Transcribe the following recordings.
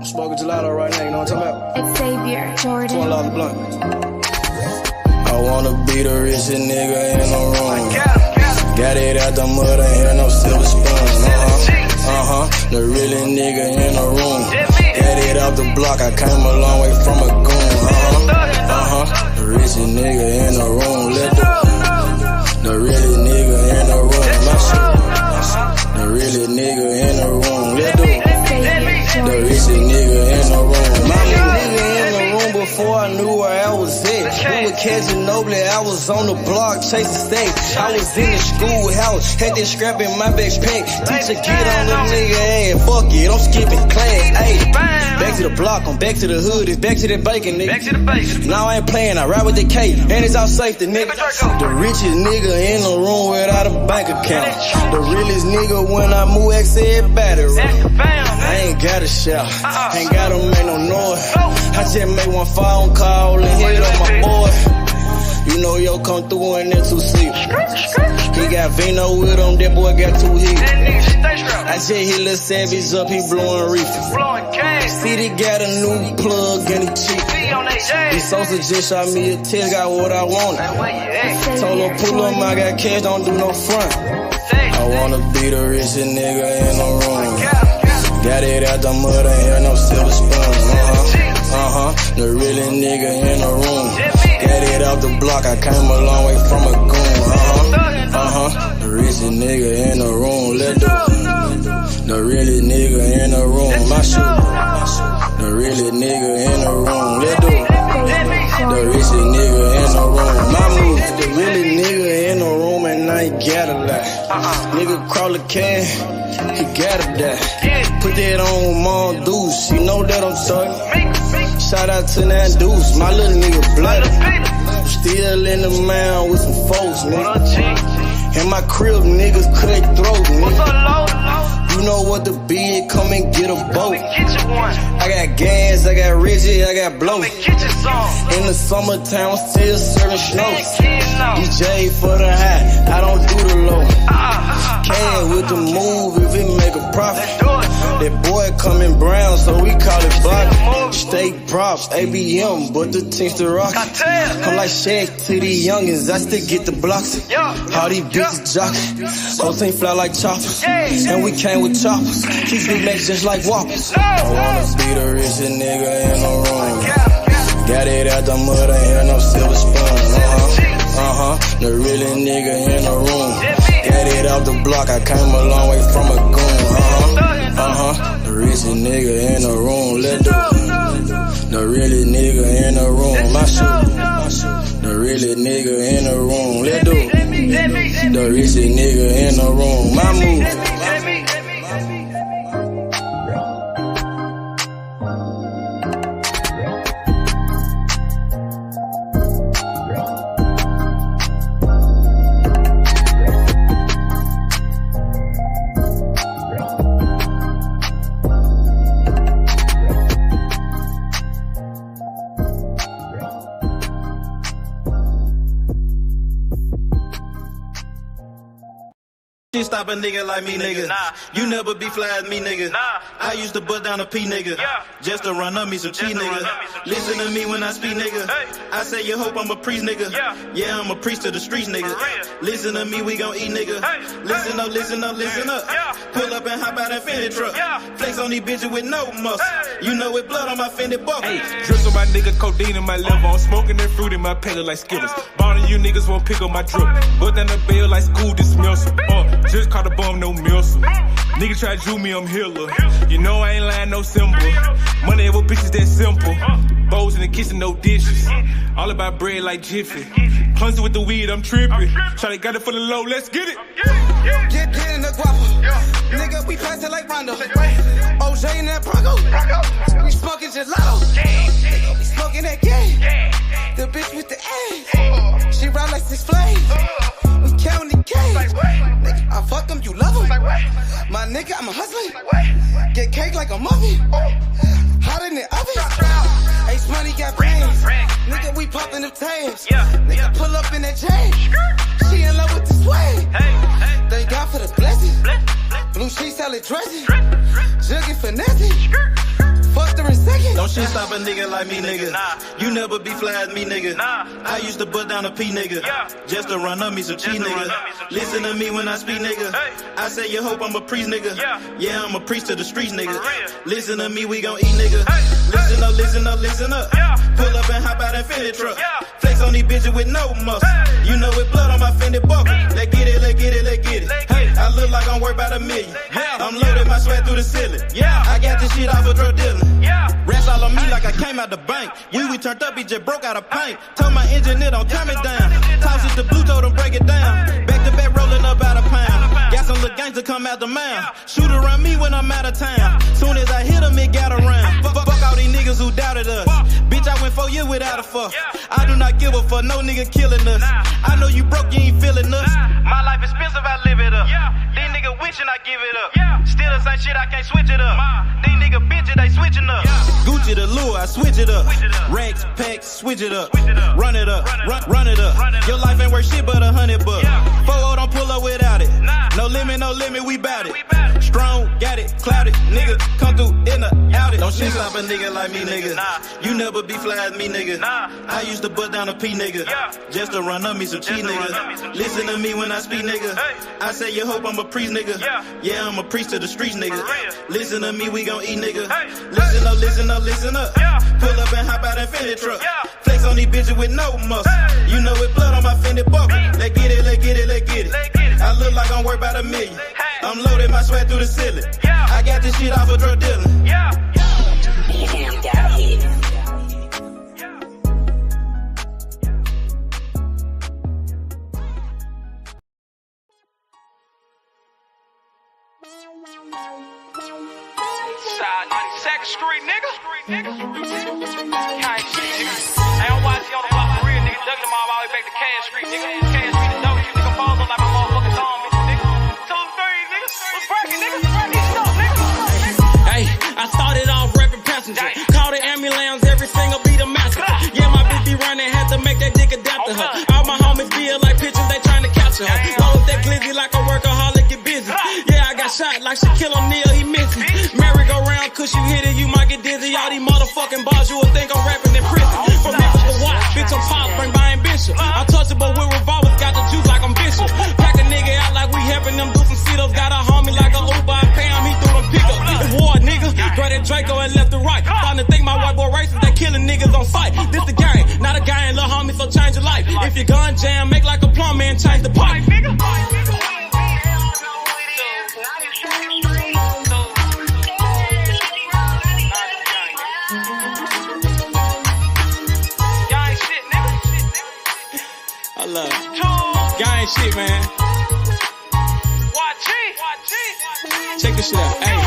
Smoking gelato right now, you know what I'm talking about? It's Xavier Jordan. $12 a blunt. I wanna be the richest nigga in the room. Got it out the mud, ain't hear no silver spoon. The really nigga in the room. Got it out the block, I came a long way from a goon. The richest nigga in the room. The really nigga in the room. My shit. The really nigga in the room. The richest nigga in the room. My nigga in the room before I knew where I was at. We were catching Nobly, I was on the block chasing stacks. I was in the schoolhouse, had that scrap in my backpack. Teacher get on the nigga ass, fuck it, I'm skipping class. Ayy, back to the block, I'm back to the hood, it's back to that bacon, nigga. Back to the bacon. Now I ain't playing, I ride with the K, and it's all safety, nigga. The richest nigga in the room without a bank account. The realest nigga when I move, XL battery. I ain't gotta shout, ain't gotta make no noise. I just make one phone call and hit on my boy. You know yo come through in that 2-seat. He got Vino with him, that boy got 2 hits. I just hit Lil Savage up, he blowing reefer. City got a new plug and he cheap. This Sosa just shot me a test, got what I wanted. Told him pull up, I got cash, don't do no front. I wanna be the richest nigga in the room. Got it out the mud, ain't hear no silver spoon. The really nigga in the room. Got it out the block, I came a long way from a goon. The richest nigga in the room. The really nigga in the room. My shit. The really nigga in the room. The richest nigga in the room. My move. The really nigga in the room and I ain't got a lot. Nigga crawl a can, he gotta die. Put that on Mom Deuce, you know that I'm talking. Shout out to that Deuce, my little nigga bloody. Still in the mound with some folks, nigga. In my crib, niggas cut throats, nigga. You know what the bid, come and get a boat. I got gas, I got Reggie, I got blow. In the summertime, I'm still serving snow. DJ for the high, I don't do the low. Can with the move if it make a profit. That boy coming brown, so we call it block. Steak props, ABM, but the team's the rock. I'm like Shaq to these youngins, I still get the blocks. All these bitches jockey, whole team fly like choppers. And we came with choppers, keep big legs just like whoppers. I wanna be the richest nigga in the room. Got it out the mud, ain't hear no silver spoon. The really nigga in the room. Got it out the block, I came a long way from a goon. The richest nigga in the room. The really nigga in the room. My shit. The really nigga in the room. The richest nigga in the room. My move. Stop a nigga like me, nigga. You never be fly as me, nigga. I used to bust down a P, nigga. Just to run up me some cheese, nigga. Listen to me when I speak, nigga. I say you hope I'm a priest, nigga. Yeah, I'm a priest to the streets, nigga. Listen to me, we gon' eat, nigga. Listen up, listen up, listen up. Pull up and hop out that Fendi truck. Flex on these bitches with no muscle. You know with blood on my Fendi buckle. Drips on my nigga, codeine in my liver. I'm smoking that fruit in my pedal like Skittles. Ballin' you niggas won't pick up my drip. But then the bill like school dismissal. Just caught a bum, no missile. Nigga try to Jew me, I'm healer. You know I ain't lying, no symbol. Money over bitches, that simple. Bowls in the kitchen, no dishes. All about bread like Jiffy. Clumsy with the weed, I'm tripping. Shawty got it for the low, let's get it. Get in the guapo. Nigga, we pass it like Rondo. OJ in that Bronco. We smoking gelato. We smoking that game. The bitch with the ass. She ride like 6 Flames. We counting the K. Nigga, I fuck them, you love them. My nigga, I'm a hustler. Get cake like a muffin. Hot in the oven. Ace money got brains. Nigga, we popping them tabs. Nigga, pull up in that chain. She in love with the swag. Thank God for the blessing. Blue sheets, salad dressing. Juggy finessing. Fuck the bracket. Don't shit stop a nigga like me, nigga. You never be fly as me, nigga. I used to bust down a P, nigga. Just to run up me some cheese, nigga. Listen to me when I speak, nigga. I say you hope I'm a priest, nigga. Yeah, I'm a priest to the streets, nigga. Listen to me, we gon' eat, nigga. Listen up, listen up, listen up. Pull up and hop out that Fendi truck. Flex on these bitches with no muscle. You know with blood on my Fendi buckle. Let's get it, let's get it, let's get it. Hey, I look like I'm worth about $1 million. I'm loaded, my sweat through the ceiling. I got this shit off of drug dealing. Rest all on me like I came out the bank. We turned up, he just broke out of paint. Told my engineer don't turn me down. Toss it to blue, told him break it down. Back to back rolling up out of pound. Got some little gangster come out the mouth. Shoot around me when I'm out of town. Soon as I hit him, it got around. Fuck all these niggas who doubted us. Bitch, I went 4 years without a fuck. I do not give a fuck, no nigga killing us. I know you broke, you ain't feeling us. My life expensive, I live it up. These niggas wishing I give it up. Still the same shit, I can't switch it up. These niggas bitches, they switching up. Gucci the lure, I switch it up. Racks, packs, switch it up. Run it up, run it up. Your life ain't worth shit but $100 bucks. 4-0 don't pull up without it. No limit, we bout it. Strong, got it, clouded. Nigga, come through in the outed. Don't shit stop a nigga like me, nigga. You never be fly as me, nigga. I used to bust down a P, nigga. Just to run up me some cheese, nigga. Listen to me when I speak, nigga. I say you hope I'm a priest, nigga. Yeah, I'm a priest to the streets, nigga. Listen to me, we gon' eat, nigga. Listen up, listen up, listen up. Pull up and hop out that Fendi truck. Flex on these bitches with no muscle. You know with blood on my Fendi buckle. Let's get it, let's get it, let's get it. I look like I'm worth about $1 million. I'm loaded, my sweat through the ceiling. I got this shit off of drug dealing. Damn, got hit. Side 92nd Street, nigga. Kind shit, nigga. I don't watch you on the block for real, nigga. Duck them all the way back to Cash Street, nigga. Cash Street, the dope, you nigga. Falls on like my motherfucking thumb, nigga. 2, 3, nigga. What's breaking, nigga? Breaking up, nigga. Hey, I started off rapping passenger. Call the ambulance, every single beat a massacre. Yeah, my bitch be running, had to make that dick adapt to her. All my homies feel like pictures, they trying to capture her. Roll with that glizzy like a workaholic, get busy. Yeah, I got shot like Shakur O'Neal, he missing. Merry-go-round, cause you hit it, you might get dizzy. All these motherfucking bars, you would think I'm rapping in prison. From Memphis to Watts, bitch, I'm pop, bring by ambition. I'm touchable with revolvers, got the juice like I'm Bishop. Pack a nigga out like we helping them do some sit-ups. Got a homie like a Uber, I pay him, he do them pick-up. It's war, nigga. Grab that Draco and left to right. Starting to think my white boy racist, they killing niggas on sight. This the game, not a gang, little homie, so change your life. If your gun jam, make like a plumber and change the pipe. I love it. Y'all ain't shit, man. Check this shit out. Hey,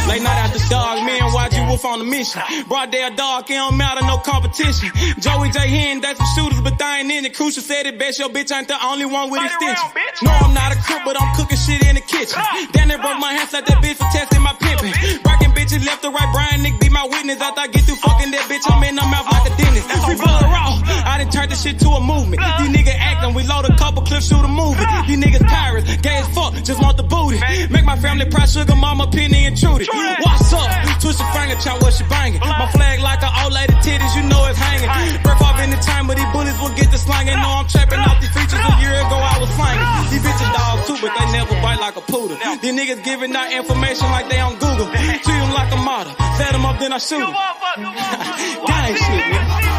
late night after dog, me and YG Wolf on the mission. Broad day of dog, it don't matter, no competition. Joey J. Hen, they some shooters, but they ain't in it. Crucial said it best, your bitch ain't the only one with extension. No, I'm not a crook, but I'm cooking shit in the kitchen. Damn, they broke my hands like that bitch for testing my pimping. Breaking bitches left to right, Brian Nick be my witness. After I get through fucking that bitch, I'm in her mouth like a dentist. We blood raw, I done turned this shit to a movement. These niggas acting, we load a couple clips, shoot a movie. These niggas pirates, gay as fuck, just want the booty. Make my family proud, sugar mama, Penny and Trudy. What's up? Twist your finger, chop what she banging. My flag like an old lady titties, you know it's hanging. Breath off in the time, but these bullets will get the slanging. No, I'm trapping off these features. A year ago I was slanging. These bitches dogs too, but they never bite like a poodle. These niggas giving out information like they on Google. Treat them like a model. Set them up, then I shoot them. Gang shit, man.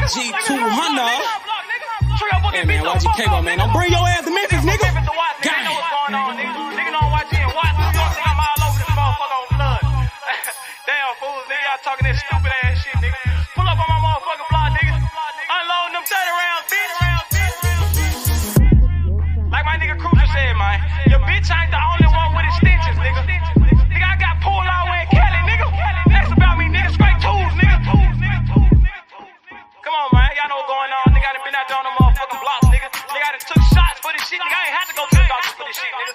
G200. Hey man, YG man, don't bring your ass to Memphis, nigga. Gang. Nigga don't watch it and watch. I'm all over this motherfucker on blood. Damn fools, nigga, y'all talking that stupid ass shit, nigga. Pull up on my motherfucking block, nigga. Unloading them 30 rounds, bitch. Like my nigga Cruiser said, man, your bitch ain't the only one with extensions, nigga. Nigga, I got pulled all the way in Cali, nigga. That's about me, nigga. Straight tools, nigga. Come on, man. Y'all know what's going on. Nigga, I done been out there on the motherfucking blocks, nigga. Nigga, I done took shots for this shit. Nigga, I ain't had to go to the doctor for this shit, nigga.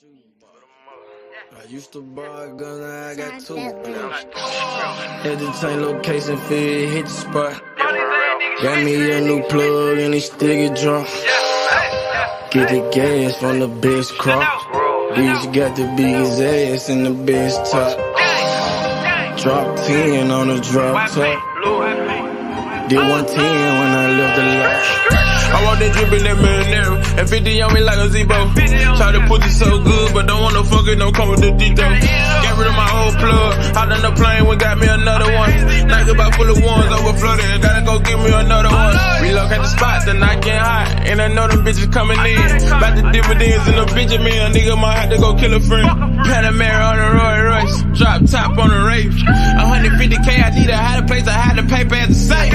I used to buy a gun, now I got two. Had to change location, feel hit the spot. Got me a new plug and it still get drunk. Get the gas from the best crop. Bitch got the biggest ass and the best top. Drop 10 on the drop top. Did 110 when I left the lot. I want that drip in that marinara, and 50 on me like a Zebo. Try to put it so good, but don't wanna fuck it, don't come with the detail. Got rid of my whole plug, out on the plane, we got me another one. Night about full of ones, overflooded, gotta go get me another one. Relocate the spot, the night getting hot, and I know them bitches coming in. About the dividends in the Benjamin, a nigga might have to go kill a friend. Panamera on the Roy Royce, drop top on the Wraith. 150K, I need a higher place, I had to pay at the safe.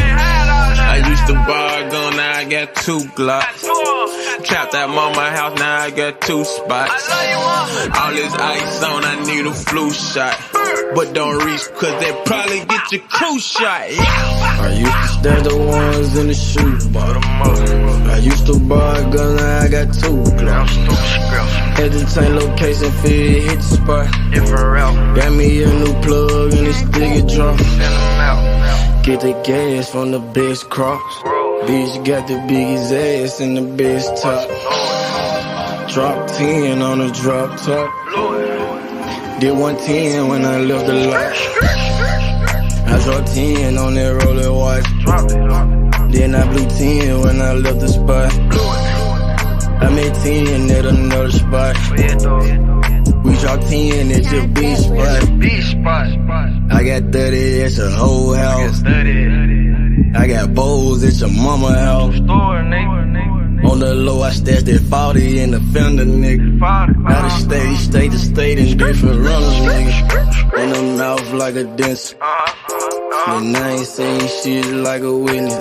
I used to buy a gun, now I got 2 Glocks. Trapped at mama house, now I got 2 spots. All this ice on, I need a flu shot. But don't reach, cause they probably get your crew shot. Yeah. I used to stash the ones in the shoebox. I used to buy a gun, now I got 2 Glocks. Had to change location, feel hit the spot. Got me a new plug and it still get drunk. Get the gas from the best crops. Bitch got the biggest ass and the best top. Drop 10 on the drop top. Did 110 when I left the lot. I dropped 10 on that rolling watch. Then I blew 10 when I left the spot. I made 10 at another spot. We dropped 10 at your beach spot. I got 30 at your whole house. I got bowls at your mama house. On the low, I stashed that 40 in the fender, nigga. Out of state to state in different runners, nigga. In the mouth like a dentist. And I ain't saying shit like a witness,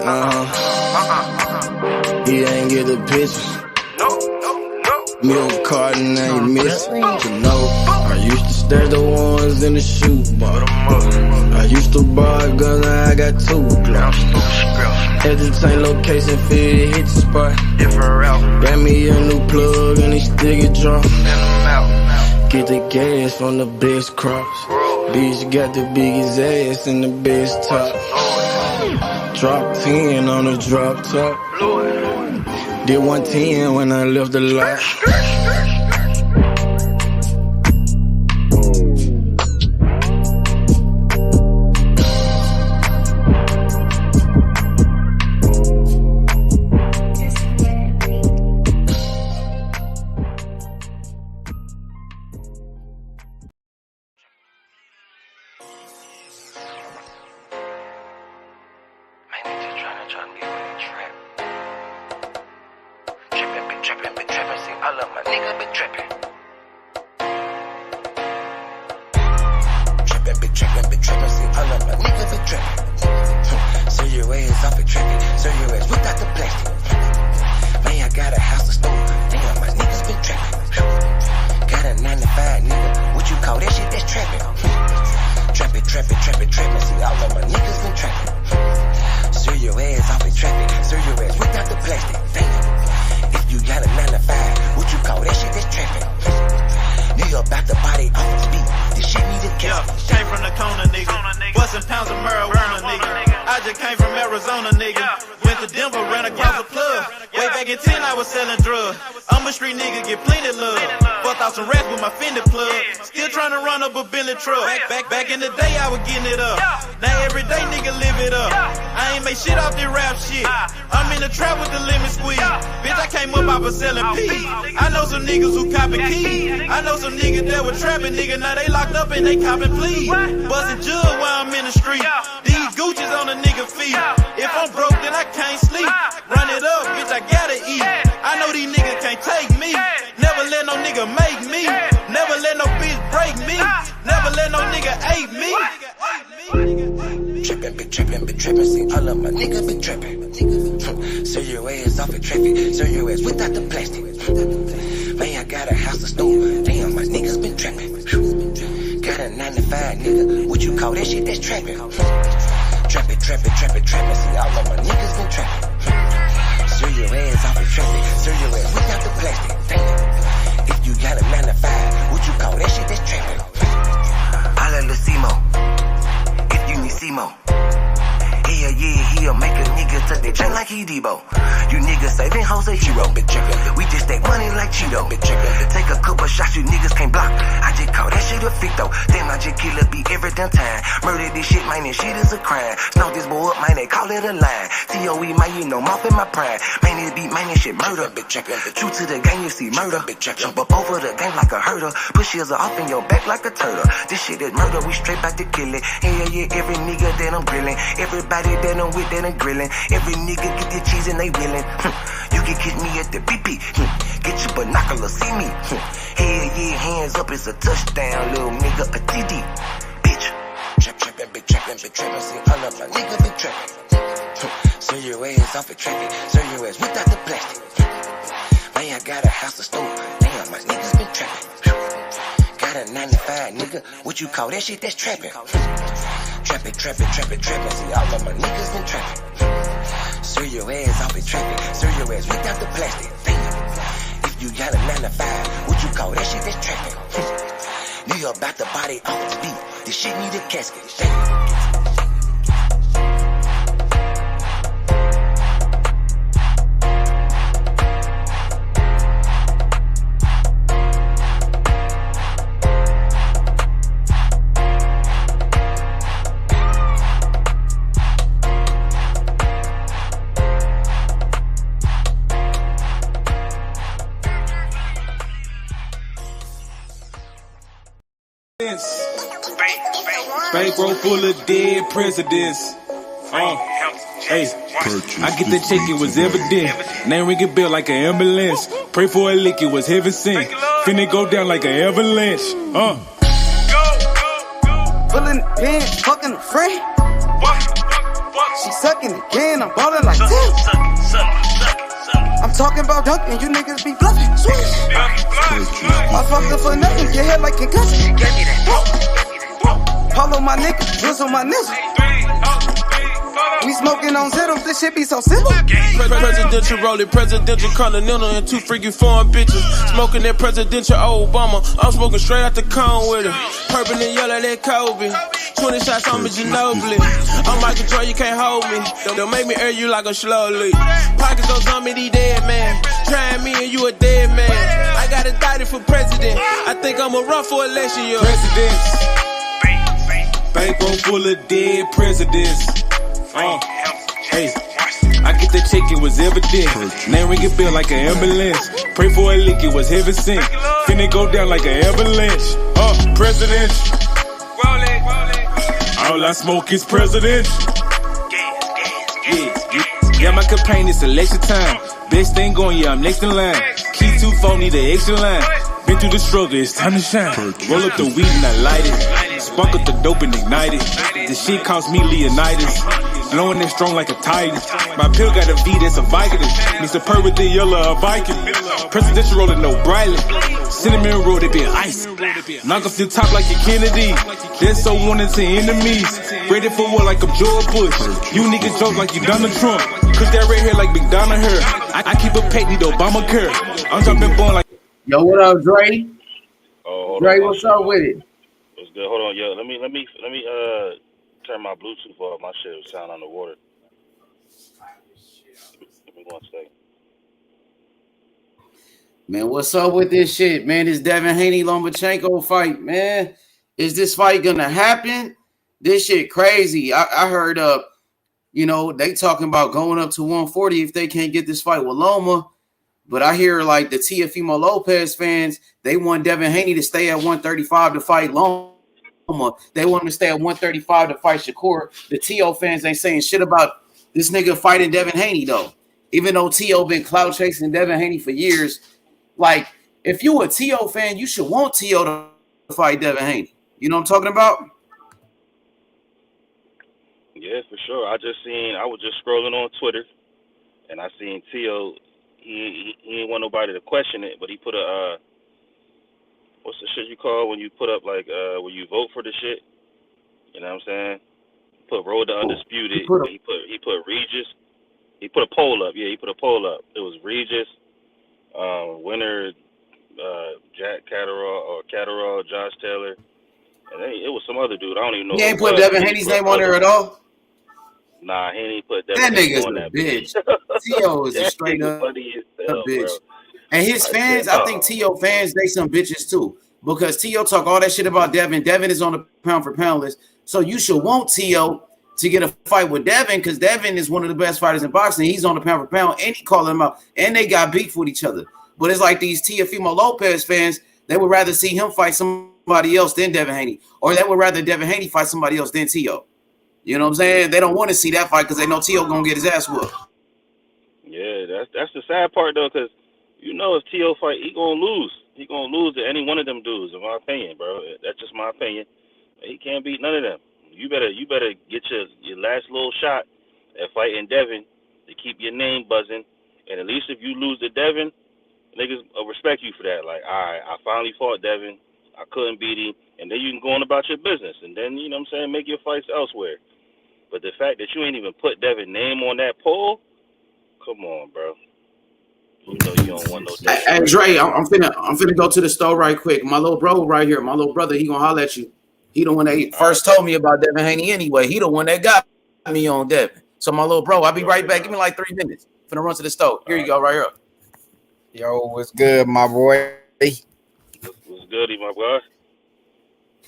He ain't get the picture. Milk carton ain't missing, you know. I used to stash the ones in the shoebox. I used to buy a gun, now I got 2 Glocks. Had to change location, feel hit the spot. Got me a new plug and it still get drunk. Get the gas from the best crops. Bitch got the biggest ass and the best top. Drop 10 on the drop top. Did 110 when I left the lot. Back in the day, I was getting it up. Now every day, nigga live it up. I ain't make shit off this rap shit. I'm in the trap with the lemon squeeze. Bitch, I came up off of selling peas. I know some niggas who copping keys. I know some niggas that were trapping, nigga. Now they locked up and they copping pleas. Bustin' jug while I'm in the street. These Gucci's on a nigga feet. If I'm broke, then I can't sleep. Run it up, bitch, I gotta eat. I know these niggas can't take me. Never let no nigga make me. Never let no bitch break me. Never let no nigga ape me. Trippin', be trippin', see all of my niggas be trippin'. Serve your ass off at traffic, serve your ass without the plastic. Man, I got a house to store, damn, my niggas been trappin'. Got a 9-to-5, nigga, what you call that shit, that's trappin'. Trappin', see all of my niggas been trappin'. Serve your ass off at traffic, serve your ass without the plastic. Damn, if you got a 9 to 5, what you call that shit? That's trapping. I let Lucimo. If you need Simo. Hell yeah, he'll make a nigga touch that chain like he Debo. You niggas saving hoes a hero, bitch. We just take money like Cheeto, bitch. Take a couple shots you niggas can't block. I just call that shit a fit though. Damn, I just kill a beat every damn time. Murder this shit, man, this shit is a crime. Snow this boy up, man, they call it a line. COE, man, you know, mouth in my pride. Man, this beat, man, this shit murder, bitch. True to the game, you see murder, bitch. Jump up over the game like a herder. Push heels off in your back like a turtle. This shit is murder, we straight back to kill it. Hell yeah, every nigga that I'm grilling. Everybody that I'm with that I'm grilling. Every nigga get the cheese and they willing. You can catch me at the BP. Get your binoculars, see me. Hell yeah, hands up, it's a touchdown, little nigga, a TD. Bitch. Trappin', big trappin', see all of my nigga been trappin'. Serve your ass off the traffic, serve your ass without the plastic. Man, I got a house, a store, damn, my niggas been trappin'. Got a 9 to 5, nigga, what you call that shit? That's trappin'. Trappin', see all of my niggas been trappin'. Serve your ass off the traffic, serve your ass without the plastic. Damn, if you got a 9 to 5, what you call that shit? That's trappin'. Nigga about to body off the beat, this shit need a casket. Damn. Bankroll full of dead presidents. Hey, I get the check, it was evident. Name ring a bell like an ambulance. Pray for a lick, it was heaven sent. Finna go down like an avalanche. Pulling the pants, fucking a friend. She sucking again, I'm ballin' like this. I'm talking about dunking, you niggas be bluffing. Swish. I fucked up for nothing, get hit like concussion. Give me that. Follow my nigga, drizzle my nizzle. We smoking on Zittles, this shit be so simple. Presidential rolling, presidential continental, and 2 freaking foreign bitches. Smoking that presidential Obama. I'm smoking straight out the cone with it. Purple and yellow, that Kobe. 20 shots on me, Ginobili. I'm Michael Jordan, you can't hold me. Don't make me air you like a slowly. Pockets goes on me, these dead man. Trying me and you a dead man. I got indicted for president. I think I'm a run for election year. Presidents. Bankroll full of dead presidents. Hey, I get the check, it was evident. Name ring a bell like an ambulance. Pray for a lick, it was heaven sent. Finna go down like an avalanche. President. All I smoke is president. Yeah, my campaign is election time. Best thing going, yeah, I'm next in line. Key 2 phone, need an extra line. Been through the struggle, it's time to shine. Roll up the weed and I light it. Spark up the dope and ignite it. This shit cost me Leonidas. Blowing it strong like a titan. My pill got a V that's a Viking. Mr. Purr with the yellow, a Viking. Presidential rolling no brightly. Cinnamon roll, they been ice. Knock off the top like your Kennedy. They're so wanted to enemies. Ready for war like I'm George Bush. You niggas joke like you Donald Trump. Cause that red hair like Big Donna hair. I keep a pet, need Obamacare. I'm dropping born like. Yo, what up, Dre? Dre, what's up with it? What's good? Hold on, yo. Let me turn my Bluetooth off. My shit was sound underwater. Give me 1 second. Man, what's up with this shit, man? This Devin Haney Lomachenko fight, man. Is this fight gonna happen? This shit crazy. I heard they talking about going up to 140 if they can't get this fight with Loma. But I hear like the Teofimo Lopez fans, they want Devin Haney to stay at 135 to fight Loma. They want him to stay at 135 to fight Shakur. The T.O. fans ain't saying shit about this nigga fighting Devin Haney, though. Even though T.O. been clout chasing Devin Haney for years. Like, if you a T.O. fan, you should want T.O. to fight Devin Haney. You know what I'm talking about? Yeah, for sure. I was just scrolling on Twitter, and I seen T.O. He didn't want nobody to question it, but he put a what's the shit you call when you put up like when you vote for the shit? You know what I'm saying? Put Road to Undisputed. He put Regis. He put a poll up. Yeah, he put a poll up. It was Regis, winner Jack Catterall, Josh Taylor, and it was some other dude. I don't even know He who ain't it put was. Devin Haney's name on there at all. Nah, he ain't put That Devin Haney nigga's on a that bitch. bitch. T.O. is a That straight nigga up funny as hell, bitch. bro. And his fans, I think T.O. fans, they some bitches too. Because T.O. talk all that shit about Devin. Devin is on the pound for pound list. So you should want T.O. to get a fight with Devin because Devin is one of the best fighters in boxing. He's on the pound for pound and he calling him out. And they got beef with each other. But it's like these Teofimo Lopez fans, they would rather see him fight somebody else than Devin Haney. Or they would rather Devin Haney fight somebody else than T.O. You know what I'm saying? They don't want to see that fight because they know T.O. going to get his ass whooped. Yeah, that's the sad part though, because you know if T.O. fight, he gonna lose. He gonna lose to any one of them dudes, in my opinion, bro. That's just my opinion. He can't beat none of them. You better get your last little shot at fighting Devin to keep your name buzzing. And at least if you lose to Devin, niggas will respect you for that. Like, all right, I finally fought Devin. I couldn't beat him. And then you can go on about your business. And then, you know what I'm saying, make your fights elsewhere. But the fact that you ain't even put Devin's name on that poll, come on, bro. You know you don't want no Devin. Hey, Dre, I'm finna go to the store right quick. My little bro right here, my little brother, he gonna holler at you. He the one that first told me about Devin Haney anyway. He the one that got me on Devin. So my little bro, I'll be right back. Give me like 3 minutes. Finna run to the store. Here you go, right here. Yo, what's good, my boy? What's goody, my boy?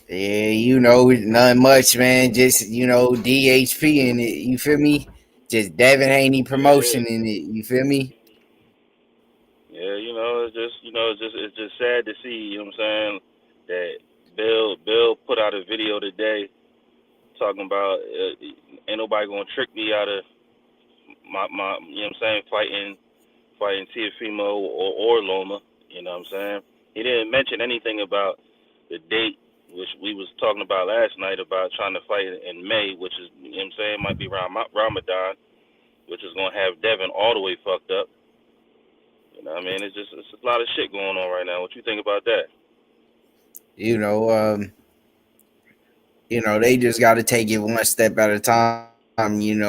Yeah, you know, nothing much, man. Just, you know, DHP in it. You feel me? Just Devin Haney promotion in it. You feel me? Yeah, you know, it's just sad to see, you know what I'm saying, that Bill put out a video today talking about ain't nobody gonna trick me out of my you know what I'm saying, fighting Teofimo or Loma, you know what I'm saying? He didn't mention anything about the date, which we was talking about last night about trying to fight in May, which is, you know what I'm saying, might be around Ramadan, which is gonna have Devin all the way fucked up. You know what I mean? It's a lot of shit going on right now. What you think about that? You know, they just got to take it one step at a time. They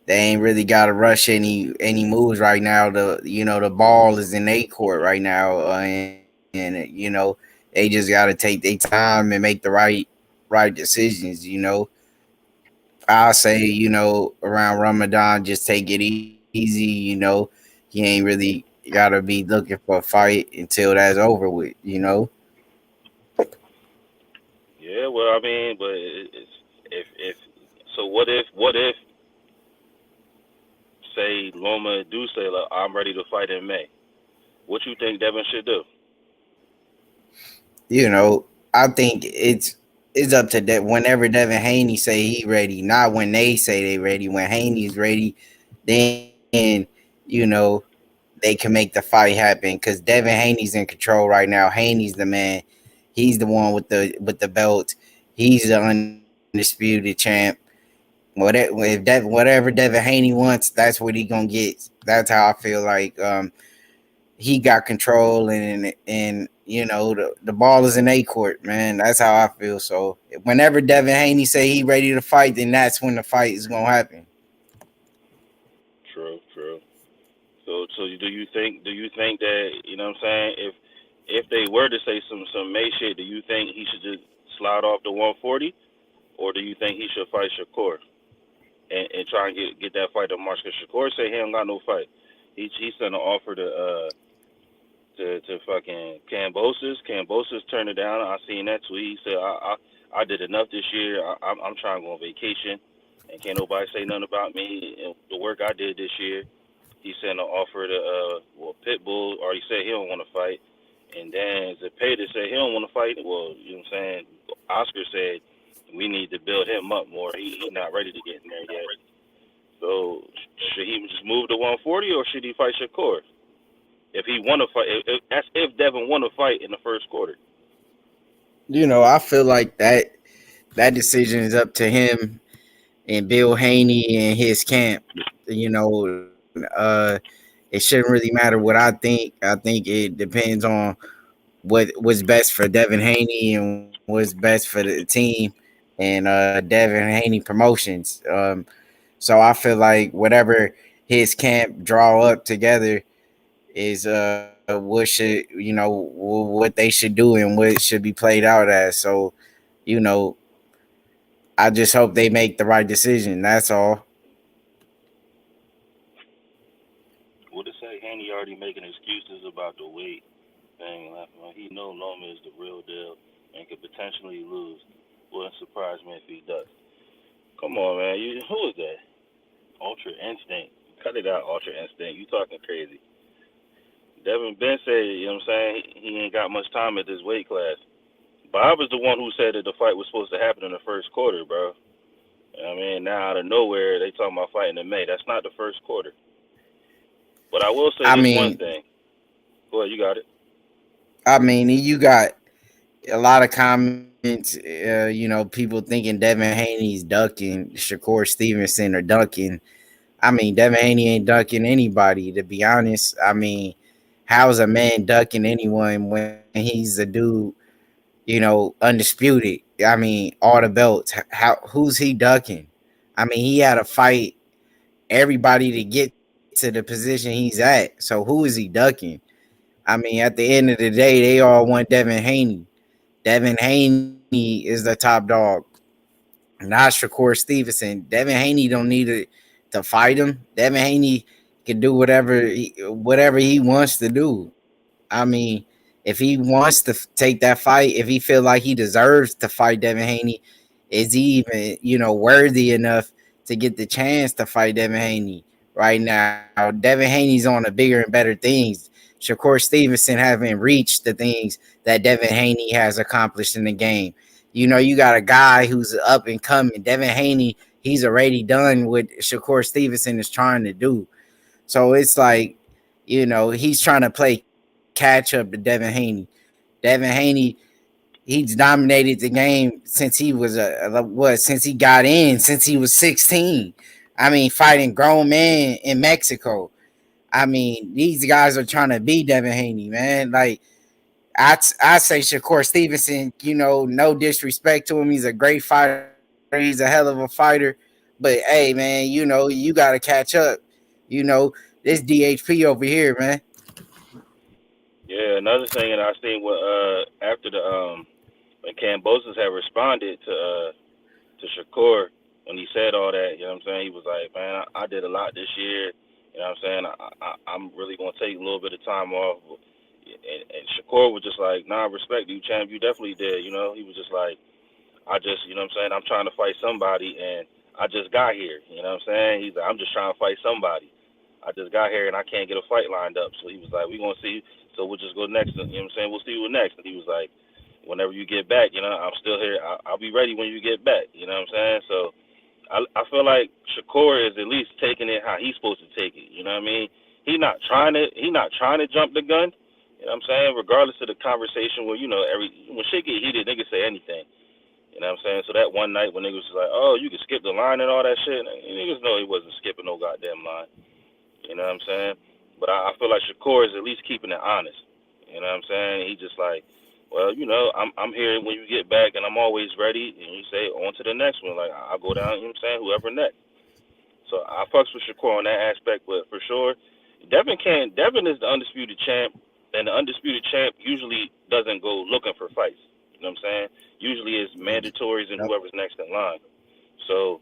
ain't really got to rush any moves right now. The ball is in their court right now, and you know, they just got to take their time and make the right decisions. You know, I say, you know, around Ramadan, just take it easy. You know, you ain't really got to be looking for a fight until that's over with. You know. Yeah, well, I mean, but it's if so, what if say Loma do say, like, I'm ready to fight in May? What you think Devin should do? You know, I think it's up to that. Whenever Devin Haney say he ready, not when they say they ready. When Haney's ready, then you know they can make the fight happen because Devin Haney's in control right now. Haney's the man. He's the one with the belt. He's the undisputed champ. Whatever Devin Haney wants, that's what he gonna get. That's how I feel like. He got control and you know the ball is in a court, man. That's how I feel. So whenever Devin Haney say he ready to fight, then that's when the fight is gonna happen. True. So do you think that, you know what I'm saying, if they were to say some May shit, do you think he should just slide off the 140, or do you think he should fight Shakur and try and get that fight to March? Because Shakur say he don't got no fight. He sent an offer to fucking Cambosis. Cambosis turned it down. I seen that tweet. He said I did enough this year. I'm trying to go on vacation, and can't nobody say nothing about me and the work I did this year. He sent an offer to Pitbull, or he said he don't want to fight. And then Zepeda said he don't want to fight. Well, you know what I'm saying? Oscar said we need to build him up more. He's not ready to get in there yet. So should he just move to 140, or should he fight Shakur? If he want to fight, if Devin want to fight in the first quarter. You know, I feel like that decision is up to him and Bill Haney and his camp. You know, it shouldn't really matter what I think. I think it depends on what's best for Devin Haney and what's best for the team and Devin Haney Promotions. So I feel like whatever his camp draw up together is what should what they should do and what should be played out as. So, you know, I just hope they make the right decision. That's all. What to say? Haney already making excuses about the weight thing. He know Loma is the real deal and could potentially lose. Wouldn't surprise me if he does. Come on, man. Who is that? Ultra Instinct. Cut it out, Ultra Instinct. You talking crazy. Devin Ben said, you know what I'm saying, he ain't got much time at this weight class. Bob is the one who said that the fight was supposed to happen in the first quarter, bro. I mean, now out of nowhere, they talking about fighting in May. That's not the first quarter. But I will say I this one mean, thing. Go ahead, you got it. you got a lot of comments, people thinking Devin Haney's ducking Shakur Stevenson or ducking. I mean, Devin Haney ain't ducking anybody, to be honest. I mean, how's a man ducking anyone when he's a dude, undisputed? I mean, all the belts. Who's he ducking? I mean, he had to fight everybody to get to the position he's at. So who is he ducking? I mean, at the end of the day, they all want Devin Haney. Devin Haney is the top dog, not Shakur Stevenson. Devin Haney don't need to fight him. Devin Haney can do whatever he wants to do. I mean, if he wants to take that fight, if he feel like he deserves to fight Devin Haney, is he even worthy enough to get the chance to fight Devin Haney right now? Devin Haney's on the bigger and better things. Shakur Stevenson haven't reached the things that Devin Haney has accomplished in the game. You got a guy who's up and coming. Devin Haney, he's already done what Shakur Stevenson is trying to do. So it's like, he's trying to play catch up to Devin Haney. Devin Haney, he's dominated the game since he was since he got in, since he was 16. I mean, fighting grown men in Mexico. I mean, these guys are trying to be Devin Haney, man. Like, I say Shakur Stevenson, no disrespect to him. He's a great fighter. He's a hell of a fighter. But hey, man, you got to catch up. This DHP over here, man. Yeah, another thing that I seen after when Cambosos had responded to Shakur when he said all that, you know what I'm saying? He was like, man, I did a lot this year. You know what I'm saying? I'm really going to take a little bit of time off. And Shakur was just like, nah, I respect you, champ. You definitely did. He was just like, I just, you know what I'm saying? I'm trying to fight somebody, and I just got here. You know what I'm saying? He's like, I'm just trying to fight somebody. I just got here, and I can't get a fight lined up. So he was like, we're going to see. So we'll just go next. You know what I'm saying? We'll see you next. And he was like, whenever you get back, I'm still here. I'll be ready when you get back. You know what I'm saying? So I feel like Shakur is at least taking it how he's supposed to take it. You know what I mean? He not trying to jump the gun. You know what I'm saying? Regardless of the conversation where, when shit get heated, niggas say anything. You know what I'm saying? So that one night when niggas was like, oh, you can skip the line and all that shit, niggas know he wasn't skipping no goddamn line. You know what I'm saying? But I feel like Shakur is at least keeping it honest. You know what I'm saying? He just like, well, I'm here when you get back, and I'm always ready. And you say, on to the next one. Like, I'll go down, you know what I'm saying, whoever next. So I fucks with Shakur on that aspect, but for sure, Devin is the undisputed champ, and the undisputed champ usually doesn't go looking for fights. You know what I'm saying? Usually it's mandatories and whoever's next in line. So,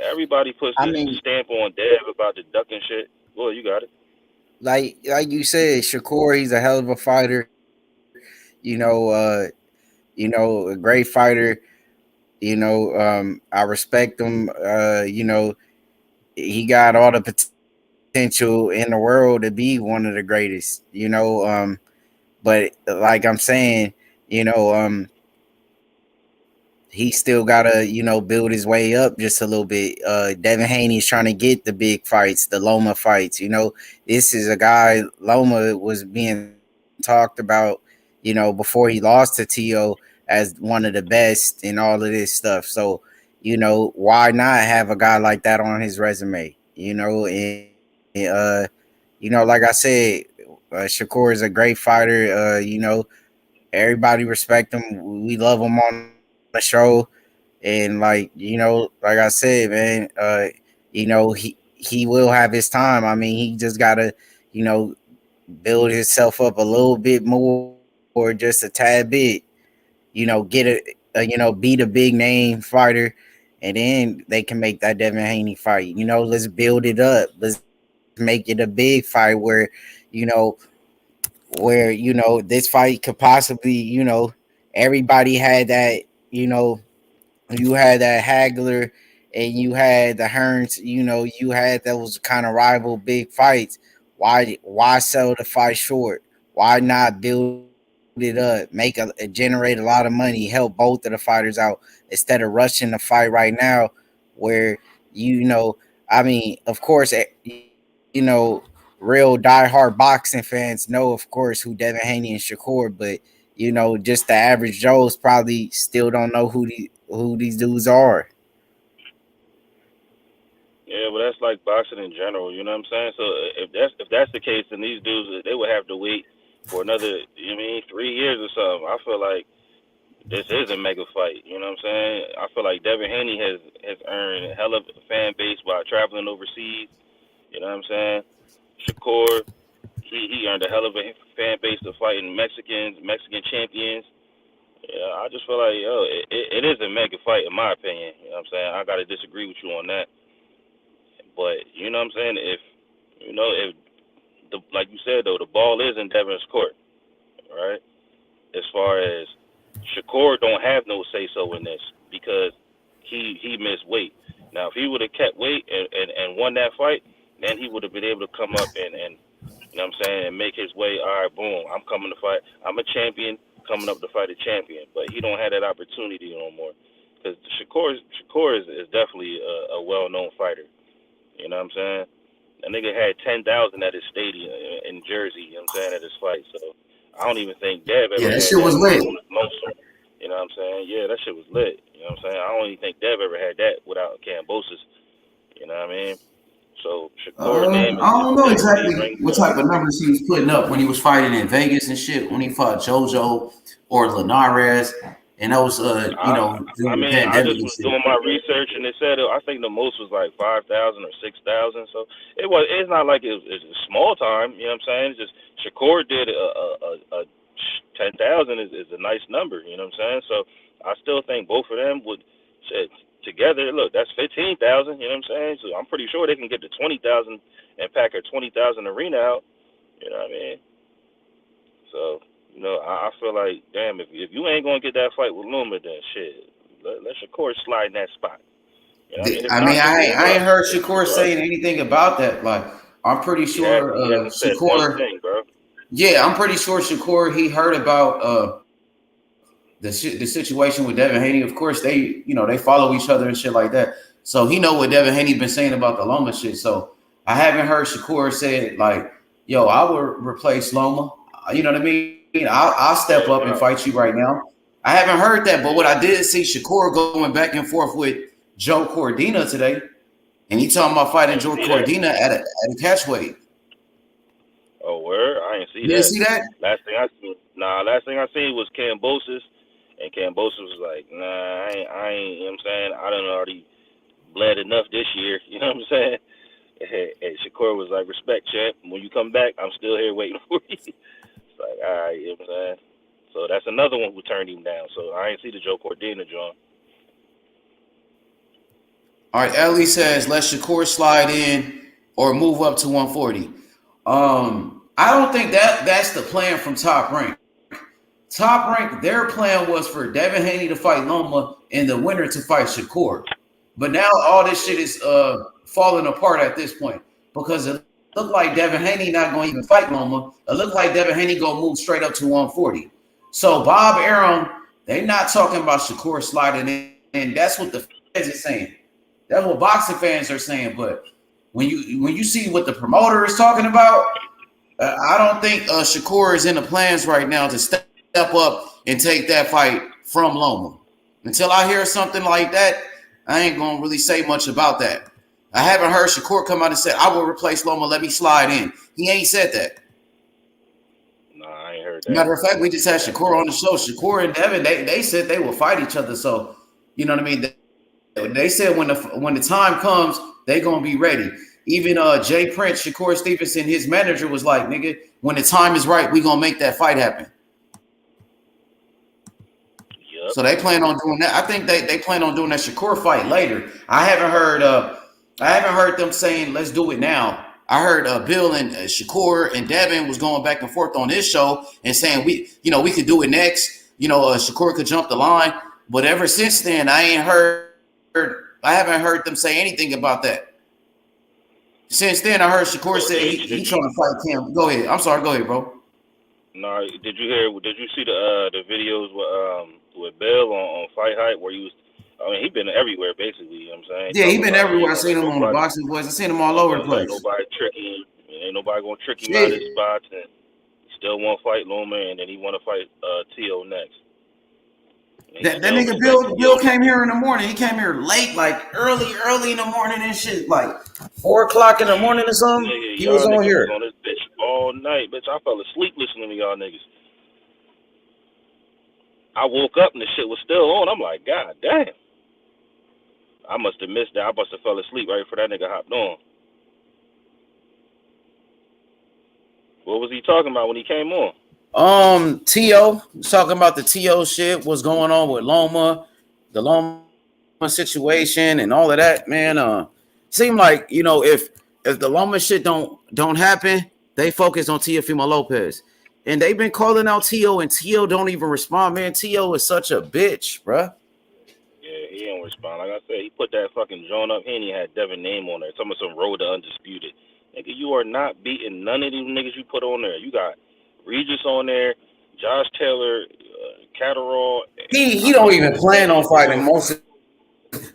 everybody puts this stamp on Dev about the ducking shit. Well, you got it. Like you said, Shakur, he's a hell of a fighter. A great fighter. I respect him. He got all the potential in the world to be one of the greatest. But like I'm saying, he still gotta, build his way up just a little bit. Devin Haney's trying to get the big fights, the Loma fights. This is a guy, Loma was being talked about, before he lost to T.O. as one of the best and all of this stuff. So, why not have a guy like that on his resume? Like I said, Shakur is a great fighter. Everybody respect him. We love him on the show. And like I said, man, he will have his time. I mean, he just gotta, build himself up a little bit more, or just a tad bit. Get beat a big name fighter, and then they can make that Devin Haney fight. Let's build it up. Let's make it a big fight you know, this fight could possibly, everybody had that, you had that Hagler and you had the Hearns, you had those kind of rival big fights. Why sell the fight short? Why not build it up, generate a lot of money, help both of the fighters out instead of rushing the fight right now where, of course, real diehard boxing fans know, of course, who Devin Haney and Shakur, but just the average Joes probably still don't know who these dudes are. Yeah, but that's like boxing in general. You know what I'm saying? So if that's the case, then these dudes, they would have to wait for another 3 years or something. I feel like this is a mega fight. You know what I'm saying? I feel like Devin Haney has earned a hell of a fan base by traveling overseas. You know what I'm saying? Shakur, he earned a hell of a fan base to fighting Mexican champions. Yeah, I just feel like, it is a mega fight in my opinion. You know what I'm saying? I gotta disagree with you on that. But you know what I'm saying? If like you said though, the ball is in Devin's court, right? As far as Shakur don't have no say so in this because he missed weight. Now if he would have kept weight and won that fight, then he would have been able to come up and you know what I'm saying, and make his way. All right, boom, I'm coming to fight. I'm a champion coming up to fight a champion, but he don't have that opportunity no more because Shakur is definitely a well-known fighter. You know what I'm saying? That nigga had 10,000 at his stadium in Jersey. You know what I'm saying, at his fight. So I don't even think Dev ever. Yeah, that had shit was lit. You know what I'm saying? Yeah, that shit was lit. You know what I'm saying? I don't even think Dev ever had that without Cambosis. You know what I mean? So Shakur name. I don't know exactly what type of numbers he was putting up when he was fighting in Vegas and shit. When he fought JoJo or Linares, and that was I just was doing my research and it said I think the most was like 5,000 or 6,000. So it's not like it's a small time. You know what I'm saying? It's just Shakur did a 10,000 is a nice number. You know what I'm saying? So I still think both of them would together. Look, that's 15,000. You know what I'm saying? So I'm pretty sure they can get to 20,000 and pack a 20,000 arena out. You know what I mean? So. I feel like, damn, if you ain't gonna get that fight with Luma, then shit, let Shakur slide in that spot. You know I ain't heard Shakur saying anything about that. Like, I'm pretty sure Shakur. Yeah, I'm pretty sure Shakur. He heard about the situation with Devin Haney. Of course, they follow each other and shit like that. So he know what Devin Haney been saying about the Loma shit. So I haven't heard Shakur say like, "Yo, I would replace Loma." You know what I mean? I'll step up and fight you right now. I haven't heard that, but what I did see Shakur going back and forth with Joe Cordina today, and he talking about fighting Joe Cordina at a catchweight. Oh, word? I didn't see that. You didn't see that? Last thing I seen was Cambosis, and Cambosis was like, nah, I ain't. You know what I'm saying? I done already bled enough this year. You know what I'm saying? And Shakur was like, respect, champ. When you come back, I'm still here waiting for you. Like, all right, you know what I'm saying? So that's another one who turned him down. So I ain't see the Joe Cordina, John. All right, Ellie says, let Shakur slide in or move up to 140. I don't think that's the plan from Top Rank. Top Rank, their plan was for Devin Haney to fight Loma and the winner to fight Shakur. But now all this shit is falling apart at this point because it looked like Devin Haney not going to even fight Loma. It looked like Devin Haney going to move straight up to 140. So Bob Arum, they not talking about Shakur sliding in. And that's what the fans are saying. That's what boxing fans are saying. But when you see what the promoter is talking about, I don't think Shakur is in the plans right now to step up and take that fight from Loma. Until I hear something like that, I ain't going to really say much about that. I haven't heard Shakur come out and say, I will replace Loma, let me slide in. He ain't said that. No, I ain't heard that. Matter of fact, we just had Shakur on the show. Shakur and Devin, they said they will fight each other. So, you know what I mean? They said when the time comes, they're going to be ready. Even Jay Prince, Shakur Stevenson, his manager was like, nigga, when the time is right, we gonna make that fight happen. Yep. So they plan on doing that. I think they plan on doing that Shakur fight later. I haven't heard them saying let's do it now. I heard Bill and Shakur and Devin was going back and forth on this show and saying we could do it next. Shakur could jump the line, but ever since then, I haven't heard them say anything about that. Since then, I heard Shakur say he trying to fight Cam. Go ahead. I'm sorry. Go ahead, bro. No, did you see the videos with Bill on Fight Hype where he was? I mean, he been everywhere basically. You know what I'm saying? Yeah, he been everywhere. I seen him on the Boxing Boys. I seen him all over the place. Ain't nobody gonna trick him out of his spots, and he still want to fight Loma, and then he want to fight T.O. next. That nigga Bill came here in the morning. He came here late, like early in the morning and shit, like 4:00 in the morning or something. Nigga, he was on here. Was on this bitch all night, bitch. I fell asleep listening to y'all niggas. I woke up and the shit was still on. I'm like, God damn. I must have missed that. I must have fell asleep right before that nigga hopped on. What was he talking about when he came on? T.O. talking about the T.O. shit, what's going on with Loma, the Loma situation and all of that, man. Seem like, if the Loma shit don't happen, they focus on Teofimo Lopez. And they've been calling out T.O. and T.O. don't even respond, man. T.O. is such a bitch, bruh. Yeah, he don't respond. Like I said, he put that fucking joint up. He had Devin name on there. Talking about some road to undisputed. Nigga, you are not beating none of these niggas you put on there. You got Regis on there, Josh Taylor, Catterall. He don't even plan on fighting most of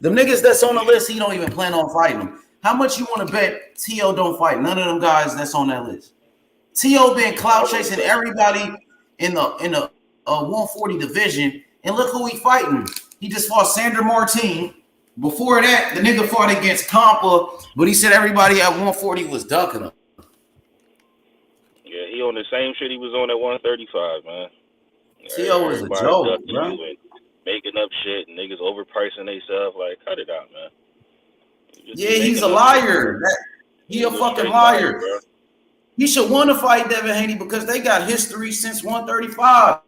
the niggas that's on the list. He don't even plan on fighting them. How much you want to bet T.O. don't fight none of them guys that's on that list? T.O. been clout chasing everybody in the 140 division, and look who he fighting. He just fought Sandor Martin. Before that, the nigga fought against Compa, but he said everybody at 140 was ducking him. Yeah, he on the same shit he was on at 135, man. T.O. is a joke, bro. Making up shit and niggas overpricing themselves. Like, cut it out, man. Yeah, he's a liar. He a fucking liar. He should want to fight Devin Haney because they got history since 135.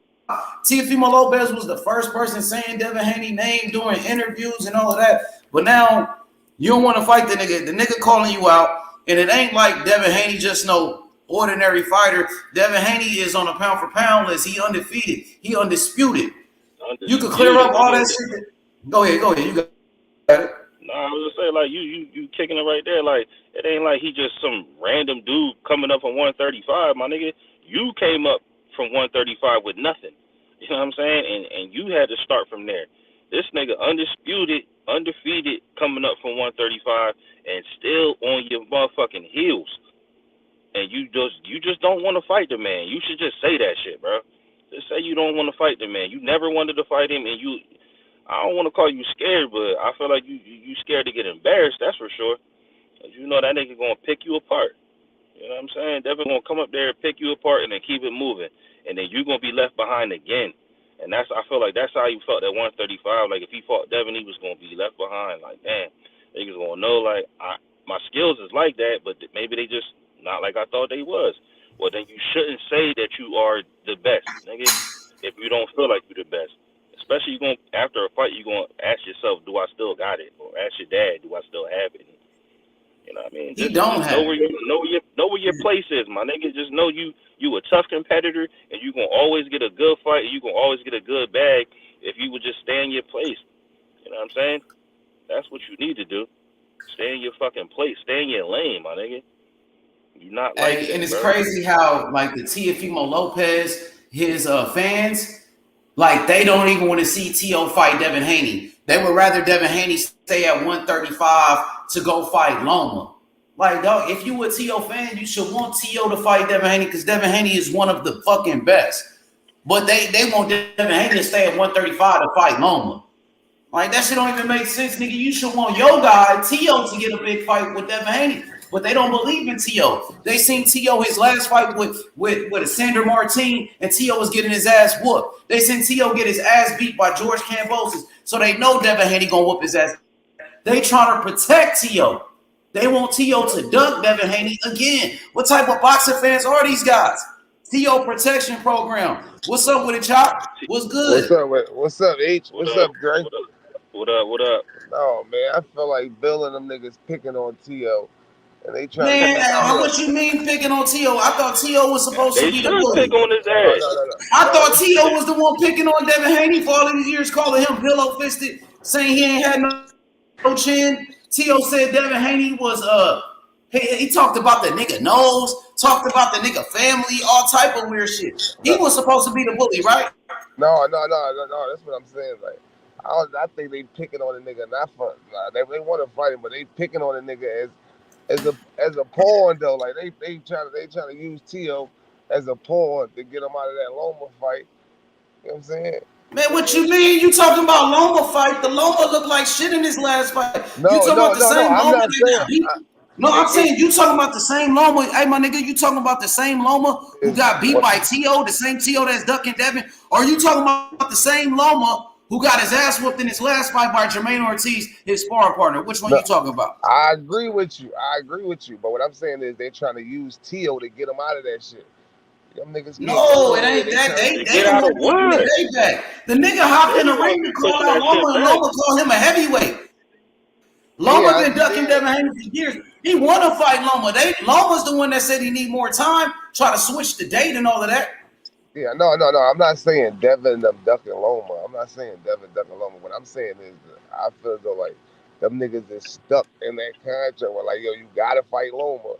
Teofimo Lopez was the first person saying Devin Haney name during interviews and all of that. But now you don't want to fight the nigga. The nigga calling you out, and it ain't like Devin Haney just no ordinary fighter. Devin Haney is on a pound for pound list. He undefeated. He undisputed. You could clear up all that shit. Go ahead. You got it. No, I was just saying, like, you kicking it right there. Like, it ain't like he just some random dude coming up from 135, my nigga. You came up from 135 with nothing. You know what I'm saying? And you had to start from there. This nigga undisputed, undefeated, coming up from 135 and still on your motherfucking heels. And you just don't want to fight the man. You should just say that shit, bro. Just say you don't want to fight the man. You never wanted to fight him, and I don't want to call you scared, but I feel like you scared to get embarrassed, that's for sure. Cause you know that nigga gonna pick you apart. You know what I'm saying? Devin gonna come up there and pick you apart and then keep it moving. And then you gonna be left behind again. And I feel like that's how you felt at 135. Like if he fought Devin, he was gonna be left behind. Like, damn, niggas gonna know like my skills is like that, but maybe they just not like I thought they was. Well, then you shouldn't say that you are the best, nigga, if you don't feel like you're the best. Especially after a fight, you're going to ask yourself, do I still got it? Or ask your dad, do I still have it? You know what I mean? He don't have it. Know where your place is, my nigga. Just know you a tough competitor, and you're going to always get a good fight, and you're going to always get a good bag if you would just stay in your place. You know what I'm saying? That's what you need to do. Stay in your fucking place. Stay in your lane, my nigga. You're not like and it's crazy how, like, the Teofimo Lopez, his fans, like, they don't even want to see T.O. fight Devin Haney. They would rather Devin Haney stay at 135 to go fight Loma. Like, dog, if you a T.O. fan, you should want T.O. to fight Devin Haney because Devin Haney is one of the fucking best. But they want Devin Haney to stay at 135 to fight Loma. Like, that shit don't even make sense, nigga. You should want your guy, T.O., to get a big fight with Devin Haney. But they don't believe in T.O. They seen T.O. his last fight with a Sandor Martin, and T.O. was getting his ass whooped. They seen T.O. get his ass beat by George Kambosos, so they know Devin Haney gonna whoop his ass. They trying to protect T.O. They want T.O. to duck Devin Haney again. What type of boxing fans are these guys? T.O. protection program. What's up with it, Chop? What's good? What's up, H? What's up, Dre? What up? No, man, I feel like Bill and them niggas picking on T.O. and they trying Man, to get what you mean picking on T.O.? I thought T.O. was supposed to be the bully. Pick on his ass. I thought T.O. was the one picking on Devin Haney for all of these years, calling him pillow fisted, saying he ain't had no chin. T.O. said Devin Haney was he talked about the nigga nose, talked about the nigga family, all type of weird shit. He was supposed to be the bully, right? No. That's what I'm saying. Like, I think they picking on the nigga not for they want to fight him, but they picking on the nigga as a pawn though. Like they trying to use T.O. as a pawn to get him out of that Loma fight. You know what I'm saying? Man, what you mean? You talking about Loma fight? The Loma looked like shit in his last fight. No, you talking about the same Loma? I'm saying you talking about the same Loma. Hey, my nigga, you talking about the same Loma who got beat by T.O., the same T.O. that's ducking Devin? Or you talking about the same Loma who got his ass whooped in his last fight by Jamaine Ortiz, his sparring partner? Which one you talking about? I agree with you. But what I'm saying is they're trying to use T.O. to get him out of that shit. Them niggas no, it ain't that. They don't want to get back. The nigga hopped in the ring to call out Loma, and Loma called him a heavyweight. Loma been ducking Devin Haney for years. He want to fight Loma. Loma's the one that said he need more time, try to switch the date and all of that. Yeah, no. I'm not saying Devin them ducking Loma. I'm not saying Devin ducking Loma. What I'm saying is I feel as though like them niggas is stuck in that contract where like, yo, you gotta fight Loma.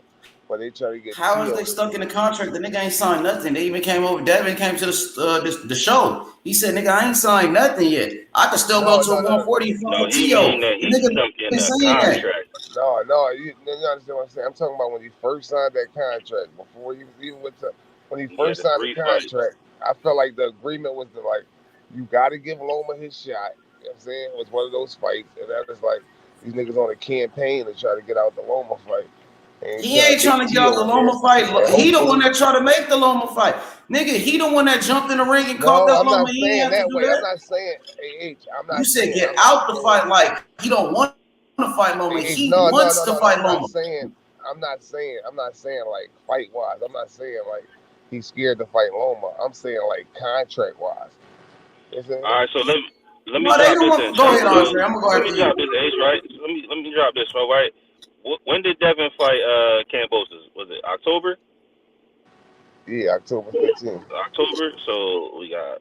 But they trying to get How is they stuck in the contract? The nigga ain't signed nothing. They even came over. Devin came to the show. He said, "Nigga, I ain't signed nothing yet. I can still go to a 140 for T.O." He stuck in that contract. No, you understand what I'm saying? I'm talking about when he first signed that contract. Before he even went to when he first signed the contract. I felt like the agreement was to like you got to give Loma his shot. You know what I'm saying? It was one of those fights, and that was like these niggas on a campaign to try to get out the Loma fight. He ain't trying to get out the Loma fight. He the one that tried to make the Loma fight. Nigga, he the one that jumped in the ring and caught that Loma. He ain't have to do that. I'm not saying, I'm not you said get out the fight like he don't want to fight Loma. He wants to fight Loma. I'm not saying like fight wise. I'm not saying like he's scared to fight Loma. I'm saying like contract wise. All right, so let me drop this. Go ahead, Andre. I'm gonna go ahead. Let me drop this, Ace, right? Let me drop this, right? When did Devin fight Kambosos? Was it October? Yeah, October 15th. October. So we got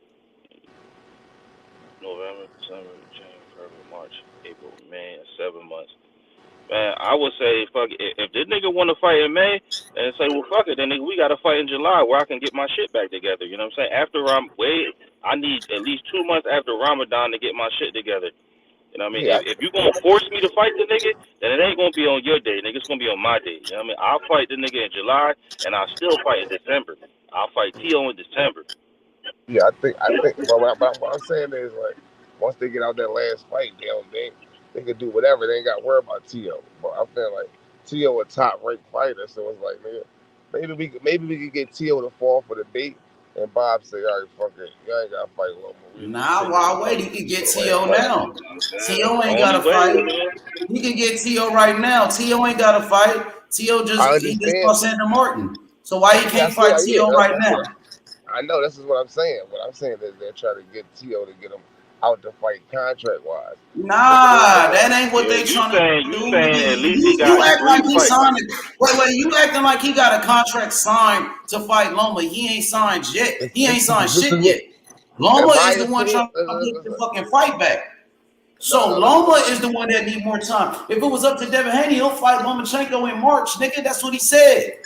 November, December, January, February, March, April, May, 7 months. Man, I would say fuck it. If this nigga want to fight in May, and say, well, fuck it, then nigga, we got to fight in July where I can get my shit back together. You know what I'm saying? I need at least 2 months after Ramadan to get my shit together. You know what I mean? Yeah. If you gonna force me to fight the nigga, then it ain't gonna be on your day, nigga. It's gonna be on my day. You know what I mean? I'll fight the nigga in July, and I'll still fight in December. I'll fight T.O. in December. Yeah, I think. But what I'm saying is like, once they get out that last fight, they can do whatever. They ain't got to worry about T.O. But I feel like T.O. a top ranked fighter, so it's like, nigga, maybe we could get T.O. to fall for the bait. And Bob say, all right, fuck it. Y'all ain't got to fight Loma. Nah, why wait? He can get T.O. now. T.O. ain't got to fight. He can get T.O. right now. T.O. ain't got to fight. T.O. just fought Sandra Martin. So why he can't fight T.O. right now? I know. This is what I'm saying. What I'm saying is they're trying to get T.O. to get him out to fight contract-wise. Nah, that ain't what they trying to do. You act like he signed it. Wait, you acting like he got a contract signed to fight Loma. He ain't signed yet. He ain't signed shit yet. Loma is the one trying to get the fucking fight back. So Loma is the one that need more time. If it was up to Devin Haney, he'll fight Lomachenko in March, nigga. That's what he said.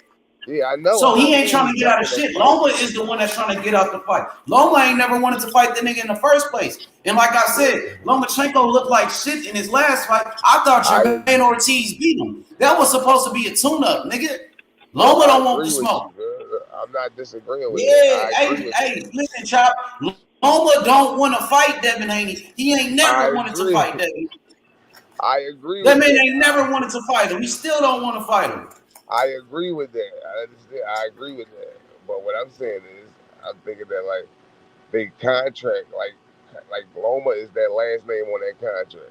Yeah, I know. So he ain't trying to get out of shit. Loma is the one that's trying to get out the fight. Loma ain't never wanted to fight the nigga in the first place. And like I said, Lomachenko looked like shit in his last fight. I thought Jamaine Ortiz beat him. That was supposed to be a tune-up, nigga. Loma don't want the smoke. I'm not disagreeing with you. Hey, listen, Chop. Loma don't want to fight Devin Haney. He ain't never wanted to fight Devin. I agree. That man ain't never wanted to fight him. He still don't want to fight him. I agree with that. I agree with that. But what I'm saying is, I'm thinking that like they contract, like Loma is that last name on that contract.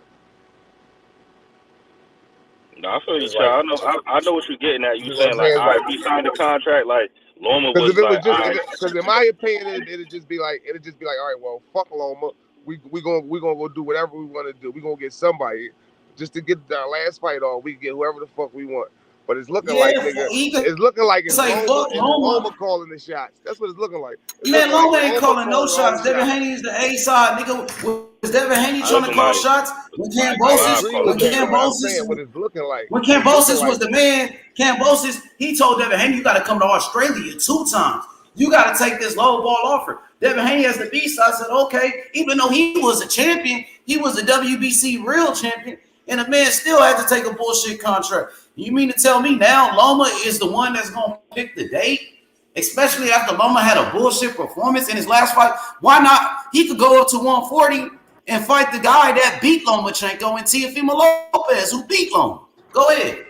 No, I feel you, It's child. like, I know what you're getting at. You you know what I'm saying like, saying? all right, we signed the contract. Like Loma Because was if it was like, just, all right, because in my opinion, it'd just be like, all right, well, fuck Loma. We gonna go do whatever we want to do. We gonna get somebody just to get the last fight on. We can get whoever the fuck we want. But it's looking Yeah, like, nigga, he could it's looking like it's say fuck Loma. Loma calling the shots. That's what it's looking like. It's Man, looking like Loma ain't Loma calling no calling all the shots. Devin shots. Haney is the A side, nigga. Was Devin Haney trying to looking call like shots? When I agree with that. But I'm saying Cambosis what it's looking like. when It's looking Cambosis like, was the man, Cambosis, he told Devin Haney, you got to come to Australia 2 times. You got to take this low ball offer. Devin Haney as the B side said, okay, even though he was a champion, he was a WBC real champion, and the man still had to take a bullshit contract. You mean to tell me now Loma is the one that's going to pick the date? Especially after Loma had a bullshit performance in his last fight. Why not? He could go up to 140 and fight the guy that beat Lomachenko and Teofimo Lopez, who beat Loma. Go ahead.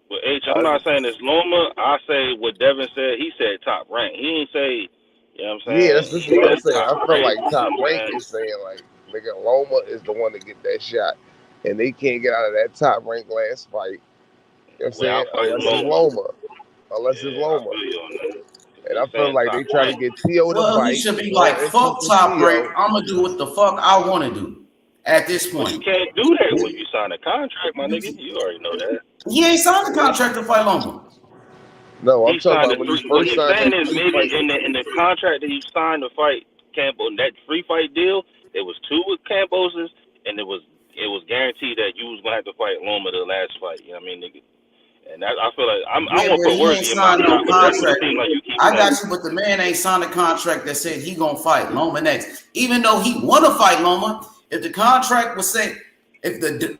Well, H, I'm not saying it's Loma. I say what Devin said. He said top rank. He didn't say, you know what I'm saying? yeah, this is what I'm saying. I Top feel rank. like Top Rank is saying, like, nigga, Loma is the one to get that shot. And they can't get out of that Top Rank last fight. You know what I'm saying? Unless it's Loma. Unless it's Loma. And I feel like they try to get T.O. to Well, fight. he should be like, fuck Top Rank. I'm going to do what the fuck I want to do at this point. You can't do that when you sign a contract, my nigga. You already know that. He ain't signed the contract to fight Loma. No, I'm He talking signed about when the he what first he's signed saying that is free maybe fight. in the contract that he signed to fight Campbell, that free fight deal, there was 2 with Cambosis, and it was guaranteed that you was gonna have to fight Loma the last fight. You know what I mean, nigga? And that, I feel like I won't but put he words ain't in your mouth, signed no but that's what it contract. seems like you keep I got saying. you, but the man ain't signed a contract that said he gonna fight Loma next. Even though he want to fight Loma, if the contract was set, if the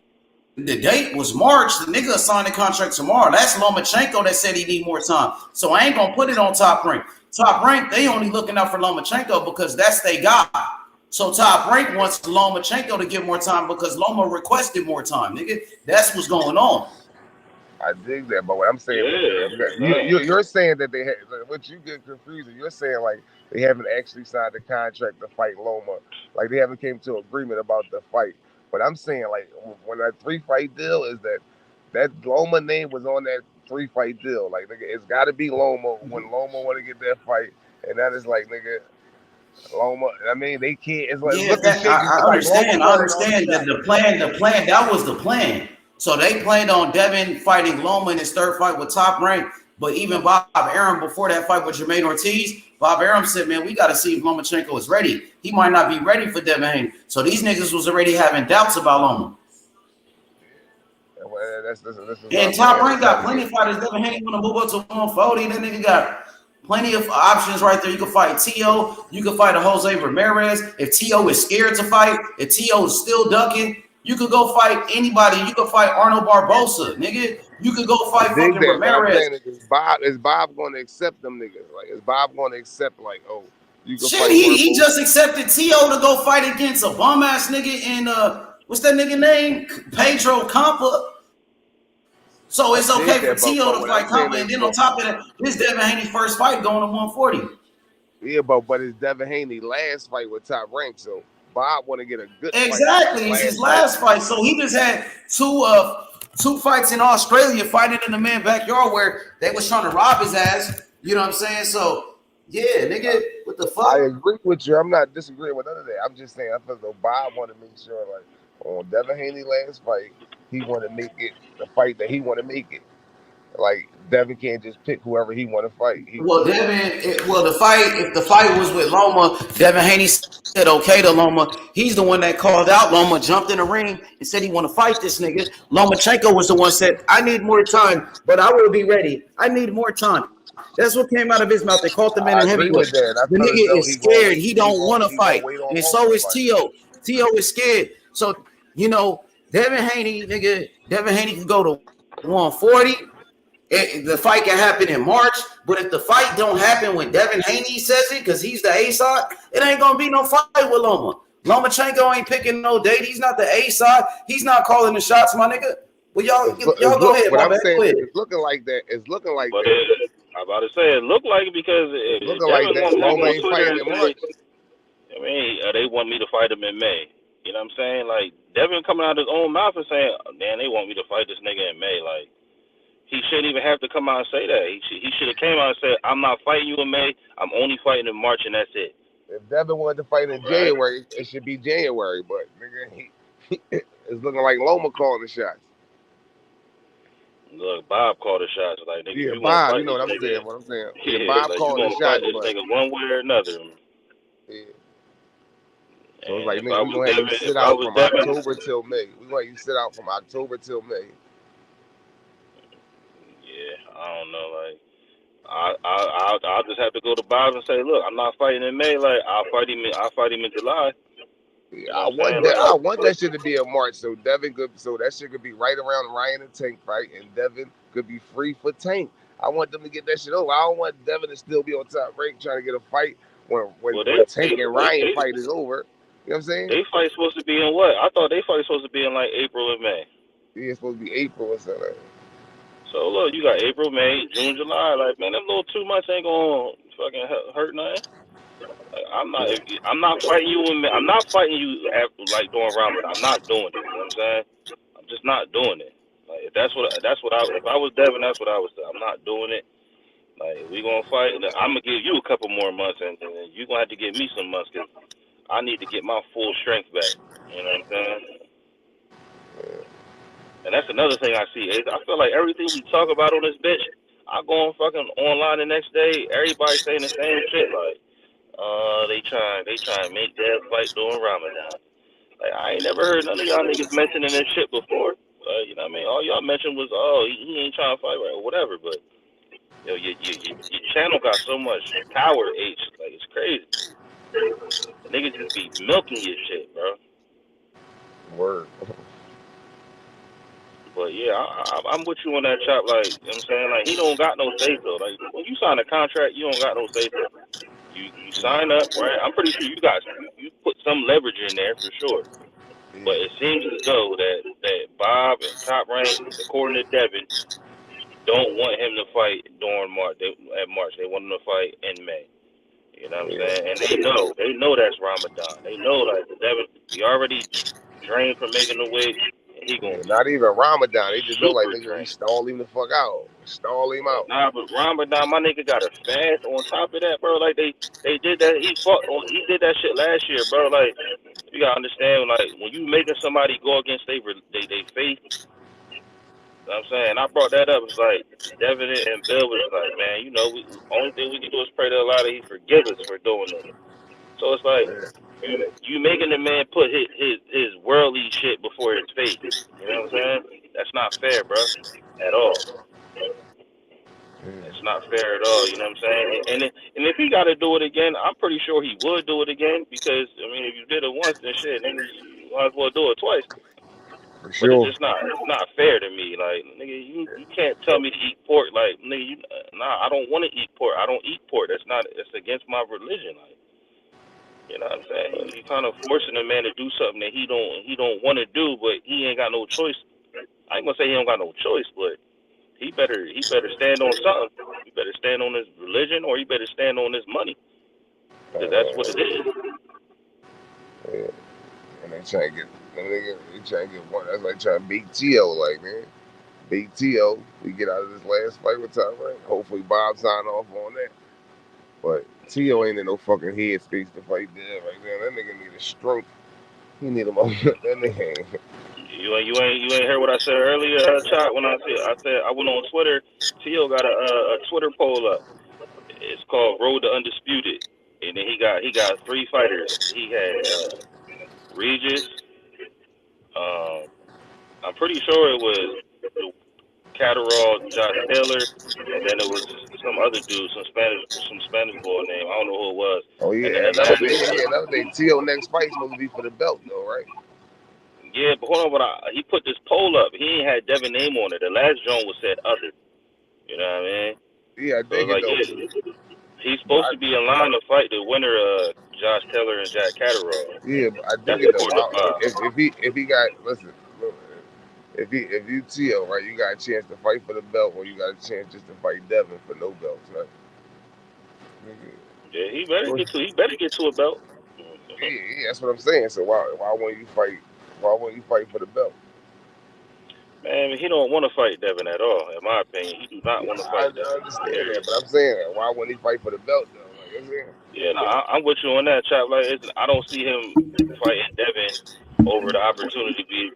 date was March, the nigga signed the contract tomorrow. That's Lomachenko that said he need more time. So I ain't gonna put it on Top Rank. Top Rank, they only looking out for Lomachenko because that's their guy. So Top Rank wants Lomachenko to get more time because Loma requested more time, nigga. That's what's going on. I dig that, but what I'm saying, you're saying that they had, what you get confusing. You're saying like they haven't actually signed a contract to fight Loma, like they haven't came to agreement about the fight. But I'm saying like when that 3-fight deal is that Loma name was on that 3-fight deal. Like nigga, it's got to be Loma when Loma want to get that fight, and that is like nigga. Loma, I mean, they can't. It's like I understand. I understand that the plan. That was the plan. So they planned on Devin fighting Loma in his 3rd fight with Top Rank. But even Bob Arum before that fight with Jamaine Ortiz, Bob Arum said, "Man, we got to see if Lomachenko is ready. He might not be ready for Devin Haney." So these niggas was already having doubts about Loma. And Top Rank got plenty of fighters. Devin Haney want to move up to 140. That nigga got plenty of options right there. You can fight T.O. You can fight a Jose Ramirez. If T.O. is scared to fight, if T.O. is still ducking, you could go fight anybody. You could fight Arnold Barbosa, nigga. You could go fight fucking Ramirez. Is Bob going to accept them niggas? Like, is Bob going to accept, like, oh, you can Shit, fight he just accepted T.O. to go fight against a bum-ass nigga in, what's that nigga name? Pedro Campa. So it's okay for T.O. to fight Campa. And then on top of that, this Devin Haney's first fight going to 140. Yeah, but it's Devin Haney's last fight with Top Rank, so Bob want to get a good Exactly, it's his last fight. So he just had two fights in Australia, fighting in the man's backyard where they was trying to rob his ass. You know what I'm saying? So yeah, nigga, what the fuck? I agree with you. I'm not disagreeing with none of that. I'm just saying I feel though Bob want to make sure, like on Devin Haney's last fight, he want to make it the fight that he want to make it. Like Devin can't just pick whoever he want to fight. If the fight was with Loma, Devin Haney said okay to Loma. He's the one that called out Loma, jumped in the ring and said he want to fight this nigga. Lomachenko was the one said, I need more time, but I will be ready. I need more time. That's what came out of his mouth. They caught the man in heavyweight. The nigga is scared. He don't want to fight. And so is T.O. T.O. is scared. So, you know, Devin Haney can go to 140. The fight can happen in March, but if the fight don't happen when Devin Haney says it, because he's the A side, it ain't gonna be no fight with Loma. Lomachenko ain't picking no date. He's not the A side. He's not calling the shots, my nigga. Well, y'all go ahead. What I'm saying, it's looking like that. It's looking like that. I'm about to say it looked like it because looking like that. Loma ain't fighting in March. I mean, they want me to fight him in May. You know what I'm saying? Like, Devin coming out of his own mouth and saying, man, they want me to fight this nigga in May. Like, he shouldn't even have to come out and say that. He should have came out and said, I'm not fighting you in May. I'm only fighting in March, and that's it. If Devin wanted to fight in January, it should be January. But, nigga, it's looking like Loma calling the shots. Look, Bob called the shots. Like, nigga, Yeah, you Bob, want to fight you know what this I'm nigga, saying. What I'm saying. Yeah, Bob like, called you the gonna shots, fight this but nigga one way or another. yeah. So And it's like, if nigga, I we was gonna have Devin, you sit if I out was from Devin, October till May. We gonna have you sit out from October till May. yeah, I don't know. Like, I'll just have to go to Bob and say, look, I'm not fighting in May. Like, I'll fight him in July. Yeah, You know what I'm saying? I want that shit to be in March, so Devin could, so that shit could be right around Ryan and Tank fight, and Devin could be free for Tank. I want them to get that shit over. I don't want Devin to still be on top rank trying to get a fight when Tank and Ryan fight is over. You know what I'm saying? They fight supposed to be in what? I thought they fight supposed to be in like April and May. Yeah, it's supposed to be April or something. So look, you got April, May, June, July. Like, man, them little 2 months ain't gonna fucking hurt nothing. Like, I'm not fighting you. I'm not fighting you after, like, during Ramadan. I'm not doing it. You know what I'm saying? I'm just not doing it. Like, if I was Devin, that's what I would say. I'm not doing it. Like, we gonna fight, and I'm gonna give you a couple more months, and then you gonna have to give me some months, cause I need to get my full strength back. You know what I'm saying? And that's another thing I see. I feel like everything we talk about on this bitch, I go on fucking online the next day, everybody saying the same shit. Like, they try and make that fight during Ramadan. Like, I ain't never heard none of y'all niggas mentioning this shit before. You know what I mean? All y'all mentioned was, he ain't trying to fight right or whatever. But yo, your channel got so much power, H. Like, it's crazy. The niggas just be milking your shit, bro. Word. But yeah, I'm with you on that, Chop. Like, you know what I'm saying? Like, he don't got no say so. Like, when you sign a contract, you don't got no say so. You sign up, right? I'm pretty sure you put some leverage in there for sure. But it seems as though that Bob and Top Rank, according to Devin, don't want him to fight during March. March, they want him to fight in May. You know what I'm saying? And they know that's Ramadan. They know that Devin, he already drained from making the weight. He gonna be not even Ramadan. They just know, like, nigga, we drained. stall him the fuck out. Stall him out. Nah, but Ramadan, my nigga got a fast on top of that, bro. Like, they did that. He did that shit last year, bro. Like, you gotta understand, like, when you making somebody go against they faith, you know what I'm saying? I brought that up. It's like, Devin and Bill was like, man, you know, only thing we can do is pray to Allah that he forgive us for doing this. So it's like, you making the man put his worldly shit before his faith. You know what I'm saying? That's not fair, bro, at all. It's not fair at all. You know what I'm saying? And if he got to do it again, I'm pretty sure he would do it again, because I mean, if you did it once, then shit, then you might as well do it twice. For sure. But it's not fair to me. Like, nigga, you can't tell me to eat pork. Like, nigga, I don't want to eat pork. I don't eat pork. It's against my religion. Like, you know what I'm saying? You kind of forcing a man to do something that he don't want to do, but he ain't got no choice. I ain't gonna say he don't got no choice, but he better stand on something. He better stand on his religion, or he better stand on his money. Because that's what it is. Yeah. And they try to get one. That's like trying to beat T.O. Like, man, beat T.O. We get out of this last fight with Top Rank. Hopefully Bob sign off on that. But T.O. ain't in no fucking head space to fight there right now. That nigga need a stroke. He need a that nigga ain't. You ain't heard what I said earlier, Chop, when I said I went on Twitter. T.O. got a Twitter poll up. It's called Road to Undisputed, and then he got 3 fighters. He had Regis. I'm pretty sure it was Catterall, Josh Taylor, and then it was some other dude, some Spanish boy name. I don't know who it was. Oh yeah, and then another thing. T.O. next fight's supposed to be for the belt though, right? Yeah, but hold on, he put this poll up. He ain't had Devin name on it. The last joint was said other. You know what I mean? Yeah, I dig it though. He's supposed to be in line to fight the winner of Josh Taylor and Jack Catterall. Yeah, I dig it though. If he got if you T.O., right, you got a chance to fight for the belt, or you got a chance just to fight Devin for no belts, right? Yeah, he better get to a belt. You know Yeah, that's what I'm saying. So why wouldn't you fight? Why wouldn't you fight for the belt? Man, he don't want to fight Devin at all. In my opinion, he do not want to I fight Devin. understand that, but I'm saying that. Why wouldn't he fight for the belt though? Like I'm saying. Yeah, no, I'm with you on that, Chop. Like, I don't see him fighting Devin over the opportunity to be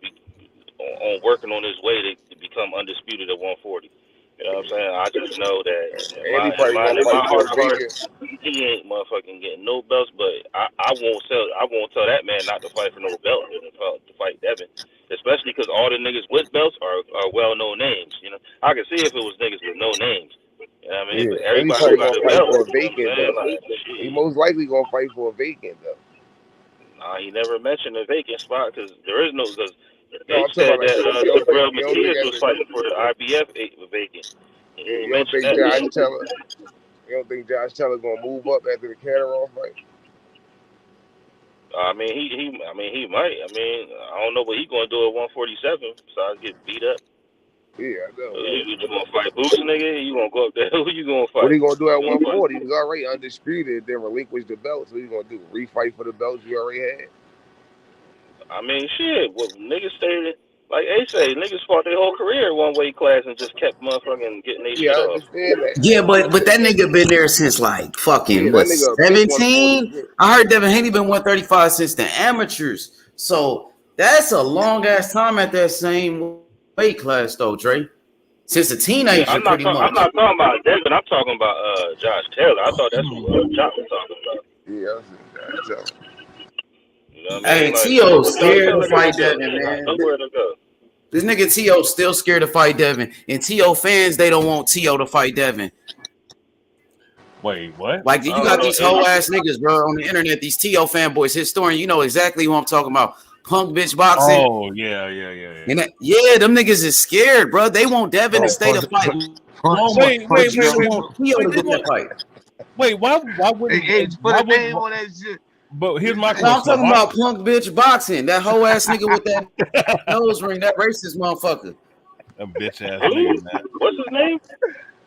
on working on his way to become undisputed at 140. You know what I'm saying? I just know that in And he my probably gonna fight for heart a of hearts, vacant. he ain't motherfucking getting no belts. But I won't tell that man not to fight for no belt to fight Devin, especially because all the niggas with belts are well-known names. You know, I could see if it was niggas with no names. You know what I mean? Yeah, But and he everybody probably who got gonna a fight belt, for a you know what I'm vacant saying? though. Like, He shit. most likely gonna fight for a vacant though. Nah, he never mentioned a vacant spot because there is no. Because No, they I'm talking said about like that Jabril you don't think Matias as was a fighting for the IBF vacant. He you didn't don't mention think that. Josh Taylor gonna move up after the Catterall fight? I mean, he might. I mean, I don't know what he gonna do at 147 besides get beat up. Yeah, I know. You gonna fight Boots, nigga? You gonna go up there? Who you gonna fight? What he gonna do at You gonna 140? He was already undisputed, then relinquished the belt. So what he gonna do? Refight for the belts you already had? I mean, shit. What niggas stayed like Ace say, niggas fought their whole career one weight class and just kept motherfucking getting their Yeah, shit I off. understand that. Yeah, but that nigga been there since like fucking Yeah, what that nigga a big 17? 140. I heard Devin Haney been 135 since the amateurs. So that's a long ass time at that same weight class though, Dre. Since a teenager, Yeah, I'm pretty much. not talking about Devin. I'm talking about Josh Taylor. I thought that's what Josh was talking about. Yeah, I see Josh Taylor. You know what I Hey, mean? Like, T.O. what Josh scared to Taylor fight gonna do? Devin, He got man. nowhere to go. This nigga T.O. still scared to fight Devin. And T.O. fans, they don't want T.O. to fight Devin. Wait, what? Like, you got these whole ass niggas, bro, on the internet, these T.O. fanboys, historian, you know exactly who I'm talking about. Punk bitch boxing. Oh, yeah. And them niggas is scared, bro. They want Devin to stay to fight. Wait. T.O. to get that fight. Wait, why wouldn't put a name on that shit? But here's my No, question. I'm talking about punk bitch boxing. That whole ass nigga with that nose ring, that racist motherfucker. A bitch ass nigga, man. What's his name?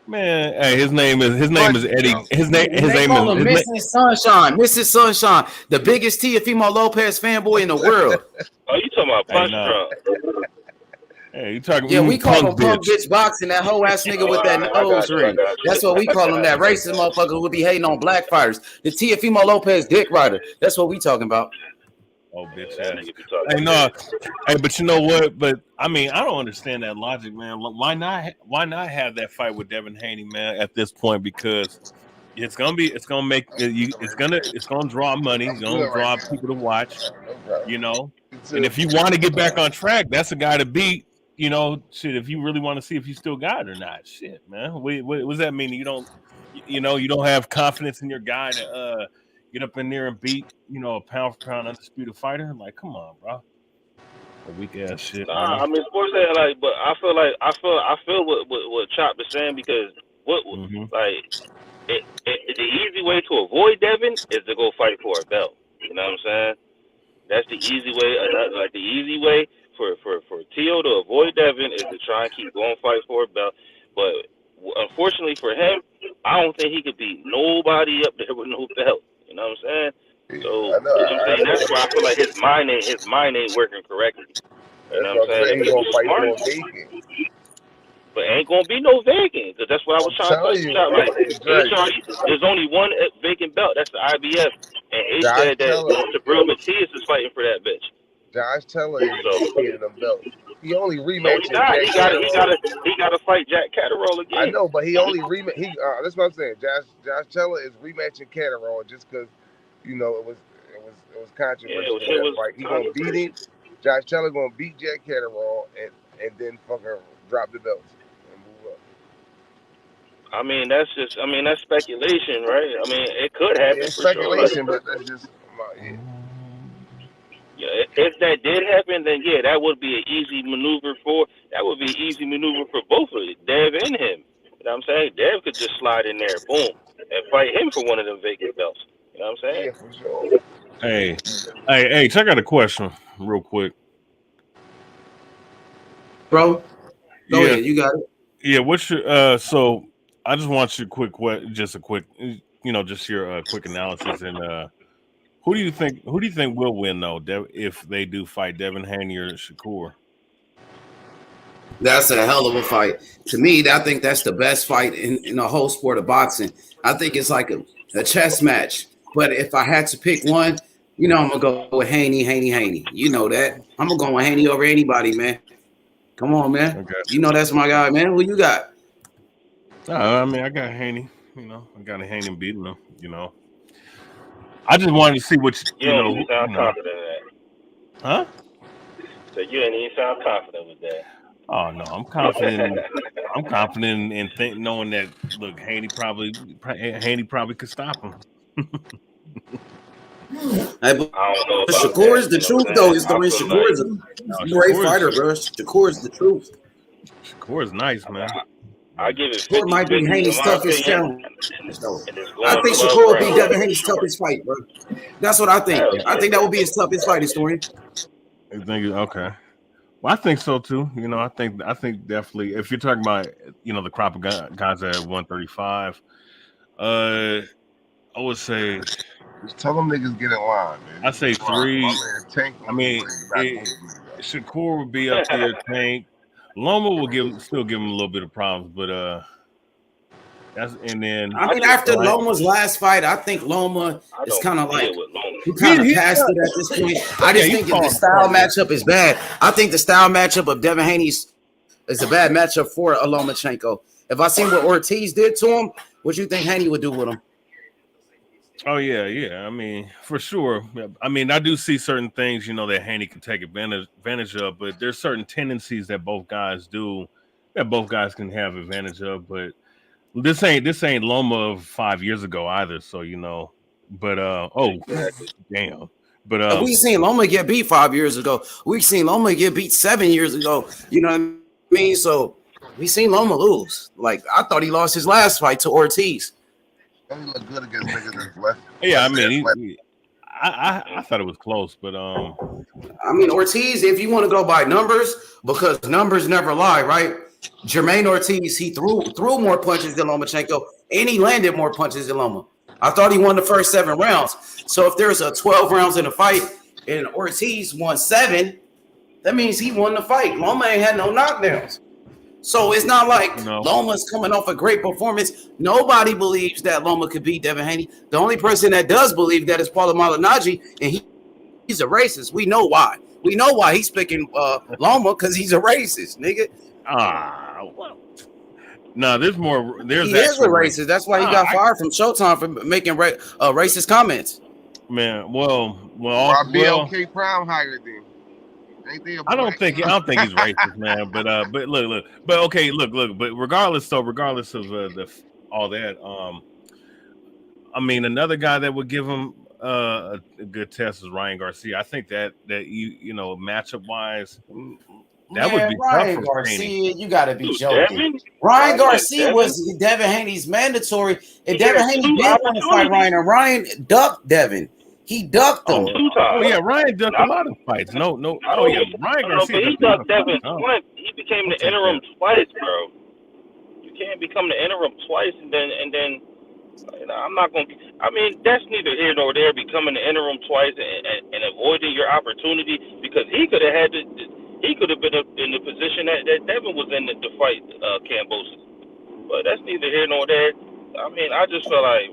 Man, hey, his name is Eddie. His name is Mrs. Sunshine. Mrs. Sunshine, the biggest Teofimo Lopez fanboy in the world. Oh, you talking about Punch Drunk? Hey, you talking? Yeah, we call him punk bitch boxing. That whole ass nigga with that nose ring. That's what we call him. That racist motherfucker who would be hating on black fighters. The Teofimo Lopez dick rider. That's what we talking about. Oh, bitch ass. Hey, no. Hey, but you know what? But I mean, I don't understand that logic, man. Why not have that fight with Devin Haney, man, at this point? Because it's gonna draw money. It's gonna draw people to watch. You know, and if you want to get back on track, that's a guy to beat. You know, shit. If you really want to see if you still got it or not, shit, man. What does that mean? You don't have confidence in your guy to get up in there and beat, a pound for pound undisputed fighter? Like, come on, bro. A weak ass shit. Nah, I mean, sports saying but I feel what Chop is saying because the easy way to avoid Devin is to go fight for a belt. You know what I'm saying? That's the easy way. Like the easy way for T.O. to avoid Devin is to try and keep going fight for a belt. But unfortunately for him, I don't think he could beat nobody up there with no belt. You know what I'm saying? So you know what I'm saying? That's why I feel like his mind ain't working correctly. You know what I'm saying? He's gonna fight for a vacant. But ain't gonna be no vacant because that's what I was trying to tell you. Like, there's only one vacant belt. That's the IBF, and Ace said that Jabril Matias is fighting for that bitch. Josh Taylor is vacating them belts. He only rematched. He got to fight Jack Catterall again. I know, but he only rematch. That's what I'm saying. Josh Taylor is rematching Catterall just because it was controversial. He gonna beat him. Josh Taylor gonna beat Jack Catterall and then fucking drop the belts and move up. I mean, that's speculation, right? I mean, it could happen. It's speculation, but that's just Yeah, if that did happen, then yeah, that would be an easy maneuver for both of them, Dev and him. You know what I'm saying? Dev could just slide in there, boom, and fight him for one of them vacant belts. You know what I'm saying? Yeah, for sure. Hey, check out a question real quick. Bro, go ahead, you got it. Yeah, what's your so I just want you just your quick analysis and Who do you think will win though? If they do fight Devin Haney or Shakur? That's a hell of a fight. To me, I think that's the best fight in the whole sport of boxing. I think it's like a chess match. But if I had to pick one, I'm gonna go with Haney. You know that. I'm gonna go with Haney over anybody, man. Come on, man. Okay. You know that's my guy, man. Who you got? I mean, I got Haney. I got a Haney beating him. I just wanted to see what you don't even sound confident in that. Huh? So you ain't even sound confident with that. Oh no, I'm confident. I'm confident in knowing that. Look, Haney probably could stop him. Hey, but Shakur is the truth, though. It's the real Shakur is a great fighter, bro. Shakur is the truth. Shakur is nice, man. I give it. Shakur might be Haney's toughest challenge. I think Shakur will be Devin Haney's toughest fight, bro. That's what I think. I think that will be his toughest fight, historian. You think okay? Well, I think so too. I think definitely. If you're talking about the crop of guys at 135, I would say. Just tell them niggas get in line, man. I say 3. Tank, I mean, Shakur would be up there. Tank, Loma will still give him a little bit of problems, but then. I mean, after Loma's last fight, I think Loma is kind of like he kind of passed it at this point. I just think the style matchup is bad. I think the style matchup of Devin Haney is a bad matchup for Lomachenko. If I seen what Ortiz did to him, what you think Haney would do with him? Oh yeah. I mean, for sure. I mean, I do see certain things, that Haney can take advantage of, but there's certain tendencies that both guys do that both guys can have advantage of. But this ain't Loma of 5 years ago either. So but damn. But we seen Loma get beat 5 years ago. We seen Loma get beat 7 years ago. You know what I mean? So we seen Loma lose. Like I thought he lost his last fight to Ortiz. He look good against niggas that's left. Yeah, I mean, I thought it was close, but I mean, Ortiz, if you want to go by numbers, because numbers never lie, right? Jamaine Ortiz, he threw more punches than Lomachenko, and he landed more punches than Loma. I thought he won the first 7 rounds. So if there's a 12 rounds in a fight and Ortiz won 7, that means he won the fight. Loma ain't had no knockdowns. So it's not like Loma's coming off a great performance. Nobody believes that Loma could beat Devin Haney. The only person that does believe that is Paulo Malignaggi, and he's a racist. We know why. We know why he's picking Loma, because he's a racist, nigga. No, there's more. He is a racist. That's why he got fired from Showtime for making racist comments. Man, well, BLK Prime hired him. I don't think he's racist, man. But look. But regardless of all that, I mean, another guy that would give him a good test is Ryan Garcia. I think that matchup wise, that would be Ryan tough. Garcia, you got to be joking. Ryan Garcia was Devin Haney's mandatory, and Devin Haney did want to fight Ryan, and Ryan ducked Devin. He ducked him. Oh yeah, Ryan ducked a lot of fights. No. Oh yeah, Ryan Garcia. But he ducked Devin twice. He became the interim twice, bro. You can't become the interim twice and then. I'm not gonna. I mean, that's neither here nor there. Becoming the interim twice and avoiding your opportunity, because he could have been in the position that Devin was in to fight Kambosos. But that's neither here nor there. I mean, I just feel like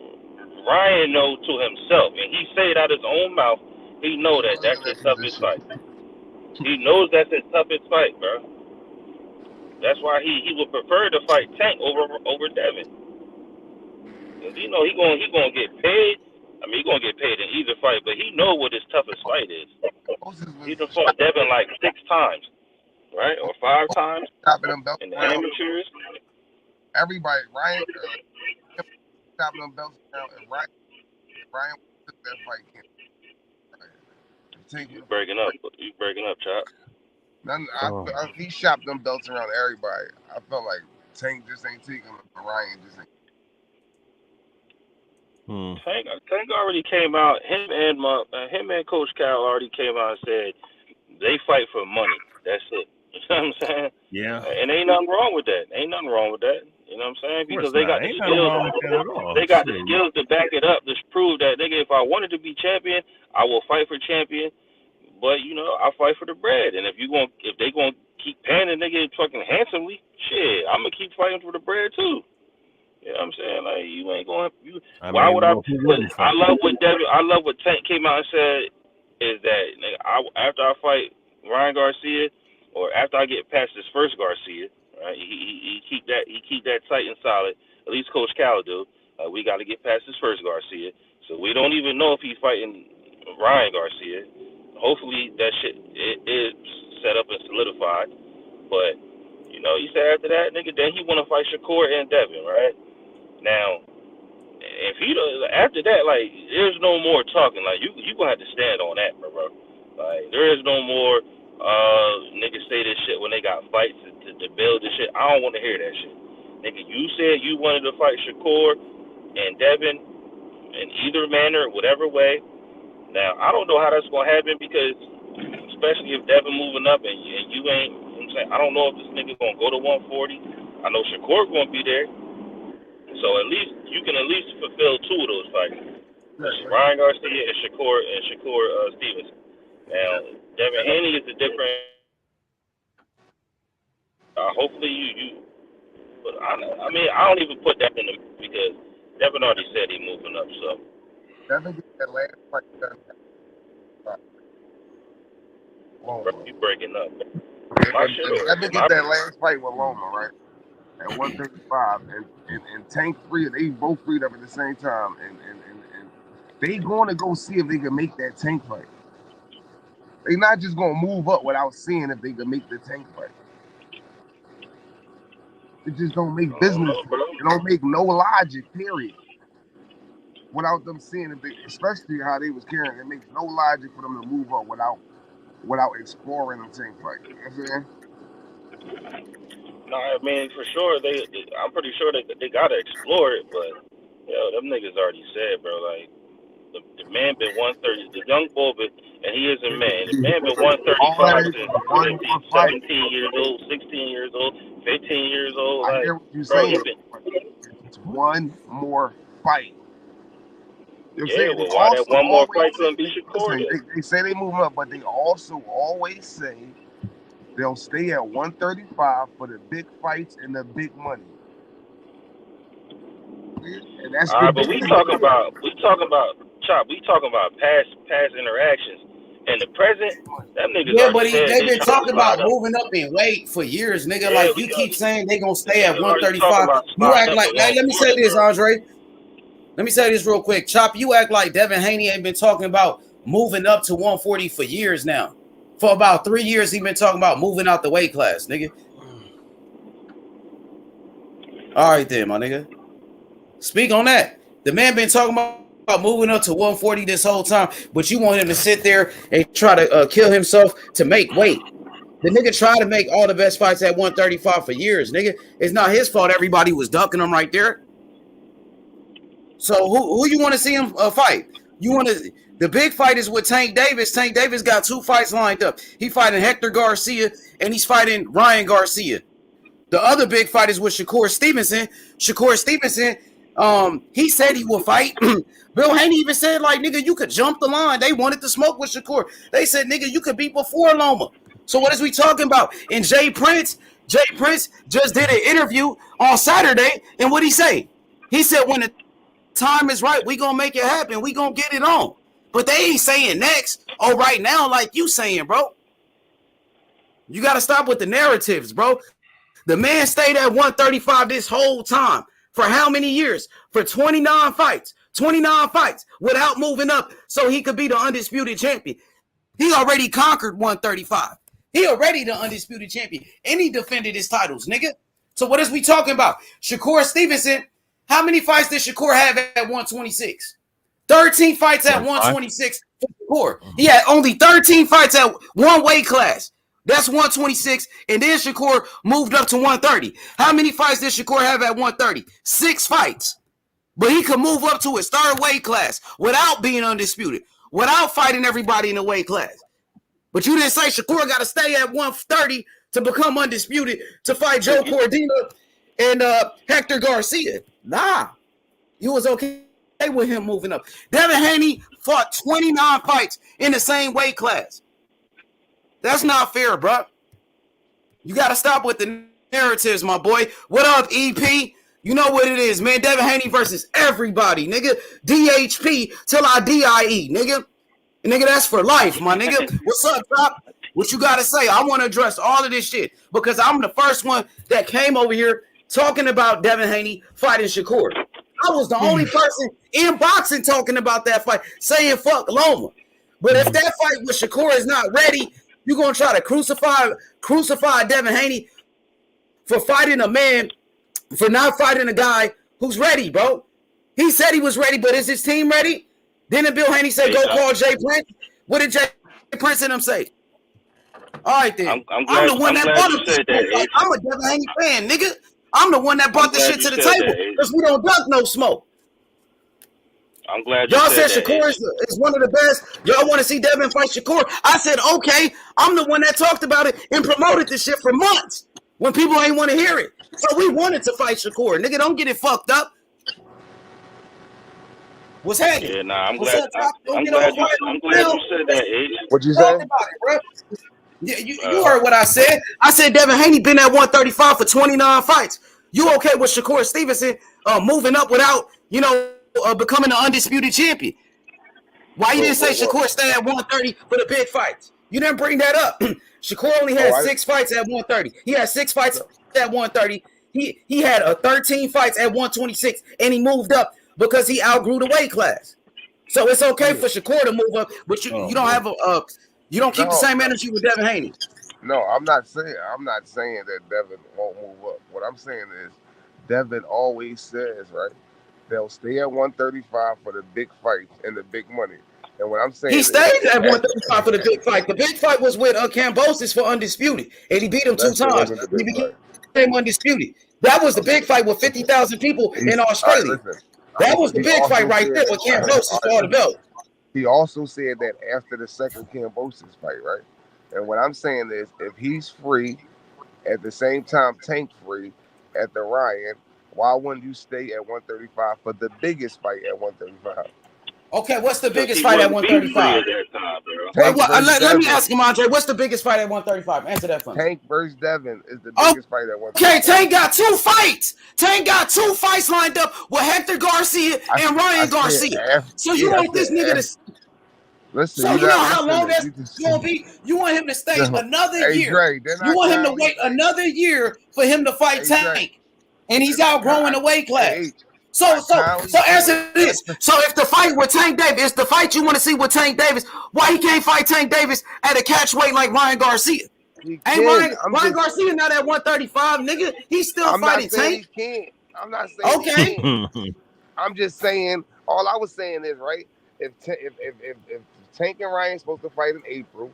Ryan knows to himself, and he say it out his own mouth. He know that's his toughest fight. He knows that's his toughest fight, bro. That's why he would prefer to fight Tank over Devin. Cause he gonna get paid. I mean, he gonna get paid in either fight, but he know what his toughest fight is. He done fought Devin like 6 times, right, or 5 times in the amateurs. Everybody, Ryan. Stopping them belts around, and Ryan took that fight. You breaking up, Chop. He shopped them belts around everybody. I felt like Tank just ain't taking them, but Ryan just ain't. Tank already came out. Him and Coach Cal already came out and said they fight for money. That's it. You know what I'm saying? Yeah. And ain't nothing wrong with that. You know what I'm saying? Of course Because they not. got the Ain't nothing skills. wrong with that at all. They got the Shit. skills to back it up, to prove that, nigga, if I wanted to be champion, I will fight for champion. But, you know, I fight for the bread. And if they gonna keep paying a nigga fucking handsomely, shit, I'm gonna keep fighting for the bread too. You know what I'm saying? Like, you ain't gonna. Why would I? I love what Tank came out and said is that, nigga, after I fight Ryan Garcia, or after I get past this first Garcia, right? He keep that tight and solid. At least Coach Cal do. We got to get past this first Garcia, so we don't even know if he's fighting Ryan Garcia. Hopefully that shit is set up and solidified. But, you know, he said after that, nigga, then he want to fight Shakur and Devin, right? Now, if he after that, like, there's no more talking. Like, you gonna have to stand on that, bro. Like, there is no more niggas say this shit when they got fights to build this shit. I don't want to hear that shit. Nigga, you said you wanted to fight Shakur and Devin in either manner, whatever way. Now, I don't know how that's gonna happen, because especially if Devin moving up and you ain't, you know what I'm saying, I don't know if this nigga gonna go to 140. I know Shakur gonna be there. So at least you can fulfill two of those fights. Ryan Garcia and Shakur Stevenson. Now, Devin Haney is a different. Hopefully you. But I mean, I don't even put that in the, because Devin already said he moving up. So Devin get that last fight done. You breaking up. Devin get that last fight with Loma, right? At 135, and Tank free, they both freed up at the same time, and they going to go see if they can make that Tank fight. They not just gonna move up without seeing if they can make the Tank fight. It just don't make business. It don't make no logic, period. Without them seeing if they, especially how they was carrying, it makes no logic for them to move up without exploring the Tank fight. You know what I'm saying? No, I mean, for sure, I'm pretty sure they gotta explore it, but them niggas already said, bro, like, the man been 130, the young boy been, and he is a man, the man been 135 since 17 years old, 16 years old, 15 years old. I like, hear what you're bro, saying. It's one more fight. Well, why that one more fight couldn't be Shakur? They say they move up, but they also always say they'll stay at 135 for the big fights and the big money. And that's but we talking about Chop. We talking about past interactions, and the present. That nigga. Yeah, but they've been talking about moving up in weight for years, nigga. Yeah, like you keep saying they gonna stay at 135. You act like. Now, let me say this, Andre. Let me say this real quick, Chop. You act like Devin Haney ain't been talking about moving up to 140 for years now. For about 3 years, he been talking about moving out the weight class, nigga. All right, then, my nigga. Speak on that. The man been talking about moving up to 140 this whole time, but you want him to sit there and try to kill himself to make weight. The nigga tried to make all the best fights at 135 for years, nigga. It's not his fault everybody was ducking him right there. So who you want to see him fight? You want to... The big fight is with Tank Davis. Tank Davis got 2 fights lined up. He fighting Hector Garcia, and he's fighting Ryan Garcia. The other big fight is with Shakur Stevenson. Shakur Stevenson, he said he will fight. Bill Haney even said, like, nigga, you could jump the line. They wanted to smoke with Shakur. They said, nigga, you could be before Loma. So what is we talking about? And Jay Prince just did an interview on Saturday, and what'd he say? He said, when the time is right, we gonna make it happen. We gonna get it on. But they ain't saying next or right now like you saying, bro. You got to stop with the narratives, bro. The man stayed at 135 this whole time. For how many years? For 29 fights. 29 fights without moving up so he could be the undisputed champion. He already conquered 135. He already the undisputed champion. And he defended his titles, nigga. So what is we talking about? Shakur Stevenson, how many fights did Shakur have at 126? 13 fights at 126 for Shakur. He had only 13 fights at one weight class. That's 126. And then Shakur moved up to 130. How many fights did Shakur have at 130? 6 fights. But he could move up to his third weight class without being undisputed, without fighting everybody in the weight class. But you didn't say Shakur got to stay at 130 to become undisputed to fight Joe Cordina and Hector Garcia. Nah, you was okay with him moving up. Devin Haney fought 29 fights in the same weight class. That's not fair, bro. You got to stop with the narratives, my boy. What up, EP? You know what it is, man. Devin Haney versus everybody, nigga. DHP till I DIE, nigga. Nigga, that's for life, my nigga. What's up, Top? What you got to say? I want to address all of this shit because I'm the first one that came over here talking about Devin Haney fighting Shakur. I was the only person in boxing talking about that fight, saying fuck Loma. But if that fight with Shakur is not ready, you're going to try to crucify Devin Haney for fighting a man, for not fighting a guy who's ready, bro. He said he was ready, but is his team ready? Didn't Bill Haney say go call Jay Prince? What did Jay Prince and them say? All right, then. I'm the one that brought him to that. I'm a Devin Haney fan, nigga. I'm the one that brought this shit to the table because we don't dunk no smoke. I'm glad y'all said Shakur is one of the best. Y'all want to see Devin fight Shakur? I said, okay. I'm the one that talked about it and promoted this shit for months when people ain't want to hear it. So we wanted to fight Shakur. Nigga, don't get it fucked up. What's happening? Yeah, nah, I'm glad you said that, H. What you say? Yeah, you heard what I said. I said Devin Haney been at 135 for 29 fights. You okay with Shakur Stevenson moving up without, becoming an undisputed champion? Why you didn't say Shakur stay at 130 for the big fights? You didn't bring that up. Shakur only had 6 fights at 130. He had 6 fights at 130. He had 13 fights at 126, and he moved up because he outgrew the weight class. So it's okay for Shakur to move up, but you don't have you don't keep the same energy with Devin Haney. No, I'm not saying that Devin won't move up. What I'm saying is Devin always says, right, they'll stay at 135 for the big fights and the big money. And what I'm saying he stayed at 135 for the big fight. The big fight was with Cambosis for undisputed, and he beat him 2 times. He became undisputed. That was the big fight with 50,000 people in Australia. That was the big fight right there with Cambosis for the belt. He also said that after the second Cambosis fight, right? And what I'm saying is, if he's free, at the same time Tank free at the Ryan, why wouldn't you stay at 135 for the biggest fight at 135? Okay, what's the biggest fight at 135? Let me ask him, Andre. What's the biggest fight at 135? Answer that for me. Tank versus Devin is the biggest fight at 135. Okay, Tank got 2 fights. Tank got 2 fights lined up with Hector Garcia and Ryan Garcia. So you want this nigga to... Listen, so you know how long that's going to be? You want him to stay another year. Dre, you want him to wait another year for him to fight Tank. And he's outgrowing the weight class. So answer this. So if the fight with Tank Davis, the fight you want to see with Tank Davis, why he can't fight Tank Davis at a catch weight like Ryan Garcia? Ryan Garcia not at 135, nigga. He's still fighting Tank. He can't. I'm not saying he can't. I'm just saying, all I was saying is, right, if Tank and Ryan supposed to fight in April,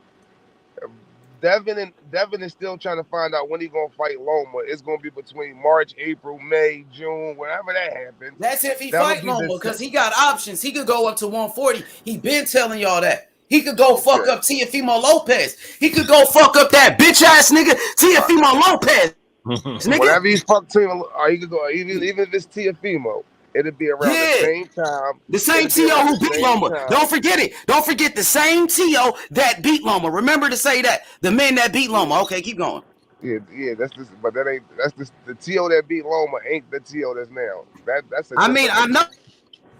Devin is still trying to find out when he's gonna fight Loma. It's gonna be between March, April, May, June, whenever that happens. That's if he fight Loma, because he got options. He could go up to 140. He been telling y'all that. He could go fuck up Teofimo Lopez. He could go fuck up that bitch ass nigga Teofimo Lopez. Nigga. Whatever he fuck to, he could go even if it's Teofimo. It'll be around the same time. The same T.O. who beat Loma. Don't forget it. Don't forget the same T.O. that beat Loma. Remember to say that. The men that beat Loma. Okay, keep going. Yeah, but the T.O. that beat Loma ain't the T.O. that's now.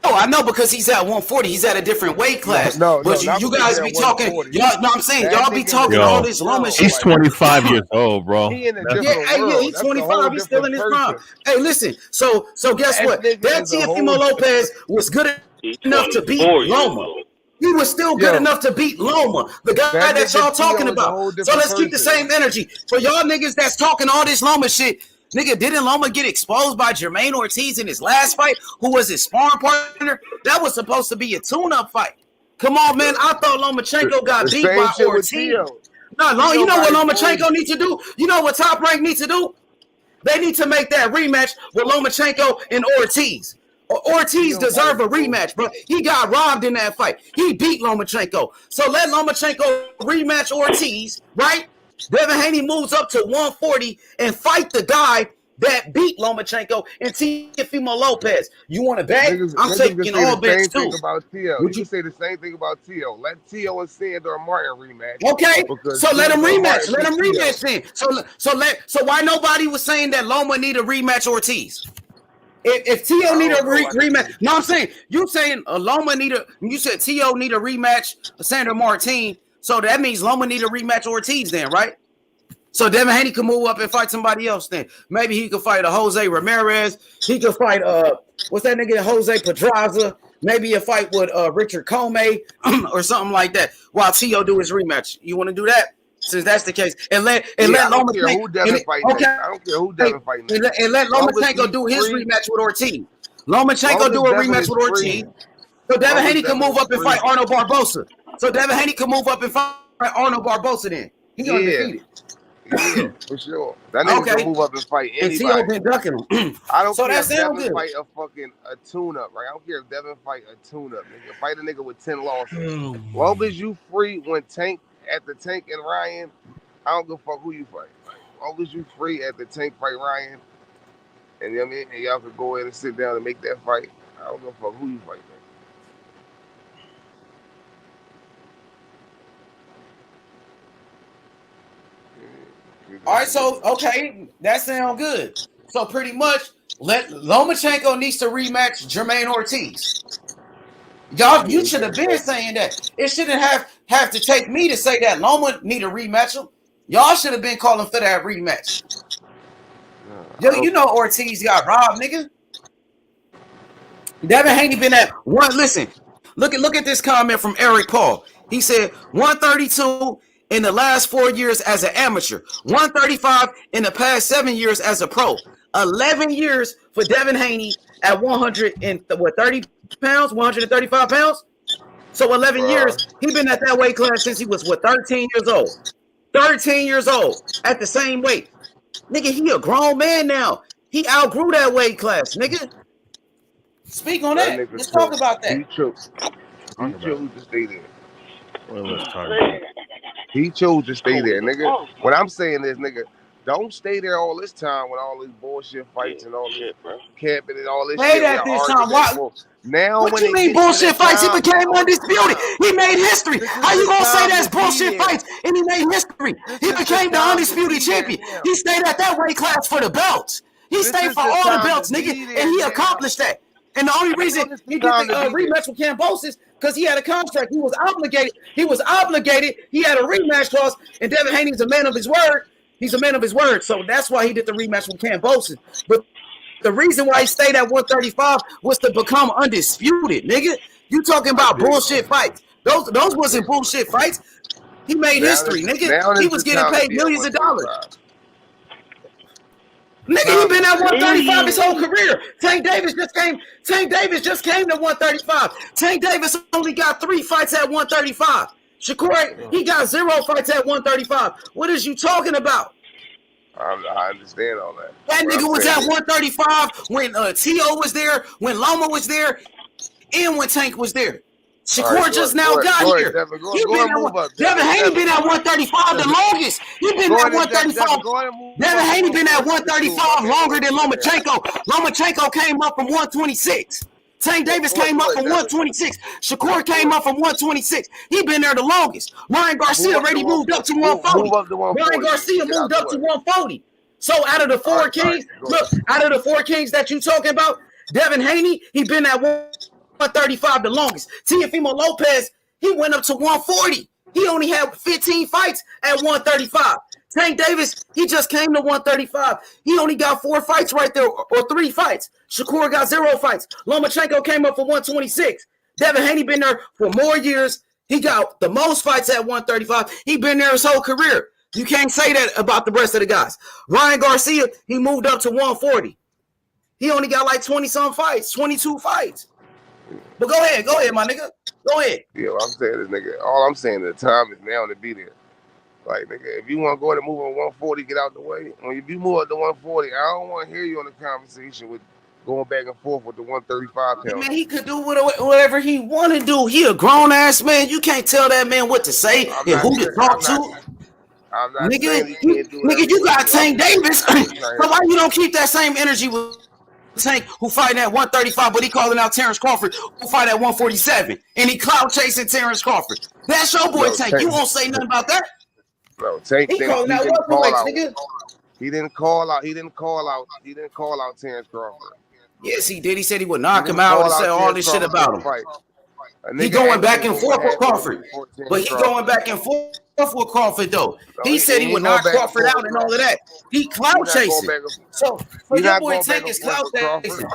I know because he's at 140. He's at a different weight class. But you guys be talking. Y'all know what I'm saying? Y'all be talking all this Loma shit. He's 25 years old, bro. He in a different world. He's 25. He's still in his prime. Hey, listen. So guess what? That Teofimo Lopez was good enough to beat Loma. He was still good enough to beat Loma, the guy that y'all talking about. So let's keep the same energy. For y'all niggas that's talking all this Loma shit, nigga, didn't Loma get exposed by Jamaine Ortiz in his last fight, who was his sparring partner? That was supposed to be a tune-up fight. Come on, man. I thought Lomachenko got beat by Ortiz. No, you know what Lomachenko needs to do? You know what Top Rank needs to do? They need to make that rematch with Lomachenko and Ortiz. Ortiz deserve a rematch, bro. He got robbed in that fight. He beat Lomachenko. So let Lomachenko rematch Ortiz, right? Devin Haney moves up to 140 and fight the guy that beat Lomachenko and Teofimo Lopez. You want to bet? Niggas I'm can taking say all the bets same thing too. about Tio. Would You you? can say the same thing about Tio. Let Tio and Sandor Martin rematch. Okay, Because so let them Sandor rematch. Martin Let them beat Tio. rematch then. So why nobody was saying that Loma need a rematch Ortiz? If Tio need a rematch, no, I'm saying you saying Loma need a. You said Tio need a rematch Sandor Martin. So that means Loma need a rematch Ortiz then, right? So Devin Haney can move up and fight somebody else then. Maybe he could fight a Jose Ramirez. He could fight what's that nigga Jose Pedraza. Maybe a fight with Richard Comey or something like that. While Tio do his rematch. You want to do that? Since that's the case, and let Lomachenko. Okay. I don't care who Devin fighting. And let Lomachenko do his rematch with Ortiz. Lomachenko do a rematch with Ortiz. So Devin Haney can move up and fight Arnold Barbosa. So Devin Haney can move up and fight Arnold Barbosa then. He undefeated. Yeah, for sure. That nigga can move up and fight anybody. And Tio been ducking him. I don't So care that if sound Devin good. fight a tune-up, right? I don't care if Devin fight a tune-up, nigga. Fight a nigga with 10 losses. Long as you free when Tank and Ryan, I don't give a fuck who you fight. Long as you free at the Tank fight Ryan, and you know what I mean, and y'all could go in and sit down and make that fight. I don't give a fuck who you fight, man. All right, so okay, that sounds good. So pretty much, let Lomachenko needs to rematch Jamaine Ortiz. Y'all, you should have been saying that. It shouldn't have to take me to say that Loma need to rematch him. Y'all should have been calling for that rematch. Yo, you know Ortiz got robbed, nigga. Devin Haney been at one. Listen, look at this comment from Eric Paul. He said 132 in the last 4 years as an amateur, 135 in the past 7 years as a pro, 11 years for Devin Haney at 130 pounds, 135 pounds. So 11 years, he been at that weight class since he was 13 years old. 13 years old at the same weight. Nigga, he a grown man now. He outgrew that weight class, nigga. Speak on that. Let's talk about that. He chose to stay there. Well, let's talk about it. He chose to stay there, nigga. What I'm saying is, nigga, don't stay there all this time with all these bullshit fights and all this camping and all this shit. At this time. Now, what you mean bullshit fights? He became undisputed. He made history. How you gonna say that's bullshit fights and he made history? He became the undisputed champion. He stayed at that weight class for the belts. He stayed for all the belts, nigga, and he accomplished that. And the only reason he did the rematch with Kambosos because he had a contract. He was obligated. He had a rematch clause, and Devin Haney's a man of his word. He's a man of his word, so that's why he did the rematch with Kambosos. But the reason why he stayed at 135 was to become undisputed, nigga. You talking about bullshit fights? Those wasn't bullshit fights. He made history, nigga. He was getting paid millions of dollars. Nigga, he been at 135 his whole career. Tank Davis just came to 135. Tank Davis only got 3 fights at 135. Shakur, he got 0 fights at 135. What is you talking about? I understand all that. That nigga was at 135 when Tio was there, when Loma was there, and when Tank was there. Shakur just now got here. Devin Haney been at 135 the longest. He been at 135. Devin Haney been at 135 longer than Lomachenko. Lomachenko came up from 126. Tank Davis came up from 126. Shakur came up from 126. He been there the longest. Ryan Garcia already moved up to 140. Ryan Garcia moved up to 140. So out of the 4 kings, look, out of the 4 kings that you talking about, Devin Haney, he been at 135 the longest. Teofimo Lopez, he went up to 140. He only had 15 fights at 135. Tank Davis, he just came to 135. He only got 4 fights right there, or 3 fights. Shakur got 0 fights. Lomachenko came up for 126. Devin Haney been there for more years. He got the most fights at 135. He been there his whole career. You can't say that about the rest of the guys. Ryan Garcia, he moved up to 140. He only got like 20-some fights, 22 fights. But go ahead, my nigga. Go ahead. Yeah, what I'm saying is, nigga, all I'm saying is the time is now to be there. Like, nigga, if you want to go ahead and move on 140, get out the way. When if you move up to 140, I don't want to hear you on the conversation with going back and forth with the 135 pounds. Man, he could do whatever he want to do. He a grown-ass man. You can't tell that man what to say and who to talk to. I'm not Nigga, saying he can't do nigga, you got Tank Davis. So right. why you don't keep that same energy with Tank, who fighting at 135, but he calling out Terrence Crawford, who fight at 147, and he clout chasing Terrence Crawford? That's your boy Tank. You won't say nothing about that. No, Tank. He calling out welterweights, nigga. He didn't call out Terrence Crawford. Yes, he did. He said he would knock him out and say all this shit about him. He going back and forth with Crawford, but he going back and forth with Crawford though. He said he would knock Crawford out and all of that. He clout chasing. So your boy Tank is clout chasing.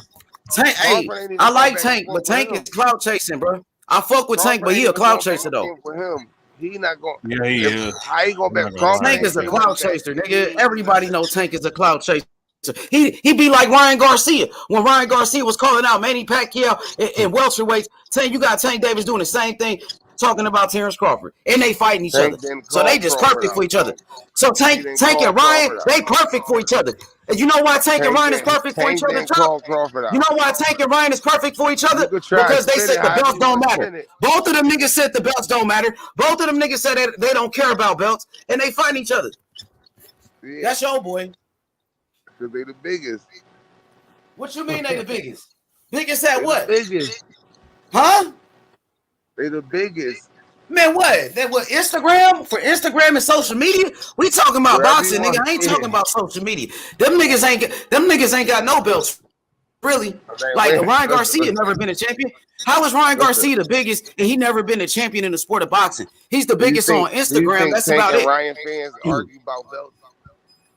Tank, hey, I like Tank, but Tank is clout chasing, bro. I fuck with Tank, but he a clout chaser though. For him, he not going. Yeah, he is. How he going back? Tank is a clout chaser, nigga. Everybody knows Tank is a clout chaser. He be like Ryan Garcia. When Ryan Garcia was calling out Manny Pacquiao in welterweights, saying you got Tank Davis doing the same thing, talking about Terrence Crawford, and they fighting each other. So they just perfect for each other. So Tank and Ryan, they perfect for each other. And you know why Tank and Ryan is perfect for each other? You know why Tank and Ryan is perfect for each other? Because they said the belts don't matter. Both of them niggas said the belts don't matter. Both of them niggas said that they don't care about belts, and they fighting each other. That's your boy. Because they the biggest. What you mean they the biggest? Biggest at what? Biggest. Huh? They the biggest. Man, what? That what Instagram? For Instagram and social media? We talking about boxing, nigga. I ain't talking about social media. Them niggas ain't got no belts. Really. Like Ryan Garcia never been a champion. How is Ryan Garcia the biggest and he never been a champion in the sport of boxing? He's the biggest on Instagram. That's about it. Ryan fans argue about belts.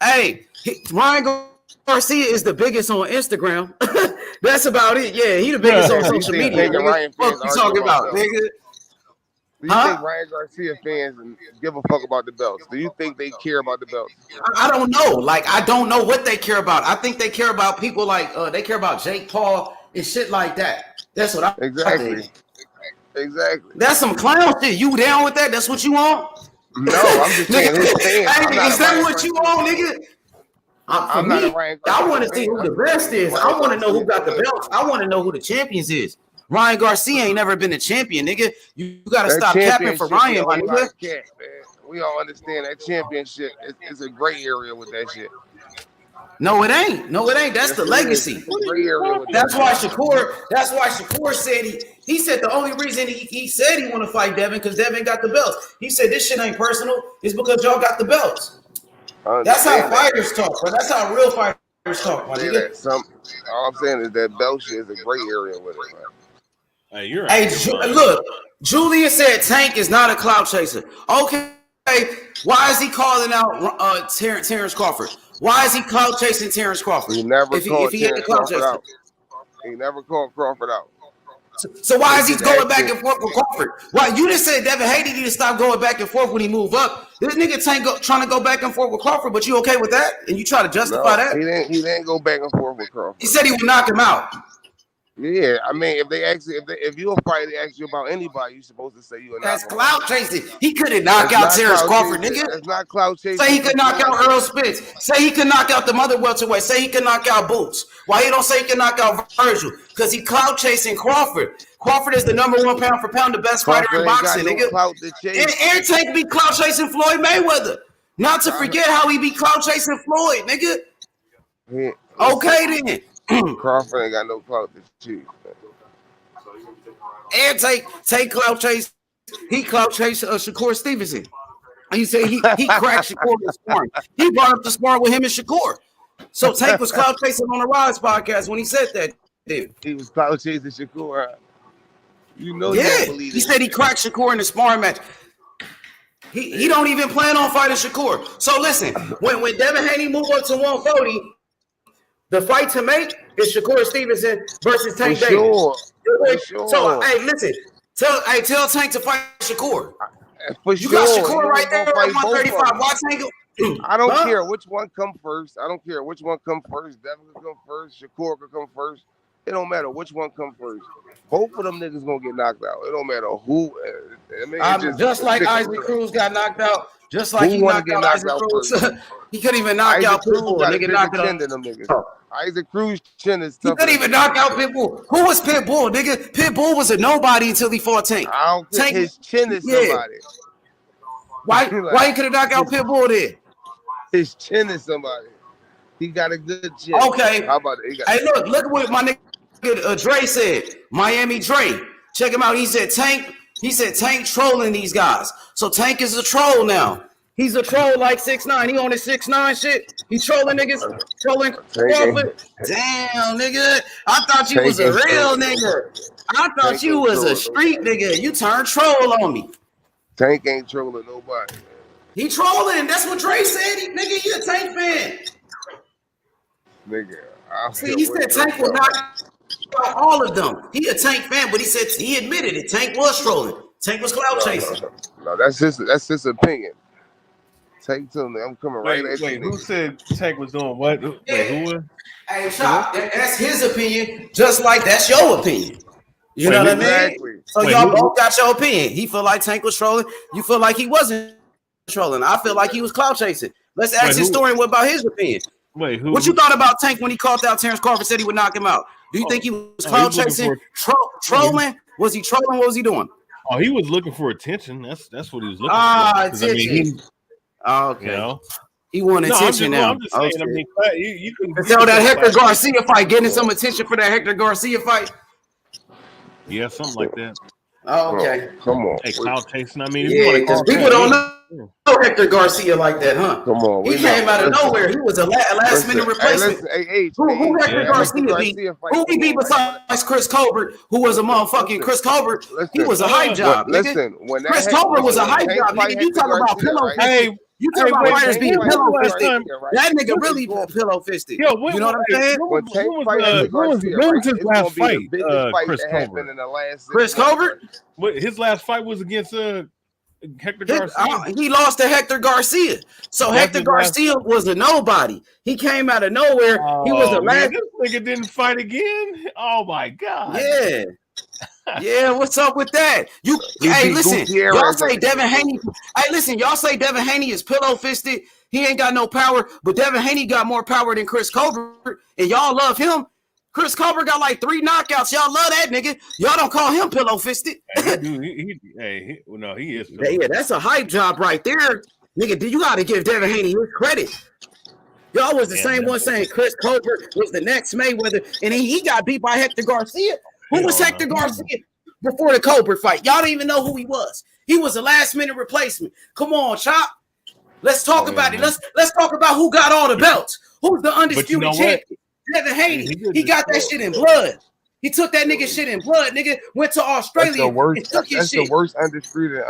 Hey, Ryan Garcia is the biggest on Instagram. That's about it. Yeah, he the biggest on social media. What you talking about, nigga? Do you think Ryan Garcia fans give a fuck about the belts? Do you think they care about the belts? I don't know. Like, I don't know what they care about. I think they care about people like they care about Jake Paul and shit like that. That's what I think. Exactly. That's some clown shit. You down with that? That's what you want? No, I'm just saying his fans. Is that what you want, nigga? I'm not a Ryan Garcia. I want to see who the best is. I want to know who got the belts. I want to know who the champions is. Ryan Garcia ain't never been a champion, nigga. You got to stop capping for Ryan, my nigga. We all understand that championship is a gray area with that shit. No, it ain't. No, it ain't. That's the legacy. That's why Shakur said he said the only reason he said he want to fight Devin because Devin got the belts. He said this shit ain't personal. It's because y'all got the belts. That's how fighters talk, bro. That's how real fighters talk, my nigga. All I'm saying is that belt shit is a gray area with it, man. Hey, you're look, Julian said Tank is not a clout chaser. Okay, why is he calling out Terrence Crawford? Why is he clout chasing Terrence Crawford? He never called Terrence Crawford out. He never called Crawford out. So why is he going back and forth with Crawford? Why you just said Devin Haney need to stop going back and forth when he move up? This nigga Tank trying to go back and forth with Crawford, but you okay with that? And you try to justify that? He didn't go back and forth with Crawford. He said he would knock him out. Yeah, I mean, if you're a fighter, they ask you about anybody, you're supposed to say you. That's clout chasing. He couldn't knock out Terrence Crawford, nigga. It's not clout chasing. Say he could knock out Earl Spence. Say he could knock out the mother welterweight. Say he could knock out Boots. Why he don't say he can knock out Virgil? Because he clout chasing Crawford. Crawford is the number one pound for pound, the best fighter in boxing, nigga. And Tank be clout chasing Floyd Mayweather. Not to forget how he be clout chasing Floyd, nigga. Yeah. Okay then. Crawford ain't got no clout to chase. And take clout chase. He clout chased Shakur Stevenson. He said he cracked Shakur with sparring. He brought up the sparring with him and Shakur. So Tank was clout chasing on the Rise podcast when he said that. Dude. He was clout chasing Shakur. You know, yeah. He said he cracked Shakur in the sparring match. He don't even plan on fighting Shakur. So listen, when Devin Haney moved up to 140, the fight to make is Shakur Stevenson versus Tank Davis. Sure. So hey, listen, tell Tank to fight Shakur. You got Shakur right there at 135. Why Tank? I don't care which one come first. I don't care which one come first. Devin could come first. Shakur could come first. It don't matter which one come first. Both of them niggas gonna get knocked out. It don't matter who. I mean, just like Isaac Cruz got knocked out. Just like he knocked out Isaac Cruz. He couldn't even knock out Pitbull. Nigga knocked out them niggas. Isaac Cruz chin is tough. He couldn't even knock out Pitbull. Who was Pitbull, nigga? Pitbull was a nobody until he fought Tank. I don't think his chin is somebody. Why he could have knocked out Pitbull there? His chin is somebody. He got a good chin. Okay. How about it? Hey, look at what my nigga Dre said. Miami Dre. Check him out. He said Tank trolling these guys. So Tank is a troll now. He's a troll like 6ix9ine. He on his 6ix9ine shit. He trolling niggas, trolling Crawford. Damn, nigga. I thought you was a real nigga. I thought you was a street nigga. You turned troll on me. Tank ain't trolling nobody. He trolling. That's what Dre said. Nigga, he a Tank fan. Nigga. See, he said Tank will knock out all of them. He a Tank fan, but he said he admitted it. Tank was trolling. Tank was clout chasing. No, that's his opinion. Tank told me I'm coming right at you. Wait, who said Tank was doing what? Wait, who was? Hey, Chop, that's his opinion, just like that's your opinion. You know what I mean? So y'all both got your opinion. He feel like Tank was trolling. You feel like he wasn't trolling. I feel like he was clout chasing. Let's ask historian what about his opinion. Wait, who? What you thought about Tank when he called out Terrence Crawford, said he would knock him out? Do you think he was clout chasing, trolling? Was he trolling? What was he doing? Oh, he was looking for attention. That's what he was looking for. Attention. Okay. You know? He wanted attention now. I'm just saying, I mean, you can tell that Hector Garcia fight, getting some attention for that Hector Garcia fight. Yeah, something like that. Oh, okay. Come on. Hey, clout chasing. I mean, yeah, because people don't know Hector Garcia like that, huh? Come on. He came out of nowhere. He was a last minute replacement. Who Hector Garcia beat? Who he beat besides Chris Colbert, who was a motherfucking Chris Colbert? He was a hype job. Listen, when Chris Colbert was a hype job, nigga. You talk about pillow fisted. You talk about fighters being pillow fisted. That nigga really pillow fisted. You know what I'm saying? When was his last fight? Chris Colbert. Chris Colbert? His last fight was against Hector Garcia. He lost to Hector Garcia. So Hector Garcia was a nobody. He came out of nowhere. He was the last. This nigga didn't fight again. Oh my god. Yeah. Yeah, what's up with that? Hey, listen, y'all say Devin Haney. Hey, listen, y'all say Devin Haney is pillow fisted. He ain't got no power, but Devin Haney got more power than Chris Colbert, and y'all love him. Chris Colbert got like 3 knockouts. Y'all love that nigga. Y'all don't call him pillow fisted. He is. Yeah, that's a hype job right there, nigga. You got to give Devin Haney his credit. Y'all was the same one saying Chris Colbert was the next Mayweather, and then he got beat by Hector Garcia. Who was Hector Garcia before the Colbert fight? Y'all don't even know who he was. He was a last minute replacement. Come on, Chop. Let's talk about it. Let's talk about who got all the belts. Who's the undisputed champion? Devin Haney. He got that shit in blood. He took that nigga shit in blood. Nigga went to Australia and took his shit. That's the worst undisputed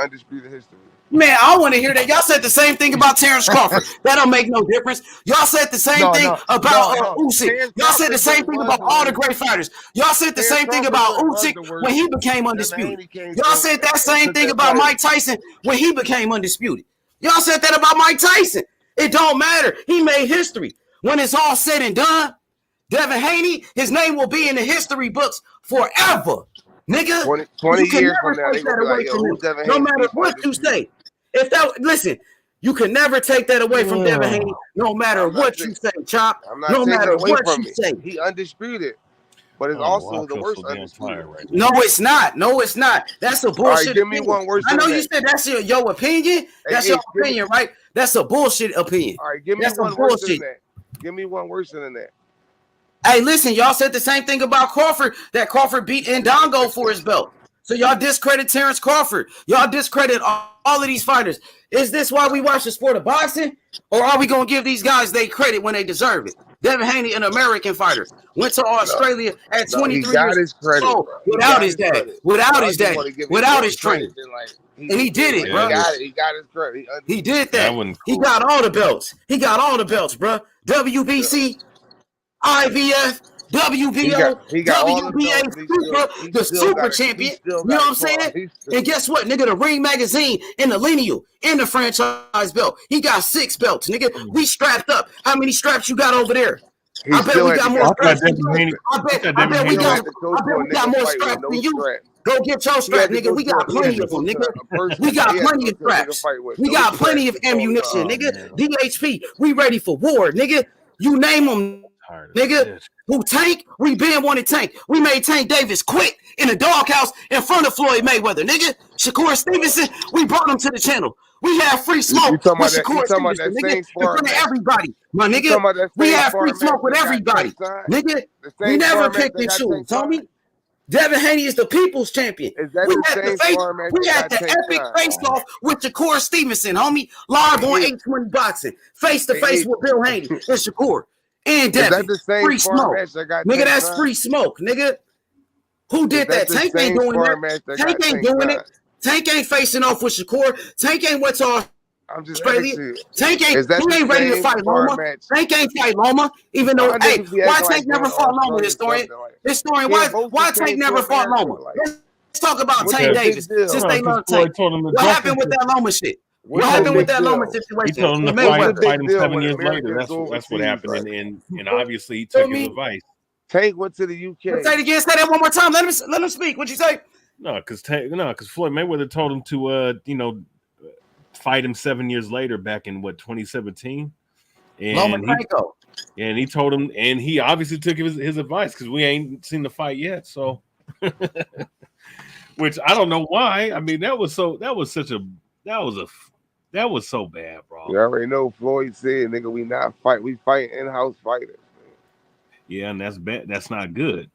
history. Man, I want to hear that. Y'all said the same thing about Terrence Crawford. That don't make no difference. Y'all said the same thing about Usyk. Y'all said the same thing about all the great fighters. Y'all said the same thing about Usyk when he became undisputed. Y'all said that same thing about Mike Tyson when he became undisputed. Y'all said that about Mike Tyson. It don't matter. He made history. When it's all said and done, Devin Haney, his name will be in the history books forever. Nigga, 20 years from now, they gonna be like, yo, who's Devin Haney? No matter what you say. Listen, you can never take that away from Devin Haney, no matter what you say, Chop. No matter what you say. He undisputed, but it's also the worst undisputed. Right no, it's not. No, it's not. That's a bullshit. All right, give me one worse. I know you said that's your opinion. That's your opinion, right? That's a bullshit opinion. All right, give me one worse than that. Give me one worse than that. Hey, listen, y'all said the same thing about Crawford, that Crawford beat Ndongo for his belt. So y'all discredit Terrence Crawford. Y'all discredit all of these fighters. Is this why we watch the sport of boxing? Or are we going to give these guys they credit when they deserve it? Devin Haney, an American fighter, went to Australia at 23 years old without his dad, without his training. And he did it, bro. He got his credit. He did that. He got all the belts. He got all the belts, bro. WBC, IBF, WBO, WBA, the super champion. You know what I'm saying? And guess what, nigga? The Ring Magazine and the Lineal and the franchise belt. He got 6 belts, nigga. We strapped up. How many straps you got over there? I bet we got more straps than you. I bet we got more straps than you. Go get your strap, nigga. We got plenty of them, nigga. We got plenty of straps. We got plenty of ammunition, nigga. DHP, we ready for war, nigga. You name them, nigga. Who Tank? We been wanted Tank. We made Tank Davis quit in the doghouse in front of Floyd Mayweather, nigga. Shakur Stevenson, we brought him to the channel. We have free You smoke talking about with that? You Shakur talking about Stevenson, that nigga, same in sparring front of match? everybody, my You nigga. talking about that We same have free sparring match smoke with that got everybody, Tank signed? nigga. The We same never sparring match picked that and got choose, Tank signed? homie. Devin Haney is the people's champion. Is that We the had the same face. sparring match We that had got the Tank epic signed? face-off with Shakur Stevenson, homie, live on Hey, 820 Boxing, face-to-face hey, with Bill Haney and Shakur and is that Devin. the same Free sparring smoke. match that got Nigga, Tank that's signed? free smoke, nigga. Who Is did that that? the Tank ain't same doing that. sparring match that Tank got ain't Tank doing signed? it. Tank ain't facing off with Shakur. Tank ain't went to I'm just Australia. asking you. Tank ain't, Is that he the ain't ready to same fight sparring Loma. match? Tank ain't fight Loma, even though, Y'all hey, niggas be why acting like Tank never going to fought Loma, Australia or historian? something. Like, Historian, Cambosa why came Tank to never fought America. Loma? Like, Let's talk about what's Tank the Davis, big deal? since No, they because love Floyd Tank. told him to What drop happened him. with that Loma shit? What What's the happened with big that Loma deal? He situation told him with to What's the Mayweather? fight big him deal 7 when years later. Americans go That's what overseas? happened, Like, and obviously he Feel took his me? advice. Tank went to the Let's say UK. it again. Say that one more time. Let him speak. What'd you say? No, because Floyd Mayweather told him to fight him 7 years later, back in 2017, and Lomachenko. he told him, and he obviously took his advice because we ain't seen the fight yet. So, which I don't know why. I mean, that was so bad, bro. You already know Floyd said, nigga, we not fight. We fight in-house fighters. Yeah, and that's bad. That's not good.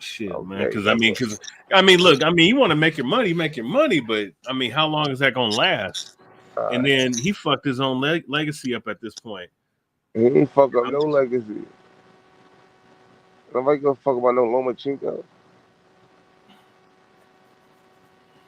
Shit, Okay, man. Because look, you want to make your money, but I mean, how long is that gonna last? And then he fucked his own legacy up at this point. He ain't fuck up no legacy. Nobody gonna fuck about no Lomachenko.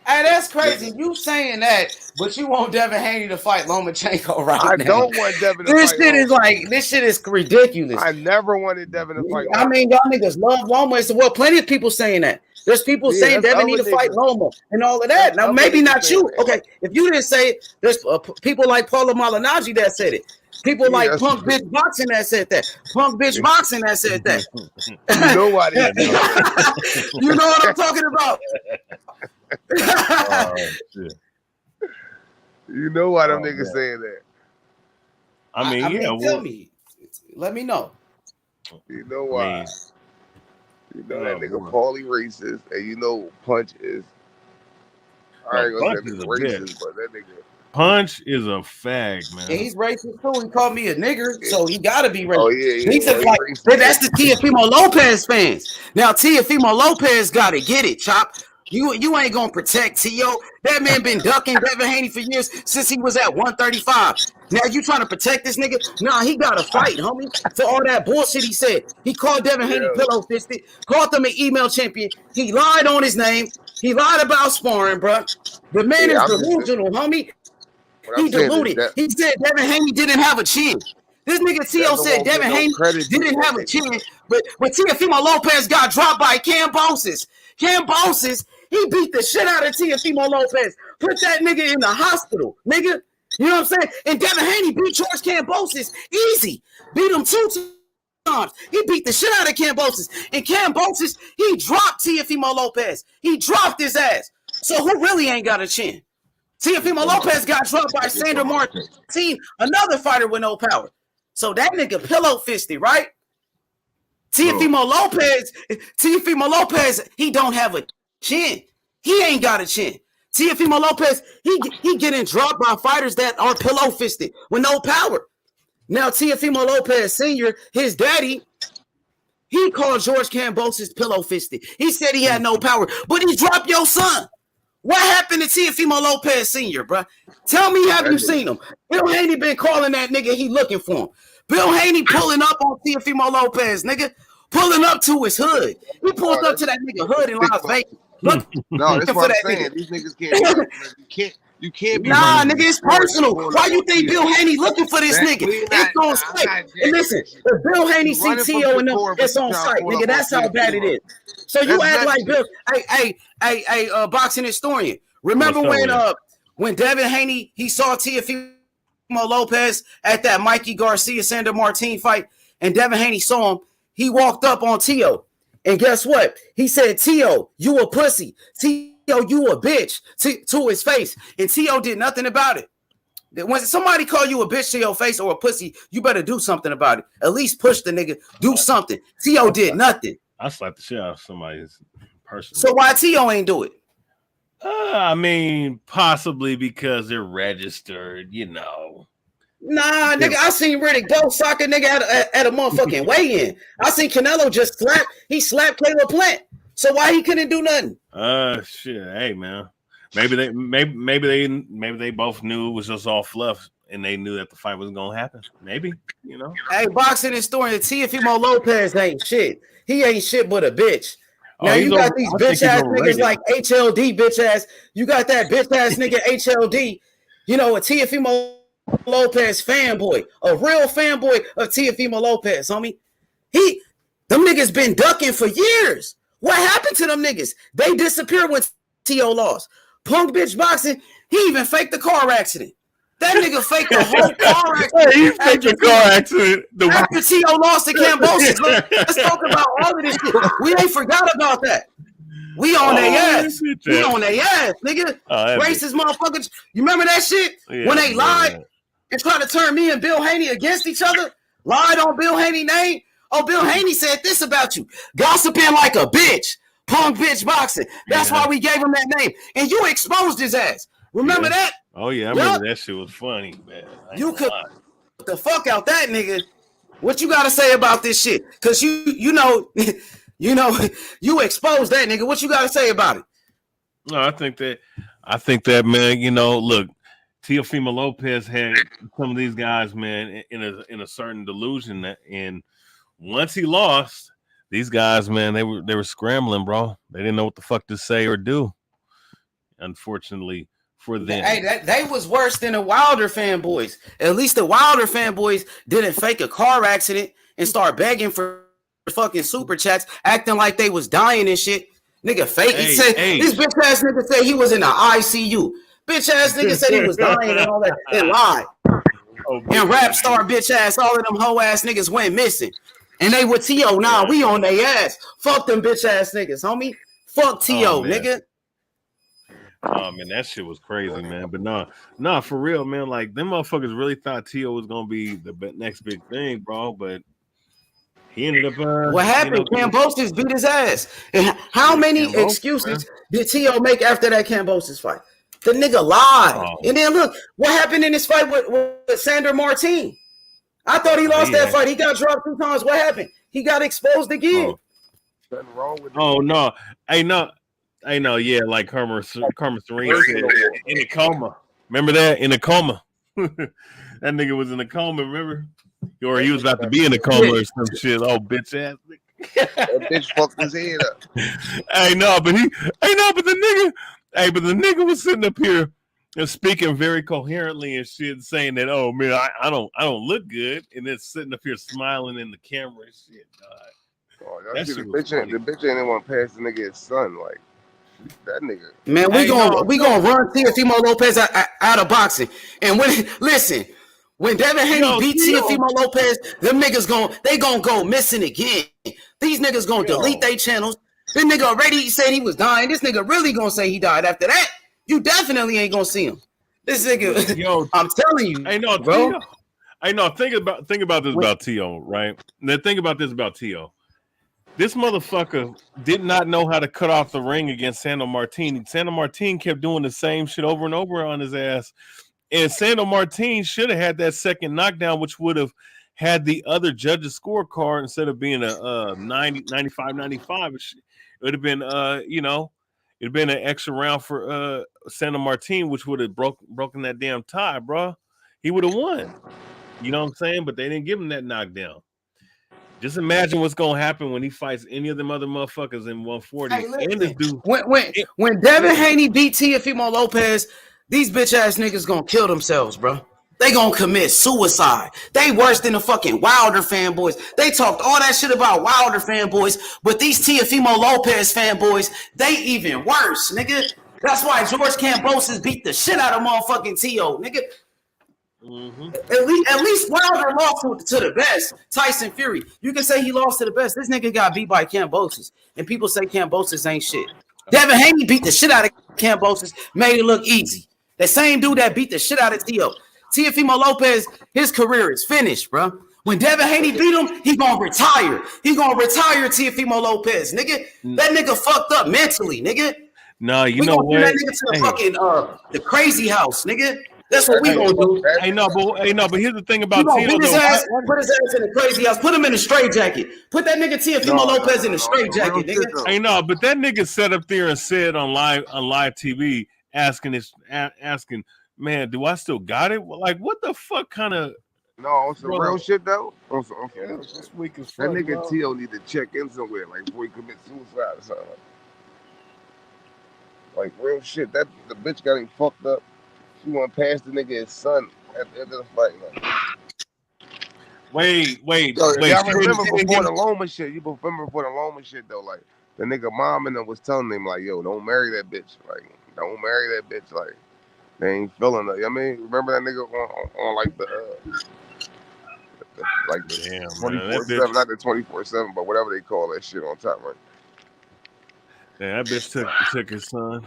Hey, that's crazy. You saying that, but you want Devin Haney to fight Lomachenko right now. I don't want Devin to This fight shit Loma. is like, this shit is ridiculous. I never wanted Devin to fight I Loma. mean, y'all niggas love Loma. Well, plenty of people saying that. There's people saying that's Devin need to other fight niggas. Loma and all of that. That's Now, other maybe niggas not saying you. that. Okay, if you didn't say it, there's people like Paula Malignaggi that said it. People like that's Punk Bitch Boxing that said that. Punk Bitch Boxing that said that. You know why they You know what I'm talking about? Shit. You know why them niggas saying that. I mean, tell me. Let me know. You know why. You know that nigga Paulie racist, and you know Punch is. I ain't gonna say nigga racist, but that nigga. Punch is a fag, man. And he's racist too. He called me a nigger, so he gotta be racist. Oh yeah. He said like that's the Teofimo Lopez fans. Now Teofimo Lopez gotta get it, Chop. You ain't gonna protect Tio. That man been ducking Devin Haney for years since he was at 135. Now you trying to protect this nigga? Nah, he gotta fight, homie. For all that bullshit he said. He called Devin Haney pillow fisted, called him an email champion. He lied on his name. He lied about sparring, bro. The man is delusional, homie. He deluded. He said Devin Haney didn't have a chin. This nigga Tio said Devin Haney didn't have a chin, but Teofimo Lopez got dropped by Cambosis. Cambosis, he beat the shit out of Teofimo Lopez. Put that nigga in the hospital, nigga. You know what I'm saying? And Devin Haney beat George Cambosis easy. Beat him 2 times. He beat the shit out of Cambosis. And Cambosis, he dropped Teofimo Lopez. He dropped his ass. So who really ain't got a chin? Teofimo Lopez got dropped by Sandor Martin, another fighter with no power. So that nigga pillow fisted, right? Teofimo Lopez, he don't have a chin. He ain't got a chin. Teofimo Lopez, he getting dropped by fighters that are pillow fisted with no power. Now Teofimo Lopez Sr., his daddy, he called George Cambosis pillow fisted. He said he had no power, but he dropped your son. What happened to Teofimo Lopez Sr., bro? Tell me, have you seen him? Bill Haney been calling that nigga, he looking for him. Bill Haney pulling up on Teofimo Lopez, nigga. Pulling up to his hood. He pulled up to that nigga hood in Las Vegas. No, that's what I'm saying. These niggas you can't be. Nah, nigga, it's personal. Why you think Bill Haney looking for this nigga? It's on site. And listen, if Bill Haney see Tio and them, it's on site, nigga. That's how bad it is. So you act like Bill. Hey, boxing historian. Remember when Devin Haney he saw Teofimo Lopez at that Mikey Garcia Sandor Martin fight, and Devin Haney saw him. He walked up on Tio, and guess what? He said, "Tio, you a pussy. Tio, you a bitch." To his face, and Tio did nothing about it. When somebody call you a bitch to your face or a pussy, you better do something about it. At least push the nigga. Do something. Tio did nothing. I slapped the shit out of somebody's person. So why Tio ain't do it? I mean, possibly because they're registered, you know. Nah, nigga, I seen Riddick go sock a nigga at a motherfucking weigh-in. I seen Canelo just slapped Caleb Plant. So why he couldn't do nothing? Shit. Hey, man. Maybe they both knew it was just all fluff, and they knew that the fight was gonna happen. Maybe, you know. Hey, boxing historian, Teofimo Lopez ain't shit. He ain't shit but a bitch. Now you got these bitch ass niggas like HLD bitch ass. You got that bitch ass nigga HLD. You know, a Teofimo Lopez fanboy, a real fanboy of Teofimo Lopez, homie. Them niggas been ducking for years. What happened to them niggas? They disappeared when T.O. lost. Punk bitch boxing, he even faked the car accident. That nigga faked the whole car accident. He faked the car accident. After T.O. lost to Cambosis. Let's talk about all of this shit. We ain't forgot about that. We on their ass. We on their ass, nigga. Racist motherfuckers. You remember that shit? Yeah, when they lied and tried to turn me and Bill Haney against each other? Lied on Bill Haney's name? Oh, Bill Haney said this about you. Gossiping like a bitch. Punk bitch boxing. That's why we gave him that name. And you exposed his ass. Remember that? Oh, yeah. I remember that shit was funny, man. You could get the fuck out that nigga. What you got to say about this shit? Because you know, you exposed that nigga. What you got to say about it? No, I think that, man, you know, look, Teofimo Lopez had some of these guys, man, in a certain delusion and once he lost, these guys, man, they were scrambling, bro. They didn't know what the fuck to say or do. Unfortunately for them. Hey, they was worse than the Wilder fanboys. At least the Wilder fanboys didn't fake a car accident and start begging for fucking super chats, acting like they was dying and shit. Nigga fake. He said this bitch ass nigga said he was in the ICU. Bitch ass nigga said he was dying and all that and lied. And rap star bitch ass, all of them hoe ass niggas went missing. And they with T.O. Nah, we on their ass. Fuck them bitch ass niggas, homie. Fuck T.O., nigga. Oh, man, that shit was crazy, man. But nah, for real, man. Like, them motherfuckers really thought T.O. was going to be the next big thing, bro. But he ended up... what happened? Cambosis beat his ass. And how many excuses did T.O. make after that Cambosis fight? The nigga lied. And then look, what happened in this fight with Sandor Martin? I thought he lost that fight. He got dropped 2 times. What happened? He got exposed again. Nothing wrong with no. I know. Yeah, like Karma Serene said, in a coma. Remember that? In a coma. That nigga was in a coma, remember? Or he was about to be in a coma or some shit. Oh, bitch ass nigga. That bitch fucked his head up. But the nigga was sitting up here and speaking very coherently and shit, saying that, oh man, I don't look good, and then sitting up here smiling in the camera and shit. Oh, the bitch ain't want to pass the nigga his son, like that nigga. Man, we gonna run Teofimo Lopez out of boxing. And when Devin Haney beat Teofimo Lopez, them niggas gonna go missing again. These niggas gonna delete their channels. This nigga already said he was dying. This nigga really gonna say he died after that. You definitely ain't gonna see him. This nigga, I'm telling you, I know, bro. I know. Think about this about T.O., right? Now think about this about T.O. This motherfucker did not know how to cut off the ring against Sandor Martin. Sandor Martin kept doing the same shit over and over on his ass. And Sandor Martin should have had that second knockdown, which would have had the other judge's scorecard instead of being a 90, 95, 95. It would have been, it'd been an extra round for Sandor Martin, which would have broken that damn tie, bro. He would have won. You know what I'm saying? But they didn't give him that knockdown. Just imagine what's gonna happen when he fights any of them other motherfuckers in 140. Hey, and this dude, when Devin Haney beat Teofimo Lopez, these bitch ass niggas gonna kill themselves, bro. They gonna commit suicide. They worse than the fucking Wilder fanboys. They talked all that shit about Wilder fanboys, but these Teofimo Lopez fanboys, they even worse, nigga. That's why George Kambosos beat the shit out of motherfucking T.O., nigga. Mm-hmm. At least Wilder lost to the best, Tyson Fury. You can say he lost to the best. This nigga got beat by Kambosos, and people say Kambosos ain't shit. Devin Haney beat the shit out of Kambosos, made it look easy. The same dude that beat the shit out of T.O. Teofimo Lopez, his career is finished, bro. When Devin Haney beat him, he gonna retire. He gonna retire Teofimo Lopez, nigga. That nigga fucked up mentally, nigga. No, you We know gonna send that what? nigga to the fucking the crazy house, nigga. That's what we Hey, gonna do. but here's the thing We about gonna Tito put his though. ass in the crazy house. Put him in a straight jacket. Put that nigga Teofimo Lopez in a straight jacket, nigga. Hey, no, but that nigga sat up there and said on live TV, asking, man, do I still got it? Like, what the fuck kind of? No, on some real shit though. This week is that fun, nigga bro. Tio need to check in somewhere, like before he commit suicide or something. Like real shit. That the bitch got him fucked up. She went past the nigga his son at the end of the fight. Like. Wait. Y'all remember before the Loma shit? You remember before the Loma shit though? Like the nigga mom and them was telling him like, yo, don't marry that bitch. Like, don't marry that bitch. Like, they ain't feeling it. I mean, remember that nigga on like the 24/7, not the 24/7, but whatever they call that shit on top, right? Yeah, that bitch took his son.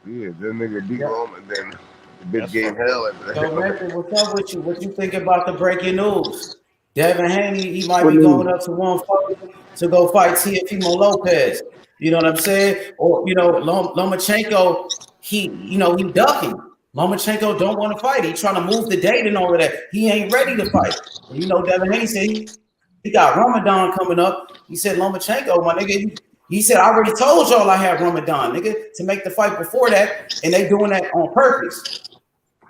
Yeah, that nigga beat Loma and then the bitch gave hell after that. So, Nathan, what's up with you? What you think about the breaking news? Devin Haney, he might be going up to 140 to go fight Teofimo Lopez. You know what I'm saying? Or, you know, Lomachenko, he ducking. Lomachenko don't want to fight. He trying to move the date and all of that. He ain't ready to fight. You know, Devin Haney said he got Ramadan coming up. He said, Lomachenko, my nigga, he said, I already told y'all I have Ramadan, nigga, to make the fight before that, and they doing that on purpose.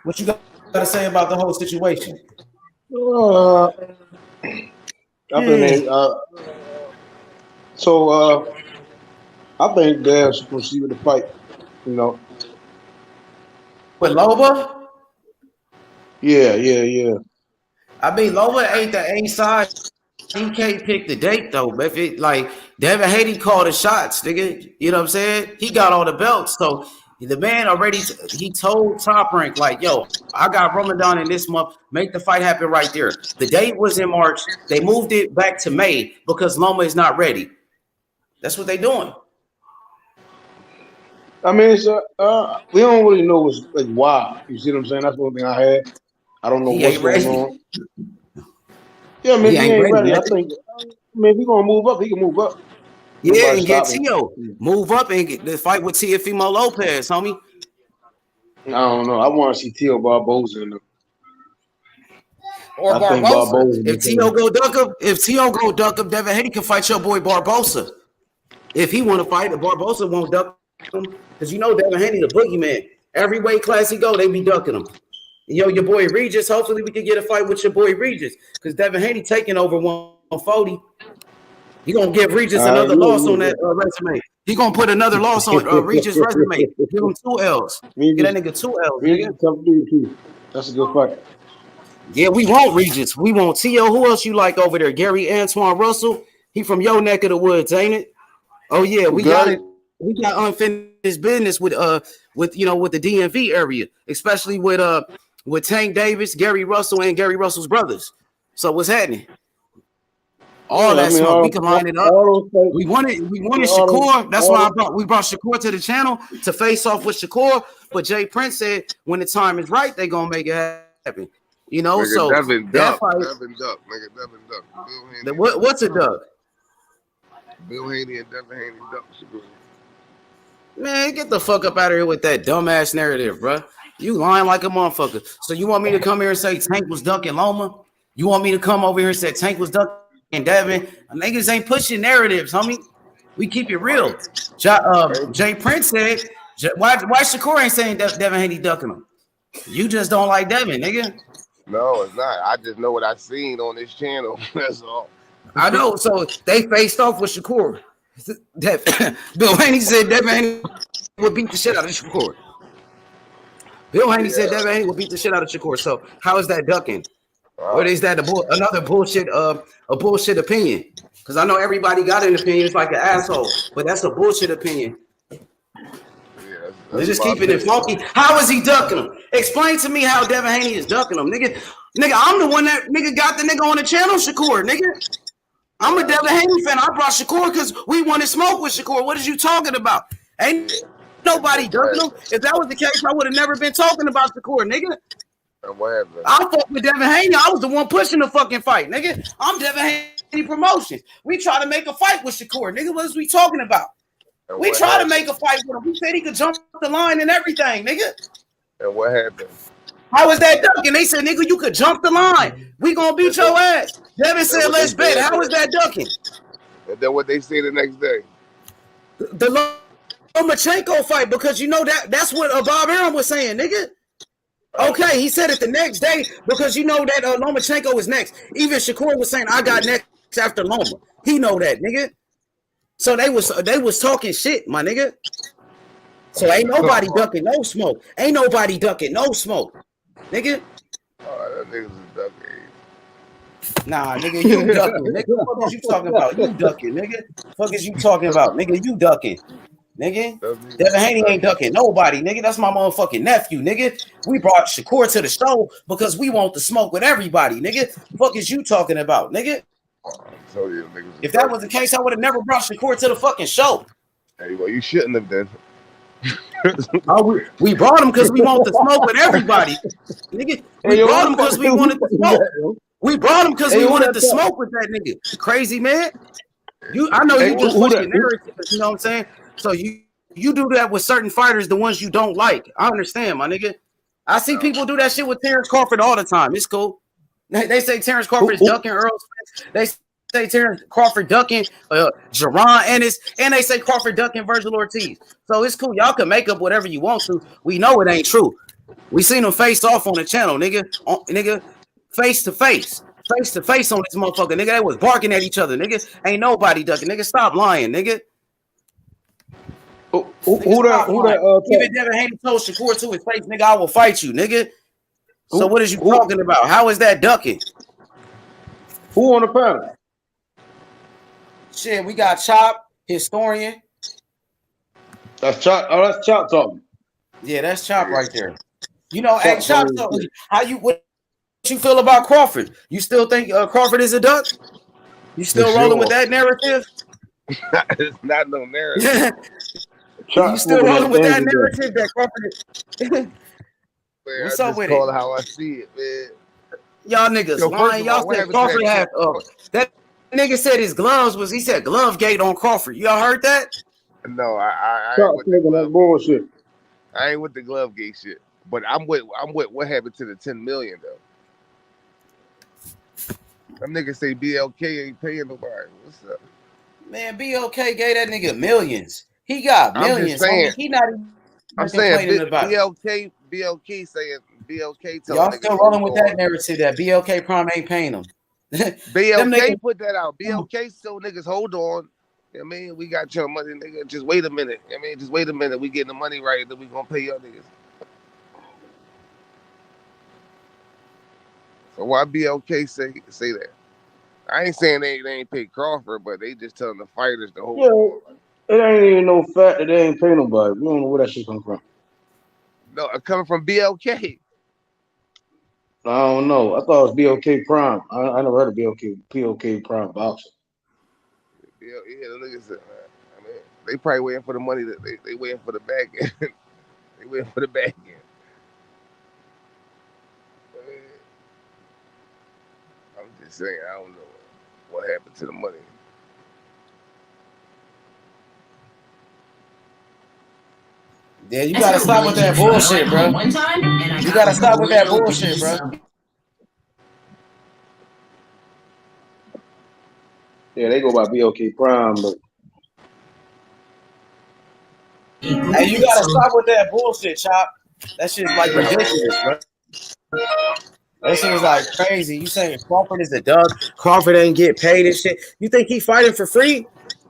What you got to say about the whole situation? I think Dad should proceed with the fight. You know. With Loba? Yeah. I mean, Loba ain't the A side. You can't pick the date though. But if it like Devin Haney called the shots, nigga, you know what I'm saying? He got all the belts. So the man already he told Top Rank, like, yo, I got Ramadan in this month. Make the fight happen right there. The date was in March. They moved it back to May because Loma is not ready. That's what they doing. I mean, it's, we don't really know why. You see what I'm saying? That's one thing I had. I don't know what's going on. Yeah, I mean, he ain't ready. I think, if he's gonna move up, he can move up. Yeah, and get Tio. Move up and get the fight with Teofimo Lopez, homie. I don't know. I want to see Tio Barboza in them. Or Barboza. If Tio go duck him, Devin Haney can fight your boy Barboza. If he want to fight, Barboza won't duck him because you know Devin Haney the boogeyman. Every weight class he go, they be ducking him. Yo, your boy Regis. Hopefully we can get a fight with your boy Regis because Devin Haney taking over 140. He gonna give Regis another loss on that resume. He gonna put another loss on Regis' resume. Give him 2 L's. Get that nigga 2 L's. Nigga. That's a good fight. Yeah, we want Regis. We want Tio. Who else you like over there? Gary Antoine Russell. He from your neck of the woods, ain't it? Oh yeah, we got it. We got unfinished business with the DMV area, especially with Tank Davis, Gary Russell, and Gary Russell's brothers. So what's happening? All that smoke, we can line it up. We wanted Shakur. That's why we brought Shakur to the channel to face off with Shakur. But Jay Prince said when the time is right, they gonna make it happen. You know, nigga, so Devin that Duck. fight. Devin Duck, nigga, Devin Duck. What's a duck? Bill Haney and Devin Haney Duck. Man, get the fuck up out of here with that dumbass narrative, bro. You lying like a motherfucker. So you want me to come here and say Tank was ducking Loma? You want me to come over here and say Tank was ducking Devin? Niggas ain't pushing narratives, homie. We keep it real. Jay Prince said, why Shakur ain't saying Devin Haney ducking him? You just don't like Devin, nigga. No, it's not. I just know what I seen on this channel. That's all. I know. So they faced off with Shakur. Bill Haney said Devin Haney would beat the shit out of Shakur. Bill Haney said Devin Haney would beat the shit out of Shakur. So how is that ducking? Or is that another bullshit a bullshit opinion? Because I know everybody got an opinion. It's like an asshole, but that's a bullshit opinion. They're just keeping it funky. How is he ducking him? Explain to me how Devin Haney is ducking him, nigga. Nigga, I'm the one that got the nigga on the channel, Shakur, nigga. I'm a Devin Haney fan. I brought Shakur because we wanted smoke with Shakur. What is you talking about? Ain't nobody ducking him. If that was the case, I would have never been talking about Shakur, nigga. I fought with Devin Haney. I was the one pushing the fucking fight, nigga. I'm Devin Haney Promotions. We try to make a fight with Shakur, nigga. What is we talking about? We tried to make a fight with him. We said he could jump the line and everything, nigga. And what happened? How was that ducking? They said, nigga, you could jump the line. We gonna beat your ass. Devin said, let's bet. How was that ducking? And then what they say the next day? The Lomachenko fight, because you know that's what Bob Arum was saying, nigga. Okay, he said it the next day because you know that Lomachenko was next. Even Shakur was saying, I got next after Loma. He know that, nigga. So they was talking shit, my nigga. So ain't nobody ducking no smoke. Ain't nobody ducking no smoke, nigga. Oh, that nigga's a ducking. Nah, nigga, you ducking. Nigga, what is you talking about? You ducking, nigga. Fuck is you talking about, nigga? You ducking, nigga. Devin Haney ain't ducking nobody, nigga. That's my motherfucking nephew, nigga. We brought Shakur to the show because we want to smoke with everybody, nigga. Fuck is you talking about, nigga? If that was the case, I would have never brought Shakur to the fucking show. Hey, well, you shouldn't have then. We brought him because we want to smoke with everybody, nigga. We brought him because we wanted to smoke. We brought him because we wanted to smoke with that nigga. Crazy man. I know you just pushing narratives, you know what I'm saying? So you do that with certain fighters, the ones you don't like. I understand, my nigga. I see people do that shit with Terrence Crawford all the time. It's cool. They say Terrence Crawford is ducking Earl Spence. They say Terrence Crawford ducking Jaron Ennis, and they say Crawford ducking Vasyl Ortiz. So it's cool. Y'all can make up whatever you want to. We know it ain't true. We seen them face off on the channel, nigga. Nigga, face to face on this motherfucker, nigga. They was barking at each other, nigga. Ain't nobody ducking, nigga. Stop lying, nigga. Who that? Even Devin Haney told Shakur to his face, nigga, I will fight you, nigga. So what is you talking about? How is that ducking? Who on the panel? Shit, we got Chop, historian. That's Chop. Oh, that's Chop talking. Yeah, that's Chop right there. You know, hey, Chop, what you feel about Crawford? You still think Crawford is a duck? You still rolling with that narrative? It's not no narrative. You still rolling with that narrative that Crawford is? What's up with it? How I see it, man. Y'all niggas lying. Y'all said Crawford had that nigga said his gloves was. He said glove gate on Crawford. Y'all heard that? No, I ain't with that bullshit. I ain't with the glove gate shit. But I'm with what happened to the 10 million though. Them niggas say BLK ain't paying nobody. What's up? Man, BLK gave that nigga millions. He got millions. He not even. I'm saying BLK saying BLK. Y'all still rolling with that narrative that BLK Prime ain't paying them. BLK put that out. BLK still niggas hold on. I mean, we got your money, nigga. Just wait a minute. I mean, just wait a minute. We getting the money right, then we gonna pay your niggas. So why BLK say that? I ain't saying they ain't pay Crawford, but they just telling the fighters the whole. Yeah, it ain't even no fact that they ain't pay nobody. We don't know where that shit come from. No, it coming from BLK. I don't know. I thought it was BLK Prime. I never heard of BLK Prime boxing. Yeah, the niggas. I mean, they probably waiting for the money. That they waiting for the back end. They waiting for the back end. I'm just saying, I don't know what happened to the money. Yeah, you gotta stop with that bullshit, bro. You gotta stop with that bullshit, bro. Yeah, they go by BLK Prime, but hey, you gotta stop with that bullshit, Chop. That shit's like ridiculous, bro. That shit was like crazy. You saying Crawford is a dub? Crawford ain't get paid and shit. You think he fighting for free?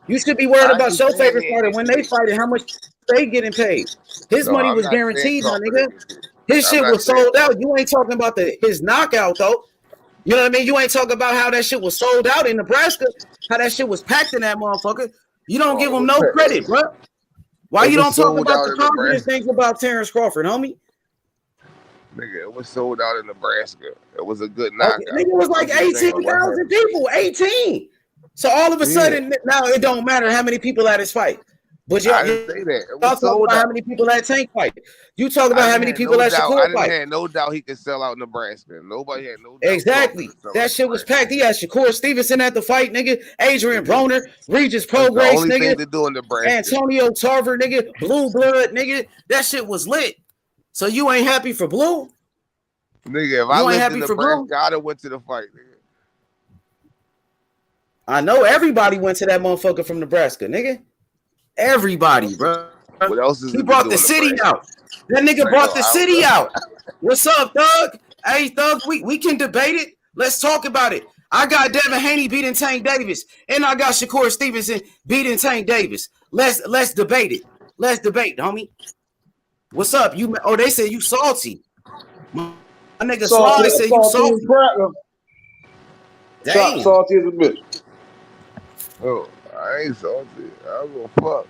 You should be worried about your favorite fighter when they fight and how much they getting paid. His money was guaranteed, my nigga. His shit was sold out. You ain't talking about his knockout though. You know what I mean? You ain't talking about how that shit was sold out in Nebraska. How that shit was packed in that motherfucker. You don't give him no credit, bro. Why you don't talk about the confident things about Terrence Crawford, homie? Nigga, it was sold out in Nebraska. It was a good knockout. Nigga, it was like 18,000 people. 18. So all of a sudden, now it don't matter how many people at his fight. But I didn't say that. It y'all was talk sold about how out. many people at Tank fight. You talk about I how didn't many have people no at doubt. I Shakur didn't fight. have no doubt he could sell out Nebraska. Nobody had no doubt. Exactly. That shit was packed. He had Shakur Stevenson at the fight, nigga. Adrian Broner, Regis That's the Prograis, only thing nigga. to do in Nebraska. Antonio Tarver, nigga. Blue Blood, nigga. That shit was lit. So you ain't happy for Blue? Nigga, if I lived in Nebraska, I'd have went to the fight, nigga. I know everybody went to that motherfucker from Nebraska, nigga. Everybody, bro. What else is he brought the city out. That nigga brought the city out. What's up, Thug? Hey, Thug, we can debate it. Let's talk about it. I got Devin Haney beating Tank Davis, and I got Shakur Stevenson beating Tank Davis. Let's debate it. Let's debate, homie. What's up? They said you salty. My nigga Slide said you salty. Damn. Salty as a bitch. Oh, I ain't salty. I don't give a fuck.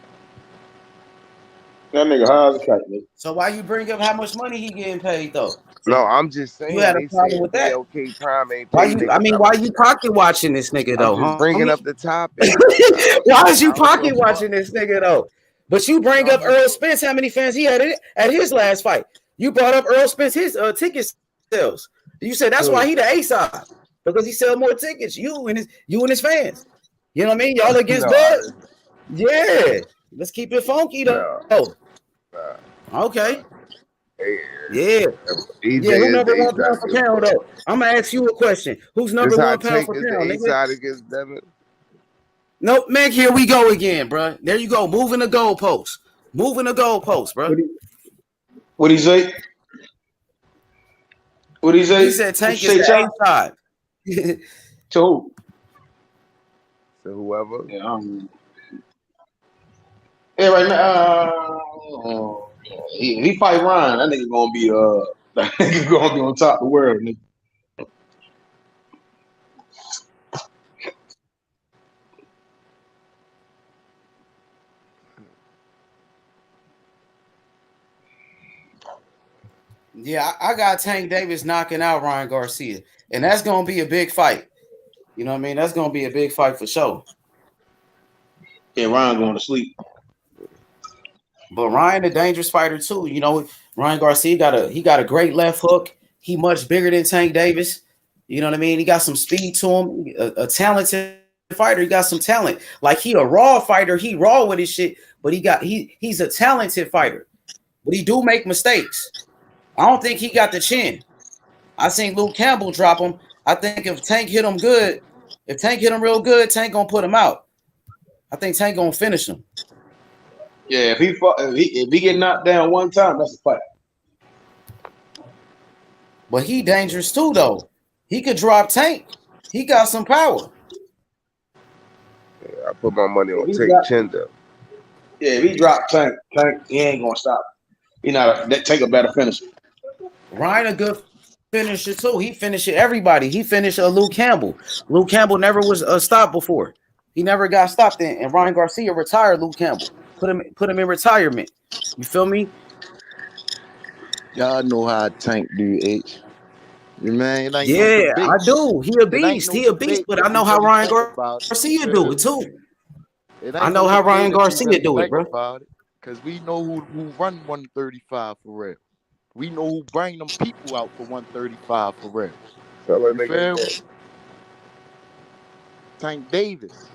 That nigga high as a kite, nigga. So why you bring up how much money he getting paid though? No, I'm just saying. You had a problem with that? Okay, Prime ain't Why paid. why you pocket watching this nigga though? I'm just bringing up the topic. Why is you pocket watching this nigga though? But you bring up Earl Spence. How many fans he had at his last fight? You brought up Earl Spence his ticket sales. You said that's why he the A-side because he sell more tickets. You and his fans. You know what I mean? Y'all against Bud? Yeah. Let's keep it funky though. Okay. Yeah. Who number one pound for pound though? I'm gonna ask you a question. Who's number one pound for pound? A-side against Devin. Nope, man. Here we go again, bro. There you go. Moving the goalpost. Bro. What he say? He said Tank is the A-side. To who? To whoever. Yeah, right now, he fight Ryan. That nigga gonna be on top of the world, nigga. Yeah, I got Tank Davis knocking out Ryan Garcia, and that's gonna be a big fight. You know what I mean? That's gonna be a big fight for sure. Yeah, Ryan going to sleep. But Ryan a dangerous fighter too. You know, Ryan Garcia got a great left hook. He much bigger than Tank Davis. You know what I mean? He got some speed to him. A talented fighter. He got some talent. Like he a raw fighter. He raw with his shit. But he's a talented fighter. But he do make mistakes. I don't think he got the chin. I seen Luke Campbell drop him. I think if Tank hit him good, if Tank hit him real good, Tank gonna put him out. I think Tank gonna finish him. Yeah, if he get knocked down one time, that's a fight. But he dangerous too, though. He could drop Tank. He got some power. Yeah, I put my money on Tank chin though. Yeah, if he drop Tank, he ain't gonna stop. He not Tank a better finisher. Ryan a good finisher too. He finished everybody. He finished Luke Campbell. Luke Campbell never was stopped before. He never got stopped in. And Ryan Garcia retired Luke Campbell. Put him in retirement. You feel me? Y'all know how Tank do, H. Man, like yeah, I do. He a beast. He a beast. But I know how Ryan Garcia do it too. I know how Ryan Garcia do it, bro. Because we know who run 135 for real. We know who bring them people out for 135 for real. So Tank Davis.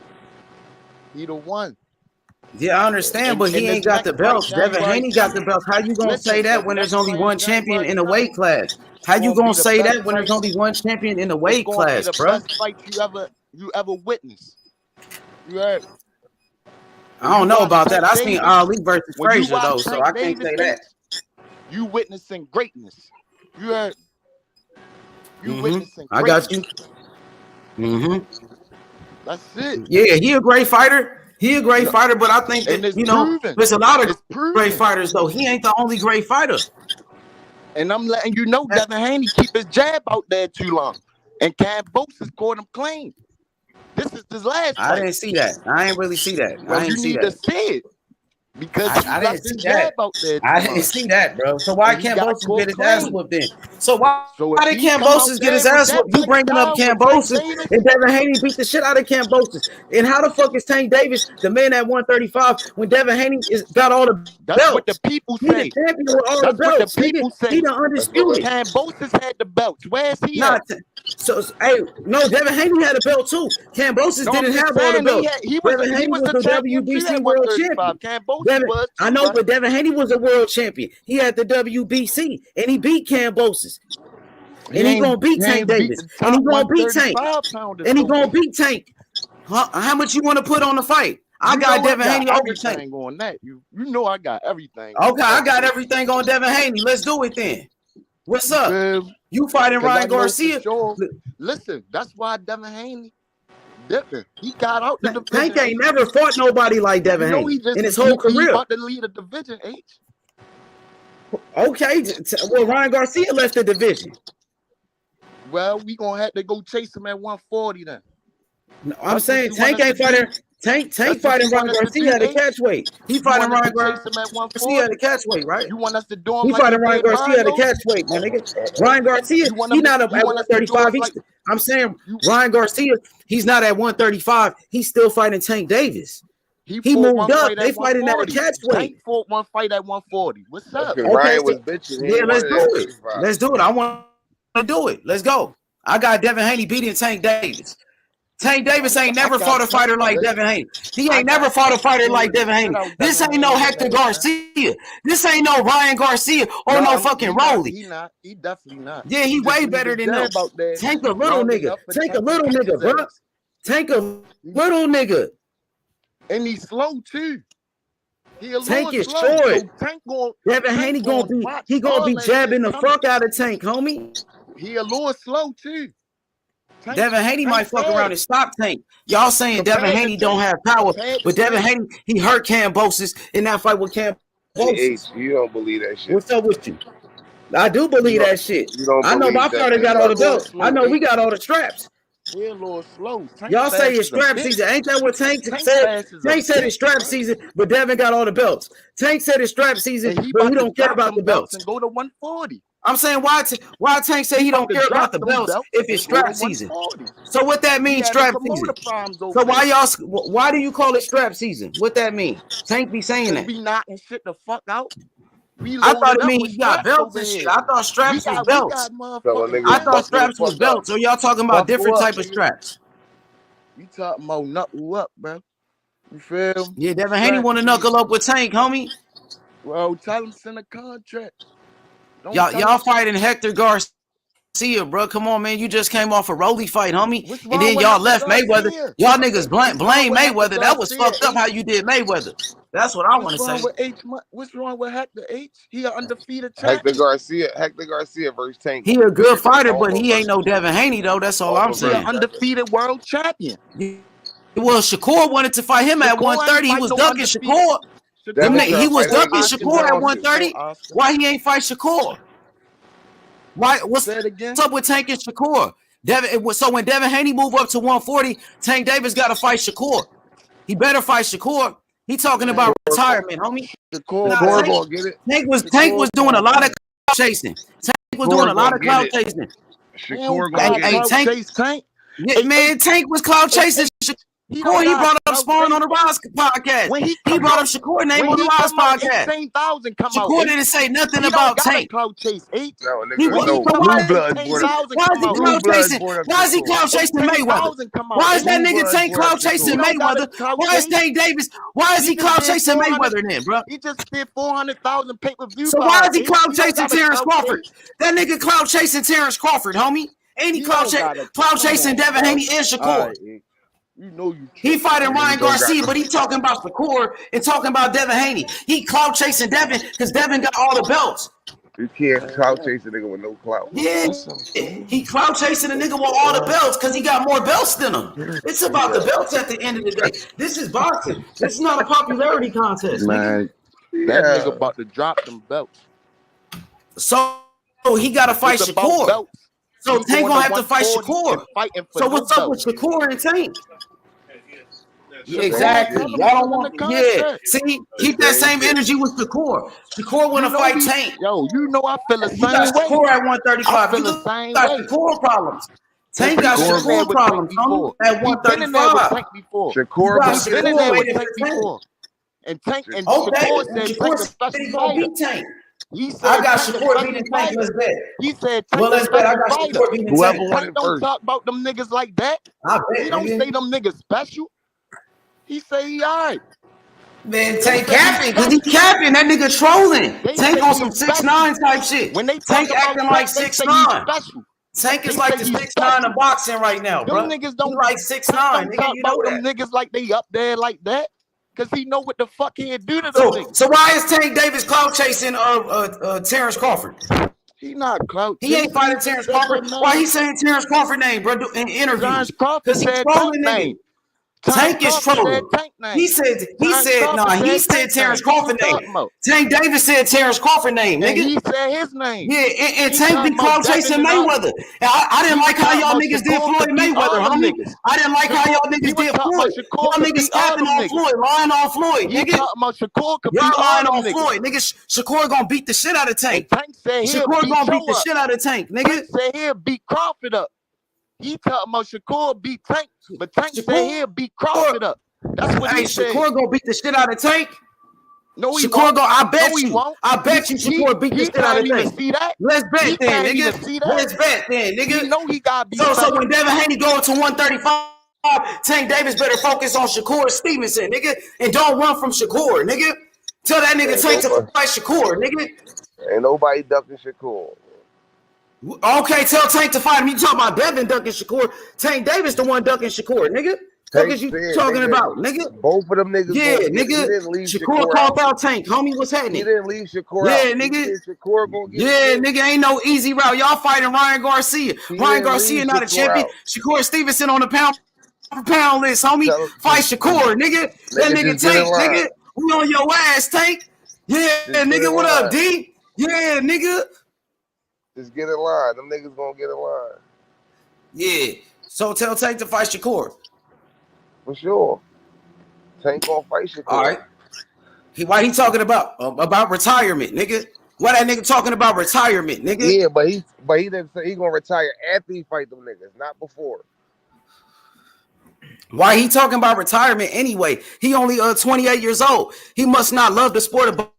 He the one. Yeah, I understand, but he ain't got the belts. Devin Haney got the belts. How you gonna say that when there's only one champion in a weight class? How you gonna say that when there's only one champion in a weight class, bro? Best fight you ever witnessed. You heard? I don't know about that. I seen Ali versus Frazier though, so I can't say that. You witnessing greatness. You heard? You witnessing greatness. I got you. That's it. Yeah, he a great fighter. He a great fighter, but I think that, there's a lot of great fighters, though. He ain't the only great fighter. And I'm letting you know, Devin Haney keep his jab out there too long. And Cambosis caught him clean. This is his last fight. I didn't see that. I ain't really see that. Well, you need to see it. Because I didn't see that. I didn't see that, bro. So why can't Kambosos get his ass whooped then? So why did Kambosos get his ass whooped? You bringing up Kambosos and Devin Haney beat the shit out of Kambosos. And how the fuck is Tank Davis the man at 135 when Devin Haney got all the belts? That's what the people say. He the champion with all That's the belts. what the people say. He the undisputed. Kambosos had the belts. Where's he at? So, hey, no, Devin Haney had a belt too. Kambosos didn't have all the belts. Devin Haney was the WBC world champion. I know, but Devin Haney was a world champion. He had the WBC, and he beat Kambosos. And he gonna beat Tank Davis. And he gonna beat Tank. And he gonna beat Tank. How much you want to put on the fight? I got Devin Haney over Tank. On that. You know I got everything. Okay, I got everything on Devin Haney. Let's do it then. What's up? You fighting Ryan Garcia? Sure. Listen, that's why Devin Haney different. He got out the division. Tank ain't never fought nobody like Devin Haney in his whole career. He about to lead a division, H. Okay, well, Ryan Garcia left the division. Well, we gonna have to go chase him at 140 then. No, I'm saying Tank ain't fighting. Tank fighting Ryan Garcia at a catch weight. He fighting Ryan Garcia at a catch weight, right? You want us to do him? He fighting Ryan Garcia at a catch weight, my nigga. Ryan Garcia, he's not at 135. I'm saying Ryan Garcia, he's not at 135. He's still fighting Tank Davis. He moved up. They fighting at a catch weight. Tank fought one fight at 140. What's up? Okay, Ryan was bitching. Yeah, let's do it. Let's do it. I want to do it. Let's go. I got Devin Haney beating Tank Davis. Tank Davis ain't never fought a fighter like Devin Haney. He ain't never fought a fighter like Devin Haney. This ain't no Hector Garcia. This ain't no Ryan Garcia or no fucking Rolly. He not. He definitely not. Yeah, he way better than them. Tank a little nigga. Tank a little nigga, bro. Tank a little nigga. And he's slow too. Tank is short. Devin Haney gonna be jabbing the fuck out of Tank, homie. He a little slow too. Devin Haney might fuck around and stop Tank. Y'all saying Devin Haney don't have power, but Devin Haney, he hurt Kambosos in that fight with Kambosos. Hey, you don't believe that shit. What's up with you? I do believe that shit. I know my father got all the belts. I know we got all the straps. We're a little slow. Y'all say it's strap season. Ain't that what Tank said? Tank said it's strap season, but Devin got all the belts. Tank said it's strap season, but he don't care about the belts. And go to 140. I'm saying why Tank say he don't care about the belts if it's strap season. So what that means, strap season? So why do you call it strap season? What that mean? Tank be saying that. We knocking shit the fuck out. I thought it mean he got belts and shit. I thought straps was belts. I thought straps was belts. So y'all talking about different type of straps. You talking about knuckle up, bro. You feel? Yeah, Devin Haney want to knuckle up with Tank, homie. Well, tell him send a contract. Y'all fighting Hector Garcia, bro. Come on, man. You just came off a Rolly fight, homie. And then y'all left Mayweather. Y'all niggas blame Mayweather. That was fucked up how you did Mayweather. That's what I want to say. What's wrong with Hector H? He an undefeated champion. Hector Garcia versus Tank. He a good fighter, but he ain't no Devin Haney, though. That's all I'm saying. He an undefeated world champion. Well, Shakur wanted to fight him at 130. He was ducking Shakur. He was ducking Shakur at 130. Why he ain't fight Shakur? Why? What's up with Tank and Shakur? So when Devin Haney move up to 140, Tank Davis got to fight Shakur. He better fight Shakur. He talking about retirement, homie. Tank was doing a lot of clout chasing. Tank was doing a lot of clout chasing. Shakur gonna get it. Tank. Yeah, man, Tank was clout chasing. Shakur, he brought up sparring on the Ross podcast. When he brought up Shakur name on the Ross podcast. Shakur didn't say nothing about Tank. Clout chase. Why is he clout chasing Mayweather? Why is that nigga Tank clout chasing Mayweather? Why is Tank Davis? Why is he clout chasing Mayweather then, bro? He just spent 400,000 pay-per-view. So why is he clout chasing Terrence Crawford? That nigga clout chasing Terrence Crawford, homie. And he clout chasing Devin Haney and Shakur. He fighting Ryan Garcia, but he talking about Shakur and talking about Devin Haney. He clout chasing Devin because Devin got all the belts. You can't clout chase a nigga with no clout. Yeah, he clout chasing a nigga with all the belts because he got more belts than him. It's about the belts at the end of the day. This is boxing. This is not a popularity contest, man. That nigga about to drop them belts. So he got to fight Shakur. So Tank gonna have to fight Shakur. So what's up with Shakur and Tank? Exactly. Y'all don't want. Yeah. See, keep that same energy with Shakur. Shakur want to fight Tank. Yo, you know I feel the You same got way. Shakur at 135. I feel You the same got way. Shakur problems. Tank got Shakur Shakur problems, homie, at He been in there with 135. Tank before. Shakur He been in there with waiting Tank for Tank. before. And Tank and Okay, Shakur said Shakur Tank a said special he gonna fighter. beat Tank. He said I got Tank a Shakur special beating Tank. fighter. Let's bet. He said Tank Well, a let's bet. I special got fighter. Shakur beating Whoever Tank. won Tank it don't first. talk about them niggas like that. I bet, He don't nigga. say them niggas special. He say he all right. Man, Tank capping, because he capping. That nigga trolling. They Tank say on he some special. 6'9" type shit. When they Tank talk about acting like Tank, they say 6'9". he's special. Tank is They like say the he's 6'9" special. of boxing right now, Them bro. niggas He don't like Tank 6'9", don't nigga. talk You know about them that. niggas like they up there like that. Cause he know what the fuck he'd do to them So, niggas. so why is Tank Davis clout chasing Terrence Crawford? He not clout. He ain't fighting Terrence Crawford. Why he saying Terrence Crawford name, bro, in interviews? Terrence Crawford Because he's said trolling Tank niggas. name. Tank is trolling. Tank name. He said Crawford he said Terrence Crawford name. Tank Davis said Terrence Crawford name, And nigga. he said his name. Yeah, and He Tank be talking clout about chasing Devin and all- Mayweather. And I didn't He like how talking y'all about niggas did Shakur Floyd could beat Mayweather, all them homie. niggas. I didn't like how y'all He niggas was did talking about Floyd. Shakur Y'all could niggas beat all capping them on niggas. Floyd, lying on Floyd, He nigga. talking about Shakur could Y'all beat all lying them on niggas. Floyd, nigga. Shakur gonna beat the shit out of Tank. And Tank said he'll Shakur beat gonna beat the Joe up. shit out of Tank, nigga. Tank said he'll beat Crawford up. He talking about Shakur beat Tank, but Tank said he'll beat Crawford up. That's what Hey, he said. Shakur gonna beat the shit out of Tank. No, he Shakur won't. gonna, I bet No, he you. won't. I bet you Shakur beat the He shit out can't of even Tank. see that. Let's bet He then, can't even nigga. see that. Let's bet then, nigga. He know he gotta be So special. when Devin Haney go to 135, Tank Davis better focus on Shakur Stevenson, nigga, and don't run from Shakur, nigga. Tell that nigga Tank to fight Shakur, nigga. Ain't nobody ducking Shakur. Okay, tell Tank to fight him. You talking about Devin ducking Shakur? Tank Davis the one ducking Shakur, nigga. What is you talking about, nigga? Both of them niggas. Yeah, nigga. He didn't leave Shakur called out Tank, homie. What's happening? He didn't leave Shakur out. Yeah, nigga. Shakur gonna get yeah, nigga. Ain't no easy route. Y'all fighting Ryan Garcia. Ryan Garcia not a champion. Out. Shakur Stevenson on the pound for pound list, homie. Fight Shakur, nigga. That nigga Tank, nigga. We on your ass, Tank. Yeah, nigga. What up, D? Yeah, nigga. Just get in line. Them niggas gonna get in line. Yeah. So tell Tank to fight Shakur. For sure. Tank gonna fight Shakur. All right. Why he talking about retirement, nigga? Why that nigga talking about retirement, nigga? Yeah, but he didn't say he gonna retire after he fight them niggas, not before. Why he talking about retirement anyway? He only 28 years old. He must not love the sport of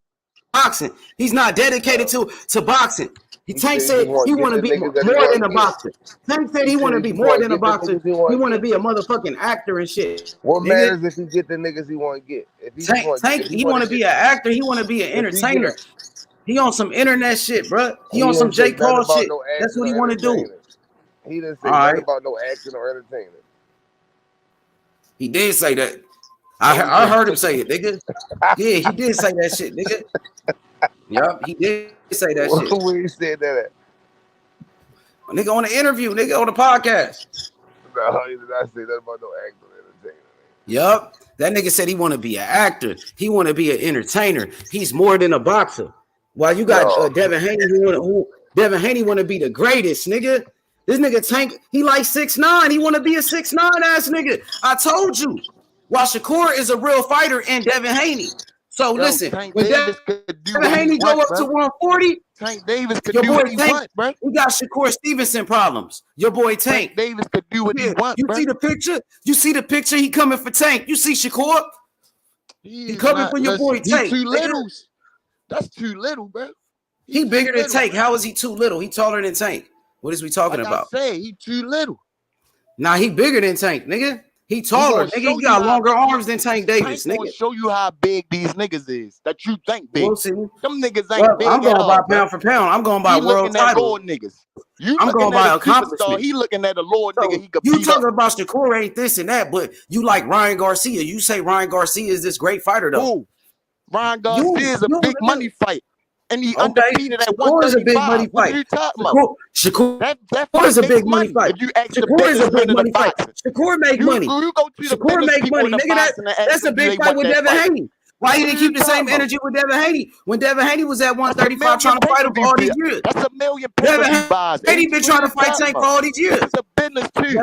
boxing. He's not dedicated to boxing. Tank said he want to be more than a boxer. Tank said he want to be more than a boxer. He want to be a motherfucking actor and shit. What matters if he get the niggas he want to get? If he want to be an actor. He want to be an entertainer. He on some internet shit, bro. He on some J. Paul shit. That's what he want to do. He didn't say nothing about no acting or entertainment. He did say that. I heard him say it, nigga. Yeah, he did say that shit, nigga. Yup, he did say that shit. Where he said that at? Nigga on the interview, nigga on the podcast. No, he did not say nothing about no acting or entertainer. Yup. That nigga said he want to be an actor. He want to be an entertainer. He's more than a boxer. While you got Devin Haney, Devin Haney want to be the greatest, nigga. This nigga Tank, he like 6'9". He want to be a 6'9" ass nigga. I told you. While Shakur is a real fighter and Devin Haney. So listen, when Devin Haney go up to 140, Tank Davis could your do boy what he Tank, want, bro. We got Shakur Stevenson problems. Your boy Tank. Davis could do what he want, You bro. see the picture? You see the picture? He coming for Tank. You see Shakur? He coming for your boy Tank. Too little. That's too little, bro. He bigger than Tank. How is he too little? He taller than Tank. What is we talking about? I say he too little. Nah, he bigger than Tank, nigga. He taller, nigga. He got longer arms than Tank Davis, nigga. Gonna show you how big these niggas is that you think big. We'll see. Them niggas ain't big. I'm going at by all, pound for pound. I'm going by he world title. Niggas. You I'm going by accomplishment. He looking at a lower nigga. He could you beat talking up. about Shakur ain't this and that, but you like Ryan Garcia. You say Ryan Garcia is this great fighter though. Who? Ryan Garcia is a big money fight. And he undefeated at 135. Shakur is a big money fight. What are you talking about? Shakur is a big money fight. If you ask Shakur is a big money fight. Shakur make money. You go to the Shakur make money. Nigga, that's a big fight with Devin Haney. Why he didn't keep the same energy with Devin Haney? When Devin Haney was at 135 trying to fight him for all these years. That's $1 million Devin Haney been trying to fight Tank for all these years. It's a business too.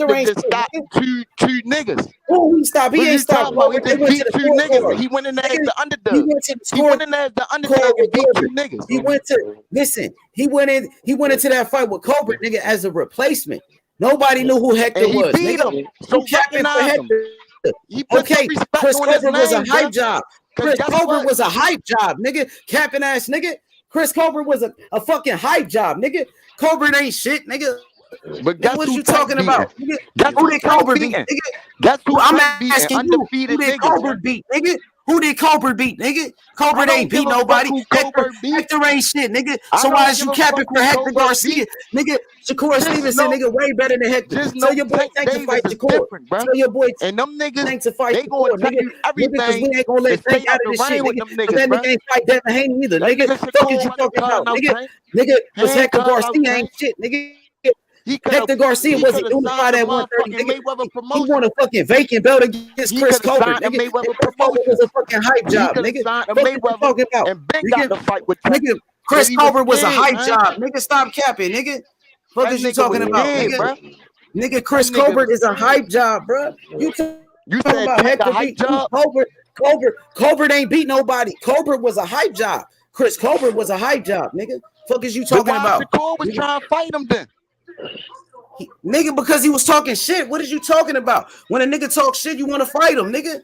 Hector ain't just shit, stopped nigga. two niggas. Who he stopped? He What ain't you stopped talking about? He Corbin. They just went beat to the two niggas. scoreboard. He went in there as Nigga, the he underdog. went to the He went in there as the underdog and beat two Corbin. niggas. He went to listen. He went into that fight with Corbin, nigga, as a replacement. Nobody knew who Hector And he was, beat nigga. him. So capping for recognize him. Hector. He put some Okay, respect Chris on his Corbin was a name, hype bruh. job. Cause Chris guess Corbin what? was a hype job, nigga. Capping ass nigga. Chris Corbin was a fucking hype job, nigga. Corbin ain't shit, nigga. But Nigga, guess what who you Tank talking beating? about? Nigga, Guess who who did Tank Corbin beat, beating? nigga? Guess who I'm Tank beating? asking you, who Undefeated did niggas. Corbin beat, nigga? Who did Colbert beat, nigga? Colbert ain't beat nobody. Hector ain't shit, nigga. So why is you capping for Hector Garcia? Nigga, Shakur Stevenson, nigga, way better than Hector. Tell your boy Tank to fight Shakur. Tell your boy and them niggas Tank to fight they gonna tell you everything. Because we ain't gonna let Tank out of this shit, nigga. Because that nigga ain't fight Devin Haney either, nigga. Fuck is you talking about, nigga? Nigga, because Hector Garcia ain't shit, nigga. Hector Garcia wasn't doing the fight at 130, nigga. He won a fucking vacant belt against Chris Colbert, nigga. That was a fucking hype job, nigga. What you talking about? Nigga, Chris Colbert was a hype job, nigga. Stop capping, nigga. What is you talking about, nigga? Nigga, Chris Colbert is a hype job, bro. You talking about Hector beat Colbert? Colbert ain't beat nobody. Colbert was a hype job. Chris Colbert was a hype job, nigga. Fuck is you talking about? Shakur was trying to fight him then. Nigga, because he was talking shit. What is you talking about? When a nigga talk shit, you want to fight him, nigga.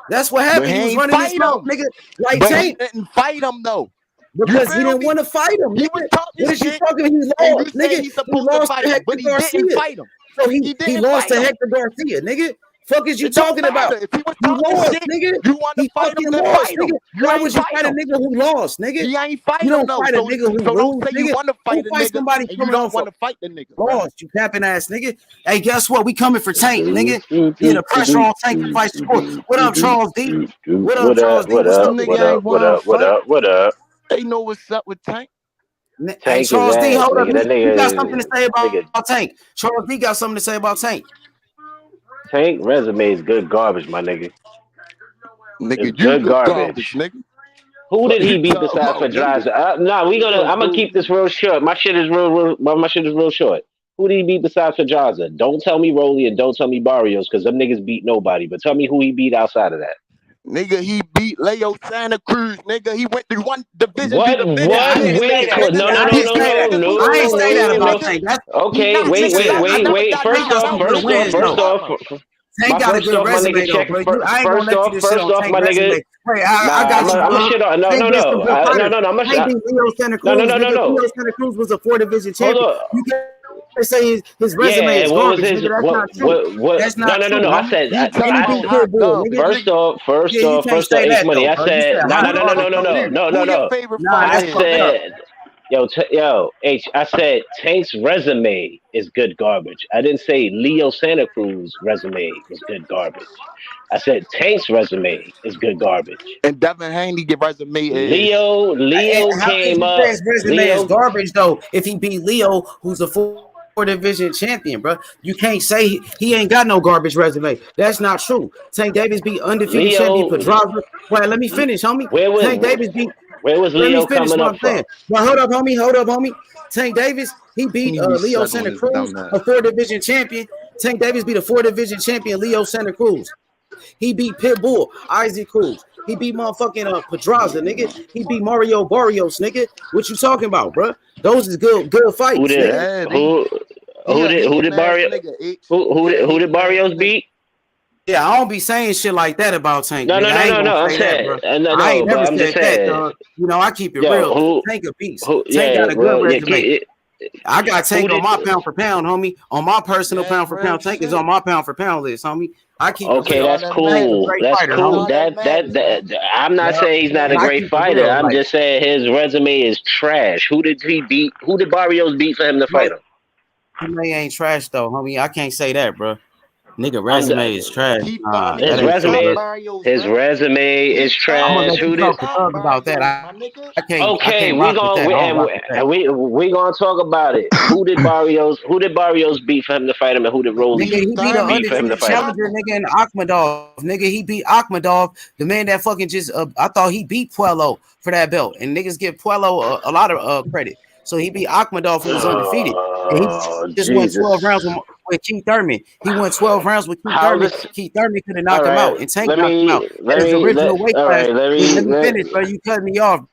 That's what happened. He was running his mouth, nigga. Like Tank didn't fight him though. Because he didn't want to fight him. He was talking what shit. You talking? He lost, nigga. He lost to Hector Garcia. Fight him. So he lost to Hector Garcia, nigga. Fuck is you talking about? If he was lost, shit, nigga. You want to fight him? Lost, fight nigga. him. Why would you fight a nigga who lost, nigga? He ain't fighting you don't him, fight a nigga who don't lose, say you want to fight a nigga. Somebody you don't want to fight the nigga. Lost, you capping ass nigga. Hey, guess what? We coming for Tank, nigga. Yeah, the pressure on Tank to fight Shakur. What up, Charles D? What up, Charles D? What up? They know what's up with Tank. Hey, Charles D, hold up. You got something to say about Tank. Charles D got something to say about Tank. Tank resume is good garbage, my nigga. Nigga, it's good garbage. Nigga. Who did he beat besides Pedraza? I'm gonna keep this real short. My shit is real short. Who did he beat besides Pedraza? Don't tell me Rolly and don't tell me Barrios because them niggas beat nobody. But tell me who he beat outside of that. Nigga, he beat Leo Santa Cruz. Nigga, he went through one division. What? No. I ain't say that about Tank. Okay, wait. First off. Tank got a good resume, though, bro. I ain't gonna let you just shit on Tank's resume. Wait, I got you. I'm gonna shit on. No. Leo Santa Cruz. Leo Santa Cruz was a 4-division champion. You can't say his resume is garbage. That's not true. No. I said first off, H Money. I said no. I said. Yo, H. I said Tank's resume is good garbage. I didn't say Leo Santa Cruz resume is good garbage. I said Tank's resume is good garbage. And Devin Haney resume is Leo came up. His resume is garbage though. If he beat Leo, who's a 4-division champion, bro, you can't say he ain't got no garbage resume. That's not true. Tank Davis beat undefeated champion Pedraza. Well, let me finish, homie. Tank Davis beat. Where was Leo coming up from? Well, hold up, homie. Tank Davis, he beat Leo Santa Cruz, a 4-division champion. Tank Davis beat a 4-division champion, Leo Santa Cruz. He beat Pitbull, Isaac Cruz. He beat motherfucking Pedraza, nigga. He beat Mario Barrios, nigga. What you talking about, bro? Those is good fights. Who did Barrios beat? Yeah, I don't be saying shit like that about Tank. No. I'm saying, I ain't never said that, dog. You know, I keep it real. Tank a beast. Tank got a good resume. I got Tank on my pound for pound, homie. On my personal pound for pound, Tank is on my pound for pound list, homie. I keep. Okay, that's cool. That's cool. That I'm not saying he's not a great fighter. I'm just saying his resume is trash. Who did he beat? Who did Barrios beat for him to fight him? He ain't trash though, homie. I can't say that, bro. Nigga, resume is trash. His resume is trash. Who did talk about that? I can't. Okay, we're gonna talk about it. Who did Barrios beat for him to fight him, and who did Rolly beat for him to fight him? Nigga, and Akhmadov. Nigga, he beat Akhmadov, the man that fucking just. I thought he beat Puello for that belt, and niggas give Puello a lot of credit. So he beat Akhmadov, who was undefeated. And he just won 12 rounds with Keith Thurman. He won 12 rounds with Keith Thurman. Keith Thurman could have knocked him out, and Tank knocked him out. That is original weight class. Let me finish, bro. You cut me off,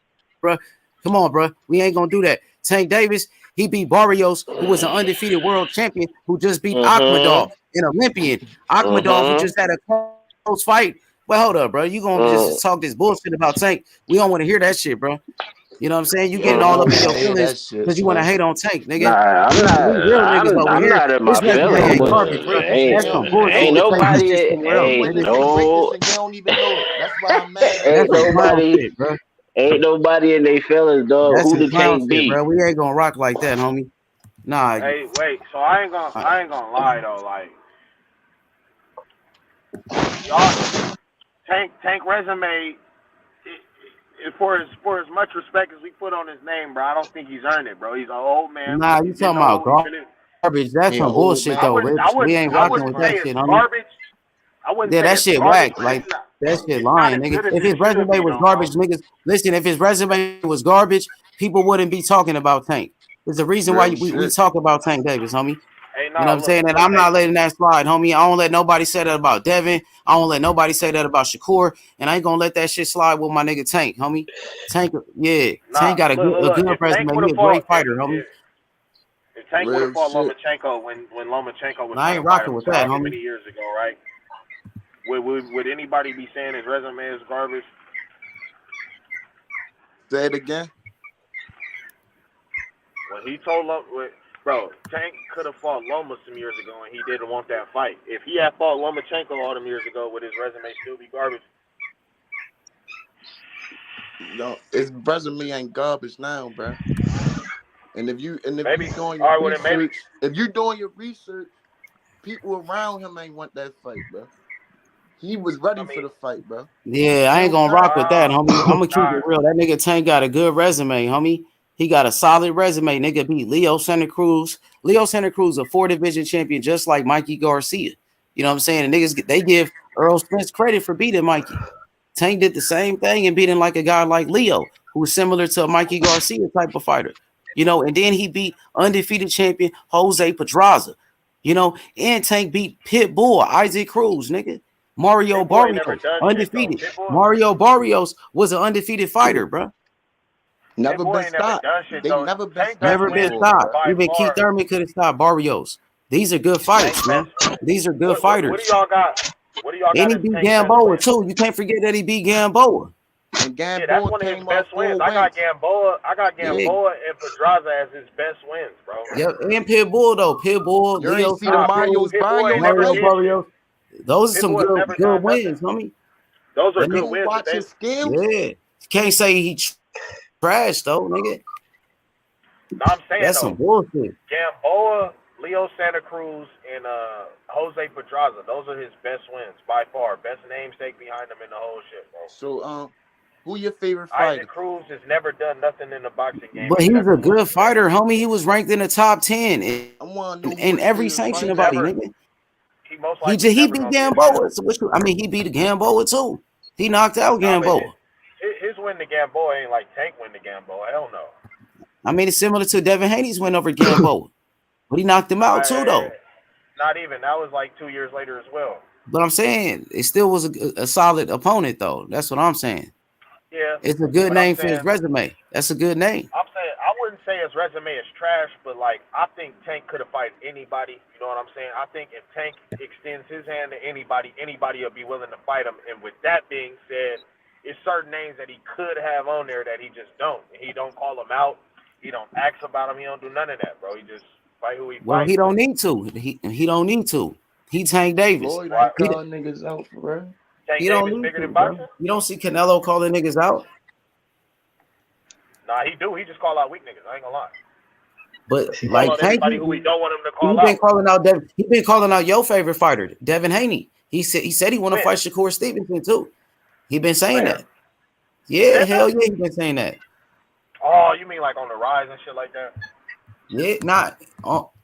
bro. Come on, bro. We ain't gonna do that. Tank Davis, he beat Barrios, who was an undefeated world champion, who just beat Akhmadov, an Olympian. Akhmadov, who just had a close fight. Well, hold up, bro. You gonna just talk this bullshit about Tank? We don't want to hear that shit, bro. You know what I'm saying? You getting all up in your feelings because you want to hate on Tank, nigga. Nah, We real niggas over I'm here. not in my This resume feelings, ain't but garbage, bro. That's some bullshit. ain't nobody, Witnessing greatness and they don't even know it. That's why I'm mad. ain't That's some clown nobody, shit, bro. ain't nobody in their feelings, dog. That's Who some the clown Tank shit, beat? bro. We ain't gonna rock like that, homie. Nah. Hey, wait. So I ain't gonna lie though. Like, y'all, Tank resume. For as much respect as we put on his name, bro, I don't think he's earned it, bro. He's an old man. Nah, you talking about garbage? That's some bullshit though, Rich. We ain't rocking with that shit, homie. Garbage. I wouldn't say Yeah, that it's shit garbage, whack. Like that shit it's not lying, as nigga. good as If it his should resume be, was though, garbage, bro. niggas, listen. If his resume was garbage, people wouldn't be talking about Tank. There's a reason why we talk about Tank Davis, homie. Hey, You know what I'm saying? And I'm not letting that slide, homie. I don't let nobody say that about Devin. I don't let nobody say that about Shakur. And I ain't gonna let that shit slide with my nigga Tank, homie. Tank, yeah. Tank got a good resume. He a great fighter, homie. If Tank would have fought Lomachenko when Lomachenko was I ain't rocking with that, homie. many years ago, right? Would anybody be saying his resume is garbage? Say it again. When he told bro, Tank could have fought Loma some years ago, and he didn't want that fight. If he had fought Lomachenko all them years ago, would his resume still be garbage? No, his resume ain't garbage now, bro. And if you're doing your research, people around him ain't want that fight, bro. He was ready for the fight, bro. Yeah, I ain't gonna rock with that, homie. I'm gonna keep it real. That nigga Tank got a good resume, homie. He got a solid resume. Nigga beat Leo Santa Cruz. Leo Santa Cruz a 4-division champion, just like Mikey Garcia. You know what I'm saying? And niggas, they give Earl Spence credit for beating Mikey. Tank did the same thing and beating like a guy like Leo, who's similar to a Mikey Garcia type of fighter. You know, and then he beat undefeated champion Jose Pedraza. You know, and Tank beat Pitbull, Isaac Cruz, nigga. Mario Barrios, undefeated. Mario Barrios was an undefeated fighter, bro. Never been stopped. Never been stopped. Even Keith Thurman could have stopped Barrios. These are good fights, man. These are good fighters. What do y'all got? And he beat Gamboa too. You can't forget that he beat Gamboa. And Gamboa that's one of his best wins. I got Gamboa and Pedraza as his best wins, bro. Yep, and Pitbull though. Pitbull, Leo, Mario Barrios. Those are some good wins, homie. Those are good wins. Watch his skills. Yeah, can't say he trash though, nigga. No, I'm saying that's some bullshit. Gamboa, Leo Santa Cruz, and Jose Pedraza. Those are his best wins by far. Best namesake behind him in the whole shit, bro. So, who your favorite fighter? Isaac Cruz has never done nothing in the boxing game. But he's a good fighter, homie. He was ranked in the top 10 in every sanctioned body, nigga. He beat Gamboa. So he beat Gamboa too. He knocked out Gamboa. His win to Gamboa ain't like Tank win to Gamboa. Hell no. I mean, it's similar to Devin Haney's win over Gamboa. But he knocked him out too, though. Not even. That was like 2 years later as well. But I'm saying it still was a solid opponent, though. That's what I'm saying. Yeah. It's a good name for his resume. That's a good name. I'm saying I wouldn't say his resume is trash, but like I think Tank could have fight anybody. You know what I'm saying? I think if Tank extends his hand to anybody will be willing to fight him. And with that being said, it's certain names that he could have on there that he just don't. He don't call them out. He don't ask about them. He don't do none of that, bro. He just fight who he fights. Well, he don't need to. He don't need to. He Tank Davis. Boy, don't call niggas out for real. He don't need to, bro. You don't see Canelo calling niggas out. Nah, he do. He just call out weak niggas. I ain't gonna lie. But like Tank, who we don't want him to call out. He been calling out your favorite fighter, Devin Haney. He said he want to fight Shakur Stevenson too. He been saying that. Yeah, hell yeah, he been saying that. Oh, you mean like on the rise and shit like that? Yeah, not.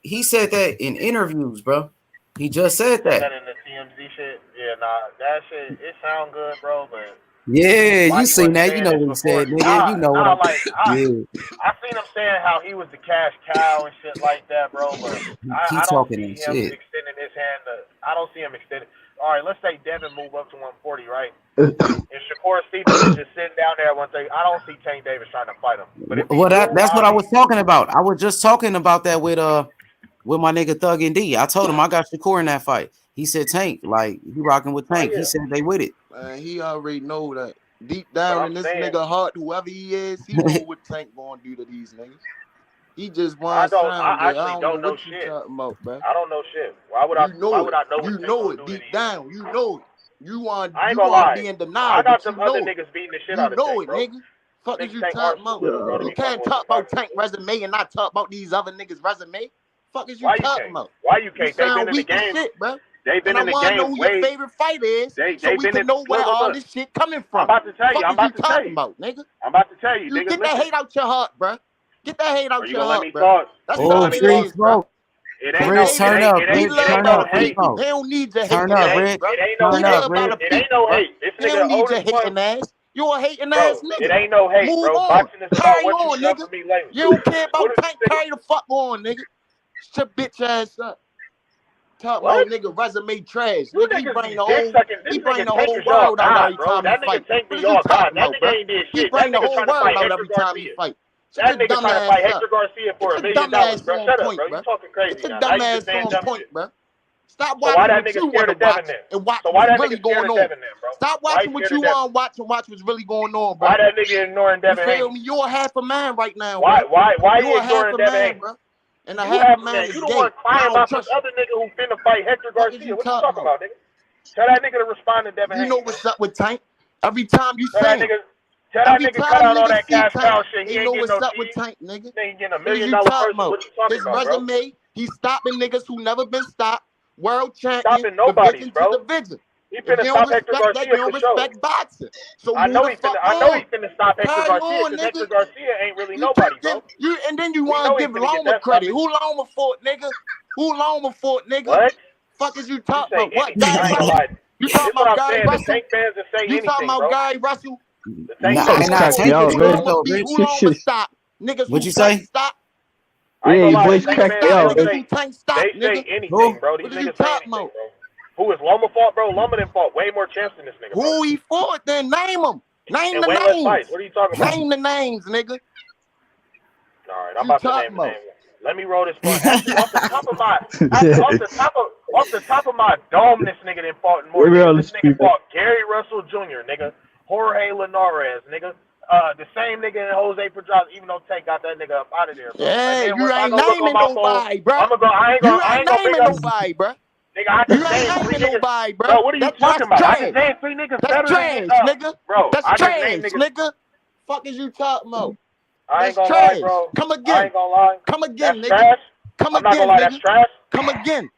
He said that in interviews, bro. He just said that. That in the TMZ shit. Yeah, nah, that shit. It sound good, bro, but. Yeah, you seen that? You know what he said, nigga. You know what I'm saying. I seen him saying how he was the cash cow and shit like that, bro. But I don't see him extending his hand. I don't see him extending. All right, let's say Devin move up to 140, right? And Shakur Stevenson just sitting down there at 130. I don't see Tank Davis trying to fight him. But that's what I was talking about. I was just talking about that with my nigga Thug and D. I told him I got Shakur in that fight. He said Tank, like he rocking with Tank. He said they with it. He already know that Deep down in this nigga heart, whoever he is, he know what Tank gonna do to these niggas. He just wants sound good. I actually don't know what shit. You talking about, bro. I don't know shit. Why would I know you know it deep down. You know it. You want I ain't gonna lie. Be in denial. I got some other niggas beating the shit out of Tank, bro. Nigga. Fuck is you talking about? You can't talk about Tank resume and not talk about these other niggas' resume. Fuck is you talking about? Why you can't? They been in the game. Shit, bro. They've been in the game. I want to know who your favorite fight is, so we can know where all this shit coming from. I'm about to tell you. I'm about to tell you. Nigga. I'm about to tell you. You get that hate out your heart, bro. Get that hate out your heart, bro. Talk? That's all it is, bro. Rich, turn up. Rich, turn up. They don't need your hate. Turn up, Rich. Turn up, Rich. It ain't no hate. They don't need your hating ass. You a hating ass nigga. It ain't no hate, Move bro. on. Boxing is about what you nigga. done for me lately. You don't care about Tank. Carry the fuck on, nigga. Shut your bitch ass up. Talk about nigga resume trash. You nigga, niggas, he bring the whole world out every time he fight. Tank be y'all God. That nigga ain't did shit. He bring the whole world out every time he fight. That nigga trying to fight Hector Garcia for $1 million, bro. Shut up, bro. You talking crazy It's a now. dumbass on point, bro. Stop watching what you want to watch and watch what's really going on. Stop watching what you want to watch and watch what's really going on, bro. Why that nigga ignoring Devin Haney? You feel me? You're half a man right now, Why you you ignoring Devin Haney? Bro? And a half a man is You don't want to cry about this other nigga who finna fight Hector Garcia. What you talking about, nigga? Tell that nigga to respond to Devin Haney. You know what's up with Tank? Every time you say Tell that nigga cut out all that cash cow shit. He ain't getting what's no up cheese. with Tank, nigga. He ain't getting $1 million person. What you talking His about, bro? resume, he's stopping niggas who never been stopped. World champion. Stopping nobody, bro. Division. He finna stop Hector Garcia you don't for sure. respect boxing. So I know he finna stop Hector Garcia because Hector Garcia ain't really nobody, bro. And then you want to give Loma credit. Who Loma fought, nigga? Who Loma fought, nigga? What? Fuck is you talking about? What? You talking about Gary Russell? You talking about Gary Russell? Who Loma stop? Niggas What'd you say? Stop. Yeah, your boys cracked me out. They say anything, bro. These niggas say anything, bro. Who is Loma fought, bro? Loma done fought way more champs than this nigga, bro. Who he fought? Then name them. Name the names. What are you talking about? Name the names, nigga. All right, I'm about to name the names. Let me roll this one. Off the top of my dome, this nigga done fought more. This nigga fought Gary Russell Jr., nigga. Jorge Linares, nigga. The same nigga in Jose Pedraza, even though Tank got that nigga up out of there, bro. Yeah, you ain't naming nobody, bro. I ain't gonna bring up nobody, bro. Nigga, I just named 3 niggas. Nobody, bro. Bro, what are you talking about? I just named 3 niggas better than nigga. Bro, that's trash, nigga. Fuck is you talking about? I ain't gonna lie, bro. Come again. I ain't gonna lie. Come again, that's nigga. Trash. Come I'm again, not gonna lie, nigga. that's trash. Come again.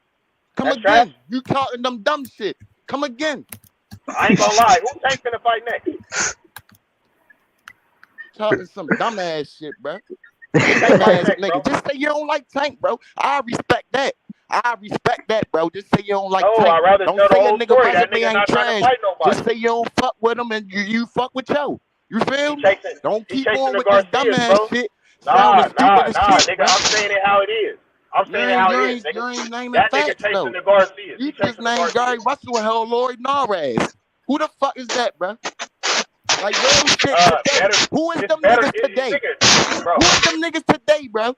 Come that's again. Trash. You talking them dumb shit. Come again. I ain't gonna lie. Who Tank finna fight next? Talking some dumbass shit, bro. Dumbass nigga. Just say you don't like Tank, bro. I respect that. Bro. Just say you don't like Tank. I'd rather don't tell say the a whole nigga story. That resume nigga ain't not trying trash. to fight nobody. Just say you don't fuck with him and you fuck with Joe. You feel me? Don't keep on with Garcias, this dumbass shit. Nah, shit, nigga. bro. I'm saying it how it is. I'm saying it how it is, nigga. You ain't naming That facts, nigga chasing though. the Garcias. You just named Gary Russell and hell Lloyd Narez. Who the fuck is that, bro? Like real shit today. Who is them niggas today? Who is them niggas today, bro?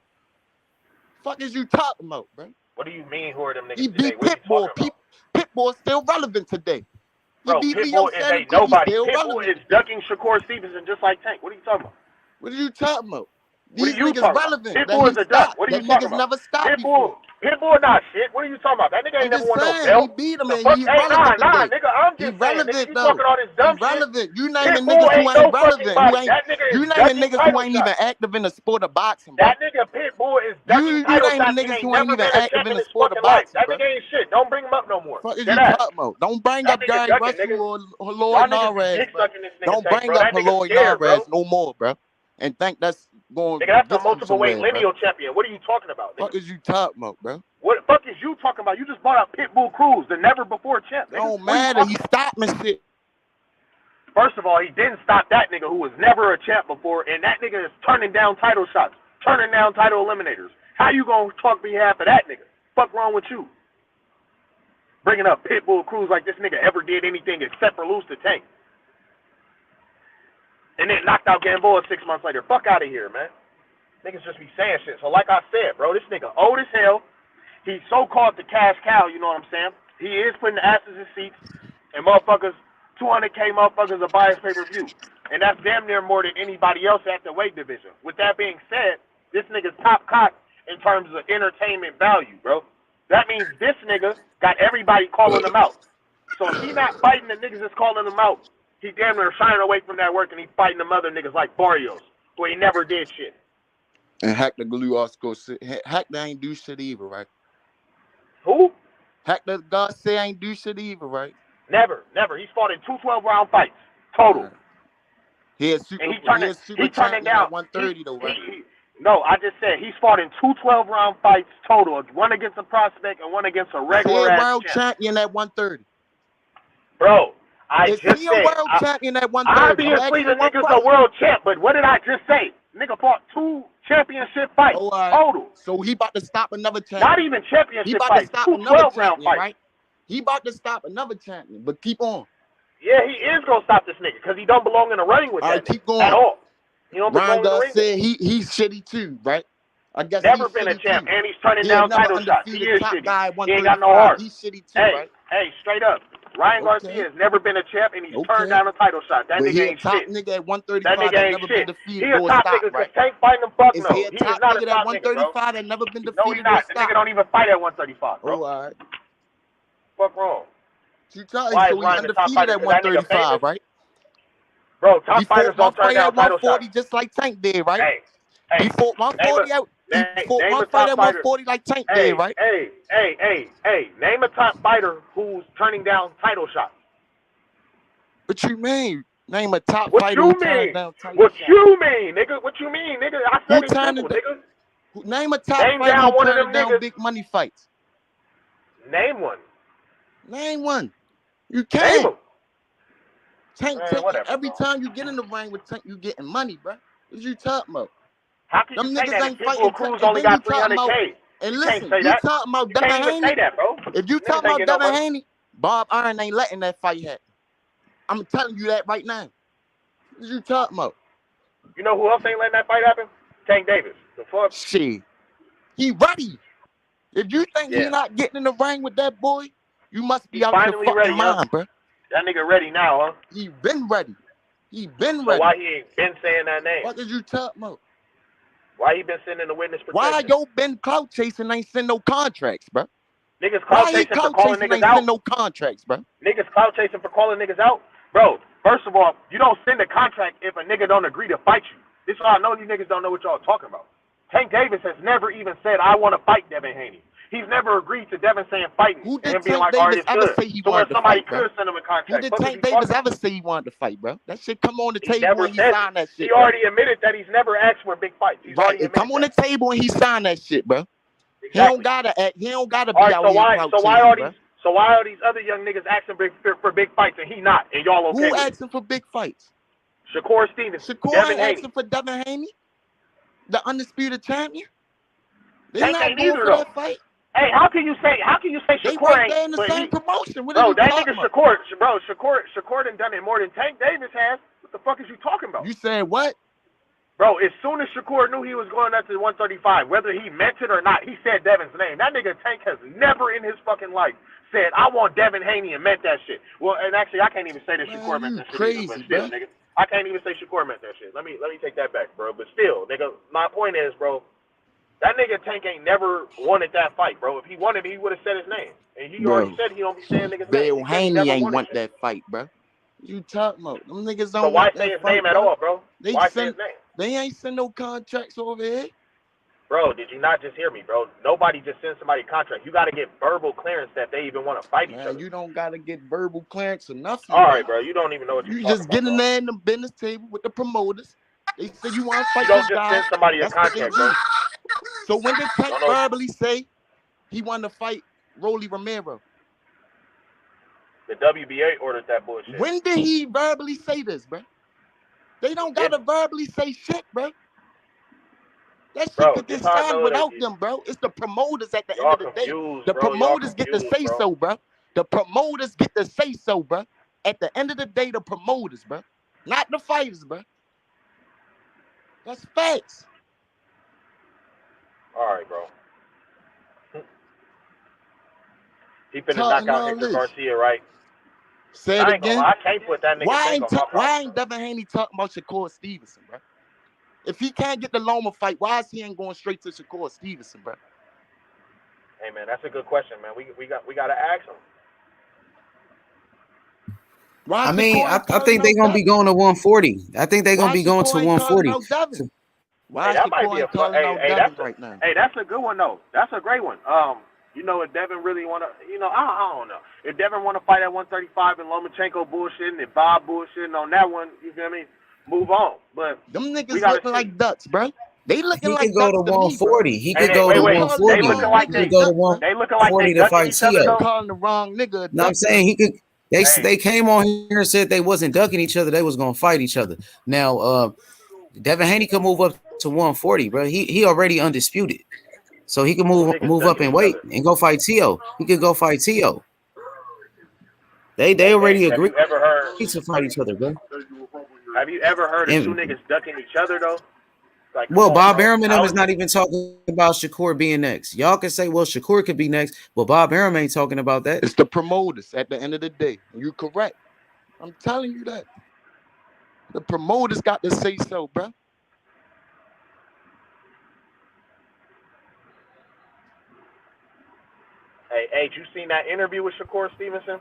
Fuck is you talking about, bro? What do you mean? Who are them niggas He today? beat Pitbull. Pitbull's still relevant today. Bro, Pitbull is ain't nobody. Pitbull is ducking Shakur Stevenson just like Tank. What are you talking about? What are you talking about? What These are you niggas relevant. Pitbull is a duck. What are you talking about? Never stopped before. Pitbull not shit. What are you talking about? That nigga ain't never won no belt. He beat him and He's he's relevant nah, today. nigga. I'm just saying, nigga, you talking all this dumb shit. Relevant. You naming niggas who ain't relevant. You naming niggas who ain't even active in the sport of boxing, bro. That nigga Pitbull is ducking title shots. You naming niggas who ain't even active in the sport of boxing, That nigga ain't shit. Don't bring him up no more. Fuck is you talking about? Don't bring up Gary Russell or Lloyd Narez, bro. Don't bring up Lloyd Narez no more, bro. And think that's going. Nigga, that's a multiple weight lineal champion. What are you talking about? Fuck is you talking about, bro? What the fuck is you talking about? You just brought up Pitbull Cruz, the never before champ. It don't matter. He stopped me shit. First of all, he didn't stop that nigga who was never a champ before, and that nigga is turning down title shots, turning down title eliminators. How you gonna talk behalf of that nigga? Fuck wrong with you? Bringing up Pitbull Cruz like this nigga ever did anything except for lose to Tank. And then knocked out Gamboa 6 months later. Fuck out of here, man. Niggas just be saying shit. So like I said, bro, this nigga old as hell. He's so-called the cash cow, you know what I'm saying? He is putting the asses in seats and motherfuckers 200K motherfuckers to buy his pay-per-view. And that's damn near more than anybody else at the weight division. With that being said, this nigga's top cock in terms of entertainment value, bro. That means this nigga got everybody calling him out. So if he not fighting the niggas that's calling him out, he damn near shying away from that work and he fighting them other niggas like Barrios, who he never did shit. And Hector Hector ain't do shit either, right? Who? Hector Garcia ain't do shit either, right? Never. He's fought in 2 12-round fights total. He turning down 130 though, right? No, I just said he's fought in 2 12-round fights total. One against a prospect and one against a regular ass world champion at 130. Bro, Is he a world champion at 130? Obviously, the nigga's a world champ, but what did I just say? Nigga fought 2 championship fights total. So he about to stop another champion. Not even championship he about fights. To stop 2 another 12-round champion, fights. right? He about to stop another champion, but keep on. Yeah, he is gonna stop this nigga because he don't belong in the running with that keep nigga going. at all. He don't belong in the ring. Said he's shitty too, right? I guess never been a champ, and he's turning down title shots. He is shitty. He ain't got no heart. He's shitty too, right? Hey, straight up. Ryan Garcia has never been a champ, and he's turned down a title shot. That nigga ain't top shit. Nigga at 135 that nigga ain't never shit. Been defeated. He a top nigga because Tank fighting him. Fuck is no. He He is not a top nigga, bro. That never been defeated. No, he's not. The nigga don't even fight at 135, bro. Oh, all right. Fuck wrong. Why is Ryan undefeated at 135, right? Bro, top fighters don't turn down title shots. Just like Tank did, right? Hey, he fought 140 out. He fought one fight at 140 like Tank did, right? Hey, name a top fighter who's turning down title shots. What you mean? Name a top fighter who turning down title shots. What you mean, nigga? I said it's simple, nigga. Name a top fighter who turning down big money fights. Name one. Name one. You can't. Name Tank, every time you get in the ring with Tank, you getting money, bro. What you talking about? How can you say that? If Pitbull Cruz only got 300K. And listen, you talking about Devin Haney? Say that, bro. If you talking about Devin Haney, Bob Iron ain't letting that fight happen. I'm telling you that right now. What you talking about? You know who else ain't letting that fight happen? Tank Davis. The fuck? Shit. He ready. If you think he not getting in the ring with that boy, you must be out your fucking mind, bro. That nigga ready now, huh? He been ready. So why he ain't been saying that name? What did you talking about? Why he been sending the witness protection? Why yo been clout chasing ain't send no contracts, bro? Niggas clout chasing for calling niggas out. Send no contracts, bro. Niggas clout chasing for calling niggas out, bro. First of all, you don't send a contract if a nigga don't agree to fight you. This is why I know you niggas don't know what y'all talking about. Tank Davis has never even said I want to fight Devin Haney. He's never agreed to Devin saying fighting. Who did and being Tank like, Davis ever say he wanted to somebody fight, could send him a contract. Who did Tank Davis ever say he wanted to fight, bro? That shit come on the table when he signed that shit. He already admitted that he's never asked for big fights. Right, it come on the table when he signed that shit, bro. Exactly. He don't gotta act. He don't gotta be out here. So why are these other young niggas asking for big fights and he not? And y'all okay? Who asking for big fights? Shakur Stevenson. Shakur ain't asking for Devin Haney, the undisputed champion. They're not going for that fight. Hey, how can you say Shakur ain't in the same promotion? What bro, that nigga Shakur done it more than Tank Davis has. What the fuck is you talking about? You saying what? Bro, as soon as Shakur knew he was going up to 135, whether he meant it or not, he said Devin's name. That nigga Tank has never in his fucking life said, I want Devin Haney and meant that shit. Well, and actually, I can't even say that Shakur meant that shit. Crazy, but still, nigga. I can't even say Shakur meant that shit. Let me take that back, bro. But still, nigga, my point is, bro, that nigga Tank ain't never wanted that fight, bro. If he wanted it, he would have said his name. And he already said he don't be saying niggas' name. Vasyl Haney ain't want that fight, bro. You talking about? Them niggas don't so why want say that his fight, name at all, bro? Why say his name? They ain't send no contracts over here. Bro, did you not just hear me, bro? Nobody just sends somebody a contract. You got to get verbal clearance that they even want to fight each other. You don't got to get verbal clearance or nothing. All right, bro. You don't even know what you're talking about. You just get in there in the business table with the promoters. They say you want to fight this guy. You don't just send somebody a contract, bro. So when did Tank verbally say he wanted to fight Rolly Romero? The WBA ordered that bullshit. When did he verbally say this, bro? They don't got to verbally say shit, bro. That shit could get signed without them, bro. It's the promoters at the end of the day. The promoters get to say so, bro. The promoters get to say so, bro. At the end of the day, the promoters, bro. Not the fighters, bro. That's facts. All right, bro. He finna knock out Hector Garcia, right? Say it again. I can't put that nigga. Why ain't Devin Haney talking about Shakur Stevenson, bro? If he can't get the Loma fight, why is he ain't going straight to Shakur Stevenson, bro? Hey man, that's a good question, man. We got to ask him. I mean, I think they're gonna be going to 140. I think they're gonna be going to 140. Why that might be a fun. Devin right now? Hey, that's a good one though. That's a great one. You know, if Devin really wanna, I don't know. If Devin wanna fight at 135 and Lomachenko bullshitting and Bob bullshitting on that one, you feel me? Move on. But them niggas looking like ducks, bro. They looking he like could go to 140. He could go to 140. They looking like he could go to 140 to fight Tio. Calling the wrong nigga. No, I'm saying he could. They came on here and said they wasn't ducking each other. They was gonna fight each other. Now, Devin Haney could move up to 140, bro. He already undisputed, so he can move up and wait and go fight Tio. He could go fight Tio. They already agreed to fight each other, bro. Have you ever heard of two niggas ducking each other though? Like, Bob Arum is not even talking about Shakur being next. Y'all can say, well, Shakur could be next, but Bob Arum ain't talking about that. It's the promoters at the end of the day. You're correct. I'm telling you that. The promoters got to say so, bro. Hey, you seen that interview with Shakur Stevenson?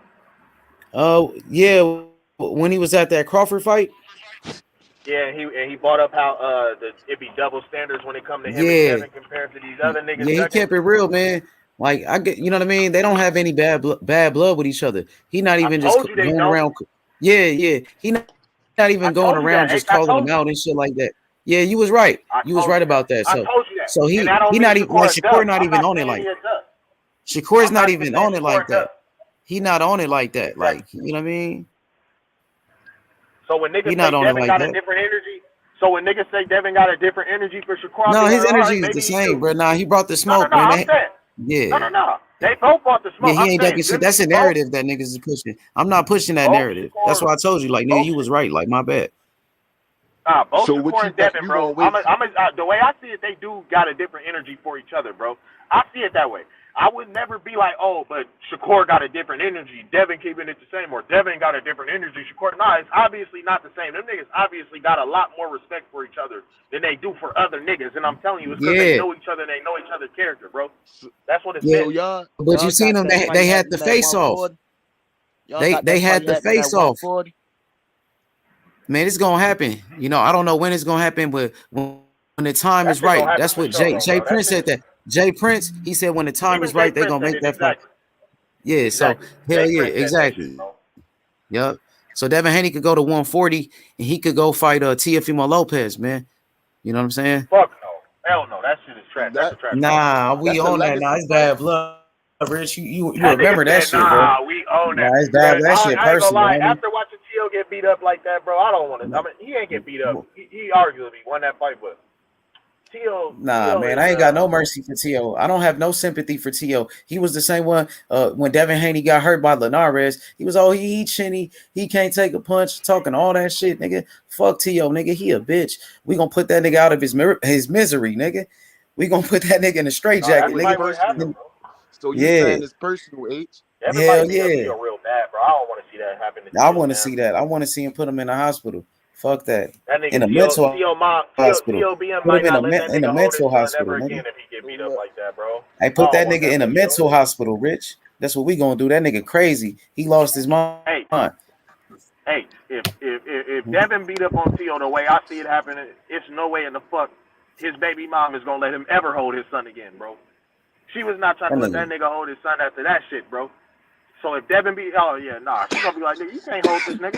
Yeah, when he was at that Crawford fight. Yeah, and he brought up how it'd be double standards when it come to him and Devin compared to these other niggas. Yeah, he kept it real, man. Like I get, you know what I mean. They don't have any bad blood with each other. He not even just going around. Yeah. He not even going around just calling them out and shit like that. Yeah, you was right. You was right about that. So he not even like Shakur not even on it like. Shakur's not even on it like that. He not on it like that. Like, you know what I mean? So when niggas say Devin got a different energy, so when niggas say Devin got a different energy for Shakur, no, his energy is the same, bro. Nah, he brought the smoke, man. Yeah. No. They both brought the smoke. Yeah, he ain't ducking shit. That's a narrative that niggas is pushing. I'm not pushing that narrative. That's why I told you, like, nigga, you was right. Like, my bad. Both Shakur and Devin, bro. The way I see it, they do got a different energy for each other, bro. I see it that way. I would never be like, oh, but Shakur got a different energy. Devin keeping it the same, or Devin got a different energy. Shakur, nah, it's obviously not the same. Them niggas obviously got a lot more respect for each other than they do for other niggas. And I'm telling you, it's because they know each other and they know each other's character, bro. That's what it's been. But you seen them, they had the face off. They had the face off. Man, it's gonna happen. You know, I don't know when it's gonna happen, but when the time is right. That's what Jay Prince said that. Jay Prince, he said when the time is right, they're gonna make that fight. Yeah, so hell yeah, exactly. Yep. So Devin Haney could go to 140 and he could go fight Teofimo Lopez, man. You know what I'm saying? Fuck no. Hell no, that shit is trash. That's a trash. Nah, we own that. Nah, it's bad blood. Rich, you remember that shit, bro? Nah, we own that. Nah, it's bad. That shit personal. After watching Tio get beat up like that, bro, I don't want to. I mean, he ain't get beat up. He arguably won that fight, but Tio. Nah, man, I ain't got no mercy for Tio. I don't have no sympathy for Tio. He was the same one when Devin Haney got hurt by Linares. He was he chinny. He can't take a punch. Talking all that shit, nigga. Fuck Tio, nigga. He a bitch. We gonna put that nigga out of his misery, nigga. We gonna put that nigga in a straitjacket, nigga. So you saying it's personal, H? Hell yeah. Real bad, bro. I don't want to see that happen. I want to see that. I want to see him put him in the hospital. Fuck that. In a mental hospital. Put him in a mental hospital, nigga. If he get beat up like that, bro. Hey, put that nigga in a mental hospital, Rich. That's what we gonna do. That nigga crazy. He lost his mind. Hey, if Devin beat up on Tio the way I see it happening, it's no way in the fuck his baby mom is gonna let him ever hold his son again, bro. She was not trying to let that nigga hold his son after that shit, bro. So if Devin she's gonna be like, nigga, you can't hold this nigga.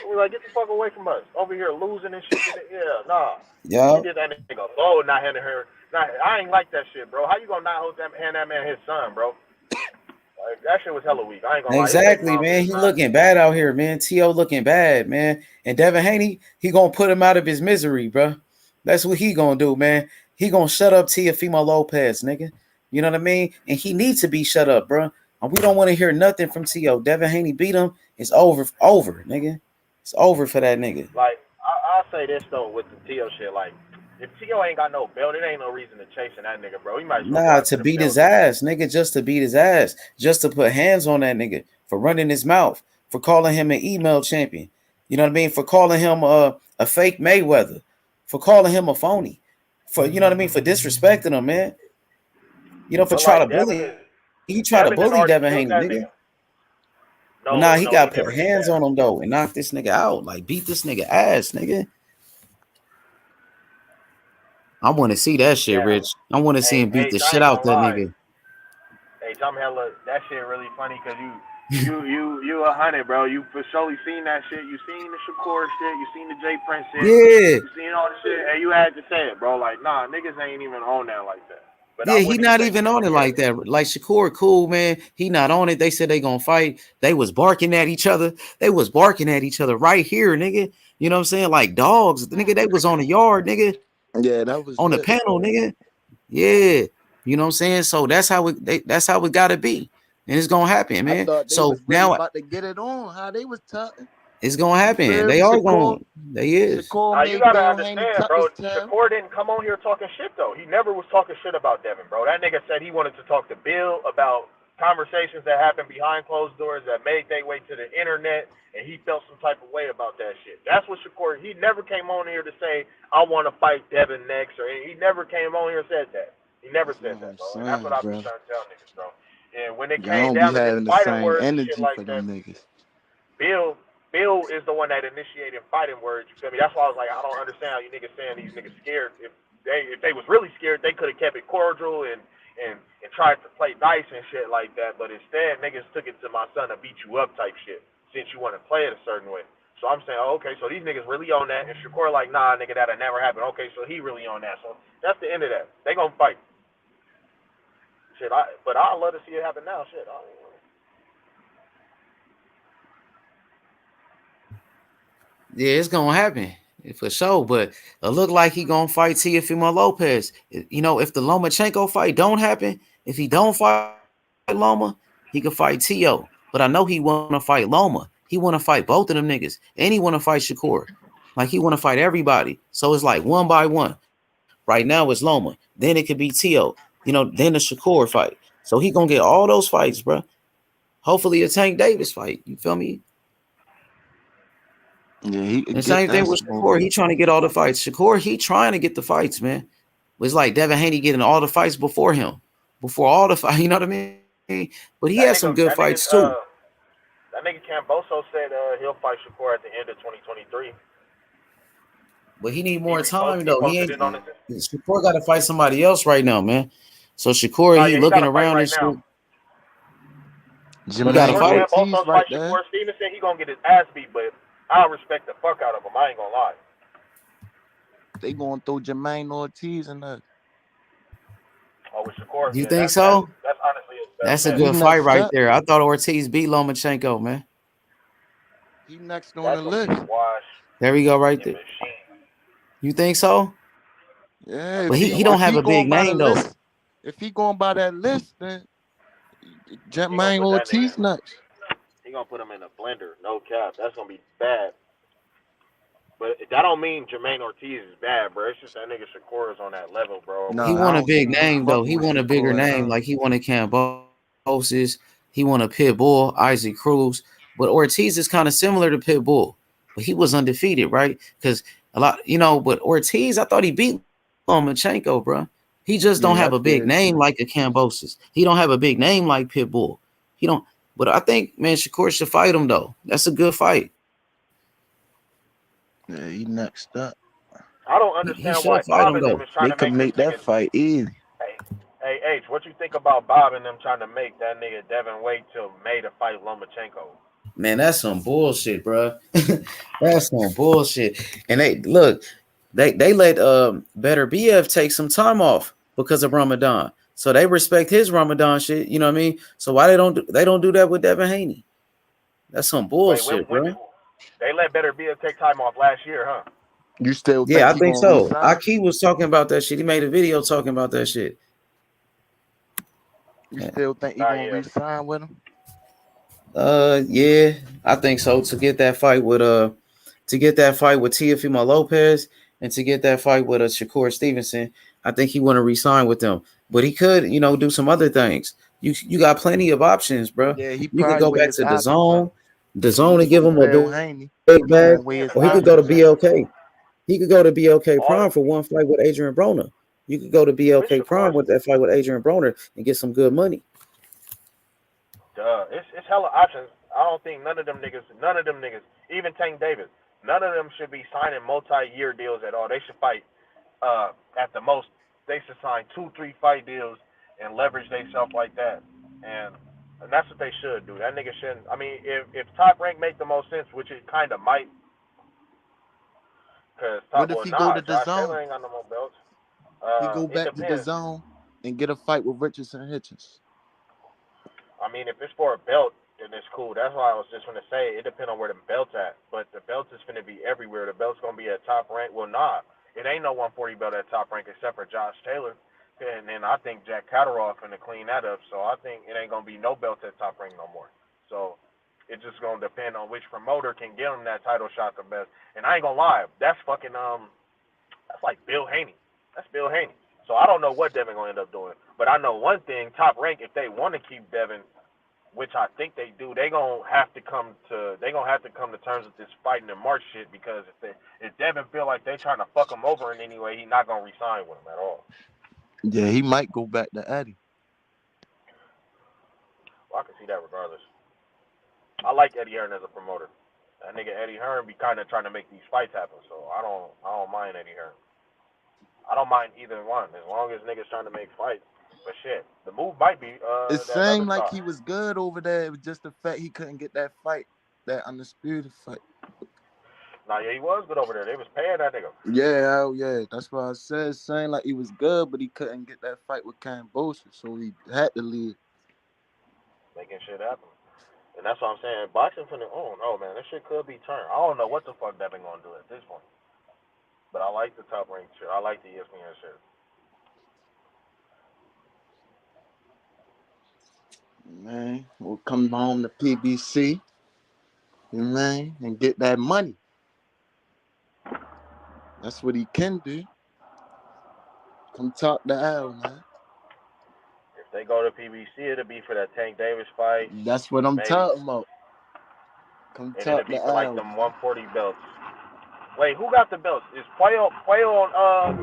We're like, get the fuck away from us. Over here losing and shit. Yeah, nah. Yeah. You did that nigga low, not handing her. Nah, I ain't like that shit, bro. How you gonna not hand that man his son, bro? Like, that shit was hella weak. I ain't gonna lie. Exactly, man. He looking bad out here, man. Tio looking bad, man. And Devin Haney, he gonna put him out of his misery, bro. That's what he gonna do, man. He gonna shut up Teofimo Lopez, nigga. You know what I mean? And he needs to be shut up, bro. And we don't want to hear nothing from Tio. Devin Haney beat him. It's over, nigga. It's over for that nigga. Like, I'll say this, though, with the Tio shit. Like, if Tio ain't got no belt, it ain't no reason to chasing that nigga, bro. He might to beat his ass, nigga. Just to beat his ass. Just to put hands on that nigga for running his mouth. for calling him an email champion. You know what I mean? For calling him a fake Mayweather, for calling him a phony, for you know what I mean, for disrespecting him, man. You know, for trying to bully. He tried to bully Devin Haney, nigga. But nah, he got put hands on him though and knocked this nigga out, like beat this nigga ass, nigga. I want to see that shit, Rich. I want to see him beat the shit out that nigga. Hey, Tom Hella, that shit really funny because you 100, bro. You for surely seen that shit. You seen the Shakur shit. You seen the J Prince shit. Yeah. You seen all the shit, and you had to say it, bro. Like, nah, niggas ain't even on that like that. But yeah, he not even on it like that. Like Shakur, cool, man. He not on it. They said they gonna fight. They was barking at each other. They was barking at each other right here, nigga. You know what I'm saying? Like dogs, nigga. They was on the yard, nigga. Yeah, that was on the panel, nigga. Yeah, you know what I'm saying. So that's how it gotta be, and it's gonna happen, man. So now about to get it on. How they was talking. It's gonna happen. They are going. They is. Now you gotta understand, bro. Shakur didn't come on here talking shit though. He never was talking shit about Devin, bro. That nigga said he wanted to talk to Bill about conversations that happened behind closed doors that made their way to the internet, and he felt some type of way about that shit. That's what Shakur. He never came on here to say I want to fight Devin next, or he never came on here and said that. He never said that, bro. And that's what I've been trying to tell niggas, bro. And when it came down to the fighting words and shit like that, Bill is the one that initiated fighting words. You feel me? That's why I was like, I don't understand how you niggas saying these niggas scared. If they was really scared, they could have kept it cordial and tried to play nice and shit like that. But instead, niggas took it to my son to beat you up type shit since you want to play it a certain way. So I'm saying, oh, okay, so these niggas really on that, and Shakur like, nah, nigga, that'll never happen. Okay, so he really on that. So that's the end of that. They gonna fight. Shit, but I'd love to see it happen now. Shit, Yeah, it's gonna happen for sure. But it look like he gonna fight Teofimo Lopez. You know, if the Lomachenko fight don't happen, if he don't fight Loma, he could fight Tio. But I know he wanna fight Loma. He wanna fight both of them niggas, and he wanna fight Shakur. Like he wanna fight everybody. So it's like one by one. Right now it's Loma. Then it could be Tio. You know, then the Shakur fight. So he gonna get all those fights, bro. Hopefully a Tank Davis fight. You feel me? Yeah, the same thing with Shakur. He trying to get all the fights. Shakur, he trying to get the fights, man. It's like Devin Haney getting all the fights before him, before all the fights. You know what I mean? But he had some good fights too. That nigga Camboso said he'll fight Shakur at the end of 2023. But he need more time though. He ain't. Shakur got to fight somebody else right now, man. So Shakur, he looking around and shit. Jamaine got to fight. Also fight Shakur Stevenson. He gonna get his ass beat, but I respect the fuck out of him. I ain't gonna lie. They going through Jamaine Ortiz and that. Oh, with Shakur. You think so? That's honestly that's a good fight right there. I thought Ortiz beat Lomachenko, man. He next on the list. There we go, right there. You think so? Yeah. But he don't have a big name though. If he going by that list, then Jamaine Ortiz next. He gonna put him in a blender, no cap. That's gonna be bad. But that don't mean Jamaine Ortiz is bad, bro. It's just that nigga Shakur is on that level, bro. No, he want a big name though. He want a bigger name. Like he want a Cambosis. He want a Pitbull, Isaac Cruz. But Ortiz is kind of similar to Pitbull, but he was undefeated, right? Because a lot, you know. But Ortiz, I thought he beat Lomachenko, bro. He just don't have a big name like a Cambosis. He don't have a big name like Pitbull. He don't. But I think, man, Shakur should fight him though. That's a good fight. Yeah, he next up. I don't understand why Bob and them is trying to make that fight easy. Hey, H, what you think about Bob and them trying to make that nigga Devin wait till May to fight Lomachenko? Man, that's some bullshit, bro. That's some bullshit. And they look, they let Better BF take some time off because of Ramadan. So they respect his Ramadan shit, you know what I mean? So why they don't do that with Devin Haney? That's some bullshit, bro. They let Better BF take time off last year, huh? You still think I think so. Aki was talking about that shit. He made a video talking about that shit. You still think he gonna re-sign with him? Yeah, I think so. To get that fight with Teofimo Lopez and to get that fight with Shakur Stevenson, I think he want to re-sign with them. But he could, you know, do some other things. You got plenty of options, bro. Yeah, you can go back to the zone. DAZN to give him a Devin Haney. big bag, Long way his or he could go to options. BLK. He could go to BLK Prime for one fight with Adrian Broner. You could go to BLK Prime with that fight with Adrian Broner and get some good money. It's hella options. I don't think none of them niggas, even Tank Davis, none of them should be signing multi-year deals at all. They should fight at the most. They should sign 2-3 fight deals and leverage themselves like that. And that's what they should do. That nigga shouldn't. I mean, if Top Rank make the most sense, which it kind of might, because What if he go to Josh DAZN? Taylor ain't got no more belts. He go It back to depends. DAZN and get a fight with Richardson Hitchens. I mean, if it's for a belt, then it's cool. That's why I was just gonna say it depends on where the belt's at. But the belt is gonna be everywhere. The belt's gonna be at Top Rank. Well, nah, it ain't no 140 belt at Top Rank except for Josh Taylor. And then I think Jack Catterall finna clean that up. So I think it ain't gonna be no belt at Top Rank no more. So it's just gonna depend on which promoter can get him that title shot the best. And I ain't gonna lie, that's fucking that's like Bill Haney. That's Bill Haney. So I don't know what Devin gonna end up doing. But I know one thing: Top Rank, if they want to keep Devin, which I think they do, they gonna have to come to terms with this fighting in March shit. Because if Devin feel like they trying to fuck him over in any way, he not gonna resign with him at all. Yeah, he might go back to Eddie. Well, I can see that regardless. I like Eddie Hearn as a promoter. That nigga Eddie Hearn be kind of trying to make these fights happen. So I don't mind Eddie Hearn. I don't mind either one as long as niggas trying to make fights. But shit, the move might be. It seemed like he was good over there. It was just the fact he couldn't get that fight, that undisputed fight. Nah, yeah, he was good over there. They was paying that nigga. Yeah. That's why I said it seemed like he was good, but he couldn't get that fight with Cambosa, so he had to leave. Making shit happen. And that's what I'm saying. Boxing finna, oh no, man, this shit could be turned. I don't know what the fuck Devin gonna do at this point. But I like the Top Rank shit. I like the ESPN shit. Man, we'll come home to PBC, man, and get that money. That's what he can do. Come talk to Al, man. If they go to PBC, it'll be for that Tank Davis fight. That's what I'm talking about. Come and talk it'll be to for like Al. them 140 belts. Wait, who got the belts? Is Puello on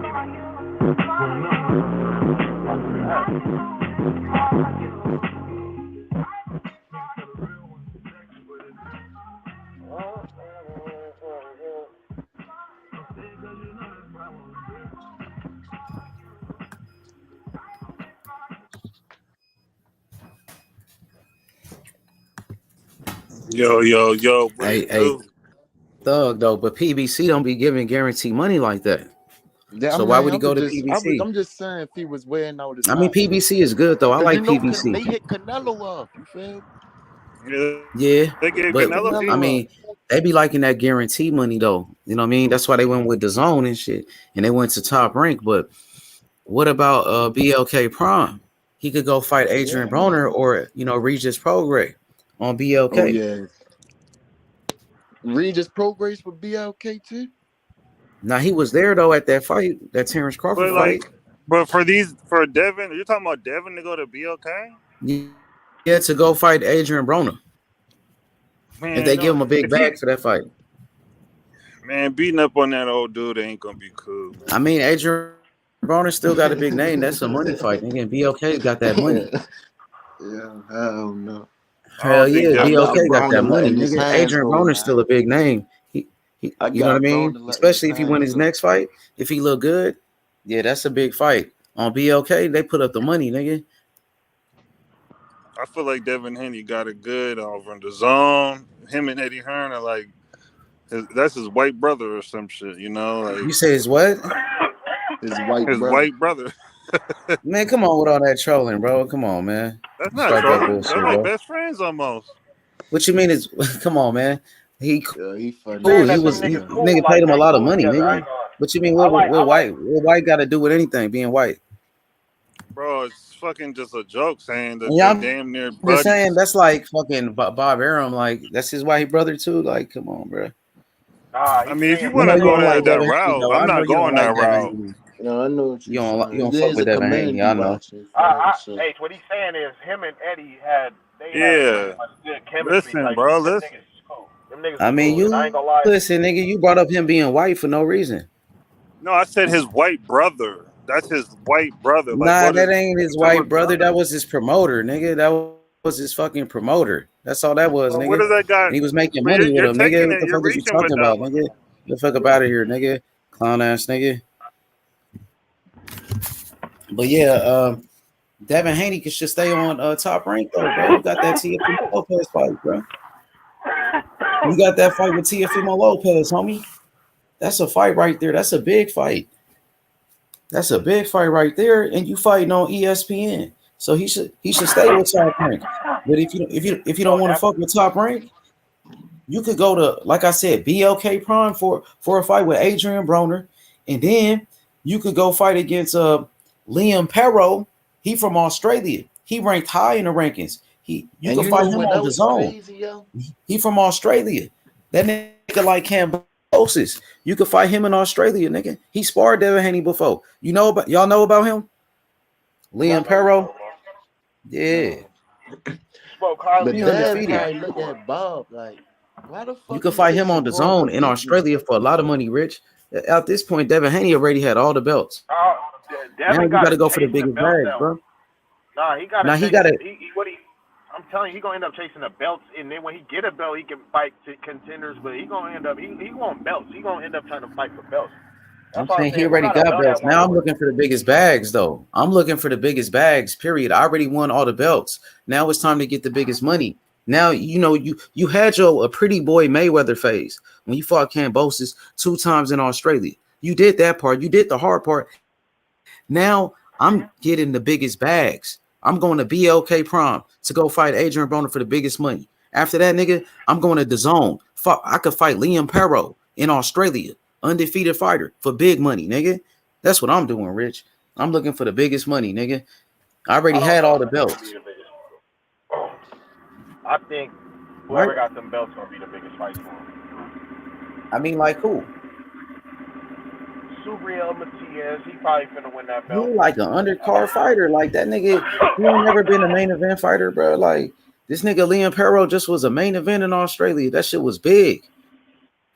Yo, Hey, Thug though, but PBC don't be giving guarantee money like that. Yeah, So why would he go to PBC? I'm just saying if he was wearing out his I mean, PBC is good though. I like PBC. They hit Canelo up, you feel? Yeah, they gave but Canelo I mean, they be liking that guarantee money though. You know what I mean? That's why they went with DAZN and shit, and they went to Top Rank. But what about BLK Prime? He could go fight Adrian Broner or Regis Prograis on BLK. Oh yeah, Regis Prograis for BLK too. Now he was there though at that fight, that Terrence Crawford fight. But for Devin, you're talking about Devin to go to BLK? Yeah, to go fight Adrian Broner. Man, if they give him a big bag for that fight. Man, beating up on that old dude ain't gonna be cool. Man. I mean, Adrian Broner still got a big name. That's a money fight. Again, BLK got that money. Yeah, hell no. Hell yeah, BLK got that money. Nigga, Adrian Broner's still a big name. He you know what I mean? Especially if he win his next fight, if he look good, yeah, that's a big fight. On BLK, they put up the money, nigga. I feel like Devin Haney got it good from the zone. Him and Eddie Hearn are like, that's his white brother or some shit, you know? Like, you say his what? His white brother. Man, come on with all that trolling, bro. Come on, man. That's not trolling. They're like best friends almost. What you mean is, come on, man. He funny. Cool. Nigga paid him a lot of money, nigga. What you mean? What white got to do with anything? Being white, bro. It's fucking just a joke saying that they're damn near. Just saying that's like fucking Bob Arum. Like that's his white brother too. Like, come on, bro. I mean, if you want to go that route, I'm not going that route. No, I know what you don't fuck with Devin Haney. I know. What he's saying is him and Eddie had good chemistry. Listen, bro. Listen. Them niggas I mean, cool, and I ain't gonna lie. listen, nigga, you brought up him being white for no reason. No, I said his white brother. That's his white brother. Like, Nah, what that is ain't his white brother. That was his promoter, nigga. That was his fucking promoter. That's all that was, Well, nigga. what does that guy? And he was making But money with you're him, nigga. taking What it. the You're fuck is you reaching with talking that about, one. nigga? Get the fuck up out of here, nigga. Clown ass nigga. But yeah, Devin Haney should stay on Top Rank though, bro. You got that Teofimo Lopez fight, bro. You got that fight with Teofimo Lopez, homie. That's a fight right there. That's a big fight. That's a big fight right there, and you fighting on ESPN. So he should stay with Top Rank. But if you don't want to fuck with Top Rank, you could go to, like I said, BLK Prime for a fight with Adrian Broner, and then you could go fight against Liam Perro. He from Australia. He ranked high in the rankings. You can fight him on the zone. He from Australia. That nigga like Cambosis. You could fight him in Australia, nigga. He sparred Devin Haney before. Y'all know about him? Liam Perro. Yeah. But He Dad undefeated. probably look at Bob like, why the fuck You can fight him on the zone in Australia for a lot of money, Rich. At this point, Devin Haney already had all the belts. Now you got to go for the biggest bag, bro. Nah, he got to. I'm telling you, he gonna end up chasing the belts, and then when he get a belt, he can fight to contenders. But he gonna end up he want belts. He gonna end up trying to fight for belts. I'm saying he already got belts. Now I'm looking for the biggest bags, though. I'm looking for the biggest bags. Period. I already won all the belts. Now it's time to get the biggest money. Now you had a pretty boy Mayweather phase when you fought Cambosis 2 times in Australia. You did that part. You did the hard part. Now I'm getting the biggest bags. I'm going to BLK Prime to go fight Adrian Broner for the biggest money. After that, nigga, I'm going to DAZN. I could fight Liam Perro in Australia, undefeated fighter for big money, nigga. That's what I'm doing, Rich. I'm looking for the biggest money, nigga. I already had all the belts. I think whoever got them belts gonna be the biggest fight for him. I mean, like who? Subriel Matias, he probably finna win that belt. You like an undercard fighter, like that nigga. He ain't never been a main event fighter, bro. Like this nigga Liam Perro just was a main event in Australia. That shit was big.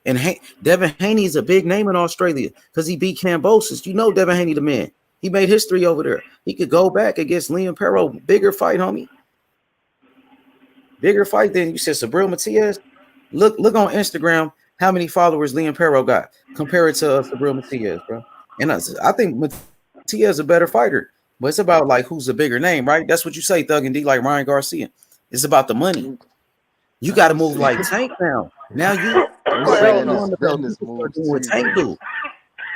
And Devin Haney's a big name in Australia because he beat Cambosis. You know Devin Haney the man. He made history over there. He could go back against Liam Perro. Bigger fight, homie. Bigger fight than you said Subriel Matias. Look on Instagram how many followers Liam Perro got compared to Subriel Matias, bro. And I think Matias is a better fighter, but it's about like who's a bigger name, right? That's what you say, Thug and D, like Ryan Garcia. It's about the money. You got to move like Tank now. Now you with Tank do.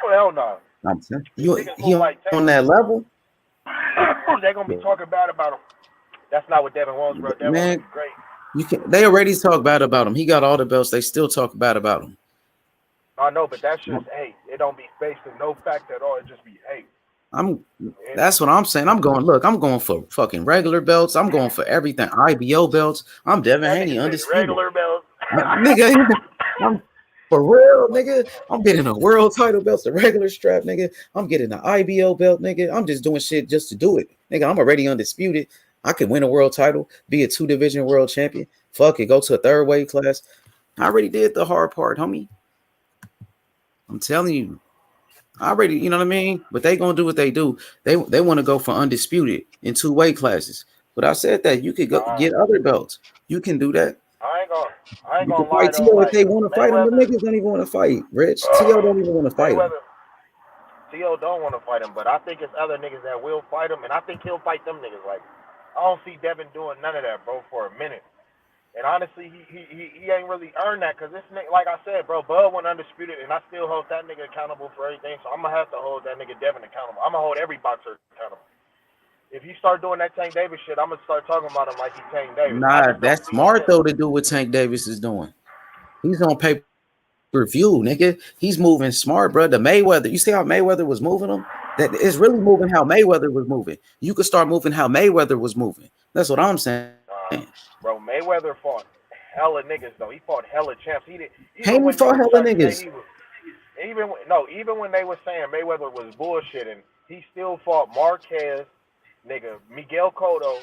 Hell no. He on that level. They're gonna be talking bad about him. That's not what Devin wants, bro. Devin wants great. They already talk bad about him. He got all the belts. They still talk bad about him. I know, but that's just hate. It don't be based on no fact at all. It just be hate. That's what I'm saying. I'm going for fucking regular belts. I'm going for everything. IBO belts. I'm Devin Haney, undisputed. Regular belts. Nigga, I'm for real, nigga. I'm getting a world title belt, the regular strap, nigga. I'm getting an IBO belt, nigga. I'm just doing shit just to do it. Nigga, I'm already undisputed. I could win a world title, be a 2-division world champion. Fuck it, go to a 3rd weight class. I already did the hard part, homie. I'm telling you. I already, you know what I mean? But they gonna do what they do. They want to go for undisputed in 2 weight classes. But I said that you could go get other belts. You can do that. I ain't gonna lie. T.O. if they want to fight him, the niggas don't even want to fight. Rich, T.O. don't even want to fight him. T.O. don't want to fight him, but I think it's other niggas that will fight him, and I think he'll fight them niggas. Like, I don't see Devin doing none of that, bro, for a minute. And honestly, he ain't really earned that because this nigga, like I said, bro, Bud went undisputed, and I still hold that nigga accountable for everything. So I'm gonna have to hold that nigga Devin accountable. I'm gonna hold every boxer accountable. If you start doing that Tank Davis shit, I'm gonna start talking about him like he's Tank Davis. Nah, that's smart though to do what Tank Davis is doing. He's on pay-per-view, nigga. He's moving smart, bro. The Mayweather, you see how Mayweather was moving him? That is really moving how Mayweather was moving. You could start moving how Mayweather was moving. That's what I'm saying. Bro, Mayweather fought hella niggas though. He fought hella champs. He fought hella niggas. Even when they were saying Mayweather was bullshitting, he still fought Marquez, nigga, Miguel Cotto,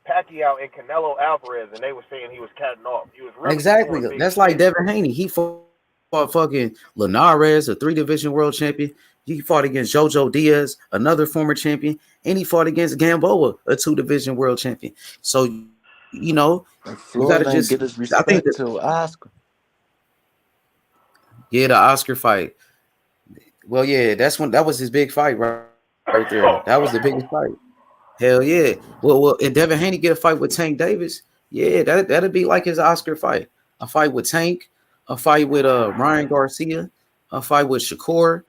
Pacquiao and Canelo Alvarez, and they were saying he was catting off. He was really Exactly. doing big That's like shit. Devin Haney. He fought fucking Linares, a 3-division world champion. He fought against Jojo Diaz, another former champion, and he fought against Gamboa, a 2-division world champion. So, you know, you got to just. Get his I think respect to Oscar. Yeah, the Oscar fight. Well, yeah, that was his big fight right there. That was the biggest fight. Hell yeah. Well, if Devin Haney get a fight with Tank Davis, yeah, that'd be like his Oscar fight. A fight with Tank, a fight with Ryan Garcia, a fight with Shakur.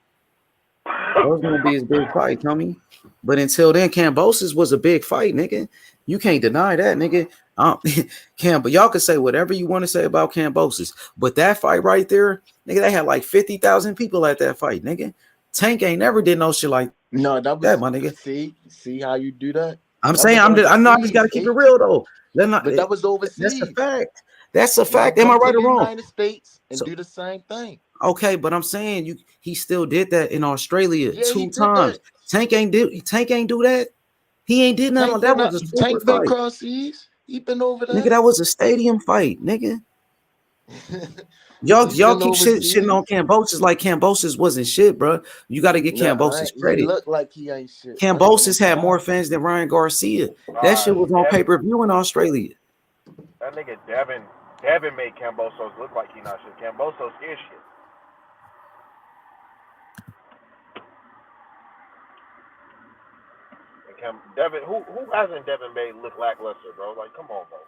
Those gonna be his big fight, Tommy. But until then, Kambosos was a big fight, nigga. You can't deny that, nigga. But y'all can say whatever you want to say about Kambosos, but that fight right there, nigga, they had like 50,000 people at that fight, nigga. Tank ain't never did no shit like that, my nigga. See how you do that? I'm saying I just gotta keep it real though. But that was overseas. That's a fact. That's a fact. Am I right or wrong? United States and do the same thing. Okay, but I'm saying he still did that in Australia 2 times. Tank ain't do that. He ain't did nothing. That was a super fight. Cross seas. He been over there. Nigga, that was a stadium fight, nigga. Y'all keep shitting on Kambosos like Kambosos wasn't shit, bro. You got to get Kambosos credit. He look like he ain't shit. Kambosos had more fans than Ryan Garcia. That shit was on pay-per-view in Australia. That nigga Devin made Kambosos look like he not shit. Kambosos is shit. Devin, who hasn't Devin made look lackluster, bro? Like, come on, bro.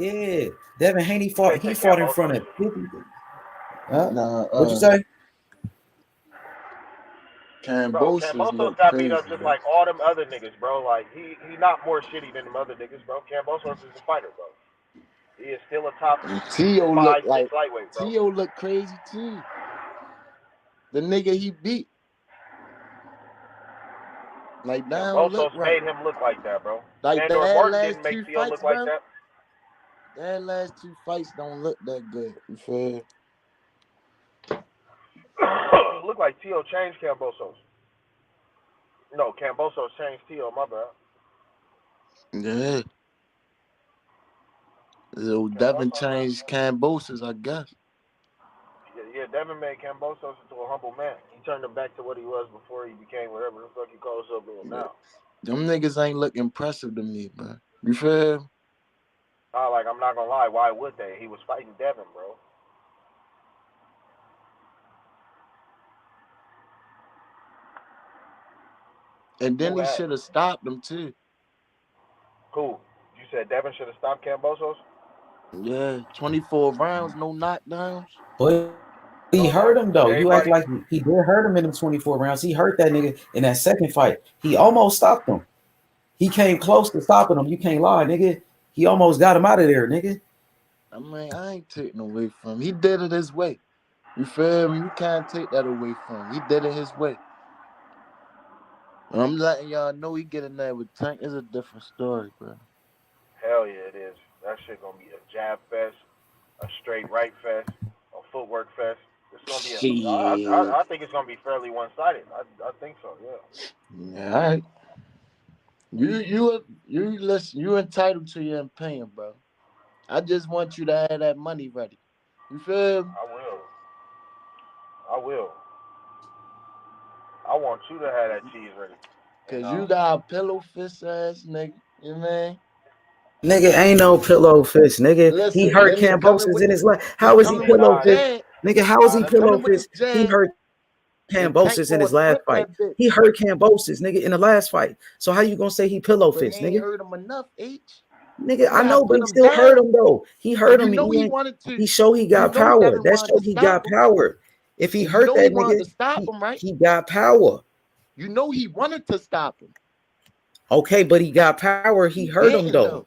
Yeah, Devin Haney fought in front of 50. What'd you say? Kambosos got beat up just like all them other niggas, bro. Like he not more shitty than them other niggas, bro. Kambosos is a fighter, bro. He is still a top 5, 6 lightweight, bro. Tio look crazy too. The nigga he beat. Like now, Kambosos made him look like that, bro. Like Sandor Martin didn't make Tio look like that. That last 2 fights don't look that good. You feel? Look like Tio changed Kambosos. No, Kambosos changed Tio. My bad. Yeah. So Devin changed Kambosos, I guess. Yeah, Devin made Kambosos into a humble man. He turned him back to what he was before he became whatever the fuck he calls himself being now. Them niggas ain't look impressive to me, bro. You feel? Like, I'm not gonna lie. Why would they? He was fighting Devin, bro. And then he should have stopped him too. Cool. You said Devin should have stopped Kambosos? Yeah, 24 rounds, no knockdowns. But he hurt him though. You act like he did hurt him in them 24 rounds. He hurt that nigga in that second fight. He almost stopped him. He came close to stopping him. You can't lie, nigga. He almost got him out of there, nigga. I mean, I ain't taking away from him. He did it his way. You feel me? You can't take that away from him. He did it his way. And I'm letting y'all know he getting there with Tank is a different story, bro. Hell yeah, it is. That shit gonna be a jab fest, a straight right fest, a footwork fest. It's gonna be I think it's gonna be fairly one-sided. I think so, yeah. Yeah, all right. You listen, you entitled to your opinion, bro. I just want you to have that money ready. You feel me? I will. I want you to have that cheese ready. Cause you got a pillow fist ass nigga, you know what I mean? Nigga ain't no pillow fist, nigga. Listen, he hurt Kambosos in his life. How is he pillow fist? Nigga, how is he pillow fist? He hurt Kambosos in his last fight. He hurt Kambosos, nigga, in the last fight. So how you gonna say he pillow fist, nigga? He hurt him enough, H. Nigga, I know, but he still hurt him though. He hurt him. He showed he got power. That showed he got power. If he hurt that nigga, he got power. You know he wanted to stop him. Okay, but he got power. He hurt him though.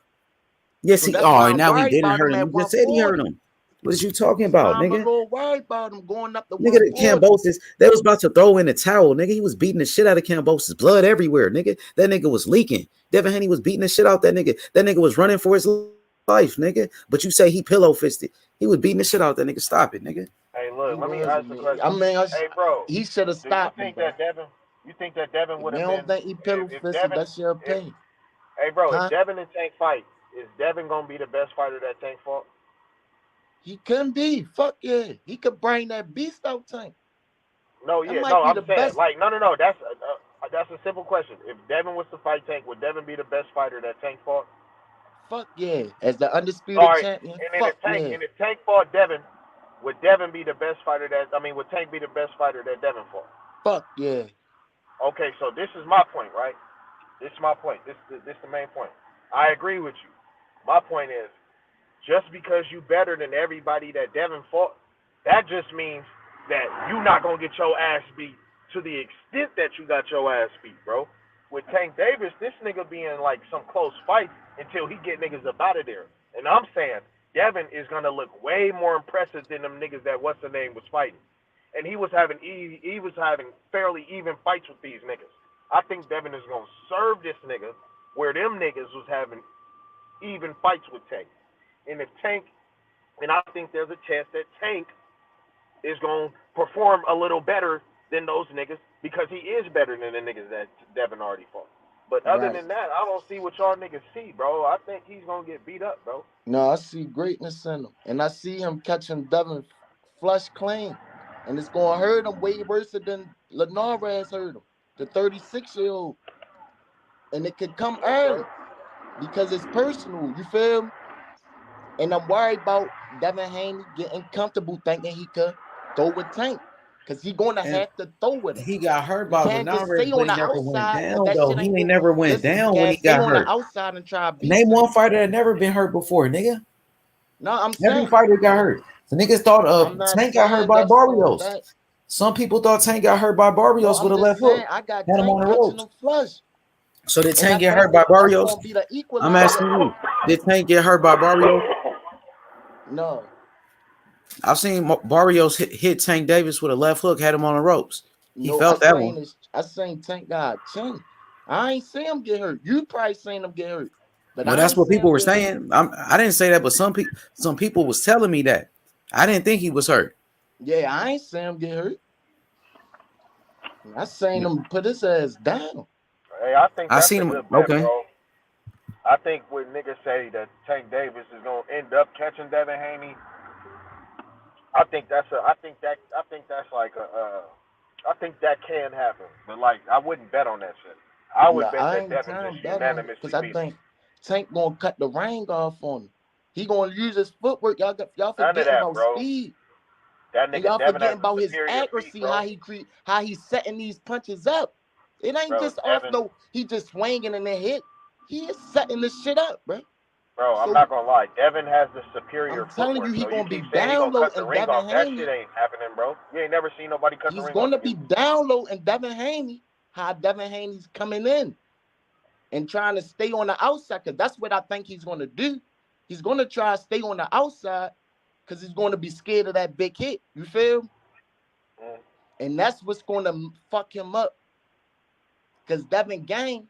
Yes, he. Oh, now he didn't hurt him. You just said he hurt him. What is you talking about, nigga? I'm gonna worry about him going up the nigga. The Kambosos, they was about to throw in the towel, nigga. He was beating the shit out of Kambosos, blood everywhere, nigga. That nigga was leaking. Devin Haney was beating the shit out that nigga. That nigga was running for his life, nigga. But you say he pillow fisted. He was beating the shit out that nigga. Stop it, nigga. Hey, look, let me ask you a question. I mean, hey, bro, he should have stopped. You think that Devin would have been? You don't think he pillow fisted? That's your opinion. Hey, bro, Huh? if Devin and Tank fight, is Devin gonna be the best fighter that Tank fought? He couldn't be. Fuck yeah. He could bring that beast out, Tank. No, That yeah, might no, be I'm the saying best. like no. That's a simple question. If Devin was to fight Tank, would Devin be the best fighter that Tank fought? Fuck yeah. As the All undisputed right, champion, and then fuck yeah. if Tank fought Devin, would Devin be the best fighter would Tank be the best fighter that Devin fought? Fuck yeah. Okay, so this is my point, right? This is my point. This the main point. I agree with you. My point is, just because you better than everybody that Devin fought, that just means that you not gonna get your ass beat to the extent that you got your ass beat, bro. With Tank Davis, this nigga be in like some close fights until he get niggas up out of there. And I'm saying Devin is gonna look way more impressive than them niggas that what's the name was fighting. And he was having fairly even fights with these niggas. I think Devin is gonna serve this nigga where them niggas was having even fights with Tank. And if Tank, and I think there's a chance that Tank is going to perform a little better than those niggas because he is better than the niggas that Devin already fought. But other Right. than that, I don't see what y'all niggas see, bro. I think he's going to get beat up, bro. No, I see greatness in him. And I see him catching Devin flush clean. And it's going to hurt him way worse than Linares hurt him, the 36-year-old. And it could come early because it's personal. You feel me? And I'm worried about Devin Haney getting comfortable thinking he could throw with Tank. Because he's going to have to throw with him. He got hurt You by can't just Linares, stay but on he the never went outside because down, that though. shit He ain't ain't going. never went Listen, you down when can't he stay got on the hurt. outside and try to beat Name Tank. one fighter that never been hurt before, nigga. No, I'm Every saying. fighter got hurt. The niggas thought I'm not Tank got hurt saying by that's for Barrios. that. Some people thought Tank got hurt by No, Barrios with I'm a just left saying hook. I got Had him Tank on the catching ropes. them flush. So did And Tank I get think hurt by that's Barrios? going to be the I'm equalizer. asking you. Did Tank get hurt by Barrios? No. I've seen Barrios hit Tank Davis with a left hook, had him on the ropes. He No, I felt that one. seen Tank got a chin. I ain't see him get hurt. You probably seen him get hurt. But Well, I that's ain't what see people him were get hurt. saying. I didn't say that, but some people was telling me that. I didn't think he was hurt. Yeah, I ain't see him get hurt. I seen him put his ass down. Hey, I think I that's seen a him. good bet, Okay. bro. I think when niggas say that Tank Davis is going to end up catching Devin Haney, I think that's like I think that can happen. But like, I wouldn't bet on that shit. I No, would bet I that ain't Devin telling just bet on it unanimously because I beat him. think Tank gonna cut the ring off on him. He gonna use his footwork. Y'all None of forgetting that, about bro. speed. That And nigga y'all Devin has forgetting a about his superior feet, accuracy, bro. how he's setting these punches up. It ain't Bro, just off Devin, no, he just swinging and then hit. He is setting this shit up, bro. bro, I'm So not gonna lie. Devin has the superior I'm telling you, footwork. he So you gonna be keep saying he down gonna low cut the and ring Devin off. That shit Haney. ain't happening, bro. You ain't never seen nobody cut the He's ring off gonna again. be down low and Devin Haney. How Devin Haney's coming in and trying to stay on the outside, because that's what I think he's gonna do. He's gonna try to stay on the outside because he's gonna be scared of that big hit. You feel? And that's what's gonna fuck him up. Because Devin Gang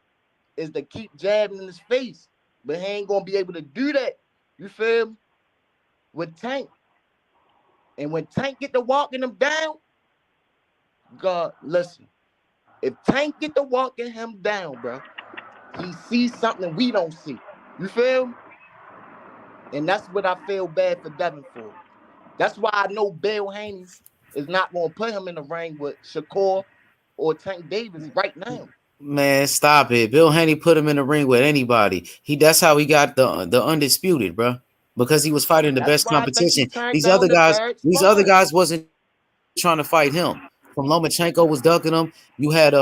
is to keep jabbing in his face, but he ain't gonna be able to do that. You feel me? With Tank. And when Tank get to walking him down, God, listen. If Tank get to walking him down, bro, he sees something we don't see. You feel me? And that's what I feel bad for Devin for. That's why I know Bill Haney is not gonna put him in the ring with Shakur or Tank Davis right now. Man, stop it. Bill Haney put him in the ring with anybody. That's how he got the undisputed, bro. Because he was fighting the That's best why I think he competition. turned These down other the guys, third these other spot. guys wasn't trying to fight him. From Lomachenko was ducking him. You had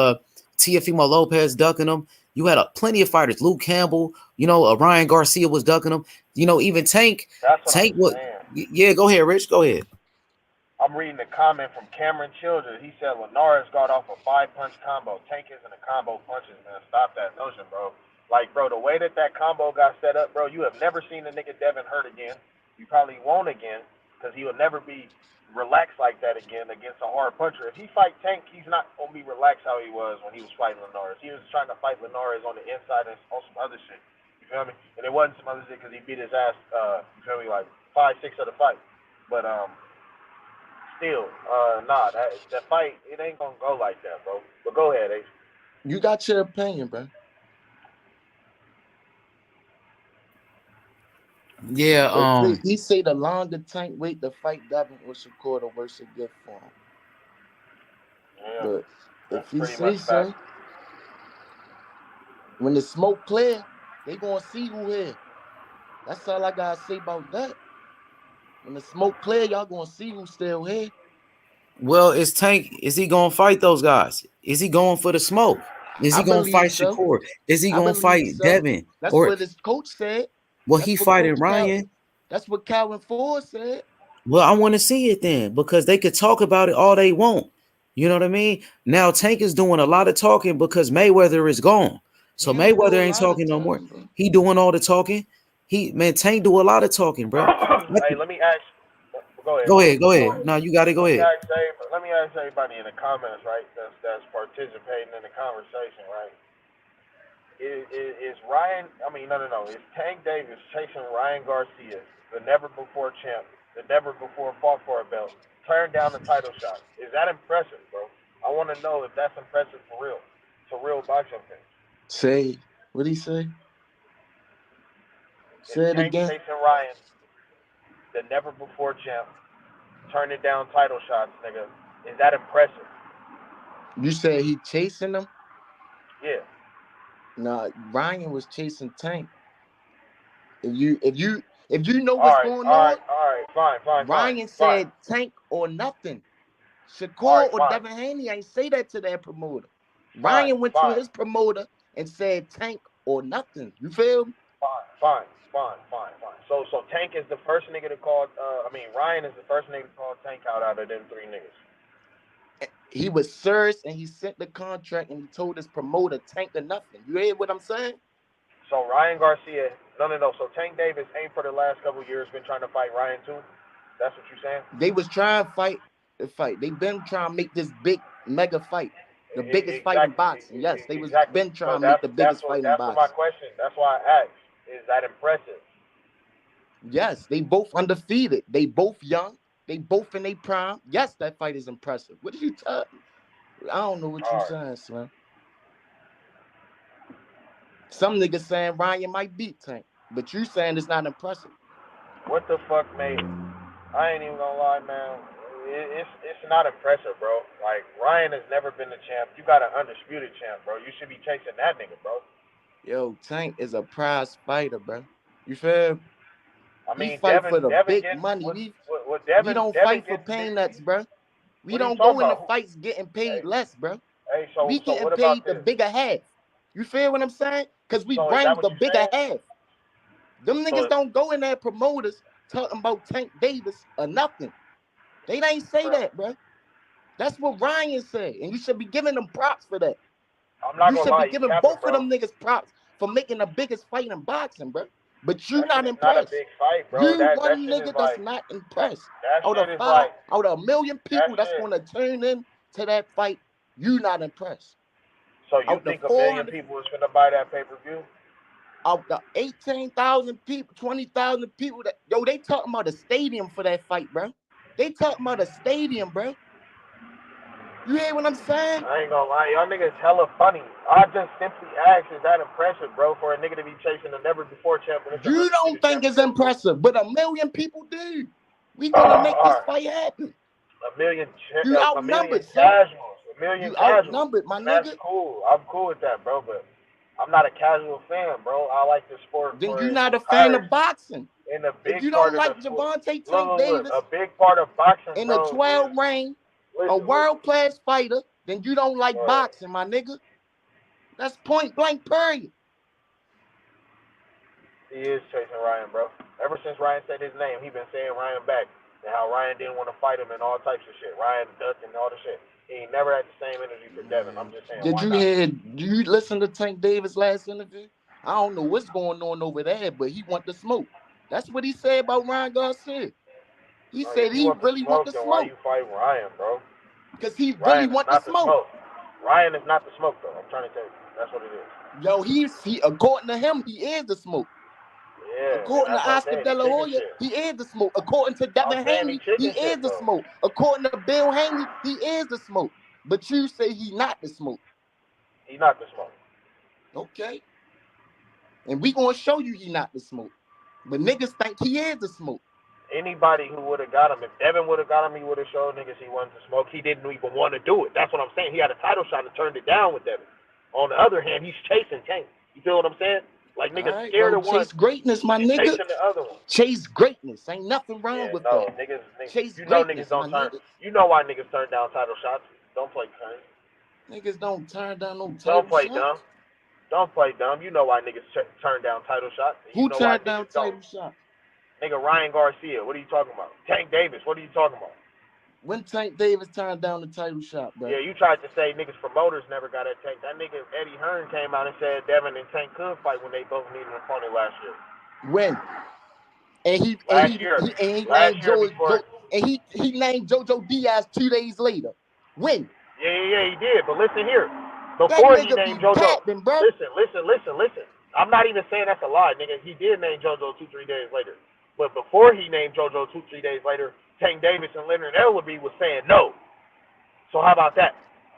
Teofimo Lopez ducking him. You had plenty of fighters. Luke Campbell, Ryan Garcia was ducking him. Even Tank. That's what Tank I'm was. saying. Yeah, go ahead, Rich. Go ahead. I'm reading a comment from Cameron Childers. He said Linares got off a 5-punch combo. Tank isn't a combo punches, man. Stop that notion, bro. Like, bro, the way that combo got set up, bro, you have never seen a nigga Devin hurt again. You probably won't again, because he will never be relaxed like that again against a hard puncher. If he fight Tank, he's not going to be relaxed how he was when he was fighting Linares. He was trying to fight Linares on the inside and on some other shit. You feel me? And it wasn't some other shit because he beat his ass, you feel me, like 5-6 of the fight. But, still, that fight, it ain't gonna go like that, bro. But go ahead, Ace. You got your opinion, bro. Yeah. He say the longer Tank wait to fight Devin or Shakur, the worse it get for him. Yeah, But that's if he pretty say much fact. so, when the smoke clear, they gonna see who here. That's all I gotta say about that. When the smoke clear, y'all gonna see who's still here. Well, is Tank? Is he gonna fight those guys? Is he going for the smoke? Is he I gonna believe fight so. Shakur? Is he I gonna believe fight so. Devin? That's Or what his coach said. he That's what fighting Coach Cal. Ryan? That's what Calvin Ford said. Well, I want to see it then because they could talk about it all they want. You know what I mean? Now Tank is doing a lot of talking because Mayweather is gone. So He don't do Mayweather a ain't lot of talking no more. talking, bro. He doing all the talking. Tank do a lot of talking, bro. Hey, let me ask. Go ahead. Go ahead. No, you got it. Go Let ahead. me ask everybody in the comments, right? That's participating in the conversation, right? Is Ryan? I mean, no. Is Tank Davis chasing Ryan Garcia, the never before champ, the never before fought for a belt, turned down the title shot? Is that impressive, bro? I want to know if that's impressive for real. It's a real boxing fan. Say, what he say? Say it Tank again. chasing Ryan, the never before champ, turning down title shots, nigga. Is that impressive? You said he chasing them? Yeah. Nah, Ryan was chasing Tank. If you know what's going on, fine. Ryan said Tank or nothing. Shakur or Devin Haney ain't say that to that promoter. Ryan went to his promoter and said Tank or nothing. You feel me? Fine. So Tank is the first nigga to call. Ryan is the first nigga to call Tank out of them three niggas. He was serious and he sent the contract and he told his promoter Tank or nothing. You hear what I'm saying? So Ryan Garcia, no. So Tank Davis ain't for the last couple of years been trying to fight Ryan too. That's what you're saying? They was trying to fight the fight. They been trying to make this big mega fight, the biggest fight in boxing. Yes, they was been trying to make the biggest fight in boxing. That's my question. That's why I asked. Is that impressive? Yes, they both undefeated. They both young. They both in their prime. Yes, that fight is impressive. What are you talking? I don't know what you saying, Slim. Some niggas saying Ryan might beat Tank, but you saying it's not impressive. What the fuck, mate? I ain't even gonna lie, man. It's not impressive, bro. Like, Ryan has never been the champ. You got an undisputed champ, bro. You should be chasing that nigga, bro. Yo, Tank is a prize fighter, bro. You feel? I mean, we fight Devin, for the Devin big money. We don't Devin fight for peanuts, bro. We don't go into fights getting paid less, bro. We getting paid the bigger half. You feel what I'm saying? Because we bring the bigger half. Them niggas don't go in there promoters talking about Tank Davis or nothing. They ain't say that, bro. That's what Ryan said, and you should be giving them props for that. I'm not you gonna lie, should be giving both of them niggas props for making the biggest fight in boxing, bro. But you're not impressed. Not a big fight, bro. You that one shit nigga is that's like, not impressed. That Out shit of is like, out of 1 million people that's gonna tune in to that fight, you not impressed. So you think 1 million people is gonna buy that pay-per-view? Out the 18,000 people, 20,000 people that they talking about a stadium for that fight, bro. They talking about a stadium, bro. You hear what I'm saying? I ain't gonna lie, y'all niggas hella funny. I just simply asked, is that impressive, bro, for a nigga to be chasing a never before champion? You don't think it's impressive, but 1 million people do. We gonna make this fight happen. 1 million. You outnumbered, casuals. 1 million you casuals. Outnumbered, my That's nigga. Cool. I'm cool with that, bro. But I'm not a casual fan, bro. I like the sport. Then you're not a fan of boxing. And a big if you part don't of like Gervonta Tank Davis, a big part of boxing, in bro, a 12 reign, a world class fighter, then you don't like boxing, my nigga. That's point blank, period. He is chasing Ryan, bro. Ever since Ryan said his name, he been saying Ryan back. And how Ryan didn't want to fight him and all types of shit. Ryan ducked and all the shit. He ain't never had the same energy for Devin. I'm just saying. Did you listen to Tank Davis' last interview? I don't know what's going on over there, but he want the smoke. That's what he said about Ryan Garcia. He said he really want the smoke. Why you fight Ryan, bro? Because he really want the smoke. Ryan is not the smoke, though. I'm trying to tell you. That's what it is. Yo, he according to him, he is the smoke. Yeah, according to Oscar De La Hoya, he is the smoke. According to Devin Haney, he is the smoke. According to Bill Haney, he is the smoke. But you say he not the smoke. He not the smoke. Okay. And we gonna show you he not the smoke. But niggas think he is the smoke. Anybody who would have got him, if Devin would have got him, he would have showed niggas he wanted to smoke. He didn't even want to do it. That's what I'm saying. He had a title shot and turned it down with Devin. On the other hand, he's chasing Tank. You feel what I'm saying? Like niggas Right, scared bro, of one. chase greatness, my nigga. Chasing the other one. Chase greatness. Ain't nothing wrong with that. Niggas, Chase you know greatness, niggas don't my turn. nigga. You know why niggas turn down title shots. Don't play crazy. Niggas don't turn down no title Don't play shots. dumb. Don't play dumb. You know why niggas turn down title shots. Who turned down title shots? Nigga Ryan Garcia. What are you talking about? Tank Davis. What are you talking about? When Tank Davis turned down the title shot, bro. Yeah, you tried to say niggas promoters never got at Tank. That nigga Eddie Hearn came out and said Devin and Tank could fight when they both needed an opponent last year. When? And he named JoJo Diaz 2 days later. When? Yeah, he did. But listen here. Before he named JoJo. Capping, bro. Listen. I'm not even saying that's a lie, nigga. He did name JoJo 2-3 days later. But before he named JoJo 2-3 days later, Tank Davis and Leonard Ellerbe was saying no. So how about that?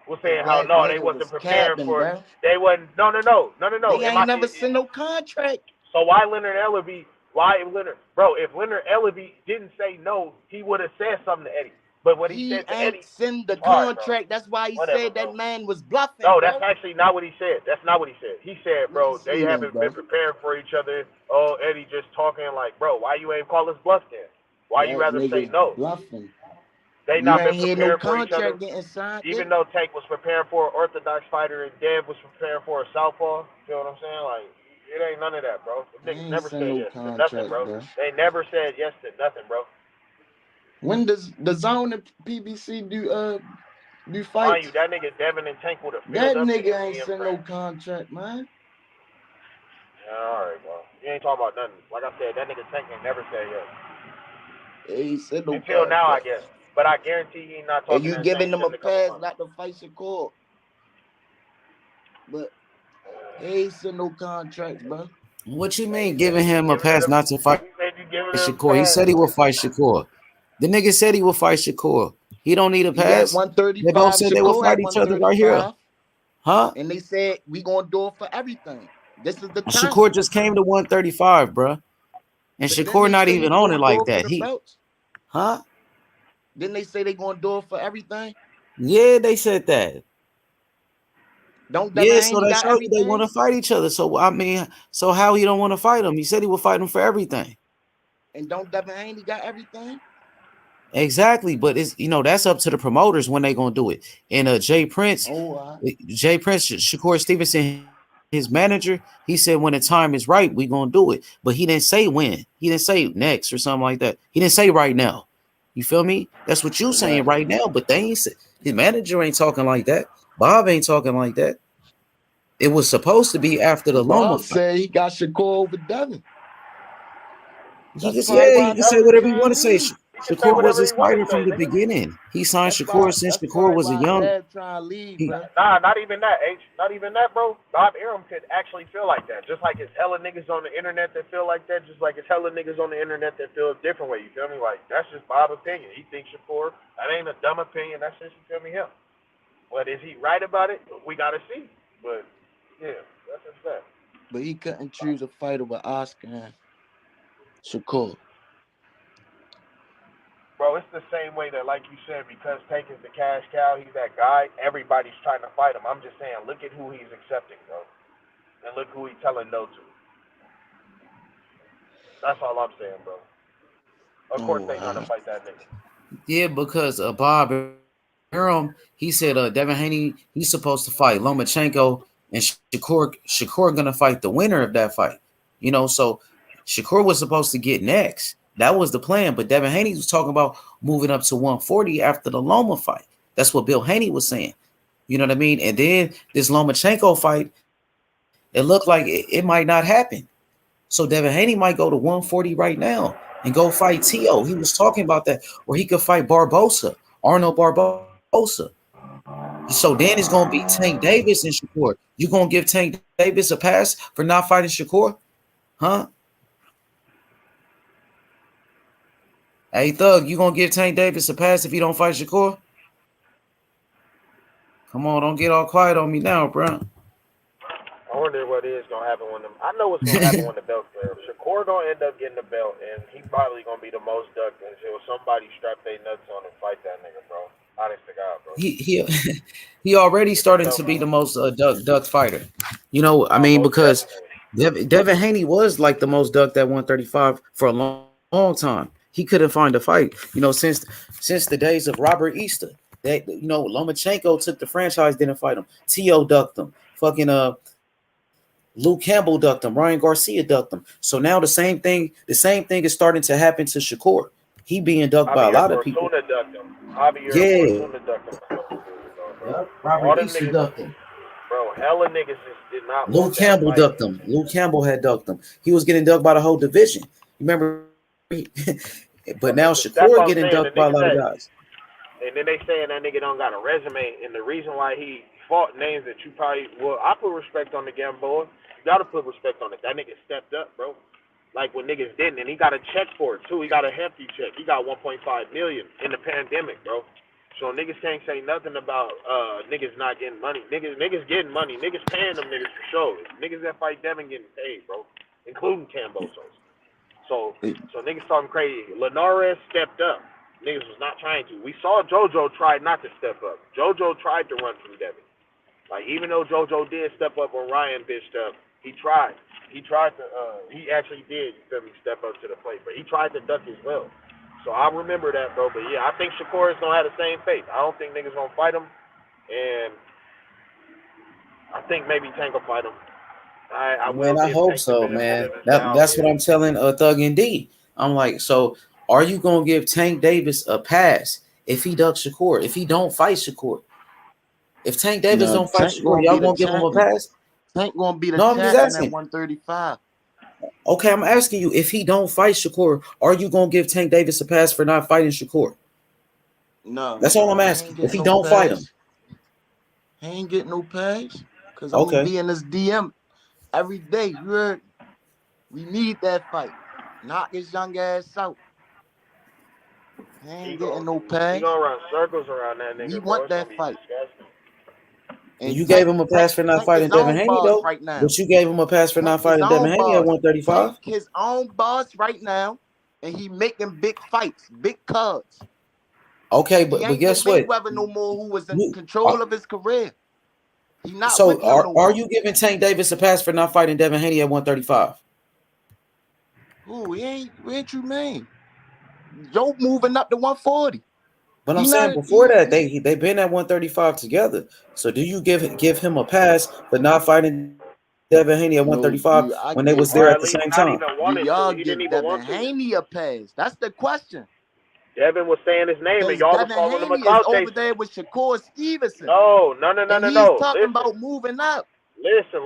Was saying how no, they wasn't prepared for it. They wasn't. No. They ain't never sent no contract. So why Leonard Ellerbe? If Leonard Ellerbe didn't say no, he would have said something to Eddie. But what he said to Eddie, send the contract. That's why he said that man was bluffing. No, that's actually not what he said. That's not what he said. He said, bro, they haven't been preparing for each other. Oh, Eddie just talking like, bro, why you ain't call us bluff then? Why you rather say no? Bluffing. They not been preparing for each other. Signed, even though Tank was preparing for an orthodox fighter and Dev was preparing for a southpaw. You feel what I'm saying? Like, it ain't none of that, bro. Niggas never said yes to nothing, bro. They never said yes to nothing, bro. When does the Zone and PBC do fights? Mind you, that nigga Devin and Tank would have. That nigga ain't sent no contract, man. Yeah, all right, bro. You ain't talking about nothing. Like I said, that nigga Tank ain't never said yes. Yeah, he said no. Until now, I guess. But I guarantee he ain't not talking. And you giving them a pass not to fight Shakur. But he ain't sent no contracts, bro. What you mean giving him a pass not to fight Shakur? He said he will fight Shakur. The nigga said he will fight Shakur. He don't need a pass. 135. They both said they will fight each other right here. Huh? And they said we gonna do it for everything. This is the time. Shakur just came to 135, bro. And Shakur not even on it like that. Huh? Didn't they say they gonna do it for everything? Yeah, they said that. So that shows you they want to fight each other. So I mean, so how he don't want to fight him? He said he will fight him for everything. And don't Devin Haney got everything? Exactly, but it's that's up to the promoters when they gonna do it. And Jay Prince, Shakur Stevenson, his manager, he said when the time is right, we gonna do it. But he didn't say when. He didn't say next or something like that. He didn't say right now. You feel me? That's what you saying right now. But they ain't. His manager ain't talking like that. Bob ain't talking like that. It was supposed to be after the Loma fight. Said he got Shakur over Devin. He can say whatever he want to say. Shakur was his fighter from the beginning. He signed Shakur since Shakur was a young. Nah, not even that, H. Not even that, bro. Bob Arum could actually feel like that. Just like it's hella niggas on the internet that feel like that. Just like it's hella niggas on the internet that feel a different way. You feel me? Like, that's just Bob's opinion. He thinks Shakur. That ain't a dumb opinion. That's just, you feel me, him. But is he right about it? We got to see. But, yeah, that's just that. But he couldn't choose a fighter with Oscar and Shakur. Bro, it's the same way that, like you said, because Tank is the cash cow, he's that guy, everybody's trying to fight him. I'm just saying, look at who he's accepting, bro. And look who he's telling no to. That's all I'm saying, bro. Of course they trying to fight that nigga. Yeah, because Bob Arum, he said Devin Haney, he's supposed to fight Lomachenko, and Shakur gonna fight the winner of that fight. So Shakur was supposed to get next. That was the plan, but Devin Haney was talking about moving up to 140 after the Loma fight. That's what Bill Haney was saying. You know what I mean? And then this Lomachenko fight, it looked like it might not happen. So Devin Haney might go to 140 right now and go fight T.O. He was talking about that. Or he could fight Arnold Barbosa. So then it's going to be Tank Davis and Shakur. You going to give Tank Davis a pass for not fighting Shakur? Huh? Hey, Thug, you gonna give Tank Davis a pass if he don't fight Shakur? Come on, don't get all quiet on me now, bro. We're wonder what is gonna happen when them. I know what's gonna happen when the belt's clear. Shakur gonna end up getting the belt, and he probably gonna be the most ducked until somebody strap their nuts on and fight that nigga, bro. Honest to God, bro. He already starting to be the most ducked fighter. You know, I mean, because Devin Haney was like the most ducked at 135 for a long time. He couldn't find a fight. You know, since the days of Robert Easter. That, you know, Lomachenko took the franchise, didn't fight him. T.O. ducked him. Fucking Luke Campbell ducked him. Ryan Garcia ducked him. So now the same thing is starting to happen to Shakur. He being ducked by a lot of people. Yeah. Robert Easter ducked him. Bro, hella niggas just did not. Luke Campbell ducked him. Luke Campbell had ducked him. He was getting ducked by the whole division. You remember? But now Shakur getting ducked by a lot of guys. And then they saying that nigga don't got a resume, and the reason why he fought names that you probably, well, I put respect on the Gamboa. You gotta put respect on it. That nigga stepped up, bro. Like when niggas didn't, and he got a check for it too. He got a hefty check. He got 1.5 million in the pandemic, bro. So niggas can't say nothing about niggas not getting money. Niggas getting money. Niggas paying them niggas for shows. Niggas that fight Devin getting paid, bro, including Cambosos. So niggas talking crazy. Linares stepped up. Niggas was not trying to. We saw JoJo try not to step up. JoJo tried to run from Devin. Like, even though JoJo did step up when Ryan bitched up, he tried. He actually did, you feel me, step up to the plate. But he tried to duck as well. So I remember that, bro. But, yeah, I think Shakur is going to have the same fate. I don't think niggas going to fight him. And I think maybe Tank will fight him. I hope so, man. That's what I'm telling Thug and D. I'm like, so are you gonna give Tank Davis a pass if he ducks Shakur? If he don't fight Shakur? If Tank Davis don't fight Shakur, y'all gonna give him a pass? Tank gonna be the champion at 135. Okay, I'm asking you, if he don't fight Shakur, are you gonna give Tank Davis a pass for not fighting Shakur? No. That's all I'm asking. If he don't fight him. He ain't getting no pass. Because I'm gonna be in his DM every day. You heard? We need that fight. Knock his young ass out. He ain't getting no pass. He gonna run circles around that nigga. He want that fight. And you gave him a pass for not fighting Devin Haney, though. Right now. But you gave him a pass for not fighting Devin Haney at 135. His own boss right now, and he making big fights, big cards. Okay, but guess what? Mayweather no more, who was in control of his career. He not. So are you giving Tank Davis a pass for not fighting Devin Haney at 135? Who ain't you mean? Joe moving up to 140. But I'm saying before that, they been at 135 together. So do you give him a pass for not fighting Devin Haney at 135 when they was there at the same time? Y'all give Devin Haney a pass? That's the question. Devin was saying his name, and y'all was calling him a clout chaser. Over there with Shakur Stevenson. No. He's talking about moving up. Listen.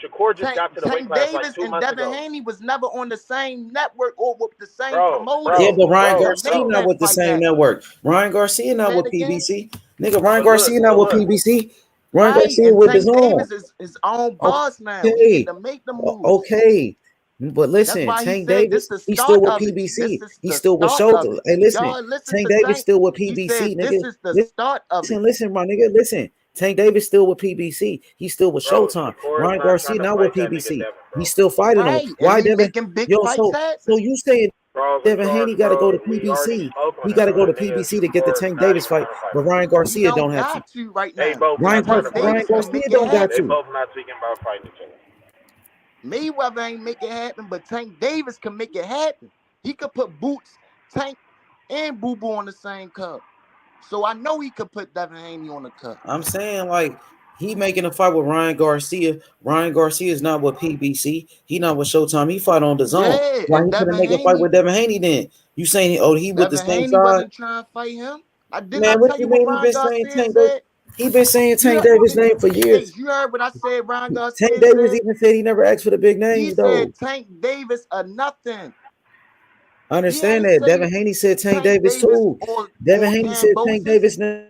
Shakur just got to the weight class like 2 months ago. Devin Haney was never on the same network or with the same promoter. Yeah, but Ryan Garcia not with the same network. Ryan Garcia not with PBC. Nigga, Ryan Garcia not with PBC. Ryan Garcia with his own. His own boss now. Okay. To make the move. Okay. But listen, Tank Davis, he's still with PBC. He's still with Showtime. Hey, listen, Tank Davis still with PBC, nigga. This is the start of it. Listen, my nigga, listen. Tank Davis still with PBC. He's still with Showtime. Ryan Garcia not with PBC. He's still fighting him. Why Devin? So you saying Devin Haney got to go to PBC? He got to go to PBC to get the Tank Davis fight, but Ryan Garcia don't have to right now. Ryan Garcia don't got to. Both not speaking about fighting each other. Mayweather ain't make it happen, but Tank Davis can make it happen. He could put Boots, Tank, and Boo Boo on the same cup. So I know he could put Devin Haney on the cup. I'm saying, like, he making a fight with Ryan Garcia. Ryan Garcia is not with PBC. He not with Showtime. He fight on the zone. Yeah, why he couldn't make a fight with Devin Haney then? You saying, he with the same side? Wasn't trying to fight him. Man, what you mean? He been saying Tank Davis' name for years. You heard what I said, Ryan Garcia. Tank Davis even said he never asked for the big names, though. He said Tank Davis or nothing. I understand that. Devin Haney said Tank Davis too. Devin Haney said Tank Davis' name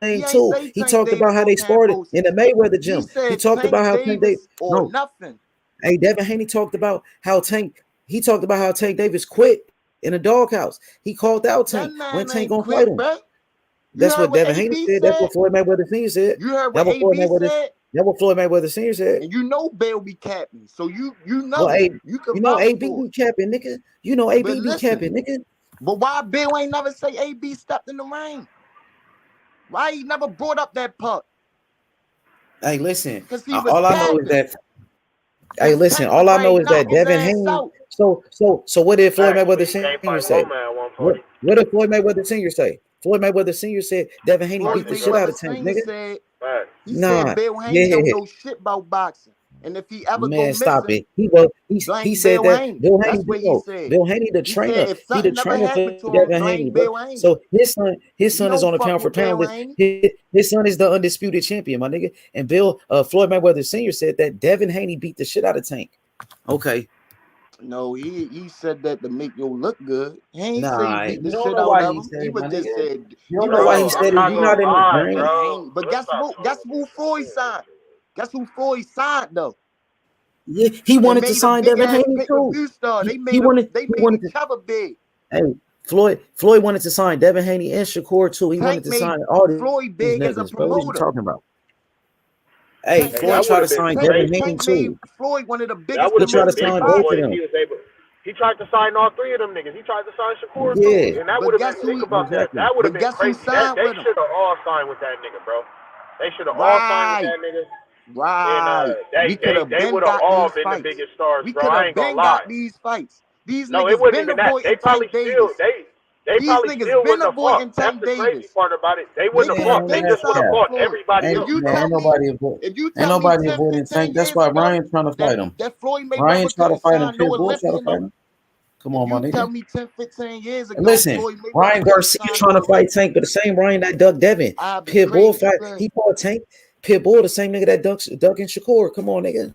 too. He talked about how they started in the Mayweather gym. He talked about how Tank Davis or nothing. Hey, Devin Haney talked about how Tank Davis quit in a doghouse. He called out Tank when Tank gonna fight him. That's what Devin Haney said. That's what Floyd Mayweather Sr. said. You heard what AB said? That's what Floyd Mayweather Sr. said. And you know Bill be capping. So you know Well, you can AB be capping, nigga. You know AB be capping, nigga. But why Bill ain't never say AB stepped in the ring? Why he never brought up that part? Hey, listen. All I know is that. Hey, listen. All I know is that Devin Haney. So what did Floyd Mayweather Sr. say? What did Floyd Mayweather Sr. say? Floyd Mayweather Sr. said Devin Haney beat the shit out of Tank, nigga. He said Bill Haney don't know shit about boxing. And if he ever go missing, stop it. He said Bill that Haney. Bill Haney. That's what he said. Bill Haney, the trainer. If He the trainer for Devin Haney. So his son is on a pound for pound. His son is the undisputed champion, my nigga. And Floyd Mayweather Sr. said that Devin Haney beat the shit out of Tank. Okay. No, he said that to make you look good. He ain't say he beat the you don't shit know out why of he him. said He it, was my just nigga. said. You don't know why he said it. You're not in the brain. But guess who Floyd signed? Guess who Floyd signed though? Yeah, he wanted to sign Devin Haney too. They wanted each other big. Hey, Floyd wanted to sign Devin Haney and Shakur too. He wanted to sign all these Floyd big niggas, as a bro. What you promoter. talking about? Hey, Floyd tried to sign Devin Haney too. Floyd one of the biggest. That would have been big sign for both Floyd of if he was able. He tried to sign all three of them niggas. He tried to sign Shakur too, and that would have been. Think about that. That would have been crazy. They should have all signed with that nigga, bro. They should have all signed with that nigga. Right. And they would have all been the biggest stars, bro. I ain't gonna lie. Got these fights. These no, niggas it wasn't been even that. They probably still they probably still wouldn't have fought. That's the crazy part about it. They wouldn't have fought. They just would have fought everybody else. Ain't nobody avoiding Tank. That's why Ryan trying to fight him. Ryan trying to fight him. Pitbull trying to fight him. Come on, my nigga. Tell me 10, 15 years ago. Listen, Ryan Garcia trying to fight Tank, but the same Ryan that ducked Devin. Pitbull fight. He fought Tank. Pitbull, the same nigga that ducking Shakur. Come on, nigga.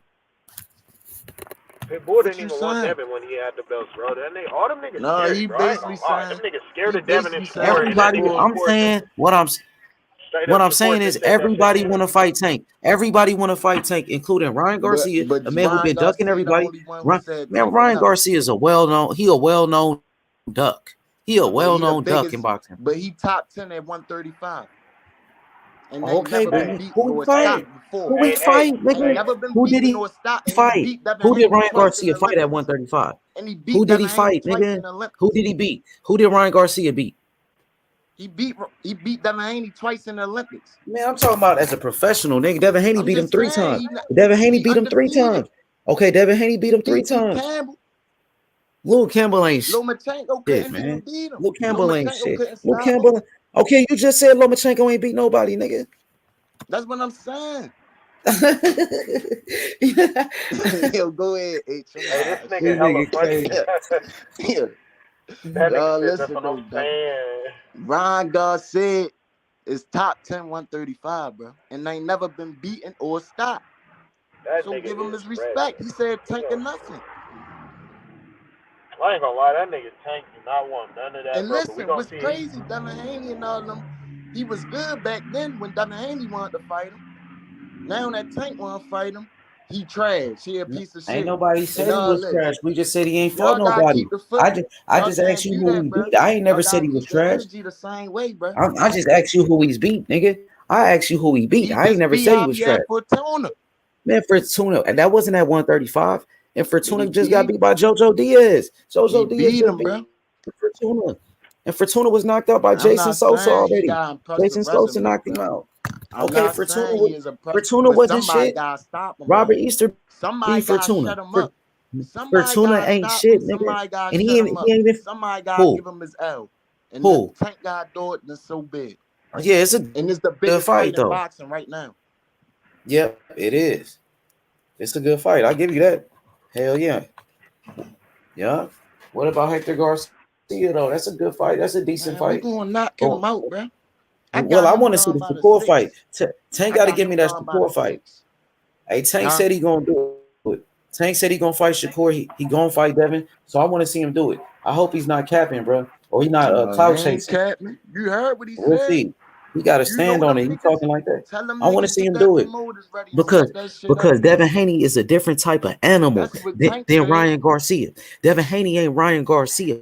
Pitbull didn't even want Devin when he had the belts, bro. That nigga, all them niggas scared, he bro. basically signed. Them niggas scared of Devin and Shakur. Everybody, I'm saying what I'm saying is everybody want to fight Tank. Everybody want to fight Tank, including Ryan Garcia, a man who been ducking everybody. Ryan Garcia is a well-known duck. He a well-known duck in boxing. But he top 10 at 135. And okay, but who fight? Who we fight? Who did he fight? Who did Ryan Garcia fight at 135? Who did he fight, nigga? Who did he beat? Who did Ryan Garcia beat? He beat Devin Haney twice in the Olympics. Man, I'm talking about as a professional, nigga. Devin Haney beat him 3 times. Devin Haney beat him 3 times. Okay, Devin Haney beat him 3 times. Lil Campbell ain't Lomachenko shit, man. Lil Campbell ain't shit. Lil Campbell. Okay, you just said Lomachenko ain't beat nobody, nigga. That's what I'm saying. Yo, go ahead, H. Hey, this nigga hella funny. Listen, Ryan Garcia is top 10 135, bro, and ain't never been beaten or stopped. So give him his respect. He said Tank or nothing. I ain't gonna lie, that nigga Tank do not want none of that. And bro, listen, what's crazy, Devin Haney and all them, he was good back then when Devin Haney wanted to fight him. Now that Tank want to fight him, he trash. He a piece of shit. Ain't nobody said he was trash. We just said he ain't fought nobody. I just asked you who he beat. I ain't never said he was trash. The same way, bro. I just asked you who he's beat, nigga. I asked you who he beat. I ain't never said he was trash. Man, Fortuna, and that wasn't at 135. And Fortuna just got beat by JoJo Diaz. JoJo Diaz beat him, bro. Fortuna. And Fortuna was knocked out by Jason Sosa already. Jason Sosa knocked him out. Okay, Fortuna wasn't shit. Robert Easter beat Fortuna. Fortuna ain't shit, nigga. And he ain't even. Somebody gotta give him his L. And who? Tank God Dorton is so big. Yeah, it's the biggest fight in boxing right now. Yep, it is. It's a good fight. I'll give you that. Hell yeah. Yeah. What about Hector Garcia though? That's a good fight. That's a decent fight. We're gonna knock him out, bro. I want to see the Shakur fight. Tank got to give me that Shakur fight. Hey, Tank said he gonna do it. Tank said he gonna fight Shakur. He gonna fight Devin. So I want to see him do it. I hope he's not capping, bro, or he's not clout chasing. You heard what he said. We'll see. He got to stand on it. He talking like that. I want to see him do it because Devin Haney is a different type of animal than Ryan Garcia. Devin Haney ain't Ryan Garcia.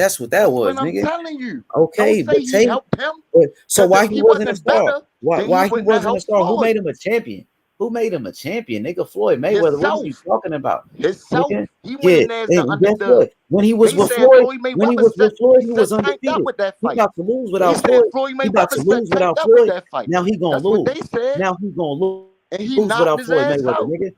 That's what that was, what nigga. I'm telling you. Okay, Don't say but he helped him. So why he wasn't a star? Better, Why he wasn't a star? Floyd. Who made him a champion? Who made him a champion? Nigga, Floyd Mayweather. Himself. What are you talking about? Himself. Nigga? He went in there as the underdog. What? When he was with Floyd, he was undefeated. With that fight. He about to lose without Floyd. He about to lose without Floyd. Now he gonna lose. What they said. Now he gonna lose. And he knocked without his Floyd ass Mayweather, out. nigga.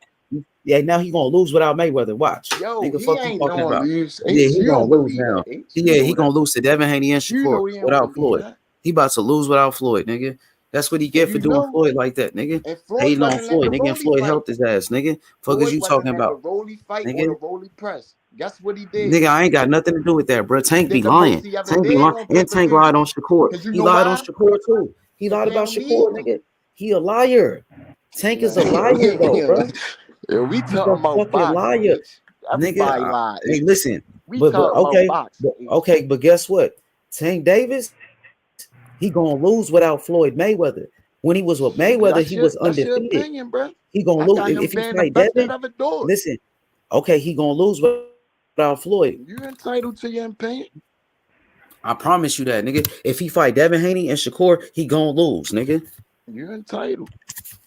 Yeah, now he gonna lose without Mayweather. Watch. Yo, nigga, he fuck ain't you talking gonna about. lose. Yeah, he gonna lose now. now. Yeah, he gonna lose to Devin Haney and Shakur without Floyd. He about to lose without Floyd, nigga. That's what he get for doing Floyd like that, nigga. Hating on Floyd, nigga. And Floyd helped his ass, nigga. Fuck is you talking about? The Rolly fight nigga? or the Rolly press. Guess what he did? Nigga, I ain't got nothing to do with that, bro. Tank be lying. Tank be lying. And Tank lied on Shakur. He lied on Shakur too. He lied about Shakur, nigga. He a liar. Tank is a liar, though, bro. Yeah, we talking about fucking liar, Everybody nigga. lied. Hey, listen, We but talking about okay, but guess what? Tank Davis, he gonna lose without Floyd Mayweather. When he was with Mayweather, he was undefeated. That's your opinion, bro. He gonna lose if he fight Devin. Listen, okay, he gonna lose without Floyd. You're entitled to your opinion. I promise you that, nigga. If he fight Devin Haney and Shakur, he gonna lose, nigga. You're entitled.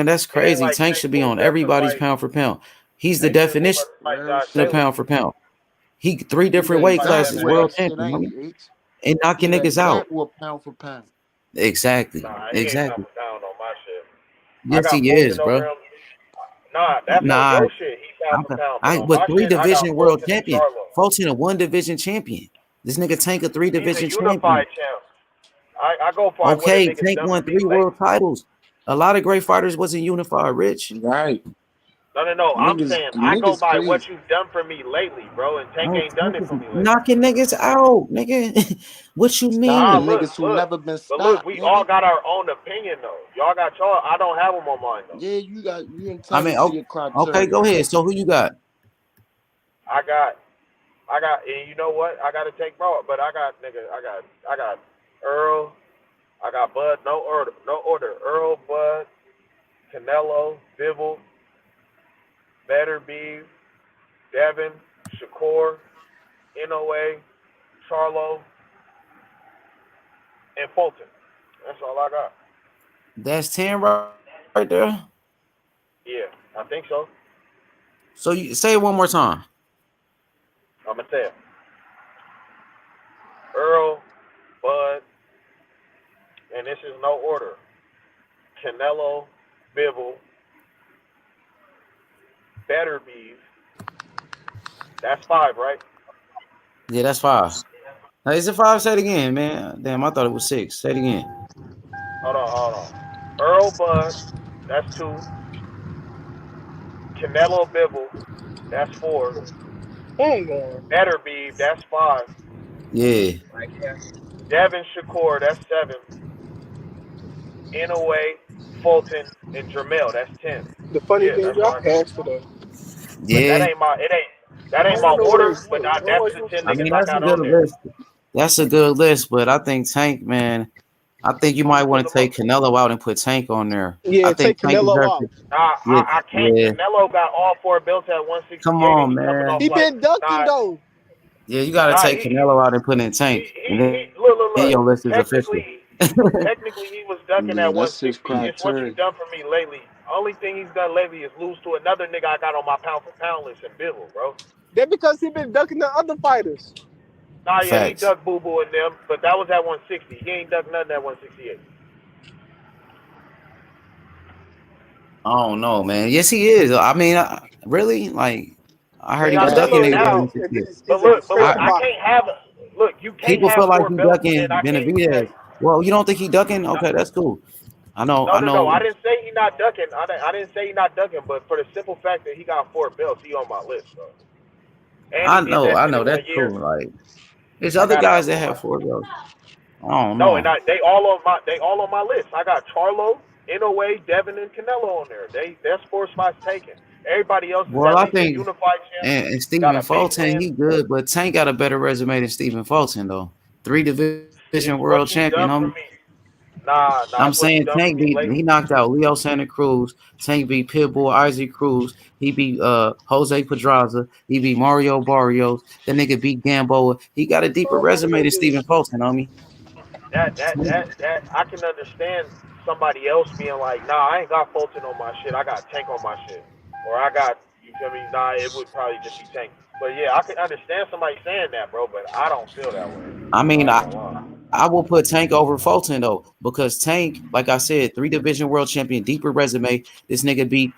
Man, that's crazy. like, Tank should be on everybody's pound for pound. He's the definition of pound for pound. He 3 different weight classes, world champion, and knocking niggas out. Or pound for pound. Exactly. Exactly. Yes, got he is, Fulton over bro. him. Nah, that's on Nah, your shit. He pound for pound, but on but my 3 shit, I got division world Fulton and champion. Charlo. Fulton a 1 division champion. This nigga Tank a 3 He's a division unified champion. champ. I go for what a Okay, nigga's Tank done for won me 3 lately. world titles. A lot of great fighters wasn't unified, Rich. Right. No. I'm saying I go Niggas by what crazy. you've done for me lately, bro. And Tank Oh, ain't done Tank it is for me lately. knocking niggas out, nigga. What you Nah, mean? look. Niggas who never been But look, stopped, we all nigga. got our own opinion though. Y'all got y'all. I don't have them on mine though. Yeah, you I mean, entitled to your okay, criteria. go ahead. So who you got? I got, and you know what? I got to take bro, but I got Earl. I got Bud. No order. Earl, Bud, Canelo, Bivol, Better Beef, Devin, Shakur, NOA, Charlo, and Fulton. That's all I got. That's 10 right there. Yeah, I think so. So you say it one more time. I'm gonna tell you. Earl, Bud, and this is no order. Canelo, Bivol, Better Beef. That's 5, right? Yeah, that's 5. Now, is it 5? Say it again, man. Damn, I thought it was 6. Say it again. Hold on. Earl, Bud, that's 2. Canelo, Bivol, that's 4. Better Beef, that's 5. Yeah. Devin Shakur, that's 7. NOA, Fulton, and Jermel, that's 10. The funny Yeah, thing, that's I what I got. passed for that. But that Yeah. ain't my order. But that's the 10 I mean, niggas I that's a got good on there. list. That's a good list, but I think Tank, man, I think you might want to take Canelo out and put Tank on there. Yeah, I think take Tank Canelo deserves out. it. Nah, Yeah, I can't. yeah. Canelo got all 4 belts at Come 168, and on, he coming man. off He like, been ducking though. Yeah, you got to take Canelo out and put in Tank, and then look. your list is official. Technically, he was ducking Yeah, at that's his 160. It's what criteria. you've done for me lately. Only thing he's done lately is lose to another nigga I got on my pound for pound list in Bivol, bro. That because he been ducking the other fighters. Nah, yeah, he Facts. ducked Boo Boo and them, but that was at 160. He ain't ducked nothing at 168. I don't know, man. Yes, he is. I mean, really, like, I heard See, he I was tell ducking you niggas at now, 168. but look, I can't have. Look, you can't People have feel like 4 he belts and ducking I can't say. Benavidez. Well, you don't think he ducking? Okay, that's cool. I know. No. I didn't say he not ducking. I didn't say he not ducking, but for the simple fact that he got 4 belts, he on my list, bro. And he did that I shit know. in That's 1 year. cool. Like, there's I other gotta guys have that him on have my. 4 belts. I don't No, know. and they all on my list. I got Charlo, NOA, Devin, and Canelo on there. That's 4 spots taken. Everybody else is Well, at I least a think unified champ. and Got Stephen a big Fulton, win. he good, but Tank got a better resume than Stephen Fulton though. 3 division It's what world you've champion, done for homie. me. Nah, I'm it's what you've saying done for Tank me beat he lately. knocked out Leo Santa Cruz. Tank beat Pitbull Isaac Cruz. He beat Jose Pedraza. He beat Mario Barrios. That nigga beat Gamboa. He got a deeper resume than Stephen Fulton, homie. That I can understand somebody else being like, nah, I ain't got Fulton on my shit. I got Tank on my shit, or I got, you feel me? Nah, it would probably just be Tank. But yeah, I can understand somebody saying that, bro. But I don't feel that way. I mean, I ain't gonna lie. I will put Tank over Fulton though, because Tank, like I said, 3 division world champion, deeper resume. This nigga beat,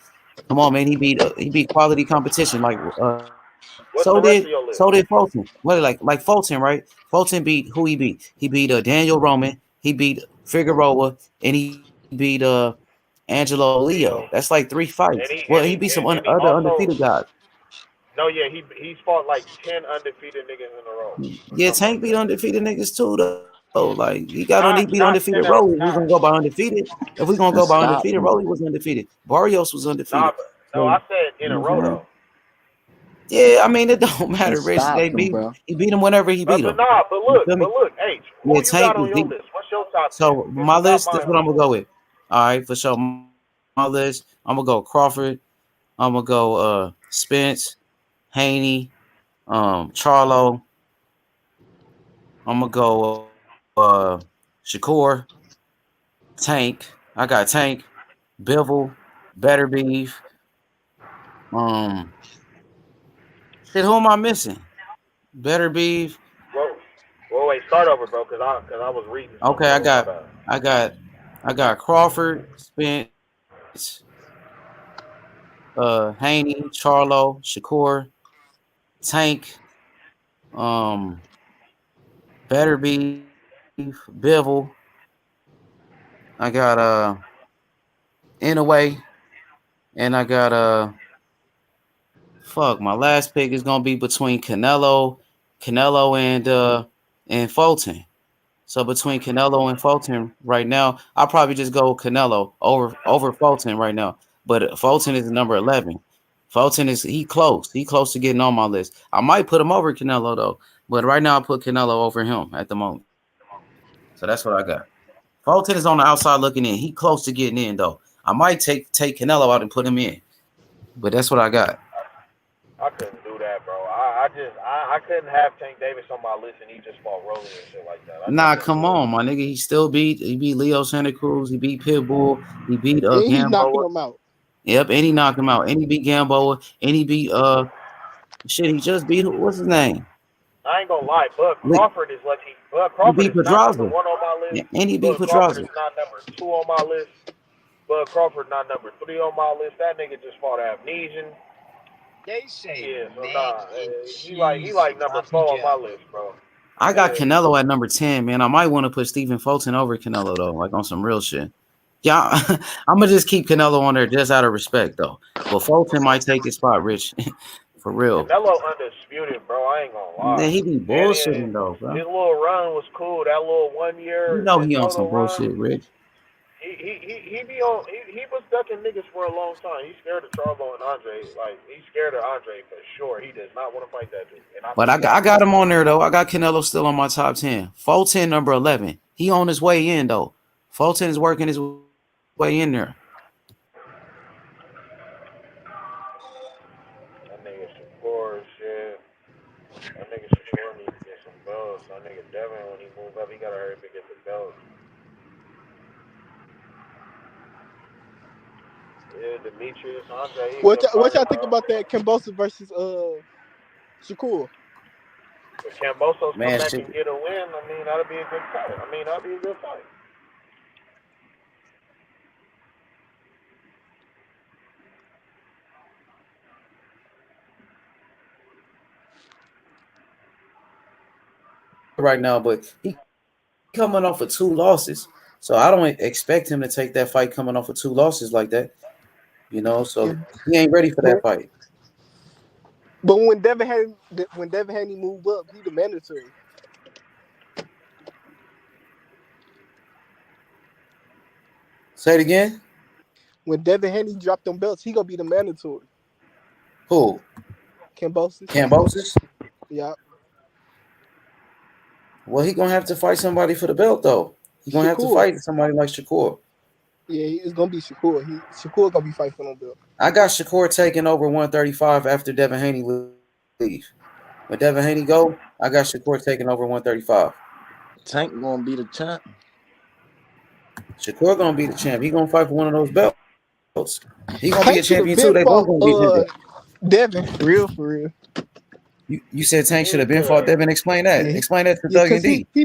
come on, man, he beat quality competition. Like What's the rest of your list? so did Fulton. What like Fulton, right? Fulton beat who he beat? He beat Daniel Roman. He beat Figueroa, and he beat Angelo Leo. That's like 3 fights. Well, he beat some And he other also undefeated guys. no, yeah, he's fought like 10 undefeated niggas in a row or Yeah, something Tank like beat that. undefeated niggas too, though. Like he beat Not 10 undefeated at a Rolly. We're time. gonna go by undefeated. If we're gonna And go by stop undefeated, him. Rolly was undefeated. Barrios was undefeated. No, So I said in you a know row what I'm saying? though. Yeah, I mean it don't And matter, Rich. stop him, bro. He beat him whenever he beat him. But You feel me? look, H, who Yeah, you got Tank on was your deep. list? What's your top 10? So This my is not list is mine. what I'm gonna go with. All right, for sure. My list, I'm gonna go Crawford. I'm gonna go Spence, Haney, Charlo. I'm gonna go Shakur, Tank. I got Tank, Bivol, Better Beef. Shit, who am I missing? Better Beef. Whoa, wait, start over, bro, cause I was reading something. Okay, Bro. My bad. I got Crawford, Spence, Haney, Charlo, Shakur, Tank, Better Beef, Bivol. I got Inaway, and I got fuck. My last pick is gonna be between Canelo and Fulton. So between Canelo and Fulton right now, I'll probably just go Canelo over Fulton right now. But Fulton is number 11. Fulton he close. He close to getting on my list. I might put him over Canelo though. But right now I put Canelo over him at the moment. So that's what I got. Fulton is on the outside looking in. He close to getting in though. I might take Canelo out and put him in. But that's what I got. I couldn't do that, bro. I couldn't have Tank Davis on my list and he just fought Rolly and shit like that. Nah, come on, my nigga. He beat Leo Santa Cruz. He beat Pitbull. He beat and he's knocking Gamboa. him out. Yep, and he knocked him out. And he beat Gamboa. And he beat he just beat what's his name? I ain't gonna lie, Bud Crawford is lucky. Bud Crawford is not number 1 on my list. And he beat Bud Crawford Pedraza. is not number 2 on my list. Bud Crawford not number 3 on my list. That nigga just fought Amnesian. They say he like number 4 on my list, bro. I got Canelo at number 10, man. I might want to put Stephen Fulton over Canelo though, like on some real shit. Yeah, I'm gonna just keep Canelo on there just out of respect though. But Fulton might take his spot, Rich. For real. Canelo undisputed, bro. I ain't gonna lie. Man, he be bullshitting though, bro. His little run was cool. That little 1 year. You know he on some bullshit, Rich. He was ducking niggas for a long time. He's scared of Charlo and Andre. Like he's scared of Andre for sure. He does not want to fight that dude. But I got him on there though. I got Canelo still on my top 10. Fulton number 11. He on his way in though. Fulton is working his way in there. That nigga Shakur shit. That nigga Shakur needs to get some belts. That nigga Devin, when he move up, he gotta hurry up and get the belt. Yeah, Demetrius, Andre. What y'all think about that Kambosos versus Shakur? If Kambosos come back and get a win, I mean that'll be a good fight. That'll be a good fight. Right now, but he coming off of 2 losses. So I don't expect him to take that fight coming off of 2 losses like that. You know, so he ain't ready for that fight. But when Devin Haney moved up, he the mandatory. Say it again. When Devin Haney dropped them belts, he gonna be the mandatory. Who? Kambosos. Yeah. Well, he gonna have to fight somebody for the belt though. He gonna have to fight somebody like Shakur. Yeah, it's gonna be Shakur. Shakur gonna be fighting for no belt. I got Shakur taking over 135 after Devin Haney leave. When Devin Haney go, I got Shakur taking over 135. Tank gonna be the champ. Shakur gonna be the champ. He gonna fight for one of those belts. He gonna be a champion too. They both gonna be champions. Devin, real for real. You said Tank should have been fought Devin. Explain that. Yeah. Explain that to Doug and D. He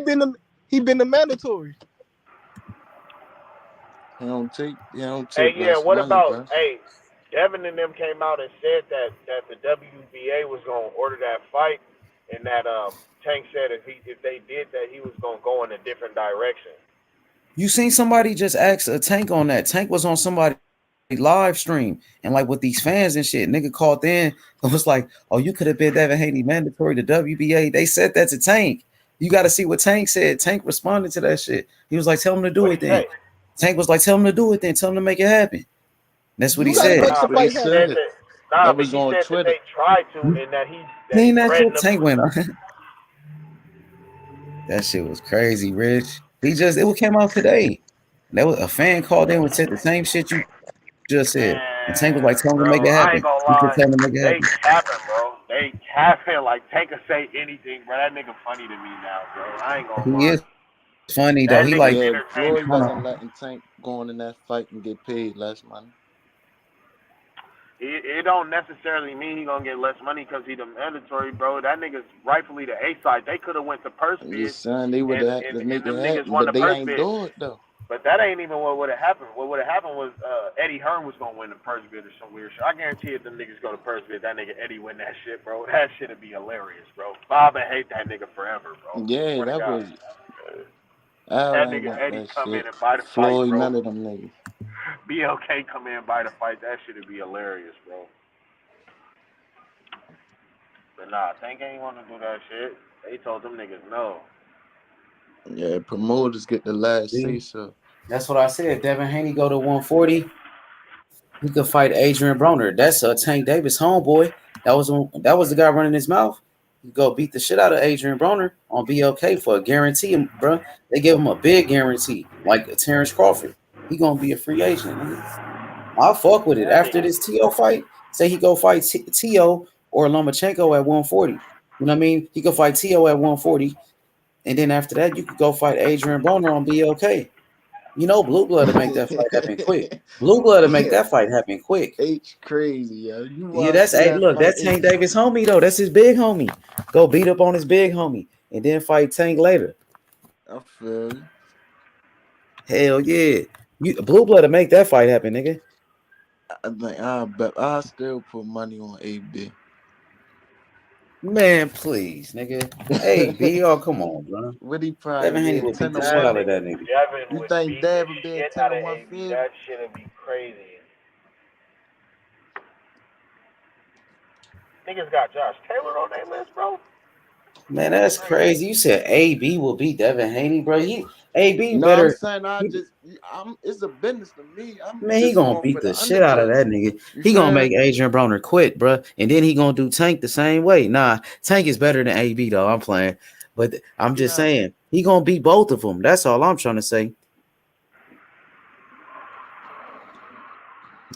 been the mandatory. He don't take. Hey, yeah. What about? Bro. Hey, Devin and them came out and said that the WBA was gonna order that fight, and that Tank said if they did that, he was gonna go in a different direction. You seen somebody just ask a Tank on that? Tank was on somebody live stream and like with these fans and shit. Nigga called in and was like, "Oh, you could have been Devin Haney mandatory to WBA." They said that to Tank. You got to see what Tank said. Tank responded to that shit. He was like, "Tell him to do it then." Tank was like, "Tell him to do it then. Tell him to make it happen." That's what he said. He said that they tried to, and that that's what Tank went on. That shit was crazy, Rich. It came out today. There was a fan called in and said the same shit you just said. And Tank was like, "Tell him to make it happen." They capping, bro. They capping. Like Tank can say anything, bro. That nigga funny to me now, bro. I ain't gonna lie. He is funny though. He like Floyd wasn't letting Tank go in that fight and get paid less money. It don't necessarily mean he gonna get less money because he the mandatory, bro. That nigga's rightfully the A side. They could have went to purse bid. Son, they would have had to make it happen, but they ain't do it though. But that ain't even what would have happened. What would have happened was Eddie Hearn was gonna win the purse bid or some weird shit. I guarantee if them niggas go to purse bid, that nigga Eddie win that shit, bro. That shit'd be hilarious, bro. Bob would hate that nigga forever, bro. Yeah, that was. That I ain't nigga want Eddie that come shit. in and buy the Floyd, fight, bro. none of them niggas. BLK come in and buy the fight. That shit'd be hilarious, bro. But nah, Tank ain't want to do that shit. They told them niggas no. Yeah, promoters get the last say so. That's what I said. Devin Haney go to 140. He could fight Adrian Broner. That's Tank Davis homeboy. That was the guy running his mouth. You go beat the shit out of Adrian Broner on BLK for a guarantee, bro. They give him a big guarantee, like Terrence Crawford. He gonna be a free agent. I'll fuck with it. After this T.O. fight, say he go fight T.O. or Lomachenko at 140. You know what I mean? He could fight T.O. at 140. And then after that, you could go fight Adrian Broner on BLK. You know, Blue Blood to make that fight happen quick. Blue Blood to make that fight happen quick. H crazy, yo. That's Tank Davis' homie though. That's his big homie. Go beat up on his big homie and then fight Tank later. I feel you. Hell yeah. Blue Blood to make that fight happen, nigga. I still put money on AB. Man, please, nigga. AB, oh come on, bro. What he probably Devin Haney would beat the shit out of that nigga. You think Devin would be at 10 to 150? That shit'd be crazy. Niggas got Josh Taylor on their list, bro. Man, that's crazy. You said AB will beat Devin Haney, bro. AB no, better. I'm saying it's a business to me. Man, he gonna beat the shit out of that nigga. He gonna make Adrian Broner quit, bro. And then he gonna do Tank the same way. Nah, Tank is better than AB though. I'm playing, but I'm just saying he gonna beat both of them. That's all I'm trying to say.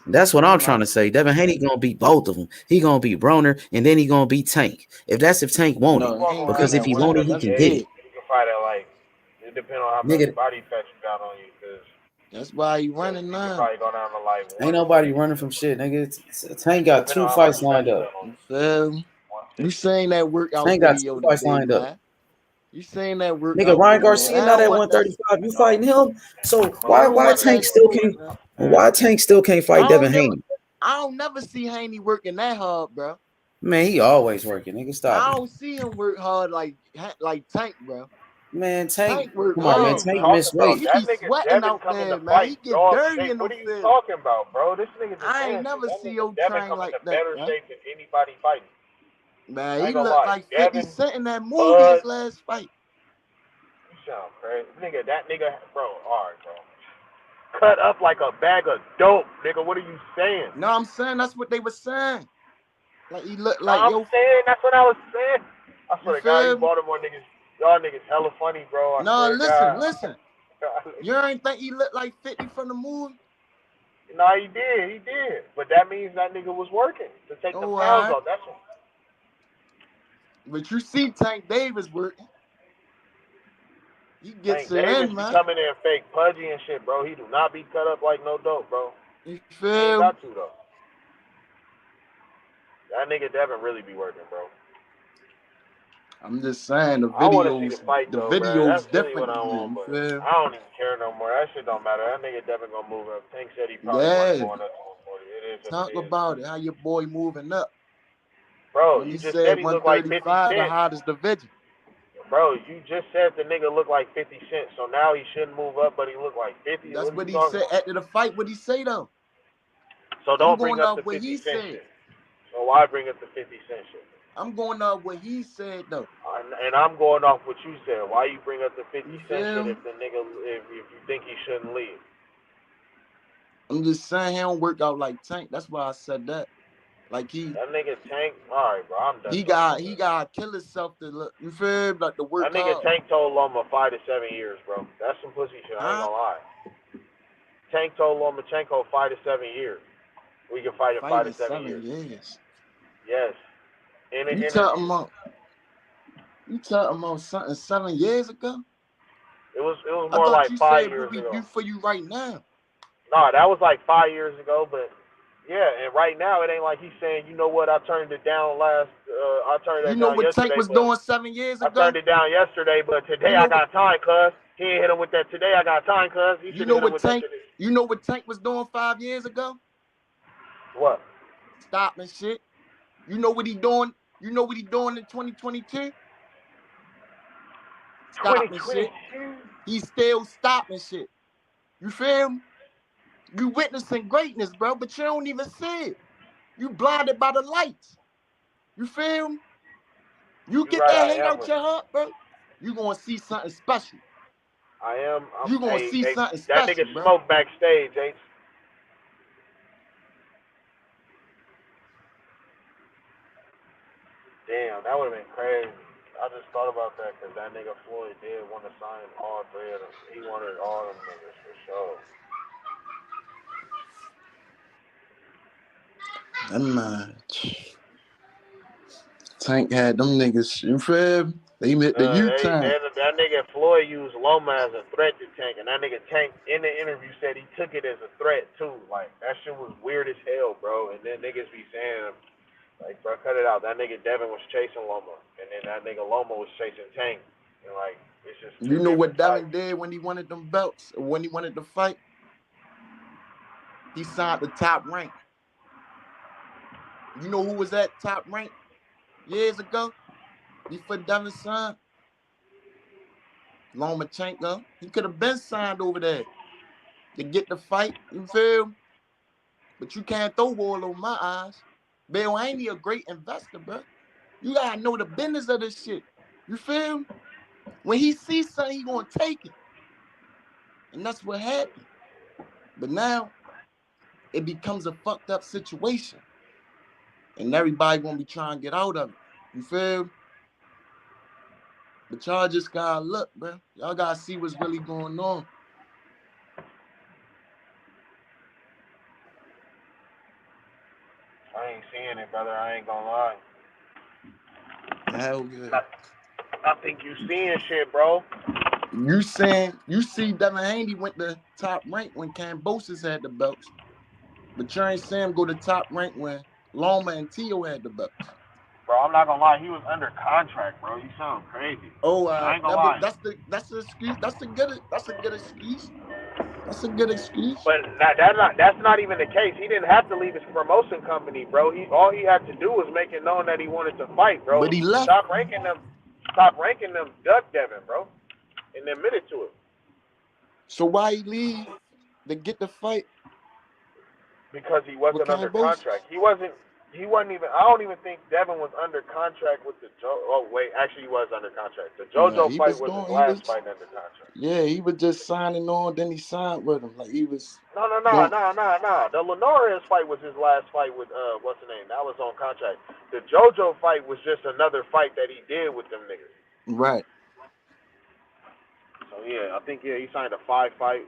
That's what I'm trying to say. Devin Haney gonna beat both of them. He gonna beat Broner, and then he gonna beat Tank. If Tank won't it, because if he won't it, he can get it. You can fight at like it depends on how much body fat you got on you, because that's why you running now. Probably go down to like ain't nobody running from shit, nigga. Tank got 2 fights lined up. You saying that workout Tank got video 2 fights today, lined man. up. You saying that workout? Nigga, Ryan Garcia not at 135. You fighting him? So why Tank still can't? Why Tank still can't fight Devin Haney? I don't never see Haney working that hard, bro. Man, he always working. Nigga, stop. I don't see him work hard like Tank, bro. Man, Tank work come on, man. Tank missed weight. He be sweating out there, man. He get dirty in the field. What are you talking about, bro? This nigga just I ain't never see your train like that, better shape than anybody fighting. Man, he looked like 50 Cent in that movie his last fight. You sound crazy. That nigga, bro, all right, bro. Cut up like a bag of dope, nigga. What are you saying? No, I'm saying that's what they were saying. Like he looked like I'm saying that's what I was saying. I swear to God, you Baltimore niggas, y'all niggas hella funny, bro. No, listen. You ain't think he looked like 50 from the movie? No, he did. But that means that nigga was working to take the pounds off. That's what. But you see Tank Davis working. He gets Tank Davis in, man. Coming in fake pudgy and shit, bro. He do not be cut up like no dope, bro. You He ain't got to, though. That nigga Devin really be working, bro. I'm just saying the videos. I want to see the fight, though, videos bro. That's different. Really what I want, but I don't even care no more. That shit don't matter. That nigga Devin gonna move up. Tank said he probably going up to 140. It is. Talk about it. How your boy moving up? Bro, when you he just said said he looked like 50 Cent. The hottest division. Bro, you just said the nigga looked like 50 Cent, so now he shouldn't move up, but he looked like 50. That's what he said after the fight. What he say though? So don't bring up the 50 Cent shit. So why bring up the 50 Cent shit? I'm going off what he said though. And I'm going off what you said. Why you bring up the 50 Cent shit if the nigga if you think he shouldn't leave? I'm just saying he don't work out like Tank. That's why I said that. Like that nigga Tank, all right, bro, I'm done. He got to kill himself to look. You feel like the work. That nigga Tank told Loma 5 to 7 years, bro. That's some pussy shit. I ain't gonna lie. Tank told Lomachenko 5 to 7 years. We can fight in 5 to 7 years. Yes. You talking about something 7 years ago? It was more like 5 years ago. Do for you right now? No, that was like 5 years ago, but. Yeah, and right now it ain't like he's saying, you know what, I turned it down I turned that down yesterday. You know what Tank was doing 7 years ago? I turned it down yesterday, but today I got time, cuz. He ain't hit him with that today. I got time, cuz. He should hit him with that today. You know what Tank was doing 5 years ago? What? Stopping shit. You know what he doing? You know what he doing in 2022? Stopping shit. He's still stopping shit. You feel me? You witnessing greatness, bro, but you don't even see it. You blinded by the lights. You feel me? You get that hate out your heart, bro. You gonna see something special. I am. You gonna see something special, that nigga bro. smoke backstage, H. Damn, that would have been crazy. I just thought about that because that nigga Floyd did want to sign all three of them. He wanted all them niggas for sure. That man, Tank had them niggas. You feel me? They met the U-turn. That nigga Floyd used Loma as a threat to Tank, and that nigga Tank in the interview said he took it as a threat too. Like that shit was weird as hell, bro. And then niggas be saying, like, bro, cut it out. That nigga Devin was chasing Loma, and then that nigga Loma was chasing Tank. And like, it's just. You know what Devin did when he wanted them belts, or when he wanted to fight? He signed the Top Rank. You know who was at Top Rank years ago? Before Devin signed? Lomachenko. He could have been signed over there to get the fight. You feel me? But you can't throw wool over my eyes. Bill Haney a great investor, bro. You gotta know the business of this shit. You feel me? When he sees something, he gonna take it. And that's what happened. But now, it becomes a fucked up situation. And everybody gonna be trying to get out of it. You feel me? But y'all just gotta look, bro. Y'all gotta see what's really going on. I ain't seeing it, brother. I ain't gonna lie. Hell yeah. I think you seeing shit, bro. You see Devin Haney went to Top Rank when Kambosos had the belts. But you ain't see him go to Top Rank when Loma and Tio had the belts. Bro, I'm not gonna lie, he was under contract, bro. You sound crazy. Oh, I ain't gonna lie. that's the excuse. That's a good excuse. That's a good excuse. But that's not even the case. He didn't have to leave his promotion company, bro. All he had to do was make it known that he wanted to fight, bro. But he left. Stop ranking them, duck Devin, bro, and admitted to it. So why he leave to get the fight? Because he wasn't under contract. He wasn't even. I don't even think Devin was under contract with the Oh wait, actually he was under contract. The JoJo fight was his last fight under contract. Yeah, he was just signing on. Then he signed with him. Like he was. No. The Linares fight was his last fight with what's the name? That was on contract. The JoJo fight was just another fight that he did with them niggas. Right. So yeah, I think he signed a 5-fight.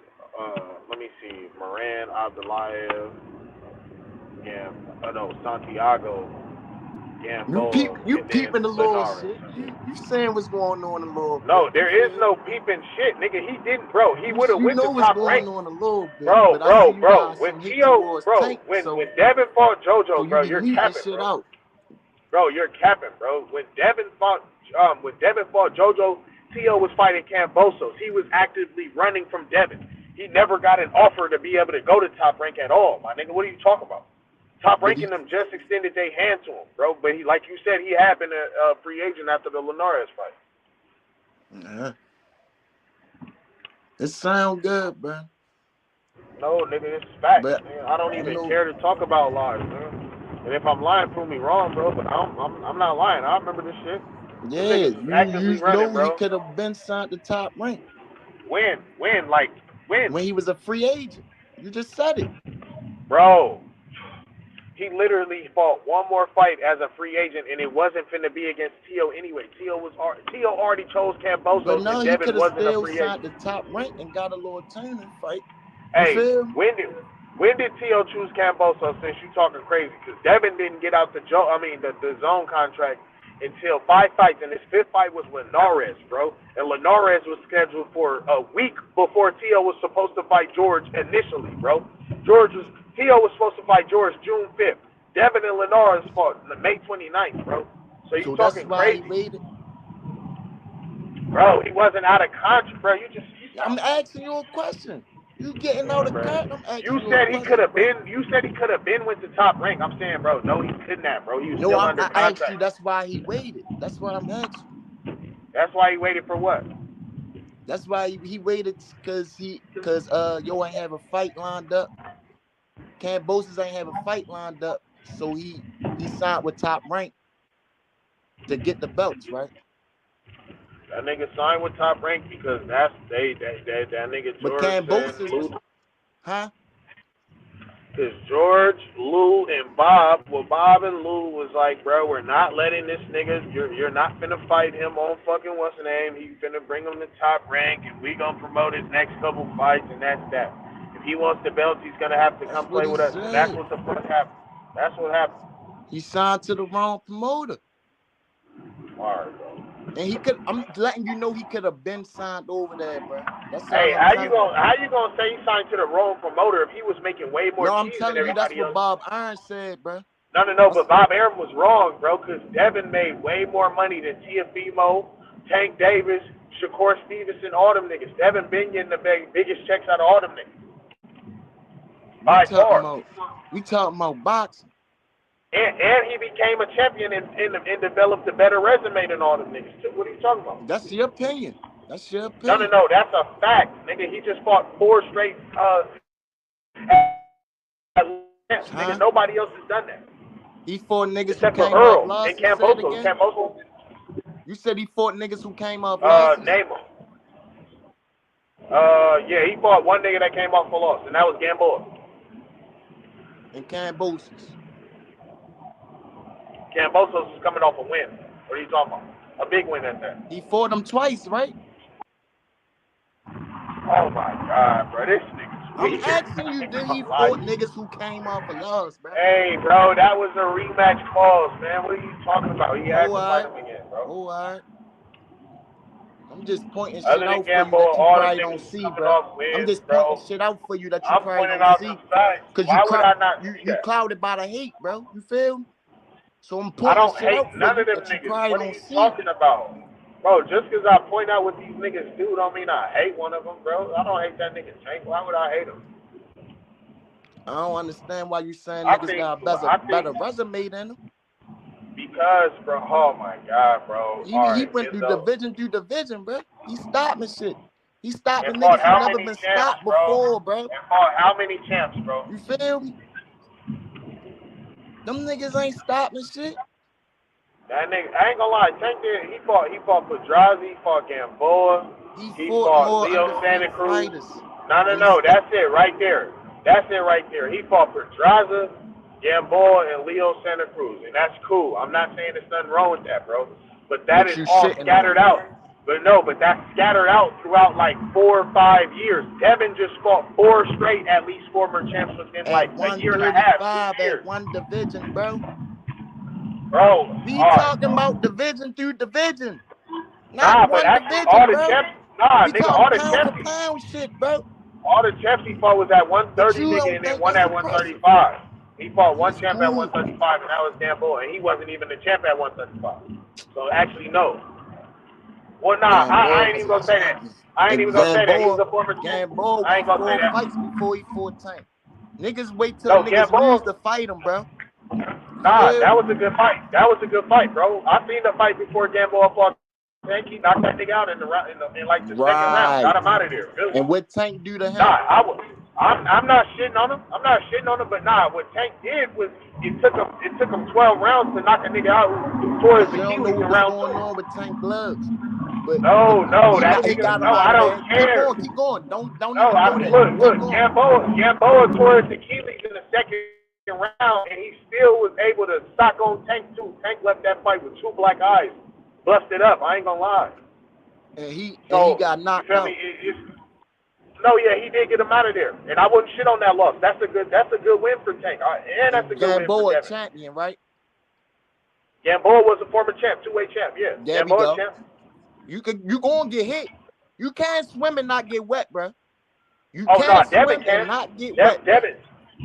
Let me see, Moran Abdulayev. Yeah, Santiago. Yeah, you peeping the little shit. You saying what's going on a little bit. No, there is no peeping shit, nigga. He didn't, bro. He would have went to Top Rank. On a little bit, bro. When Tio, when Devin fought JoJo, bro, you're capping, bro. Bro, you're capping, bro. When Devin fought JoJo, Tio was fighting Kambosos. He was actively running from Devin. He never got an offer to be able to go to Top Rank at all, my nigga. What are you talking about? Top Ranking them just extended their hand to him, bro. But he, like you said, he had been a free agent after the Linares fight. Yeah. It sound good, bro. No, nigga, it's facts. I don't even care to talk about lies, man. And if I'm lying, prove me wrong, bro. But I'm not lying. I remember this shit. Yeah, you know he could have been signed to Top Rank. When? When he was a free agent. You just said it. Bro. He literally fought one more fight as a free agent, and it wasn't finna be against Tio anyway. Tio already chose Kambosos, but no, and Devin wasn't a free agent. He could have still signed the Top Rank and got a little tournament fight. Hey, when did Tio choose Kambosos? Since you talking crazy, because Devin didn't get out the zone contract until 5 fights, and his 5th fight was Linares, bro. And Linares was scheduled for a week before Tio was supposed to fight George initially, bro. Tio was supposed to fight George June 5th. Devin and Linares fought May 29th, bro. So you talking crazy. He waited. Bro, he wasn't out of contract, bro. You I'm asking you a question. You getting out of cut? I'm asking you said a he question, could have bro. been. You said he could have been with the Top Rank. I'm saying, bro, no, he couldn't have, bro. He was still under I contract. asked you. That's why he waited. That's what I'm asking. That's why he waited for what? That's why he waited because yo ain't have a fight lined up. Kambosos ain't have a fight lined up, so he signed with Top Rank to get the belts, right? That nigga signed with Top Rank because that nigga George. But Kambosos, huh? Because George, Lou, and Bob, Bob and Lou was like, bro, we're not letting this nigga, you're not finna fight him on fucking what's the name. He's finna bring him to Top Rank, and we gonna promote his next couple fights, and that's that. If he wants the belts, he's gonna have to come play with us. And that's what the fuck happened. That's what happened. He signed to the wrong promoter. Alright, bro. And I'm letting you know he could have been signed over there, bro. That's all. Hey, how you gonna say he signed to the wrong promoter if he was making way more cheese than everybody else? That's what Bob Iron said, bro. No, but Bob Arum was wrong, bro, because Devin made way more money than Tiafimo, Tank Davis, Shakur Stevenson, all them niggas. Devin been getting the biggest checks out of all them niggas. By far. We talking about boxing. And he became a champion and developed a better resume than all them niggas too. What are you talking about? That's your opinion. That's your opinion. No, that's a fact, nigga. He just fought 4 straight nigga, nobody else has done that. He fought niggas except who came Earl off lost. And Kambosos. You said he fought niggas who came off lost. Name him. Yeah, he fought one nigga that came off for loss, and that was Gamboa. And Kambosos. Kambosos is coming off a win. What are you talking about? A big win at that. He fought him twice, right? Oh my God, bro, this nigga's I'm asking you, did he fought niggas who came off a loss, bro? Hey, bro, that was a rematch clause, man. What are you talking about? He had to fight him again, bro. All right. I'm just pointing shit out for you that you probably don't see, bro. I'm just pointing shit out for you that you probably don't see. Because you clouded by the hate, bro. You feel me? So I'm pointing shit out for none you of them that you niggas. probably What are don't you see. talking about? Bro, just because I point out what these niggas do don't mean I hate one of them, bro. I don't hate that nigga Tank. Why would I hate him? I don't understand why you saying niggas got a better resume than him. Because, bro, oh my God, bro. He went through division, bro. He stopping shit. He stopping niggas who never been stopped before, bro. And fought how many champs, bro? You feel me? Them niggas ain't stopping shit. That nigga, I ain't gonna lie, Tank did. He fought Pedrazi, he fought Gamboa, he fought Leo Santa Cruz. No, that's it right there. That's it right there. He fought Pedraza, Gamboa, and Leo Santa Cruz, and that's cool. I'm not saying there's nothing wrong with that, bro. But that is all scattered out. But that's scattered out throughout like 4 or 5 years. Devin just fought 4 straight, at least former champs within like a year and a half. 2 years. At one division, bro. Bro, we talking about division through division. Not one division, all the champs. Nah, nigga, all the champs. Pound shit, bro. All the champs he fought was at 130, nigga, and then one at 135. He fought one champ at 135, and that was Gamboa, and he wasn't even the champ at 135. So actually, no. Well, nah, I ain't even gonna say that. I ain't even gonna say that. He was a former champ. I ain't gonna say that. Fights before he fought Tank. Niggas wait till the niggas lose to fight him, bro. Nah, that was a good fight. That was a good fight, bro. I seen the fight before Gamboa fought Tank. He knocked that nigga out in like the second round. Got him out of there. Really. And what Tank do to him? Nah, I'm not shitting on him. I'm not shitting on him, but nah, what Tank did was it took him 12 rounds to knock a nigga out towards the Achilles in round 2. What's going on with Tank gloves? But no, that nigga. No, I don't care. Keep going. Don't. No, look. Gamboa tore his Achilles in the second round, and he still was able to stock on Tank too. Tank left that fight with 2 black eyes, busted up. I ain't gonna lie. And he got knocked out. No, yeah, he did get him out of there, and I wouldn't shit on that loss. That's a good win for Tank, and that's a good win for Devin. Champion, right? Gamboa was a former champ, 2-way champ. Yeah, Gamboa champ. You gonna get hit. You can't swim and not get wet, bro. You can't swim Devin and not get wet. Devin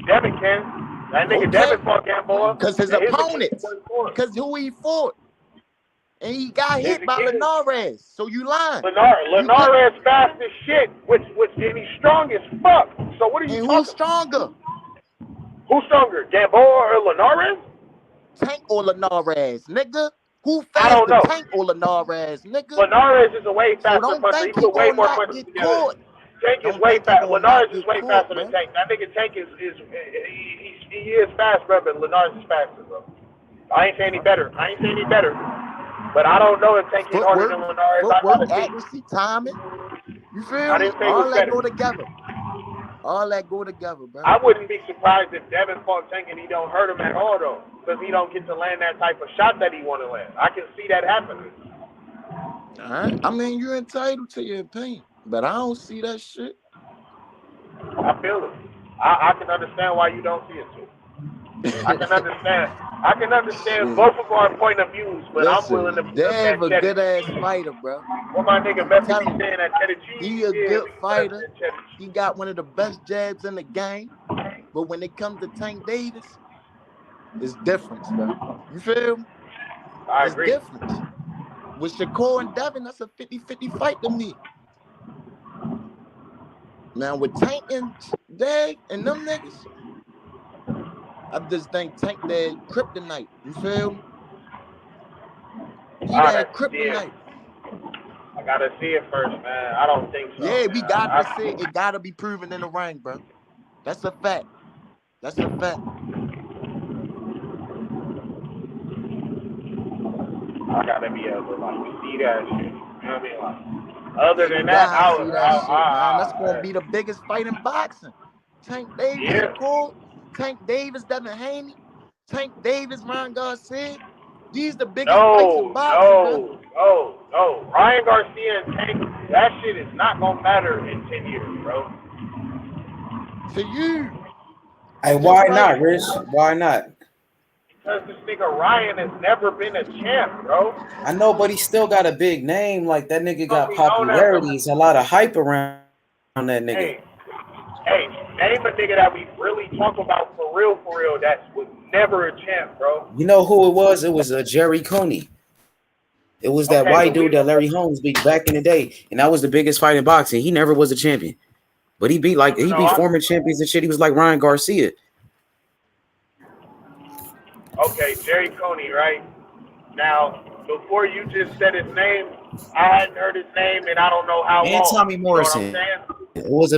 can. That nigga Devin fought Gamboa. Because his opponents. Because who he fought. And he got hit by Linares. So you lying. Linares fast as shit, which and he's strong as fuck. So what are you talking? Who's stronger? Who's stronger, Gamboa or Linares? Tank or Linares, nigga? Who faster, I don't know. Tank or Linares, nigga? Linares is a way faster so puncher. He put way more punches together. Tank is way faster. Linares is way faster than Tank. That nigga Tank is fast, bro, but Linares is faster, bro. I ain't saying any better. But I don't know if Tank is harder than Linares. Footwork, accuracy, timing. You feel me? All that go together. All that go together, bro. I wouldn't be surprised if Devin fought Tank and he don't hurt him at all, though, because he don't get to land that type of shot that he want to land. I can see that happening. All right. I mean, you're entitled to your opinion, but I don't see that shit. I feel it. I can understand why you don't see it too. I can understand both of our point of views, but I'm willing to. Dev a good ass fighter, bro. What my nigga Messi be saying at he a good fighter. He got one of the best jabs in the game, but when it comes to Tank Davis, it's different, bro. You feel me? I agree. It's different. With Shakur and Devin, that's a 50-50 fight to me. Now with Tank and Dave and them niggas, I just think Tank that kryptonite. You feel me? He that kryptonite. I gotta see it first, man. I don't think so. Yeah, we got to see it. It gotta be proven in the ring, bro. That's a fact. That's a fact. I gotta be able to see that shit. You know what I mean? Like, other than that, that's gonna be the biggest fight in boxing. Tank Davis, Shakur, Tank Davis, Devin Haney, Tank Davis, Ryan Garcia. These the biggest fights in boxing. No. Ryan Garcia and Tank, that shit is not gonna matter in 10 years, bro. To you. Hey, why not, Rich? Why not? Because this nigga Ryan has never been a champ, bro. I know, but he still got a big name. Like, that nigga got popularity. It's a lot of hype around that nigga. Hey, name a nigga that we really talk about for real that was never a champ, bro. You know who it was? It was Jerry Cooney. It was that white dude that Larry Holmes beat back in the day, and that was the biggest fight in boxing. He never was a champion, but he beat former champions and shit. He was like Ryan Garcia. Okay, Jerry Coney, right? Now, before you just said his name, I hadn't heard his name, and I don't know how long. And Tommy Morrison. You know what I'm it was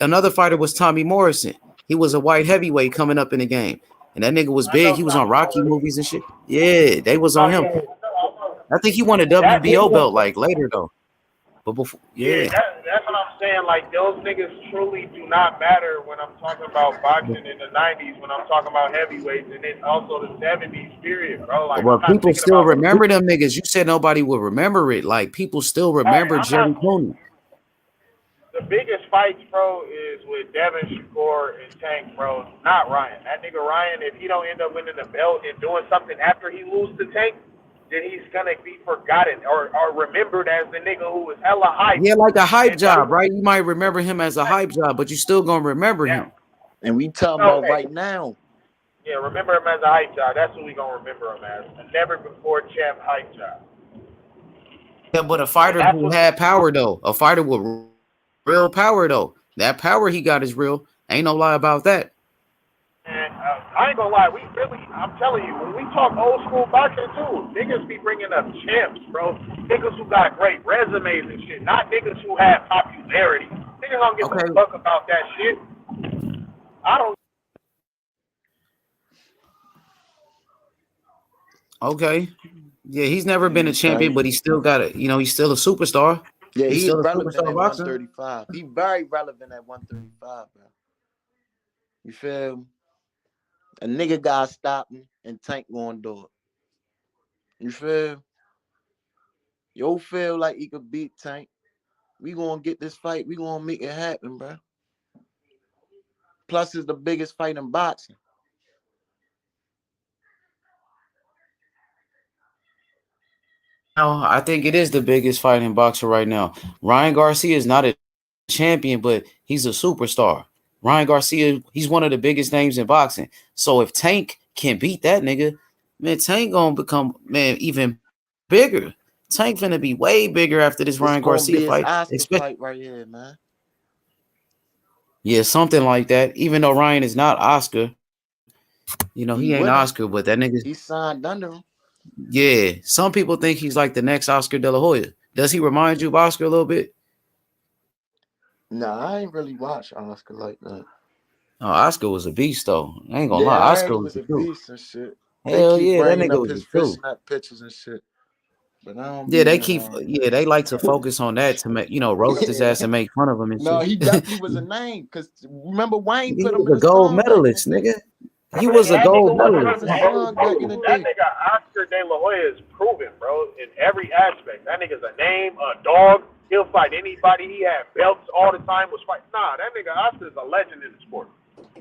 another fighter was Tommy Morrison. He was a white heavyweight coming up in the game, and that nigga was big. He was on Rocky movies and shit. Yeah, they was on him. I think he won a WBO belt like later though. But before, that's what I'm saying. Like, those niggas truly do not matter when I'm talking about boxing in the 90s, when I'm talking about heavyweights, and then also the 70s period, bro. Like, well, people still remember them niggas. You said nobody would remember it. Like, people still remember Jerry Cooney. The biggest fights, bro, is with Devin, Shakur, and Tank, bro. Not Ryan. That nigga Ryan, if he don't end up winning the belt and doing something after he loses to Tank, then he's gonna be forgotten or remembered as the nigga who was hella hype. Yeah, like a hype job, right? You might remember him as a hype job, but you still gonna remember him. And we talking about right now. Yeah, remember him as a hype job. That's what we gonna remember him as. A never before champ hype job. Yeah, but a fighter who had power though. A fighter with real power though. That power he got is real. Ain't no lie about that. And I ain't gonna lie, I'm telling you, when we talk old school boxing too, niggas be bringing up champs, bro. Niggas who got great resumes and shit, not niggas who have popularity. Niggas don't give a fuck about that shit. I don't. Okay. Yeah, he's never been a champion, but he's still got it. You know, he's still a superstar. Yeah, he's still relevant at 135. He's very relevant at 135, bro. You feel me? A nigga gotta stop him and Tank gonna do it. You feel? Yo feel like he could beat Tank. We gonna get this fight. We gonna make it happen, bro. Plus, it's the biggest fight in boxing. No, I think it is the biggest fight in boxing right now. Ryan Garcia is not a champion, but he's a superstar. Ryan Garcia, he's one of the biggest names in boxing. So if Tank can beat that nigga, man, Tank gonna become even bigger. Tank finna be way bigger after this It's Ryan gonna Garcia be his fight. Oscar fight right here, man. Yeah, something like that. Even though Ryan is not Oscar, he ain't Oscar, but that nigga. He signed under him. Yeah, some people think he's like the next Oscar De La Hoya. Does he remind you of Oscar a little bit? Nah, I ain't really watched Oscar like that. Oh, Oscar was a beast, though. I ain't gonna Yeah, lie. I Oscar heard he was was the a truth. beast and shit. Hell They keep yeah, that bringing nigga up was his the truth. fishnet pictures and shit. But I don't Yeah, be they in keep. on. Yeah, they like to focus on that to make roast his ass and make fun of him and No, shit. he definitely was a name. Cause remember Wayne He put him was in a the gold sun back in the medalist, day. nigga. He was a That nigga gold was medalist. In the sun back in the That day. nigga Oscar De La Hoya is proven, bro, in every aspect. That nigga's a name, a dog. He'll fight anybody. He had belts all the time. Was fight. Nah, that nigga Oscar is a legend in the sport,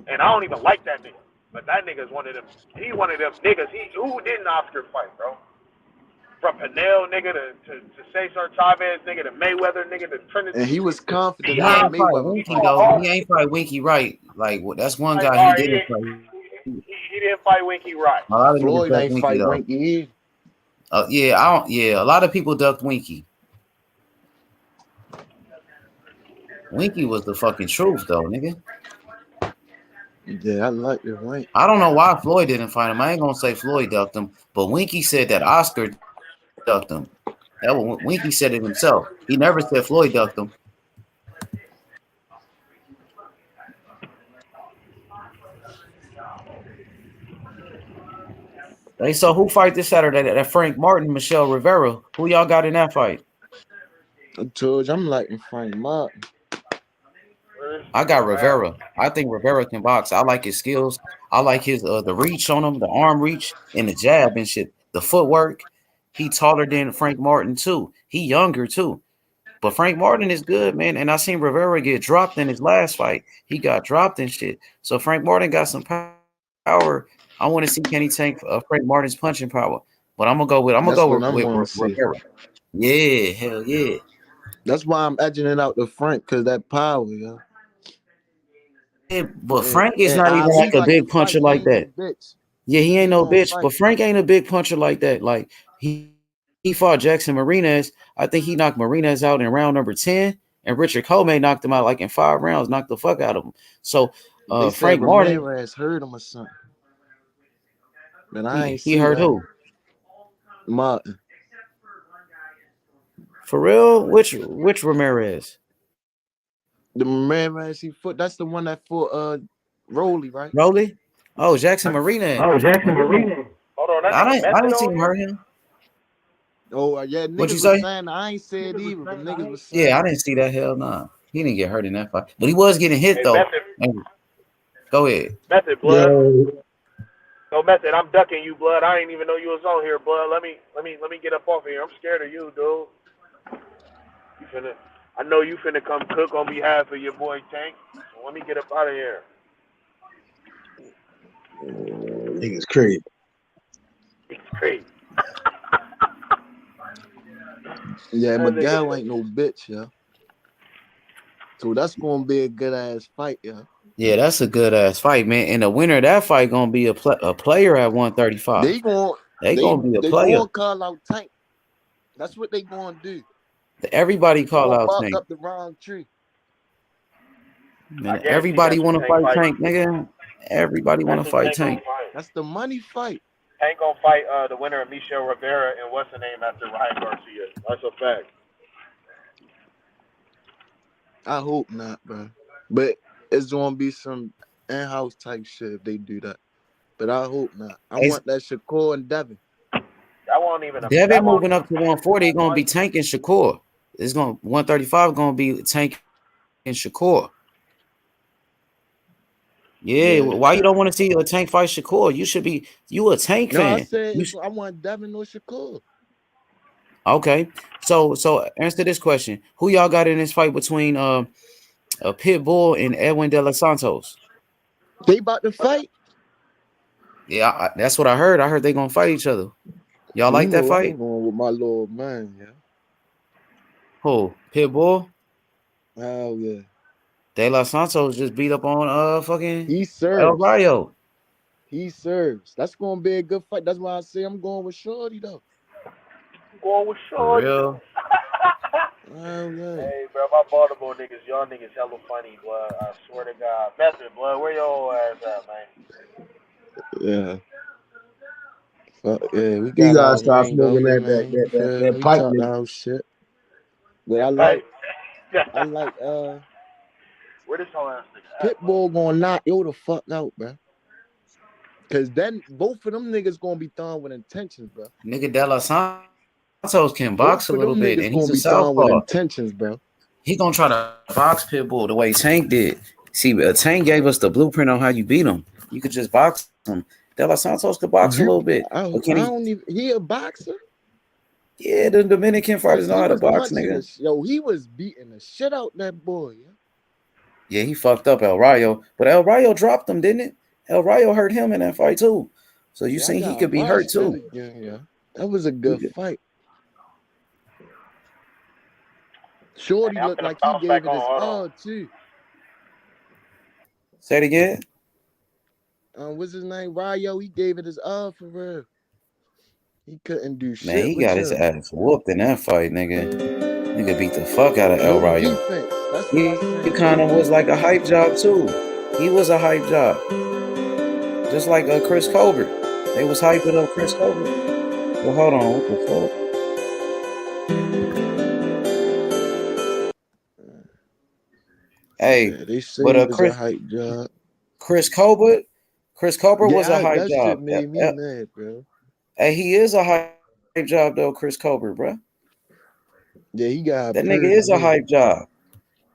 and I don't even like that nigga. But that nigga's one of them. He one of them niggas. Who didn't Oscar fight, bro? From Pinell nigga to Cesar Chavez nigga to Mayweather nigga to Trinity. And he was confident He in that ain't fight Mayweather Winky fight. though. He ain't fight Winky right. Like that's one Like, guy he didn't fight. he didn't fight Winky right. A lot of niggas Floyd ducked ain't Winky fight though. Winky either. Yeah, a lot of people ducked Winky. Winky was the fucking truth though, nigga. Yeah, I like it, Wayne. I don't know why Floyd didn't fight him. I ain't gonna say Floyd ducked him, but Winky said that Oscar ducked him. That was, Winky said it himself. He never said Floyd ducked him. Hey, so who fight this Saturday? That Frank Martin, Michelle Rivera. Who y'all got in that fight? I told you I'm liking Frank Martin. I got Rivera. I think Rivera can box. I like his skills. I like his the reach on him, the arm reach, and the jab and shit. The footwork. He taller than Frank Martin too. He younger too. But Frank Martin is good, man. And I seen Rivera get dropped in his last fight. He got dropped and shit. So Frank Martin got some power. I want to see Kenny Tank Frank Martin's punching power. But I'm gonna go with Rivera. Yeah, hell yeah. That's why I'm edging it out to Frank, cause that power, yo. Yeah, but Frank is not even like a big puncher like that. Yeah, he ain't no bitch. But Frank ain't a big puncher like that. Like he fought Jackson Marinez. I think he knocked Marinez out in round number 10, and Richard Comey knocked him out like in 5 rounds, knocked the fuck out of him. So Frank Martin Ramirez hurt him or something. But I ain't he hurt who? Martin. For real? Which Ramirez? The Ramirez that's the one that fought Rolly, right? Rolly? Oh, Jackson Marinez. Hold on, I didn't see him hurt him. Oh yeah, niggas What'd you was say? saying I ain't said either, but niggas was saying. Yeah, I didn't see that. Hell nah. He didn't get hurt in that fight. But he was getting hit though. Go ahead. Method, blood. No Method, I'm ducking you, blood. I didn't even know you was on here, blood. Let me get up off of here. I'm scared of you, dude. I know you finna come cook on behalf of your boy Tank. So let me get up out of here. Niggas crazy. It's crazy. Yeah, Miguel ain't no bitch, yeah. So that's gonna be a good ass fight, yeah. Yeah, that's a good ass fight, man. And the winner of that fight gonna be a player at 135. They gonna be a player. They gonna call out Tank. That's what they gonna do. Everybody call out Tank. Up the wrong tree. Man, everybody want to fight Tank, nigga. Everybody want to fight Tank. That's the money fight. Tank gonna fight the winner of Michelle Rivera and what's the name after Ryan Garcia. That's a fact. I hope not, bro. But it's gonna be some in-house type shit if they do that. But I hope not. I want that Shakur and Devin. That won't even. Devin moving up to 140. Gonna be Tank and Shakur. It's gonna 135. Gonna be Tank and Shakur. Yeah, why you don't want to see a Tank fight Shakur? You should be. You a Tank fan? I said I want Devin or Shakur. Okay, so answer this question: who y'all got in this fight between Pitbull and Edwin De Los Santos? They about to fight. Yeah, that's what I heard. I heard they gonna fight each other. Y'all like that fight? I'm going with my little man, yeah. Who? Pitbull? Oh yeah. De Los Santos just beat up on fucking he serves. El Rayo. He serves. That's gonna be a good fight. That's why I say I'm going with Shorty though. I'm going with For Shorty. real. Hey, bro, my Baltimore niggas, y'all niggas hella funny, blood. I swear to God. Method, blood, where your ass at, man? Yeah. Fuck yeah, we You got gotta our start ring smoking over, that man. You feel me? that We pipe, talked nigga. our shit. But I Hey. like Where this whole ass nigga at, Pitbull gonna knock yo the fuck out, bro. Cause then both of them niggas gonna be throwing with intentions, bro. Nigga De Los Santos can box Both a of little them bit, niggas and he's gonna a be throwing with southpaw. intentions, bro. He gonna try to box Pitbull the way Tank did. See, Tank gave us the blueprint on how you beat him. You could just box him. De Los Santos could box a little bit. I But can don't even. He a boxer. Yeah, the Dominican fighters know He how to was box, punching nigga. he was beating the shit out that boy. Yeah? Yeah, he fucked up El Rayo, but El Rayo dropped him, didn't it? El Rayo hurt him in that fight too. So you seen he could be hurt too. Again, yeah. That was a good fight. Shorty looked like he gave it his all too. Say it again. What's his name? Rayo. He gave it his all for real. He couldn't do shit. Man, he got his ass whooped in that fight, nigga. Nigga beat the fuck out of El Rayo. He kind of was like a hype job too. He was a hype job. Just like Chris Colbert. They was hyping up Chris Colbert. Well, hold on. What the fuck? Hey, they say but it was a hype job. Chris Colbert was a hype that job. Shit made me mad, bro. Hey, he is a hype job though, Chris Colbert, bro. Yeah, he got that nigga is a hype job.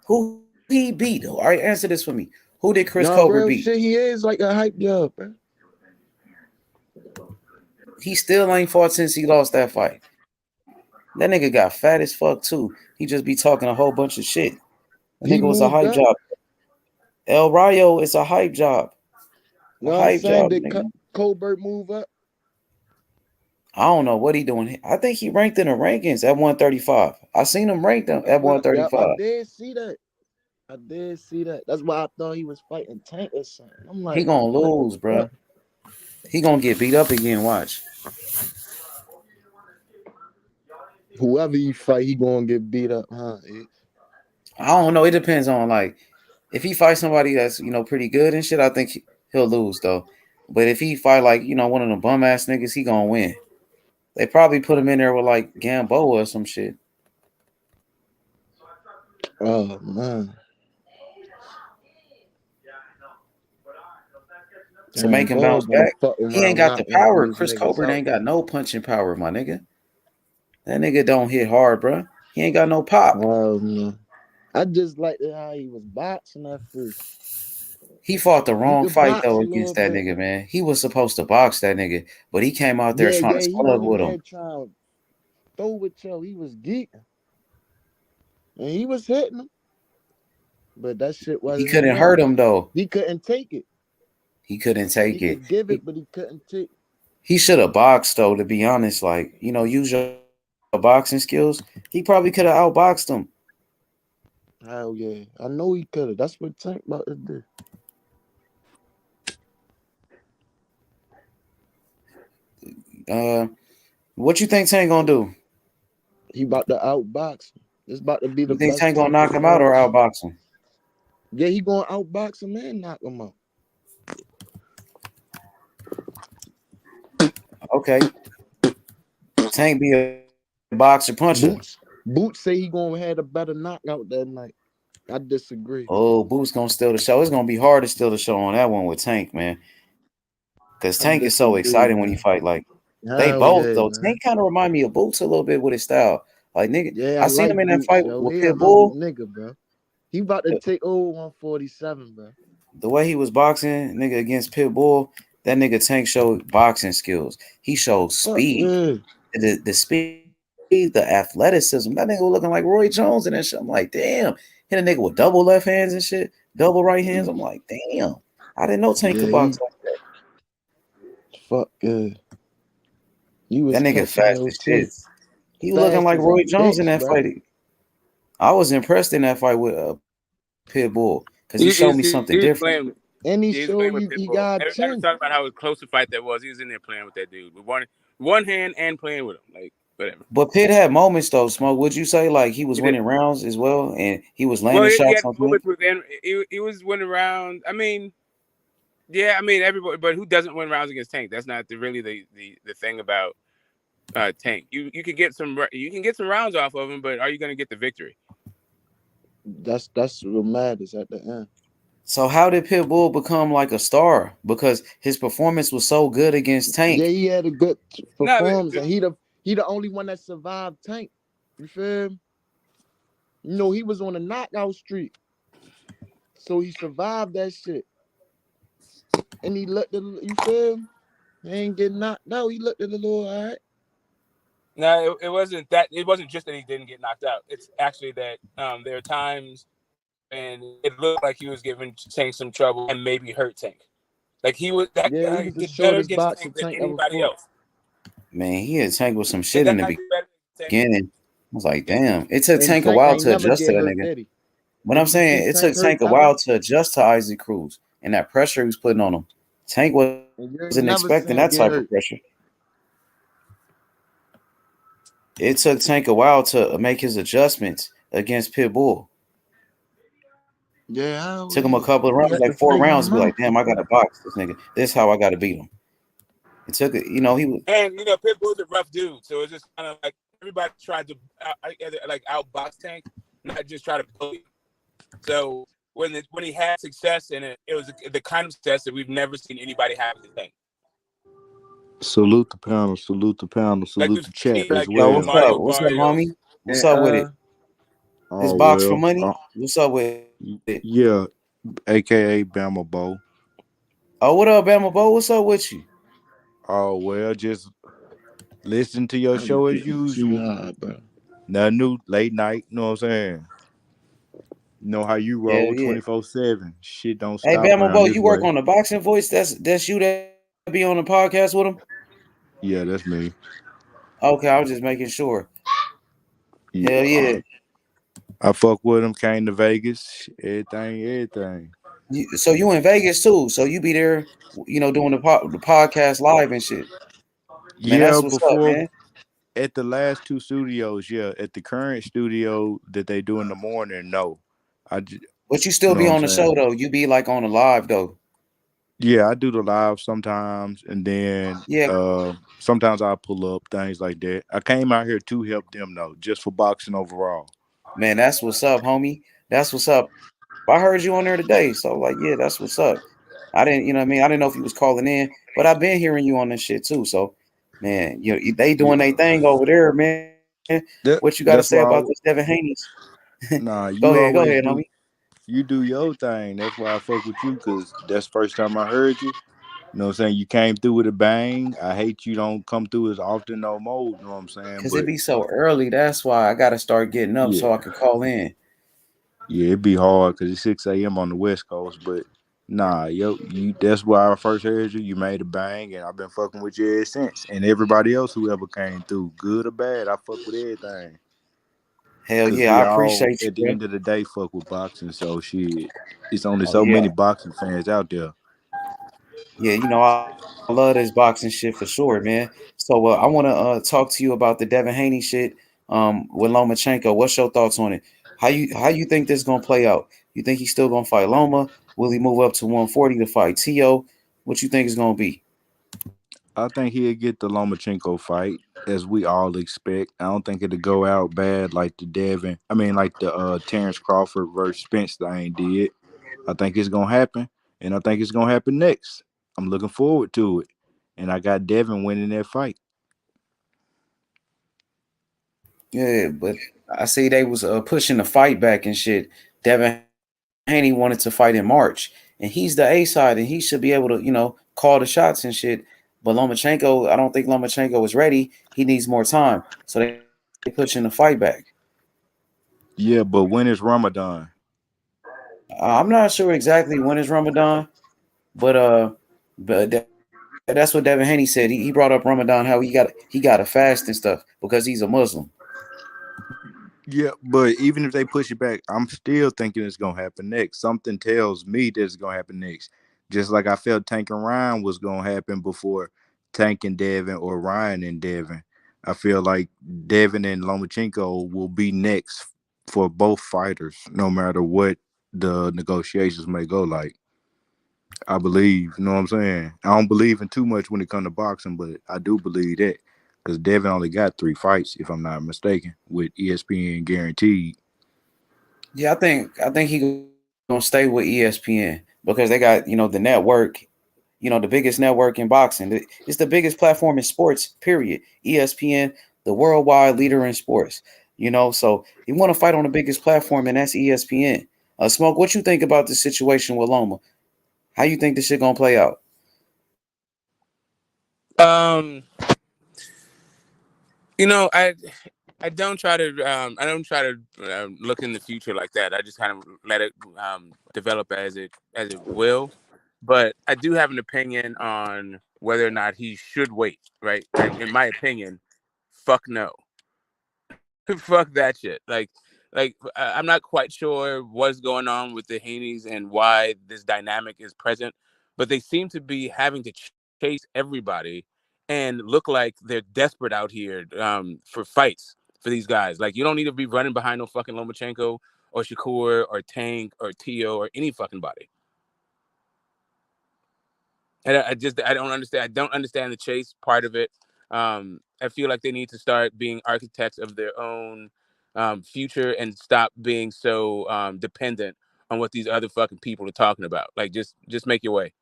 Who he beat? All right, answer this for me. Who did Chris Colbert beat? Shit, he is like a hype job, bro. He still ain't fought since he lost that fight. That nigga got fat as fuck too. He just be talking a whole bunch of shit. That nigga was a hype job. El Rayo is a hype job. Hype job. Did Colbert move up? I don't know what he doing. I think he ranked in the rankings at 135. I seen him ranked at 135. Yeah, I did see that. That's why I thought he was fighting Tank or something. I'm like, he gonna lose, bro. He gonna get beat up again. Watch. Whoever you fight, he gonna get beat up, huh? I don't know. It depends on like if he fights somebody that's pretty good and shit. I think he'll lose though. But if he fight like one of them bum ass niggas, he gonna win. They probably put him in there with like Gamboa or some shit. Oh man. To make him bounce back, he ain't got the power. Chris Colbert ain't got no punching power, my nigga. That nigga don't hit hard, bro. He ain't got no pop. Oh no. I just like how he was boxing at first. He fought the wrong fight though against that nigga, man. He was supposed to box that nigga, but he came out there trying to slug with him. Trying to throw with Joe. He was geeking. And he was hitting him. But that shit wasn't. He couldn't hurt him though. He couldn't take it. He couldn't take it. He could give it, but he couldn't take it. He should have boxed though, to be honest. Like, use your boxing skills. He probably could have outboxed him. Hell yeah. I know he could have. That's what Tank about to do. What you think Tank gonna do? He about to outbox him. It's about to be the best. You think Tank gonna knock him out or outbox him? Yeah, he gonna outbox him and knock him out. Okay. Tank be a boxer puncher. Boots say he gonna have a better knockout that night. I disagree. Oh, Boots gonna steal the show. It's gonna be hard to steal the show on that one with Tank, man. Because Tank is so exciting when he fight. Like they both though. Man. Tank kind of remind me of Boots a little bit with his style. Like nigga, I seen him in that fight with Pitbull. Nigga, bro. He about to take over 147, bro. The way he was boxing, nigga, against Pitbull, that nigga Tank showed boxing skills. He showed speed, the speed, the athleticism. That nigga was looking like Roy Jones and that shit. I'm like, damn. Hit a nigga with double left hands and shit, double right hands. I'm like, damn. I didn't know Tank could box like that. Fuck good. That nigga fast as shit. He was looking like Roy Jones in that fight. I was impressed in that fight with Pitbull because he showed me something different. And he showed you he got Everybody was talking about how close a fight that was. He was in there playing with that dude with one hand and playing with him. Like whatever. But Pitt had moments though, Smoke. Would you say like he was winning rounds as well, and he was landing he shots had on moments within. He was winning rounds. I mean, yeah, I mean everybody, but who doesn't win rounds against Tank? That's not really the thing about Tank. You can get some rounds off of him, but are you going to get the victory? That's what matters at the end. So how did Pitbull become like a star? Because his performance was so good against Tank. Yeah, he had a good performance, and he the only one that survived Tank. You feel me? You know, he was on a knockout streak, so he survived that shit. And he looked, you feel me? He ain't getting knocked out. He looked a little all right. No, it wasn't that. It wasn't just that he didn't get knocked out. It's actually that there are times and it looked like he was giving Tank some trouble and maybe hurt Tank. Like he was that Yeah, guy he was the gets better shortest against boxer Tank than Tank ever anybody fought. else. Man, he had Tank with some shit in the beginning. beginning. I was like, damn. It took And Tank a Tank while ain't to never adjust to get that hurt, nigga. did he? But Did I'm you saying see it took Tank Tank a hurt while ever? to adjust to Isaac Cruz and that pressure he was putting on him. Tank And you ain't wasn't never expecting seen that get type hurt. of pressure. It took Tank a while to make his adjustments against Pitbull. Yeah, Took him a couple of he rounds, had to like 4 figure rounds, to him be like, out. damn, I gotta box this nigga. This is how I gotta beat him. It took it, he was. And Pitbull's a rough dude, so it's just kind of like everybody tried to outbox Tank, not just try to bully. So when he had success, and it was the kind of success that we've never seen anybody have with Tank. Salute the panel, salute the panel, salute the chat as well. What's up? What's up, homie? What's up with it? This Oh box for well. money? What's up with it? Yeah, aka Bama Bo. Oh, what up, Bama Bo? What's up with you? Oh well, just listen to your show as usual. Nothing new, late night. You know what I'm saying? You know how you roll 24/7. Shit don't Hey, stop Bama around Bo, this you work way. on the boxing voice? That's you that be on the podcast with him? Yeah, that's me. Okay, I was just making sure. Yeah, Hell yeah. I fuck with him. Came to Vegas. Everything. So you in Vegas too? So you be there, doing the podcast live and shit. Man, Yeah, that's what's up, before man. at the last 2 studios, yeah. At the current studio that they do in the morning, no. But you still be on the show though. You be like on the live though. Yeah, I do the live sometimes, and then sometimes I pull up things like that. I came out here to help them though, just for boxing overall. Man, that's what's up, homie. That's what's up. I heard you on there today, so like, yeah, that's what's up. I didn't, I didn't know if you was calling in, but I've been hearing you on this shit too. So, man, they doing their thing over there, man. What you got to That's say why about this Devin Haney's? Nah, Go you ahead, always homie. you do your thing. That's why I fuck with you, because that's the first time I heard you. You know what I'm saying? You came through with a bang. I hate you don't come through as often no more. You know what I'm saying? Because it be so early. That's why I got to start getting up so I can call in. Yeah, it'd be hard because it's 6 a.m. on the West Coast. But nah, that's why I first heard you. You made a bang, and I've been fucking with you ever since. And everybody else who ever came through, good or bad, I fuck with everything. Hell Because yeah, we I all, appreciate you, at the bro. end of the day, fuck with boxing. So shit, it's only Oh, so yeah. many boxing fans out there. Yeah, I love this boxing shit for sure, man. So I want to talk to you about the Devin Haney shit with Lomachenko. What's your thoughts on it? How you think this gonna play out? You think he's still gonna fight Loma? Will he move up to 140 to fight T.O.? What you think is gonna be? I think he'll get the Lomachenko fight, as we all expect. I don't think it'll go out bad like the Terrence Crawford versus Spence thing did. I think it's gonna happen, and I think it's gonna happen next. I'm looking forward to it, and I got Devin winning that fight. Yeah, but I see they was pushing the fight back and shit. Devin Haney wanted to fight in March, and he's the A side, and he should be able to, call the shots and shit. But Lomachenko, I don't think Lomachenko is ready. He needs more time, so they pushing the fight back. Yeah, but when is Ramadan? I'm not sure exactly when is Ramadan, but that's what Devin Haney said. He brought up Ramadan, how he got to fast and stuff because he's a Muslim. Yeah, but even if they push it back, I'm still thinking it's gonna happen next. Something tells me that it's gonna happen next. Just like I felt Tank and Ryan was gonna happen before Tank and Devin or Ryan and Devin. I feel like Devin and Lomachenko will be next for both fighters, no matter what the negotiations may go like. I believe, you know what I'm saying? I don't believe in too much when it comes to boxing, but I do believe that because Devin only got 3 fights, if I'm not mistaken, with ESPN guaranteed. Yeah, I think he gonna stay with ESPN because they got the network, the biggest network in boxing. It's the biggest platform in sports. Period. ESPN, the worldwide leader in sports. So he want to fight on the biggest platform, and that's ESPN. Smoke, what you think about the situation with Loma? How you think this shit gonna play out? I don't try to look in the future like that. I just kind of let it develop as it will. But I do have an opinion on whether or not he should wait. Right? In my opinion, fuck no. Fuck that shit. I'm not quite sure what's going on with the Haneys and why this dynamic is present, but they seem to be having to chase everybody and look like they're desperate out here for fights for these guys. Like, you don't need to be running behind no fucking Lomachenko or Shakur or Tank or Tio or any fucking body. And I don't understand. I don't understand the chase part of it. I feel like they need to start being architects of their own future and stop being so dependent on what these other fucking people are talking about. Like, just make your way,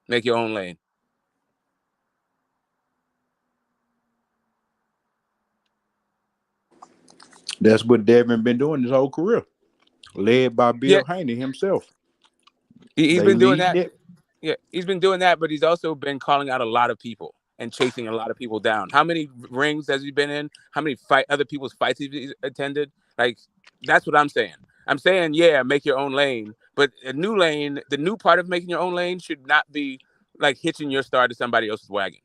make your own lane. That's what Devin been doing his whole career, led by Bill Haney himself. He's been doing that. Yeah, he's been doing that, but he's also been calling out a lot of people and chasing a lot of people down. How many rings has he been in? How many other people's fights he's attended? Like, that's what I'm saying. I'm saying, yeah, make your own lane, but a new lane, the new part of making your own lane should not be like hitching your star to somebody else's wagon.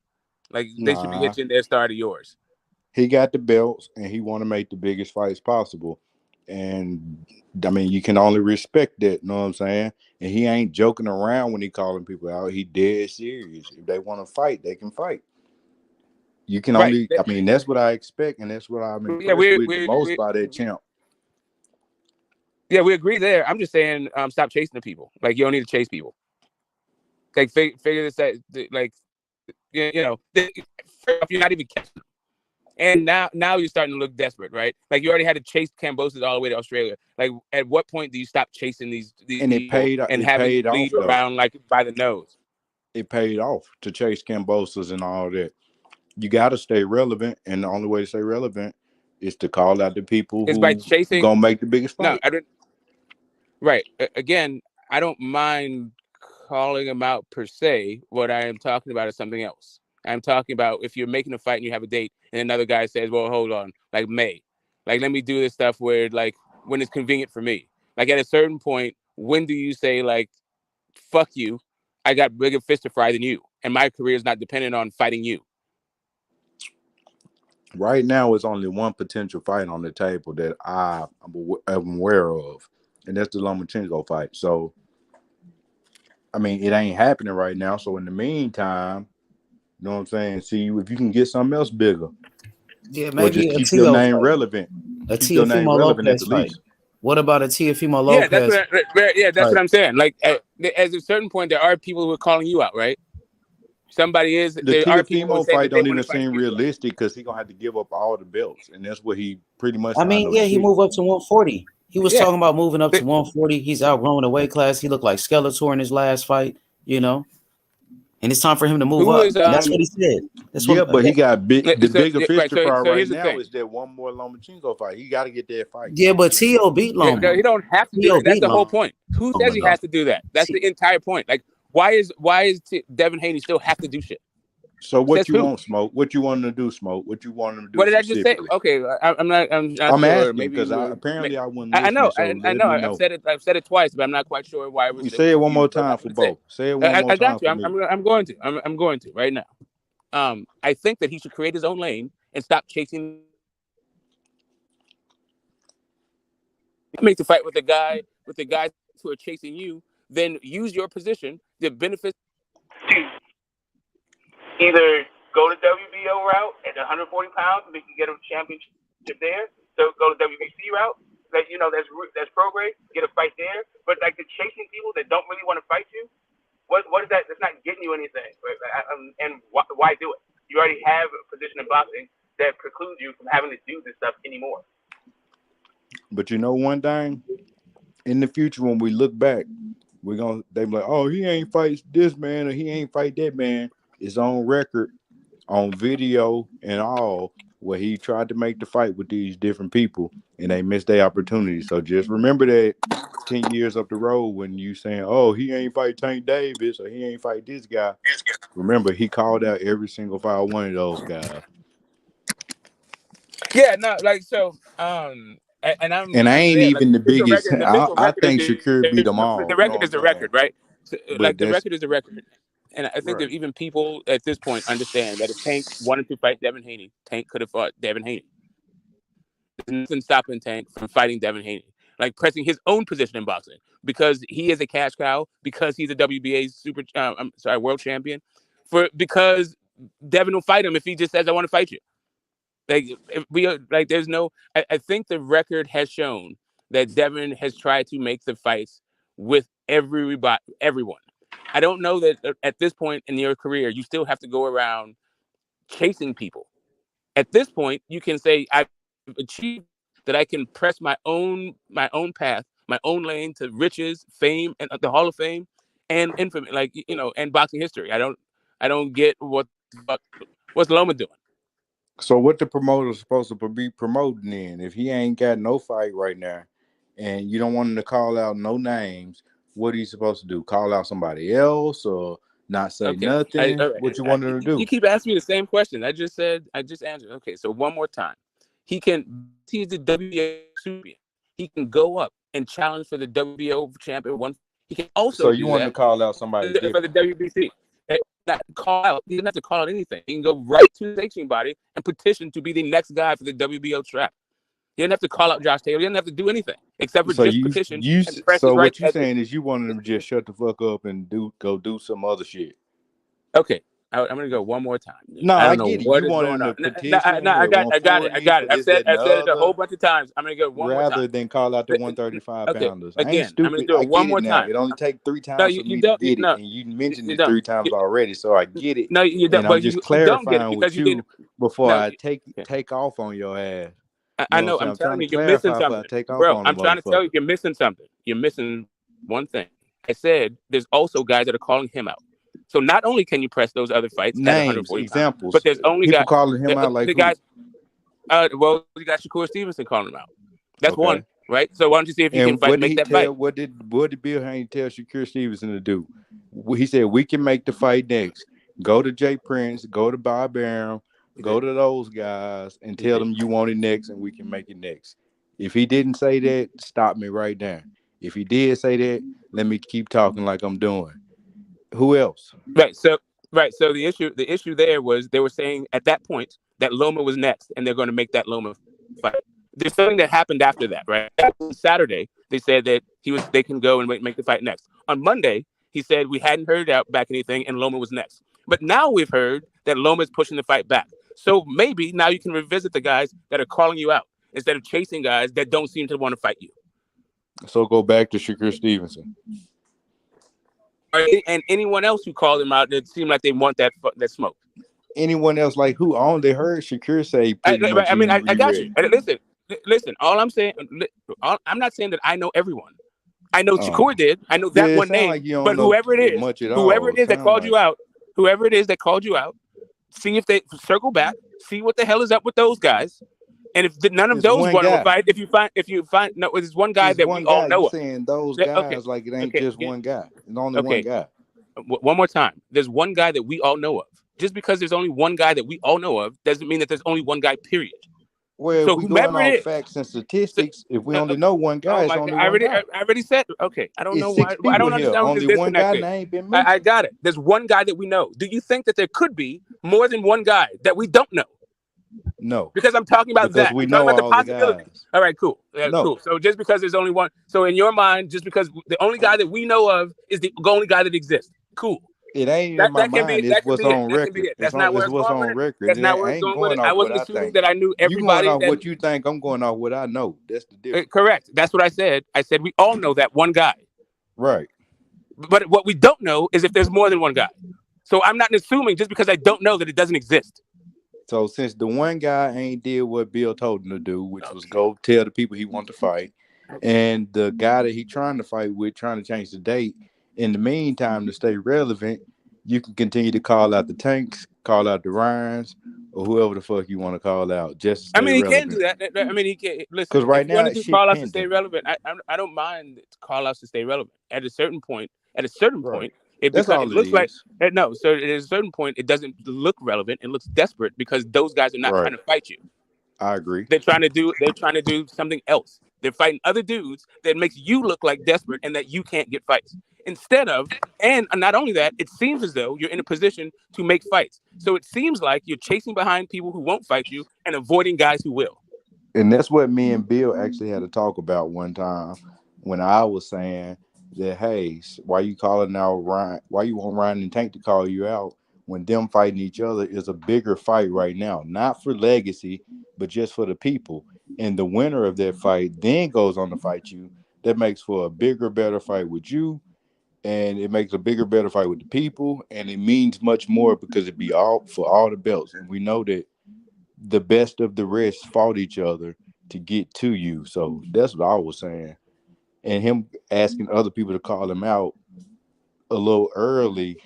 Like, they should be hitching their star to yours. He got the belts, and he want to make the biggest fights possible. And, I mean, you can only respect that, you know what I'm saying? And he ain't joking around when he calling people out. He dead serious. If they want to fight, they can fight. You can only, I mean, that's what I expect, and that's what I'm impressed with the most by that champ. Yeah, we agree there. I'm just saying, stop chasing the people. Like, you don't need to chase people. Like, figure this out. Like, you're not even catching them. And now you're starting to look desperate, right? Like, you already had to chase Kambosos all the way to Australia. Like, at what point do you stop chasing these and it paid, and having it lead around like by the nose? It paid off to chase Kambosos and all that. You got to stay relevant, and the only way to stay relevant is to call out the people who by chasing, gonna make the biggest fight. No, I didn't. Right. Again, I don't mind calling them out per se. What I am talking about is something else. I'm talking about if you're making a fight and you have a date and another guy says, well, hold on, like May. Like, let me do this stuff where, like, when it's convenient for me. Like, at a certain point, when do you say, like, fuck you, I got bigger fish to fry than you, and my career is not dependent on fighting you? Right now, it's only one potential fight on the table that I'm aware of, and that's the Lomachenko fight. So, I mean, it ain't happening right now. So, in the meantime, you know what I'm saying? See if you can get something else bigger. Yeah, maybe or just keep your name relevant. A Teofimo Lopez fight. What about a Teofimo Lopez? That's what I'm saying. Like, at a certain point, there are people who are calling you out, right? Somebody is. The Teofimo fight don't even seem realistic because he's gonna have to give up all the belts, and that's what he pretty much. I mean, he moved up to 140. He was talking about moving up to 140. He's outgrowing the weight class. He looked like Skeletor in his last fight, and it's time for him to move up. That's what he said. But he got the bigger fish to fry right now is that one more Lomachenko fight. He got to get that fight. Yeah, but Tio beat Loma. He don't have to do it. That's the whole point. Who says he has to do that? That's the entire point. Like, why is Devin Haney still have to do shit? So what you want, Smoke? What you want him to do, Smoke? What you want him to do? What did I just say? Okay, I'm not I'm sure. asking Maybe because apparently I wouldn't. I know. I've said it twice, but I'm not quite sure why it was. You say it one more time for both. Say it one more time. I got you. For me. I'm going to. I'm going to right now. I think that he should create his own lane and stop chasing. Make the fight with the guys who are chasing you. Then use your position to benefit. Either Go the WBO route at 140 pounds, and they can get a championship there. So go the WBC route. That that's pro grade. Get a fight there. But like the chasing people that don't really want to fight you, what is that? That's not getting you anything. Right? And why do it? You already have a position in boxing that precludes you from having to do this stuff anymore. But you know one thing, in the future when we look back, they be like, oh, he ain't fight this man or he ain't fight that man. It's on record, on video and all, where he tried to make the fight with these different people and they missed their opportunity. So just remember that 10 years up the road when you saying, oh, he ain't fight Tank Davis or he ain't fight this guy. Remember, he called out every single fight one of those guys. Yeah, no, like so. And I ain't even the biggest. I think Shakur beat them all. The record is the record, right? So, like the record is the record. And I think that even people at this point understand that if Tank wanted to fight Devin Haney, Tank could have fought Devin Haney. There's nothing stopping Tank from fighting Devin Haney, like pressing his own position in boxing because he is a cash cow, because he's a WBA world champion, because Devin will fight him if he just says, "I want to fight you." There's no. I think the record has shown that Devin has tried to make the fights with everyone. I don't know that at this point in your career, you still have to go around chasing people. At this point, you can say, I've achieved that I can press my own path, my own lane to riches, fame, and the Hall of Fame and infamy, and boxing history. I don't get what's Loma doing. So what the promoter's supposed to be promoting then? If he ain't got no fight right now and you don't want him to call out no names, what are you supposed to do? Call out somebody else or not say nothing? What you want him to do? You keep asking me the same question. I just answered. Okay, so one more time. He's the WBO champion. He can go up and challenge for the WBO champion. He can also. So you want to call out somebody for the WBC? Not call out. He doesn't have to call out anything. He can go right to the sanctioning body and petition to be the next guy for the WBO strap. He doesn't have to call out Josh Taylor. He doesn't have to do anything except for petition. So what you're saying is you wanted him to just shut the fuck up and go do some other shit. Okay, I'm gonna go one more time. No, I get it. You wanted him to petition. No, I got it. I've said it a whole bunch of times. I'm gonna go one more time. Rather than call out the 135 pounders. Again, I'm gonna do it one more time. It only takes 3 times for me to get it, and you mentioned it 3 times already, so I get it. No, you don't. And I'm just clarifying with you before I take off on your ass. I know. I'm telling you, you're missing something, bro. I'm trying to tell you, you're missing something. You're missing one thing. I said there's also guys that are calling him out. So not only can you press those other fights, names, examples, but there's only people calling him out like the guys. Well, you got Shakur Stevenson calling him out. That's one, right? So why don't you see if you can fight, make that fight? What did Bill Haney tell Shakur Stevenson to do? He said we can make the fight next. Go to Jay Prince, go to Bob Arum, go to those guys, and tell them you want it next, and we can make it next. If he didn't say that, stop me right now. If he did say that, let me keep talking like I'm doing. Who else? Right. So the issue there was they were saying at that point that Loma was next, and they're going to make that Loma fight. There's something that happened after that, right? On Saturday, they said that they can go and make the fight next. On Monday, he said we hadn't heard back anything, and Loma was next. But now we've heard that Loma is pushing the fight back. So maybe now you can revisit the guys that are calling you out instead of chasing guys that don't seem to want to fight you. So go back to Shakur Stevenson. And anyone else who called him out that seemed like they want that smoke. Anyone else like who? I only heard Shakur say. I got you. Listen. All I'm saying, I'm not saying that I know everyone. I know Shakur did. I know that one name. Like but whoever it is that called you out, see if they circle back, see what the hell is up with those guys. And if none of those want to fight, if you find no, there's one guy that we all know. Saying those guys like it ain't just one guy. It's only one guy. One more time. There's one guy that we all know of. Just because there's only one guy that we all know of doesn't mean that there's only one guy. Period. Well, so if we going off facts and statistics, if we only know one guy, it's only one guy. I already said. Okay, I don't know why. I don't understand. Only one guy name been mentioned. I got it. There's one guy that we know. Do you think that there could be more than one guy that we don't know? No, because I'm talking about that. We know about the possibility. All right, cool. Cool. So just because there's only one, so in your mind, just because the only guy that we know of is the only guy that exists. Cool. It ain't in my That can be mind. It's that can what's be it. on That can be record. it. That's not where It's it's what's going with on it. record. That's It not where I it's ain't going with going it. I off what wasn't I assuming think. that I knew You going everybody off that. what you think. I'm going off what I know. That's the difference. Correct. That's what I said. I said we all know that one guy. Right. But what we don't know is if there's more than one guy. So I'm not assuming just because I don't know that it doesn't exist. So since the one guy ain't did what Bill told him to do, which was go tell the people he wanted to fight, and the guy that he trying to fight with trying to change the date, in the meantime to stay relevant, you can continue to call out the Tanks, call out the Ryans, or whoever the fuck you want to call out, just to I stay mean, he can do relevant. that. I mean, he can Because listen. If right you now want to that do shit call outs to stay pending. relevant, I don't mind call outs to stay relevant. At a certain point, Right. it That's becomes. It all it looks like is. no. So at a certain point, it doesn't look relevant. It looks desperate because those guys are not trying Right. to fight you. I agree. They're trying to do something else. They're fighting other dudes that makes you look like desperate and that you can't get fights. Instead of, and not only that, it seems as though you're in a position to make fights. So it seems like you're chasing behind people who won't fight you and avoiding guys who will. And that's what me and Bill actually had to talk about one time when I was saying that, hey, why you calling out Ryan? Why you want Ryan and Tank to call you out when them fighting each other is a bigger fight right now? Not for legacy, but just for the people. And the winner of that fight then goes on to fight you. That makes for a bigger, better fight with you. And it makes a bigger, better fight with the people. And it means much more because it be all for all the belts. And we know that the best of the rest fought each other to get to you. So that's what I was saying. And him asking other people to call him out a little early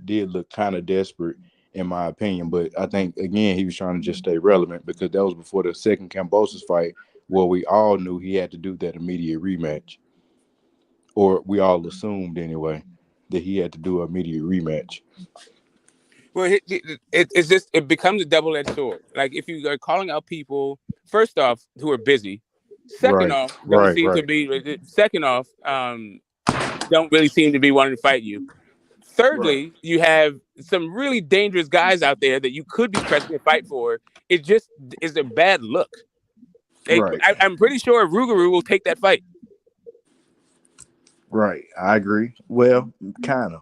did look kind of desperate in my opinion. But I think again he was trying to just stay relevant because that was before the second Kambosos fight where we all knew he had to do that immediate rematch. Or we all assumed anyway that he had to do an immediate rematch. Well, it's just it becomes a double-edged sword. Like if you are calling out people, first off, who are busy. Second off, don't seem to be. Second off, don't really seem to be wanting to fight you. Thirdly, you have some really dangerous guys out there that you could be pressing a fight for. It just is a bad look. I'm pretty sure Rougarou will take that fight. Right, I agree. Well, kind of.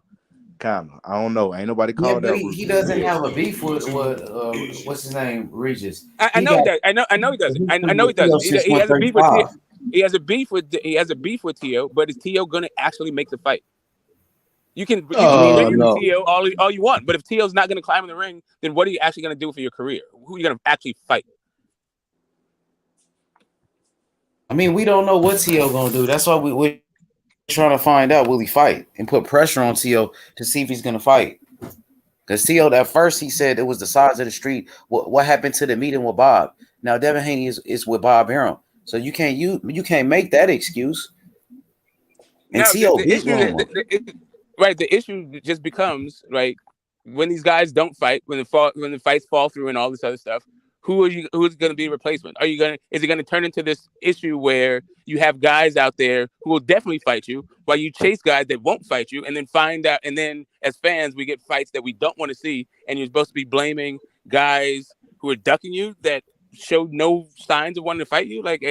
I don't know. Ain't nobody called but out. he doesn't have a beef with what's his name, Regis. I know he does. I know he doesn't. I know he doesn't. He has a beef with Tio. He has a beef with Tio, but is Tio gonna actually make the fight? You can ban Tio all you want, but if Tio's not gonna climb in the ring, then what are you actually gonna do for your career? Who are you gonna actually fight? I mean, we don't know what Tio gonna do. That's why we're trying to find out, will he fight and put pressure on Tio to see if he's gonna fight. Because Tio, at first he said it was the size of the street. What happened to the meeting with Bob? Now Devin Haney is with Bob Arum, so you can't make that excuse. And now, Tio the issue just becomes like when these guys don't fight, when the fights fall through and all this other stuff. Who's going to be a replacement? Is it going to turn into this issue where you have guys out there who will definitely fight you while you chase guys that won't fight you and then find out, and then as fans, we get fights that we don't want to see. And you're supposed to be blaming guys who are ducking you that show no signs of wanting to fight you. Like,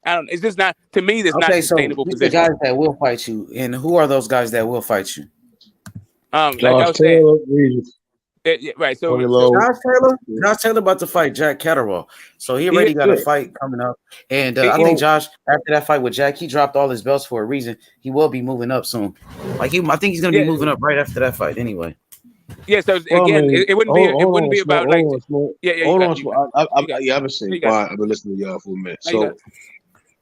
I don't, it's just not, to me, that's not a sustainable position. The guys that will fight you, and who are those guys that will fight you? Like I was saying, right. So Josh Taylor about to fight Jack Catterwall. So he already got a fight coming up. And I think Josh, after that fight with Jack, he dropped all his belts for a reason. He will be moving up soon. I think he's gonna be moving up right after that fight anyway. Yeah, so again, it wouldn't be about like I've been saying quiet. I've been listening to y'all for a minute. So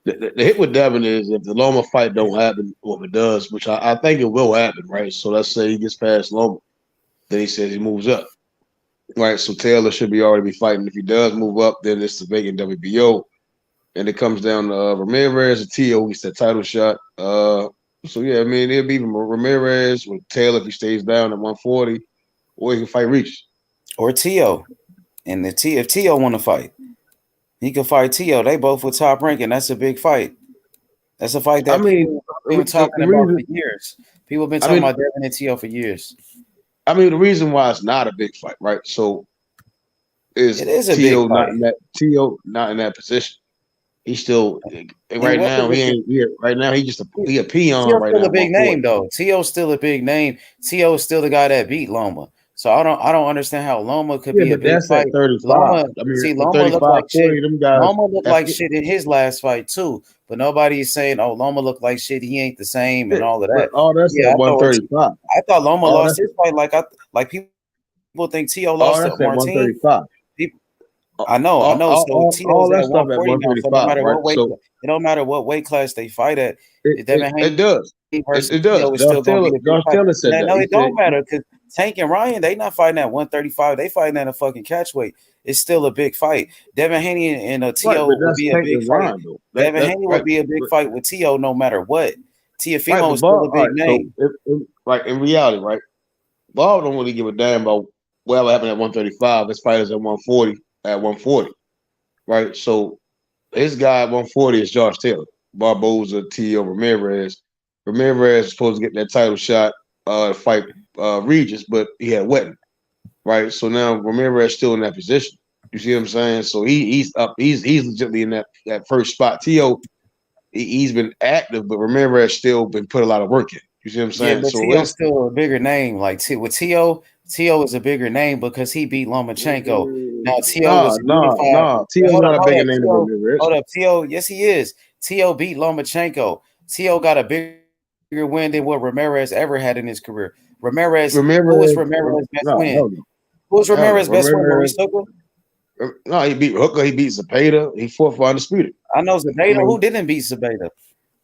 the hit with Devin is if the Loma fight don't happen, or if it does, which I think it will happen, right? So let's say he gets past Loma. Then he says he moves up. Right, so Taylor should already be fighting. If he does move up, then it's the vacant WBO. And it comes down to Ramirez or Tio. He said title shot. So yeah, I mean, it'll be Ramirez with Taylor if he stays down at 140, or he can fight Reach. Or Tio. And if Tio want to fight, he can fight Tio. They both with top ranking. That's a big fight. That's a fight that people have been talking about for years. People have been talking about Devin and Tio for years. I mean, the reason why it's not a big fight, right? So is Tio not in that position? He's still right now. He ain't right now. He a peon right now. Still a big name though. T.O. still a big name. T.O. is still the guy that beat Loma. So I don't understand how Loma could be a big that's fight. at 35. Loma, I mean, see, Loma 35, looked like 40, shit. them guys. Loma looked like shit in his last fight too. But nobody's saying, "Oh, Loma looked like shit. He ain't the same," and all of that. All that's at 135. I thought Loma lost his fight like people think T.O. lost to Martin. 135. I know. So T.O.'s at 140 now. So no matter what weight, it don't matter what weight class they fight at. It does. It does. Josh Taylor said that. No, it don't matter because Tank and Ryan, they not fighting at 135. They fighting at a fucking catch weight. It's still a big fight. Devin Haney and T.O. would be a big fight. Devin Haney would be a big fight with T.O. no matter what. Teofimo is still a big name. So in reality, right? Bob don't really give a damn about whatever happened at 135. His fighters at 140, right? So his guy at 140 is Josh Taylor. Barboza, T.O. Ramirez. Ramirez is supposed to get that title shot to fight Regis, but he had Wetton, right? So now Ramirez still in that position. You see what I'm saying? So he's up. He's legitimately in that first spot. T.O. He's been active, but Ramirez still been put a lot of work in. You see what I'm saying? Yeah, but so T.O.'s still a bigger name. Like with T.O. is a bigger name because he beat Lomachenko. Now T.O. was unified. T.O.'s not a bigger name than Ramirez. Hold up, T.O. Yes, he is. T.O. beat Lomachenko. T.O. got a bigger win than what Ramirez ever had in his career. Who was Ramirez's best win? Who was Ramirez's best win? Maurice Hooker? No, he beat Hooker. He beat Zepeda. He fought for undisputed. I know Zepeda. Who didn't beat Zepeda?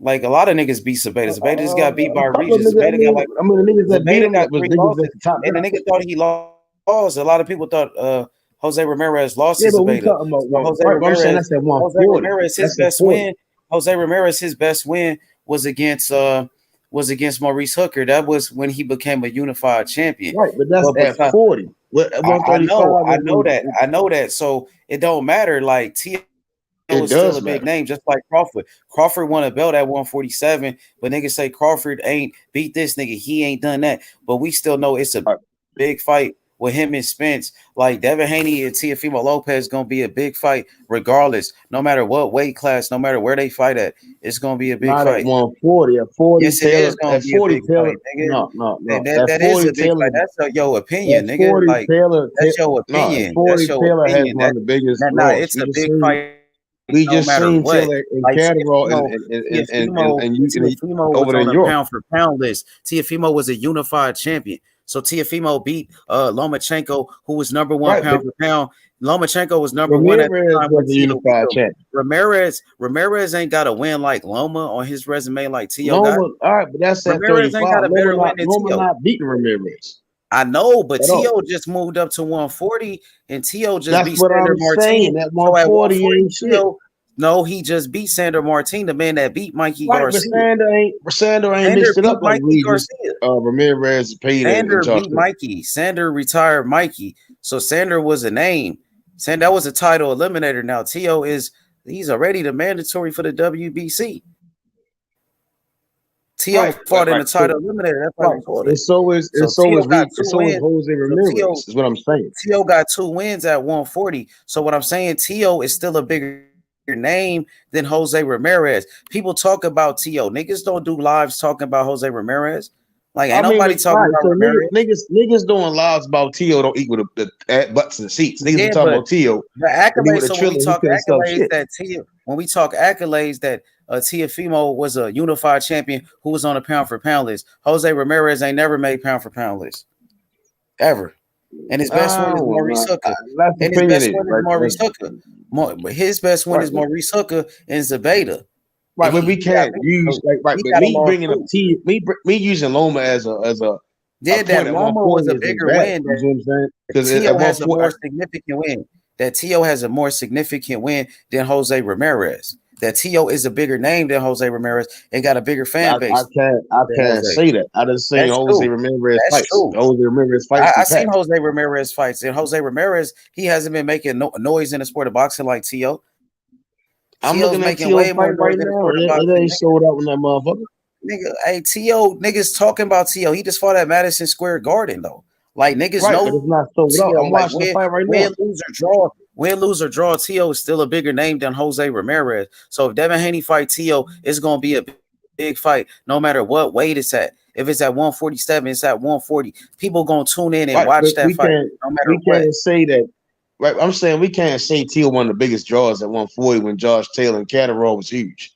Like a lot of niggas beat Zepeda. Zepeda just got beat by Regis. Zepeda got like the niggas that beat him got 3 losses, and the nigga thought he lost. A lot of people thought Jose Ramirez lost to Zepeda. Jose Ramirez, his best win. Jose Ramirez, his best win was against Maurice Hooker. That was when he became a unified champion. Right, but that's at 40. I know that. So it don't matter. Like T.O. is still a big name, just like Crawford. Crawford won a belt at 147, but niggas say Crawford ain't beat this nigga. He ain't done that. But we still know it's a big fight with him and Spence. Like Devin Haney and Teofimo Lopez gonna be a big fight regardless. No matter what weight class, no matter where they fight at, it's gonna be a big fight. At 140, at 40, yes, it is gonna be a big fight, nigga. No. That is a big fight. That's your opinion, nigga. Like that's your opinion. 40 Taylor has one of the biggest. It's a big fight. We just seen Taylor and Catterall and Teofimo over there in Europe. Pound for pound list. Teofimo was a unified champion. So Teofimo beat Lomachenko, who was number one pound for pound. Lomachenko was number one at the time. Was a unified champion. Ramirez ain't got a win like Loma on his resume like T.O. got. All right, but that's at Ramirez 35. Ain't got a better win than Loma not beating Ramirez. I know, but T.O. just moved up to 140, and T.O. just beat Sandor Martin. Saying, that 140 ain't shit. No, he just beat Sandor Martin, the man that beat Mikey Garcia. But Sandor ain't mixed it up like Regis, Ramirez, Payne, Sandor beat Mikey. Sandor retired Mikey. So Sandor was a name. That was a title eliminator. Now T.O. he's already the mandatory for the WBC. T.O. fought in the title eliminator. That's so is Jose Ramirez. Is what I'm saying. T.O. got 2 wins at 140. So what I'm saying, T.O. is still a bigger name than Jose Ramirez. People talk about T.O. Niggas don't do lives talking about Jose Ramirez. Like ain't nobody talking about Ramirez. Niggas doing lives about T.O. don't equal the butts and the seats. Niggas talking about T.O. The accolades. So when we talk accolades that T.O. When we talk accolades that Teofimo was a unified champion who was on a pound for pound list. Jose Ramirez ain't never made pound for pound list. Ever. And his best win is Maurice Hooker. And his best win is Maurice Hooker. His best win is Maurice Hooker and Zepeda. Right, but we can't use but me bringing up me using Loma as a that Loma was a bigger win. You know what I'm saying? Because T.O. has a more significant win. That T.O. has a more significant win than Jose Ramirez. That T.O. is a bigger name than Jose Ramirez and got a bigger fan base. I can't say that. I just seen Jose Ramirez fights. Jose Ramirez fights. I seen Jose Ramirez fights, and Jose Ramirez, he hasn't been making noise in the sport of boxing like T.O. I'm looking at T.O. fight right now. It ain't sold out with that motherfucker. Nigga, hey, T.O. niggas talking about T.O. He just fought at Madison Square Garden though. Like niggas know but it's not sold out. I'm watching the fight right now. Win, lose or draw. Win, lose, or draw, Tio is still a bigger name than Jose Ramirez. So if Devin Haney fight Tio, it's going to be a big fight no matter what weight it's at. If it's at 147, it's at 140. People going to tune in and watch that fight no matter what. We can't say that. Right, I'm saying we can't say Tio one of the biggest draws at 140 when Josh Taylor and Catterall was huge.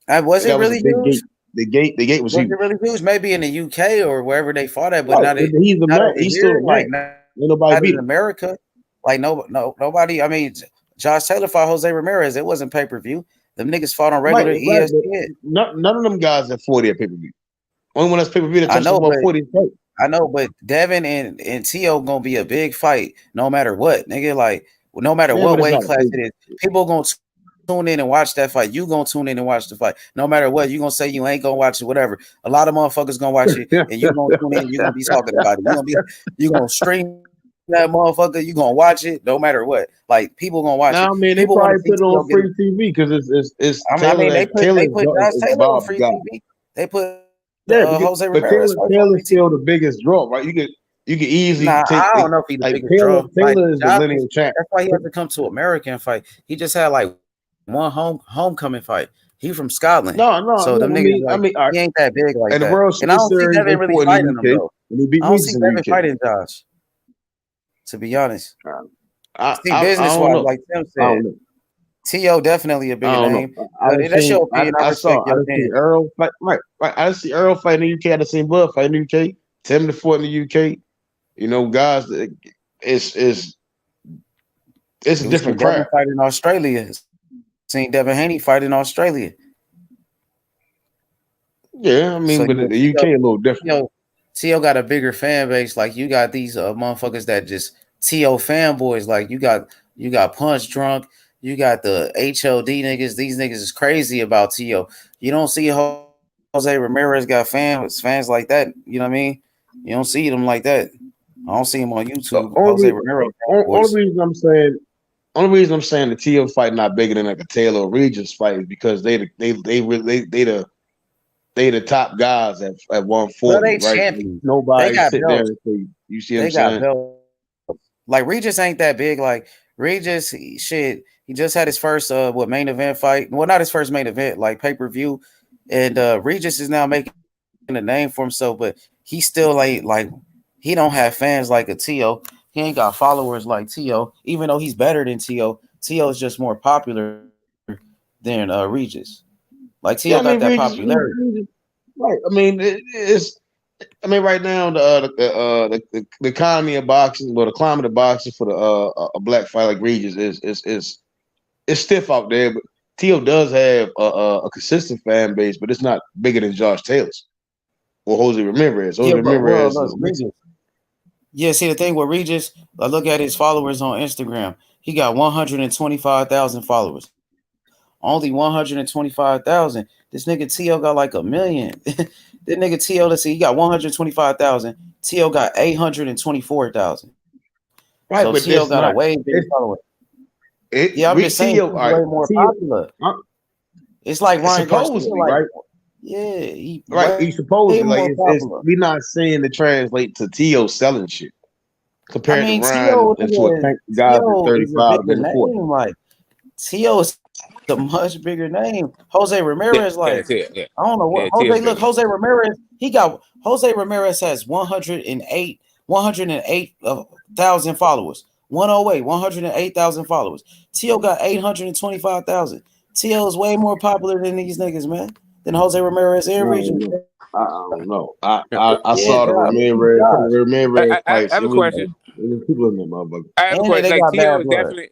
Was it really huge? The gate was huge. It really huge? Maybe in the UK or wherever they fought at, but not he's still a like man. Nobody beat in America. Like nobody. I mean, Josh Taylor fought Jose Ramirez. It wasn't pay-per-view. Them niggas fought on regular ESPN. None of them guys at 40 at pay-per-view. Only one that's pay-per-view that touched 140 fight. I know, but Devin and Tio gonna be a big fight no matter what, nigga. Like no matter what weight class it is, people gonna tune in and watch that fight. You gonna tune in and watch the fight. No matter what, you gonna say you ain't gonna watch it, whatever. A lot of motherfuckers gonna watch it, and you gonna tune in. You gonna be talking about it. You gonna stream that motherfucker. You gonna watch it no matter what. Like people gonna watch it. I mean, they probably put it on free TV because it's. I mean, they put Josh Taylor on free TV. They put Jose Ramirez. Taylor's still the biggest draw, right? You could easily. Take, I don't know if he's the biggest draw. Taylor is the lineal champ. That's why he had to come to American fight. He just had like one homecoming fight. He from Scotland. So the nigga, he ain't that big like and that. The World and I don't see Devin really fighting him though. I don't see Devin fighting Josh. To be honest, business wise, like Tim said, T.O. definitely a bigger name. That's your opinion. I respect your opinion. Earl fight, right. I see Earl fight in the UK. I seen Bud fight in the UK. Tim the fought in the UK. You know, guys, it's a different crowd. Fight in Australia. Seen Devin Haney fight in Australia. Yeah, I mean, but the UK a little different. T.O. got a bigger fan base. Like you got these motherfuckers that just T.O. fanboys. Like you got Punch Drunk. You got the HOD niggas. These niggas is crazy about T.O. You don't see Jose Ramirez got fans like that. You know what I mean? You don't see them like that. I don't see him on YouTube. Jose Ramirez. Only reason I'm saying the T.O. fight not bigger than like a Taylor or Regis fight is because they the top guys at 140. Well, they right? champions. Nobody sit there and say, you see what I'm saying? Like Regis ain't that big. Like Regis, shit. He just had his first main event fight. Well, not his first main event, like pay-per-view. And Regis is now making a name for himself, but he still ain't like he don't have fans like a T.O. He ain't got followers like T.O. Even though he's better than T.O. T.O. is just more popular than Regis. Like T.O. got that popularity. Right. I mean, right now the economy of boxing, or the climate of boxing for a black fight like Regis is stiff out there. But T.O. does have a consistent fan base, but it's not bigger than Josh Taylor's or Jose Ramirez. Yeah, see the thing with Regis, I look at his followers on Instagram. He got 125,000 followers. Only 125,000. This nigga T.O. got like 1 million. This nigga T.O. let's see, he got 125,000. T.O. got 824,000. Right, so but T.O. got a way bigger follower. I'm just saying he's way more popular. It's like Ryan Garcia, right? Yeah, he's supposedly like we're not saying to translate to T.O. selling shit compared to Ryan and to a guy at 35 and 40. Like T.O. is a much bigger name. Jose Ramirez, I don't know what Jose Ramirez. Jose Ramirez has 108,000 followers. 108,000 followers. T.O. got 825,000. T.O. is way more popular than these niggas, man. Than Jose Ramirez and Regis. I don't know. I saw the Ramirez I have a question. People in there, motherfucker. I have a question. Like T.O. is definitely,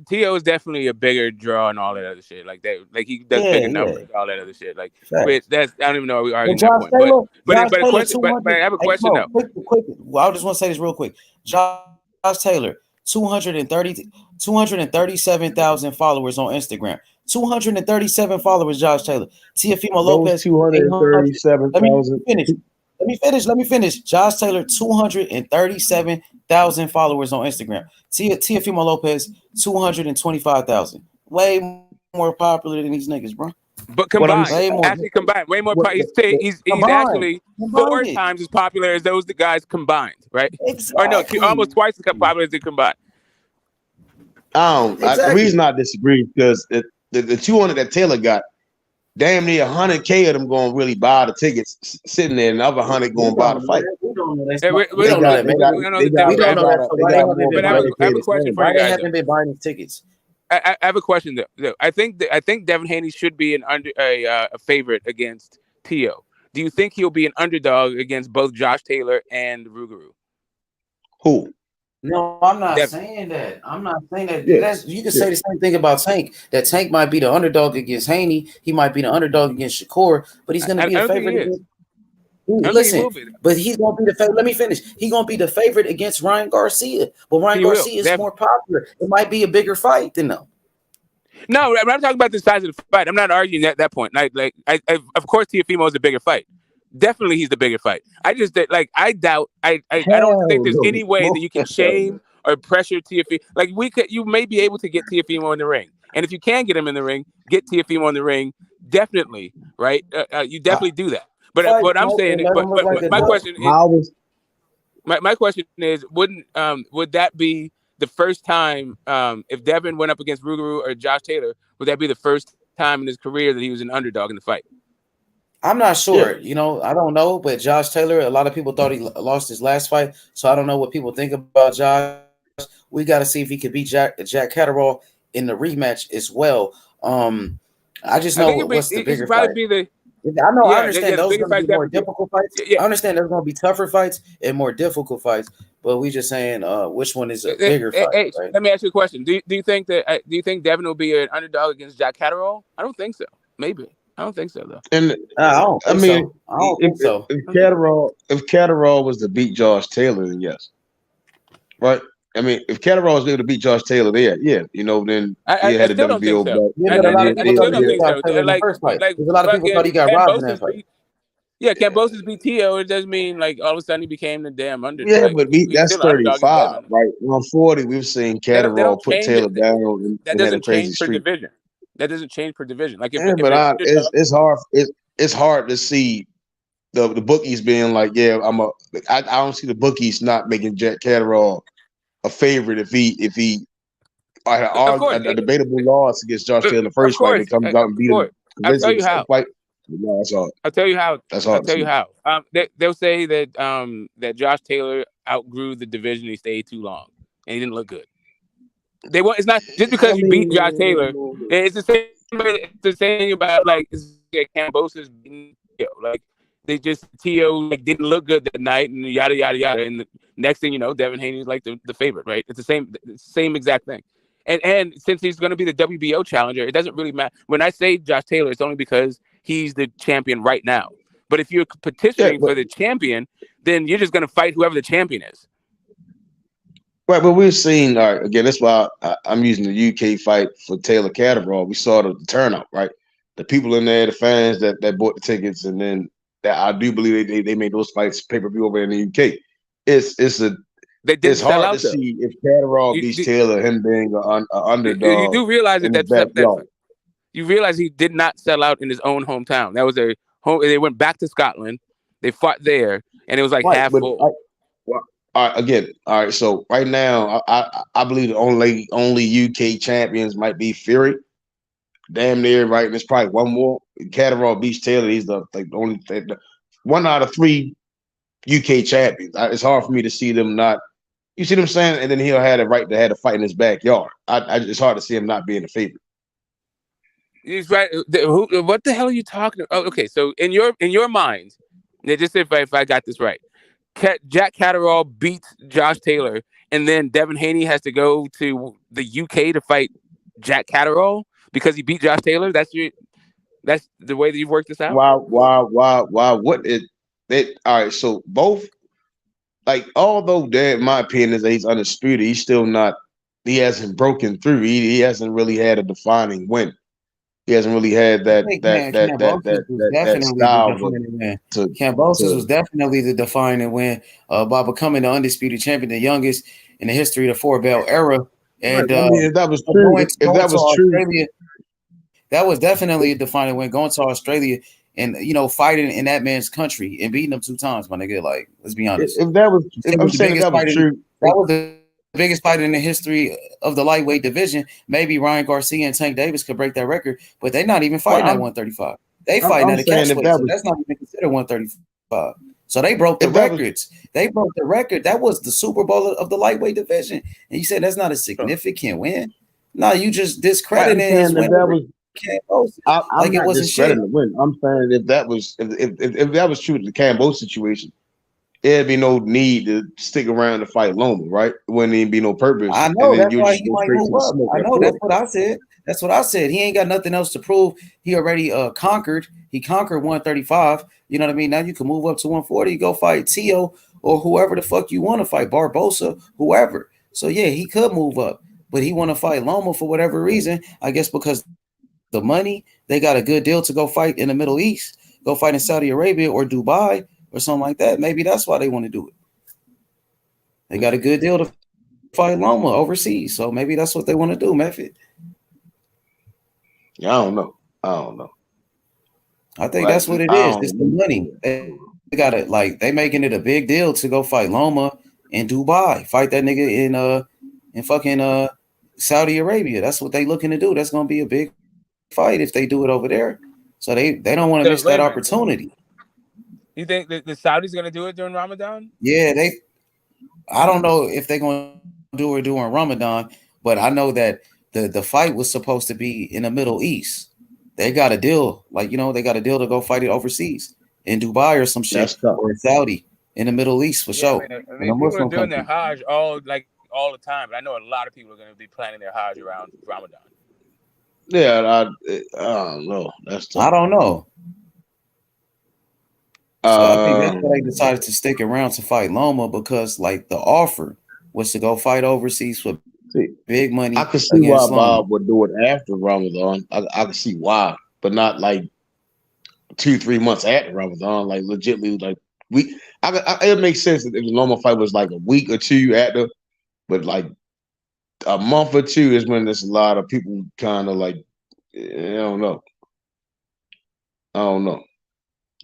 T.O. is definitely a bigger draw and all that other shit. Like that, like he does bigger numbers, all that other shit. Like, that's I don't even know if we arguing that point. But I have a question though. Quick. Well, I just want to say this real quick. Josh Taylor, 237,000 followers on Instagram. 237 followers, Josh Taylor. Teofimo Lopez, 237,000. Let me finish. Josh Taylor, 237,000 followers on Instagram. Teofimo Lopez, 225,000. Way more popular than these niggas, bro. But combined, way more. He's actually 4 times as popular as those guys combined, right? Exactly. Or no, almost twice as popular as they combined. Exactly. The reason I disagree is because the 200 that Taylor got, damn near 100K of them going to really buy the tickets sitting there, and the other 100 going to buy the fight. We don't know that. We don't know that. So why they haven't been buying I have a question for Why you they guys. haven't been buying these tickets? I have a question though. I think Devin Haney should be a favorite against Tio. Do you think he'll be an underdog against both Josh Taylor and Rougarou? Who? No, I'm not saying that. I'm not saying that. You can say the same thing about Tank. That Tank might be the underdog against Haney. He might be the underdog against Shakur, but he's going to be a favorite against. Listen, but he's going to be the favorite. Let me finish. He's going to be the favorite against Ryan Garcia. But Ryan Garcia is more popular. It might be a bigger fight than them. No, I'm not talking about the size of the fight. I'm not arguing at that point. Of course, Teofimo is a bigger fight. Definitely, he's the bigger fight. I doubt. I don't think there's any way that you can shame or pressure Teofimo. Like you may be able to get Teofimo in the ring, and if you can get him in the ring, get Teofimo in the ring. Definitely, right? You definitely do that. But what I'm saying, my question is, my question is, would that be the first time if Devin went up against Rougarou or Josh Taylor? Would that be the first time in his career that he was an underdog in the fight? I'm not sure. I don't know. But Josh Taylor, a lot of people thought he lost his last fight, so I don't know what people think about Josh. We got to see if he could beat Jack Catterall in the rematch as well. I just know what's the bigger fight. I understand those are going to be more difficult fights. I understand there's going to be tougher fights and more difficult fights, but we just saying which one is a bigger fight. Right? Let me ask you a question. Do you think Devin will be an underdog against Jack Catterall? I don't think so. Maybe. I don't think so though. And I don't think so. If Catterall was to beat Josh Taylor, then yes. Right? I mean, if Catterall was able to beat Josh Taylor there, then he had a WBO belt. Yeah, but a lot of people don't think so. Like, a lot of people thought he got robbed in that fight. Yeah, Kambosos beat Tio. It doesn't mean like all of a sudden he became the damn underdog. Yeah, but that's 35, right? On 40, we've seen Catterall put Taylor down. That doesn't change per division. That doesn't change per division. Like it's hard. It's hard to see the bookies being like, I don't see the bookies not making Jack Catterall a favorite if he a debatable loss against Josh Taylor in the first fight and comes out and beat him. I'll tell you how. No, that's hard. I'll tell you how. That's hard. I'll tell you how. They'll say that that Josh Taylor outgrew the division. He stayed too long and he didn't look good. It's not just because you beat Josh Taylor. It's the same. It's the same about like Kambosos beating Tio. Like they just Tio didn't look good that night and yada yada yada. And the next thing you know, Devin Haney is like the favorite, right? It's the same exact thing. And since he's going to be the WBO challenger, it doesn't really matter. When I say Josh Taylor, it's only because he's the champion right now. But if you're petitioning for the champion, then you're just going to fight whoever the champion is. Right, but we've seen, again, that's why I'm using the UK fight for Taylor Catterall. We saw the turnout, right? The people in there, the fans that bought the tickets, and then that I do believe they made those fights pay-per-view over in the UK. It's hard to see if Catterall beats Taylor, him being an underdog. You do realize that you realize he did not sell out in his own hometown. That was they went back to Scotland, they fought there, and it was like half full. All right. So right now, I believe the only UK champions might be Fury. Damn near right, and it's probably one more. Catterall beats Taylor. He's the only one out of 3 UK champions. It's hard for me to see them not. You see what I'm saying? And then he'll have the right to have a fight in his backyard. It's hard to see him not being a favorite. He's right. What the hell are you talking about? Oh, okay, so in your mind, just if I got this right. Jack Catterall beats Josh Taylor, and then Devin Haney has to go to the UK to fight Jack Catterall because he beat Josh Taylor. That's the way that you've worked this out. Why? What it? All right. So both, although in my opinion is that he's undisputed, he's still not. He hasn't broken through. He hasn't really had a defining win. He hasn't really had that style. Kambosos was definitely the defining win by becoming the undisputed champion, the youngest in the history of the 4-belt era. And if that was true, that was definitely a defining win. Going to Australia and fighting in that man's country and beating him 2 times, my nigga. Like, let's be honest. If that was, I'm saying that was true. That was the biggest fight in the history of the lightweight division. Maybe Ryan Garcia and Tank Davis could break that record, but they're not even fighting at 135. They fighting at a catchweight, so that's not even considered 135. So they broke the records. They broke the record. That was the Super Bowl of the lightweight division. And you said that's not a significant win? No, you just discrediting his win. I'm like not it wasn't discrediting shit. the win. I'm saying if that was true to the Cambo situation, there'd be no need to stick around to fight Loma, right? It wouldn't even be no purpose. I know and then that's you why just he go might straight to move the up. smoke I at know 40. that's what I said. That's what I said. He ain't got nothing else to prove. He already conquered. He conquered 135. You know what I mean? Now you can move up to 140. Go fight Tio or whoever the fuck you want to fight, Barbosa, whoever. So yeah, he could move up, but he want to fight Loma for whatever reason. I guess because the money, they got a good deal to go fight in the Middle East, go fight in Saudi Arabia or Dubai or something like that. Maybe that's why they want to do it. They got a good deal to fight Loma overseas, so maybe that's what they want to do, Method. Yeah, I don't know. I think that's what it is. It's the money. They got it. Like they making it a big deal to go fight Loma in Dubai, fight that nigga in fucking Saudi Arabia. That's what they looking to do. That's gonna be a big fight if they do it over there. So they don't want to miss that opportunity. You think the Saudis gonna do it during Ramadan? Yeah, I don't know if they're gonna do it during Ramadan, but I know that the fight was supposed to be in the Middle East. They got a deal, they got a deal to go fight it overseas in Dubai or some shit, or in Saudi in the Middle East for sure. I mean people are doing their Hajj all the time, but I know a lot of people are going to be planning their Hajj around Ramadan. Yeah, I don't know. That's tough. I don't know. So I think that's why they decided to stick around to fight Loma, because like the offer was to go fight overseas for big money. I can see why Bob would do it after Ramadan. I can see why, but not like 2-3 months after Ramadan. Like legitly, like it makes sense if the Loma fight was like a week or two after, but like a month or two is when there's a lot of people kind of like, I don't know.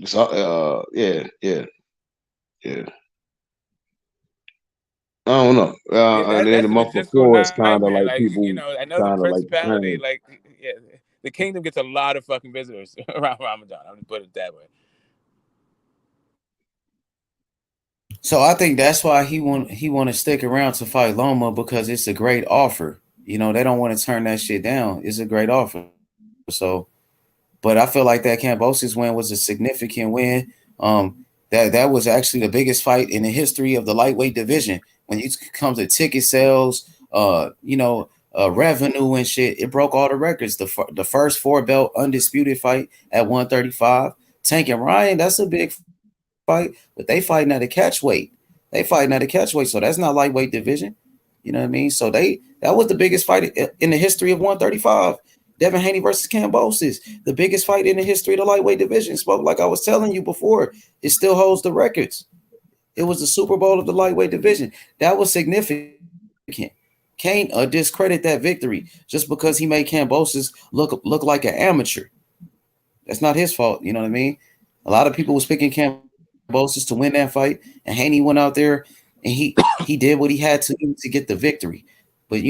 So, yeah. I don't know. And then the month before, it's kind of like people I know the kind of like principality, the kingdom gets a lot of fucking visitors around Ramadan. I'm gonna put it that way. So I think that's why he want to stick around to fight Loma, because it's a great offer. They don't want to turn that shit down. It's a great offer. So, but I feel like that Kambosos win was a significant win. That was actually the biggest fight in the history of the lightweight division. When it comes to ticket sales, revenue and shit, it broke all the records. The first 4-belt undisputed fight at 135. Tank and Ryan, that's a big fight, but they fighting at a catch weight. So that's not lightweight division. You know what I mean? So that was the biggest fight in the history of 135. Devin Haney versus Kambosos, the biggest fight in the history of the lightweight division. So like I was telling you before, it still holds the records. It was the Super Bowl of the lightweight division. That was significant. Can't discredit that victory just because he made Kambosos look like an amateur. That's not his fault. You know what I mean? A lot of people was picking Kambosos to win that fight, and Haney went out there and he did what he had to do to get the victory. But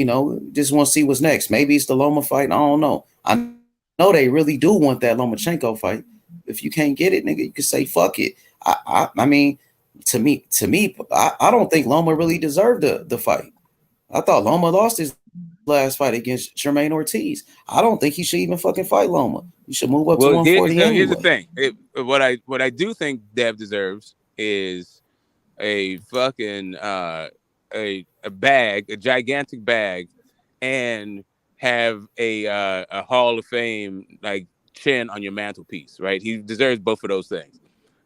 just want to see what's next. Maybe it's the Loma fight. I don't know. I know they really do want that Lomachenko fight. If you can't get it, nigga, you can say fuck it. I mean, to me, I don't think Loma really deserved the fight. I thought Loma lost his last fight against Jamaine Ortiz. I don't think he should even fucking fight Loma. You should move up to 140 anyway. Here's the thing. What I do think Dev deserves is a fucking a bag, a gigantic bag, and have a Hall of Fame like chin on your mantelpiece, right? He deserves both of those things.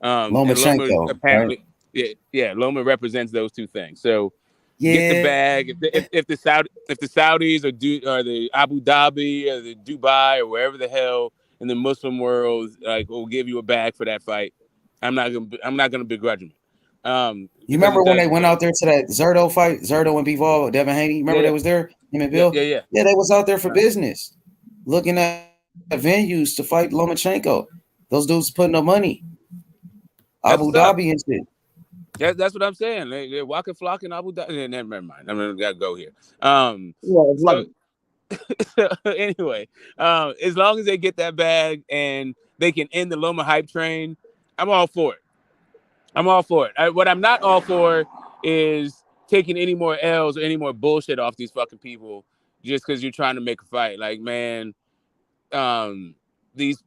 Lomachenko, Loma apparently, right? Loma represents those two things. So get the bag. If the Saudis or the Abu Dhabi or the Dubai or wherever the hell in the Muslim world will give you a bag for that fight, I'm not gonna begrudge them. You remember when they went out there to that Zerto fight, Zerto and Bivol, Devin Haney? Remember they was there? Him and Bill? Yeah. Yeah, they was out there for business, looking at venues to fight Lomachenko. Those dudes putting up money. Abu Dhabi and shit. That's what I'm saying. They're walking, flocking, Abu Dhabi. Never mind. I'm gonna go here. So anyway, as long as they get that bag and they can end the Loma hype train, I'm all for it. I'm all for it. What I'm not all for is taking any more L's or any more bullshit off these fucking people just because you're trying to make a fight. Like, man, these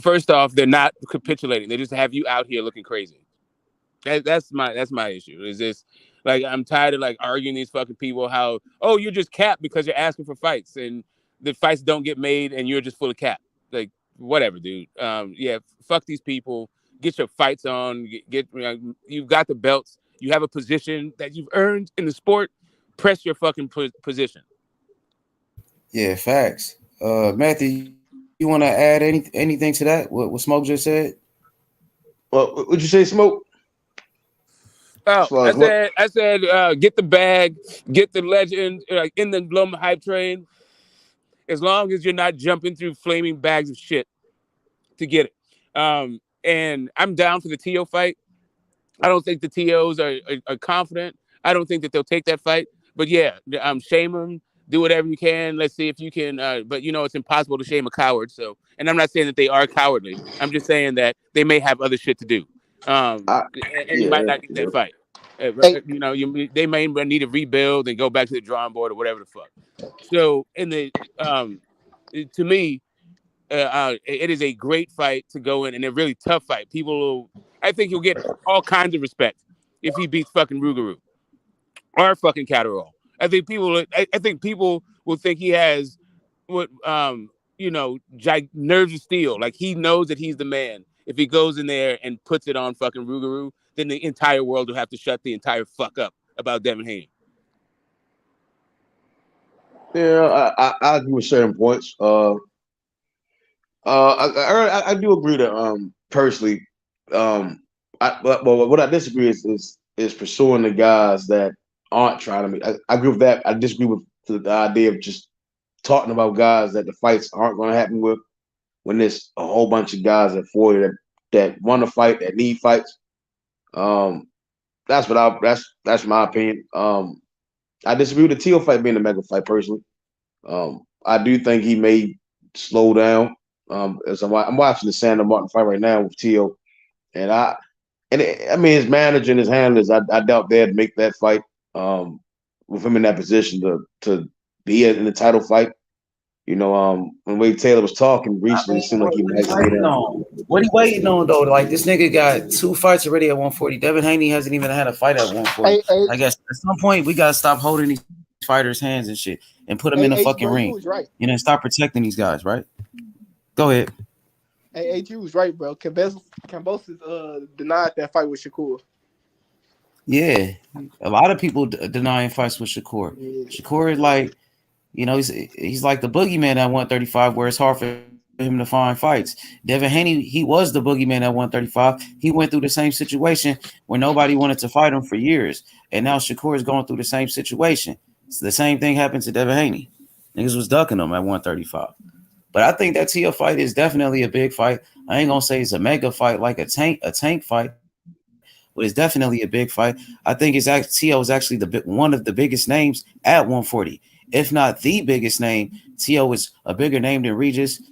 first off, they're not capitulating. They just have you out here looking crazy. That's my issue. Is this like I'm tired of like arguing these fucking people how you're just cap because you're asking for fights and the fights don't get made and you're just full of cap. Like whatever, dude. Fuck these people. Get your fights on. You've got the belts. You have a position that you've earned in the sport. Press your fucking position. Yeah, facts. Matthew, you want to add anything to that? What Smoke just said? What would you say, Smoke? Oh, I said, get the bag, get the legend in the Loma hype train. As long as you're not jumping through flaming bags of shit to get it. And I'm down for the T.O. fight. I don't think the T.O.s are confident. I don't think that they'll take that fight. But yeah, shame them. Do whatever you can. Let's see if you can. But it's impossible to shame a coward. So, and I'm not saying that they are cowardly. I'm just saying that they may have other shit to do. And you might not get that fight. They may need to rebuild and go back to the drawing board or whatever the fuck. So, to me, it is a great fight to go in and a really tough fight. I think he'll get all kinds of respect if he beats fucking Rougarou or fucking Catterall. I think people will think he has what nerves of steel. Like he knows that he's the man. If he goes in there and puts it on fucking Rougarou, then the entire world will have to shut the entire fuck up about Devin Haney. Yeah, I agree with certain points. I do agree that personally, but what I disagree is pursuing the guys that aren't trying to make. I agree with that. I disagree with the idea of just talking about guys that the fights aren't going to happen with when there's a whole bunch of guys at 40 that want to fight, that need fights. That's my opinion. I disagree with the Teal fight being a mega fight personally. I do think he may slow down. As I'm watching the Sandor Martin fight right now with Teal, and I mean his manager and his handlers. I doubt they'd make that fight with him in that position to be in the title fight. When Wade Taylor was talking recently, it seemed like he might stay down. What he waiting on though? Like this nigga got 2 fights already at 140. Devin Haney hasn't even had a fight at 140. I guess at some point we gotta stop holding these fighters' hands and shit and put them in the fucking ring. Right. Stop protecting these guys, right? Go ahead. Hey, you was right, bro. Kambosos denied that fight with Shakur. Yeah, a lot of people denying fights with Shakur. Yeah. Shakur is like, he's like the boogeyman at 135, where it's hard for him to find fights. Devin Haney, he was the boogeyman at 135. He went through the same situation where nobody wanted to fight him for years, and now Shakur is going through the same situation. So the same thing happened to Devin Haney. Niggas was ducking him at 135. But I think that Tia fight is definitely a big fight. I ain't gonna say it's a mega fight like a tank fight, but it's definitely a big fight. I think Tia is actually one of the biggest names at 140, if not the biggest name. Tia is a bigger name than Regis.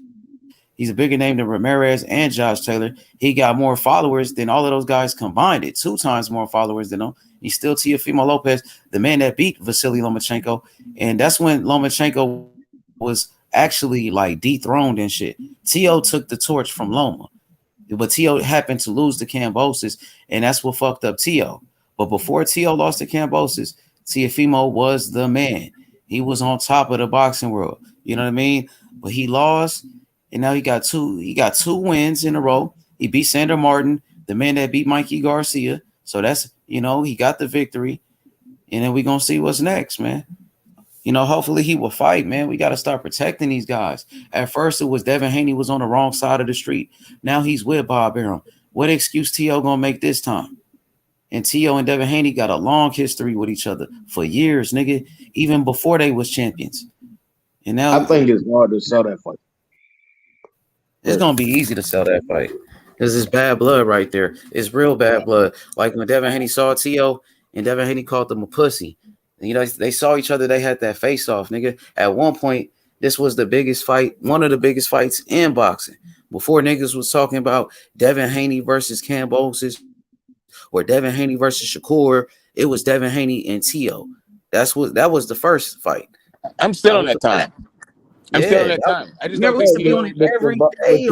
He's a bigger name than Ramirez and Josh Taylor. He got more followers than all of those guys combined. 2 times more followers than them. He's still Teofimo Lopez, the man that beat Vasyl Lomachenko, and that's when Lomachenko was actually like dethroned and shit. T.O. took the torch from Loma, but T.O. happened to lose to Kambosos, and that's what fucked up T.O. But before T.O. lost to Kambosos, Teofimo was the man. He was on top of the boxing world. You know what I mean? But he lost, and now he got two wins in a row. He beat Sandor Martin, the man that beat Mikey Garcia. So that's, he got the victory. And then we're gonna see what's next, man. Hopefully he will fight, man. We got to start protecting these guys. At first, it was Devin Haney was on the wrong side of the street. Now he's with Bob Arum. What excuse T.O. going to make this time? And T.O. and Devin Haney got a long history with each other for years, nigga, even before they was champions. And now I think it's hard to sell that fight. It's going to be easy to sell that fight. This is bad blood right there. It's real bad blood. Like when Devin Haney saw T.O. and Devin Haney called them a pussy. And, you know, they saw each other. They had that face off, nigga. At one point, this was the biggest fight, one of the biggest fights in boxing. Before niggas was talking about Devin Haney versus Kambosos or Devin Haney versus Shakur, it was Devin Haney and T.O. That was the first fight. I'm still on that time. I'm still on that time. I just don't think to be on it every day. You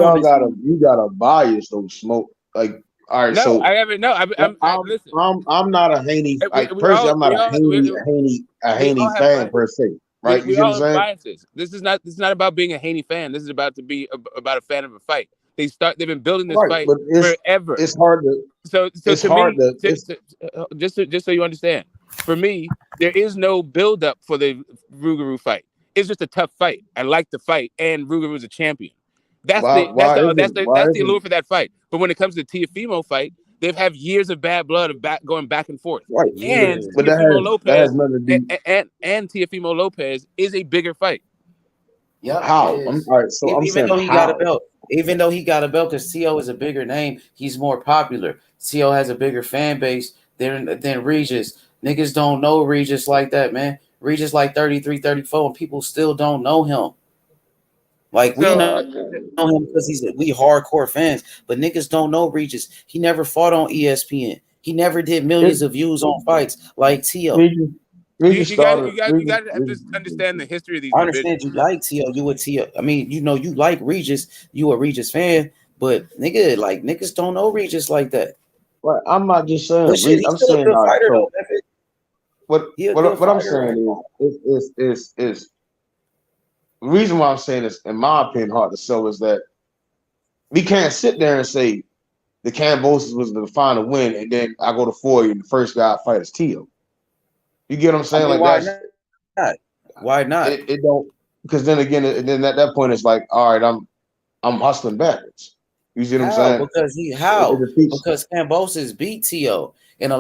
got a bias though, Smoke. Like, all right, no, so I haven't. No, listen. I'm not a Haney. Like, personally, I'm not a Haney fan per se. Right? You see what I'm saying? Biases. This is not about being a Haney fan. This is about to be about a fan of a fight. They've been building this fight forever. It's hard to. So it's to hard me, to. Just so you understand, for me, there is no build up for the Rougarou fight. It's just a tough fight. I like the fight, and Rougarou is a champion. That's the allure for that fight. But when it comes to the Teofimo fight, they've had years of bad blood of going back and forth. Right. And But Teofimo Lopez and Teofimo Lopez is a bigger fight. Yeah. How? All right. So I'm saying though he got a belt, even though he got a belt, because T.O. is a bigger name, he's more popular. T.O. has a bigger fan base than Regis. Niggas don't know Regis like that, man. Regis like 33, 34, and people still don't know him. Like, we know him because we hardcore fans, but niggas don't know Regis. He never fought on ESPN. He never did millions of views on fights like T.O. You got to just understand the history of these. I understand you like T.O. You a T.O. I mean, you know, you like Regis. You a Regis fan, but nigga, like, niggas don't know Regis like that. Well, I'm not just saying. I'm saying what I'm saying is the reason why I'm saying this, in my opinion, hard to sell is that we can't sit there and say the Kambosos was the final win, and then I go to 40 and the first guy I fight is T.O. You get what I'm saying? I mean, like, why not? Why not? It don't, because then again, then at that point it's like, all right, I'm hustling backwards. You see what I'm saying? Because Kambosos beat T.O. and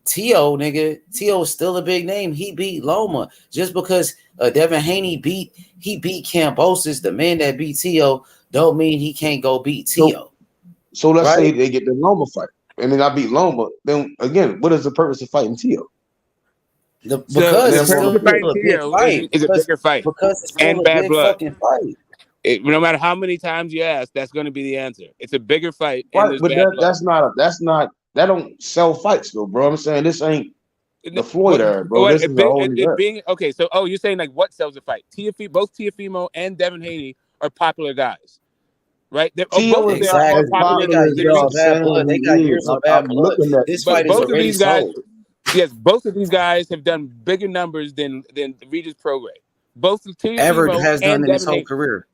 T.O. nigga, T.O. is still a big name. He beat Loma. Just because Devin Haney beat Kambosos, the man that beat T.O., don't mean he can't go beat T.O. So let's say they get the Loma fight, and then I beat Loma. Then again, what is the purpose of fighting T.O.? Because it's still a big fight. It's a bigger fight. Because it's still and a bad big blood. fucking fight. No matter how many times you ask, that's going to be the answer. It's a bigger fight. Right, and but that don't sell fights though, bro. I'm saying this ain't the Floyd era, bro. This is the whole era. Okay, so you're saying like what sells a fight? Both Teofimo and Devin Haney are popular guys, right? Both of them are more popular guys. They got years of bad blood. This fight is already sold. Yes, both of these guys have done bigger numbers than Regis Prograis. Both Teofimo ever has done in his whole career.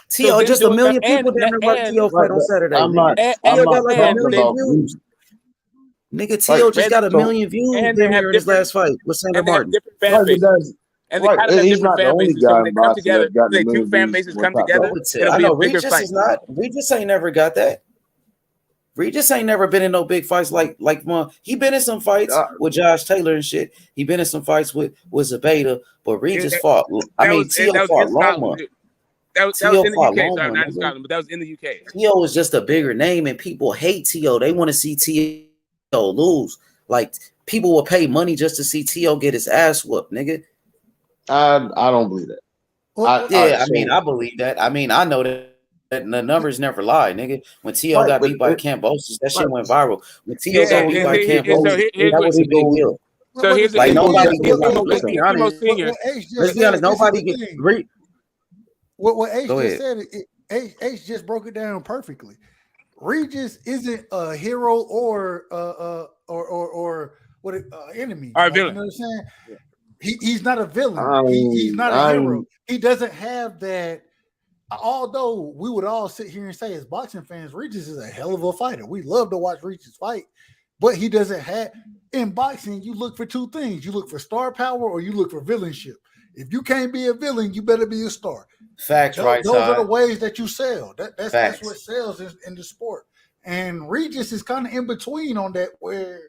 T.O. just a million people didn't watch T.O. fight on Saturday. I'm not talking about views. Nigga, T.O. just got a million views in his last fight with Sandra Martin. And they kind of have different fan bases. So when they come together, the two fan bases come together, it'll be a bigger fight. Regis ain't never got that. Regis ain't never been in no big fights like he been in some fights with Josh Taylor and shit. He been in some fights with Zabeta, but Regis fought. I mean, T.O. fought Loma. That was in the UK, sorry, not in Scotland, but that was in the UK. T.O. is just a bigger name, and people hate T.O. They want to see T.O. lose. Like, people will pay money just to see T.O. get his ass whooped, nigga. I don't believe that. I believe that. I mean, I know that the numbers never lie, nigga. When T.O. got beat by Kambosos, that shit went viral. When T.O. got beat by Kambosos, that was a big deal. So here's like nobody. Let's be honest. Nobody get. What H just said, H just broke it down perfectly. Regis isn't a hero or what enemy. Our villain. You know what I'm saying? He's not a villain. He's not a hero. He doesn't have that. Although we would all sit here and say, as boxing fans, Regis is a hell of a fighter. We love to watch Regis fight, but he doesn't have. In boxing, you look for two things: you look for star power, or you look for villainship. If you can't be a villain, you better be a star. Facts, those are the ways that you sell. That's what sells in the sport. And Regis is kind of in between on that, where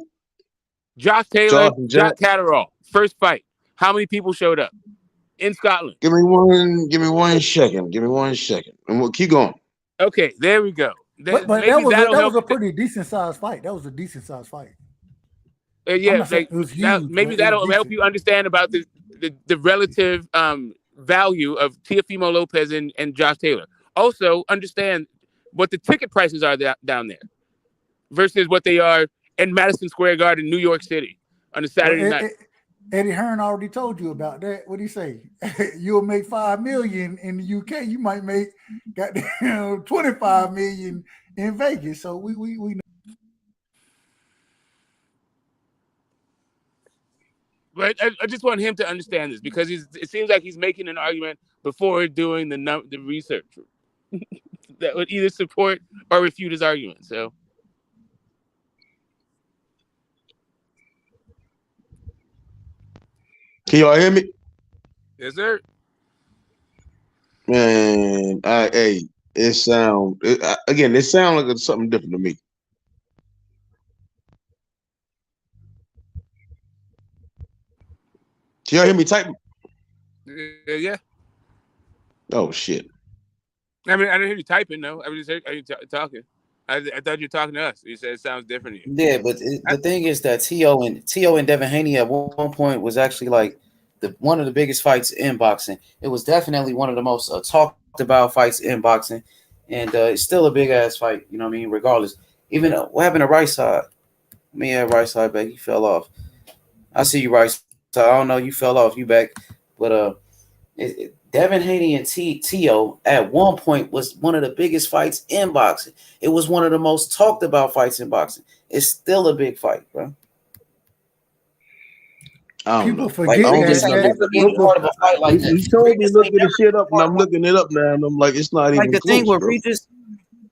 Josh Taylor, Jack Catterall, first fight. How many people showed up? in Scotland. Give me one second. And we'll keep going. Okay, there we go. But Maybe that was a pretty decent sized fight. That was a decent sized fight. Yeah, like it was huge. Maybe that'll help you understand about the relative value of Teofimo Lopez and Josh Taylor. Also, understand what the ticket prices are down there versus what they are in Madison Square Garden, New York City on a Saturday night. Eddie Hearn already told you about that. What did he say? You'll make $5 million in the UK. You might make goddamn $25 million in Vegas. So we know. But I just want him to understand this because it seems like he's making an argument before doing the research that would either support or refute his argument. So. Can y'all hear me? Yes, sir. Man, it sounds like it's something different to me. Can y'all hear me typing? Yeah. Oh shit. I mean, I didn't hear you typing. No, I was just heard you talking. I thought you were talking to us. You said it sounds different to you. Yeah, but the thing is that T.O. and Devin Haney at one point was actually like one of the biggest fights in boxing. It was definitely one of the most talked about fights in boxing, and it's still a big ass fight. You know what I mean? Regardless, even what happened to right side? Me at right side back. He fell off. I see you right side. I don't know. You fell off. You back, but Devin Haney and T.O. at one point was one of the biggest fights in boxing. It was one of the most talked about fights in boxing. It's still a big fight, bro. People forget that. He told me looking the shit up, and I'm looking it up now, and I'm like, it's not even the close, thing where bro.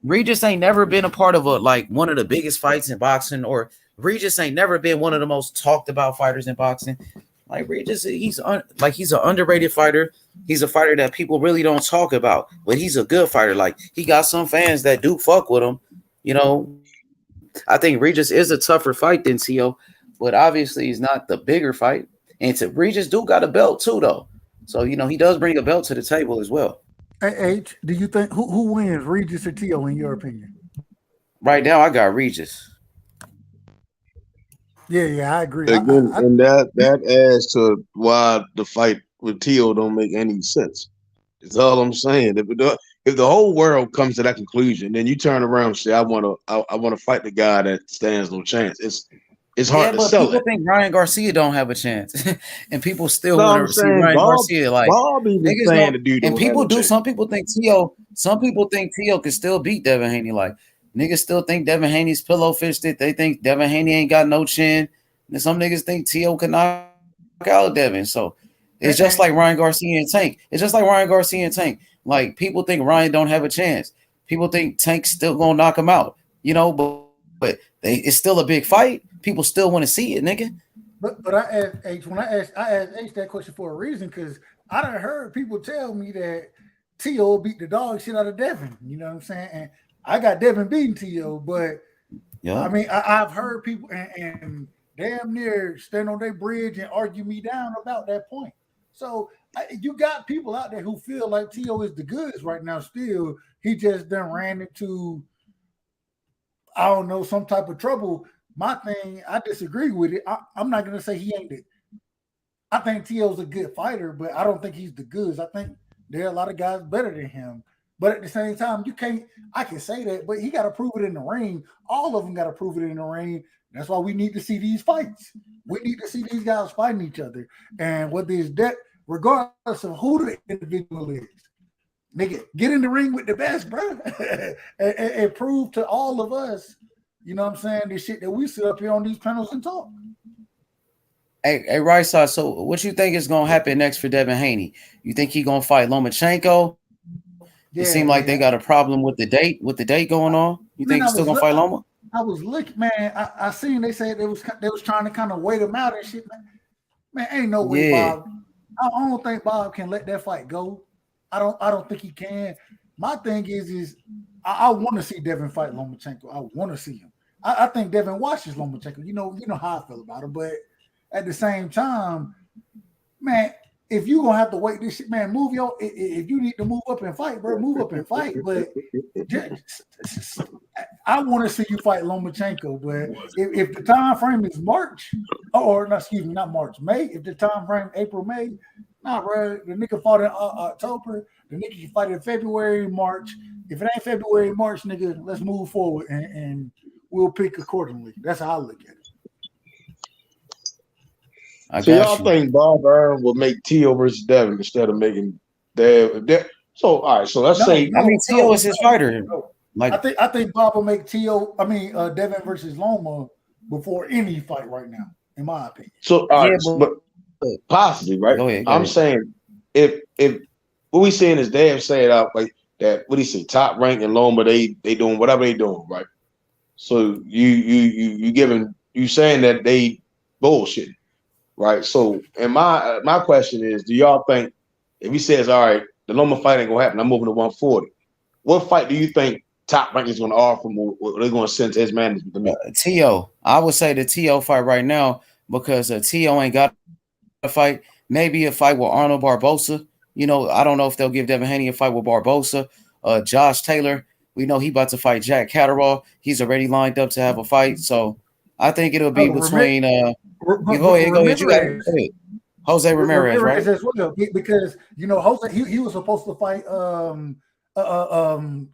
Regis ain't never been a part of one of the biggest fights in boxing, or Regis ain't never been one of the most talked about fighters in boxing. Like Regis, he's an underrated fighter. He's a fighter that people really don't talk about, but he's a good fighter. Like he got some fans that do fuck with him. You know, I think Regis is a tougher fight than T.O., but obviously he's not the bigger fight. And Regis do got a belt too, though. So you know he does bring a belt to the table as well. Hey, H, do you think who wins, Regis or T.O. in your opinion? Right now, I got Regis. Yeah, I agree. Again, and that adds to why the fight with T.O. don't make any sense. It's all I'm saying. If the whole world comes to that conclusion, then you turn around and say, I want to fight the guy that stands no chance. It's hard to sell it. People think Ryan Garcia don't have a chance, and people still want to see Ryan Garcia. Like Bob even saying the dude, and people do. Some people think T.O. can still beat Devin Haney. Like niggas still think Devin Haney's pillow fisted. They think Devin Haney ain't got no chin. And some niggas think T.O. can knock out Devin. So it's just like Ryan Garcia and Tank. Like people think Ryan don't have a chance. People think Tank's still gonna knock him out. You know, but it's still a big fight. People still want to see it, nigga. But I asked H that question for a reason, because I done heard people tell me that T.O. beat the dog shit out of Devin. You know what I'm saying? And I got Devin beating T.O., but yeah. I mean, I've heard people and damn near stand on their bridge and argue me down about that point. So you got people out there who feel like T.O. is the goods right now still. He just done ran into, I don't know, some type of trouble. My thing, I disagree with it. I'm not going to say he ain't it. I think T.O.'s a good fighter, but I don't think he's the goods. I think there are a lot of guys better than him. But at the same time, I can say that, but he got to prove it in the ring. All of them got to prove it in the ring. That's why we need to see these fights. We need to see these guys fighting each other. And whether it's that, regardless of who the individual is, nigga, get in the ring with the best, bro. and prove to all of us, you know what I'm saying, this shit that we sit up here on these panels and talk. Hey, right side. So what you think is going to happen next for Devin Haney? You think he going to fight Lomachenko? It seemed like they got a problem with the date going on. You think he's still going to fight Loma? I was looking, man. I seen they said they was trying to kind of wait him out and shit. Man, ain't no way, Bob. I don't think Bob can let that fight go. I don't think he can. My thing is I want to see Devin fight Lomachenko. I want to see him. I think Devin watches Lomachenko. You know how I feel about him. But at the same time, man, if you gonna have to wait this shit, man, move your. If you need to move up and fight, bro, move up and fight. But I want to see you fight Lomachenko. But if the time frame is March, or no, excuse me, not March, May. If the time frame April, May, nah, bro, the nigga fought in October. The nigga can fight in February, March. If it ain't February, March, nigga, let's move forward and we'll pick accordingly. That's how I look at it. So y'all think Bob Arum will make Tio versus Devin instead of making Dev? So all right, so let's say Tio is his fighter. Like I think Bob will make Devin versus Loma before any fight right now, in my opinion. So all right, but possibly right. Go ahead. I'm saying if what we saying is Dev saying out like that. What do you say? Top rank and Loma, they doing whatever they doing, right? So you saying that they bullshit. Right. So, and my question is, do y'all think if he says, all right, the Loma fight ain't gonna happen, I'm moving to 140, what fight do you think Top Rank is gonna offer him, or they're gonna send to his management to make? Tio. I would say the Tio fight right now because Tio ain't got a fight. Maybe a fight with Arnold Barbosa. You know, I don't know if they'll give Devin Haney a fight with Barbosa. Josh Taylor, we know he about to fight Jack Catterall. He's already lined up to have a fight. So I think it'll be between go ahead. You got it. Jose Ramirez, right? As well, because you know Jose, he was supposed to fight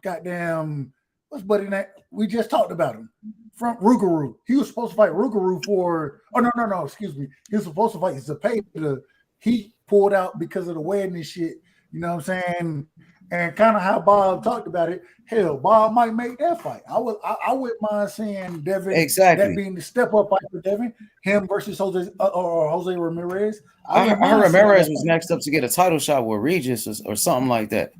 goddamn what's buddy name? We just talked about him from Rougarou. He was supposed to fight Rougarou for no, excuse me. He was supposed to fight Zepeda. He pulled out because of the wedding and shit. You know what I'm saying? And kind of how Bob talked about it. Hell, Bob might make that fight. I wouldn't mind seeing Devin. Exactly. That being the step up fight for Devin, him versus Jose Ramirez. I heard Ramirez was next up to get a title shot with Regis or something like that.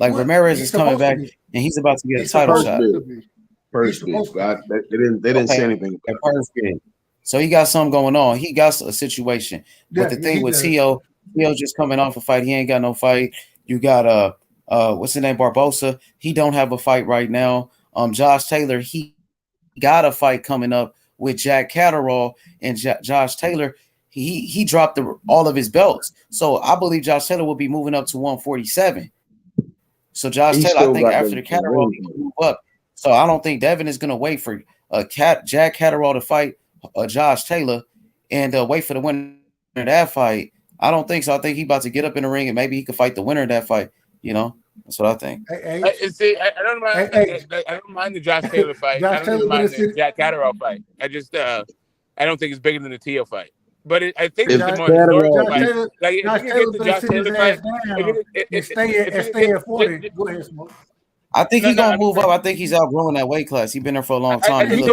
Ramirez is coming back and he's about to get a title shot. They didn't say anything. Perfect. So he got something going on. He got a situation. But the thing with Tio just coming off a fight. He ain't got no fight. You got what's his name, Barbosa. He don't have a fight right now. Josh Taylor, he got a fight coming up with Jack Catterall, and Josh Taylor, he dropped all of his belts. So I believe Josh Taylor will be moving up to 147. So Josh Taylor, I think after the Catterall, he can move up. So I don't think Devin is gonna wait for Jack Catterall to fight Josh Taylor and wait for the winner of that fight. I don't think so. I think he about to get up in the ring and maybe he could fight the winner of that fight. You know, that's what I think. I don't mind. I don't mind the Josh Taylor fight. I don't even mind the Jack Catterall fight. I just I don't think it's bigger than the Tio fight. But I think it's the more historical fight. Like if you get the Josh Taylor fight, stay at 40. Go ahead, Smoke. I think he's gonna move up. I think he's outgrowing that weight class. He's been there for a long time. I do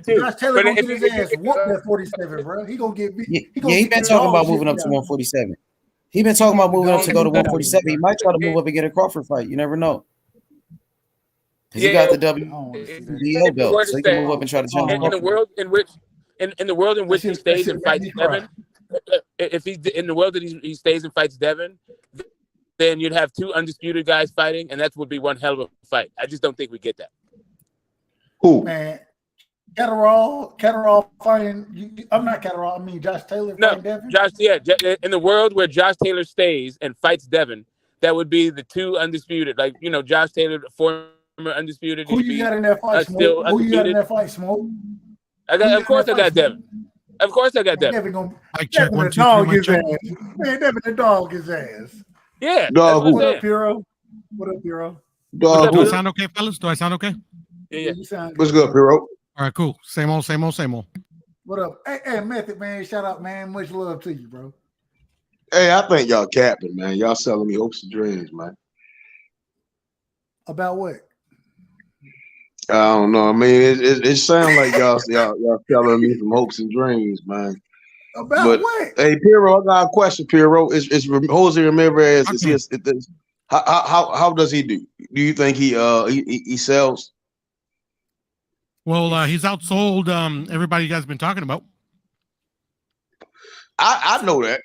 too. Josh Taylor gonna get his ass whooped at 47, bro. He gonna get beat. He's been talking about moving up to 147. He's been talking about moving up to go to 147. He might try to move up and get a Crawford fight. You never know. Because he got the WBO belt, so he can move up and try to challenge. In the world in which he stays and fights Devin, if he's in the world that he stays and fights Devin, then you'd have two undisputed guys fighting, and that would be one hell of a fight. I just don't think we get that. Who? Man, Catterall fighting. I'm not Catterall. I mean Josh Taylor fighting Devin. In the world where Josh Taylor stays and fights Devin, that would be the two undisputed. Like Josh Taylor, former undisputed. Who you got in that fight, Smoke? Who you got in that fight, Smoke? Of course I got Devin. Of course I got Devin. Devin the dog his ass. Man, Devin the dog his ass. Yeah. Dog. What up, Piro? What up, Piro? Dog. Do I sound okay, fellas? Do I sound okay? Yeah. What's good, Piro? All right, cool. Same old. What up? Hey, Method, man. Shout out, man. Much love to you, bro. Hey, I think y'all capping, man. Y'all selling me hopes and dreams, man. About what? I don't know. I mean, it sounds like y'all telling me some hopes and dreams, man. About what? Hey, Piro, I got a question. Piro, is Jose Ramirez? Okay. How does he do? Do you think he sells? Well, he's outsold everybody you guys have been talking about. I know that.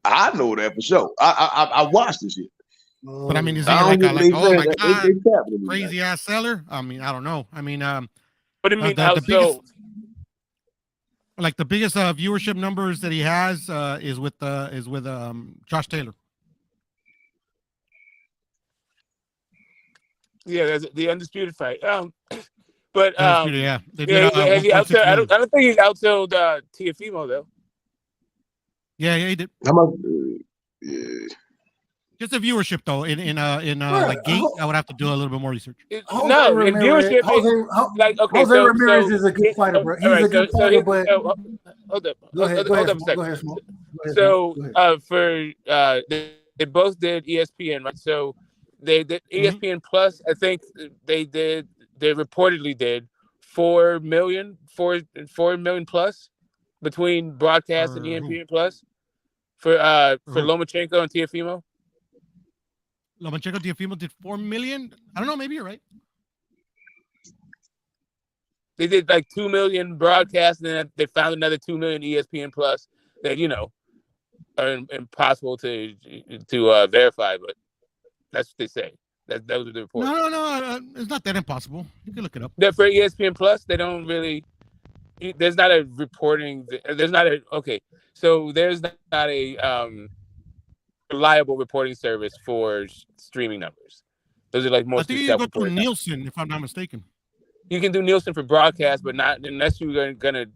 I know that for sure. I watched this shit. But I mean, is he like oh my god, crazy ass seller? I mean, I don't know. I mean, what do you mean outsold? Like the biggest viewership numbers that he has is with Josh Taylor. Yeah, that's the undisputed fight. But yeah, they did, has he 1.6 I million. don't think he's outsold Teofimo though. Yeah, he did. How much? Just the viewership though. In like Gate, I would have to do a little bit more research. No, in viewership, like okay, Jose so Ramirez is a good fighter, bro. He's a good fighter, but hold up, go ahead, hold up a Smoke. second. Go ahead, Smoke. So they both did ESPN, right? So they did ESPN Plus. I think they reportedly did 4 million plus between broadcast and ESPN Plus for Lomachenko and Teofimo. Lomachenko Teofimo did 4 million. I don't know. Maybe you're right. They did like 2 million broadcast, and then they found another 2 million ESPN Plus that are impossible to verify, but that's what they say. Those are the reports. No, it's not that impossible. You can look it up. That for ESPN Plus, they don't really. There's not a reporting. There's not a there's not a reliable reporting service for streaming numbers. Those are like I mostly think you go through self-reported. Nielsen, if I'm not mistaken. You can do Nielsen for broadcast, but not unless you're gonna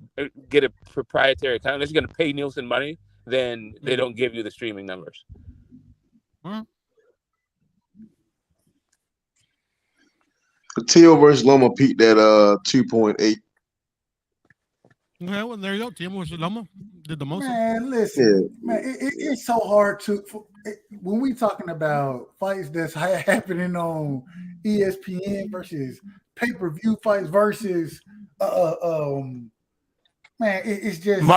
get a proprietary account. Unless you're gonna pay Nielsen money, then they don't give you the streaming numbers. Tio versus Loma peaked at 2.8. Okay, well there you go. Tio versus Loma did the most. Man, listen, man, it's so hard when we talking about fights that's happening on ESPN versus pay-per-view fights versus man, it's just we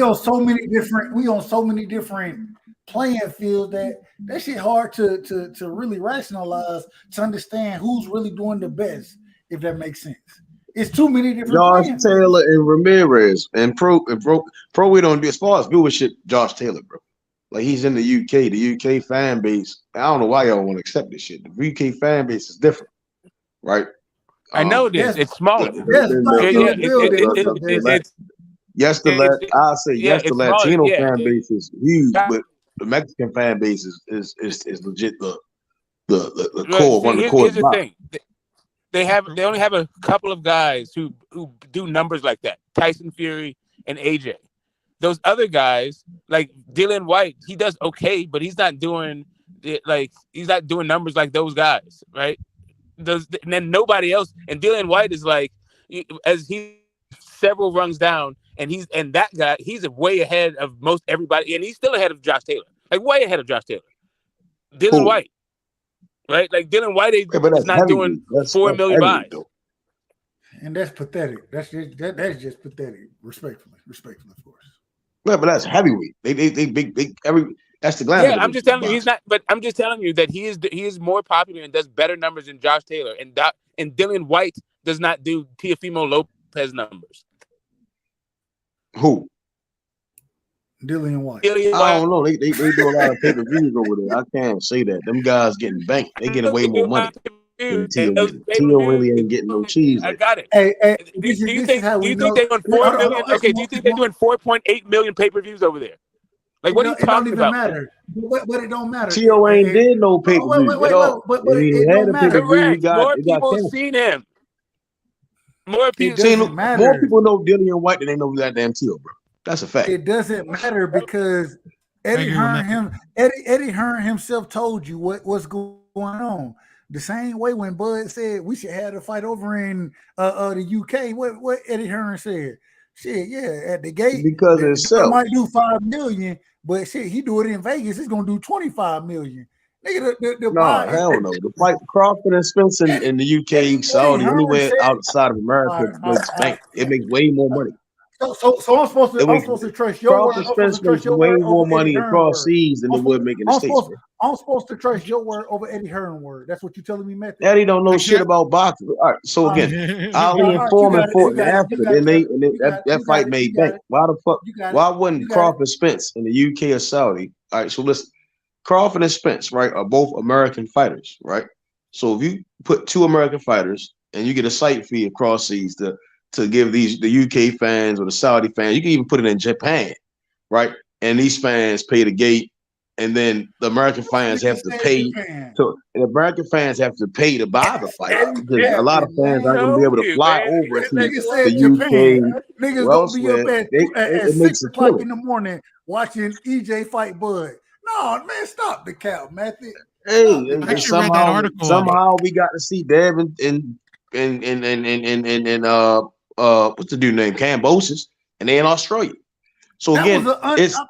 on so many different playing fields that shit hard to really rationalize, to understand who's really doing the best, if that makes sense. It's too many different Josh playing Taylor and Ramirez and pro we don't do as far as viewership. Josh Taylor, bro, like he's in the UK. The UK fan base. I don't know why y'all want to accept this shit. The UK fan base is different, right? I know it is. It's smaller. Yes, the Latino fan base is huge, but the Mexican fan base is legit the core. One of the core. Here's the thing. They only have a couple of guys who do numbers like that. Tyson Fury and AJ. Those other guys, like Dillian White, he does okay, but he's not doing numbers like those guys, right? And then nobody else. And Dillian White is like, as he's several rungs down, and that guy, he's way ahead of most everybody, and he's still ahead of Josh Taylor, like way ahead of Josh Taylor. Dillian White. Right, like Dillian White is not doing 4 million buys, and that's pathetic. That's just pathetic. Respectfully, of course. Yeah, but that's heavyweight. They big that's the glamour. Yeah, I'm just telling you he's not. But I'm just telling you that he is more popular and does better numbers than Josh Taylor, and Dillian White does not do Teofimo Lopez numbers. Who? Dillian White. I don't know. They do a lot of pay-per-views over there. I can't say that. Them guys getting banked. They getting way more money. Tio really ain't getting no cheese. I got it. Hey, do you think they're doing 4 million? Okay, do you think they're doing 4.8 million pay-per-views over there? Like, what are you talking about? Matter. But it don't matter. Tio ain't did no pay-per-view at all. But it don't matter. Correct. More people have seen him. More people know Dillian White than they know goddamn Tio, bro. That's a fact. It doesn't matter because Eddie Hearn himself told you what's going on. The same way when Bud said we should have a fight over in the UK, what Eddie Hearn said, shit, yeah, at the gate because itself might do 5 million, but shit, he do it in Vegas, it's gonna do 25 million. Nigga, hell no. The fight Crawford and Spence in the UK, Saudi, anywhere outside of America, it makes way more money. So I'm supposed to trust your word. Spence makes way more money across seas than it would make in the States. I'm supposed to trust your word over Eddie Hearn's word. That's what you're telling me, Matthew. Eddie don't know shit about boxing. All right, so again, Ali and Foreman fought in Africa, and that fight made bank. Why the fuck? Why wouldn't Crawford Spence in the UK or Saudi? All right, so listen, Crawford and Spence, right, are both American fighters, right? So if you put two American fighters and you get a site fee across seas, the to give the UK fans or the Saudi fans. You can even put it in Japan, right? And these fans pay the gate, and then the American fans have to pay. So the American fans have to pay to buy the fight because a lot of fans aren't going to be able to fly over to the UK. Niggas Well, gonna be up at it 6 o'clock in the morning watching EJ fight Bud. No, man, stop the cap, Matthew. Hey, somehow we got to see Devin and what's the dude name? Cambosis, and they in Australia. So that again,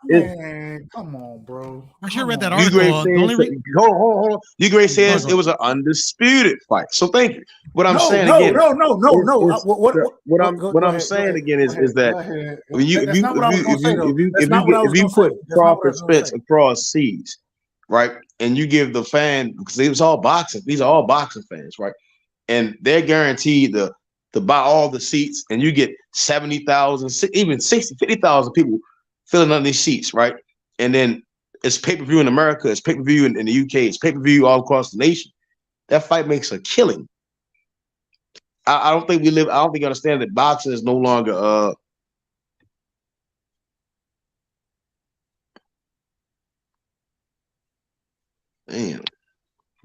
man, come on, bro. I sure read that article. Hold on. You great says it was an undisputed fight. So thank you. What I'm saying again. No. What I'm saying again is that if you put Crawford Spence across seas, right, and you give the fan, because it was all boxing. These are all boxing fans, right, and they're guaranteed to buy all the seats, and you get 70,000, even 60, 50,000 people filling on these seats, right? And then it's pay-per-view in America, it's pay-per-view in the UK, it's pay-per-view all across the nation. That fight makes a killing. I don't think you understand that boxing is no longer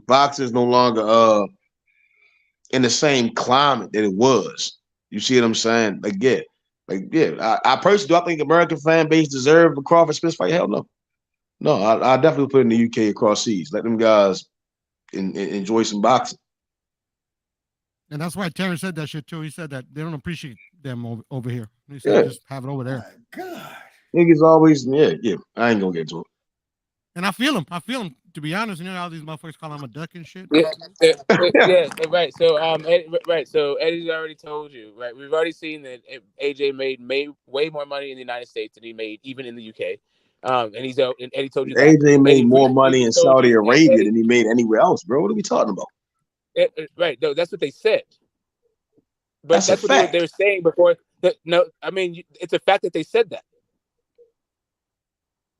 boxing is no longer in the same climate that it was. You see what I'm saying? I personally do. I think American fan base deserve a Crawford Spence fight. Hell no. I definitely put it in the UK across seas. Let them guys enjoy some boxing. And that's why Terry said that shit too. He said that they don't appreciate them over here. He said just have it over there. God. Niggas always, yeah. I ain't gonna get to it. And I feel him. To be honest, you know how these motherfuckers call him a duck and shit. Yeah, right. So So Eddie's already told you, right? We've already seen that AJ made way more money in the United States than he made even in the UK. And Eddie told you that AJ made more money in Saudi Arabia than he made anywhere else, bro. What are we talking about? Right. No, that's what they said. But that's what they were saying before. No, I mean it's a fact that they said that.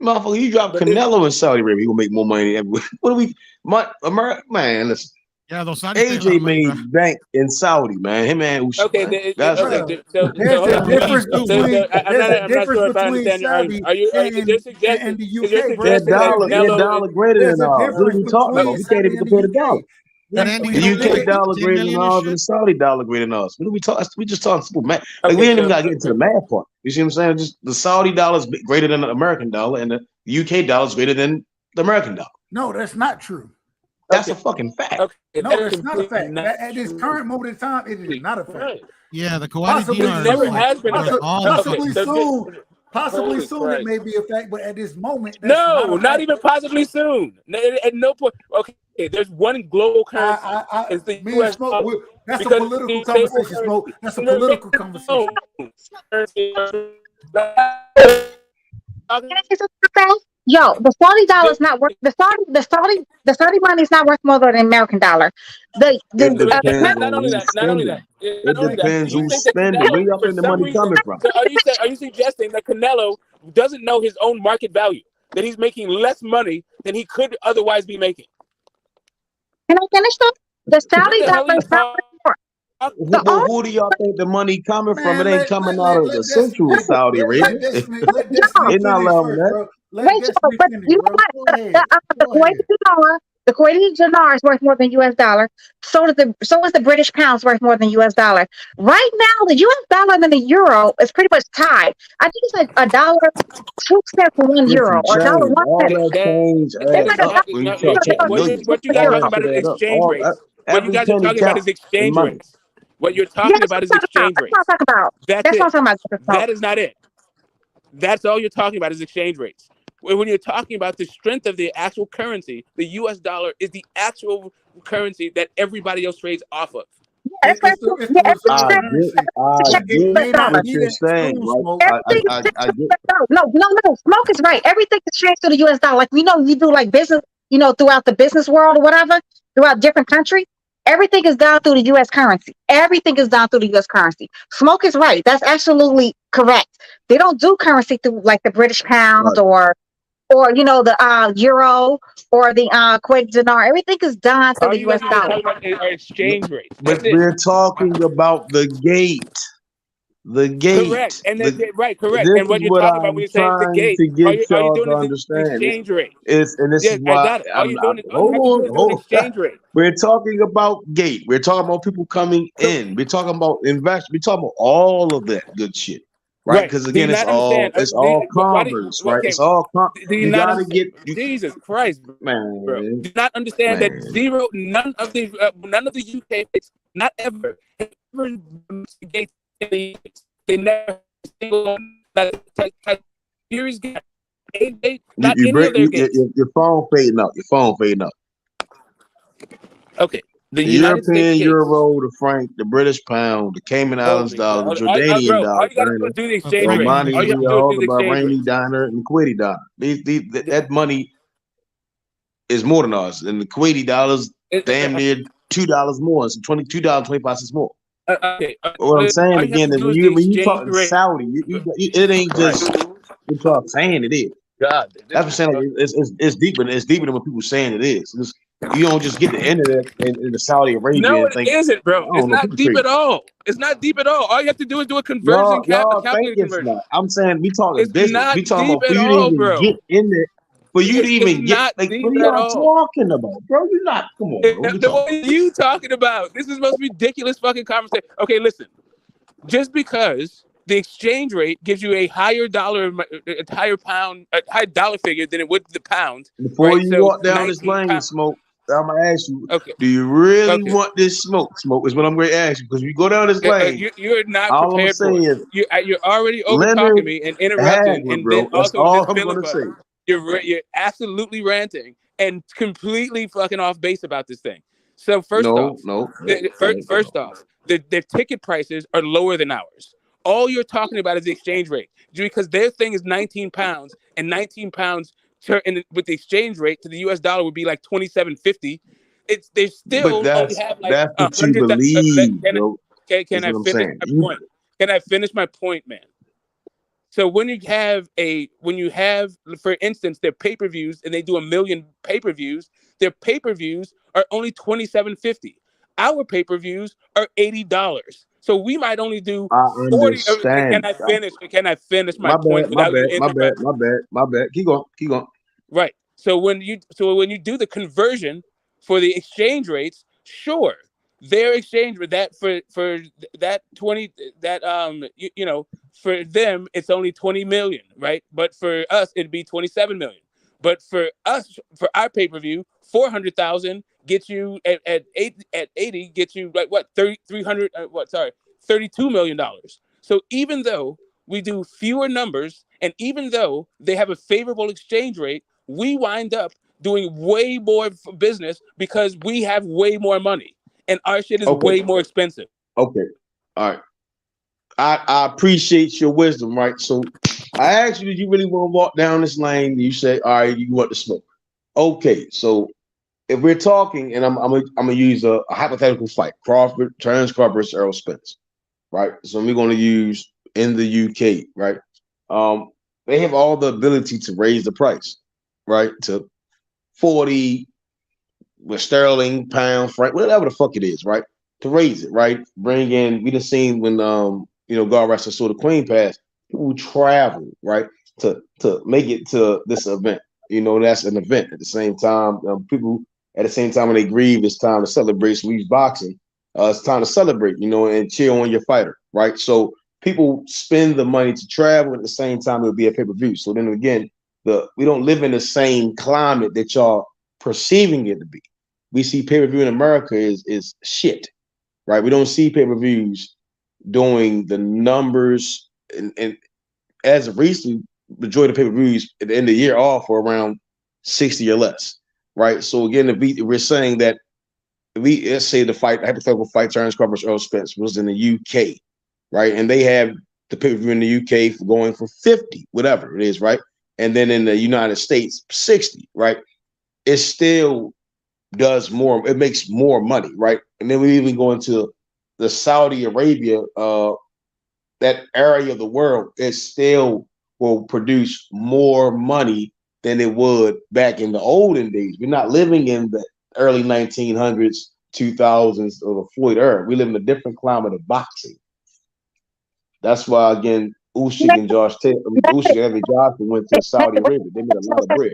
Motherfucker, you drop Canelo in Saudi Arabia, you gonna make more money. What do we? America, man, listen. Yeah, those Saudi AJ made bank in Saudi, man. Him and okay, there's a difference between Saudi and the UK. Their dollar greater than ours. What are we talking about? We can't even compare the dollar. The UK dollar greater than ours and the Saudi dollar greater than us. What are we talking? We just talking simple math. Like we ain't even got to get into the math part. You see what I'm saying? Just the Saudi dollar is greater than the American dollar, and the UK dollar is greater than the American dollar. No, that's not true. That's a fucking fact. No, that's not a fact. At this current moment in time, it is not a fact. Yeah, the Kuwaiti dinar never has been Possibly soon it may be a fact, but at this moment, not even possibly soon. At no point. Okay, there's one global currency. It's the US dollar. That's a political conversation, Smoke. That's a political conversation. Yo, the Saudi dollar is not worth the Saudi money is not worth more than the American dollar. Not only that. It depends who's spending. Where y'all think the money coming from? So are you suggesting that Canelo doesn't know his own market value? That he's making less money than he could otherwise be making? Can I finish though? The Saudi dollar is not worth more. Who do y'all think the money coming from? It ain't coming out of the central Saudi Arabia. It's not allowing that. Wait, but you know what? The Kuwaiti dinar is worth more than US dollar. So is the British pounds worth more than US dollar. Right now, the US dollar and the euro is pretty much tied. I think it's like $1.02 for 1 euro or $1.01. What you guys talking about is exchange rates. What you guys are talking about is exchange rates. What you're talking about is exchange rates. That's what I'm talking about. That is not it. That's all you're talking about is exchange rates. When you're talking about the strength of the actual currency, the US dollar is the actual currency that everybody else trades off of. I get what you're saying. No. Smoke is right. Everything is changed to the US dollar. Like we know you do like business, throughout the business world or whatever, throughout different countries. Everything is done through the U.S. currency. Everything is done through the U.S. currency. Smoke is right. That's absolutely correct. They don't do currency through like the British pound or the euro or the Kuwait dinar. Everything is done through the U.S. dollar. Exchange rate. But we're talking about the gate. The gate. Correct. And then, correct. This And is what you're what talking about I'm when you're saying the trying gate, to get all you're y'all to doing is the understand. exchange rate. This Yeah, is I why got it. All you have hold to do is on. exchange rate. We're talking about gate. We're talking about people coming in. We're talking about invest. We're talking about all of that good shit, right? Right. Because Do you again, not understand? it's all Why do commerce, right? okay? It's all Do you you not got to understand? get Jesus Christ, bro. man. Do you not understand that none of the UK states, not ever gates they never single series gate. Not any of their gates. Your phone fading up. Your phone fading up. Okay. The The United States European gates. euro, the franc, the British pound, the Cayman Islands dollar, the Jordanian Bro, all dollar, you gotta do is do the exchange rate. Romani All you have to do real, is the do the exchange Bahraini rate. dinar, and the Kuwaiti dollar. That money is more than ours, and the Kuwaiti dollars damn near $2 more. It's $22.25 more. Okay. What I'm saying All you have again to is do when is the you exchange talk rate. Saudi, it ain't just what y'all saying it is. God, That's what I'm saying. Like, it's deeper. It's deeper than what people saying it is. You don't just get the internet in the Saudi Arabia No, and it think, isn't, I bro. It's don't know, not people deep crazy. at all. It's not deep at all. All you have to do is do a conversion, Y'all think calculator it's conversion. not. I'm saying we talking It's business. not We talking deep about for at you to all, even bro. get in there. For you to It's even get, not like, deep what are at y'all all. talking about, bro? You're not. Come on, bro. What we The talking what are you talking about? This is the most ridiculous fucking conversation. Okay, listen. Just because the exchange rate gives you a higher dollar figure than it would the pound, Before right? you So walk down this 19 lane, pounds. Smoke, I'm gonna ask you, Okay. do you really Okay. want this smoke? Smoke is what I'm gonna ask you, because if you go down this lane, You're not all I'm gonna prepared say for it. is You're already over talking Leonard me and interrupting, Hagler, and then bro. That's also all just I'm gonna say. filibustering. You're absolutely ranting and completely fucking off base about this thing. So first off, their ticket prices are lower than ours. All you're talking about is the exchange rate, because their thing is 19 pounds, and 19 pounds with the exchange rate to the US dollar would be like 27.50. They But still only have like that's what you 100. believe, bro. Can Is I what I'm finish saying. my point? Can I finish my point, man? So when you have, for instance, their pay-per-views, and they do 1 million pay-per-views, their pay-per-views are only $27.50. Our pay-per-views are $80. So we might only do I 40. understand. Can I finish? Can I finish my My point bad, my without you bad, my bad, interrupting? my bad. Keep going. Right. So when you do the conversion for the exchange rates, sure, their exchange with that for that 20 that for them it's only 20 million, right? But for us it'd be 27 million. But for us, for our pay-per-view, 400,000 gets you at 80 gets you like what, 300 $32 million. So even though we do fewer numbers, and even though they have a favorable exchange rate, we wind up doing way more business because we have way more money, and our shit is Okay. way more expensive. Okay. All right. I appreciate your wisdom, right? So I asked you, did you really want to walk down this lane? You say, all right, you want to smoke. Okay, so if we're talking, and I'm gonna use a hypothetical fight, Terence Crawford versus Errol Spence, right? So we're gonna use in the UK, right? They have all the ability to raise the price, right, to 40 with sterling, pound, franc, whatever the fuck it is, right? To raise it, right? Bring in, we just seen when God rest her soul, the Queen passed, people travel, right? To make it to this event. That's an event at the same time. People at the same time when they grieve, it's time to celebrate. So we use boxing. It's time to celebrate, and cheer on your fighter, right? So people spend the money to travel, at the same time it'll be a pay-per-view. So then again, we don't live in the same climate that y'all perceiving it to be. We see pay-per-view in America is shit, right? We don't see pay-per-views doing the numbers, and as of recently, majority of pay-per-views at the end of the year are for around 60 or less, right? So again, if we're saying that, let's say the hypothetical fight, Terence Crawford versus Earl Spence was in the UK, right? And they have the pay-per-view in the UK for going for 50, whatever it is, right? And then in the United States, 60, right? It still does more, it makes more money, right? And then we even go into the Saudi Arabia, that area of the world, it still will produce more money than it would back in the olden days. We're not living in the early 1900s, 2000s, or the Floyd era. We live in a different climate of boxing. That's why again, Usyk and Usyk and Evan Johnson went to Saudi Arabia. They made a lot of bread.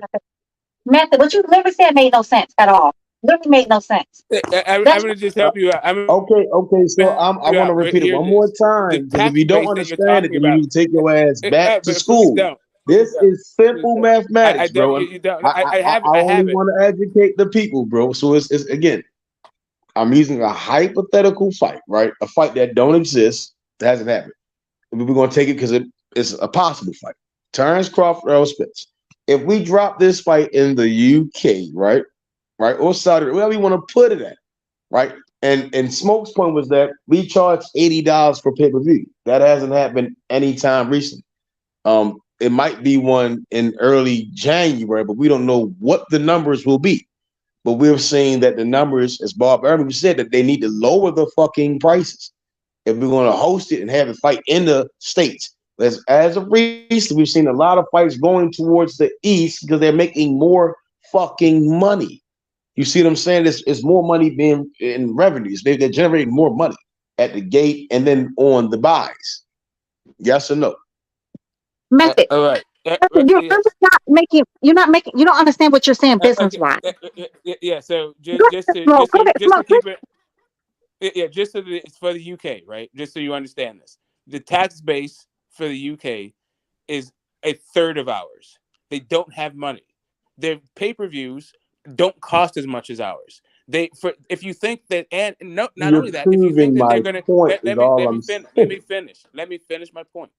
Method, what you literally said made no sense at all. Literally made no sense. I'm gonna just help you out. Okay. So I want to repeat it one more time because if you don't understand it, then you need to take your ass back to school. This is simple mathematics, bro. I only want to educate the people, bro. So it's again, I'm using a hypothetical fight, right? A fight that don't exist, that hasn't happened. We're gonna take it because it's a possible fight. Terrence Crawford, Errol Spence. If we drop this fight in the UK, right, or Saudi, wherever you want to put it at, right? And Smoke's point was that we charge $80 for pay-per-view. That hasn't happened anytime recently. It might be one in early January, but we don't know what the numbers will be. But we're seeing that the numbers, as Bob Irvin said, that they need to lower the fucking prices if we're going to host it and have it fight in the States. As of recently, we've seen a lot of fights going towards the East because they're making more fucking money. You see what I'm saying? It's more money being in revenues. They're generating more money at the gate and then on the buys. Yes or no? Method. All right. You're not making. You're not making. You don't understand what you're saying business wise. Yeah. So just to keep it. Yeah. Just so that it's for the UK, right? Just so you understand this, the tax base for the UK is a third of ours. They don't have money. Their pay-per-views don't cost as much as ours. If you think that, and not only that, if you think that they're gonna let me finish my point.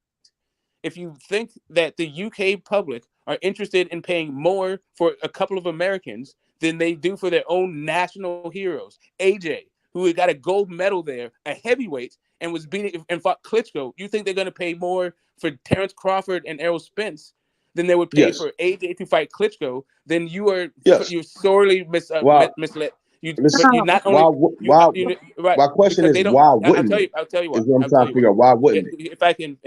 If you think that the UK public are interested in paying more for a couple of Americans than they do for their own national heroes, AJ, who got a gold medal there, a heavyweight, and was beating and fought Klitschko, you think they're going to pay more for Terrence Crawford and Errol Spence than they would pay for AJ to fight Klitschko? Then you're sorely misled. My question is why wouldn't I'll tell you why. I'm trying to figure out why wouldn't it? If I can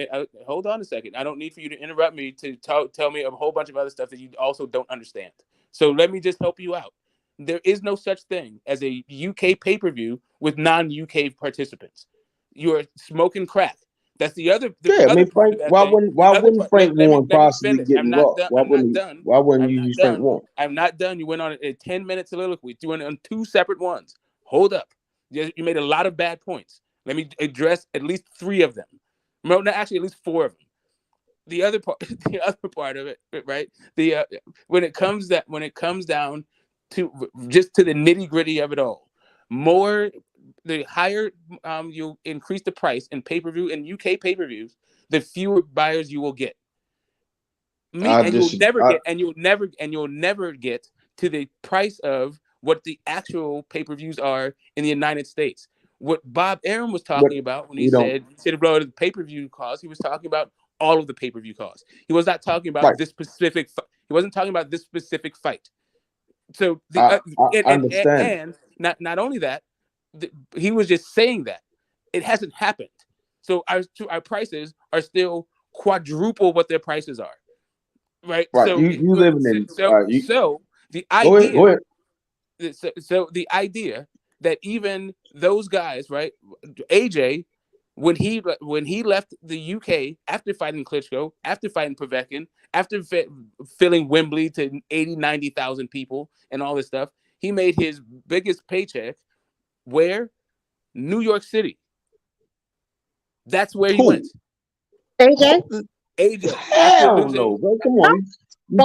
hold on a second, I don't need for you to interrupt me to tell me a whole bunch of other stuff that you also don't understand. So let me just help you out. There is no such thing as a UK pay-per-view with non-UK participants. You are smoking crack. That's the other. Frank. Why wouldn't Frank Warren possibly get involved? Why wouldn't you use Frank Warren? I'm not done. You went on a 10-minute soliloquy. You went on two separate ones. Hold up. You made a lot of bad points. Let me address at least three of them. No, actually, at least four of them. The other part of it, right? When it comes down to just to the nitty-gritty of it all, the higher you increase the price in pay-per-view and UK pay-per-views, the fewer buyers you will get. You'll never get to the price of what the actual pay-per-views are in the United States. What Bob Arum was talking about when he said instead of the pay-per-view cost, he was talking about all of the pay-per-view costs. He was not talking about this specific. He wasn't talking about this specific fight. So I understand. And not only that, he was just saying that it hasn't happened. So our prices are still quadruple what their prices are. Right. So you live in. So the idea. Go ahead. So the idea that even those guys, right, AJ, when he left the UK after fighting Klitschko, after fighting Povetkin, after filling Wembley to 80, 90,000 people and all this stuff, he made his biggest paycheck where? New York City. That's where he went. AJ. Hell no, bro. Come on.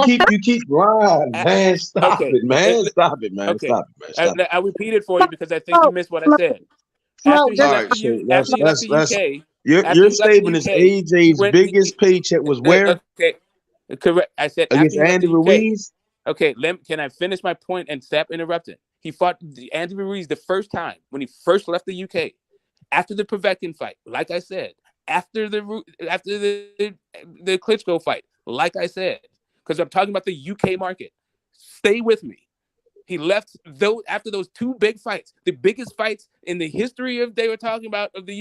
You keep lying, man. Stop it, man. Stop it, man. I repeat it for you because I think you missed what I said. After he left the UK, your statement is AJ's biggest paycheck was where? Okay, correct. I said against Andy Ruiz. Okay, can I finish my point and stop interrupting? He fought Andy Ruiz the first time when he first left the UK after the Povetkin fight. Like I said, after the Klitschko fight. Like I said, because I'm talking about the UK market. Stay with me. He left after those two big fights, the biggest fights in the history of the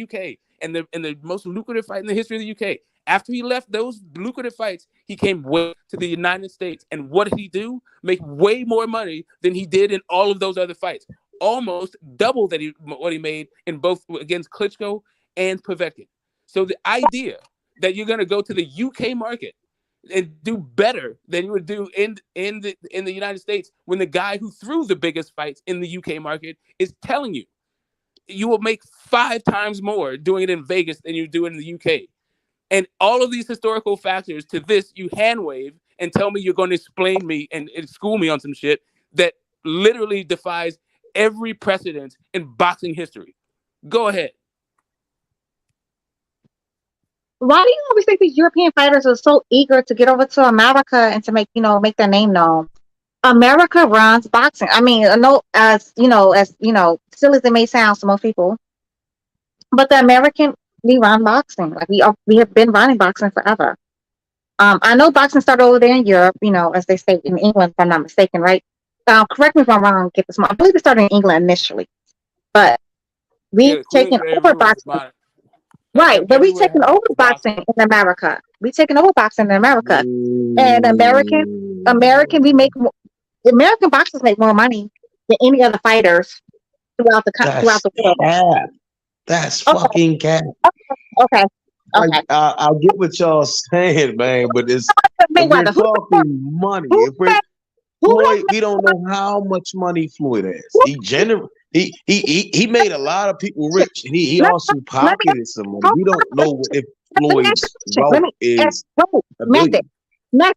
UK, and the most lucrative fight in the history of the UK. After he left those lucrative fights, he came to the United States. And what did he do? Make way more money than he did in all of those other fights. Almost double what he made in both against Klitschko and Povetkin. So the idea that you're going to go to the UK market and do better than you would do in the United States, when the guy who threw the biggest fights in the UK market is telling you you will make 5 times more doing it in Vegas than you do in the UK. And all of these historical factors to this, you hand wave and tell me you're going to explain me and school me on some shit that literally defies every precedent in boxing history. Go ahead. Why do you always think these European fighters are so eager to get over to America and to make their name known? America runs boxing. I mean, I know as silly as it may sound to most people, but the American, we run boxing. Like we have been running boxing forever. I know boxing started over there in Europe, as they say in England, if I'm not mistaken, right? Correct me if I'm wrong. Get this. I believe it started in England initially, but we've taken over boxing. Right, but we taking over boxing in America. We taking over boxing in America, and American American boxers make more money than any other fighters throughout the world. Cap. That's fucking cap. Okay. Like, I'll get what y'all saying, man, but it's if we're talking money. If we're Floyd, we don't know how much money Floyd has. He made a lot of people rich, and he also pocketed some money. We don't know if Floyd's wealth is a billion. I'm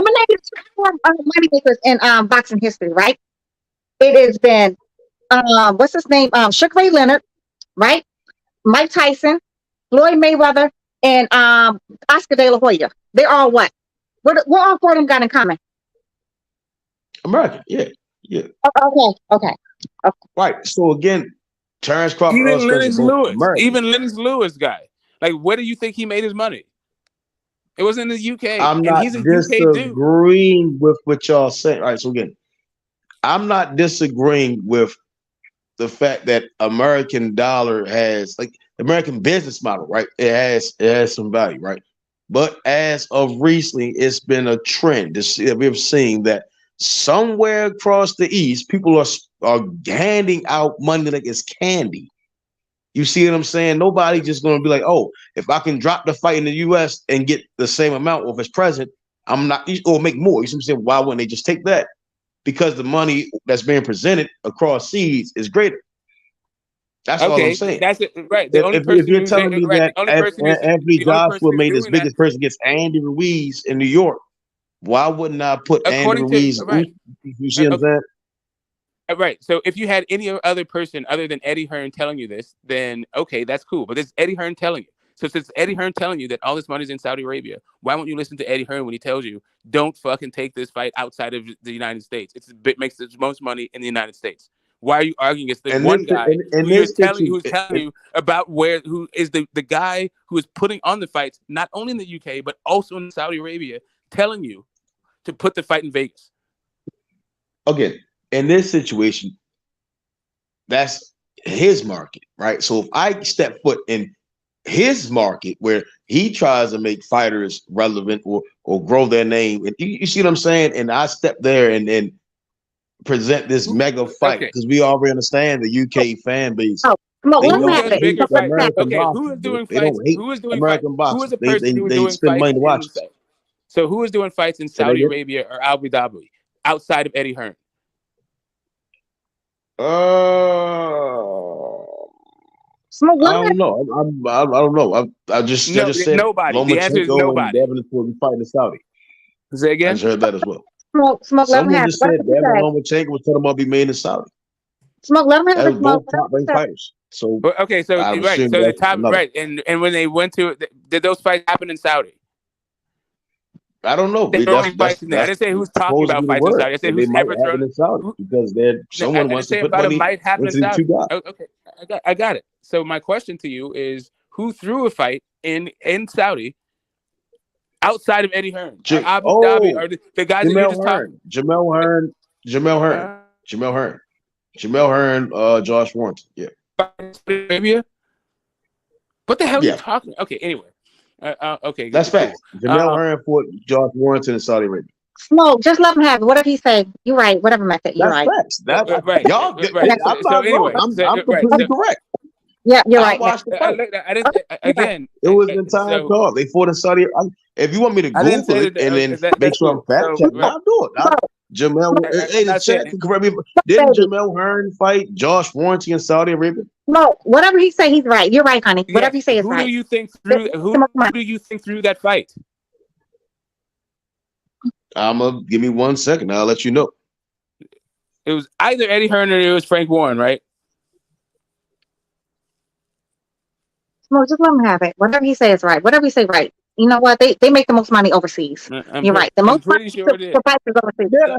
gonna name you 2 money makers in boxing history, right? It has been what's his name? Sugar Ray Leonard, right? Mike Tyson, Floyd Mayweather, and Oscar De La Hoya. They're all what? What all 4 of them got in common? American, yeah. Okay. Right. So again, Terrence Crawford, even Lennox Lewis guy. Like, where do you think he made his money? It was in the UK. I'm not disagreeing with what y'all saying. All right. So again, I'm not disagreeing with the fact that American dollar has, like, American business model, right? It has some value, right? But as of recently, it's been a trend we've seen that somewhere across the East, people are handing out money like it's candy. You see what I'm saying? Nobody just going to be like, oh, if I can drop the fight in the U.S. and get the same amount of its present, I'm not, or make more. You see what I'm saying? Why wouldn't they just take that? Because the money that's being presented across seas is greater. That's all I'm saying. That's it, right. If you're telling me that Anthony Joshua made his biggest person against Andy Ruiz in New York, why wouldn't I put Andy Ruiz? You see what I'm saying? Right. So if you had any other person other than Eddie Hearn telling you this, then okay, that's cool. But it's Eddie Hearn telling you. So since Eddie Hearn telling you that all this money's in Saudi Arabia, why won't you listen to Eddie Hearn when he tells you don't fucking take this fight outside of the United States? It makes the most money in the United States. Why are you arguing against the one guy who's telling you about who is the guy who is putting on the fights, not only in the UK, but also in Saudi Arabia, telling you to put the fight in Vegas? Again, in this situation, that's his market, right? So if I step foot in his market where he tries to make fighters relevant or grow their name, and you see what I'm saying? And I step there and present this mega fight because we already understand the UK fan base. Who is doing fights? Who is doing American boxing? Who is the person who is doing spend money to watch? So who is doing fights in Saudi Arabia or Abu Dhabi outside of Eddie Hearn? I don't know. I don't know. I just said nobody. The answer is nobody. Devin will be fighting in Saudi. Say again. I just heard that as well. Smoke, someone just said Devin Lomachenko was talking about being made in Saudi. Smoke, let him have it. Both top-ranked fighters. So okay, so right, so the top right, and when they went to, did those fights happen in Saudi? I don't know. I didn't say who's talking about fights in Saudi. I said who's ever thrown in Saudi because someone wants to put money into the 2 guys. Okay, I got it. So my question to you is, who threw a fight in Saudi outside of Eddie Hearn, Abu Dhabi, or the guys that you just talked? Jamaine Hearn, Josh Warrington. Yeah. Arabia? What the hell are you talking? Okay, anyway. Okay. That's facts. Jamaine Hearn fought Josh Warrington in Saudi Arabia. Smoke, just let him have it. What did he say? You're right. Whatever method, you're right. That's facts. That's right. Y'all, right. I'm completely correct. Yeah, you're I right, man. watched the fight. I didn't. Again, It was the entire so card. They fought in Saudi. If you want me to I didn't Google say it and then that make that's sure I'm cool. fact So checking, right, I'll do it. Jamel, hey, I'm the not chat saying. can correct me. Didn't Jamel Hearn fight Josh Warrington in Saudi Arabia? No, whatever he say, he's right. You're right, honey. Whatever Yes. he say is Who do right. you think threw? Who do you think threw that fight? Give me 1 second. I'll let you know. It was either Eddie Hearn or it was Frank Warren, right? No, just let him have it. Whatever he say is right. Whatever he say, right. You know what? They make the most money overseas. You're right. The I'm most pretty money sure it is. is overseas. Yeah,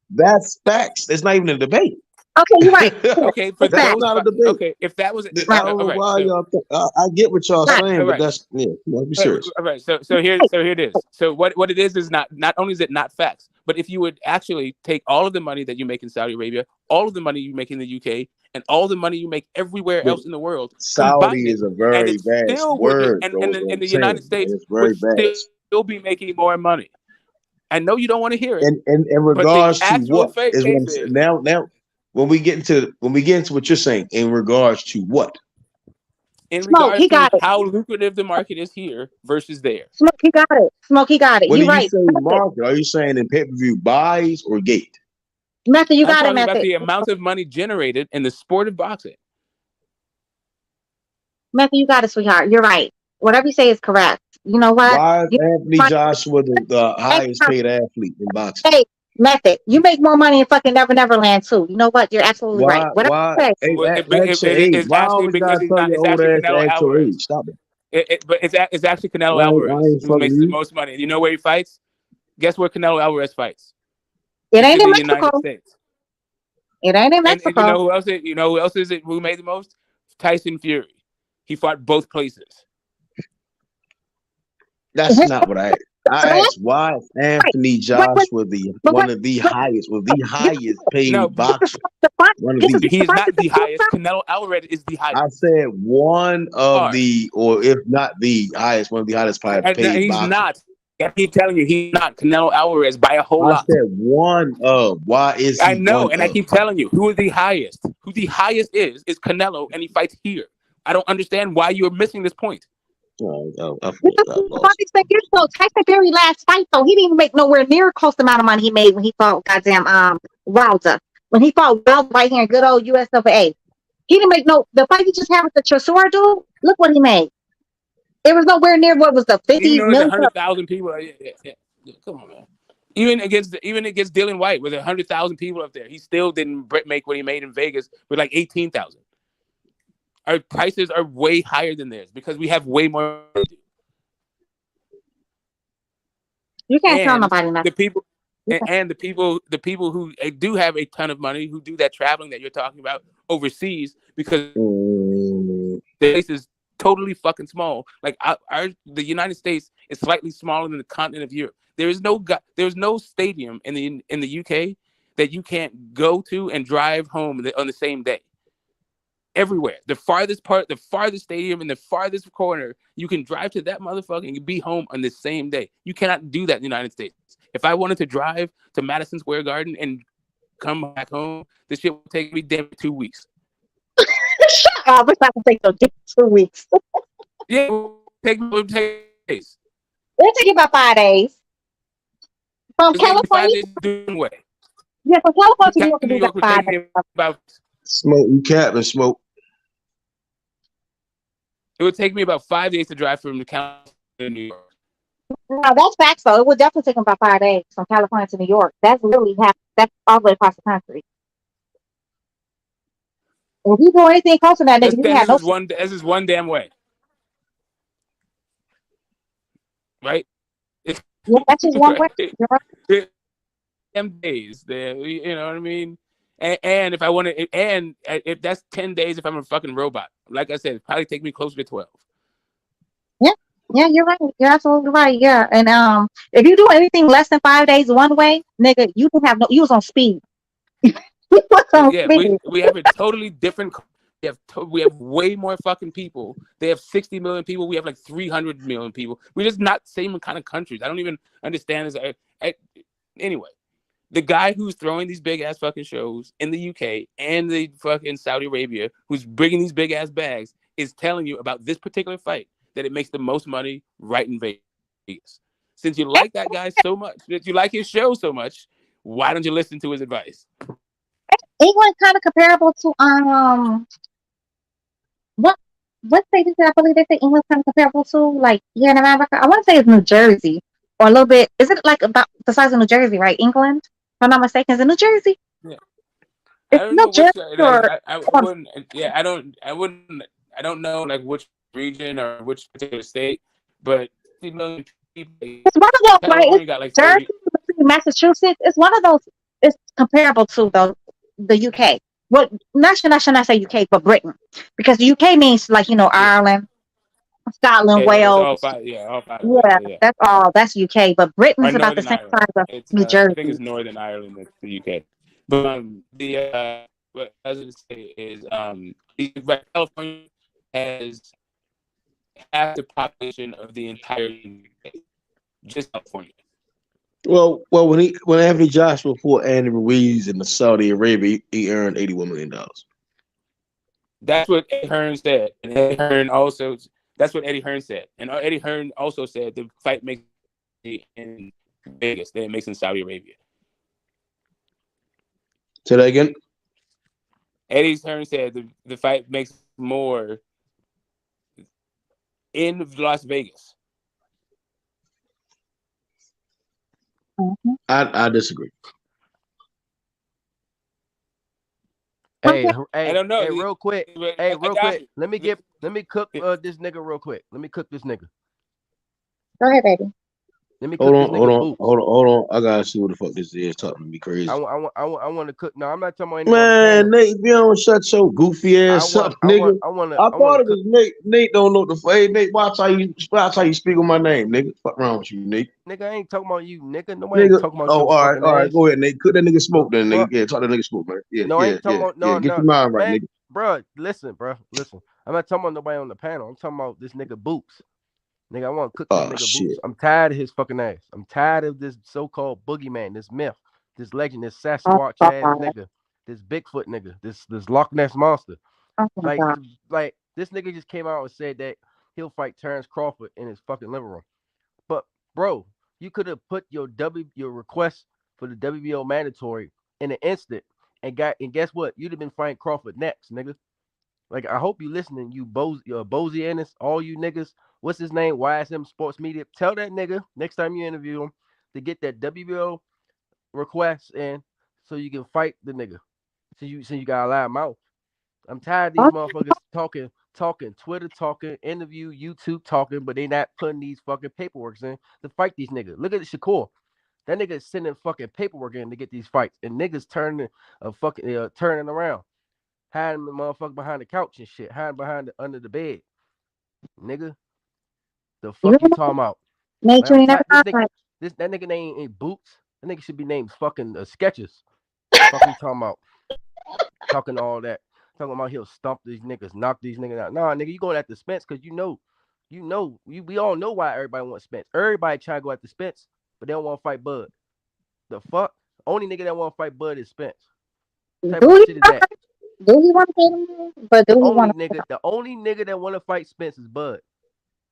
that's facts. It's not even a debate. Okay, you're right. Okay, for That's those. not a debate. Okay, if that was. I don't know why y'all think. I get what y'all saying, but that's let's be serious. All right. So here it is. So what it is not only is it not facts, but if you would actually take all of the money that you make in Saudi Arabia, all of the money you make in the UK, and all the money you make everywhere else in the world, Saudi is a very vast word, and bro. in the United States it's very would vast. still be making more money. I know you don't want to hear it. And in regards to what fake is what I'm case saying. is Now when we get into what you're saying in regards to what? in Smoke, regards he to got it. how lucrative the market is here versus there. Smoke, he got it. Smoke, he got it. When You're you right. say market, are you saying in pay-per-view buys or gate? Method, you I'm got it, talking about Method. the amount of money generated in the sport of boxing. Method, you got it, sweetheart. You're right. Whatever you say is correct. You know what? Why is Anthony Joshua the highest paid athlete in boxing? Hey, Method, you make more money in fucking Never Land too. You know what? You're absolutely right. Whatever you say. Ask your age. It's Why actually always because gotta tell your it's old actually ass to Canelo ask your Alvarez. age? Stop it. But it's actually Canelo I Alvarez ain't who fucking makes the you. most money. You know where he fights? Guess where Canelo Alvarez fights? It ain't in in the United Mexico. States. It ain't in And you Mexico. know who else? You know who else is it? Who made the most? Tyson Fury. He fought both places. That's not what I asked. I asked why is Anthony Joshua one of the highest paid boxer. One of the. He is not the highest. Canelo Alvarez is the highest. I said one of the, or if not the highest, one of the highest paid He's boxers. not. I keep telling you, he's not Canelo Alvarez by a whole I lot. said one of. Why is he? I know, one and of? I keep telling you, who is the highest? Who the highest is Canelo, and he fights here. I don't understand why you're missing this point. Tyson Fury last fight though, he didn't even make nowhere near close the amount of money he made when he fought goddamn Wilder. When he fought Wilder right here in good old USWA, he didn't make the fight he just had with the Chisora dude. Look what he made. It was nowhere near what was the 50 Even though there's million. 100,000 people, come on, man. Even against Dylan White with 100,000 people up there, he still didn't make what he made in Vegas with like 18,000. Our prices are way higher than theirs because we have way more. You can't tell nobody nothing. The people who do have a ton of money, who do that traveling that you're talking about overseas, because the place is totally fucking small. Like the United States is slightly smaller than the continent of Europe. There's no stadium in the UK that you can't go to and drive home on the same day. Everywhere, the farthest stadium in the farthest corner, you can drive to that motherfucker and be home on the same day. You cannot do that in the United States. If I wanted to drive to Madison Square Garden and come back home, this shit would take me damn 2 weeks. Shut up! It's not gonna take 2 weeks. Yeah, it would take days. It'll take you about 5 days. From California. Yeah, from California to New York, New York would take me about. Smoke, you capping, Smoke. It would take me about 5 days to drive from California to New York. No, that's facts though. It would definitely take them about 5 days from California to New York. That's literally that's all the way across the country. If you go anything close to that, nigga, you have no. This is one damn way, right? Yeah, that's just one way. Damn days, you know what I mean? And if I want to, and if that's 10 days, if I'm a fucking robot, like I said, it'd probably take me closer to 12. Yeah, you're right. You're absolutely right. Yeah, and if you do anything less than 5 days one way, nigga, you was on speed. Yeah, we have a totally different. We have way more fucking people. They have 60 million people. We have like 300 million people. We're just not same kind of countries. I don't even understand this. Anyway, The guy who's throwing these big ass fucking shows in the UK and the fucking Saudi Arabia, who's bringing these big ass bags, is telling you about this particular fight that it makes the most money right in Vegas. Since you like that guy so much, since you like his show so much, why don't you listen to his advice? England kind of comparable to what state is it? I believe they say England's kind of comparable to like here in America. I want to say it's New Jersey or a little bit. Is it like about the size of New Jersey, right? England, if I'm not mistaken, is it New Jersey? Yeah. I don't know which. I Or wouldn't. Yeah, I don't. I wouldn't. I don't know like which region or which particular state, but 50 million people. it's one of those, right? California It's got like Jersey, 30. Massachusetts. It's one of those. It's comparable to the UK. Well, not should I say UK, but Britain, because the UK means like Ireland, Scotland, Yeah, that's all Wales. five. Yeah, all five of those. Yeah, Yeah, that's all. That's UK, but or Britain's about the Northern same Ireland. size of It's New I think Jersey. it's Northern Ireland. That's the UK. But what I was going to say is California has half the population of the entire UK, just California. Well, when Anthony Joshua fought Andy Ruiz in the Saudi Arabia, he earned $81 million. That's what Eddie Hearn said, and Eddie Hearn also. That's what Eddie Hearn said, and Eddie Hearn also said the fight makes in Vegas than it makes in Saudi Arabia. Say that again. Eddie Hearn said the fight makes more in Las Vegas. I disagree. Hey, I don't know. Hey, real quick. Hey, real quick. Let me cook this nigga real quick. Let me cook this nigga. Go ahead, baby. Let me cook this nigga boots. Hold on. I gotta see what the fuck this is. Talking to me crazy. I want to cook. No, I'm not talking about Man, Nate, you don't shut your goofy ass up, nigga. I thought it was Nate. Nate don't know the hey Nate. Watch how you speak on my name, nigga. Fuck wrong with you, Nate. Nigga, I ain't talking about you, nigga. Nobody ain't talking about oh, your all right. ass. Go ahead, Nate. Cook that nigga smoke, then, nigga. Yeah, talk that nigga smoke, man. Yeah, no, I ain't talking about no. Get your mind right, man, nigga. Bro, listen. I'm not talking about nobody on the panel. I'm talking about this nigga Boots. Nigga, I want to cook this nigga Boots. I'm tired of his fucking ass. I'm tired of this so-called boogeyman, this myth, this legend, this Sasquatch ass nigga, this Bigfoot nigga, this Loch Ness monster. Like this nigga just came out and said that he'll fight Terrence Crawford in his fucking living room. But bro, you could have put your request for the WBO mandatory in an instant and guess what? You'd have been fighting Crawford next, nigga. Like, I hope you listening, you Bozy Ennis, all you niggas. What's his name? YSM Sports Media. Tell that nigga next time you interview him to get that WBO request in so you can fight the nigga. So you got a loud mouth. I'm tired of these motherfuckers talking, Twitter talking, interview, YouTube talking, but they not putting these fucking paperworks in to fight these niggas. Look at Shakur. That nigga is sending fucking paperwork in to get these fights, and niggas turning around. Hiding the motherfucker behind the couch and shit. Hiding under the bed. Nigga. The fuck you talking about? Like, that nigga name ain't Boots. That nigga should be named fucking Sketches. Fuck you talking about? Talking all that. Talking about he'll stomp these niggas, knock these niggas out. Nah, nigga, you going after Spence because we all know why everybody wants Spence. Everybody try to go after Spence, but they don't want to fight Bud. The fuck? Only nigga that want to fight Bud is Spence. What type of shit is that? Do he want to fight him? But do he want to? The only nigga that want to fight Spence is Bud.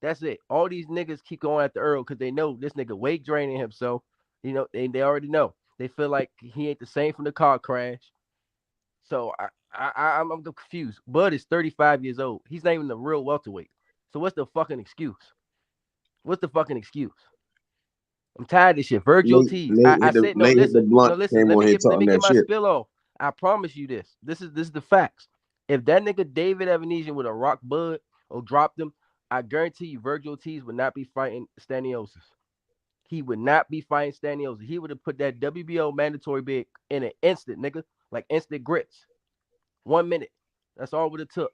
That's it. All these niggas keep going after Earl because they know this nigga weight draining himself. You know, they already know. They feel like he ain't the same from the car crash. So I'm confused. Bud is 35 years old. He's not even the real welterweight. So what's the fucking excuse? What's the fucking excuse? I'm tired of this shit. Virgil Ortiz. I said no. Listen. Let me get my spill off. I promise you this. This is the facts. If that nigga David Evanesian would have rocked Bud or dropped him, I guarantee you Virgil Ortiz would not be fighting Staniosis. He would not be fighting Staniosis. He would have put that WBO mandatory bid in an instant, nigga. Like instant grits. 1 minute. That's all it would have took.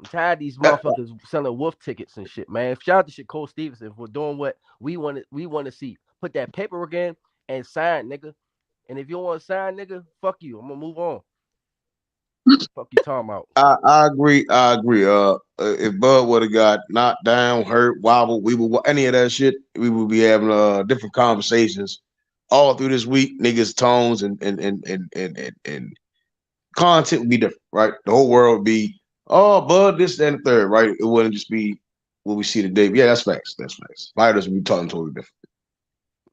I'm tired of these motherfuckers selling wolf tickets and shit, man. Shout out to Shakur Stevenson for doing what we want to see. Put that paperwork in and sign, nigga. And if you don't want to sign, nigga, fuck you. I'm gonna move on. Fuck you talking about? I agree. If Bud would have got knocked down, hurt, wobbled, any of that shit, we would be having different conversations all through this week, niggas' tones and content would be different, right? The whole world would be, oh, Bud, this, that, and the third, right? It wouldn't just be what we see today. But yeah, that's facts. That's facts. Fighters would be talking totally different.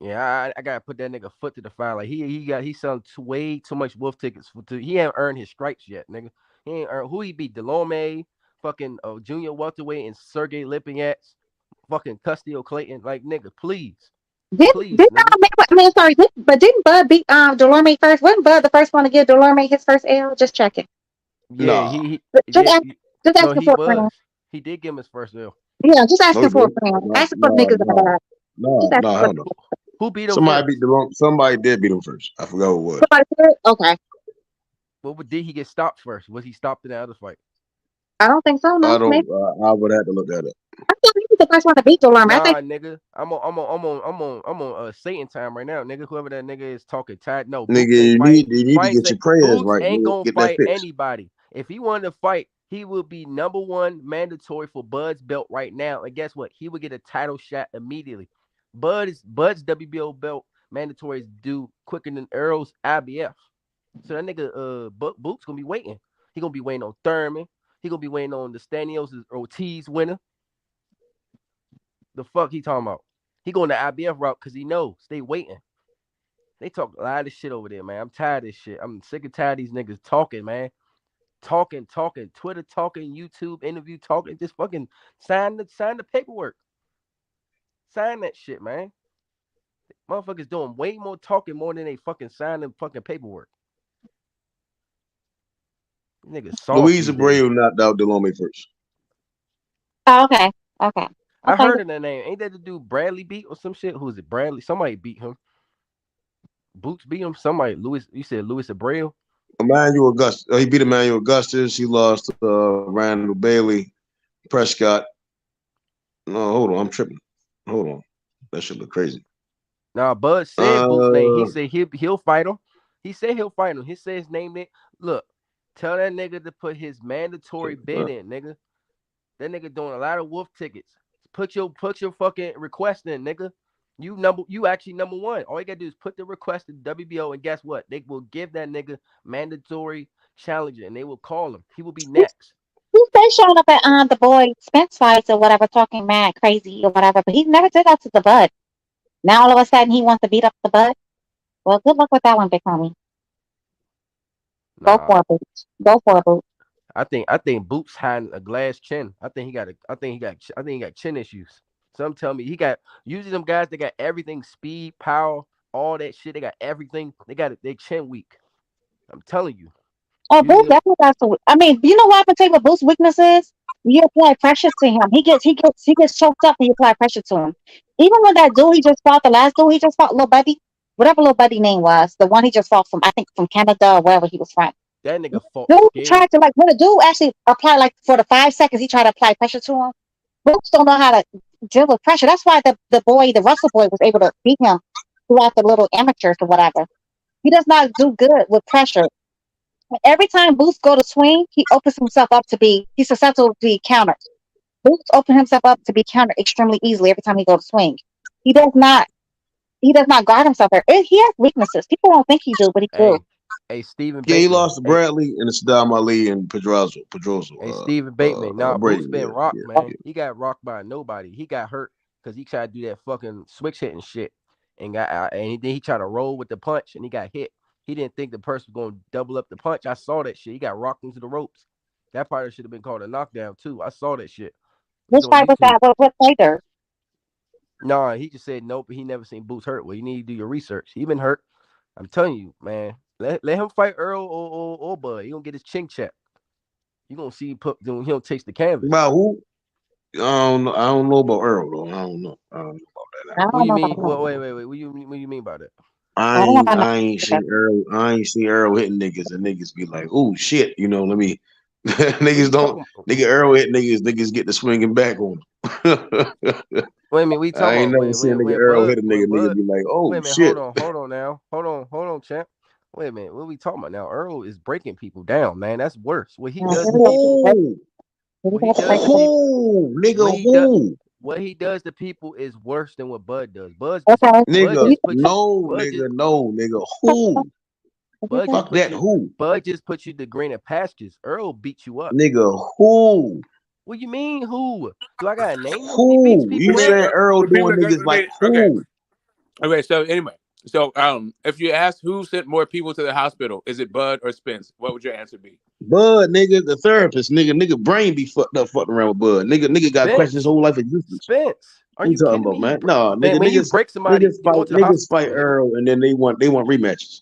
Yeah, I gotta put that nigga foot to the fire. Like he's selling way too much wolf tickets. He ain't earned his stripes yet, nigga. He ain't earned who he beat. Delorme, fucking junior welterweight, and Sergey Lipinets, fucking Custio Clayton. Like nigga, please. Didn't Bud beat Delorme first? Wasn't Bud the first one to give Delorme his first L? Just checking. Yeah, nah. Just asking for a friend. He did give him his first L. Yeah, just asking for a friend. Asking for niggas that No. Who beat him? Somebody beat somebody did beat him first. I forgot who it was. Somebody did? Okay. But did he get stopped first? Was he stopped in the other fight? I don't think so. No, I don't. I would have to look that up. I thought he was the first one to beat Delorme. Nah, nigga, I'm on Satan time right now, nigga. Whoever that nigga is talking tight, no, nigga, you need to get your prayers right. Ain't gonna get fight anybody. If he wanted to fight, he will be #1 mandatory for Bud's belt right now. And guess what? He would get a title shot immediately. Bud's WBO belt mandatory is due quicker than Earl's IBF. So that nigga Boot's gonna be waiting. He gonna be waiting on Thurman. He gonna be waiting on the Stanios Ortiz winner. The fuck he talking about? He going the IBF route because he knows. Stay waiting. They talk a lot of shit over there, man. I'm tired of this shit. I'm sick and tired of these niggas talking, man. Talking. Twitter talking, YouTube interview talking. Just fucking sign the paperwork. Sign that shit, man. Motherfuckers doing way more talking more than they fucking signing fucking paperwork. Niggas soft. Luis Abreu knocked out Delorme first. Oh, okay. I heard of that name. Ain't that the dude Bradley beat or some shit? Who is it? Bradley? Somebody beat him. Boots beat him. Somebody. You said Luis Abreu? Emmanuel Augustus. He beat Emmanuel Augustus. He lost Randall Bailey. Prescott. No, hold on. I'm tripping. Hold on. That should look crazy. Nah, Bud said Boots' name. He said he'll fight him. He said he'll fight him. He said his name. Look, tell that nigga to put his mandatory bid in, nigga. That nigga doing a lot of wolf tickets. Put your fucking request in, nigga. You actually #1. All you gotta do is put the request in WBO, and guess what? They will give that nigga mandatory challenger, and they will call him. He will be next. He's been showing up at the boy Spence fights or whatever, talking mad crazy or whatever, but he never did that to the Bud. Now all of a sudden he wants to beat up the Bud. Well, good luck with that one, big homie. Go for it, Boots. I think Boots had a glass chin. I think he got chin issues. Some tell me he got usually them guys that got everything, speed, power, all that shit. They got everything. They chin weak. I'm telling you. Oh, Boots definitely got to. I mean, you know what I can tell you what Boots' weakness is? You apply pressure to him. He gets choked up when you apply pressure to him. Even when that dude he just fought, the last dude he just fought, Lil Buddy, whatever Lil Buddy name was, the one he just fought from, I think from Canada or wherever he was from. That nigga fought. Dude tried to when the dude actually applied for the 5 seconds, he tried to apply pressure to him. Boots don't know how to deal with pressure. That's why the Russell boy was able to beat him throughout the little amateurs or whatever. He does not do good with pressure. Every time Boots go to swing, he opens himself up he's susceptible to be countered. Boots open himself up to be countered extremely easily every time he goes to swing. He does not guard himself there. He has weaknesses. People don't think he do, but he do. Hey, Stephen Bateman. Yeah, he lost to Bradley and Saddam Ali and Pedroso. Hey, Stephen Bateman. Boots been rocked, man. He got rocked by nobody. He got hurt because he tried to do that fucking switch hitting shit. And then he tried to roll with the punch and he got hit. He didn't think the person was going to double up the punch. I saw that shit. He got rocked into the ropes. That part should have been called a knockdown, too. I saw that shit. Which fight was that? What fighter? Nah, he just said nope. He never seen Boots hurt. Well, you need to do your research. He been hurt. I'm telling you, man. Let him fight Earl or Bud. He gonna get his chin checked. You gonna see he'll taste the canvas. About who? I don't know about Earl though. I don't know about that. What do you mean? Wait. What do you mean by that? I ain't seen Earl hitting niggas and niggas be like, oh shit, let me nigga Earl hit niggas get the swinging back on them. Wait a minute, we talking I ain't never seen nigga Earl hit a nigga, niggas be like, oh wait a minute, shit. Hold on now. Hold on, champ. Wait a minute, what are we talking about now? Earl is breaking people down, man. That's worse. What he does. Nigga, who? what he does to people is worse than what Bud does. Nigga, who? Fuck that, who? Bud just put you to greener pastures. Earl beat you up. Nigga, who? What you mean, who? Do I got a name? Who? You said Earl doing niggas like who? Okay, so anyway, if you ask who sent more people to the hospital, is it Bud or Spence? What would your answer be? Bud, nigga, the therapist, nigga, brain be fucked around with Bud. Nigga got questions his whole life existence. Spence, are you talking about, man? No, nigga, when you break somebody, niggas fight Earl, and then they want rematches.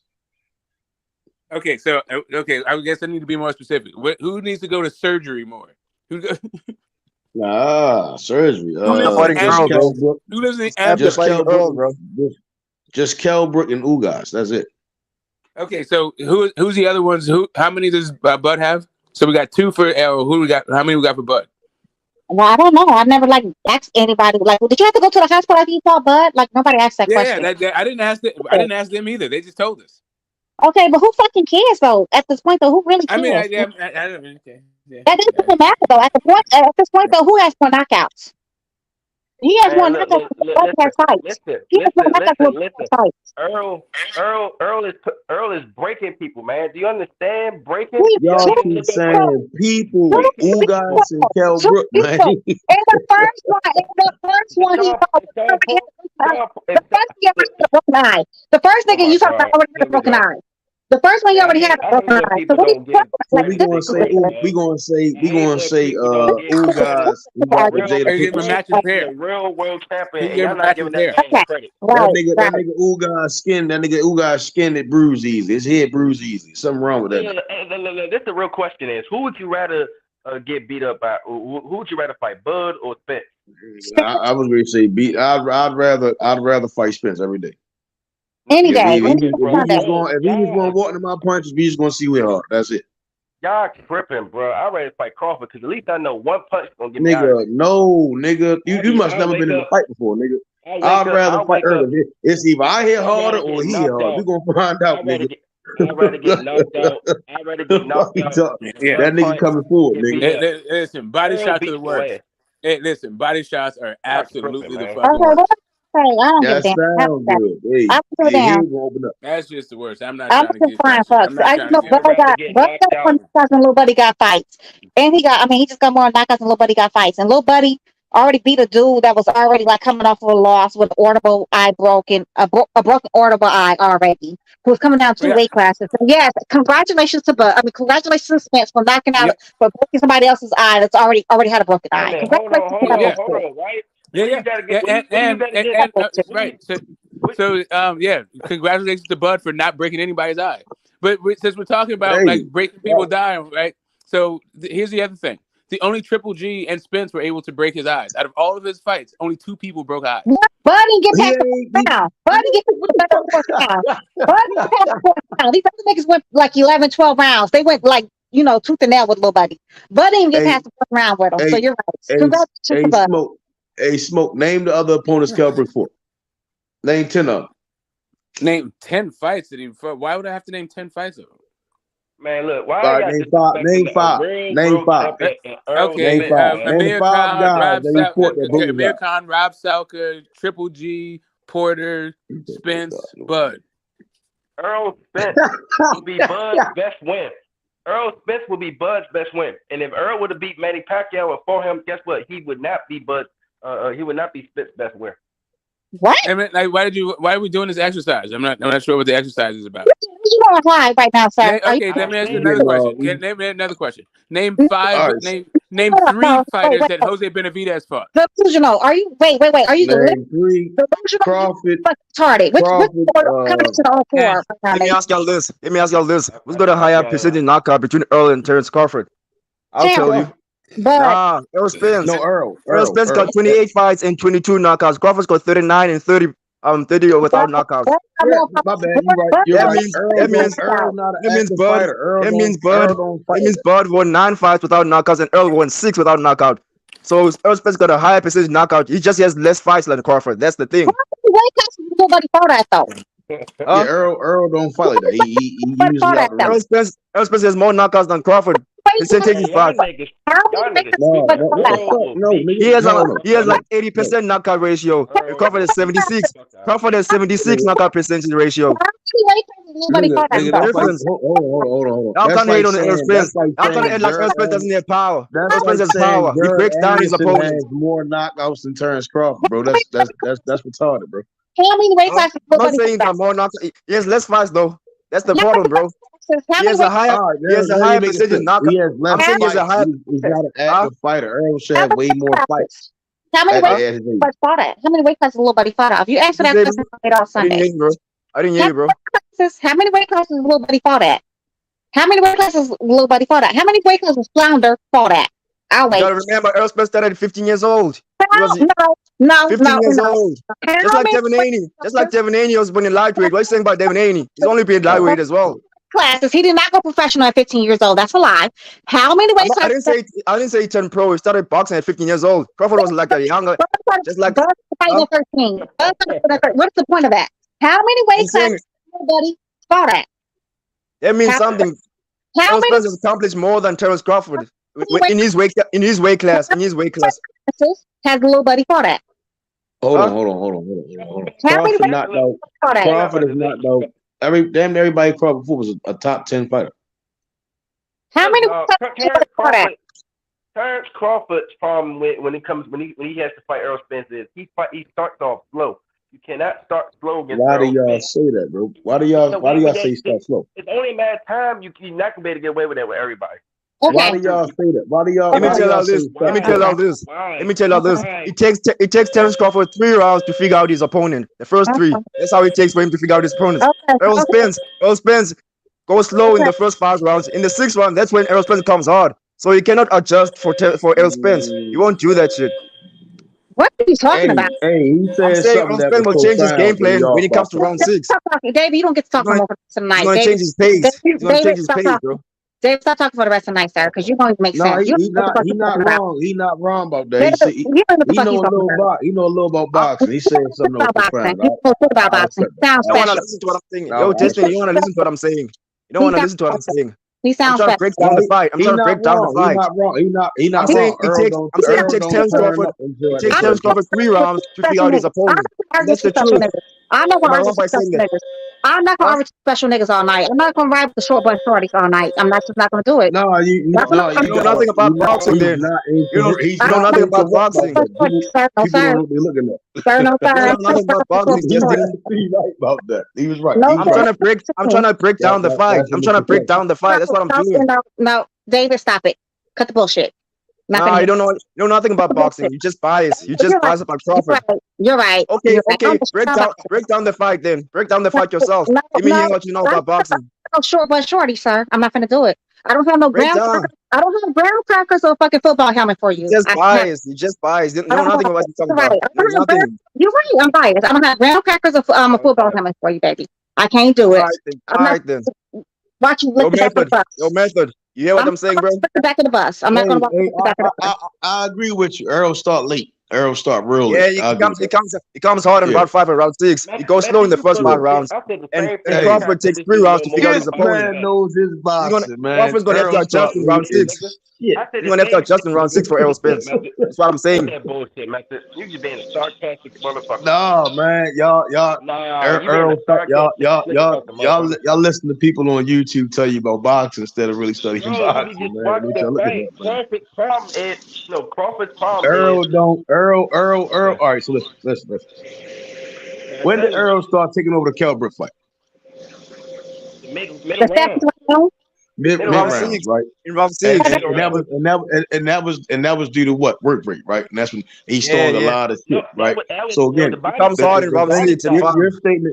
Okay, so I guess I need to be more specific. Who needs to go to surgery more? Surgery. Who lives in the Just Kelbrook and Ugas. That's it. Okay, so who's the other ones? How many does Bud have? So we got 2 for L. Who we got? How many we got for Bud? Well, I don't know. I never asked anybody. Did you have to go to the hospital after you saw Bud? Nobody asked that question. Yeah, I didn't ask them. I didn't ask them either. They just told us. Okay, but who fucking cares though? At this point though, who really cares? I mean, I don't really care. That doesn't matter though. At this point though, who has more knockouts? He has more knockouts. Earl is breaking people, man. Do you understand breaking? Y'all keep saying people, Ugas and Kelbrook, man. And the first one, he the first nigga you talking about already had a broken eye. The first one you already had a broken eye. So we gonna say Ugas. Real world champion. Y'all not giving that man credit. That nigga Ugas skin it bruise easy. His head bruise easy. Something wrong with that. This the real question is, who would you rather get beat up by? Who would you rather fight, Bud or Spence? I was going to say beat. I'd rather fight Spence every day. Any day. If he was going to walk into my punches, we just going to see where hard. That's it. Y'all tripping, bro. I ready to fight Crawford because at least I know one punch gonna get me out. Nigga, you must never been in a fight before, nigga. I'd rather fight early. It's either I hit harder or he hit harder. We're gonna find out, nigga. I'd rather get knocked out. I'd rather get knocked out. That nigga coming forward, nigga. Listen, body shots are the worst. Hey, listen, body shots are absolutely the fucking worst. That sounds good. Hey, that's just the worst. I'm not trying to get fine, folks. I know Bud and Lil Buddy got fights, and he just got more knockouts than Lil Buddy got fights. And Lil Buddy already beat a dude that was already coming off of a loss with audible eye broken, a broken audible eye already, who was coming down 2 weight classes. So yes, congratulations to Bud. Congratulations to Spence for knocking out for breaking somebody else's eye that's already had a broken eye. Congratulations to Bud. Right? Right. So, congratulations to Bud for not breaking anybody's eye. But since we're talking about breaking people dying, right? So here's the other thing: the only Triple G and Spence were able to break his eyes. Out of all of his fights, only 2 people broke eyes. Bud didn't get past the round. Bud didn't get past the fourth round. These other niggas went 11, 12 rounds. They went tooth and nail with Lil Buddy. Bud didn't get past the fourth round with him. So you're right. Congratulations to Bud. Smoke. Name the other opponents Kelbrook fought. Name 10 of them. Name 10 fights that he fought. Why would I have to name 10 fights of them? Man, look. Why? Name five. Okay. Amir Khan, Rob Salka, Triple G, Porter, Spence, Bud. Earl Spence will be Bud's best win. Earl Spence will be Bud's best win. And if Earl would have beat Manny Pacquiao and fought him, guess what? He would not be Bud. He would not be Spence's best win. What? I mean, why are we doing this exercise? I'm not sure what the exercise is about. You know I'm high right now, sir. Okay, let me ask you another question. Name another question. Name 5. Name 3 fighters that Jose Benavidez fought. Delusional. Are you? Wait. Are you delusional? Crawford. Retarded. Let me ask y'all this. Who's got a higher precision knockout between Earl and Terrence Crawford? I'll tell you. Earl Spence. No, Earl. Earl Spence got 28 fights and 22 knockouts. Crawford's got 39 and 30 without knockouts. My bad. That means Bud won 9 fights without knockouts and Earl won 6 without knockout. So Earl Spence got a higher precision knockout. He just has less fights than Crawford. That's the thing. Nobody fought that though. Earl don't fight like that. He usually Earl Spence has more knockouts than Crawford. Percentage is bad. He has like 80% knockout ratio. Crawford is 76. Crawford is 76 knockout percentage ratio. Difference. Y'all can't hate on the Errol Spence. Y'all can't act like Errol Spence doesn't have power. Errol Spence has power. He breaks down his opponents. Has more knockouts than Terrence Crawford, bro. That's retarded, bro. How many weight classes? I'm not saying that more knockouts. He has less fights though. That's the problem, bro. He has a higher percentage knockout. I'm saying he has a higher. He's not an active fighter. Errol should have way more fights. How many weight classes fought at? How many weight classes Little Buddy fought at? If you asked for that question, all Sunday. I didn't hear you, bro. How many weight classes Little Buddy fought at? How many weight classes Little Buddy fought at? How many weight classes Flounder fought at? I'll wait. You gotta remember, Errol Spence started at 15 years old. No, 15 years old. Just like Devin Haney. Just like Devin Haney was winning lightweight. What are you saying about Devin Haney? He's only been lightweight as well. Classes. He did not go professional at 15 years old. That's a lie. How many weight classes? I didn't say he turned pro. He started boxing at 15 years old. Crawford was like a younger, just like. What's the point of that? How many weight classes Buddy fought at? That means something. Errol Spence has accomplished more than Terrence Crawford in his weight class. Has Little Buddy fought at? Hold on. Crawford knocked out. Crawford is knocked out. Everybody Crawford was a top 10 fighter. How many? Terrence Crawford's problem when he has to fight Errol Spence is he starts off slow. You cannot start slow against. Why do y'all say that, bro? Why do y'all say start slow? It's only a matter of time. You're not gonna be able to get away with that with everybody. Okay. Why do y'all say that? Why do y'all? Let me tell y'all this. It takes Terrence Crawford 3 rounds to figure out his opponent. The first 3. That's how it takes for him to figure out his opponents. Errol Spence goes slow in the first 5 rounds. In the 6th round, that's when Errol Spence comes hard. So he cannot adjust for Errol Spence. He won't do that shit. What are you talking about? Hey, he said something that will change his game plan when it comes to round 6. David, you don't get to talk more tonight. He's gonna change his pace. He's gonna change his pace, bro. Dave, stop talking for the rest of the night, sir, because you don't make sense. He's not wrong. He's not wrong about that. He know a little about boxing. He said something about boxing. About boxing. Sounds you don't want to listen to what I'm saying. Yo, Justin, you want to listen to what I'm saying. You don't want to listen to what I'm saying. He sounds I'm trying to break down the fight. I'm trying to break down the fight. He's not wrong. It takes Terrence Crawford 3 rounds to figure out his opponent. That's the truth. I'm not going to argue with special niggas. I'm not going to argue with special niggas all night. I'm not going to ride with the short bus shorties all night. I'm just not going to do it. You know nothing about boxing then. You know nothing about boxing. Sir, no, sir. You know nothing about boxing. He's right about that. He was right. I'm trying to break down the fight. I'm trying to break down the fight. That's what I'm doing. No, David, stop it. Cut the bullshit. Nah, you don't know nothing about boxing. You just biased. You just biased about Crawford. You're right. Okay. Break down the fight then. Break down the fight yourself. Give me what you know about boxing. Short but shorty, sir. I'm not gonna do it. I don't have no ground crackers. I don't have ground crackers or fucking football helmet for you. You just biased. You know nothing about what you're talking about. You're right. I'm biased. I don't have ground crackers or a football helmet for you, baby. I can't do it. All right then. Watch you lick the back of the bus. Your method. You hear what I'm saying, bro? The back of the bus. I'm not going to walk the back of the bus. I agree with you. Errol start late. Errol start real late. Yeah, he comes hard in round 5 and round 6. He goes slow in the first 5 rounds. And Crawford takes 3 rounds to figure out his opponent. Man knows his boxing, man. Crawford's going to have to adjust in round 6. He's going to have to adjust in round 6 for Errol Spence. That's what I'm saying. Bullshit, man. You just being a sarcastic motherfucker. No, man. Y'all listen to people on YouTube tell you about boxing instead of really studying boxing, man. Crawford's problem Earl. All right, so listen. When did Earl start taking over the Kell Brook fight? Mid rounds, right? In round 6. And that was due to what? Work rate, right? And that's when he stole a lot of shit, right? So again, comes hard in round 6.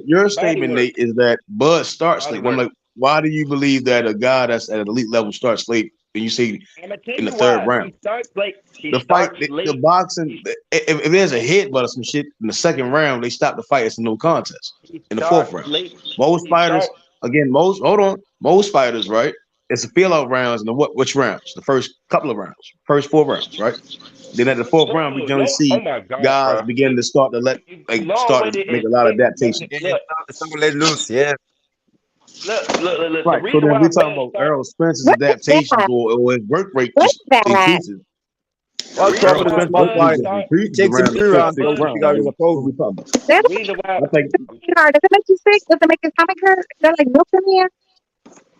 Your statement, Nate, is that Bud starts late. I'm like, why do you believe that a guy that's at an elite level starts late? And you see in the 3rd round, the boxing. If there's a hit but some shit in the 2nd round, they stop the fight. It's a no contest. In the 4th round, most fighters, right? It's a feel out rounds. And which rounds? The first couple of rounds, first 4 rounds, right? Then at the 4th round, we generally see guys begin to start to make a lot of adaptation. Let loose, yeah. Look. Right. The So reason then why we're Bud talking about started. Errol Spence's What is adaptations that? or his work rate What is just that? increases. The Well, reason Errol Crawford is why a Spence's smart work Bud rate fighter. just started. It increases takes him around the 3 Listen, fifth, rounds to sixth Bud go round. figure out Like, his started. what opponent. we talking about? That The reason why. I think hard. Does it make you sick? Does it make your stomach hurt? They're like milking me.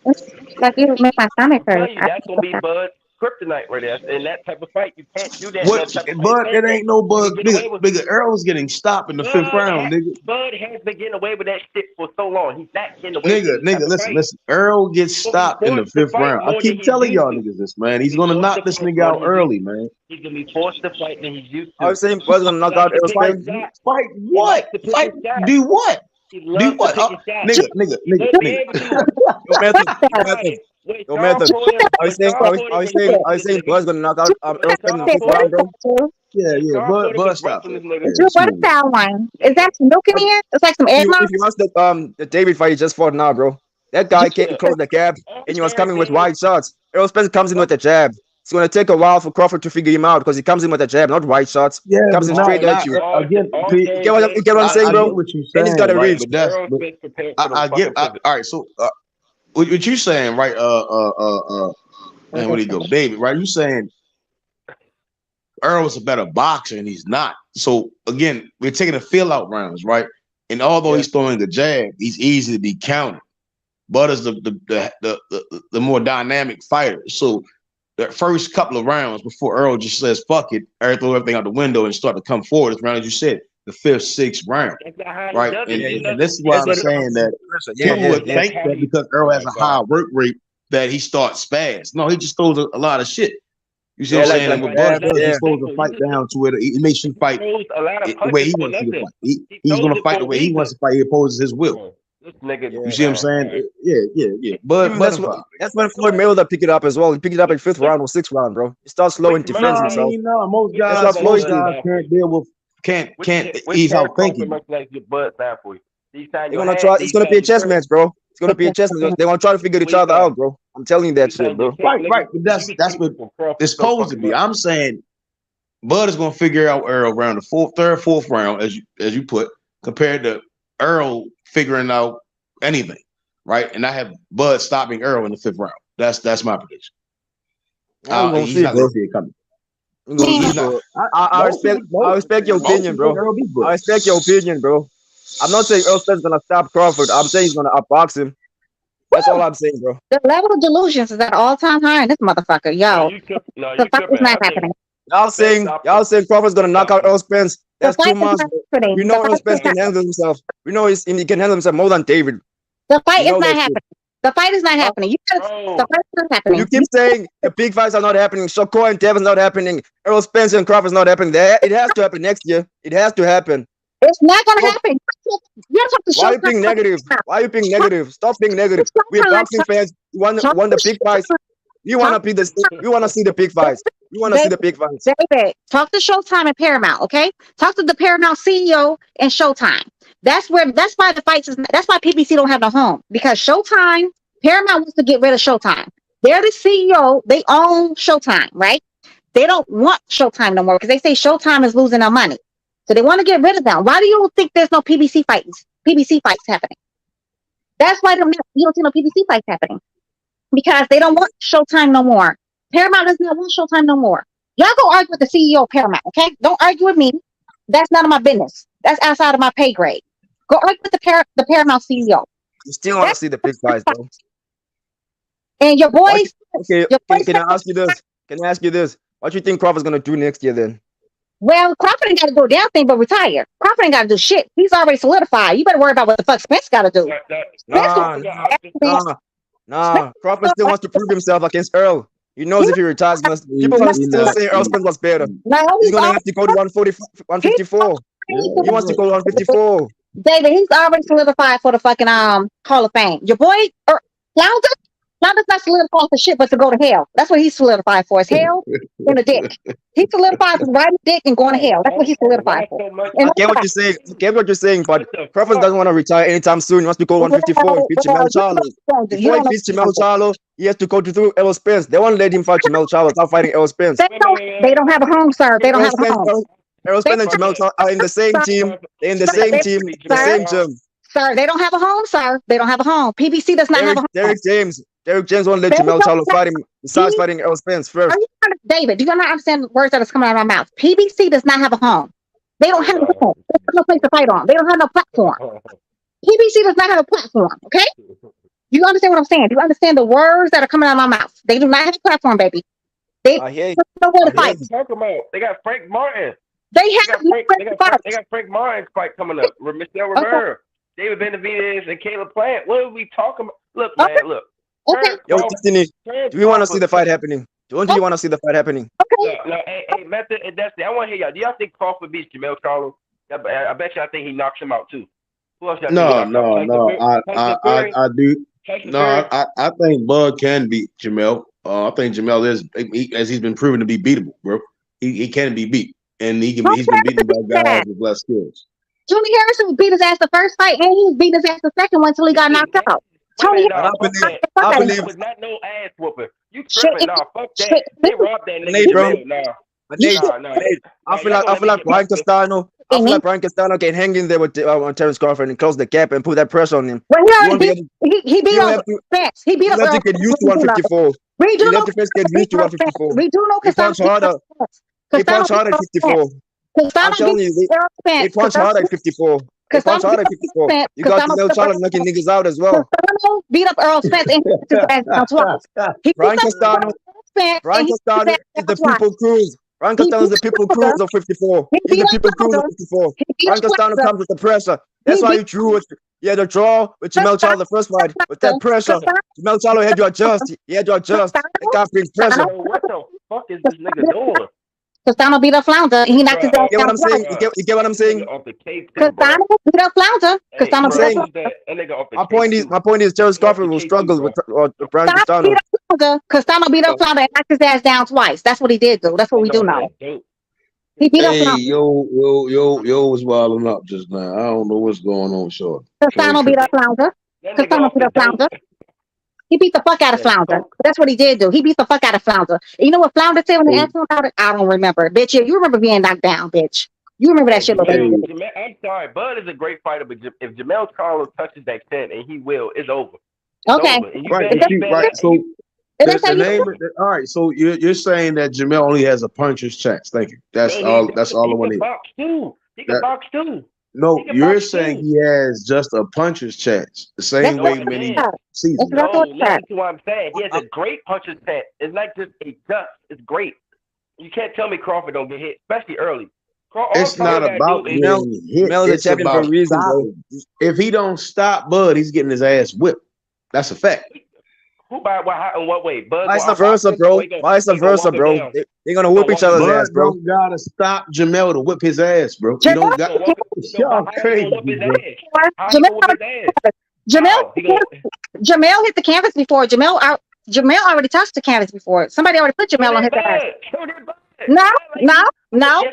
It's like it'll make my stomach I'm hurt. telling you, that's gonna be Bud's kryptonite right there. In that type of fight, you can't do that in what, that type of fight. but it ain't no You bug. can get Nigga, away with. nigga, Errol's getting stopped in the fifth round, nigga. Bud has been getting away with that shit for so long. He's not getting away with Nigga, this type of listen. fight. Earl gets He's gonna be stopped in the forced to fifth fight round. I more than keep he's telling used y'all to. niggas this, man. He's He's gonna forced to knock this fight nigga more out than he's used early, to. man. He's gonna be forced to fight than he's used I to. was saying Bud's gonna He knock likes out to Errol pick his Spence. shot. Fight He likes what? to pick Fight his shot. do what? He Do loves to what? pick his shot. Nigga, He's gonna be nigga. able to. Yo, method, You yo, know how method, when yo, Sean method. Porter I was when saying, Sean Porter was I wrestling was this saying nigga, Bud's gonna knock out when Errol Spence in Sean the fifth Porter round, bro. Yeah, when yeah, Sean Porter was stop wrestling it. this nigga. Yeah, Drew, what is smooth. that one? Is that some milk in here? It's like some If eggnog. you watch the David fight he just fought now, bro, that guy can't close the gap, and he was coming with wide shots. Errol Spence comes in with a jab. It's gonna take a while for Crawford to figure him out because he comes in with a jab, not wide shots. Yeah, He comes but in straight at not you. again. All See, day, You get what I'm saying, I bro? get what you're And he's got saying, a right? reach. But that's Earl but Spence prepared for them I get. fucking physical. All right, so what you saying, right? Man, where do you go, David? Right? You saying Earl's a better boxer and he's not. So again, we're taking the fill out rounds, right? And although he's throwing a jab, he's easy to be counted. Bud is the more dynamic fighter. So the first couple of rounds before Earl just says fuck it, throw everything out the window and start to come forward. As round as you said, the fifth, sixth round, That's not how right? he does it. And this is why I'm saying that people would think that because Earl has a high work rate that he starts fast. No, he just throws a lot of shit. You see what I'm saying? And what Bud does, he slows the fight down to it. He makes you fight Throws a lot of the way punches he for wants you to nothing. fight. He's throws gonna it fight for the a way he wants to fight. He opposes his will. This nigga, You see what I'm saying? Yeah. But That's when Floyd Mayweather picked it up as well. He picked it up in fifth round or sixth round, bro. He starts slow and defends himself. No. Most That's guys what Floyd did. can't deal with can't ease out thinking. Like your butt down for you. They're gonna try. It's gonna be a chess match, bro. It's gonna be a chess match. They're gonna try to figure each other out, bro. I'm telling you that shit, bro. Right. But that's what it's supposed to be. I'm saying Bud is gonna figure out Earl around the third, fourth round, as you put, compared to Earl figuring out anything, right? And I have Bud stopping Earl in the fifth round. That's my prediction. He's not gonna see it coming. I respect your opinion, bro. I respect your opinion, bro. I'm not saying Earl Spence is gonna stop Crawford. I'm saying he's gonna outbox him. That's all I'm saying, bro. The level of delusions is at all time high in this motherfucker, yo. The fight is not happening. Y'all saying Crawford's gonna knock out Earl Spence. That's 2 months. We know Earl Spence can handle himself. We know he can handle himself more than David. The fight is not happening. The fight is not happening. The fight is not happening. You keep saying the big fights are not happening. Shakur and Devin's not happening. Earl Spence and Crawford's not happening. It has to happen next year. It has to happen. It's not gonna happen. You have to Why are you being negative? Why are you being negative? Stop being negative. We're boxing fans. You want the big fights. You want to see the big fights. You want to see the big fights. David, talk to Showtime and Paramount, okay? Talk to the Paramount CEO and Showtime. That's why the fights that's why PBC don't have no home, because Showtime, Paramount wants to get rid of Showtime. They're the CEO, they own Showtime, right? They don't want Showtime no more because they say Showtime is losing their money. So they want to get rid of them. Why do you think there's no PBC fights happening? That's why you don't see no PBC fights happening. Because they don't want Showtime no more. Paramount does not want Showtime no more. Y'all go argue with the CEO of Paramount, okay? Don't argue with me. That's none of my business. That's outside of my pay grade. Go argue with the Paramount CEO. You still want to see the big fights, though. And your boys. Okay, can I ask you this? What do you think Crawford's gonna do next year then? Well, Crawford ain't got to do a damn thing but retire. Crawford ain't got to do shit. He's already solidified. You better worry about what the fuck Spence got to do. Nah. Crawford still wants to prove himself against Earl. He knows if he retires, people are still saying Earl Spence was better. He's gonna have to go to 140, 154. He wants to go to 154. David, he's already solidified for the fucking Hall of Fame. Your boy, Flounder's not solidified for shit but to go to hell. That's what he's solidified for, is hell and a dick. He solidified for riding dick and going to hell. That's what he's solidified for. I get what you're saying, but Crawford doesn't want to retire anytime soon. He wants to go 154 and beat Jamel Charlo. Before he beats Jamel Charlo, he has to go through Errol Spence. They won't let him fight Jamel Charlo without fighting Errol Spence. They don't have a home, sir. They don't have a home. Errol Spence and Jamel Charlo are in the same team. They're in the same team, the same gym. Sir, they don't have a home, sir. They don't have a home. PBC does not have a home. Derek James won't let Jamaine Charlo fight him. Besides fighting Errol Spence first. David, do you not understand the words that is coming out of my mouth? PBC does not have a home. They don't have a home. They have no place to fight on. They don't have no platform. PBC does not have a platform. Okay? You understand what I'm saying? Do you understand the words that are coming out of my mouth? They do not have a platform, baby. They don't know where to fight. They got Frank Martin. They got Frank Martin's fight coming up. Michelle Rivera, David Benavidez, and Caleb Plant. What are we talking about? Look, man, look. Okay. Yo, Destiny, do we want to see the fight happening? Don't you want to see the fight happening? Okay. Hey, Method and Destiny, I want to hear y'all. Do y'all think Crawford beats Jamaine Charlo? I bet you I think he knocks him out too. Who else y'all think? I do. No, I think Bud can beat Jamel. I think Jamel is, as he's been proven to be beatable, bro. He can be beat, and he's been beaten by guys with less skills. Tony Harrison beat his ass the first fight, and he beat his ass the second one until he got knocked out. Tony Harrison, I believe was not no ass whooping. You tripping? Nah, fuck that. They robbed that nigga. I feel like Brian Castano. I feel like Brian Castano can hang in there with Terrence Crawford and close the gap and put that pressure on him. Well, he beat up Spence. He beat up. You have to get used to 154. You have to first get used to 154. We do know he punch harder. He punch harder at 54. I'm telling you, he punch harder at 54. He punch harder at 54. You got Jamaine Charlo knocking niggas out as well. Castano beat up Errol Spence and twice. Brian Castano is the people cruise. Brian Castano is the people cruise of 54. He's the people cruise of 54. Brian Castano comes with the pressure. That's why he drew it. He had a draw with Jamaine Charlo the first fight. With that pressure, Jamaine Charlo had to adjust. He had to adjust. That guy brings pressure. What the fuck is this nigga doing? Castano beat up Flounder. He knocked his ass down. You get what I'm saying? Castano beat up Flounder. Castano beat up Flounder. My point is, Terrence Crawford will struggle with Brian Castano. Castano beat up Flounder and knocked his ass down twice. That's what he did, though. That's what we do now. He beat up Flounder. Yo was wilding up just now. I don't know what's going on, short. Castano beat up Flounder. Castano beat up Flounder. He beat the fuck out of Flounder. That's what he did do. He beat the fuck out of Flounder. And you know what Flounder said when they asked him about it? I don't remember. Bitch, you remember being knocked down, bitch. You remember that shit, baby. I'm sorry. Bud is a great fighter, but if Jamaine Charlo touches that 10, and he will, it's over. Okay. Right. So the name. All right. So you're saying that Jamel only has a puncher's chance. Thank you. That's all. That's all I want to hear. He can box too. No, you're saying he has just a puncher's chance. The same way many seasons. No, listen to what I'm saying. He has a great puncher's chance. It's not just a dust. It's great. You can't tell me Crawford don't get hit, especially early. It's not about getting hit. It's about stopping. If he don't stop Bud, he's getting his ass whipped. That's a fact. Who by in what way? Bud Vice versa, bro. Vice versa, bro. They're gonna whip each other's ass, bro. You gotta stop Jamel to whip his ass, bro. You don't got y'all crazy, bro. Jamel hit the canvas before. Jamel already touched the canvas before. Somebody already put Jamel on his ass. No.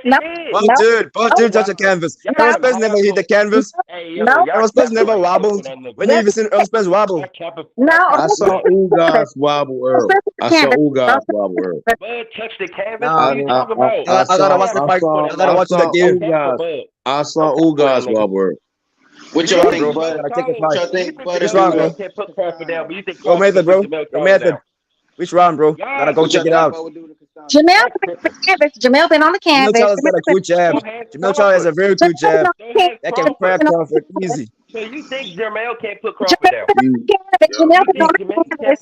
Bud did touch the canvas. Errol Spence never hit the canvas. Errol Spence never wobbled. When you even seen Errol Spence wobble? No. I saw Ugas wobble Earl. I saw Ugas wobble Earl. Bud touched the canvas. What are you talking about? I gotta watch the fight. I gotta watch it again. I saw Ugas wobble Earl. What y'all think, Bud? What y'all think, Bud? Which round, bro? Go Method, bro. Go Method. Which round, bro? Gotta go check it out. Jamel been on the canvas. Jamel Charlo's got a good jab. Jamel Charlo has a very good jab. That can crack Crawford easy. So you think Jamel can't put Crawford down?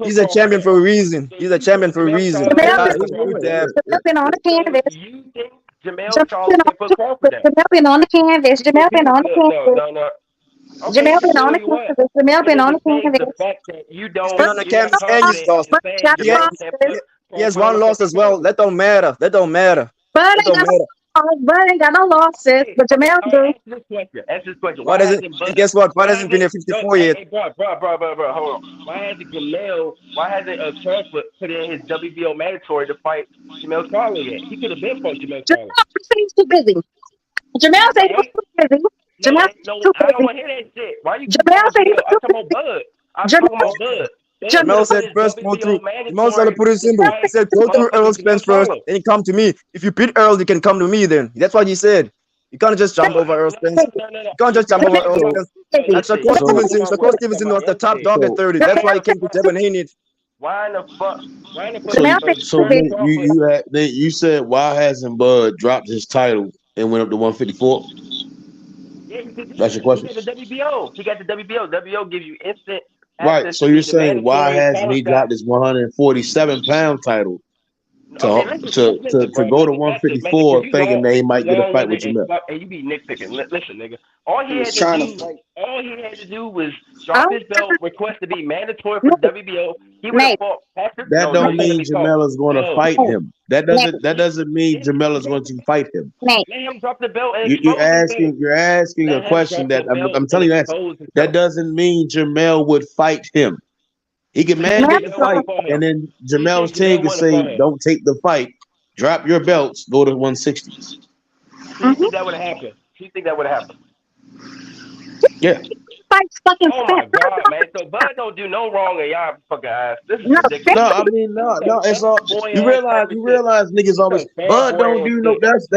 He's a champion for a reason. He's a champion for a reason. Jamel been on the canvas. You think Jamel Charlo can put Crawford down? Jamel been on the canvas. Jamel been on the canvas. No. Jamel been on the canvas. Jamel been on the canvas. The fact that you don't. He's been on the canvas and he's lost. He has one loss as well. That don't matter. Bud ain't got no losses, but Jamel do. Ask this question. Why doesn't? Guess what? Why hasn't been at 54 yet? Hey, bro, hold on. Why hasn't Crawford put in his WBO mandatory to fight Jamel Charlo yet? He could have been fought Jamel Charlo. He's too busy. Jamel said he's too busy. I don't want to hear that shit. Why you? Jamel said he's too busy. I'm talking about Bud. Jamel said first go through. Jamel said to put it simple. He said go through Errol Spence first, then come to me. If you beat Errol, you can come to me then. That's what he said. You can't just jump over Errol Spence. You can't just jump over Errol Spence. That's Shakur Stevenson. Shakur Stevenson was the top dog at 30. That's why he came to Devin Haney. Why in the fuck? Why in the fuck? So you said why hasn't Bud dropped his title and went up to 154? Yeah, That's your question. He got the WBO. He got the WBO. WBO gives you instant Right. access So to you're be the saying why mandatory hasn't title he shot. dropped his 147-pound title Okay, listen, to bro. go to Listen, 154, you thinking they might get a fight with and, Jamel? and you be nitpicking. Listen, nigga. All he He was had to trying to do, fight. all he had to do was drop his belt, request to be mandatory for WBO. He would have fought Patrick. That No, don't mean Jamel is going to fight him. That doesn't mean Jamel is going to fight him. Let him drop the belt and You're expose himself. asking a Let him question drop that the belt I'm telling you and that expose himself. that doesn't mean Jamel would fight him. He can mandate the fight, and then Jamel's team can say, "Don't take the fight, drop your belts, go to 160." So you think that would have happened? You think that would have happened? Yeah. Oh my God, man! So Bud don't do no wrong in y'all fucking ass. This is ridiculous. No, I mean no. It's all you realize niggas always Bud don't do no. That's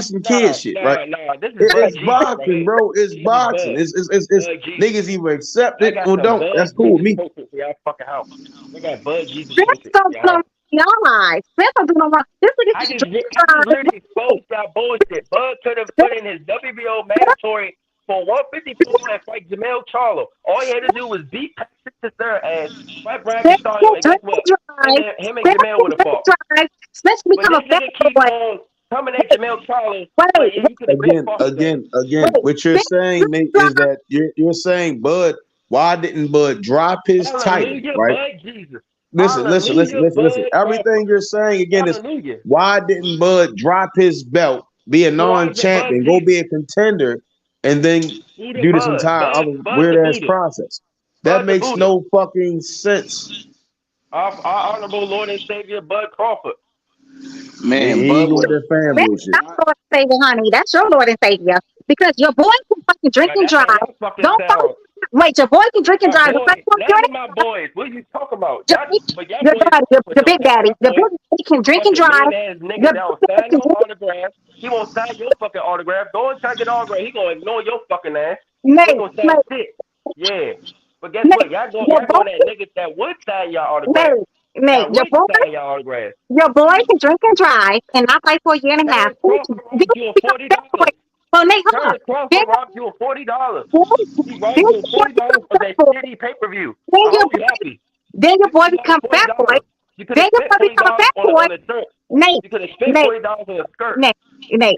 some kid shit, right? Nah. This is It's boxing, bro. It's boxing. It's niggas either accept it or don't. That's cool with me. For y'all fucking house. They got Bud Jesus. I just literally exposed y'all bullshit. Bud could have put in his WBO mandatory for 154 and fight Jamel Charlo. All he had to do was beat Patrick to third ass, fight Brad Castano, and guess what? Him and Jamel would have fought. But this nigga keep on coming at Jamel Charlo. Again. What you're saying, Nate, is that you're saying Bud. Why didn't Bud drop his title? Right. Bud Jesus. Listen. Everything you're saying again is why didn't Bud drop his belt, be a non-champion, go be a contender, and then do this entire other weird ass process? That makes no fucking sense. Our honorable Lord and Savior Bud Crawford. Man, he ain't with that fan bullshit. That's Lord and Savior, honey. That's your Lord and Savior. Because your boy can fucking drink and drive. Don't fucking wait. Your boy can drink and drive. None of my boys. What are you talking about? The big daddy. The big daddy can drink and drive. Nigga that will sign your autograph. He won't sign your fucking autograph. Go and try to get an autograph. He gonna ignore your fucking ass. He gonna sign shit. Yeah. But guess what? Y'all going at niggas that would sign your autograph. Your boy can drink and drive and not fight for a year and a half. Well, Nate, hold on. He robbed you of $40. He robbed you of $40 for that shitty pay-per-view. I hope you're happy. Then your boy becomes a fat boy. Then your boy becomes a fat boy. Nate, you could have spent $40 on a skirt. Nate,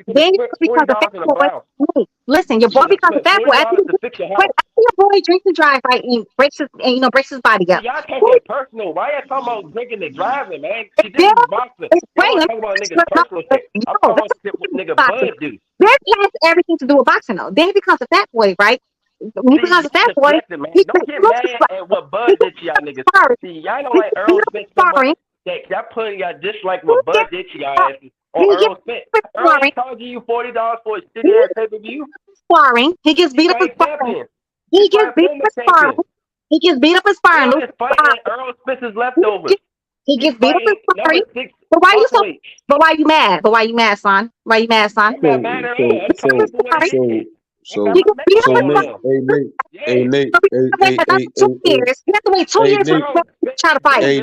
then your boy becomes a fat boy. Nate, listen, your boy becomes a fat boy. After your boy drinks and drives, right, and breaks his body up. Y'all taking it personal. Why y'all talking about drinking and driving, man? This is boxing. Y'all talking about niggas' personal shit. I'm talking about shit what nigga Bud do. This has everything to do with boxing, though. Then he becomes a fat boy, right? When he becomes a fat boy, don't get mad at what Bud did to y'all niggas. See, y'all don't like Earl Spence so much that y'all putting y'all dislike what Bud did to y'all asses on Earl Spence. Earl ain't charging you $40 for a shitty ass pay-per-view. Sparring, he gets beat up in sparring. He gets beat up in sparring. He gets beat up in sparring. Earl Spence's leftovers. He gets beat up in sparring. But why you so? But why you mad? But why you mad, son? Why you mad, son? So, hey, Nate. You have to wait 2 years to try to fight. Hey,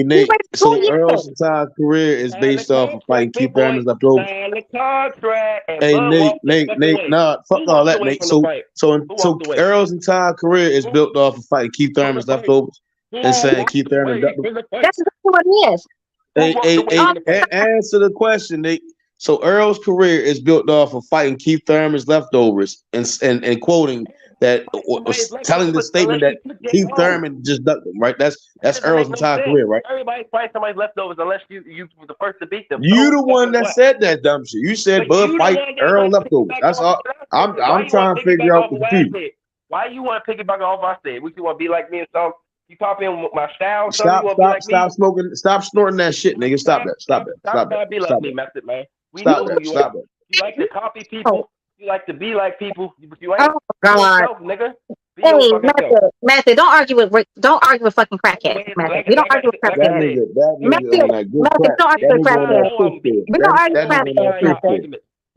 Nate. So Earl's entire career is based off of fighting Keith Thurman's leftovers. Hey, Nate. Nah, fuck all that, Nate. So Earl's entire career is built off of fighting Keith Thurman's leftovers and saying Keith Thurman. That's exactly what it is. Hey, answer the question, Nate. So Earl's career is built off of fighting Keith Thurman's leftovers and quoting that was telling the statement that Keith Thurman just ducked him, right? That's Earl's entire career, right? Everybody fights somebody's leftovers unless you were the first to beat them. You the one that said that dumb shit. You said Bud fight Earl leftovers. That's all. I'm trying to figure out the confusion. Why you want to piggyback off I said? Would you want to be like me and some? You copying my style? Stop smoking. Stop snorting that shit, nigga. Stop that. Be like me, method, man. We Stop know that. who you Stop are. it. You like to copy people. You like to be like people. You ain't yourself, nigga. Hey, Matthew, don't argue with fucking crackheads, Matthew. We don't argue with crackheads. Matthew, don't argue with crackheads. We don't argue with crackheads.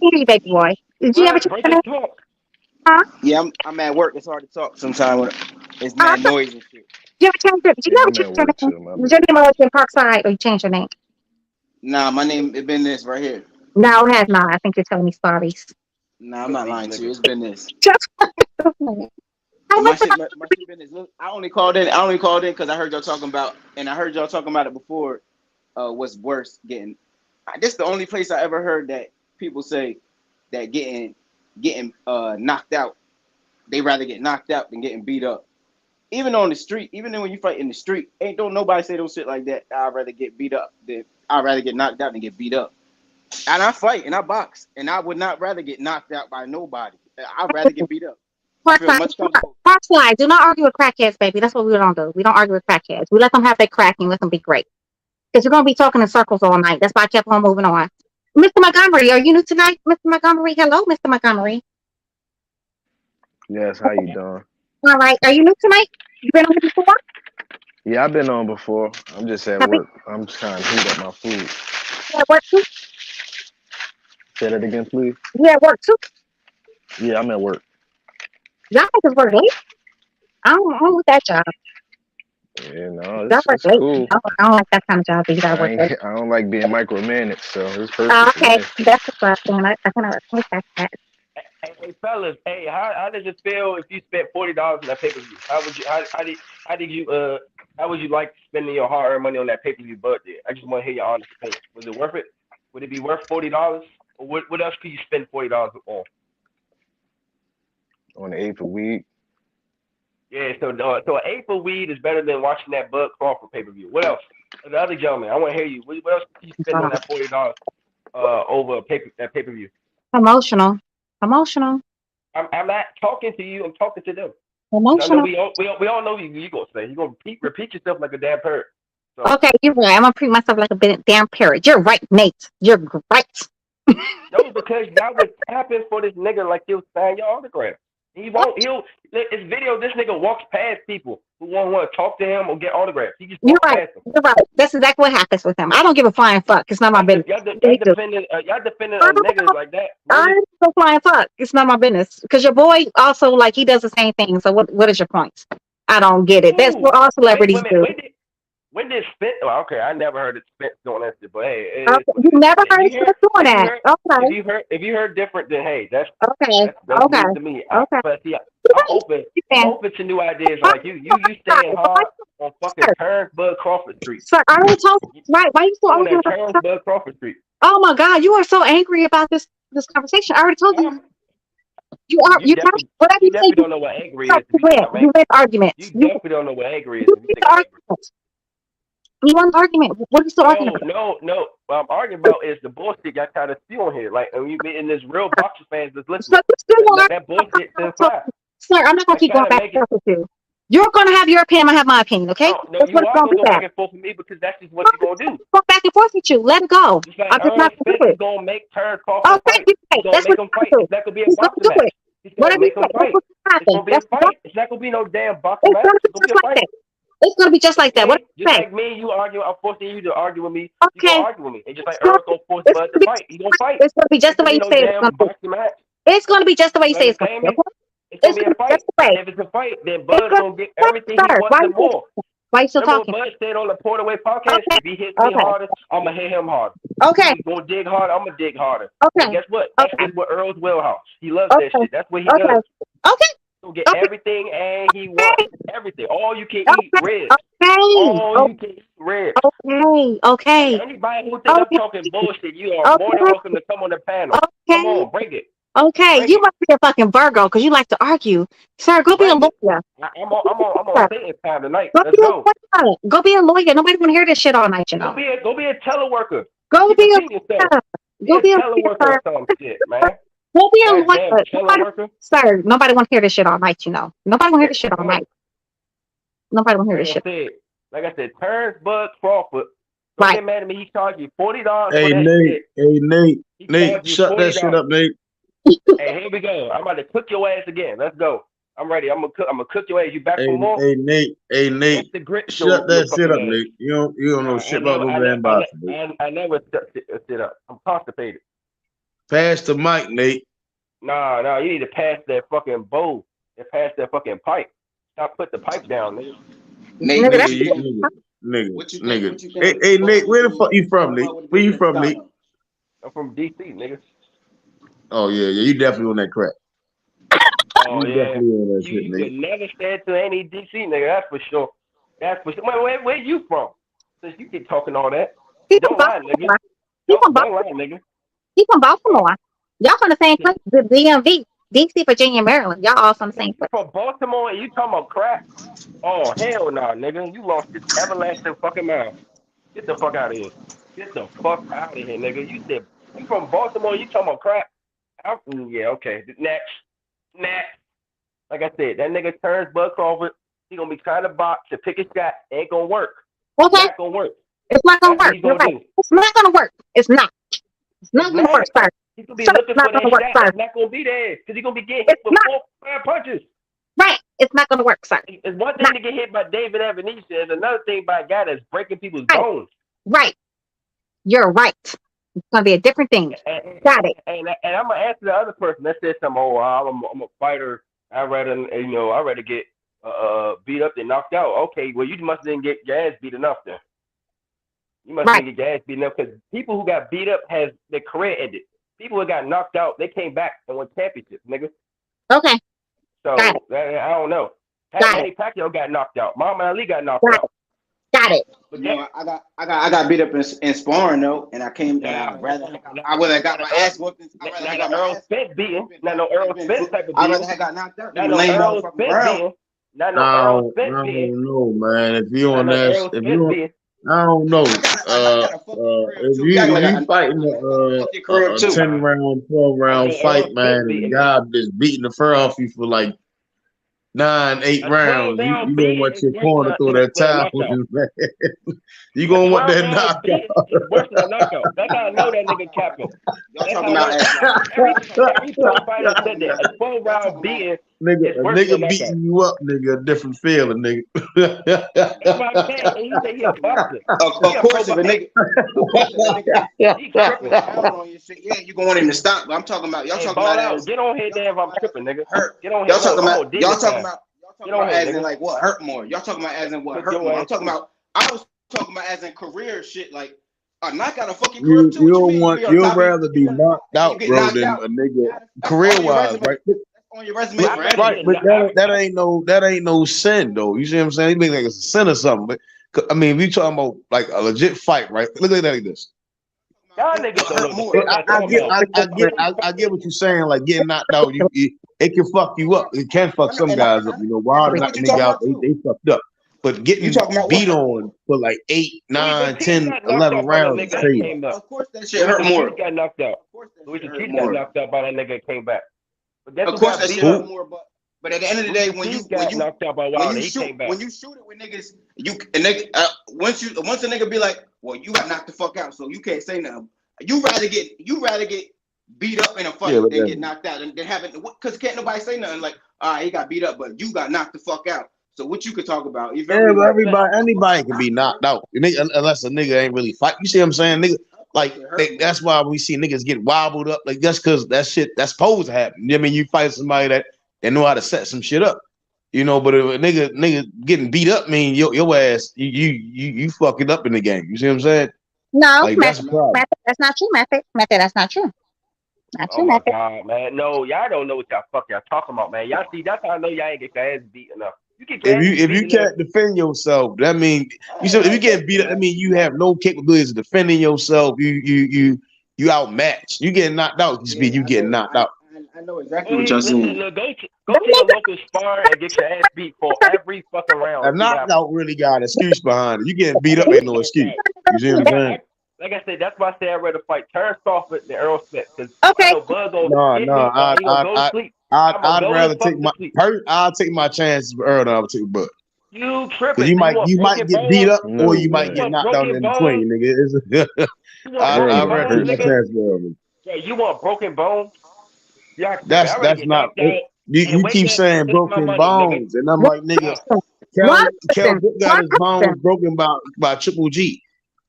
Hey, baby boy. Did you ever check your name? Huh? Yeah, I'm at work. It's hard to talk sometimes when it's mad noise and shit. Did you ever change your? Did you Yeah, ever I'm change at your work name? too. My Was your bad. name always in Parkside, or you changed your name? Nah, my name it been this right here. No, it has not. I think you're telling me stories. Nah, I'm not lying to you. It's been this. Just And my shit been this. Look, I only called in because I heard y'all talking about, and I heard y'all talking about it before. What's worse, getting? This is the only place I ever heard that people say that getting knocked out. They rather get knocked out than getting beat up. Even on the street, even when you fight in the street, don't nobody say those shit like that. I'd rather get beat up I'd rather get knocked out than get beat up. And I fight and I box, and I would not rather get knocked out by nobody. I'd rather get beat up. I feel much comfortable. Parkside. Do not argue with crackheads, baby. That's what we don't do. We don't argue with crackheads. We let them have their cracking. Let them be great. Because you're gonna be talking in circles all night. That's why I kept on moving on. Mr. Montgomery, are you new tonight? Mr. Montgomery, hello, Mr. Montgomery. Yes, how you doing? All right. Are you new tonight? You been on here before? Yeah, I've been on before. I'm just at Happy? work. I'm just trying to heat up my food. You at work too? Say that again, please. You at work too? Yeah, I'm at work. Y'all niggas work late. I don't want that job. Yeah, no, Y'all work it's late. cool. I don't like that kind of job that you gotta work late. I don't like being micromanaged, so it's Oh, perfect for okay. me. That's what's up. Then I can respect that. Hey, fellas, hey, how does it feel if you spent $40 on that pay per view? How would you like spending your hard earned money on that pay per view budget? I just want to hear your honest opinion. Was it worth it? Would it be worth $40? Or what else could you spend $40 on? On the 8th of week. Yeah, so an eighth of weed is better than watching that Bud Crawford pay per view. What else? The other gentleman, I want to hear you. What else can you spend on that $40 over that pay per view? Emotional. I'm not talking to you. I'm talking to them. Emotional. I know we all know you gonna say. You gonna repeat yourself like a damn parrot. So. Okay, you're right. I'm gonna treat myself like a damn parrot. You're right, Nate. You're right. No, because y'all was tapping for this nigga like he'll sign your autograph. He'll his video. This nigga walks past people who want to talk to him or get autographs. He just walks past them. You're right. That's exactly what happens with him. I don't give a flying fuck. It's not my business. Y'all defending a nigga like that. I don't give a flying fuck. It's not my business. Because your boy also like he does the same thing. So what is your point? I don't get it. That's what all celebrities do. When did Spence? Oh, okay, I never heard of Spence doing that shit, but hey, you never heard of Spence doing that. Okay. If you heard different, then hey, that's okay. That's news to me. But see, I'm open to new ideas. Like you staying hard on fucking Bud Crawford Street. Sir, I already told you. Right? Why are you so angry about Bud Crawford Street? Oh my God, you are so angry about this conversation. I already told you. You definitely don't know what angry is. You win arguments. You definitely don't know what angry is. You want an argument? What are you still arguing about? No. What I'm arguing about is the bullshit y'all try to steal on here. Like, and there's real boxer fans that's listening. That bullshit to fly. Sir, I'm not going to keep going back and forth with you. You're going to have your opinion. I have my opinion, okay? No, you are going to go back and forth with me because that's just what you're going to do. Go back and forth with you. Let it go. Just like Earl Spence is going to make Terrence Crawford fight. He's going to make him fight. It's not going to be a boxing match. He's going to make him fight. It's going to be a fight. It's not going to be no damn boxing match. It's going to be a fight. It's gonna be just like that. What just like me, you argue. I'm forcing you to argue with me. Okay. You gonna argue with me. And just like Earl's gonna force Bud to fight. He's gonna fight. It's gonna be just the way you say it's gonna be. It's gonna be just the way you say it's gonna be. It's gonna be a fight. And if it's a fight, then Bud's gonna get everything he wants and more. Why you still talking? Bud said on the Portaway podcast, if he hits me harder, I'm gonna hit him harder. Okay. He's gonna dig harder, I'm gonna dig harder. Okay. And guess what? That's what Earl's wheelhouse. He loves that shit. That's what he does. Okay. He'll get everything and he wants everything. All you can eat ribs. All you can eat ribs. Okay. Anybody who thinks I'm talking bullshit, you are more than welcome to come on the panel. Come on, bring it. Okay, you must be a fucking Virgo because you like to argue. Sir, go be a lawyer. I'm on Satan's time tonight. Let's go. Go be a lawyer. Nobody want to hear this shit all night, you know. Go be a teleworker. Go be a teleworker or some shit, man. Go be a lawyer. Sir, nobody want to hear this shit all night, you know. Nobody want to hear this shit all night. Nobody want to hear this shit. Like I said, Terrence Bud Crawford. Don't get mad at me. He charged you $40. Hey, Nate. Hey, Nate. Nate, shut that shit up, Nate. Hey, here we go. I'm about to cook your ass again. Let's go. I'm ready. I'm gonna cook your ass. You back for more? Hey, Nate. Hey, Nate. Shut that shit up, Nate. You don't know shit about no damn boxing. I never shut up. I'm constipated. Pass the mic, Nate. Nah. You need to pass that fucking bowl and pass that fucking pipe. Stop putting the pipe down, nigga. Nigga. Hey, Nate, where the fuck you from, Nate? Where you from, Nate? I'm from DC, nigga. Oh yeah, you definitely on that crap. Oh you yeah, definitely on that shit, you nigga. could never stand to any DC nigga. That's for sure. Where you from? Since you keep talking all that, don't lie, nigga. Don't lie, nigga. He from Baltimore. Y'all from the same place. The DMV, DC, Virginia, Maryland. Y'all all from the same place. From Baltimore, and you talking about crack? Oh hell no, nigga. You lost your everlasting fucking mind. Get the fuck out of here. Get the fuck out of here, nigga. You from Baltimore? You talking about crack? Yeah, okay. Next. Like I said, that nigga turns Bud Crawford. He gonna be trying to box to pick a shot. Ain't gonna work. Okay. It's not gonna work. It's not gonna work. You're right. It's not gonna work. It's not. It's not gonna work, sir. He's gonna be looking for that shot. It's not gonna be there because he's gonna be getting hit with 4 punches. Right. It's not going to work, sir. It's one thing to get hit by David Ebenezer. It's another thing by a guy that's breaking people's bones. Right. You're right. It's going to be a different thing. Got it. And I'm gonna answer the other person that said something. Oh, I'm a fighter. I'd rather get beat up than knocked out. Okay, well you must didn't get your ass beat enough then. You must didn't get your ass beat enough because people who got beat up has their career ended. People who got knocked out, they came back and won championships, nigga. Okay. So I don't know. Manny Pacquiao got knocked out. Muhammad Ali got knocked out. Got it. You know, I got beat up in sparring though, and I came. I rather got my ass whooped. I rather got Earl Spence beating. Not no Earl Spence type of beating. I rather have got knocked out. Not no Earl Spence beating. Not no Earl Spence beating. I don't know, man. If you on that, I don't know. If you fighting a 10-round, 12-round fight, man, and the guy just beating the fur off you for like 9-8 rounds, you gonna want your corner through that towel. You gonna want that knockout. It's worse than a knockout. That guy know that nigga capping. Y'all talking about every pro fighter said that a 12-round beating. Nigga beating you up, nigga, a different feeling, nigga. That's what I'm saying. And he said he a boxer. Of course, if a nigga, yeah, you gonna want him to stop. But I'm talking about y'all talking about. Get on here, damn! I'm tripping, nigga. Get on here. Y'all talking about as in like what hurt more. Y'all talking about as in what hurt more. I'm talking about. I was talking about as in career shit. Like a knockout a fucking career too. You'd rather be knocked out, bro, than a nigga career wise, right? On your resume, right? But that ain't no sin though. You see what I'm saying? You make like it's a sin or something. But I mean, if you talking about like a legit fight, right? Look at that like this. Y'all niggas I get what you're saying. Like getting knocked out, it can fuck you up. It can fuck some guys up. You know, Wild knocked nigga out, they fucked up. But getting beat on for like 8, 9, 10, 11 rounds is crazy. Of course, that shit hurt more. Got knocked out. Louis Keith got knocked out by that nigga and came back. Of course, that shit hurt more. But at the end of the day, when you shoot it with niggas, once a nigga be like, well, you got knocked the fuck out, so you can't say nothing. You rather get beat up in a fight than get knocked out, and then having because can't nobody say nothing like, all right, he got beat up, but you got knocked the fuck out. So what you could talk about? Anybody can be knocked out, unless a nigga ain't really fight. You see what I'm saying, nigga? Like that's why we see niggas get wobbled up. Like that's because that shit that's supposed to happen. I mean, you fight somebody that know how to set some shit up, you know. But if a nigga getting beat up, mean your ass you fuck it up in the game. You see what I'm saying? No, like, that's not true, Method. That's not true. Not true, Method. God, man, no, y'all don't know what y'all talking about, man. Y'all see, that's how I know y'all ain't get your ass beat enough. If you can't defend yourself, that mean you said if you get beat up, that mean you have no capabilities of defending yourself. You outmatched. You getting knocked out. You getting knocked out. I know exactly what y'all saying. Go to your local spar and get your ass beat for every fucking round. A knockout really got an excuse behind it. You getting beat up ain't no excuse. You see what I'm saying? Like I said, that's why I say I'd rather fight Terrence Crawford than Earl Smith. Okay. I'd rather take I'll take my chances with Earl than I'll take Bud. You tripping? You might get beat up or you might get knocked out in between, nigga. I'd rather take my chances with Earl. Yeah, you want broken bones? Yeah, that's not. You keep saying broken bones, and I'm like, nigga, Kel got his bones broken by Triple G.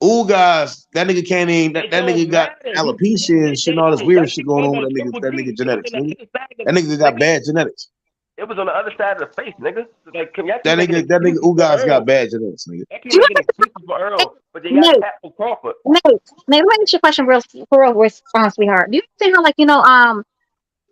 Ooh, guys, that nigga can't even. That nigga got alopecia and shit, and all this weird shit going on with that nigga genetics. Nigga. That nigga got bad genetics. It was on the other side of the face, nigga. Like, that nigga, Ugas got bad genetics, nigga. For Earl, but they got Pat for Crawford. Nate, let me ask you a question, real sweetheart. Do you see how,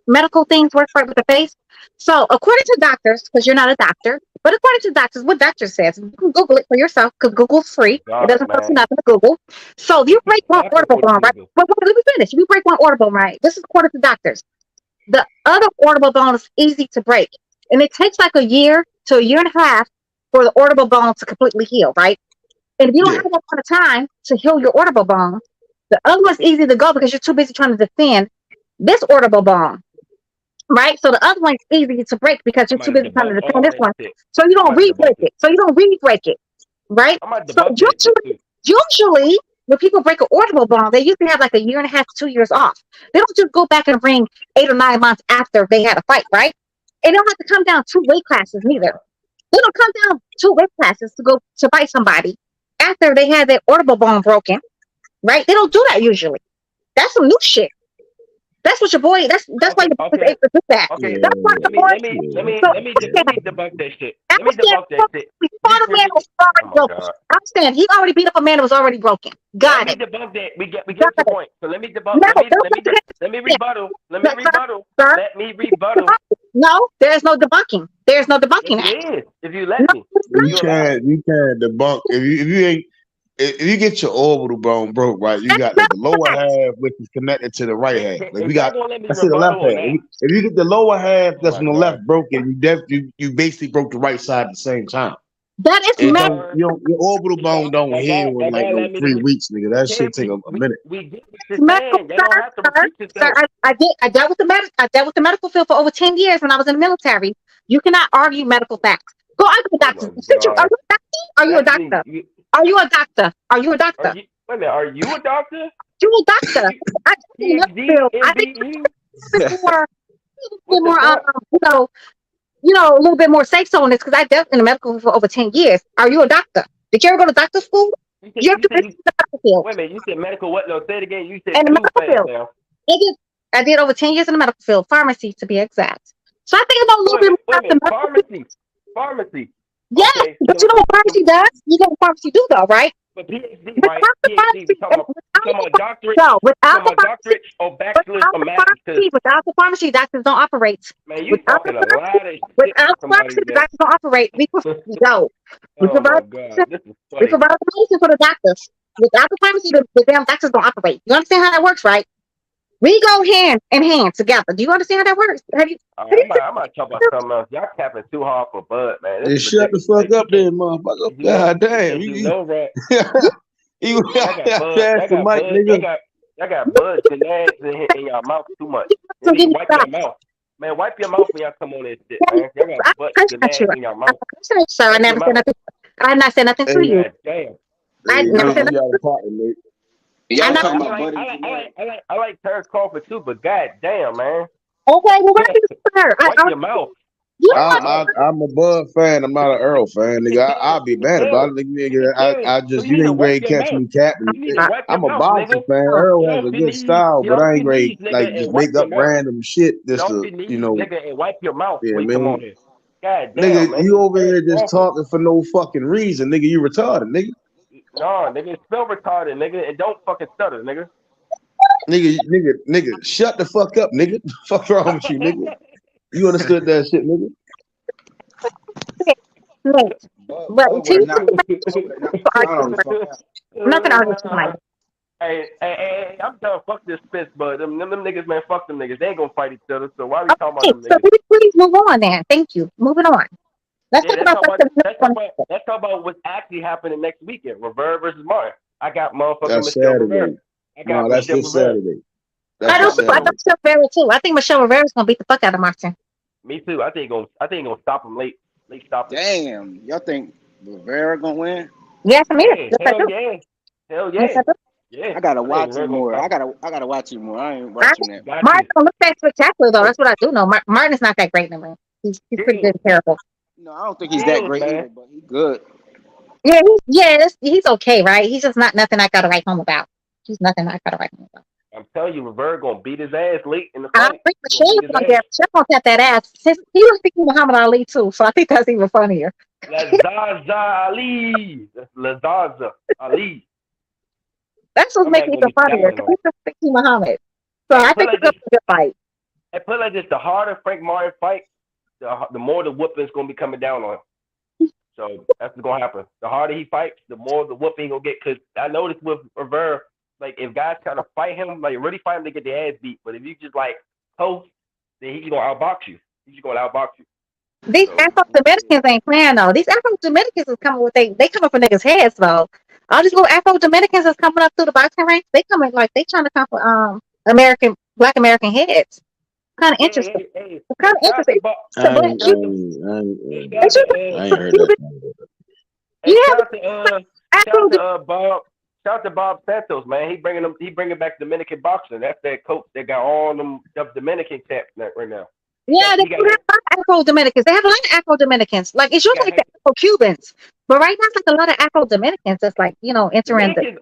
medical things work right with the face? So, according to doctors, because you're not a doctor, but according to doctors, what doctor says, you can Google it for yourself because Google's free. It doesn't cost you nothing to Google. So, if you break one orbital bone, right? But let me finish. If you break one orbital bone, right? This is according to doctors. The other orbital bone is easy to break, and it takes like a year to a year and a half for the orbital bone to completely heal, right? And if you don't have that kind of time to heal your orbital bone, the other one's easy to go because you're too busy trying to defend this orbital bone. Right, so the other one's easy to break because you're too busy trying to defend this one. So you don't re-break it. Right? So usually, when people break an orbital bone, they usually have like a year and a half to 2 years off. They don't just go back and ring 8 or 9 months after they had a fight, right? They don't have to come down 2 weight classes neither. They don't come down 2 weight classes to go to fight somebody after they had their orbital bone broken, right? They don't do that usually. That's some new shit. That's what your boy. That's why your boy was able to do that. Okay. That's why the boy. Let me debunk that shit. Let me debunk that shit. We fought a man that was already broken. God. I understand. He already beat up a man that was already broken. Got Let it. me debunk that. We get your point. So let me debunk. No, Let me rebuttal. Let me rebuttal. Let me rebuttal. No, there's no debunking. There's no debunking. Yes, it is. If you let me. You can't debunk if you ain't. If you get your orbital bone broke, right, you got the lower half which is connected to the right half. Like we got, let's say the left half. If you get the lower half that's on the left broken, you basically broke the right side at the same time. That is your orbital bone don't heal in like 3 weeks, nigga. That shit take a minute. We get what you're saying. They don't have to repeat yourself. Sir, I dealt with the medical field for over 10 years when I was in the military. You cannot argue medical facts. Go argue with doctors. Are you a doctor? Are you a doctor? Are you a doctor? Wait a minute. Are you a doctor? You a doctor? I think more, a little bit more safe on this because I dealt in the medical field for over 10 years. Are you a doctor? Did you ever go to doctor school? You have to the medical field. Wait a minute. You said medical what? No, say it again. You said in the medical field. I did over 10 years in the medical field, pharmacy to be exact. So I think I know a little bit more about the medical Pharmacy. Yes, okay, but you know what pharmacy does? You know what pharmacy do though, right? But PhD, right? PhD, we talking about doctorate. No, without the doctorate or bachelor's or master's. Without the pharmacy, doctors don't operate. Man, you talking a lot of shit. Without the pharmacy, the doctors don't operate. We provide the medicine for the doctors. Without the pharmacy, the damn doctors don't operate. You understand how that works, right? We go hand in hand together. Do you understand how that works? I'm not talking about something else. Y'all capping too hard for Bud, man. Just shut the fuck up there, motherfucker. God damn. You know that. I got Bud shenanigans in your mouth too much. You need to wipe your mouth. Man, wipe your mouth when y'all come on this shit, man. Y'all got Bud shenanigans in your mouth. Sir, I never said nothing. I not said nothing to you. Damn. I never said nothing. I like Terrence Crawford too, but god damn, man. Okay, well, wipe your mouth. I'm a Bud fan. I'm not an Earl fan, nigga. I'll be mad about it, nigga. I just you ain't ready to catch me capping. I'm a boxing fan. Earl has a good style, but I ain't ready like just make up random shit just to nigga, and wipe your mouth. Yeah, man. God damn, nigga, man. you over here just talking for no fucking reason, nigga. You retarded, nigga. No, nigga, spell retarded, nigga, and don't fucking stutter, nigga. Nigga, shut the fuck up, nigga. Fuck wrong with you, nigga? You understood that shit, nigga? I'm not gonna argue tonight. Hey, I'm done. Fuck this Spence, but them niggas, man, fuck them niggas. They ain't gonna fight each other. So why we talking about them niggas? So please move on, then. Thank you. Moving on. Let's talk about what's actually happening next weekend. Rivera versus Martin. I got motherfucking Michelle Rivera. No, that's this Saturday. I know Michelle Rivera too. I think Michelle Rivera's gonna beat the fuck out of Martin. Me too. I think he's gonna stop him late. Stop him. Damn, y'all think Rivera gonna win? Yes, I mean. Hell yeah. Yeah. I gotta watch it more. I gotta watch it more. I ain't watching that. Martin don't look that spectacular though. That's what I do know. Martin's not that great no more. He's pretty good and terrible. No, I don't think he's that great either, but he's good. Yeah, he's okay, right? He's just not nothing I gotta write home about. He's nothing I gotta write home about. I'm telling you, Rivera gonna beat his ass late in the fight. I think Michelle's gonna tap that ass. Since he was speaking Muhammad Ali too, so I think that's even funnier. Lazaza Ali. Lazaza Ali. That's what's making it even funnier. He's just speaking Muhammad. So I think it's gonna be a good fight. I put like this: the harder Frank Martin fight, the more the whooping's gonna be coming down on him. So that's what's gonna happen. The harder he fights, the more the whooping he'll get. Cause I noticed with Rivera, like if guys try to fight him, like really fight him to get their ass beat. But if you just like post, then he's gonna outbox you. He's just gonna outbox you. These Afro-Dominicans ain't playing though. These Afro-Dominicans is coming with they coming for niggas' heads though. All these little Afro-Dominicans that's coming up through the boxing ranks, they coming like they trying to come for Black American heads. Kind of interesting. Kind of interesting. I ain't heard that. Shout out to Bob Santos, man. He bringing back Dominican boxing. That's that coach that got all them Dominican champs right now. Yeah, they do have a lot of Afro Dominicans. They have a lot of Afro Dominicans. Like it's usually like the Afro Cubans, but right now it's like a lot of Afro Dominicans that's like entering the.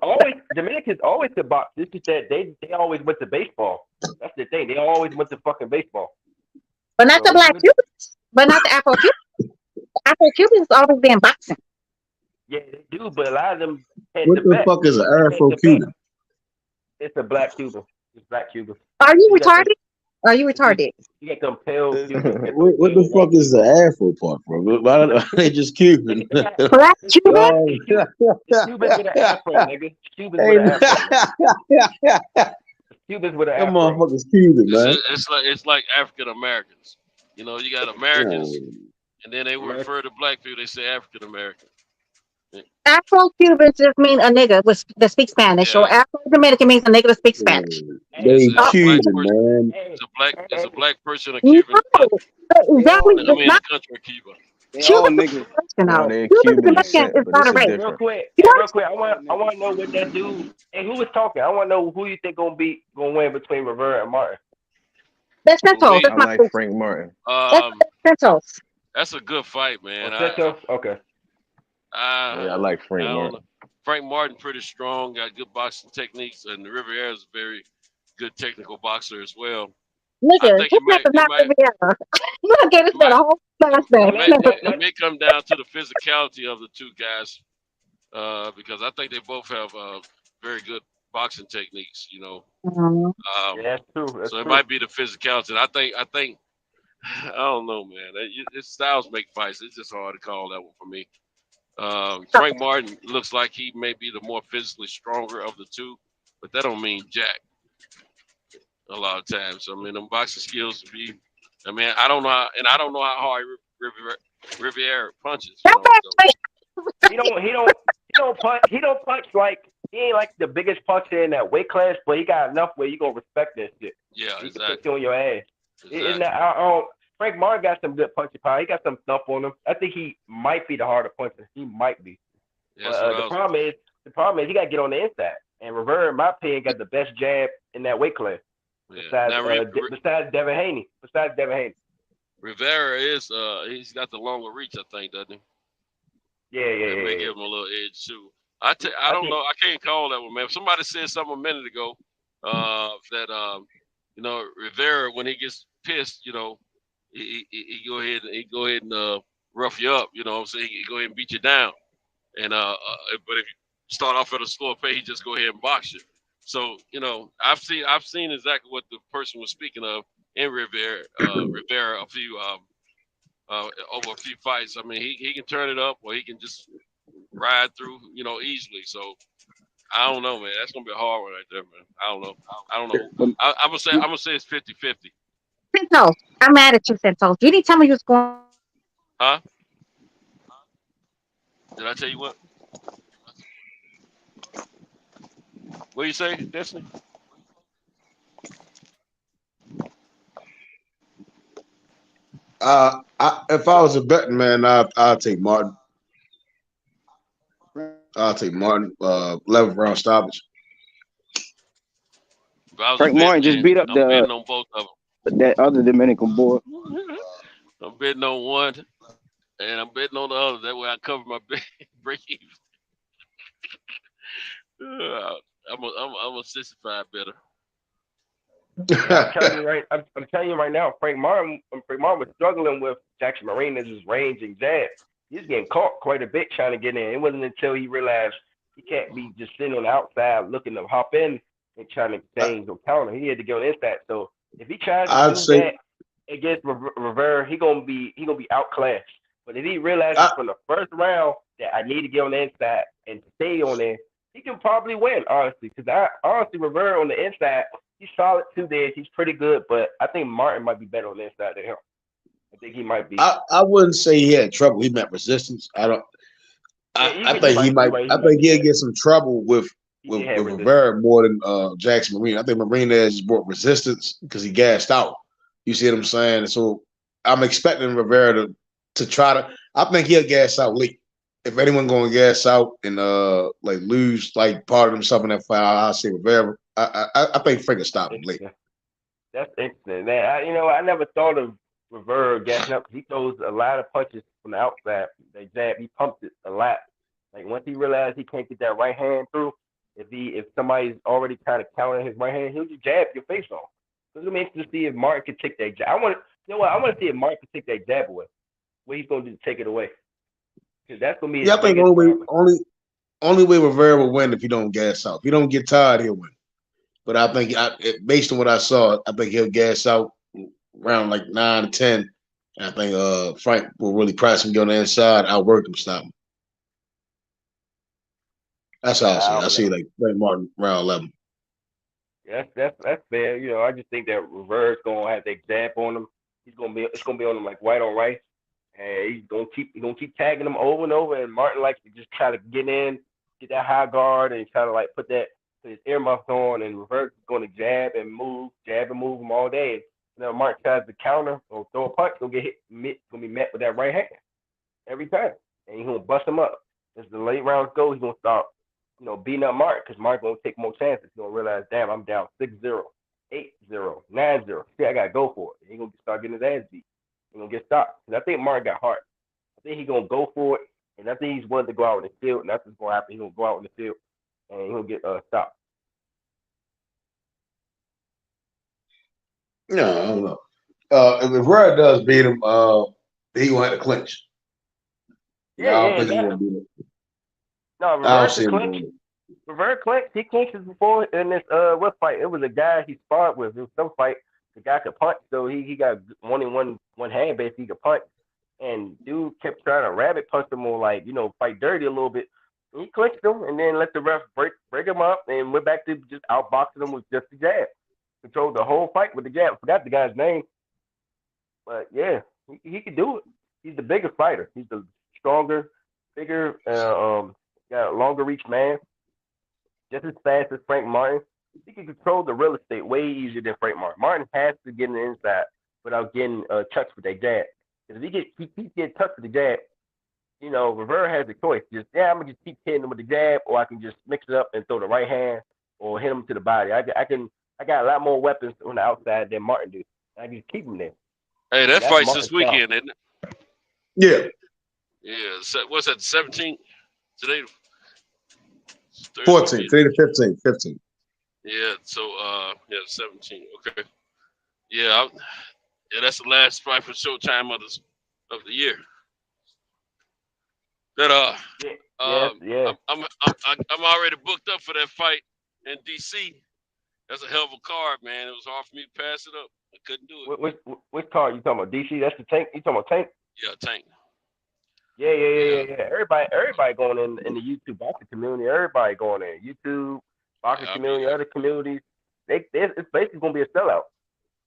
Dominicans always could box. This is that they always went to baseball. That's the thing. They always went to fucking baseball. But not the Black Cubans. But not the Afro Cubans. Afro Cubans always been boxing. Yeah, they do, but a lot of them. What the fuck is an Afro Cuban? It's a Black Cuban. It's Black Cuban. Are you retarded? Are you retarded? You get them pale Cubans. What the fuck is the Afro part, bro? Why are they just Cuban? Black Cuban? Cubans with an Afro, nigga. Cubans with an Afro. Cubans with an Afro. That motherfucker's Cuban, man. It's like African Americans. You know, you got Americans, and then they refer to black people. They say African American. Afro Cubans just mean a nigga that speaks Spanish, or Afro Dominican means a nigga that speaks Spanish. They Cuban, man. It's a black person in Cuban. Exactly. I mean, the country of Cuba. Cuban niggas. Cuban Dominican is not a race. Real quick, I want to know what that dude. Hey, who was talking? I want to know who you think gonna win between Rivera and Martin. That's Santos. That's I my like Frank Martin. That's Santos. That's a good fight, man. Okay. I like Frank Martin. Frank Martin pretty strong, got good boxing techniques, and Rivera is a very good technical boxer as well. Nigga, this is not Rivera. You don't get this a whole flashback. It may come down to the physicality of the two guys, because I think they both have very good boxing techniques. You know, yeah, that's true. That's so it true. might be the physicality. I think I don't know, man. It's styles make fights. It's just hard to call that one for me. Frank Martin looks like he may be the more physically stronger of the two, but that don't mean jack a lot of times. I mean, them boxing skills to be. I mean, I don't know how hard Riviera punches. You know, He don't punch like he ain't like the biggest puncher in that weight class, but he got enough where you gonna respect that shit. Yeah, he exactly. can put you on your ass. Exactly. Frank Martin got some good punching power. He got some stuff on him. I think he might be the harder puncher. He might be. Yeah, the problem is he got to get on the inside. And Rivera, in my opinion, got the best jab in that weight class. Besides Devin Haney. Rivera is he's got the longer reach, I think, doesn't he? Yeah. May give him a little edge too. I don't know. I can't call that one, man. Somebody said something a minute ago that you know, Rivera, when he gets pissed, you know, he go ahead and rough you up, you know what I'm saying? He go ahead and beat you down. And but if you start off at a slower pace, he just go ahead and box you. So, you know, I've seen exactly what the person was speaking of in Rivera a few over a few fights. I mean, he can turn it up, or he can just ride through, you know, easily. So I don't know, man. That's gonna be a hard one right there, man. I don't know. I'm gonna say it's 50-50. Santos, I'm mad at you, Santos. You didn't tell me you was going. Huh? Did I tell you what? What do you say, Destiny? If I was a betting man, I'll take Martin. I'll take Martin. 11th round stoppage. Frank Martin just beat up betting on both of them. That other Dominican boy. I'm betting on one, and I'm betting on the other. That way I cover my break even. I'm a 65 better. I'm telling you right now, Frank Martin was struggling with Jackson Marina's range and jab. He's getting caught quite a bit trying to get in. It wasn't until he realized he can't be just sitting on the outside looking to hop in and trying to exchange or counter. He had to go on the inside. So if he tries to do that against Rivera, he gonna be outclassed. But if he realizes from the first round that I need to get on the inside and stay on there, he can probably win, honestly. Because honestly, Rivera on the inside, he's solid 2 days. He's pretty good, but I think Martin might be better on the inside than him. I think he might be. I wouldn't say he had trouble. He met resistance. I think he might. I think he'll get some trouble with Rivera more than Jackson Marina. I think Marina just brought resistance because he gassed out. You see what I'm saying? So I'm expecting Rivera to try to. I think he'll gas out late. If anyone going to gas out and like lose like part of himself in that fight, I'll say Rivera. I think Frank will stop him late. That's interesting, man. I never thought of Rivera gassing up because he throws a lot of punches from the outside. They jab, he pumps it a lot. Like once he realizes he can't get that right hand through, if somebody's already kind of countering his right hand, he'll just jab your face off. So it's gonna be interesting to see if Martin can take that jab. I want to see if Martin can take that jab away. What he's gonna do to take it away? Because that's gonna be his I think only way Rivera will win if he don't gas out. If he don't get tired, he'll win. But I think based on what I saw, I think he'll gas out around like 9 to 10. And I think Frank will really press him, get on the inside, outwork him, stop him. That's how I see it. I see like Frank Martin round 11. Yeah, that's fair. You know, I just think that Rivera's gonna have that jab on him. It's gonna be on him like white on rice, and he's gonna keep tagging him over and over. And Martin likes to just try to get in, get that high guard, and kind of like put his earmuffs on. And Rivera's gonna jab and move him all day. You know, Martin tries to counter or throw a punch, gonna be met with that right hand every time, and he's gonna bust him up. As the late rounds go, he's gonna start, beating up Martin because Martin's gonna take more chances. He's gonna realize, damn, I'm down 6-0, 8-0, 9-0. See, I gotta go for it. He's gonna start getting his ass beat. He's gonna get stopped. And I think Martin got heart. I think he's gonna go for it, and I think he's willing to go out in the field, and that's what's gonna happen. He's gonna go out in the field, and he's gonna get stopped. No, I don't know. If Rivera does beat him, he gonna have to clinch. I don't think he's gonna beat him. No, Rivera clinched. He clinches before in this what fight? It was a guy he sparred with. It was some fight. The guy could punch, so he got one hand basically. He could punch, and dude kept trying to rabbit punch him or like fight dirty a little bit. And he clinched him, and then let the ref break him up, and went back to just outboxing him with just the jab. Controlled the whole fight with the jab. Forgot the guy's name, but yeah, he could do it. He's the bigger fighter. He's the stronger, bigger, got a longer reach man. Just as fast as Frank Martin. He can control the real estate way easier than Frank Martin. Martin has to get in the inside without getting touched with that jab. If he gets touched with the jab, Rivera has a choice. I'm gonna just keep hitting him with the jab, or I can just mix it up and throw the right hand or hit him to the body. I got a lot more weapons on the outside than Martin do. I can just keep him there. Hey, that fight's Martin's this weekend, isn't it? Yeah. Yeah. So what's that? 17th today. 14th. Today the 15th. Yeah. So 17th. Okay. Yeah. That's the last fight for Showtime of the year. That yeah. I'm already booked up for that fight in DC. That's a hell of a card, man. It was hard for me to pass it up. I couldn't do it. Which card you talking about? DC? That's the Tank. You talking about Tank? Yeah, Tank. Yeah. Everybody going in the YouTube boxing community. Everybody going in YouTube boxing community, other communities. It's basically gonna be a sellout.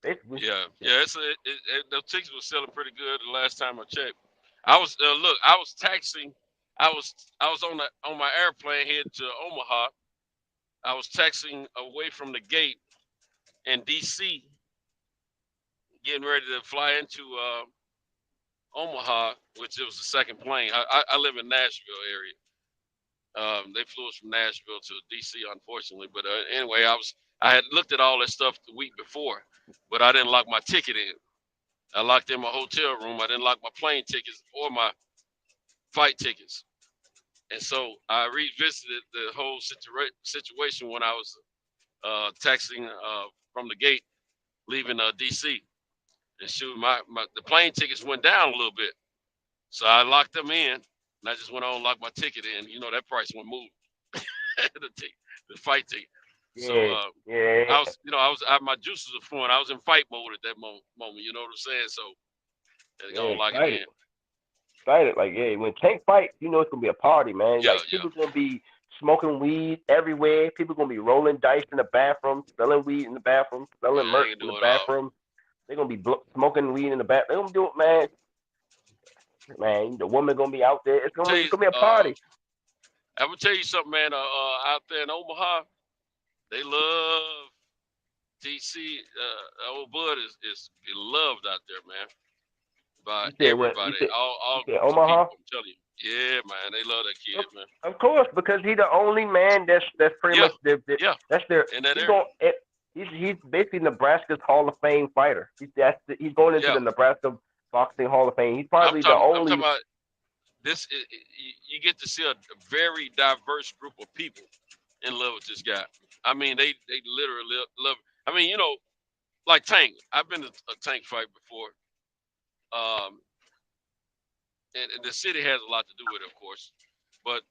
Basically. Yeah. The tickets were selling pretty good the last time I checked. I was taxing. I was on my airplane headed to Omaha. I was taxiing away from the gate in DC, getting ready to fly into Omaha, which it was the second plane. I live in Nashville area. They flew us from Nashville to DC, unfortunately. But anyway, I had looked at all that stuff the week before, but I didn't lock my ticket in. I locked in my hotel room. I didn't lock my plane tickets or my fight tickets. And so I revisited the whole situation when I was taxiing from the gate, leaving DC. And shoot, the plane tickets went down a little bit. So I locked them in, and I just went on and locked my ticket in. That price went move. the fight ticket. So my juices were flowing. I was in fight mode at that moment. You know what I'm saying? So they're gonna lock it in. Excited, when Tank fights, it's gonna be a party, man. People gonna be smoking weed everywhere. People gonna be rolling dice in the bathroom, selling weed in the bathroom, selling merch in the bathroom. They're gonna be smoking weed in the bathroom. They're gonna do it, man. Man, the woman gonna be out there. It's gonna be a party. I will tell you something, man. Out there in Omaha, they love DC. Old Bud is beloved out there, man. By everybody, all Omaha. People, I'm telling you, yeah, man, they love that kid, man. Of course, because he's the only man that's pretty much that's their in that area. He's basically Nebraska's Hall of Fame fighter. He's going into the Nebraska Boxing Hall of Fame. He's probably the only. I'm talking about this. You get to see a very diverse group of people in love with this guy. I mean, they literally love. I mean, like Tank. I've been to a Tank fight before. And the city has a lot to do with it, of course. But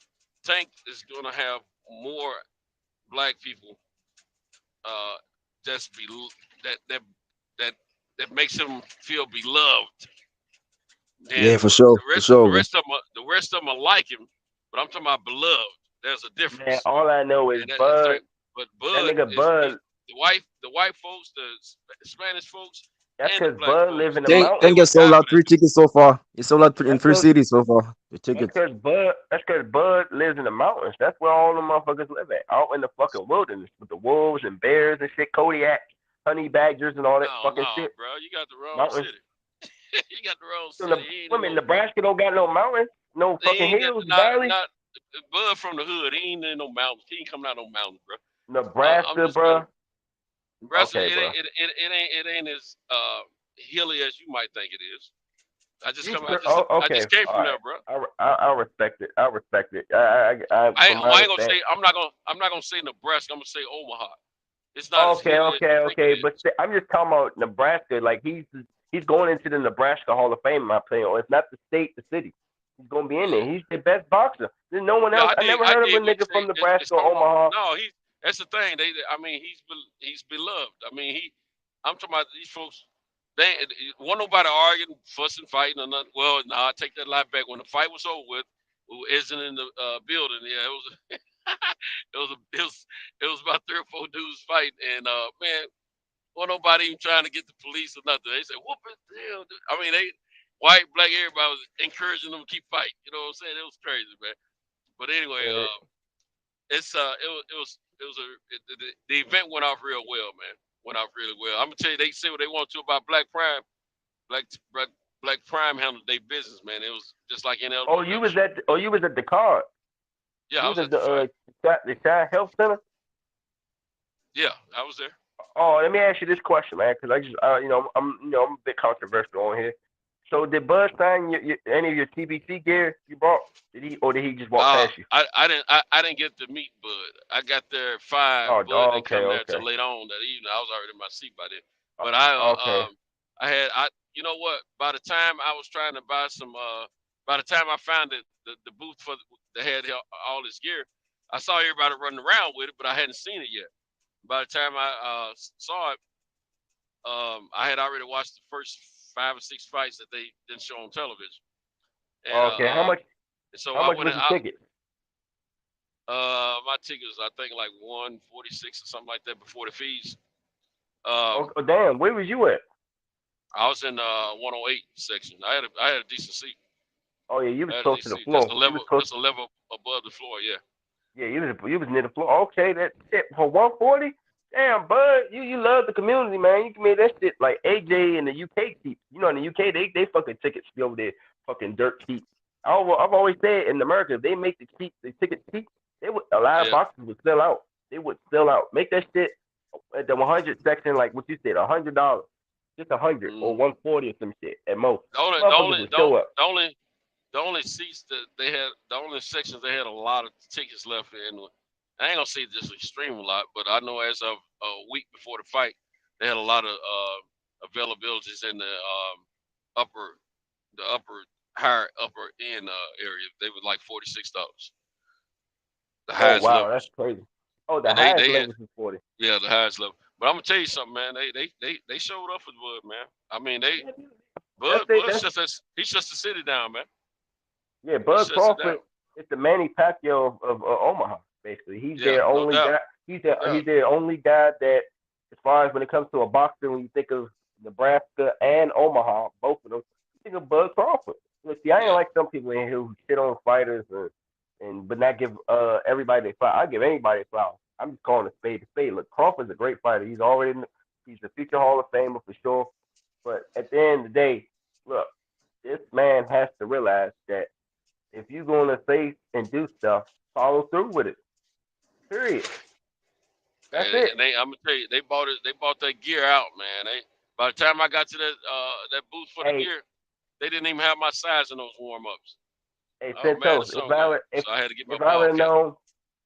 Tank is going to have more black people that makes him feel beloved. Yeah, for sure. The rest of them are like him, but I'm talking about beloved. There's a difference. Man, all I know is Bud. But Bud, that nigga Bud. The white folks, the Spanish folks. That's because Bud live in the mountains. Tank has sold out 3 tickets so far. He sold out in 3 cities so far. The tickets. That's because Bud lives in the mountains. That's where all the motherfuckers live at. Out in the fucking wilderness with the wolves and bears and shit, Kodiak, honey badgers and all that fucking shit. Bro, you got the wrong mountains. City. You got the wrong city. Women, Nebraska don't got no mountains, no fucking hills, valleys. Bud from the hood. He ain't in no mountains. He ain't coming out no mountains, bro. Nebraska, bro. Nebraska, okay, it ain't as hilly as you might think it is. I just came from there, bro. I respect it. I respect it. I ain't gonna say. I'm not gonna say Nebraska. I'm gonna say Omaha. It's not okay. But I'm just talking about Nebraska. Like he's going into the Nebraska Hall of Fame. In my opinion, or it's not the state, the city. He's gonna be in there. He's the best boxer. There's no one else. I never heard of a nigga from Nebraska or Omaha. No, that's the thing. He's beloved. I mean, I'm talking about these folks. They wasn't nobody arguing, fussing, fighting, or nothing. Well, no, I take that lie back. When the fight was over with, who isn't in the building? Yeah, it was about 3 or 4 dudes fighting, and man, wasn't nobody even trying to get the police or nothing. They said, "Whoop it, damn." I mean, white, black, everybody was encouraging them to keep fighting. You know what I'm saying? It was crazy, man. But anyway, the event went off real well, man. Went off really well. I'm gonna tell you, they say what they want to about Black Prime. Black Prime handled their business, man. It was just like any other. You was at the card. Yeah, I was at the Shine Health Center. Yeah, I was there. Oh, let me ask you this question, man, because I just, I'm a bit controversial on here. So did Bud sign any of your TBC gear you bought? Did he just walk past you? I didn't get to meet Bud. I got there at 5. Bud didn't come there till late on that evening. I was already in my seat by then. But you know what? By the time I was trying to buy some, by the time I found the booth that had all this gear, I saw everybody running around with it, but I hadn't seen it yet. By the time I saw it, I had already watched the first 5 or 6 fights that they didn't show on television. And, how much? So how much was the ticket? My ticket was, I think, like $146 or something like that before the fees. Damn, where was you at? I was in 108 section. I had a decent seat. Oh yeah, you was close to the floor. Just a level above the floor, yeah. Yeah, you was near the floor. Okay, that shit for 140. Damn, Bud, you love the community, man. You can make that shit like AJ in the UK keep. You know, in the UK, they fucking tickets be over there, fucking dirt cheap. I've always said in America, if they make the tickets cheap, a lot of boxes would sell out. They would sell out. Make that shit at the 100 section, like what you said, $100, just 100 or 140 or some shit at most. The only seats that they had, the only sections they had a lot of tickets left in. I ain't gonna say just extreme a lot, but I know as of a week before the fight, they had a lot of availabilities in the upper end area. They were like $46. The highest level. That's crazy. Oh, the highest level is 40. Yeah, the highest level. But I'm gonna tell you something, man. They showed up for Bud, man. I mean, Bud's he's just a city down, man. Yeah, Bud Crawford is the Manny Pacquiao of Omaha. Basically, he's their only guy. He's their only guy that, as far as when it comes to a boxer, when you think of Nebraska and Omaha, both of them, you think of Bud Crawford. Look, see, I ain't like some people in here who shit on fighters but not give everybody their flowers. I give anybody flowers. I'm just calling a spade a spade. Look, Crawford's a great fighter. He's a future Hall of Famer for sure. But at the end of the day, look, this man has to realize that if you're going to say and do stuff, follow through with it. Period. That's it. And I'm gonna tell you, they bought it. They bought that gear out, man. By the time I got to that booth for the gear, they didn't even have my size in those warm ups. Hey, Oh man, Santos, if so I had to get my if I ball would have cap. known,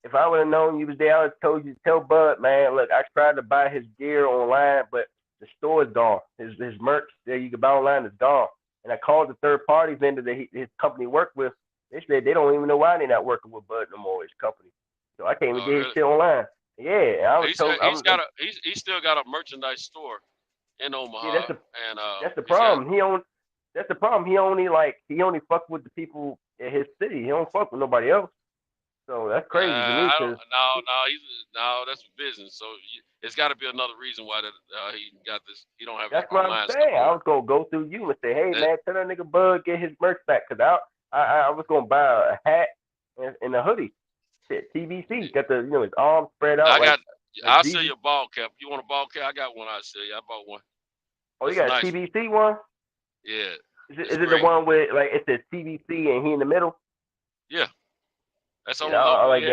if I would have known you was there, I would have told you to tell Bud, man. Look, I tried to buy his gear online, but the store is gone. His merch that you can buy online is gone. And I called the third party vendor that his company worked with. They said they don't even know why they're not working with Bud no more. His company, so I can't even get his shit online. Yeah, I was told. He's still got a merchandise store in Omaha. Yeah, that's the problem. That's the problem. He only fuck with the people in his city. He don't fuck with nobody else. So that's crazy to me. That's business. So it's got to be another reason why he got this. He don't have. That's what I'm saying. I was gonna go through you and say, hey man, tell that nigga Bud get his merch back, cause I was gonna buy a hat and a hoodie. Shit, TBC got the his arms spread out. I'll sell you a ball cap. You want a ball cap? I got one. I'll sell you. I bought one. Oh, you got a TBC one? Yeah. Is it the one with like it says TBC and he in the middle? Yeah. That's the only logo I like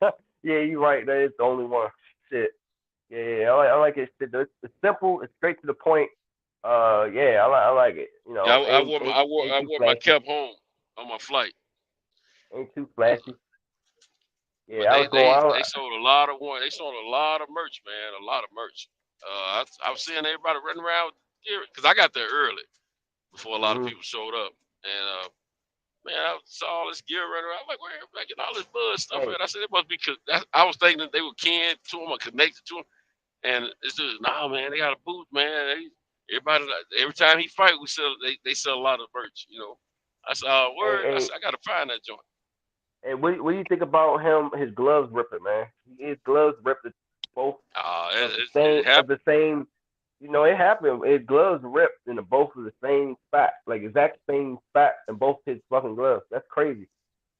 that. Yeah, you're right. That is the only one. Shit. Yeah, I like it. It's simple. It's straight to the point. Yeah, I like it. You know. Yeah, I wore my cap home on my flight. Ain't too flashy. Yeah, they sold a lot of They sold a lot of merch, man. A lot of merch. I was seeing everybody running around because I got there early before a lot of people showed up, and man, I saw all this gear running around. I'm like, where everybody getting all this Bud stuff? And I said, it must be because I was thinking that they were canned to them or connected to them. And it's just, nah, man, they got a booth, man. Everybody, every time he fight, they sell a lot of merch, you know. I said, word, I said, I got to find that joint. And what do you think about him? His gloves ripping, man. His gloves ripped both of the same. You know, it happened. His gloves ripped in both of the same spot, like exact same spot in both his fucking gloves. That's crazy.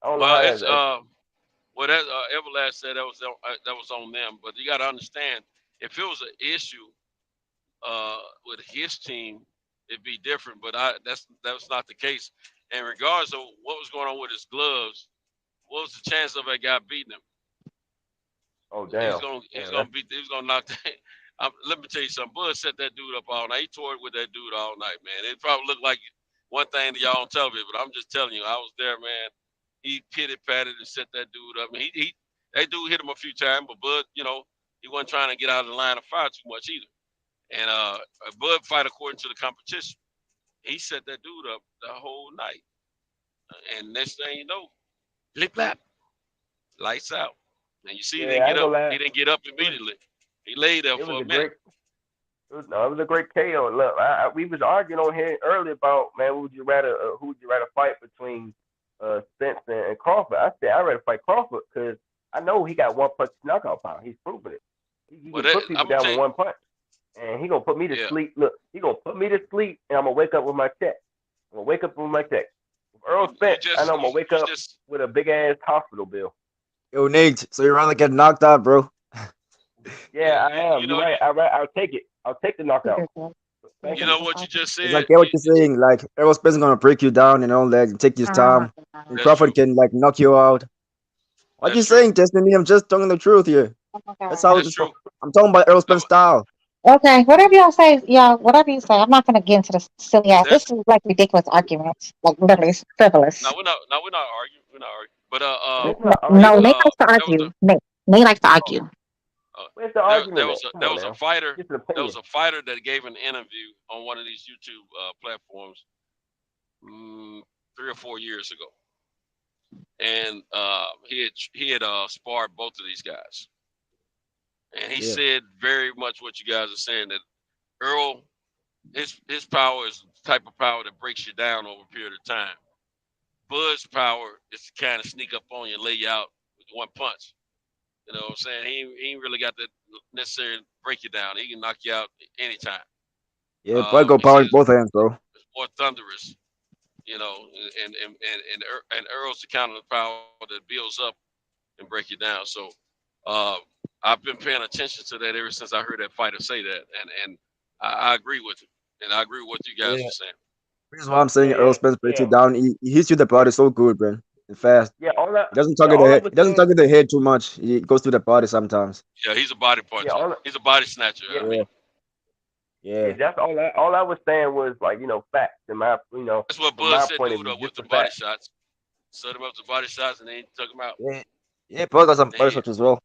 I don't know how that's. Well, that Everlast said that was on them, but you got to understand, if it was an issue with his team, it'd be different. But that was not the case. And regardless of what was going on with his gloves, what was the chance of that guy beating him? Oh damn! He's gonna knock that. Let me tell you something. Bud set that dude up all night. He toured with that dude all night, man. It probably looked like one thing to y'all on television, but I'm just telling you, I was there, man. He patted and set that dude up. That dude hit him a few times, but Bud, you know, he wasn't trying to get out of the line of fire too much either. And Bud fight according to the competition. He set that dude up the whole night. And next thing you know, blip blap, lights out. And you see, he didn't get up immediately. He laid there for a minute. It was a great KO. Look, we was arguing on here earlier about, man, who would you rather fight between Spence and Crawford? I said I'd rather fight Crawford because I know he got one punch knockout power. He's proven it. He can put people down with one punch, and he gonna put me to sleep. Look, he gonna put me to sleep, and I'm gonna wake up with my check. With Earl Spence, I know I'm gonna wake up with a big ass hospital bill. Yo, Nate, so you're rather get knocked out, bro. Yeah, I am. You're right. I'll take it. I'll take the knockout. You know what you just said? I get what you're saying. Like, Errol Spence is gonna break you down and all that, and take his time. And Crawford can like knock you out. What you saying, Destiny? I'm just telling the truth here. That's how it's. I'm talking about Errol Spence style. Okay, whatever y'all say, whatever you say. I'm not gonna get into this silly ass. This is like ridiculous arguments, like literally frivolous. No, we're not arguing. We're not arguing. But no, Nate likes to argue. Nate likes to argue. Where's the argument? There was a fighter. There was a fighter that gave an interview on one of these YouTube platforms 3 or 4 years ago, and he had sparred both of these guys, and he said very much what you guys are saying, that Earl, his power is the type of power that breaks you down over a period of time. Bud's power is to kind of sneak up on you and lay you out with one punch. You know what I'm saying? He ain't really got the necessary break you down. He can knock you out anytime. Yeah, Bud go power in both hands, bro. It's more thunderous, you know, and Earl's the kind of power that builds up and break you down. So I've been paying attention to that ever since I heard that fighter say that, and I agree with him, and I agree with what you guys are saying. Here's what I'm saying. Earl Spence breaks you down. He hits you the body so good, man. and fast. Yeah, all that. He doesn't Yeah, target the all I head. was He doesn't saying. target the head too much. He goes through the body sometimes. Yeah, he's a body puncher. Yeah, He's a body snatcher. yeah, I mean, yeah. That's all. All I was saying was like facts. In my that's what from Bud my said point do of view, though with just the the body facts. shots. Set him up to body shots and then took him out. Yeah, Paul got some The body head. shots as well.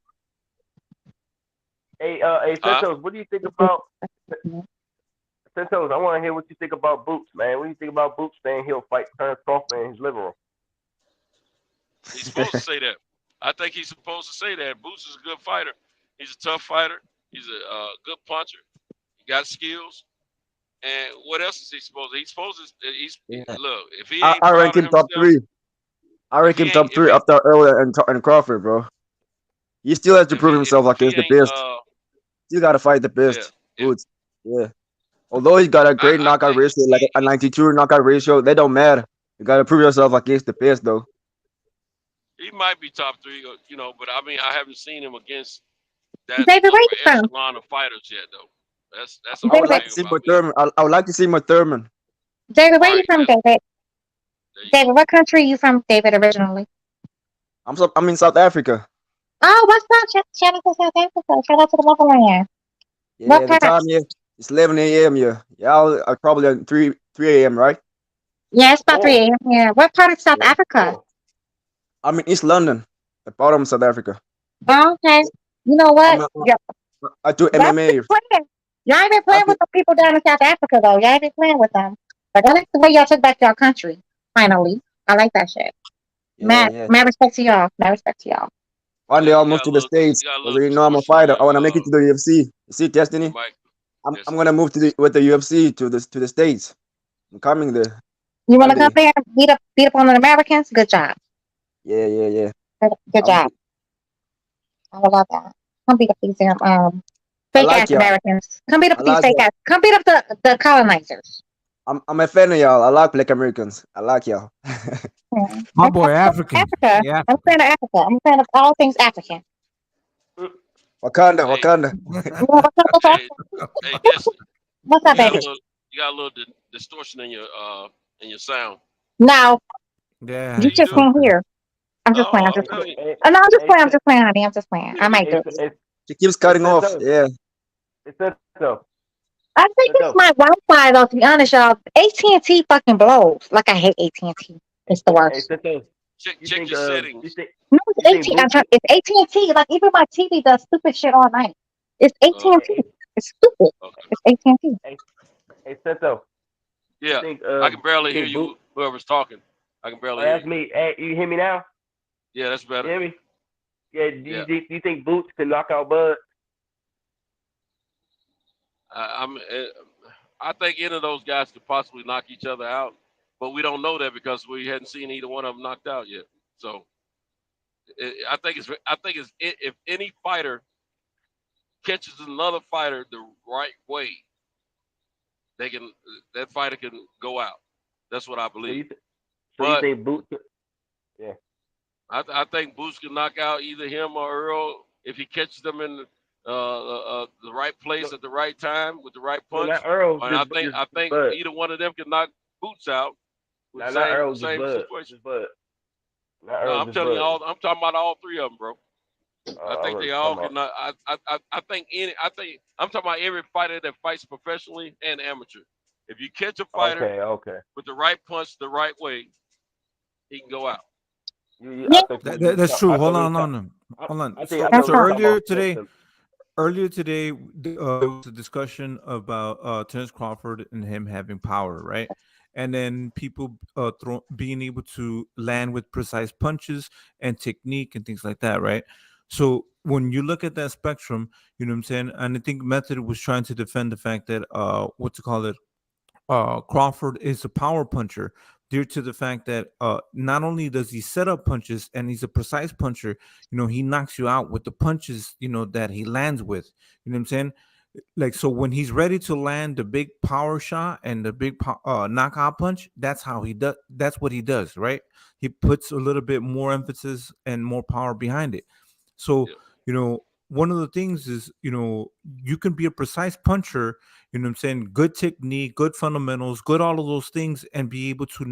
Hey, Huh? Santos, what do you think about Santos? I want to hear what you think about Boots, man. What do you think about Boots saying he'll fight Terrence Crawford in his living room? He's supposed to say that. I think he's supposed to say that. Boots is a good fighter. He's a tough fighter. He's a good puncher. He got skills. And what else is he supposed to? He's supposed to. Look. If he ain't I proud rank of him top himself, 3. I rank him top 3 after Earl and Crawford, bro. He still has to prove himself like he's the best. Still got to fight the best. Boots. Yeah. Although he got a great knockout ratio, like a 92 knockout ratio, that don't matter. You got to prove yourself like he's the best, though. he might be top 3, but I mean, I haven't seen him against that David, where you upper from? echelon of fighters yet, though. That's I would the like thing to see about more me. Thurman. I would like to see more Thurman. David, where you from, David? David, what country are you from, David, originally? I'm in South Africa. Oh, what's up? Shout out to South Africa. Shout out to the motherland. Yeah, What the part? time here it's 11 a.m. here. Y'all are probably at 3 a.m. right? Yeah, it's about 3 a.m. here. What part of South Africa? I'm in East London, the bottom of South Africa. Oh, okay. You know what? I do Y'all MMA. ain't been playing with the people down in South Africa, though. Y'all ain't been playing with them. But I like the way y'all took back your country, finally. I like that shit. Mad respect to y'all. Mad respect to y'all. One day I'll move to the States. Because you know I'm a fighter. I want to make it to the UFC. You see, Destiny? I'm gonna move with the UFC to the States. I'm coming there. You wanna come there and beat up on the Americans? Good job. Yeah. Good job. I would love that. Come beat up these fake ass Americans. Come beat up these fake ass. Come beat up the colonizers. I'm a fan of y'all. I like Black Americans. I like y'all. My boy, African. Africa. Yeah. I'm a fan of Africa. I'm a fan of all things African. Wakanda. Hey, Destiny. What's up, baby? You got a little distortion in your sound. No. Yeah. You just can't hear. I'm just playing. I'm just playing. Oh, no, I'm just playing. I'm just playing, honey. I'm just playing. I might do it. She keeps cutting off. Yeah. I think it's my Wi-Fi, though. To be honest, y'all, AT&T fucking blows. Like I hate AT&T. It's the worst. Check your settings. No, it's AT&T. It's AT&T. Like even my TV does stupid shit all night. It's AT&T. It's stupid. It's AT&T. Hey, Santo. Yeah, I can barely hear you. Whoever's talking, I can barely hear that's you. Me. Hey, you hear me now? Yeah, that's better. You hear me? Yeah. Do you think Boots can knock out Bud? I think any of those guys could possibly knock each other out, but we don't know that because we hadn't seen either one of them knocked out yet. So I think it's if any fighter catches another fighter the right way, that fighter can go out. That's what I believe. You think Boots? Yeah. I think Boots can knock out either him or Earl if he catches them in the right place at the right time with the right punch. Not Earl, and I think Bud. either one of them can knock Boots out with not the Earl, same situation. Bud. I'm telling you, I'm talking about all three of them, bro. I think they all can. I think I'm talking about every fighter that fights professionally and amateur. If you catch a fighter with the right punch the right way, he can go out. That's true. Hold on. So earlier today, there was a discussion about Terrence Crawford and him having power, right? And then people being able to land with precise punches and technique and things like that, right? So when you look at that spectrum, you know what I'm saying? And I think Method was trying to defend the fact that Crawford is a power puncher due to the fact that not only does he set up punches and he's a precise puncher, he knocks you out with the punches, that he lands with. You know what I'm saying? Like, so when he's ready to land the big power shot and the big knockout punch, that's how he does. That's what he does, right? He puts a little bit more emphasis and more power behind it. So, one of the things is, you can be a precise puncher, you know what I'm saying? Good technique, good fundamentals, good all of those things, and be able to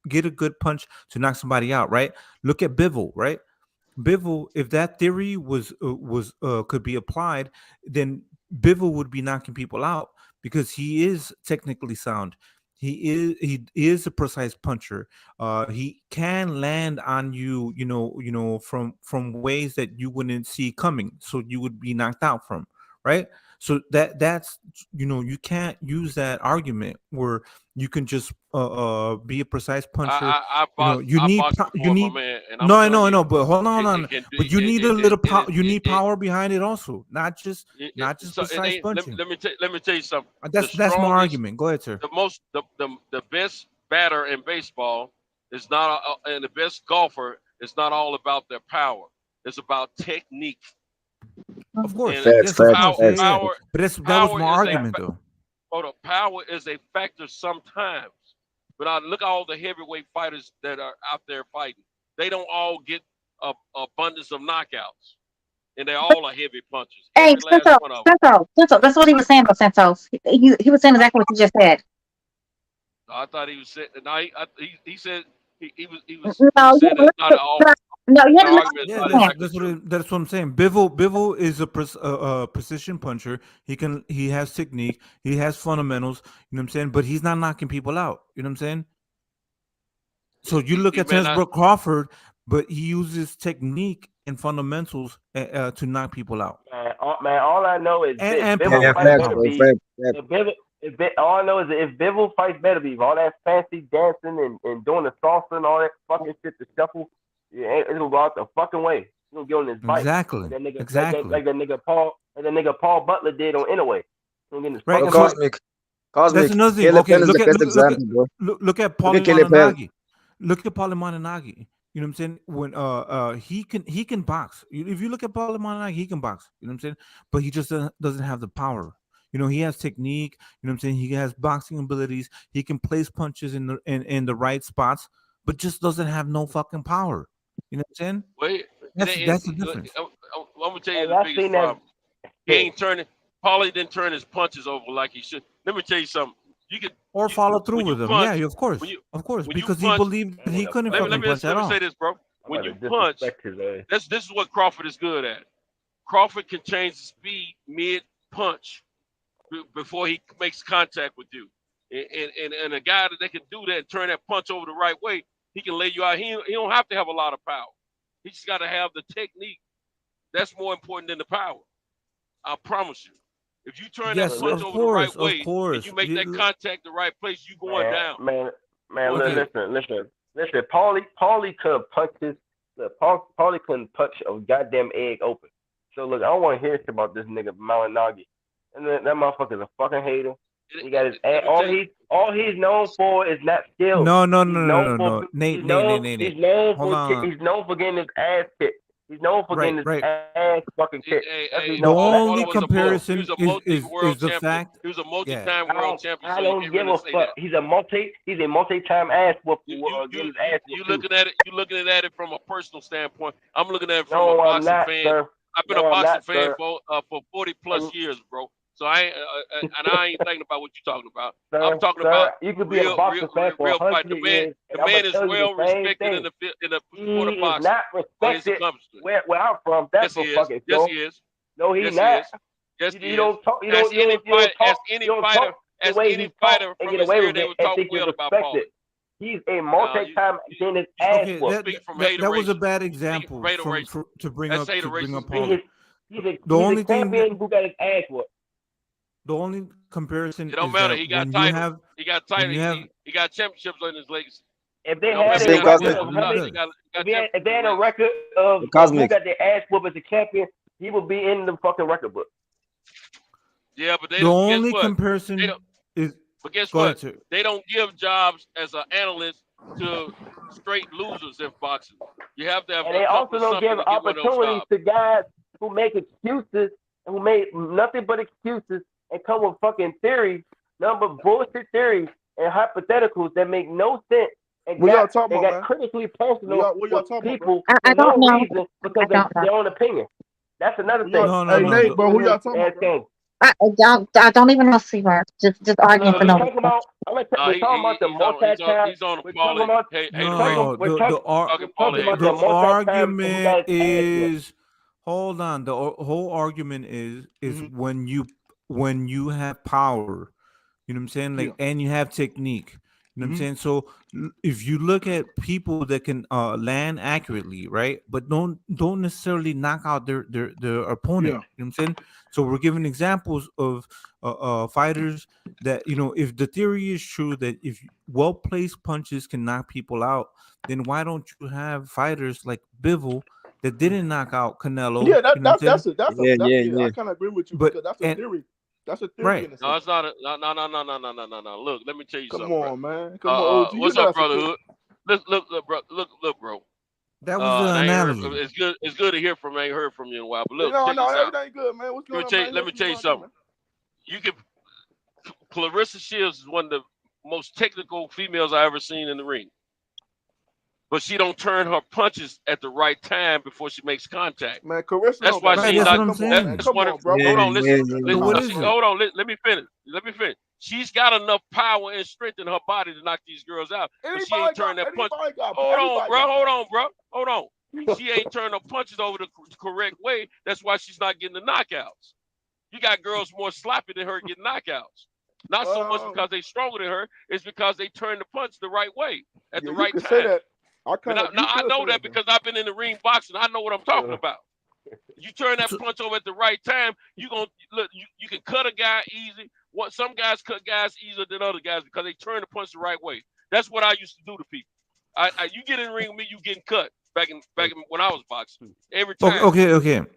get a good punch to knock somebody out, right? Look at Bivol, right? Bivol, if that theory was could be applied, then Bivol would be knocking people out because he is technically sound. He is a precise puncher. He can land on you, from ways that you wouldn't see coming, so you would be knocked out from, right? So that's you can't use that argument where you can just be a precise puncher. I You need boxed you before, need my man, and no, I'm I know, telling you, but hold on. But you need a little power. You need it, power behind it also, not just so it precise ain't. punching. Let me tell you something. That's my argument. Go ahead, sir. The best batter in baseball is not, and the best golfer is not all about their power. It's about technique. Of course, And yes, power, but that was my argument, though. The power is a factor sometimes. But I look at all the heavyweight fighters that are out there fighting. They don't all get a abundance of knockouts, and they all are heavy punchers. Hey, Every last one of them. Santos, that's what he was saying about Santos. He was saying exactly what you just said. I thought he was saying. No, he said he was No, saying that not all. No, you had that's what I'm saying. Bivol is a precision puncher. He has technique. He has fundamentals. You know what I'm saying? But he's not knocking people out. You know what I'm saying? So you look at Terence Crawford, but he uses technique and fundamentals to knock people out. Man, all I know is and Bivol power. better be. All I know is if Bivol fights better be all that fancy dancing and doing the salsa and all that fucking shit, the shuffle. Yeah, it's gonna go out the fucking way. He's gonna get on his bike. Exactly. Like that nigga, exactly. Like that nigga Paul Butler did on Inouye. Right. Cosmic. That's another thing. Caleb Okay, Penn is the best example, bro. Look at Paulie Malignaggi. Look at Paulie Malignaggi. You know what I'm saying? When he can box. If you look at Paulie Malignaggi, he can box. You know what I'm saying? But he just doesn't have the power. He has technique. You know what I'm saying? He has boxing abilities. He can place punches in the right spots, but just doesn't have no fucking power. You know what I'm saying? Wait, that's the difference. I'm gonna tell you the biggest problem. He ain't turning. Paulie didn't turn his punches over like he should. Let me tell you something. Follow through with them. Yeah, of course, because he believed that he couldn't fucking punch at all. Let me say this, bro. When you punch, this is what Crawford is good at. Crawford can change the speed mid punch before he makes contact with you, and a guy that can do that and turn that punch over the right way. He can lay you out. He don't have to have a lot of power. He just got to have the technique. That's more important than the power. I promise you. If you turn that punch over the right way and you make that contact the right place, you going down. Man, listen. Paulie couldn't punch Paulie couldn't punch a goddamn egg open. So look, I don't want to hear shit about this nigga Malignaggi. And that motherfucker's a fucking hater. He got his ass. All he's known for is not skill. No. Nate. He's known for getting his ass kicked. He's known for getting his ass fucking kicked. The only comparison is the fact he was a multi-time world champion. I don't give a fuck. He's a multi-time ass whoop. Getting his ass you looking at it from a personal standpoint. I'm looking at it from a boxing fan. Sir. I've been a boxing fan for 40 plus years, bro. So I ain't thinking about what you're talking about. I'm talking about you could be a boxing fan for 100 years. The man is well respected in the sport of boxing. Not respected where I'm from. That's a fucking Yes, he is. No, he's not. Yes, he is. You don't talk. As any fighter from his era, they would talk well about Paul. He's a multi-time getting his ass whooped. That was a bad example to bring up Paul. He's a champion who got his ass whooped. The only comparison it don't matter. He got title. He got championships on his legacy. If they had a record of who got their ass whooped as a champion, he would be in the fucking record book. Yeah, but the only comparison is. But guess what? They don't give jobs as an analyst to straight losers in boxing. You have to have. And they also don't give opportunities to guys who make excuses and who make nothing but excuses. And come with fucking theories, number bullshit theories and hypotheticals that make no sense. And got critically personal with people for no reason because of their own opinion. That's another thing. Hey, Nate, bro, who y'all talking about? I don't even know C-word. Just arguing for We're no talking reason. about. We're talking about the multi-tap. he's on a We're talking parlay. about. Hey, No, We're the talking about the the multi-tap who argument got his ass whooped. is, hold on. The whole argument is when you have power, you know what I'm saying? Like, and you have technique. You know what I'm saying? So if you look at people that can land accurately, right, but don't necessarily knock out their opponent. You know what I'm saying? So we're giving examples of fighters that, you know, if the theory is true that if well placed punches can knock people out, then why don't you have fighters like Bivol that didn't knock out Canelo? Yeah, You know what I'm saying? yeah. I kind of agree with you But because that's a theory. That's a theory right. in a sense. No, it's not. No. Look, let me tell you Come something, on, bro. man. Come on, OG. What's up, brotherhood? Look, bro. That was the I ain't heard analogy. it's good to hear from you. I ain't heard from you in a while. But look, No, check this out. everything good, man. What's going on, man? Let me tell you something. You can. Clarissa Shields is one of the most technical females I ever seen in the ring. But she don't turn her punches at the right time before she makes contact. Man, Carissa, that's why she's not. That's one of, bro. Hold on, listen. What is it? Hold on, let me finish. She's got enough power and strength in her body to knock these girls out. But she ain't turn that punch. Hold on. She ain't turned her punches over the correct way. That's why she's not getting the knockouts. You got girls more sloppy than her getting knockouts. Not so much because they stronger than her. It's because they turn the punch the right way at the right time. Say that. I know that because I've been in the ring boxing. I know what I'm talking about. You turn that punch over at the right time, you gonna look. You can cut a guy easy. Some guys cut guys easier than other guys because they turn the punch the right way. That's what I used to do to people. You get in the ring with me, you getting cut. Back in when I was boxing, every time. Okay.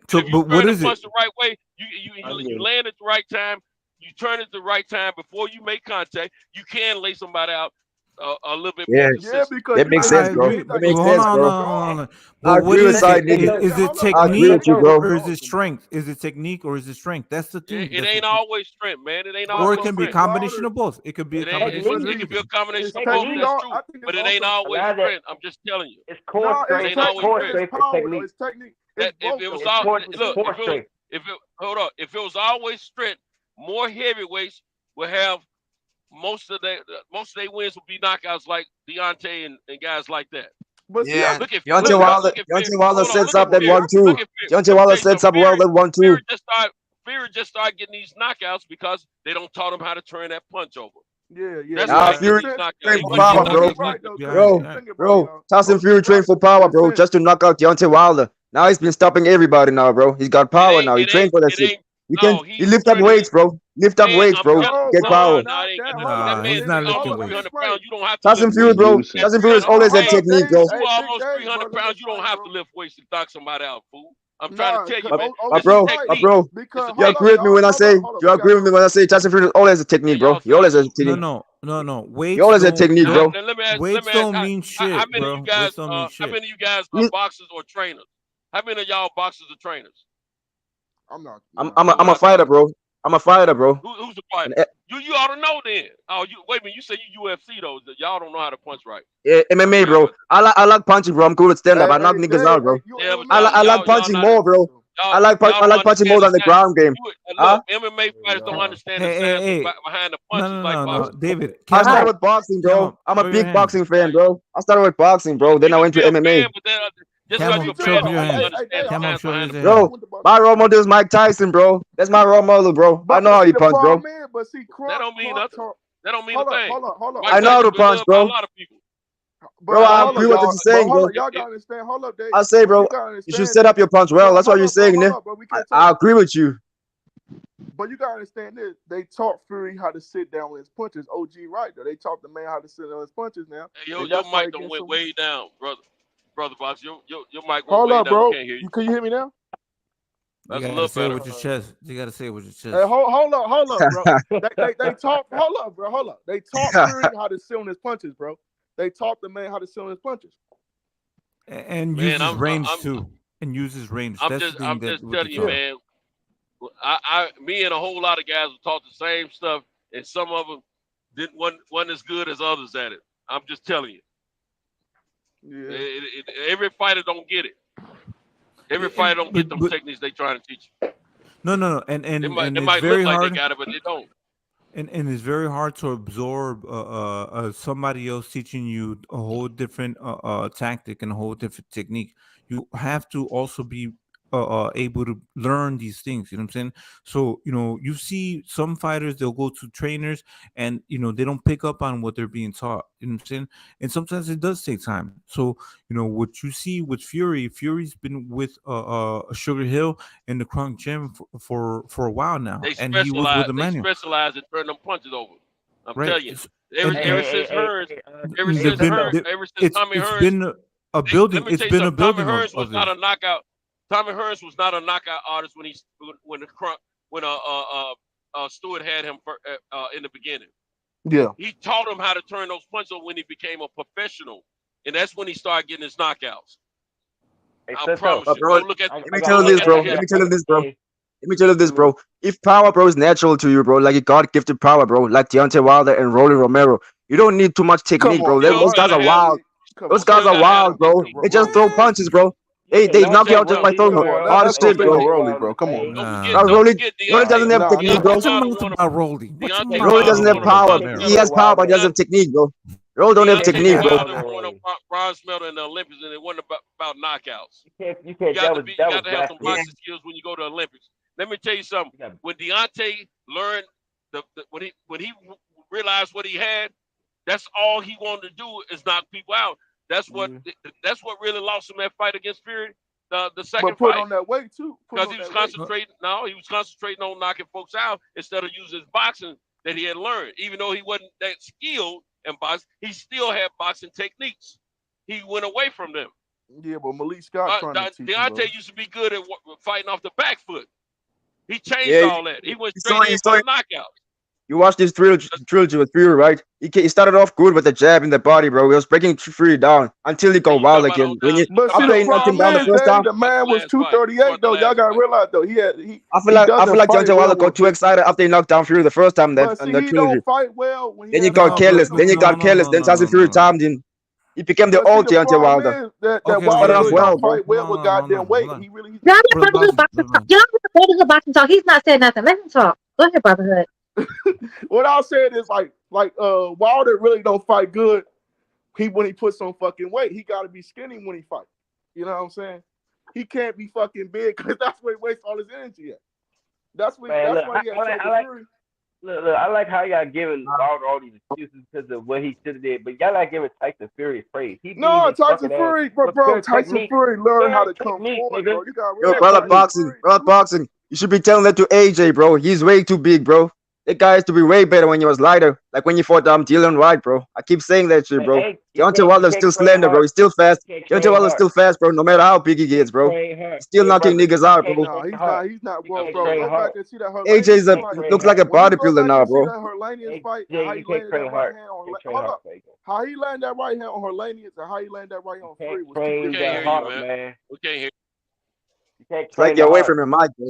So, if you but what turn is the punch it? the right way, you land at the right time. You turn it the right time before you make contact. You can lay somebody out a little bit more consistent. because that makes sense, bro. That makes sense, bro. On. I But what agree with is side it? nigga. Is it I agree technique with you, bro. or is it strength? Is it technique or is it strength? That's the thing. It ain't always strength, man. It ain't Or always it can be a strength. combination of both. It could be a combination of It can be a everything. combination of both. That's true. But it ain't always strength. I'm just telling you. It's core strength. It ain't always strength. It's technique. If it was all look, if it was always strength, more heavyweights would have most of their wins would be knockouts like Deontay and guys like that. But yeah, Deontay Wilder sets up that 1-2. Deontay Wilder sets up well that 1-2. Fury just started getting these knockouts because they don't taught him how to turn that punch over. Yeah. That's Fury trained for power, bro. Tyson Fury trained for power, bro, just to knock out Deontay Wilder. Now he's been stopping everybody now, bro. He's got power now. He trained for that shit. He lift up weights, bro. Lift up weights, bro. Get power. He's not lifting weights. Tyson Fury, bro. Tyson Fury is always that technique, bro. You almost 300 pounds. You don't have to lift weights to knock somebody out, fool. I'm trying to tell you, man. Bro, you agree with me when I say Tyson Fury is always a technique, bro. He always has a technique. No. Weights. He always has a technique, bro. Weights don't mean shit, how many bro. of you guys? How many of you guys are boxers or trainers? How many of y'all boxers or trainers? I'm not. I'm a fighter, bro. I'm a fighter, bro. Who's a fighter? You ought to know then. Oh, wait a minute. You say you UFC though. Y'all don't know how to punch right. Yeah, MMA, bro. I like punching, bro. I'm cool with stand up. I knock niggas out, bro. I like punching more, bro. I like punching more than the ground game. MMA fighters don't understand the science behind the punches like boxing. David, I started with boxing, bro. I'm a big boxing fan, bro. I started with boxing, bro. Then I went to MMA. Bro, my role model is Mike Tyson, bro. That's my role model, bro. I know how he punch, bro. That don't mean nothing. That don't mean a thing. Hold on. I know how to punch, bro. Bro, I agree with what you're saying, bro. Y'all gotta understand. Hold up, Dave. I say, bro, you should set up your punch well. That's what you're saying, man. I agree with you. But you gotta understand this. They taught Fury how to sit down with his punches. OG right though. They taught the man how to sit down with his punches now. Hey, your mic don't went way down, brother Box. Your mic went hold way up, down. bro. Can't hear you. Can you hear me now? That's you gotta say it with your chest. You gotta say it with your chest. Hey, hold up, bro. they taught. Hold up. They taught Fury how to sit on his punches, bro. They taught the man how to sit on his punches. And use his range too. And use his range. I'm just telling you, man. Me and a whole lot of guys were taught the same stuff, and some of them wasn't as good as others at it. I'm just telling you. Yeah. Every fighter don't get it. Every fighter don't get them techniques they trying to teach you. No, and It it's might look very like they hard. got it, but they don't. And it's very hard to absorb somebody else teaching you a whole different tactic and a whole different technique. You have to also be able to learn these things. You know what I'm saying? So you see some fighters, they'll go to trainers and they don't pick up on what they're being taught. You know what I'm saying? And sometimes it does take time. So what you see with Fury's been with Sugar Hill in the Crunk Gym for a while now, and he was with They Emmanuel. specialize in turning them punches over. I'm Right. telling you. And Ever since Tommy it's Hearns, been a building. let me It's tell you been a something. Tommy building Hearns was of not this. a knockout. Tommy Hearns was not a knockout artist when Stewart had him in the beginning. Yeah. He taught him how to turn those punches over when he became a professional, and that's when he started getting his knockouts. I promise you. Bro, Go look at. let me tell you this, bro. Let me tell you this, bro. Let me tell you this, bro. If power, bro, is natural to you, bro, like a God-gifted power, bro, like Deontay Wilder and Rolly Romero, you don't need too much technique, bro. Those guys are wild. Those guys are wild, bro. They just throw punches, bro. They knock you out just by throwing hard as shit, bro. Rolly, bro. Come on. Rolly doesn't have technique, bro. About Rolly. What you mean Rolly doesn't have power. He has power, but he doesn't have technique, bro. Rolly don't have technique, bro. Won a bronze medal in the Olympics, and it wasn't about knockouts. You can't. You got to have some boxing skills when you go to the Olympics. Let me tell you something. When Deontay learned when he realized what he had, that's all he wanted to do is knock people out. That's what really lost him that fight against Fury. The second But put fight on that weight too. because he was concentrating. No, he was concentrating on knocking folks out instead of using his boxing that he had learned. Even though he wasn't that skilled in boxing, he still had boxing techniques. He went away from them. Yeah, but Malik Scott trying to teach Deontay used to be good at fighting off the back foot. He changed all that. He went straight in for the knockout. You watched this trilogy with Fury, right? He started off good with the jab in the body, bro. He was breaking Fury down until he got wild again. After he knocked him down the first time, the man was 238 though. Y'all gotta realize though. I feel like Deontay Wilder got too excited after he knocked down Fury the first time in the trilogy. Don't fight well when then he got careless. Then Tyson Fury timed him. He became the old Deontay Wilder. That Wilder really don't fight well with goddamn weight. He really. Y'all let Brotherhood boxing talk. He's not saying nothing. Let him talk. Go ahead, Brotherhood. What I said is like Wilder really don't fight good. When he puts on fucking weight, he got to be skinny when he fights. You know what I'm saying? He can't be fucking big because that's where he wastes all his energy at. That's why he had Fury. Look, I like how y'all giving Wilder all these excuses because of what he should have did, but y'all not giving Tyson Fury praise. Tyson Fury, bro. Tyson Fury learned how to come forward, bro. You got Yo, brother boxing. You should be telling that to AJ, bro. He's way too big, bro. That guy has to be way better when he was lighter, like when you fought Dylan White, bro. I keep saying that shit, bro. Deontay Wilder's still slender, bro. He's still fast. Deontay Wilder's still fast, bro. No matter how big he gets, bro. He's still knocking niggas out, bro. No, he's not, bro. Go back and see that AJ looks like a bodybuilder now, bro. How he landed that right hand on Herlanius and how he landed that right hand on Fury was two different, man. We can't hear. It's like you're away from your mic, bro.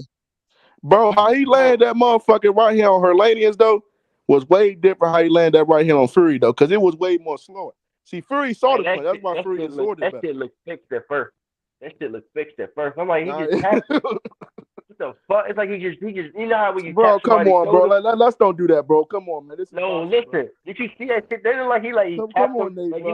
Bro, how he landed that motherfucking right hand on Herlanius though was way different. How he landed that right hand on Fury though, because it was way more slower. See, Fury saw the play. That's why Fury absorbed it. That shit looked fixed at first. I'm like, he just tapped it. What the fuck? It's like he just you know how when you bro, come on, bro. Let's don't do that, bro. Come on, man. Listen. Did you see that shit? They look like he come on, Nate, bro.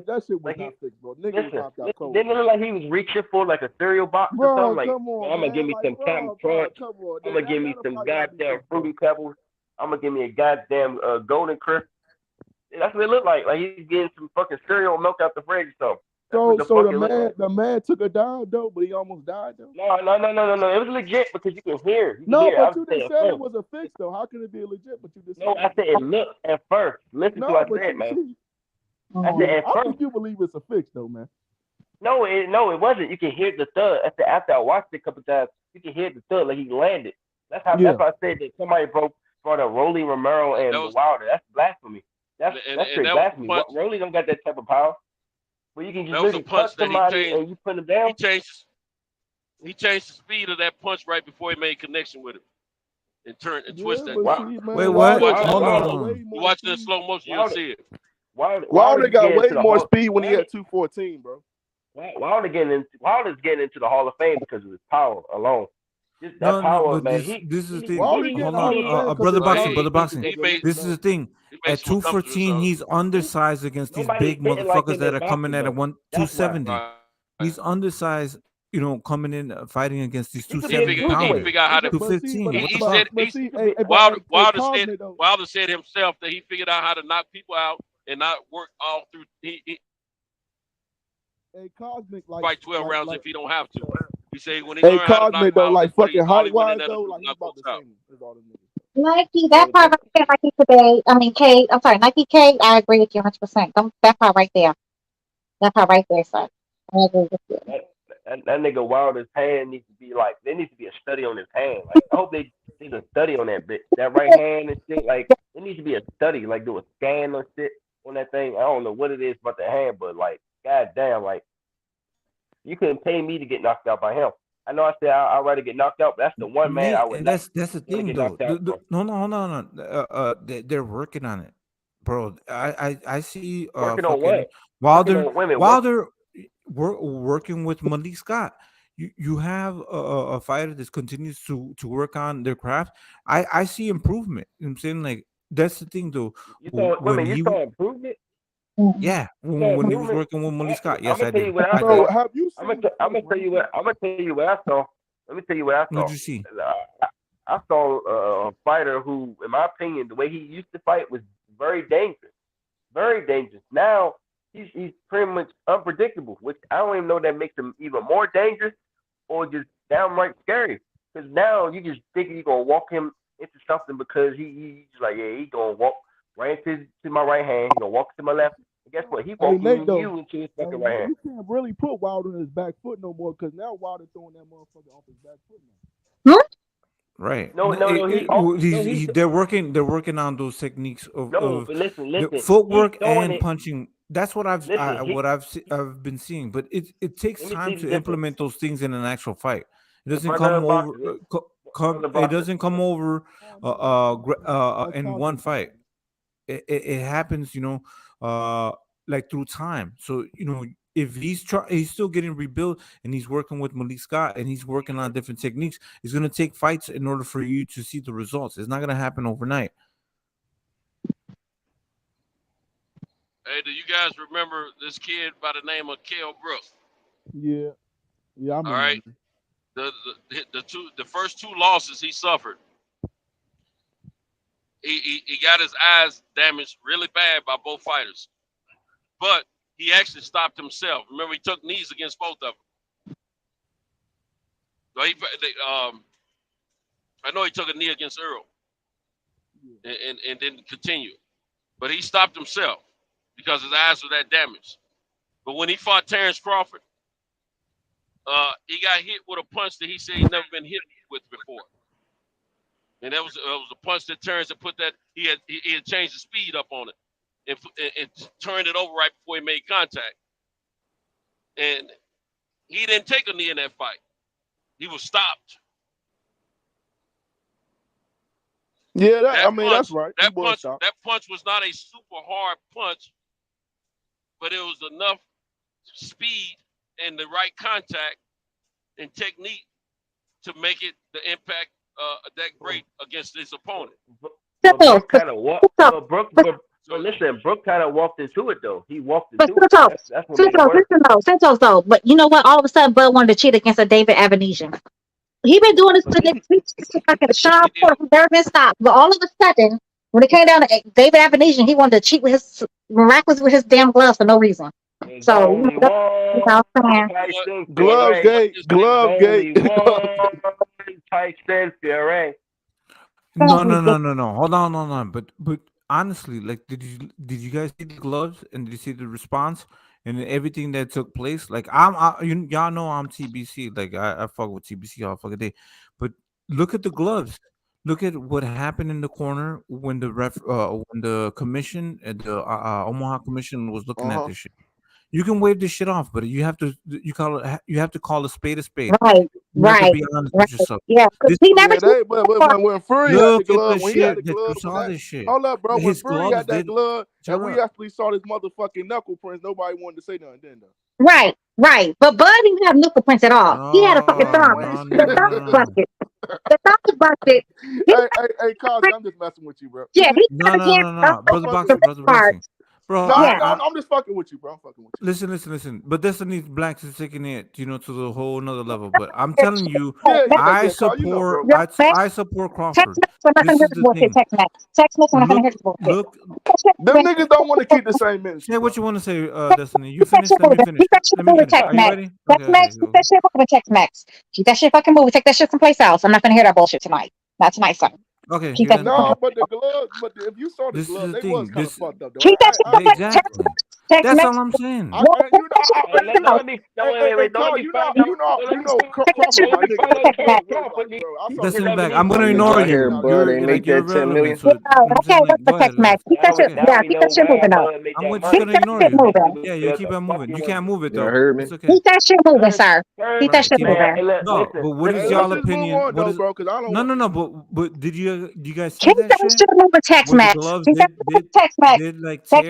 That shit was not fixed, bro. Nigga was out cold. Didn't it look like he was reaching for like a cereal box or something? Like, come on, I'm gonna give me some Captain Crunch. I'm gonna give me some goddamn Fruity Pebbles. I'm gonna give me a goddamn Golden Crisp. That's what it looked like. Like he's getting some fucking cereal milk out the fridge or something. So the man took a dive though, but he almost died though. No. It was legit because you can hear. But you just said it was a fix though. How can it be legit? But you just I said it looked at first. Listen to what I said, man. I said at first. I think you believe it's a fix though, man. No, it wasn't. You can hear the thud. After I watched it a couple times, you can hear the thud like he landed. That's why I said that somebody brought up Rolly Romero and Wilder. That's blasphemy. That's straight blasphemy. Rolly don't got that type of power. But you can just really punch somebody and you put him down. He changed the speed of that punch right before he made connection with him and turned and twisted that. Wait, what? Hold on. You watch it in slow motion, you'll see it. Wilder got way more speed when he had 214, bro. Wilder's getting into the Hall of Fame because of his power alone. that power, but man. this is the thing. Hold on, brother boxing. This is the thing. At 214, he's undersized against these big motherfuckers that are coming at a 270. He's undersized. Coming in fighting against these 270 pounders. He figured out how to 215. What the fuck? Wilder said himself that he figured out how to knock people out and not work all through. He Cosmic fight 12 rounds if he don't have to. He said when he learned how to Cosmic knock though, like fucking height wise out, though, like he's about the same. Nike, that part right there, Nike today. I mean, K. I'm sorry, Nike K. I agree with you 100%. That part right there. That part right there, son. I agree with you. That nigga Wilder's hand needs to be like, there needs to be a study on his hand. Like, I hope they did a study on that bitch. That right hand and shit, like, there needs to be a study, like do a scan or shit on that thing. I don't know what it is about the hand, but like, goddamn, like, you couldn't pay me to get knocked out by him. I know I said I'd rather get knocked out, but that's the one man I would. And that's the thing, though. No. They're working on it, bro. I see. Working on what? Wilder working with Malik Scott. You have a fighter that continues to work on their craft. I see improvement. You know what I'm saying, like, that's the thing, though. You saw improvement? Yeah, when he was working with Malik Scott. Yes, I did. I'm gonna tell you what I saw. Let me tell you what I saw. What did you see? I saw a fighter who, in my opinion, the way he used to fight was very dangerous. Very dangerous. Now he's pretty much unpredictable, which I don't even know that makes him even more dangerous or just downright scary. Because now you just think you're gonna walk him into something because he's like, yeah, he's gonna walk right into my right hand, he's gonna walk to my left. And guess what? He walking you into his fucking right hand. You can't really put Wilder on his back foot no more because now Wilder throwing that motherfucker off his back foot now. Right. They're working on those techniques of but listen. footwork and punching. That's what I've been seeing. But it takes time to implement those things in an actual fight. It doesn't come over in one fight. It happens, like through time. So if he's still getting rebuilt and he's working with Malik Scott and he's working on different techniques, it's going to take fights in order for you to see the results. It's not going to happen overnight. Hey, do you guys remember this kid by the name of Kell Brooks? Yeah, I remember. All right. The first two losses he suffered, he got his eyes damaged really bad by both fighters, but he actually stopped himself. Remember, he took knees against both of them. So I know he took a knee against Earl and didn't continue, but he stopped himself because his eyes were that damaged. But when he fought Terrence Crawford, he got hit with a punch that he said he'd never been hit with before. And that was a punch that Terrence had put that he had changed the speed up on it and turned it over right before he made contact. And he didn't take a knee in that fight. He was stopped. Yeah, that's right. That punch was not a super hard punch, but it was enough speed and the right contact and technique to make it the impact that great against his opponent. Brooke kind of walked. Brooke kind of walked into it though. He walked into it. That's what made it work. Santos though. But you know what? All of a sudden, Bud wanted to cheat against a David Avenesian. He been doing this to the Sean Porter who never been stopped. But all of a sudden, when it came down to David Avenesian, he wanted to cheat with his miraculous with his damn gloves for no reason. So glove gate. No. Hold on. But honestly, like, did you guys see the gloves and did you see the response and everything that took place? Like, y'all know I'm TBC. Like, I fuck with TBC all fucking day. But look at the gloves. Look at what happened in the corner when the commission, the Omaha Commission was looking at this shit. You can wave this shit off, but you have to call a spade a spade. Right. Be honest with yourself. Yeah, because he never. When Fury had the glove, when he had the glove, this shit. Hold up, bro. When Fury had that glove, and we actually saw this motherfucking knuckle prints, nobody wanted to say nothing, then though. Right. But Bud didn't have knuckle prints at all. He had a fucking thumb. The thumb busted. The doctor busted. Hey, Cosby, I'm just messing with you, bro. Yeah, he No, brother boxing. Bro, No, I'm just fucking with you, bro. I'm fucking with you. Listen. But Destiny Blacks is taking it, to the whole nother level. But I'm telling you, Yeah, I Carl, you know, support, bro. I support Crawford. This is the thing. Look, them niggas don't want to keep the same ministry. Say what you want to say, Destiny. You finish. Let me finish. Are you ready? Tex-Mex, keep that shit moving, Tex-Mex. Keep that shit fucking moving. Take that shit someplace else. I'm not gonna hear that bullshit tonight. Not tonight, son. Okay. No, but the gloves. But if you saw the gloves, they was kind of fucked up. Though. Keep that shit moving. Exactly. That's all I'm saying. Listen back. I'm gonna ignore you. You're irrelevant. So okay, what's the Tex-Mex? Keep that shit. Yeah, keep that shit moving up. I'm just gonna ignore you. Yeah, you keep it moving. You can't move it though. It's okay. Keep that shit moving, sir. Keep that shit moving. No, but what is y'all opinion? No. But did you guys see that shit? Keep that shit moving, Tex-Mex. Keep that shit moving, Tex-Mex. Did like tear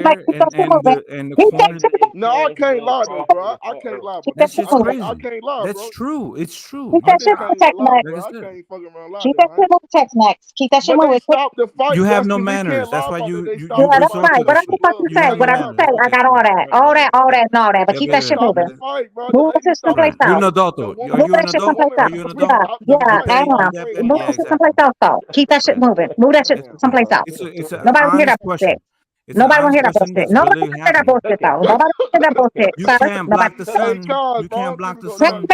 and the corner. No, I can't lie though, bro. I can't lie. That shit's crazy. I can't lie, bro. That's true. It's true. Keep that shit moving, Tex-Mex. I can't fucking around lie. Keep that shit moving, Tex-Mex. Keep that shit moving. Stop the fight. You have no manners. That's why you yeah, that's right. What I'm supposed to say? What I'm say? I got all that. But keep that shit moving. Move it to someplace else. You're an adult though. Are you an adult? Yeah, I am. Move it to someplace else though. Keep that shit moving. Move that shit someplace else. Nobody will hear that bullshit. Nobody will hear that bullshit. Nobody will hear that bullshit though. Nobody will hear that bullshit. You can't block the sun. You can't block the sun.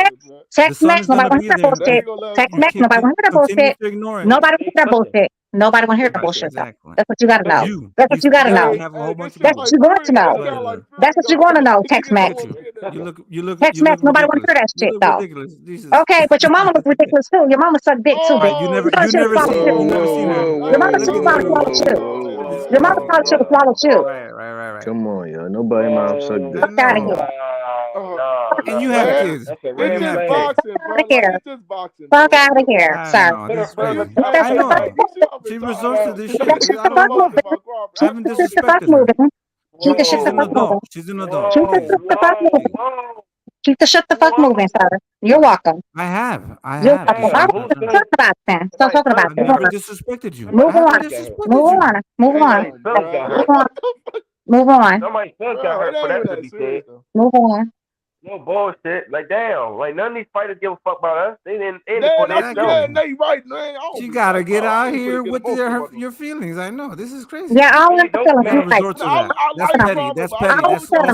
Tex-Mex, nobody will hear that bullshit. Tex-Mex, nobody will hear that bullshit. Nobody will hear that bullshit. Nobody want to hear that bullshit though. That's what you gotta know. That's what you gotta know. That's what you want to know. That's what you want to know, Tex-Mex. Tex-Mex, nobody want to hear that shit though. Okay, but your mama looks ridiculous too. Your mama sucked dick too, bitch. You never seen her. Your mama should swallow shoe. Your mama probably should have swallowed shoe. Right. Come on, yo. Nobody mom sucked dick. Fuck out of here. And you have kids. It's just boxing, bro. It's just boxing. Fuck out of here, sir. I know. She resorts to this shit. I don't know. I haven't disrespected her. Keep the shit the fuck moving. She's an adult. Keep the shit the fuck moving, sir. You're welcome. I have. Stop talking about that. Stop talking about that. I never disrespected you. Move on. Somebody still got hurt for that to be said. Move on. No bullshit. Like damn. Like none of these fighters give a fuck about us. They didn't. They right, man. You gotta get out here with your feelings. I know this is crazy. Yeah, I don't feelings. That's petty. That's slow.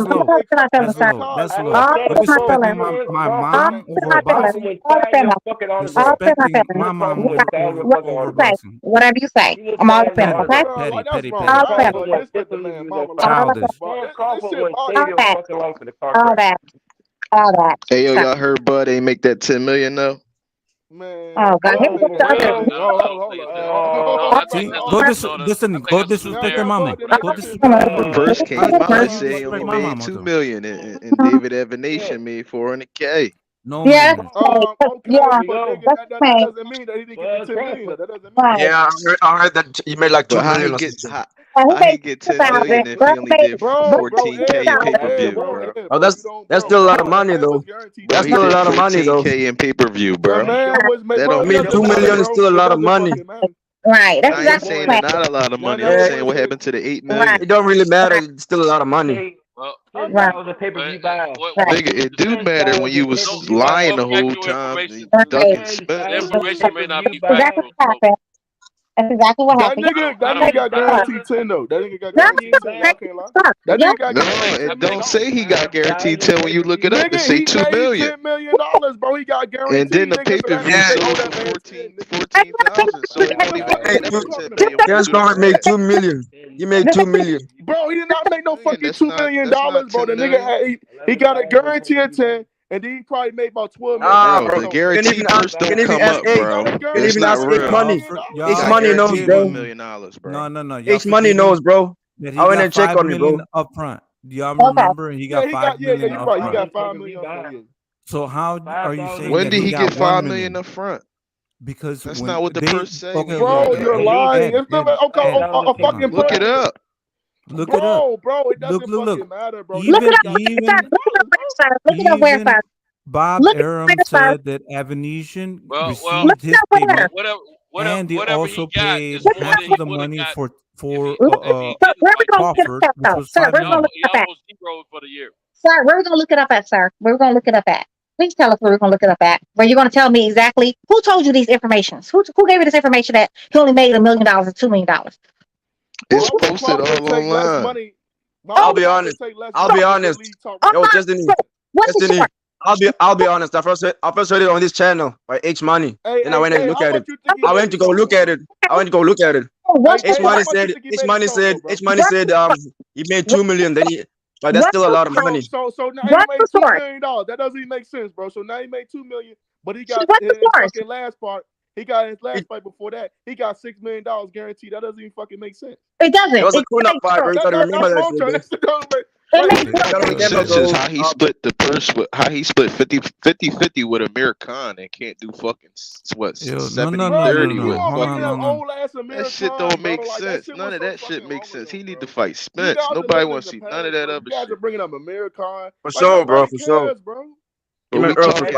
That's slow. Disrespecting my mom over boxing. Disrespecting my mom over boxing. Whatever you say, I'm all feelings. Okay. Petty. All that. Hey yo, y'all heard Bud ain't make that 10 million though? Man. Oh God, go disrespect your mama. First came out and said he only made 2 million and David Evanation made 400K. No. Yeah. That doesn't mean that he didn't get the 10 million. That doesn't mean. Yeah, I heard that he made like 2 million. How he get 10 million if he only did 14K in pay-per-view, bro? Oh, that's still a lot of money though. That's still a lot of money though. 14K in pay-per-view, bro. I mean, 2 million is still a lot of money. Right. That's exactly saying it's not a lot of money. I'm saying what happened to the 8 million. It don't really matter. It's still a lot of money. Was a pay-per-view buy. Nigga, it do matter when you was lying the whole time, ducking Smith. Information may not be That's exactly what happened. That nigga got guaranteed 10 though. That nigga got guaranteed 10. I can't lie. That nigga got guaranteed. No, it don't say he got guaranteed 10 when you look it up. It say 2 million. $10 million, bro. He got guaranteed. And then the pay-per-view sold for 14,000. So he don't even have Terrence Crawford made 2 million. He made 2 million. Bro, he did not make no fucking $2 million, bro. The nigga he got a guarantee of 10. And then he probably made about 12 million. Bro, the guarantee first don't come up, bro. It's not real. Money. H Money knows, bro. $1 million, bro. No. H Money knows, bro. I went and check on me, bro. Up front. Do y'all remember? He got 5 million. Yeah, you're right. He got 5 million. So how are you saying? When did he get 5 million up front? Because that's not what the purse say. Bro, you're lying. It's not a fucking. Look it up. Look it up. Bro, it doesn't fucking matter, bro. Look it up. Look it up where, sir. Bob Arum said that Avenesian received his payment, and they also paid half of the money for Crawford, which was $5 million. He almost zeroed for the year. Sir, where are we gonna look it up at, sir? Where are we gonna look it up at? Please tell us where we're gonna look it up at. Where you're gonna tell me exactly who told you these informations? Who gave you this information that he only made $1 million or $2 million? It's posted all online. I'll be honest. Yo, Destiny. I'll be honest. I first heard it on this channel by H Money. Then I went and look at it. I went to go look at it. H Money said he made $2 million. But that's still a lot of money. So now he made $2 million. That doesn't even make sense, bro. So now he made $2 million, but he got his fucking last part. He got his last fight before that. He got $6 million guaranteed. That doesn't even fucking make sense. It doesn't. It was a cool-up fight, bro. You gotta remember that shit. This is how he split the purse with 50-50 with Amir Khan and can't do fucking 70-30 with fucking. That shit don't make sense. None of that shit makes sense. He need to fight Spence. Nobody wants to see none of that other shit. You guys are bringing up Amir Khan. For sure, bro. For sure. But we talking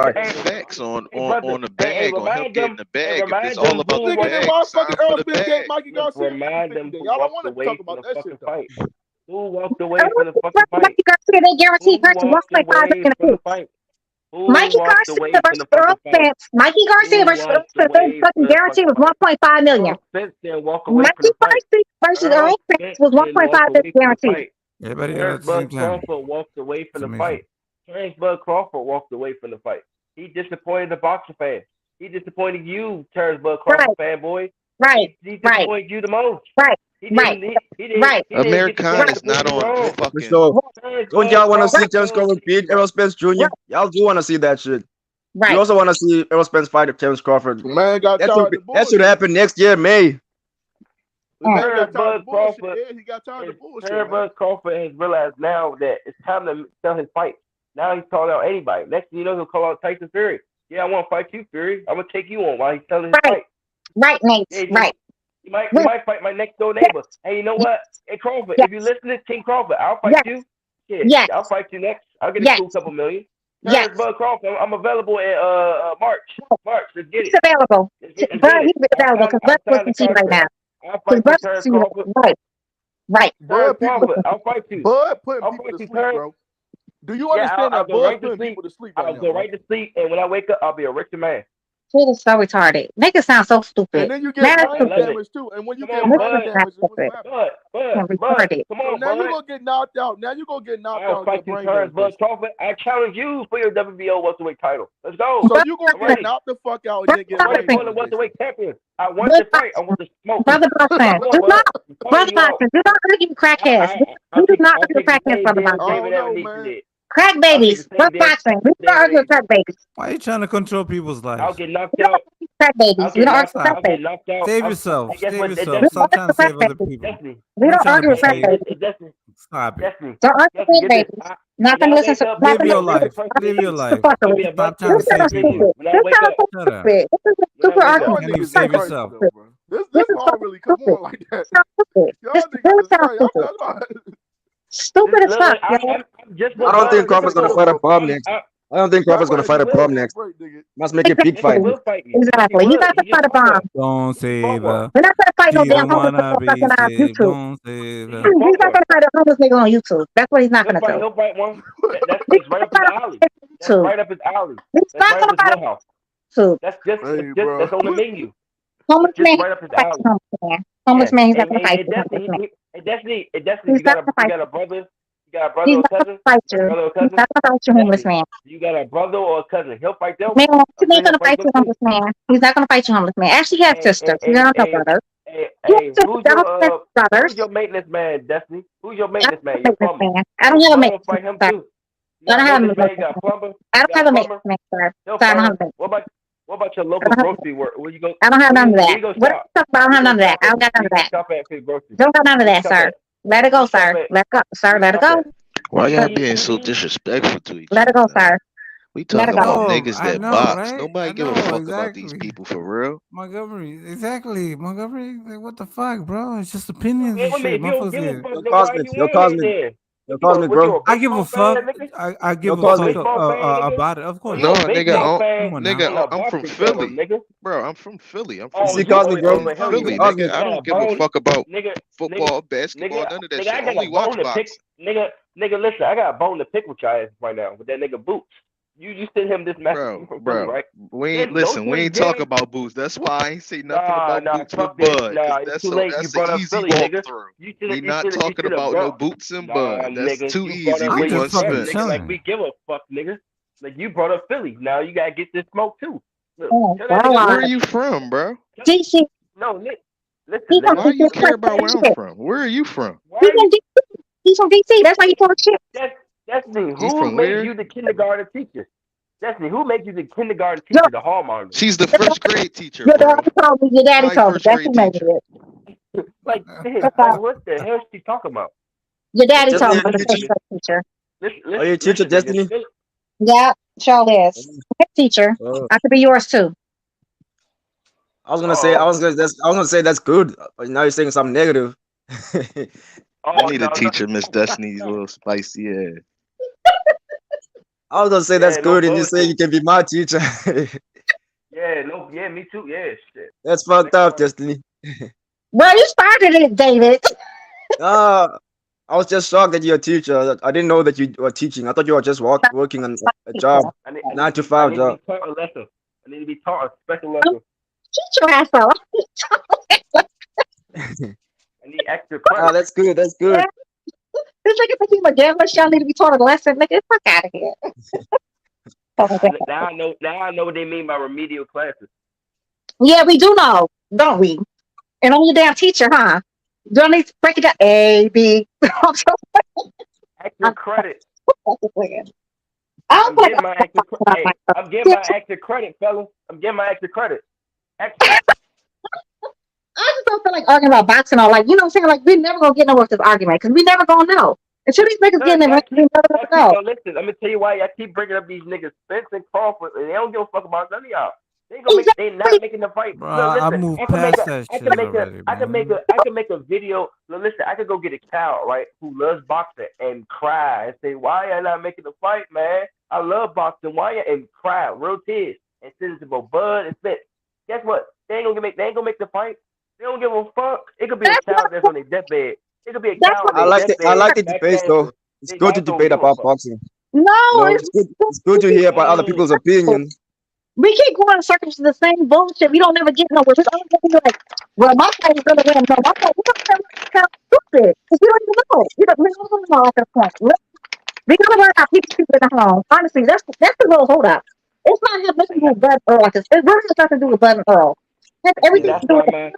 facts on the bag, on him getting the bag. If it's all about the bag, sign for the bag. Remind them who walked away from the fucking fight. Who walked away from the fucking fight? Mikey Garcia, they guaranteed purchase $1.5 million apiece. Mikey Garcia versus Earl Spence. Mikey Garcia versus Earl Spence. They fucking guarantee was $1.5 million. Mikey Garcia versus Earl Spence was $1.5 million guaranteed. Everybody got at the same time. Crawford walked away from the fight. Terrence Bud Crawford walked away from the fight. He disappointed the boxer fans. He disappointed you, Terrence Bud Crawford fanboy. Right. He disappointed you the most. Right. Amir Khan is not on fucking. So, don't y'all want to see Terrence Crawford beat Errol Spence Jr.? Y'all do want to see that shit. Right. You also want to see Errol Spence fight Terrence Crawford. Man got that should happen next year, May. Terrence Bud Crawford has realized now that it's time to sell his fight. Now he's calling out anybody. Next thing you know, he'll call out Tyson Fury. Yeah, I want to fight you, Fury. I'm gonna take you on while he's selling his fight. Right, Nate. Yeah, right. You might fight my next door neighbor. Hey, you know what? Hey, Crawford, if you listen to King Crawford, I'll fight you. Yeah, I'll fight you next. I'll get a cool couple million. Terrence Bud Crawford, I'm available in March. Let's get it. He's available. He's available because Bud's looking right now. I'll fight you, Terrence Crawford. Right. Bud, I'll fight you. Bud putting people to sleep, bro. Do you understand that Bud putting people to sleep right now? I'll go right to sleep, and when I wake up, I'll be a richer man. Shit is so retarded. Make it sound so stupid. And then you get brain damage too. And when you get brain damage, what's happening? Come on, now you're gonna get knocked out. Now you're gonna get knocked out. I'll fight you, Terrence Bud Crawford. I challenge you for your WBO welterweight title. Let's go. So you're gonna get knocked the fuck out and then get brain damage. Welterweight champion. I want the fight. I want the smoke. Brother Boxman, do not argue with crackheads. We do not argue with crackheads, Brother Boxman. Crack babies. Brother Boxman, we don't argue with crack babies. Why are you trying to control people's lives? I'll get knocked out. Crack babies. We don't argue with crack babies. Save yourself. Stop trying to save other people. We don't argue with crack babies. Stop it. Don't argue with crack babies. Not gonna listen to. Live your life. Live your life. Stop trying to save people. Shut up. This is a super argument. Can't even save yourself. This all really come on like that. This really sounds stupid. Stupid as fuck. I don't think Crawford's gonna fight a bomb next. I don't think Crawford's gonna fight a bomb next. Must make a big fight. Exactly. He's not gonna fight a bomb. Don't save her. We're not gonna fight no damn homeless nigga on YouTube. Don't save her. He's not gonna fight a homeless nigga on YouTube. That's what he's not gonna do. He'll fight one. That's right up his alley. That's right up his alley. He's not gonna fight a YouTube. That's on the menu. Homeless man. Right up his alley. Homeless man. He's not gonna fight you. Destiny, you got a brother. You got a brother He's or not cousin? gonna fight you. He's not gonna fight you, homeless man. You got a brother or a cousin. He'll fight them. Man, he ain't gonna fight you, homeless man. He's not gonna fight you, homeless man. Actually, he has sisters. You don't know brothers. Who's your maintenance man, Destiny? Who's your maintenance man? Your plumber. I don't have a maintenance fight him man. too. I don't have a maintenance man. You got a plumber. I don't have a maintenance man, sir. So I don't have a maintenance. What about your local grocery work? Where you go? I don't have none of that. What are you talking about? I don't have none of that. I don't got none of that. Don't got none of that, sir. Let it go, sir. Let go, sir. Let it go. Why y'all being so disrespectful to each other? Let it go, sir. We talking about niggas that box. Right? Nobody give a fuck about these people for real. Montgomery, exactly. Montgomery, like, what the fuck, bro? It's just opinions and Yo, shit. Cosmic, Yo, Cosmic. No Cosmic, bro. I give a fuck. I give a fuck about it. Of course. No, nigga, Come on now. nigga, I'm from Philly, bro. I'm from Philly. I'm from See Cosmic, bro. Philly, Cosmic. nigga. I don't give a fuck about football, basketball, none of that shit. Only watch boxing. Nigga, listen, I got a bone to pick with y'all ass right now with that nigga Boots. You sent him this message from Philly, right? We ain't talk about Boots. That's why I ain't say nothing about Boots with Bud. It's too late. You brought up Philly, nigga. We not talking about no Boots and Bud. That's nigga, too you brought easy. up We Philly want first, spin. nigga. Like we give a fuck, nigga. Like you brought up Philly. Now you gotta get this smoke too. Look, Where are you from, bro? DC. No, Nick. Listen, Why do you care about where I'm from? Where are you from? He's from DC. That's why he told shit. Destiny, He's who from made where? you the kindergarten teacher? Destiny, who made you the kindergarten teacher, the hallmark? She's the first grade teacher, Your bro. daddy told me. Your daddy My told me. first That's grade who made teacher. it. Like what the hell is she talking about? Your daddy Destiny, told me are the you first grade teacher. Are you a teacher, Destiny? Yeah, sure is. Head teacher. Oh. I could be yours too. I was gonna say that's good. But now you're saying something negative. I need a teacher, Miss Destiny's little spicy ass. I was gonna say that's good, and you say you can be my teacher. Me too. Yeah, shit. That's fucked up, Destiny. Bro, you started it, David. I was just shocked that you're a teacher. I didn't know that you were teaching. I thought you were just working on a job, 9 to 5 job. I need to be taught a special lesson. Teach your ass out. I need extra credit. That's good. That's good. This nigga think he's a devilish. Y'all need to be taught a lesson. Nigga, fuck out of here. Now I know what they mean by remedial classes. Yeah, we do know, don't we? And only a damn teacher, huh? Don't need to break it down. A, B. Extra credit. I'm getting my extra credit. I'm getting my extra credit, fellas. I'm getting my extra credit. Extra. I just don't feel like arguing about boxing or like, you know what I'm saying? Like, we're never going to get nowhere with this argument because we never going to know. Until these niggas get in there, we never going to know. Listen, let me tell you why I keep bringing up these niggas, Spence and Crawford, and they don't give a fuck about none of y'all. They not making the fight. Bro, no, listen, I moved past that shit already, I can make a video. No, listen, I could go get a cow, right, who loves boxing and cry and say, why y'all not making the fight, man? I love boxing. Why y'all and cry, real tears, and send it to both Bud and Spence. Guess what? They ain't gonna make the fight. They don't give a fuck. It could be a cow that's on their deathbed. It could be a cow on their deathbed. I like the debates though. It's good to debate about boxing. No, it's good to hear about other people's opinions. We keep going in circles to the same bullshit. We don't never get nowhere. It's always gonna be like, well, my fight is gonna win. No, my fight, we're gonna sound stupid. Because we don't even know. We don't know at this point. We're gonna learn how people in the home. Honestly, that's the real hold up. It's not have nothing to do with Bud Earl like this. It really has nothing to do with Bud and Earl. That's everything to do with my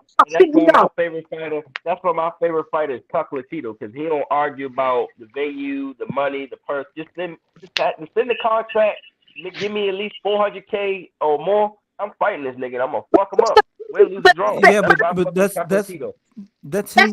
favorite fighter. That's why my favorite fighter is Cuckletito, because he don't argue about the venue, the money, the purse. Just send the contract. Give me at least $400K or more. I'm fighting this nigga. And I'm gonna fuck him up. Win, lose, or draw. Yeah, but that's him.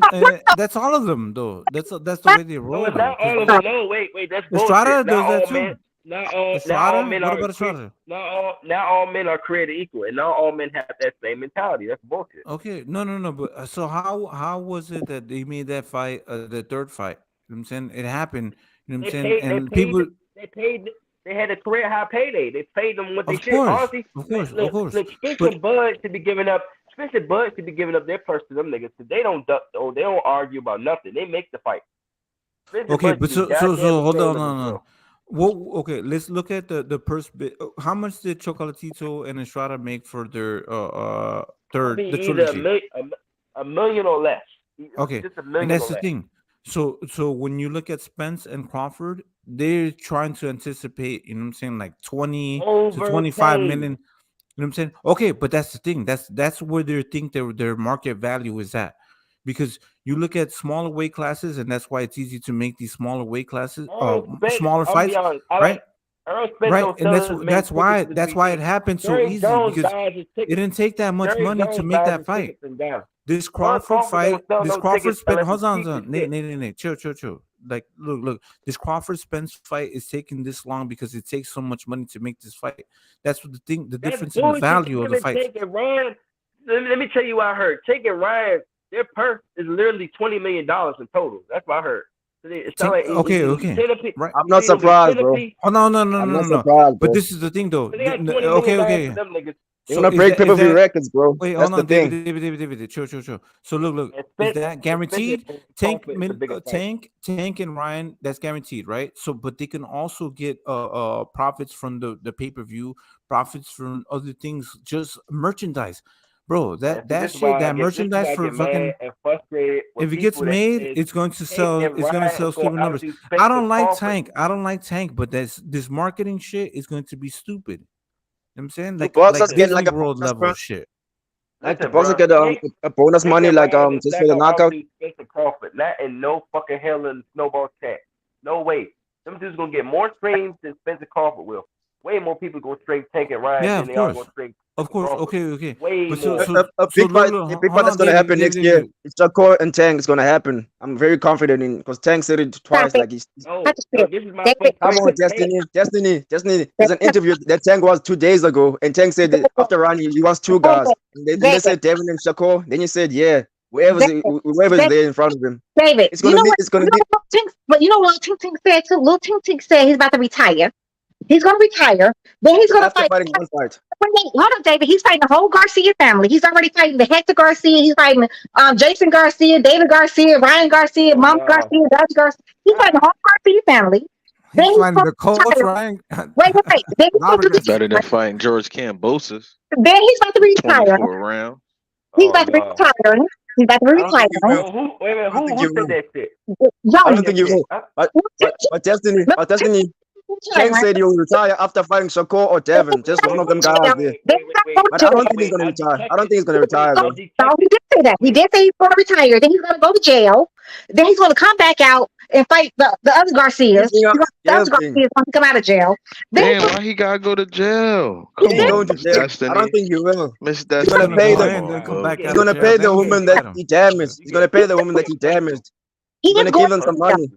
That's all of them though. That's the way they roll. No, it's not all of them. No, wait. That's bullshit. Estrada Not does all that too. men. Not all men What are. about Estrada? Not all men are created equal, and not all men have that same mentality. That's bullshit. Okay, no. But so how was it that they made that fight the third fight? You know what I'm saying? It happened. You know what I'm saying? They had a career high payday. They paid them what they should. Honestly, of course. Look, Spencer Bud should be giving up. Spencer Bud should be giving up their purse to them niggas. Cause they don't duck. They don't argue about nothing. They make the fight. Okay, but so hold on, no. Well, okay, let's look at the purse bit. How much did Chocolatito and Estrada make for their third the trilogy? A million or less. Okay, just $1 million. And that's the thing. So when you look at Spence and Crawford, they're trying to anticipate, you know what I'm saying, like 20 to 25 million. You know what I'm saying? Okay, but that's the thing. That's where they think their market value is at. Because you look at smaller weight classes, and that's why it's easy to make these smaller weight classes, smaller fights, right? Right, and that's why it happened so easy, because it didn't take that much money to make that fight. This Crawford fight, Spence. Hold on, Nate, chill. Like, look, this Crawford Spence fight is taking this long because it takes so much money to make this fight. That's what the difference in the value of the fight. Let me tell you what I heard. Taking Ryan, their purse is literally $20 million in total. That's what I heard. Okay. Right. I'm not surprised, bro. Oh no. I'm not surprised, But bro. this is the thing, though. They So wanna break pay-per-view records, bro. Wait, That's hold the on, thing. David. Chill. So look. Is that guaranteed? Tank and Ryan, that's guaranteed, right? So, but they can also get profits from the pay-per-view, profits from other things, just merchandise. Bro, that shit, that merchandise for fucking, if it gets made, it's going to sell. It's going to sell stupid numbers. I don't like Tank, but this marketing shit is going to be stupid. You know what I'm saying, The boxers like get Disney like a World bonus, level bro. shit. Like the boxers get a bonus money, like just for the knockout. Spencer Crawford, not in no fucking hell in snowball chat. No way. Them dudes gonna get more streams than Spencer Crawford will. Way more people gonna stream Tank and Ryan Yeah, than of they are course. gonna stream. Of course, Crawford. okay. Way But more. A big fight that's gonna happen next year. It's Shakur and Tank is gonna happen. I'm very confident in because Tank said it twice. Like he's. No, this is my first Come on, Destiny. There's an interview that Tank was 2 days ago, and Tank said that after running he wants two guys. And they said Devin and Shakur. Then you said, yeah, whoever's there in front of him. David, It's gonna be. But you know what Lil Tink said too? Lil Tink said he's about to retire. He's going to retire. Then he's going to fight. Fighting one fight. Hold on, David. He's fighting the whole Garcia family. He's already fighting the Hector Garcia. He's fighting Jason Garcia, David Garcia, Ryan Garcia, Mom Garcia, Dutch Garcia. He's fighting the whole Garcia family. He's fighting the coach, Ryan. Wait. Then he's better than fighting George Kambosos. Then he's about to retire. 24 round. He's about to retire. He's about to retire. Who said that shit? I don't think you will. But Destiny. Tank said he will retire after fighting Shakur or Devin. Just one of them guys there. But I don't think he's gonna retire. I don't think he's gonna retire, though. No, he did say that. He did say he's going to retire. Then he's going to go to jail. Then he's going to come back out and fight the other Garcias. The other Garcias going to come out of jail. Damn, why he gotta go to jail? Come on, Destiny. I don't think he will. Miss He's gonna pay He's gonna pay the woman that he damaged. He's gonna pay the woman that he damaged. He's gonna give them some money.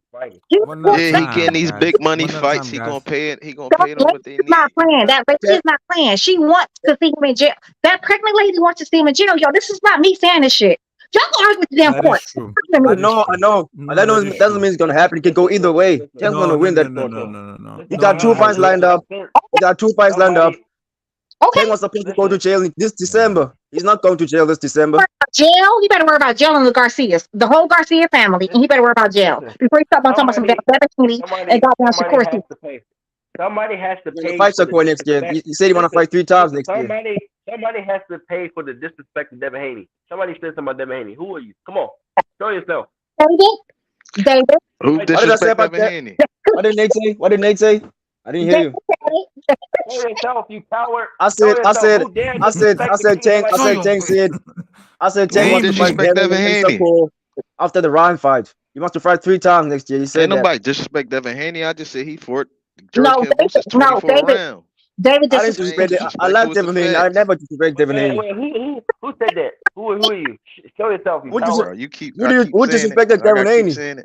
Yeah, he getting these big money fights. He gonna pay it. He gonna pay them what they need. Not playing. That lady is not playing. She wants to see him in jail. That pregnant lady wants to see him in jail. Yo, this is not me saying this shit. Y'all can argue with the damn court. I know. That doesn't mean it's gonna happen. It can go either way. Tank's gonna win that court. No. He got 2 fights lined up. Tank was supposed to go to jail this December. He's not going to jail this December. Jail? He better worry about jail and the Garcias, the whole Garcia family, and he better worry about jail before he start talking about some Devin Haney and goddamn Shakur Stevenson. Somebody has to pay. Fight Shakur next year. He said he want to fight 3 times next year. Somebody has to pay for the disrespect of Devin Haney. Somebody said something about Devin Haney. Who are you? Come on, show yourself. David. Who disrespect Devin Haney? What did Nate say? I didn't hear you. Show yourself, you coward. I said Tank wants to fight Devin Haney after the Ryan fight. He wants to fight 3 times next year. He said ain't that. Nobody disrespect Devin Haney. I just said he fought George Kambosos 24 rounds. David, I like Devin Haney. I never disrespect Devin Haney. Who said that? Who are you? Show yourself, you coward. Who disrespected Devin Haney?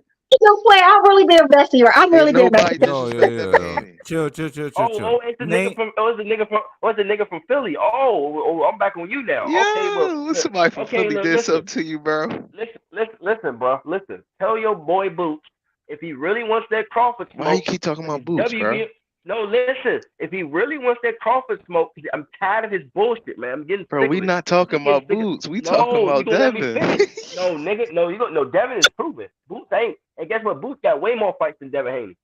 I've really been invested here. I'm really been invested. Chill. It's the nigga from Philly. Oh, I'm back on you now. Yeah, okay, somebody from Philly did something to you, bro. Listen, bro. Listen. Tell your boy Boots if he really wants that Crawford smoke. Why you keep talking about Boots, bro? No, listen. If he really wants that Crawford smoke, I'm tired of his bullshit, man. I'm getting bro. We not talking about Boots. We talking about Devin. No, nigga. No. Devin is proven. Boots ain't. And guess what? Boots got way more fights than Devin Haney.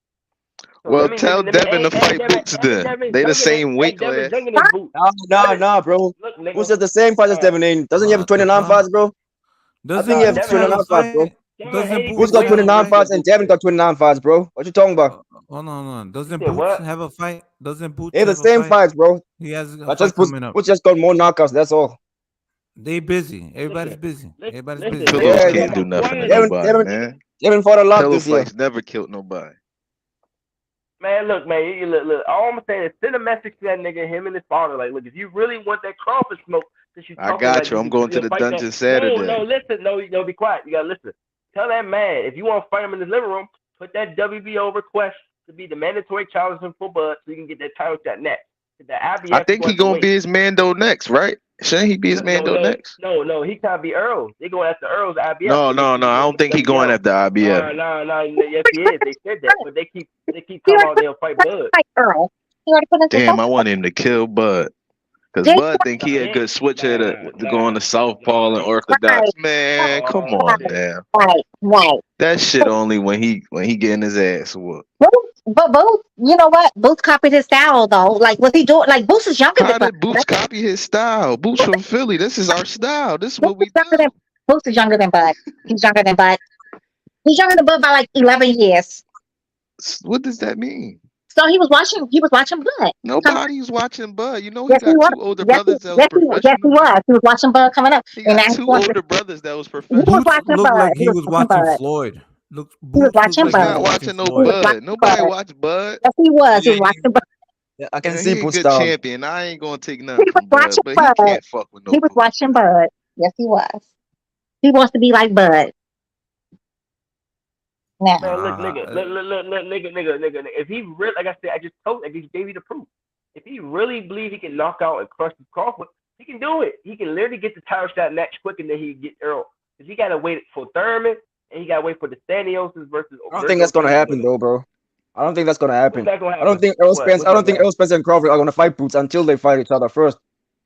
So well, tell Devin to fight Boots then. They the same weight class. Nah, bro. Boots is the same fight as Devin Haney. Doesn't he have 29 fights, bro? I think he has 29 fights, bro. Boots got 29 fights and Devin got 29 fights, bro. What you talking about? Oh no. Doesn't Boots have a fight? Doesn't Boots? They have the same fights, bro. He has a fight coming up. Boots just got more knockouts. That's all. They busy. Everybody's busy. Pillows can't do nothing to nobody, man. Devin fought a lot Pillow this year. fights never killed nobody. Man, look, man. You look. All I'm saying is send a message to that nigga, him and his father. Like, look, if you really want that Crawford smoke, I got you. I'm going to the dungeon Saturday. No, listen. No, be quiet. You gotta listen. Tell that man if you want to fight him in his living room, put that WBO request to be the mandatory challenge in full blood so you can get that title shot next. I think he gonna be his Mando next, right? Shouldn't he be his man next? No. He can't be Earl. They going after Earl's IBF. No. I don't think he going after IBF. No. Yes, he is. They said that, but they keep talking about they'll fight Bud. Earl. Damn, I want him to kill Bud. Because Bud think he a good switcher to go on the southpaw and orthodox. Man, come on, damn. Right. That shit only when he getting his ass whooped. But Boots, you know what? Boots copied his style though. Like, was he doing? Like, Boots is younger How than did Boots copy his style? Boots from Philly. This is our style. This is what we do. Boots is younger than Bud. He's younger than Bud. He's younger than Bud by like 11 years. What does that mean? So he was watching Bud. Nobody's watching Bud. You know he got two older brothers that was professional. Yes, he was. He was watching Bud coming up. He got two older brothers that was professional. He was watching Floyd. Look, he was watching Bud. Not watching no Bud. Nobody watched Bud. Yes, he was. He was watching Bud. Yeah, I can see Boots good champion. I ain't gonna take nothing from Bud, but he can't fuck with no. He was watching Bud. Yes, he was. He wants to be like Bud. Man, look, nigga. If he really, like I said, I just gave you the proof. If he really believes he can knock out and crush Crawford, he can do it. He can literally get the title shot match quicker than he get Earl. Because he got to wait for Thurman and he got to wait for the Stanioses versus. I don't think that's gonna happen though, bro. I don't think that's gonna happen. What's that gonna happen? I don't think Errol Spence and Crawford are gonna fight Boots until they fight each other first.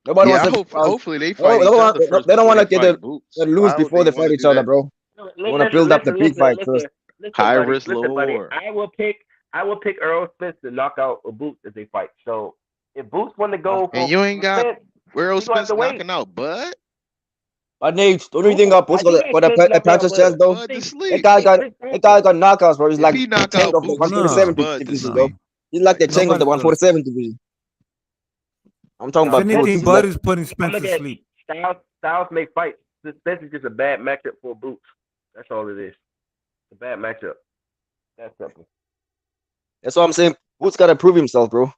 Nobody wants to. Hopefully they fight each other first. They don't want to get the lose before they fight each other, bro. They want to build up the big fight first. High risk, low reward. I will pick Errol Spence to knock out Boots if they fight. So if Boots want to go, and you ain't got Errol Spence knocking out Bud. But Nate, don't you think Boots got a puncher's chest though? That guy got knockouts, bro. He's like the tank of the 147 division, bro. He's like the tank of the 147 division. I'm talking about. If anything, Bud is putting Spence to sleep. Styles make fights. Spence is just a bad matchup for Boots. That's all it is. A bad matchup. That's simple. That's what I'm saying. Boots got to prove himself, bro.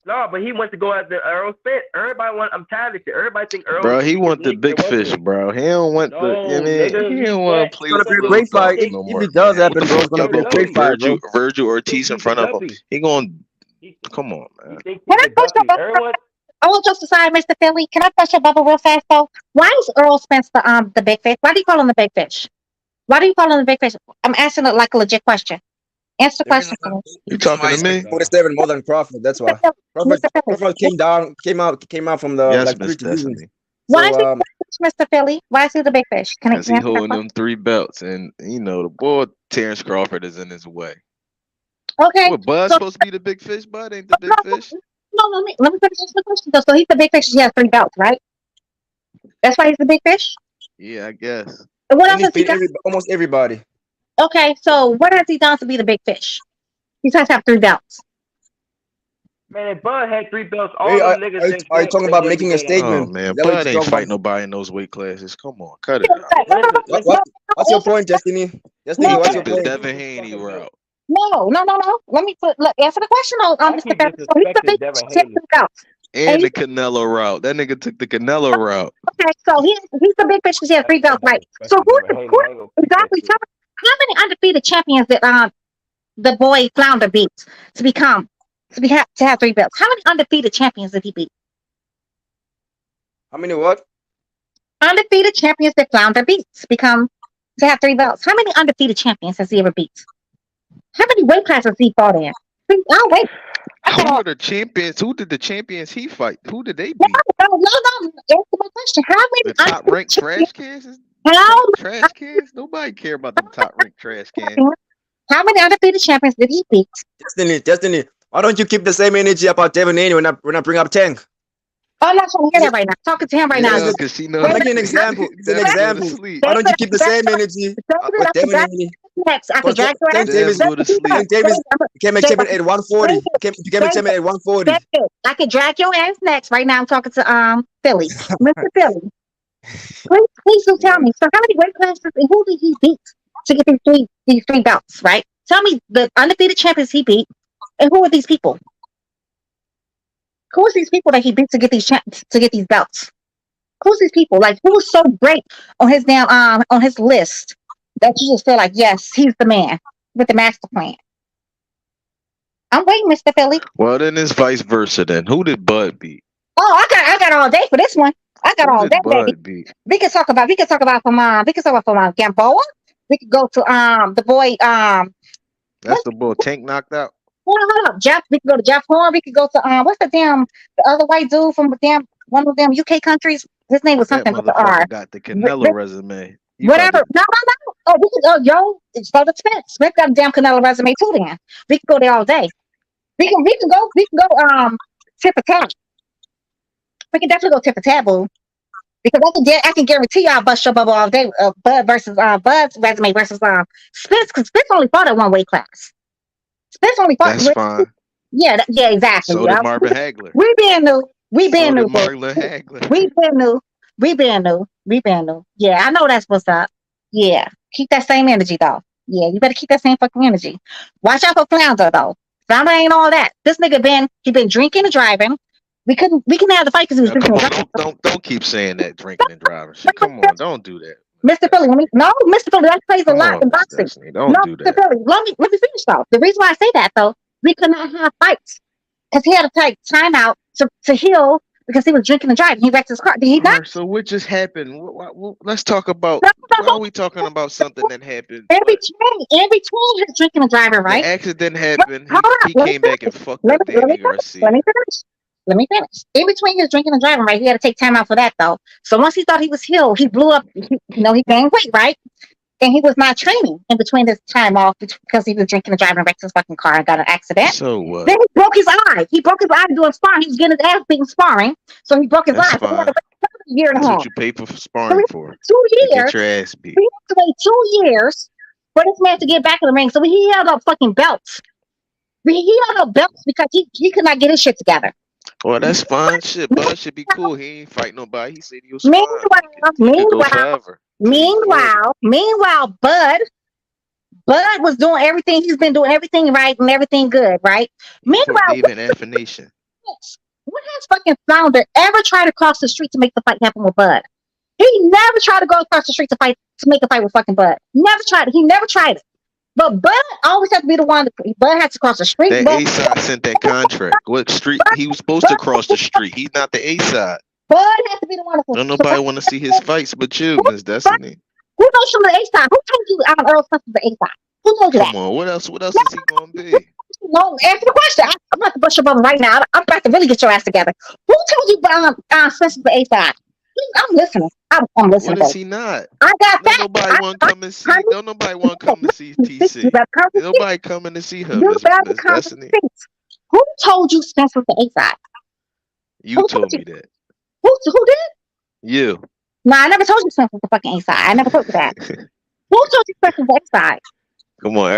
No, but he wants to go after Errol Spence. I'm tired of shit. Everybody think Errol. Bro, he want the big fish, bro. He don't want he don't want to play with the great fight. If it does happen, bro, it's gonna be a great fight, bro. Vasyl Ortiz in front of him. He going. Come on, man. Can I push your bubble? Oh, just aside, Mr. Philly. Can I push your bubble real fast though? Why is Errol Spence the big fish? Why do you call him the big fish? Why do you call him the big fish? I'm asking it like a legit question. Answer the question. You talking to me? 47 more than Crawford. That's why. Crawford came out from the yes, Miss Destiny. Why is he the fish, Mr. Philly? Why is he the big fish? Because he holding them 3 belts, and the boy Terrence Crawford is in his way. Okay. What, Bud's supposed to be the big fish? Bud ain't the big fish. No, let me finish the question though. So he's the big fish. He has 3 belts, right? That's why he's the big fish. Yeah, I guess. And what else has he done? Almost everybody. Okay, so what has he done to be the big fish? He has to have 3 belts. Man, if Bud had 3 belts, all hey, them niggas. Are you talking about making a statement? Oh man, Bud ain't fight nobody in those weight classes. Come on, cut it out. What's your point, Destiny? Destiny, what's your point? The Devin Haney route. No. Let me answer the question, Mr. Philly. So he's the big fish. He has 3 belts. And the Canelo route. That nigga took the Canelo route. Okay, so he's the big fish because he has 3 belts, right? So who exactly? How many undefeated champions did the boy Flounder beat to have 3 belts? How many undefeated champions did he beat? How many what? Undefeated champions that Flounder beats to have 3 belts. How many undefeated champions has he ever beat? How many weight classes he fought in? Oh wait. Who are the champions? Who did the champions he fight? Who did they beat? No. Answer my question. How many the top ranked trash cans? Trash cans? Nobody care about the top ranked trash cans. How many undefeated champions did he beat? Destiny. Why don't you keep the same energy about Devin Haney when I bring up Tank? Oh, I'm not trying to hear that right now. Talking to him right now. I'm making an example. It's an example. Why don't you keep the same energy with Devin Haney? Next, I can drag your ass. Tank Davis became a champion at 140. Became a champion at 140. I can drag your ass next. Right now, I'm talking to Philly, Mr. Philly. Please do tell me. So, how many weight classes and who did he beat to get these 3 belts? Right? Tell me the undefeated champions he beat, and who are these people? Who are these people that he beat to get these belts? Who's these people? Like, who was so great on his list that you just feel like, yes, he's the man with the master plan? I'm waiting, Mr. Philly. Well, then it's vice versa. Then who did Bud beat? Oh, Oh, I got all day for this one. I got Who all did day, baby. Bud beat? We can talk about from Gamboa. We could go to the boy That's the boy Tank knocked out. hold up. Jeff, we could go to Jeff Horn. We could go to what's the other white dude from one of them UK countries. His name was That something with the R. motherfucker got the Canelo resume. Whatever. No. Oh, we could it's for the Smith. Smith got a damn Canelo resume too. Then we could go there all day. We can go tip for tat. We can definitely go tip for tat, boo. Because I can guarantee y'all bust your bubble all day. Bud versus Bud's resume versus Spence, because Spence only fought at one weight class. Spence only fought. That's fine. Yeah, exactly. So did Marvin Hagler. We been new. We been new. Marlon Hagler. We been new. We been new. Yeah, I know that's what's up. Yeah, keep that same energy though. Yeah, you better keep that same fucking energy. Watch out for Flounder though. Flounder ain't all that. This nigga been drinking and driving. We can have the fight because he was drinking and driving. Don't keep saying that drinking and driving shit. Come on, don't do that. Mr. Philly, Mr. Philly, that plays a lot in boxing. Don't do that. Mr. Philly, let me finish though. The reason why I say that though, we could not have fights because he had to take time out to heal because he was drinking and driving. He wrecked his car. Did he not? So what just happened? Let's talk about. Why are we talking about something that happened? In between his drinking and driving, right? The accident happened. He came back and fucked up Danny Garcia. Let me finish. In between his drinking and driving, right? He had to take time out for that though. So once he thought he was healed, he blew up. He gained weight, right? And he was not training in between his time off because he was drinking and driving, wrecked his fucking car and got an accident. So what? Then he broke his eye. He broke his eye doing sparring. He was getting his ass beaten sparring, so he broke his eye. Fine. So he year and a half. That's what you pay for sparring for. 2 years. Get your ass beat. He had to wait 2 years for this man to get back in the ring. So he held up fucking belts. He held up belts because he could not get his shit together. Well, that's fine. Shit, Bud should be cool. He ain't fight nobody. He said he was Meanwhile, Bud was doing everything. He's been doing everything right and everything good, right? Meanwhile, David Affirmation. When has fucking Flounder ever tried to cross the street to make the fight happen with Bud? He never tried to go across the street to make a fight with fucking Bud. Never tried it. He never tried it. But Bud always had to be the one. Bud had to cross the street. That A-side sent that contract. What street? He was supposed to cross the street. He's not the A-side. Bud had to be the one. Don't nobody want to see his fights but you, Miss Destiny. Who knows from the A-side? Who told you Earl Spence is the A-side? Who told you that? Come on, what else is he going to be? No, answer the question. I'm about to bust your bum right now. I'm about to really get your ass together. Who told you Spence is the A-side? I'm listening. I'm listening. What is he not? I got that. Nobody want to come and see. Don't nobody want to come and see TC. Nobody coming to see her. Miss Destiny. Who told you Spence was the A-side? You told me that. Who did? You. No, I never told you Spence was the fucking A-side. I never told you that. Who told you Spence was the A-side? Come on,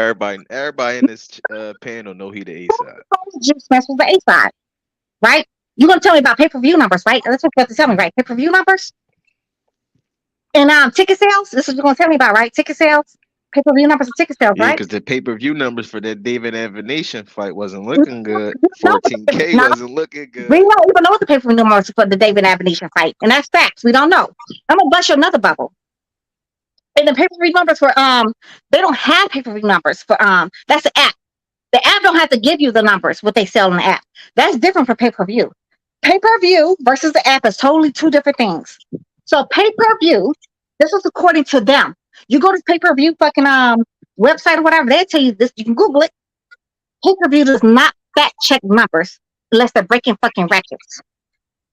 everybody in this panel know he the A-side. Who told you Spence was the A-side? Right? You're gonna tell me about pay-per-view numbers, right? That's what you're going to tell me, right? Pay-per-view numbers and ticket sales. This is what you're gonna tell me about, right? Ticket sales, pay-per-view numbers, and ticket sales, Yeah, right? because the pay-per-view numbers for that David Avenation fight wasn't looking good. 14K wasn't looking good. We don't even know what the pay-per-view numbers for the David Avenation fight, and that's facts. We don't know. I'm gonna bust you another bubble. And the pay-per-view numbers for they don't have pay-per-view numbers for that's the app. The app don't have to give you the numbers what they sell in the app. That's different from pay-per-view. Pay-per-view versus the app is totally two different things. So pay-per-view, this is according to them. You go to pay-per-view fucking website or whatever, they tell you this. You can Google it. Pay-per-view does not fact check numbers unless they're breaking fucking records.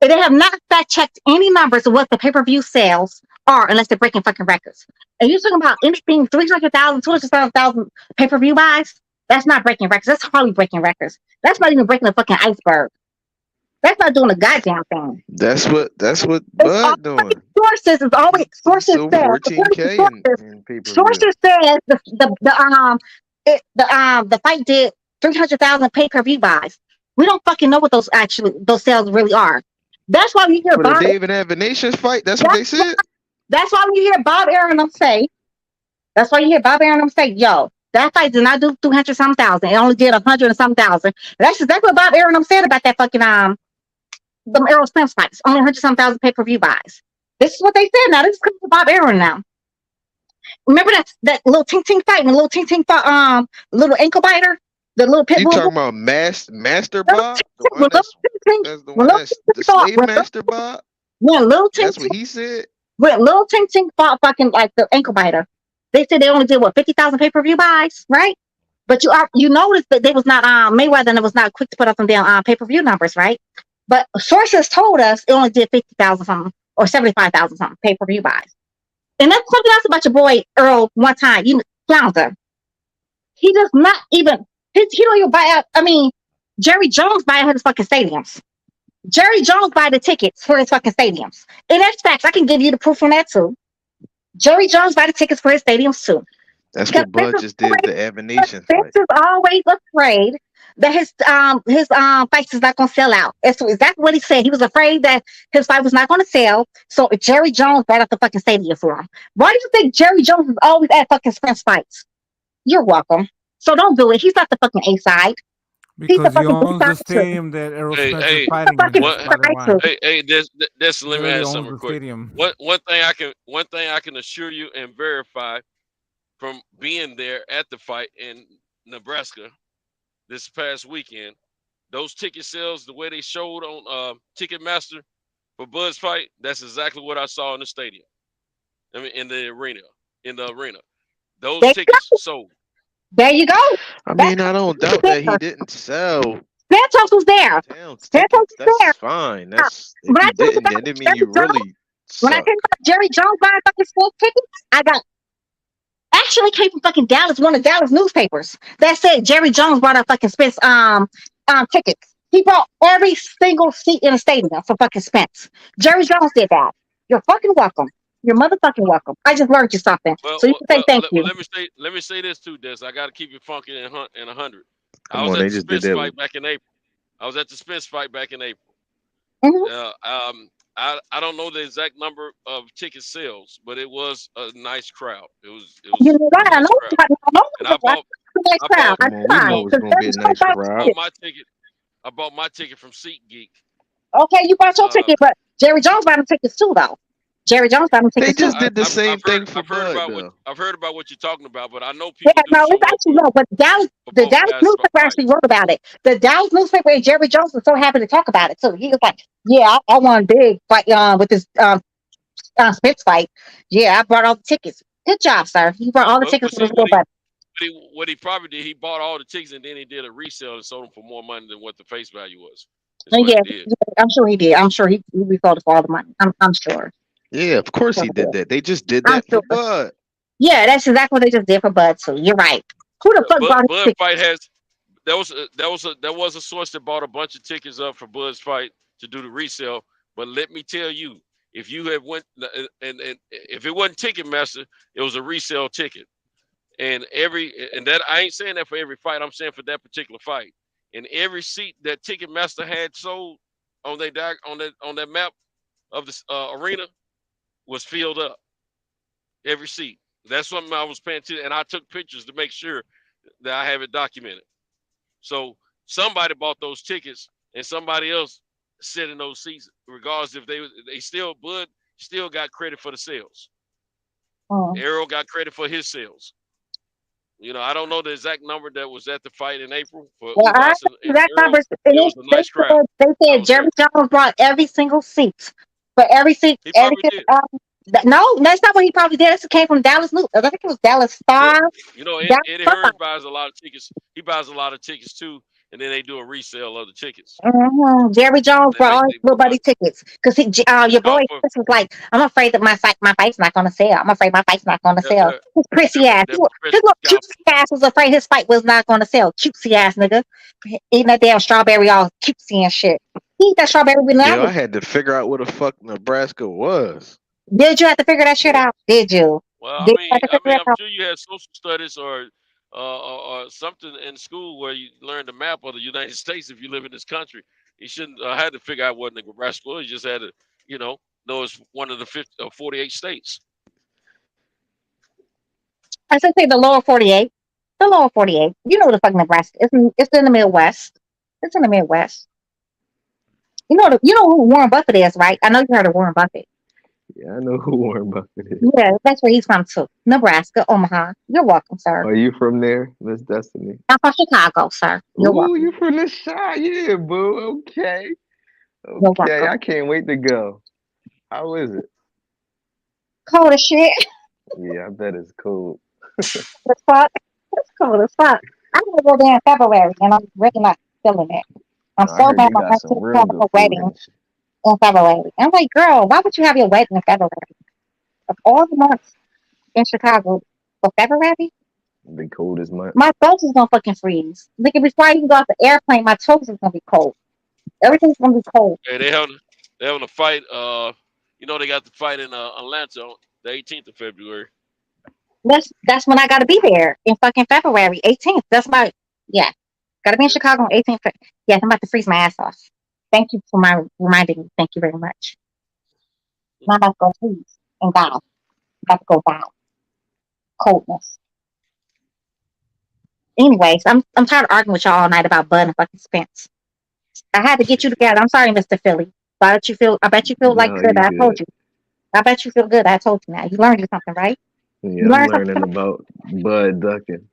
They have not fact checked any numbers of what the pay-per-view sales are unless they're breaking fucking records. And you're talking about anything 300,000, 200,000 pay-per-view buys? That's not breaking records. That's hardly breaking records. That's not even breaking a fucking iceberg. That's not doing a goddamn thing. That's what Bud doing. Sources is always sources so says 14K sources says the fight did 300,000 pay-per-view buys. We don't fucking know what those sales really are. That's why we hear for the David Avenation fight. That's what they said. That's why when you hear Bob Arum say, yo, that fight did not do 200-some thousand. It only did 100-some thousand. That's exactly what Bob Arum said about that fucking the Errol Spence fights. Only 100-some thousand pay-per-view buys. This is what they said. Now this is coming from Bob Arum now. Remember that little Ting Ting fight when little Ting Ting fought little ankle biter? The little pit You bull. talking about Master Bob? The one that's the one that's the slave master Bob? Yeah, little Tink. That's what he said. When little Tink Tink fought fucking like the ankle biter, they said they only did what 50,000 pay-per-view buys, right? But you noticed that they was not Mayweather and it was not quick to put up them damn pay-per-view numbers, right? But sources told us it only did 50,000 something or 75,000 something pay-per-view buys. And that's something else about your boy Earl. One time, Flounder, he does not even he don't even buy out. I mean, Jerry Jones buy out his fucking stadiums. Jerry Jones buy the tickets for his fucking stadiums. And that's facts. I can give you the proof on that too. Jerry Jones buy the tickets for his stadiums too. That's what Bud just did the Evanation fight. Vince is always afraid that his fights is not gonna sell out. That's exactly what he said. He was afraid that his fight was not gonna sell. So Jerry Jones bought up the fucking stadium for him. Why do you think Jerry Jones is always at fucking Spence fights? You're welcome. So don't do it. He's not the fucking A side. Because he owns the stadium that Errol Spence is fighting in. Hey, this let me ask something quick. One thing I can assure you and verify from being there at the fight in Nebraska this past weekend, those ticket sales, the way they showed on Ticketmaster for Bud's fight, that's exactly what I saw in the stadium. I mean, in the arena. Those tickets sold. There you go. I mean, I don't doubt that he didn't sell. Santos was there. Santos was there. That's fine. That's if he didn't, that didn't mean you really. When I came about Jerry Jones buying fucking sports tickets, I got actually came from fucking Dallas, one of Dallas newspapers that said Jerry Jones bought a fucking Spence tickets. He bought every single seat in the stadium for fucking Spence. Jerry Jones did that. You're fucking welcome. You're motherfucking welcome. I just learned you something, so you can say thank you. Let me say this too, Des. I got to keep it funky and 100. I was at the Spence fight back in April. Mm-hmm. I don't know the exact number of ticket sales, but it was a nice crowd. It was you know what? I know. And I bought my ticket from SeatGeek. Okay, you bought your ticket, but Jerry Jones bought them tickets too, though. Jerry Jones bought them tickets too. They just did the same thing for Bud. I've heard about what you're talking about, but I know people. Yeah, no, it's actually no, but the Dallas newspaper actually wrote about it. The Dallas newspaper and Jerry Jones was so happy to talk about it too. He was like, "Yeah, I won big fight with this Spence fight. Yeah, I brought all the tickets. Good job, sir. You brought all the tickets for this little buddy." What he probably did, he bought all the tickets and then he did a resale and sold them for more money than what the face value was. Yeah, I'm sure he did. I'm sure he sold it for all the money. I'm sure. Yeah, of course he did that. They just did that for Bud. Yeah, that's exactly what they just did for Bud too. You're right. Who the fuck bought Bud fight has? There was a source that bought a bunch of tickets up for Bud's fight to do the resale. But let me tell you, if you had went and if it wasn't Ticketmaster, it was a resale ticket. And that I ain't saying that for every fight. I'm saying for that particular fight. And every seat that Ticketmaster had sold on that map of the arena was filled up. Every seat. That's something I was paying attention, and I took pictures to make sure that I have it documented. So somebody bought those tickets, and somebody else sit in those seats, regardless if Bud still got credit for the sales. Errol got credit for his sales. You know, I don't know the exact number that was at the fight in April. But exact numbers. It was a nice crowd. They said Jerry Jones bought every single seat. But every seat, no, that's not what he probably did. It came from Dallas News. I think it was Dallas Star. Yeah. You know, Eddie Hearn buys a lot of tickets. He buys a lot of tickets too, and then they do a resale of the tickets. Jerry Jones brought all his little buddy tickets because your boy Chris was like, "I'm afraid that my fight's not gonna sell. I'm afraid my fight's not gonna sell." His prissy ass, his little cutesy ass was afraid his fight was not gonna sell. Cutesy ass nigga, eating that damn strawberry all cutesy and shit. He eat that strawberry with nothing. I had to figure out what the fuck Nebraska was. Did you have to figure that shit out? Did you? Well, I'm sure you had social studies or something in school where you learned the map of the United States. If you live in this country, you shouldn't have to figure out what Nebraska was. You just had to, know it's one of the 48 states. I should say the lower 48. The lower 48. You know what the fuck Nebraska is? It's in the Midwest. It's in the Midwest. You know who Warren Buffett is, right? I know you heard of Warren Buffett. Yeah, I know who Warren Buffett is. Yeah, that's where he's from too. Nebraska, Omaha. You're welcome, sir. Are you from there, Miss Destiny? I'm from Chicago, sir. You're Ooh, welcome. you from the shot? Yeah, boo. Okay. You're Okay, welcome. I can't wait to go. How is it? Cold as shit. Yeah, I bet it's cold. The fuck? It's cold as fuck. I'm gonna go there in February, and I'm really not feeling it. I'm I so heard mad they my got auntie some is real having good a food wedding and shit. in February. I'm like, girl, why would you have your wedding in February? Of all the months in Chicago for February, The coldest month. my toes is gonna fucking freeze. Nigga, before I even go off the airplane, my toes is gonna be cold. Everything's gonna be cold. Hey, they having a fight. They got the fight in Atlanta on the 18th of February. That's when I gotta be there in fucking February 18th. That's my yeah. Gotta be in Chicago on 18th. Yes, I'm about to freeze my ass off. Thank you for my reminding me. Thank you very much. I'm about to go freeze and die. I'm about to go die. Coldness. Anyways, I'm tired of arguing with y'all all night about Bud and fucking Spence. I had to get you together. I'm sorry, Mr. Philly. But I bet you feel like No, good. you I told good. you. I bet you feel good. I told you now. You learned something, right? Yeah, You I'm learned something. learning about Bud ducking.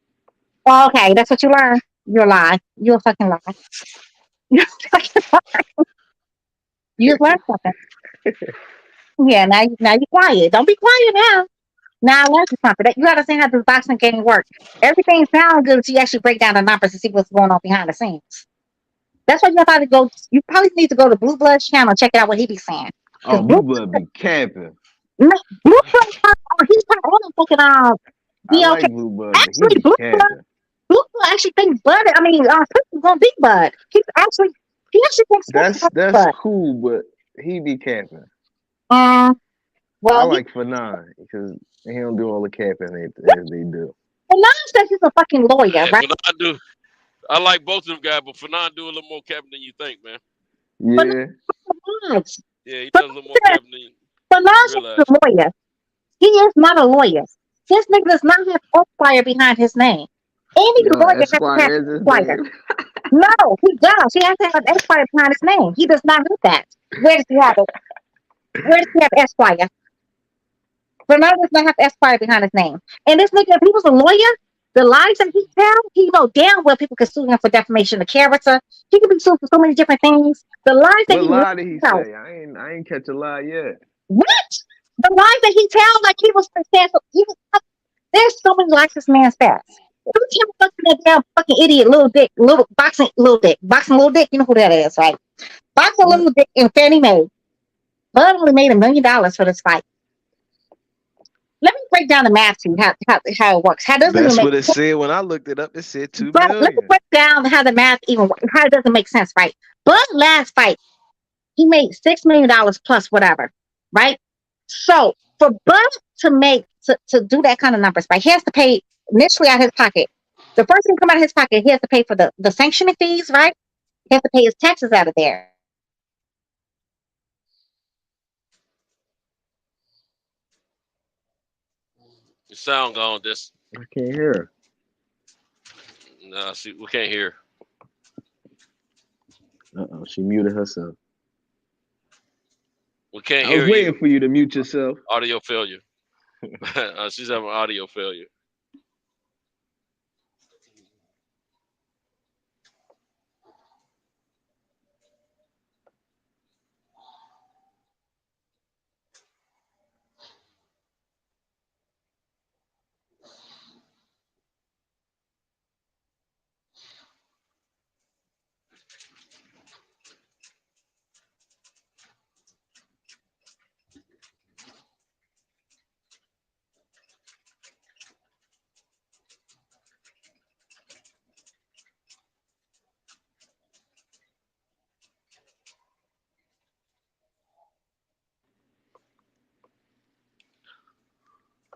Oh, okay, that's what you learned. You're a lie. You're a fucking lie. You're a fucking lie. You learned something. Yeah, now you're quiet. Don't be quiet now. Now I learned something. That you gotta see how this boxing game works. Everything sounds good until you actually break down the numbers and see what's going on behind the scenes. That's why you have to go. You probably need to go to Blue Blood's channel and check out what he be saying. Oh, Blue Blood be camping. Blue Blood, he's not on fucking I like BLK. Blue Blood, but he Actually, be camping. Blue Blood actually thinks Bud. I mean, Spence is gonna beat Bud. He actually thinks Spence is gonna beat That's Bud. cool, but he be camping. I Well, like Fanon because he don't do all the camping as they do. Fanon says he's a fucking lawyer, Hey, right? I like both of them guys, but Fanon do a little more capping than you think, man. Yeah. Yeah, he does a little more capping than you Fanon's realize. a lawyer. He is not a lawyer. This nigga does not have Esquire behind his name. Any Yo, lawyer has to have Esquire is his Esquire. name. No, he does. He has to have Esquire behind his name. He does not have that. Where does he have it? Where does he have Esquire? Bernard does not have Esquire behind his name. And this nigga, if he was a lawyer, the lies that he tells, he know damn well people could sue him for defamation of character. He could be sued for so many different things. The lies that What he lie did he tells. say? I ain't catch a lie yet. What? The lies that he tells, like he was successful. There's so many lies this man says. Every time fucking that damn fucking idiot, boxing little dick. You know who that is, right? Boxing little dick and Fannie Mae. Bud only made $1 million for this fight. Let me break down the math to you how it works. How doesn't That's even make what it said when I looked it up. It said 2 but let me million. break down how the math how it doesn't make sense, right? Bud's last fight, he made $6 million plus whatever, right? So for Bud to do that kind of numbers, right? He has to pay initially out of his pocket. The first thing come out of his pocket, he has to pay for the sanctioning fees, right? He has to pay his taxes out of there. The sound gone. This. I can't hear. No, see, we can't hear. She muted herself. We can't I hear was waiting you. for you to mute yourself. Audio failure. She's having audio failure.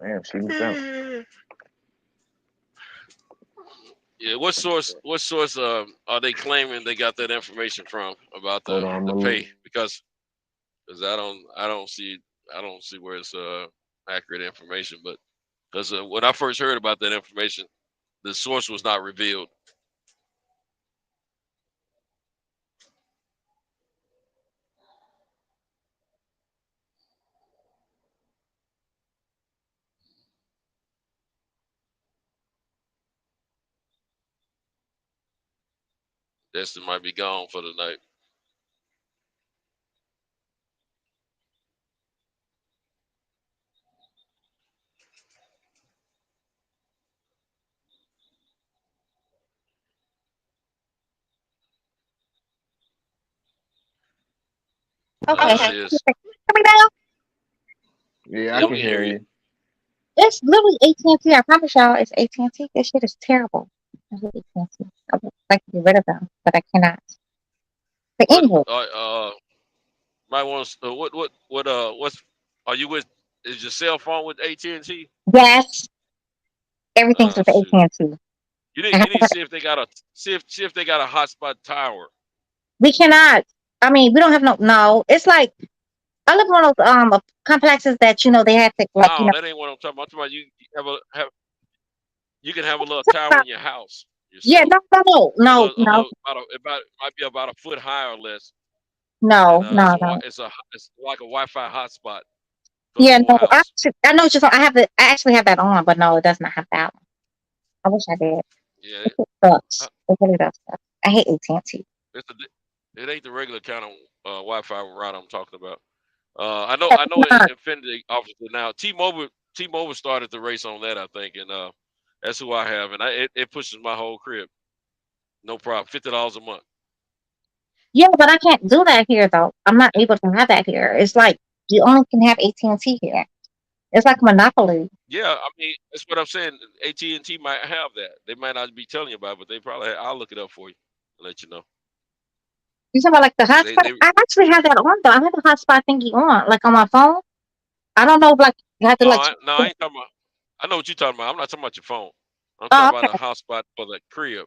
Damn, she was out. Yeah, what source are they claiming they got that information from about the pay? Because I don't see where it's accurate information, but because when I first heard about that information, the source was not revealed. Destin might be gone for the night. Okay. Yeah, I can hear you. It's literally AT&T. I promise y'all, it's AT&T. This shit is terrible. I hate AT&T. I would like to get rid of them, but I cannot. But anyway, Might want to. What's? Are you with? Is your cell phone with AT&T? yes, everything's with AT&T. You need to see if they got a see if they got a hotspot tower. We cannot. I mean, we don't have no. It's like I live in one of those complexes that they have to like No, that ain't what I'm talking about. I'm talking about you you can have a little tower in your house. Yeah, no. It might be about a foot high or less. No. It's like a Wi-Fi hotspot. Yeah, no. I know just I actually have that on, but no, it does not have that one. I wish I did. Yeah, it sucks. It really does suck. I hate AT&T. It ain't the regular kind of Wi-Fi route I'm talking about. I know Infinity offers it now. T-Mobile started the race on that, I think, and that's who I have, and it pushes my whole crib. No problem. $50 a month. Yeah, but I can't do that here though. I'm not able to have that here. It's like you only can have AT&T here. It's like monopoly. Yeah, I mean that's what I'm saying. AT&T might have that. They might not be telling you about it, but they probably. I'll look it up for you and let you know. You talking about like the hotspot? I actually have that on though. I have the hotspot thingy on, like on my phone. I don't know if like you have to I ain't talking about. I know what you're talking about. I'm not talking about your phone. I'm talking about a hotspot for the crib.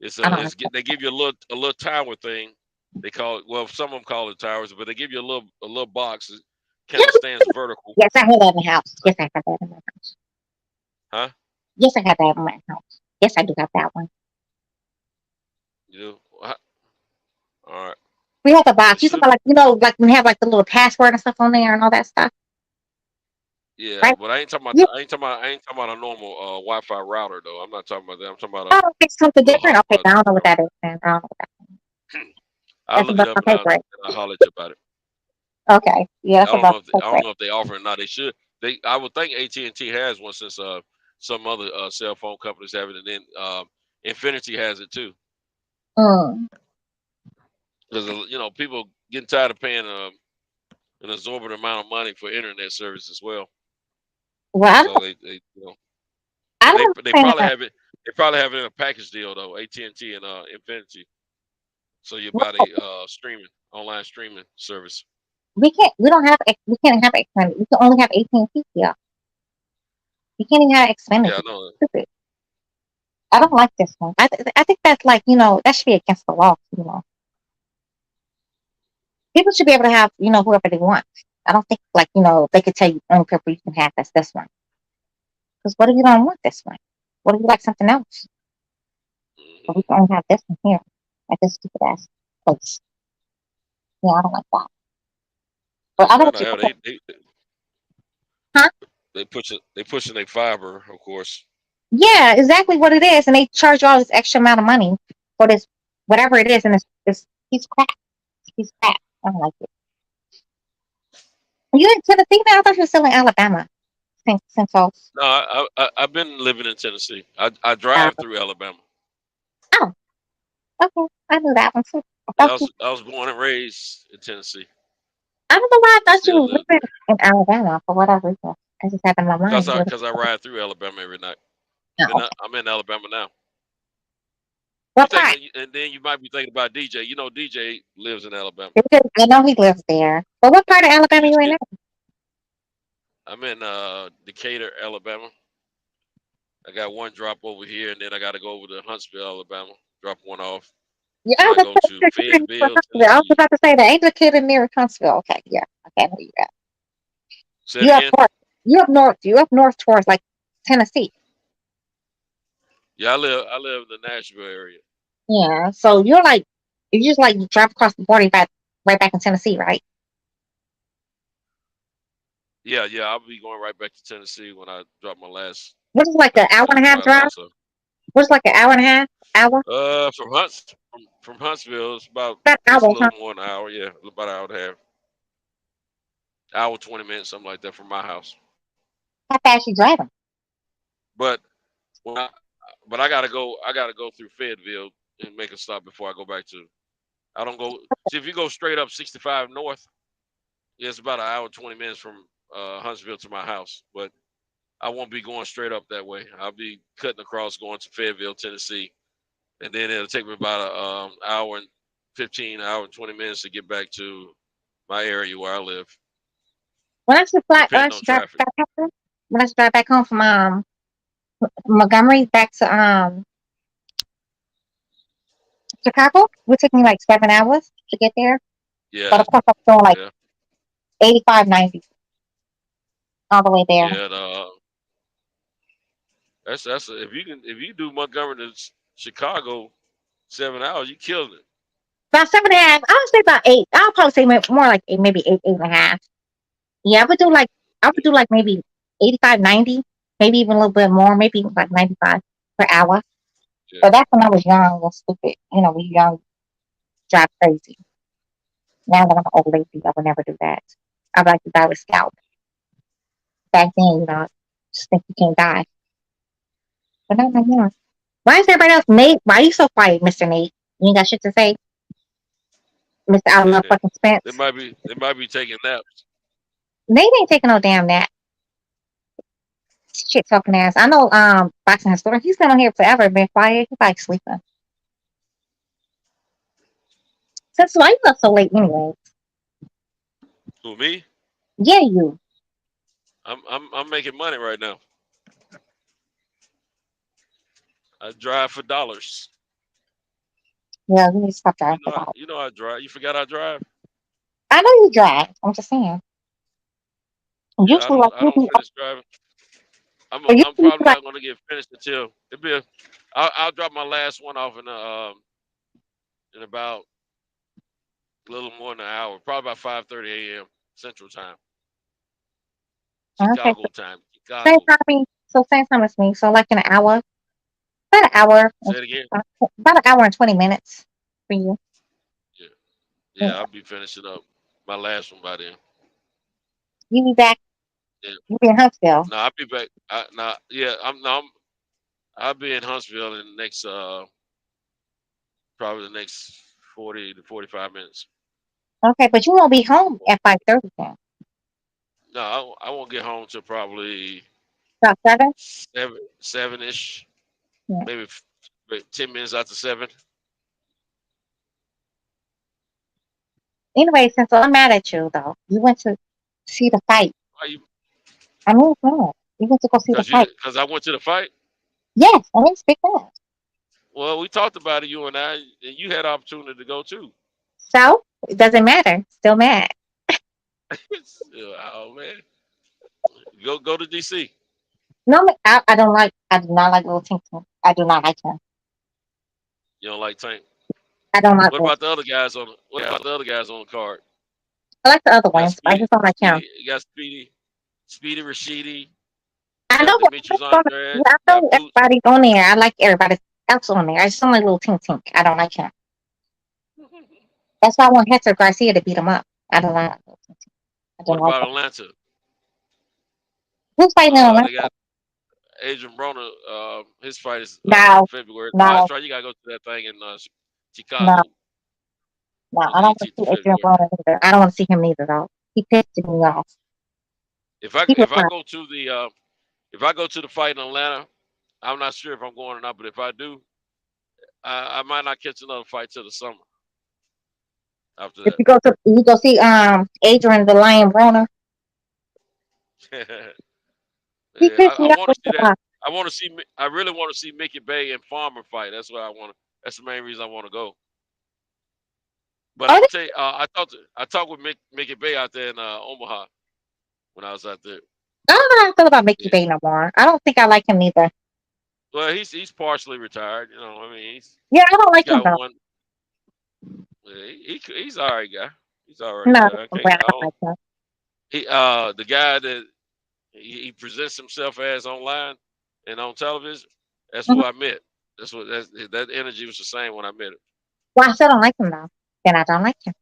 They give you a little tower thing. They call it, well, some of them call it towers, but they give you a little box that kind of stands vertical. Yes, I have that in the house. Yes, I have that in my house. Huh? Yes, I have that in my house. Yes, I do have that one. You do? All right. We have the box. You talking about like we have like the little password and stuff on there and all that stuff. Yeah, right? but I ain't talking about a normal Wi-Fi router though. I'm not talking about that. I'm talking about it's something different. Okay, I don't know what that is. Then. I don't know what that is. I'll look it up and I'll holler at you about it. Okay, yeah, that's about. I don't know if they offer it or not. They should. I would think AT&T has one since some other cell phone companies have it, and then Infinity has it too. Because people getting tired of paying an exorbitant amount of money for internet service as well. Well, so they probably have it. They probably have it in a package deal though. AT&T and Infinity. So you buy the online streaming service. We can't have Xfinity. We can only have AT&T here. You can't even have Xfinity. Yeah, I know. Stupid. I don't like this one. I think that's like that should be against the law. People should be able to have whoever they want. I don't think like they could tell you only people you can have that's this one. Because what if you don't want this one? What if you like something else? But we can only have this one here at this stupid ass place. Yeah, I don't like that. But I don't. They pushing their fiber, of course. Yeah, exactly what it is, and they charge you all this extra amount of money for this whatever it is, and it's piece of crap. Piece of crap. I don't like it. You in Tennessee now? I thought you were still in Alabama. St. Falls. No, I've been living in Tennessee. I drive through Alabama. Oh, okay. I knew that one too. I was born and raised in Tennessee. I don't know why I thought you were living in Alabama for whatever reason. I just had in my mind. Because I ride through Alabama every night. I'm in Alabama now. And then you might be thinking about DJ. DJ lives in Alabama. I know he lives there. But what part of Alabama are you in now? I'm in Decatur, Alabama. I got one drop over here, and then I got to go over to Huntsville, Alabama. Drop one off. Yeah, I was about to say that ain't Decatur near Huntsville. Okay, yeah, okay, I know you got. You up north towards like Tennessee. Yeah, I live in the Nashville area. Yeah, so you're like you just like drive across the border right back in Tennessee, right? Yeah, I'll be going right back to Tennessee when I drop my last. What is like an hour and a half drive? What's like an hour and a half? Hour? From Huntsville, it's about That just a hour, huh? little more than an hour. Yeah, about an hour and a half. Hour 20 minutes, something like that from my house. How fast you driving? But when I, but I gotta go. I gotta go through Fayetteville and make a stop before I go back to. I don't go. See, if you go straight up 65 north, yeah, it's about an hour 20 minutes from Huntsville to my house. But I won't be going straight up that way. I'll be cutting across, going to Fayetteville, Tennessee, and then it'll take me about an hour and 15, hour and 20 minutes to get back to my area where I live, When I should fly, depending on traffic. when I should drive back home from Montgomery back to Chicago, it would take me like 7 hours to get there. Yeah, But of course, I'm going like yeah, 85, 90 all the way there. yeah. That's if you do Montgomery to Chicago 7 hours, you killed it. About 7.5. I'll say about 8. I'll probably say more like 8, maybe 8, 8.5. Yeah, I would do like maybe 85, 90, maybe even a little bit more, maybe like 95 per hour. Yeah. But that's when I was young and stupid. You know, we young, drive crazy. Now that I'm old lady, I would never do that. I'd like to die with scalp. Back then, you know, just think you can't die. But not anymore. Why is everybody else, Nate? Why are you so quiet, Mr. Nate? You ain't got shit to say, Mr. Out of fucking Spence. They might be taking naps. Nate ain't taking no damn nap. Shit talking ass. I know Boxing Historian, he's been on here forever, been quiet. He's like sleeping. Since why you up so late anyway? Who, me? Yeah, you. I'm making money right now. I drive for dollars. Yeah, you need to stop driving. You know I drive. You forgot I drive? I know you drive. I'm just saying. Yeah, I don't finish driving. I'm probably not going to get finished until I'll drop my last one off in about a little more than an hour, probably about 5:30 a.m. Central Time, Chicago time. Same time, same time as me. So like an hour, about an hour. Say it again. About an hour and 20 minutes for you. Yeah, I'll be finishing up my last one by then. You be back. Yeah. You be in Huntsville. No, I'll be back. I'll be in Huntsville in the next probably the next 40 to 45 minutes. Okay, but you won't be home at 5:30 then. No, I won't get home till probably about 7? 7-ish, yeah. Maybe 10 minutes after 7. Anyway, since I'm mad at you though, you went to see the fight. Why you? I mean, no, you went to go see the fight. Because I went to the fight. Yes, I didn't speak that. Well, we talked about it, you and I, and you had opportunity to go too. So it doesn't matter. Still mad. Oh man, go to DC. No, I don't like. I do not like Little Tinky. I do not like him. You don't like Tank. I don't like. What about the other guys on? What about the other guys on the card? I like the other ones. I just don't like him. You got Speedy Rashidi. I know. I know everybody's on there. I like everybody else on there. I just don't like Little Tink. I don't like him. That's why I want Hector Garcia to beat him up. I don't like Little Tink. What about Atlanta? Who's fighting in Atlanta? They got Adrian Broner. His fight is February. No. That's right. You gotta go to that thing in Chicago. No, I don't want to see Adrian Broner either. I don't want to see him neither, though. He pissed me off. If I go to the fight in Atlanta, I'm not sure if I'm going or not. But if I do, I might not catch another fight till the summer. After that, if you go see Adrian the Lion Broner. I want to see that. I really want to see Mickey Bay and Farmer fight. That's what I want. That's the main reason I want to go. But I'm tell you, I talked with Mickey Bay out there in Omaha when I was out there. I don't know how I feel about Mickey Bay no more. I don't think I like him either. Well, he's partially retired. You know, I mean, I don't like him though. He's all right guy. He's all right. No, I don't like him. The guy that he presents himself as online and on television. That's who I met. That's what that energy was the same when I met him. Well, I still don't like him though. Then I don't like him.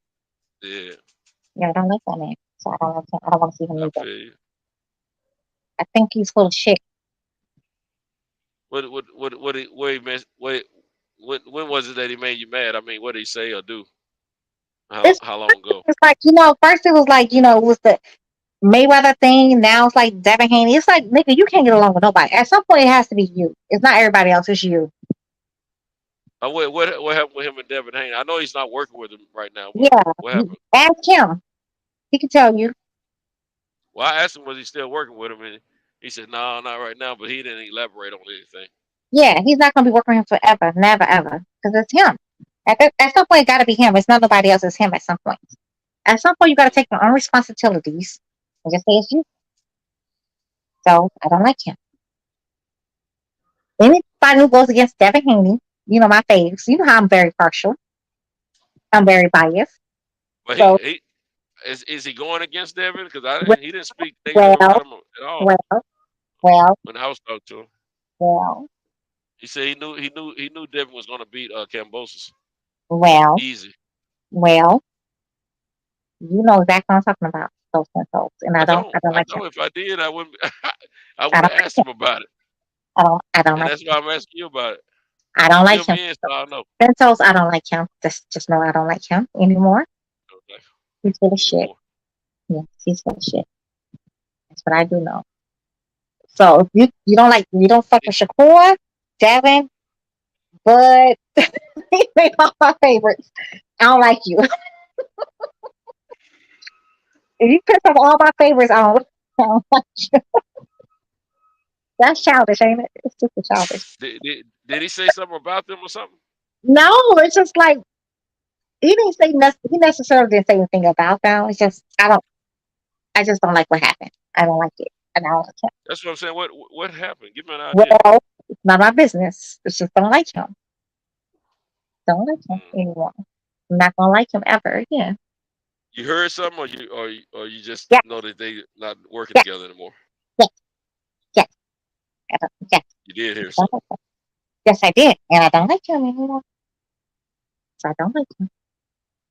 Yeah. Yeah, I don't like that man. So I don't like him. I don't want to see him I either. feel you. I think he's full of shit. What he made, when was it that he made you mad? I mean, what did he say or do? How long ago? It's like, first it was like, it was the Mayweather thing. Now it's like Devin Haney. It's like, nigga, you can't get along with nobody. At some point, it has to be you. It's not everybody else. It's you. What happened with him and Devin Haney? I know he's not working with him right now. But Yeah. what happened? Ask him. He can tell you. Well, I asked him, was he still working with him? And he said, no, not right now. But he didn't elaborate on anything. Yeah, he's not going to be working with him forever. Never, ever. Because it's him. At some point, it got to be him. It's not nobody else. It's him at some point. At some point, you got to take your own responsibilities and just say it's you. So, I don't like him. Anybody who goes against Devin Haney, my faves, you know how I'm very partial. I'm very biased. But so, is he going against Devin? Because he didn't speak well, negative about him at all. Well, when I was talking to him. Well, he said he knew Devin was going to beat Kambosos. Well, easy. Well, you know exactly what I'm talking about. Those insults, and I don't like know him. if I did, I wouldn't. I would have asked him about it. I don't And like that's why I'm asking you about it. I don't like Fill him. me in so I know. Insults, I don't like him. Just know I don't like him anymore. Okay. He's full of shit. Yes, he's full of shit. That's what I do know. So if you don't fuck with Shakur, Devin, Bud, he made all my favorites. I don't like you. If you piss off all my favorites, I don't like you. That's childish, ain't it? It's super childish. Did he say something about them or something? No, it's just like he didn't say nothing. He necessarily didn't say anything about them. It's just I just don't like what happened. I don't like it. And I don't like him. That's what I'm saying. What happened? Give me an idea. Well, it's not my business. It's just don't like him. Don't like him anymore. I'm not gonna like him ever again. You heard something, or you just know that they not working together anymore? Yes. Yes. You did hear something. Yes, I did, and I don't like him anymore. So I don't like him.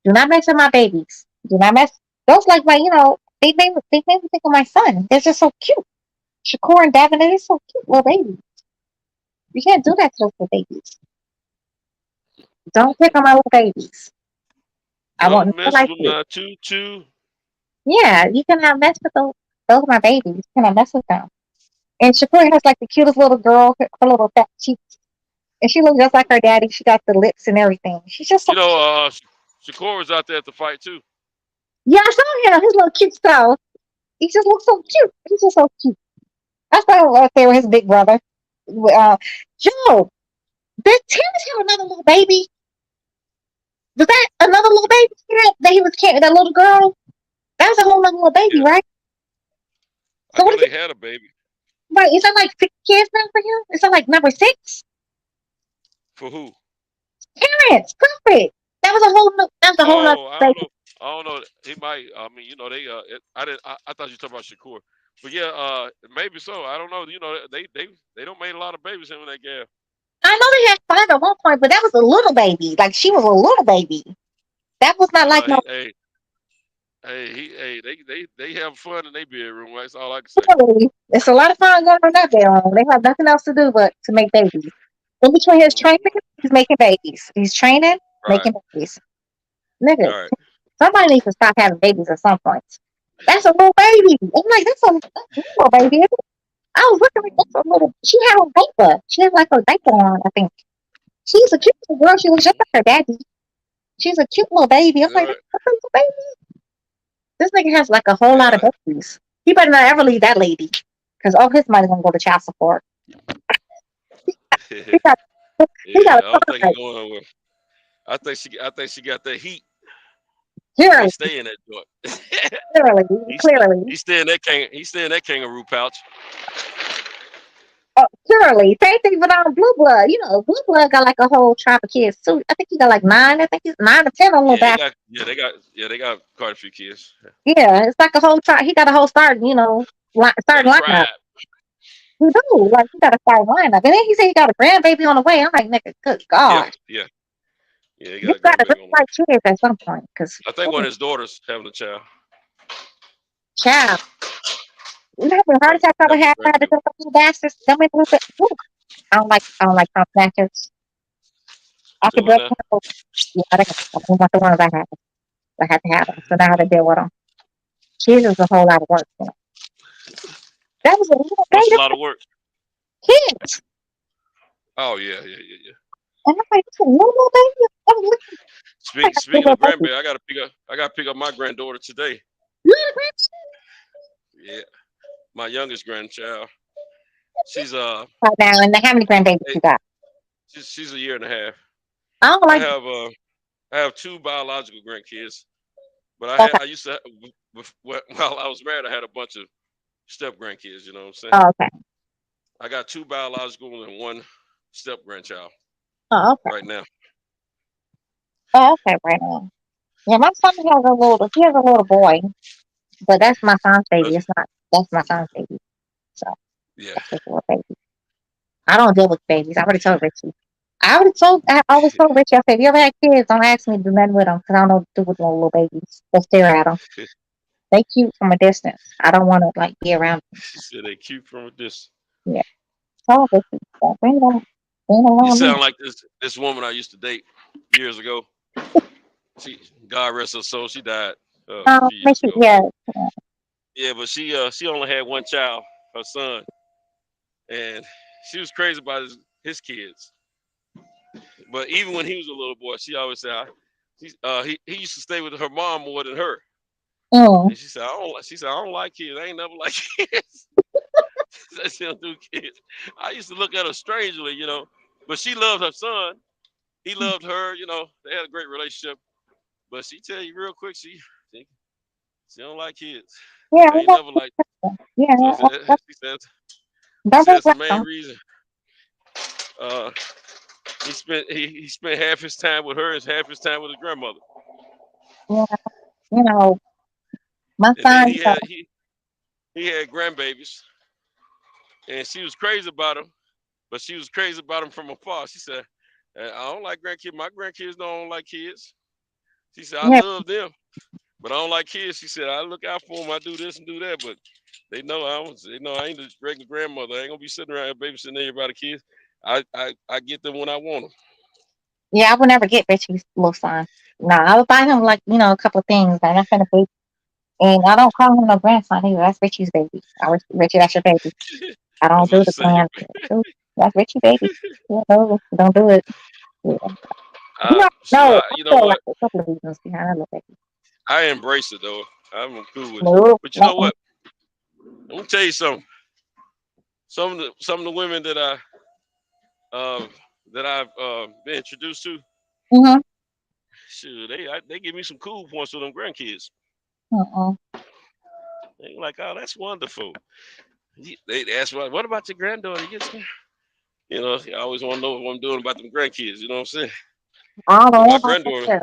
Do not mess with my babies. Do not mess. Those like my, they made me think of my son. They're just so cute. Shakur and Devin, they're so cute little babies. You can't do that to those little babies. Don't pick on my little babies. I Don't won't mess like with you. my choo-choo. Yeah, you cannot mess with those are my babies. You cannot mess with them. And Shakur has like the cutest little girl, her little fat cheeks. And she looks just like her daddy. She got the lips and everything. She's just so Shakur was out there at the fight too. Yeah, I saw him. His little cute style. He just looks so cute. He's just so cute. I saw him right there with his big brother. Joe, did Terrence have another little baby? Was that another little baby that he was carrying? That little girl? That was a whole other little baby, right? So I know they had a baby. Right, is that like 6 kids now for him? Is that like number 6? For who? Terrence, Crawford. That was a whole other baby. I don't know. He might. I mean, they. I thought you were talking about Shakur, but yeah, maybe so. I don't know. They don't make a lot of babies in that gal. I know they had 5 at one point, but that was a little baby. Like she was a little baby. That was not like no. They have fun in their bedroom. That's all I can say. It's a lot of fun going on out there. They have nothing else to do but to make babies. In between his training, he's making babies. He's training, making babies. Nigga, somebody needs to stop having babies at some point. That's a little baby. I'm like, that's a little baby. I was looking like that's a little. She had a diaper. She had like a diaper on. I think she's a cute little girl. She looks just like her daddy. She's a cute little baby. I'm like, that's a little baby. This nigga has like a whole lot of babies. He better not ever leave that lady, because all his money gonna go to child support. he got I don't think he's going nowhere. I think she got that heat. Clearly, he stay in that joint. clearly. He stay in that kangaroo pouch. Clearly. Same thing with Blue Blood. Blue Blood got like a whole tribe of kids too. I think he got like 9. I think he's 9 or 10 on little back. They got quite a few kids. Yeah, it's like a whole tribe. He got a whole starting lineup. You do. Like, you got to start line up. And then he said he got a grandbaby on the way. I'm like, nigga, good God. Yeah. He You got a got to look grandbaby on the way. like kids at some point. Because, I think one of his daughters having a child. child. You have a heart attack probably had to go for two bastards. Don't make a little bit. I don't like Trump snatchers. I could do it. Yeah, I want the ones I have. I have to have them. So now I have to deal with them. Kids is a whole lot of work. You know? That was a little What's a lot of work? Kids. Oh yeah. And I'm like, little baby. Speaking of grandbaby, I gotta pick up my granddaughter today. Yeah, my youngest grandchild. She's right now, and how many grandbabies you got? She's a year and a half. I have two biological grandkids, but I used to while I was married, I had a bunch of step grandkids. You know what I'm saying? Oh, okay. I got two biological and one step grandchild. Oh, okay. Right now. Oh, okay, right now. Yeah, my son has a little boy, but that's my son's baby. That's my son's baby. So yeah, that's his little baby. I don't deal with babies. I already told Richie. I always told Richie, I said, if you ever had kids, don't ask me to do nothing with them because I don't know what to do with no little babies. Just stare at them. They cute from a distance. I don't want to be around them. She said they cute from a distance. Yeah. So bring them along. You sound like this woman I used to date years ago. God rest her soul, she died a few years ago. Yeah, but she only had one child, her son, and she was crazy about his kids. But even when he was a little boy, she always said he used to stay with her mom more than her. Oh. And she said I don't like kids. I ain't never like kids. She don't do kids. I used to look at her strangely, but she loved her son. He loved her. They had a great relationship. But she tell you real quick, she don't like kids. Yeah, I ain't never like. Yeah, so she says that's the main reason. He spent half his time with her and half his time with his grandmother. Yeah, my and son. Then he had grandbabies, and she was crazy about him, but she was crazy about him from afar. She said, "I don't like grandkids. My grandkids don't like kids." She said, "I love them, but I don't like kids." She said, "I look out for them. I do this and do that, but they know I ain't the regular grandmother. I ain't gonna be sitting around babysitting everybody's kids. I get them when I want them." Yeah, I would never get Richie's little son. No, I would buy him a couple of things. I'm not gonna be, and I don't call him no grandson either. That's Richie's baby. Richie, that's your baby. I don't do the grand. That's Richie baby. Yeah, don't do it. Yeah. You know what? A couple of reasons behind that little baby. I embrace it though. I'm cool with it. But you know what? I'm gonna tell you something. Some of the women that I've been introduced to, shoot, they give me some cool points with them grandkids. They like, oh, that's wonderful. They ask me, what about your granddaughter? I always want to know what I'm doing about them grandkids. You know what I'm saying? My granddaughter,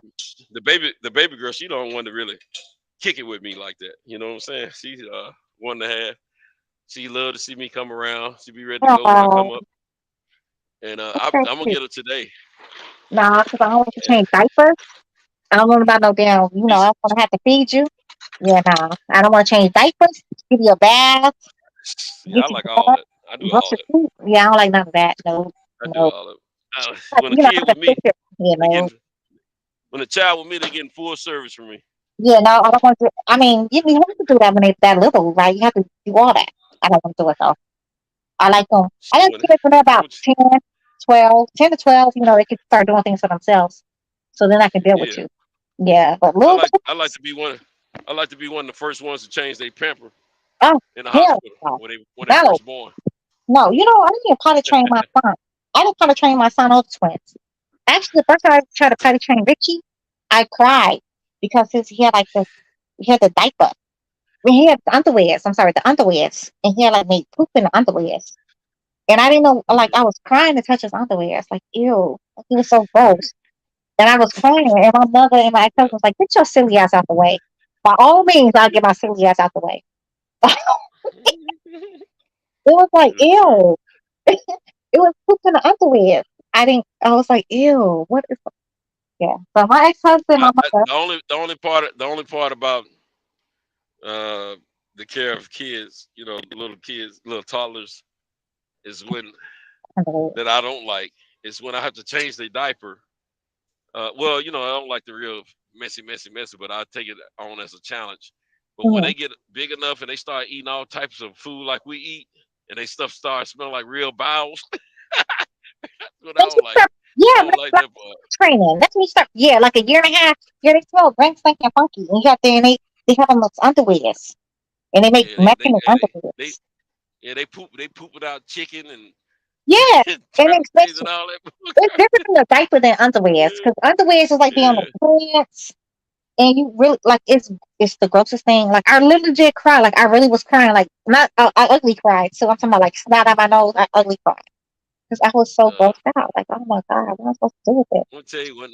the baby girl, she don't want to really kick it with me like that. You know what I'm saying? She's 1.5. She love to see me come around. She be ready to go when I come up. And I'm gonna get her today. Nah, because I don't want to change diapers. I don't want about no damn. I don't want to have to feed you. Yeah, nah. I don't want to change diapers. Give you a bath. Yeah, I like all that. I do all that. Yeah, I don't like none of that. No. I do all of it. When a kid with me, when a child with me, they're getting full service from me. Yeah, no, I don't want to. I mean, you have to do that when they're that little, right? You have to do all that. I don't want to do it though. I like them. I like kids when they're about 10 to 12. They can start doing things for themselves. So then I can deal with you. Yeah, but I like to be one. I like to be one of the first ones to change their pamper in the hospital when they first born. No, I didn't potty train my son. I didn't potty train my son or the twins. Actually, the first time I tried to potty train Richie, I cried because he had the diaper. He had the underwears. I'm sorry, the underwears, and he had made poop in the underwears. And I didn't know, I was crying to touch his underwear. It's like, ew, he was so gross. And I was crying, and my mother and my ex-husband was like, get your silly ass out the way. By all means, I'll get my silly ass out the way. was like, ew. It was poop in the underwear. I was like, ew, what is? Yeah. So my ex-husband, my mother. The only part about the care of kids, little kids, little toddlers, is when that I don't like. Is when I have to change their diaper. Well, I don't like the real messy, but I take it on as a challenge. But when they get big enough and they start eating all types of food like we eat, and they stuff starts smelling like real bowels, what I don't like. Yeah, like training. That's when you start. Yeah, like a year and a half. Yeah, they smell rank, stank, and funky. And you got there, and they have them underwears, and they make matching underwears. They poop without chicken and. Yeah, and it's different from the diaper than underwears, because underwears is like being on the pants, and you really like it's the grossest thing. Like I literally did cry. Like I really was crying. Like not I ugly cried. So I'm talking about like snot out my nose. I ugly cried because I was so grossed out. Like oh my god, what am I supposed to do with it? I'll tell you when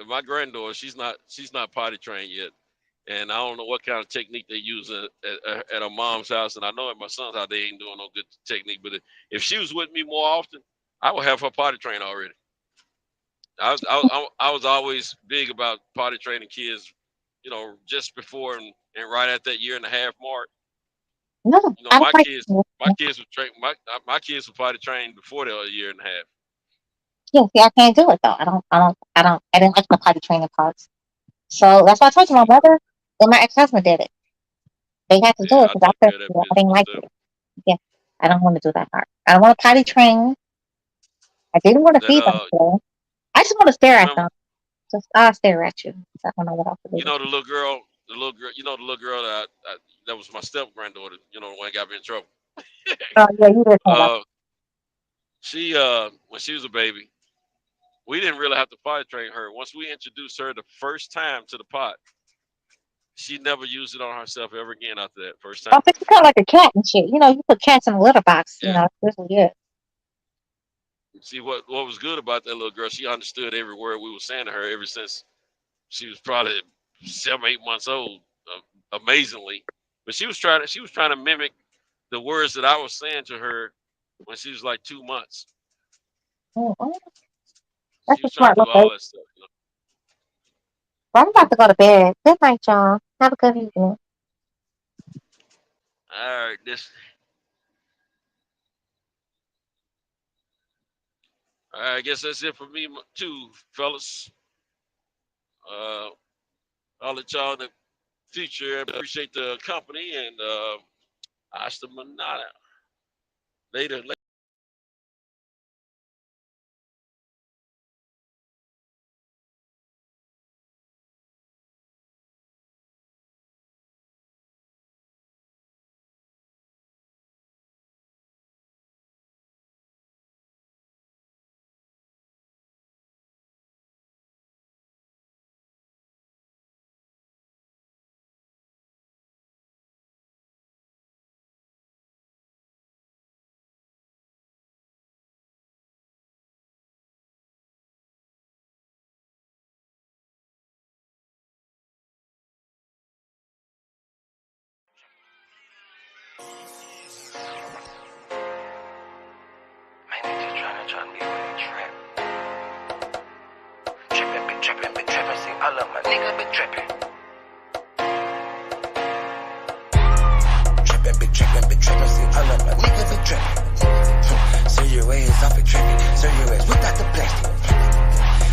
my granddaughter, she's not potty trained yet. And I don't know what kind of technique they use at her mom's house. And I know at my son's house, they ain't doing no good technique. But if she was with me more often, I would have her potty trained already. I was always big about potty training kids, just before and right at that year and a half mark. No, my kids were trained. My kids were potty trained before they were a year and a half. Yeah, see, I can't do it though. I didn't like the potty training parts. So that's why I told you my brother and my ex-husband did it. They had to do it because I didn't like it. Yeah, I don't want to do that part. I don't want to potty train. I didn't want to feed them. I just want to stare at them. Just I'll stare at you. I don't know what else to do. The little girl. That was my step granddaughter. The one that got me in trouble. Oh yeah, you did. She when she was a baby, we didn't really have to potty train her. Once we introduced her the first time to the pot, she never used it on herself ever again after that first time. I think it's kind of like a cat and shit. You put cats in a litter box. This is good. See what was good about that little girl? She understood every word we were saying to her ever since she was probably 7-8 months old. Amazingly, but she was trying to mimic the words that I was saying to her when she was like 2 months. That's a smart little. I'm about to go to bed. Good night, y'all. Have a good evening. All right, I guess that's it for me too, fellas. I'll let y'all in the future. Appreciate the company and hasta manana. Later. All of my niggas be trippin'. Trippin', see all of my niggas be trippin'. So your ass off it trippin', so your ass without the plastic.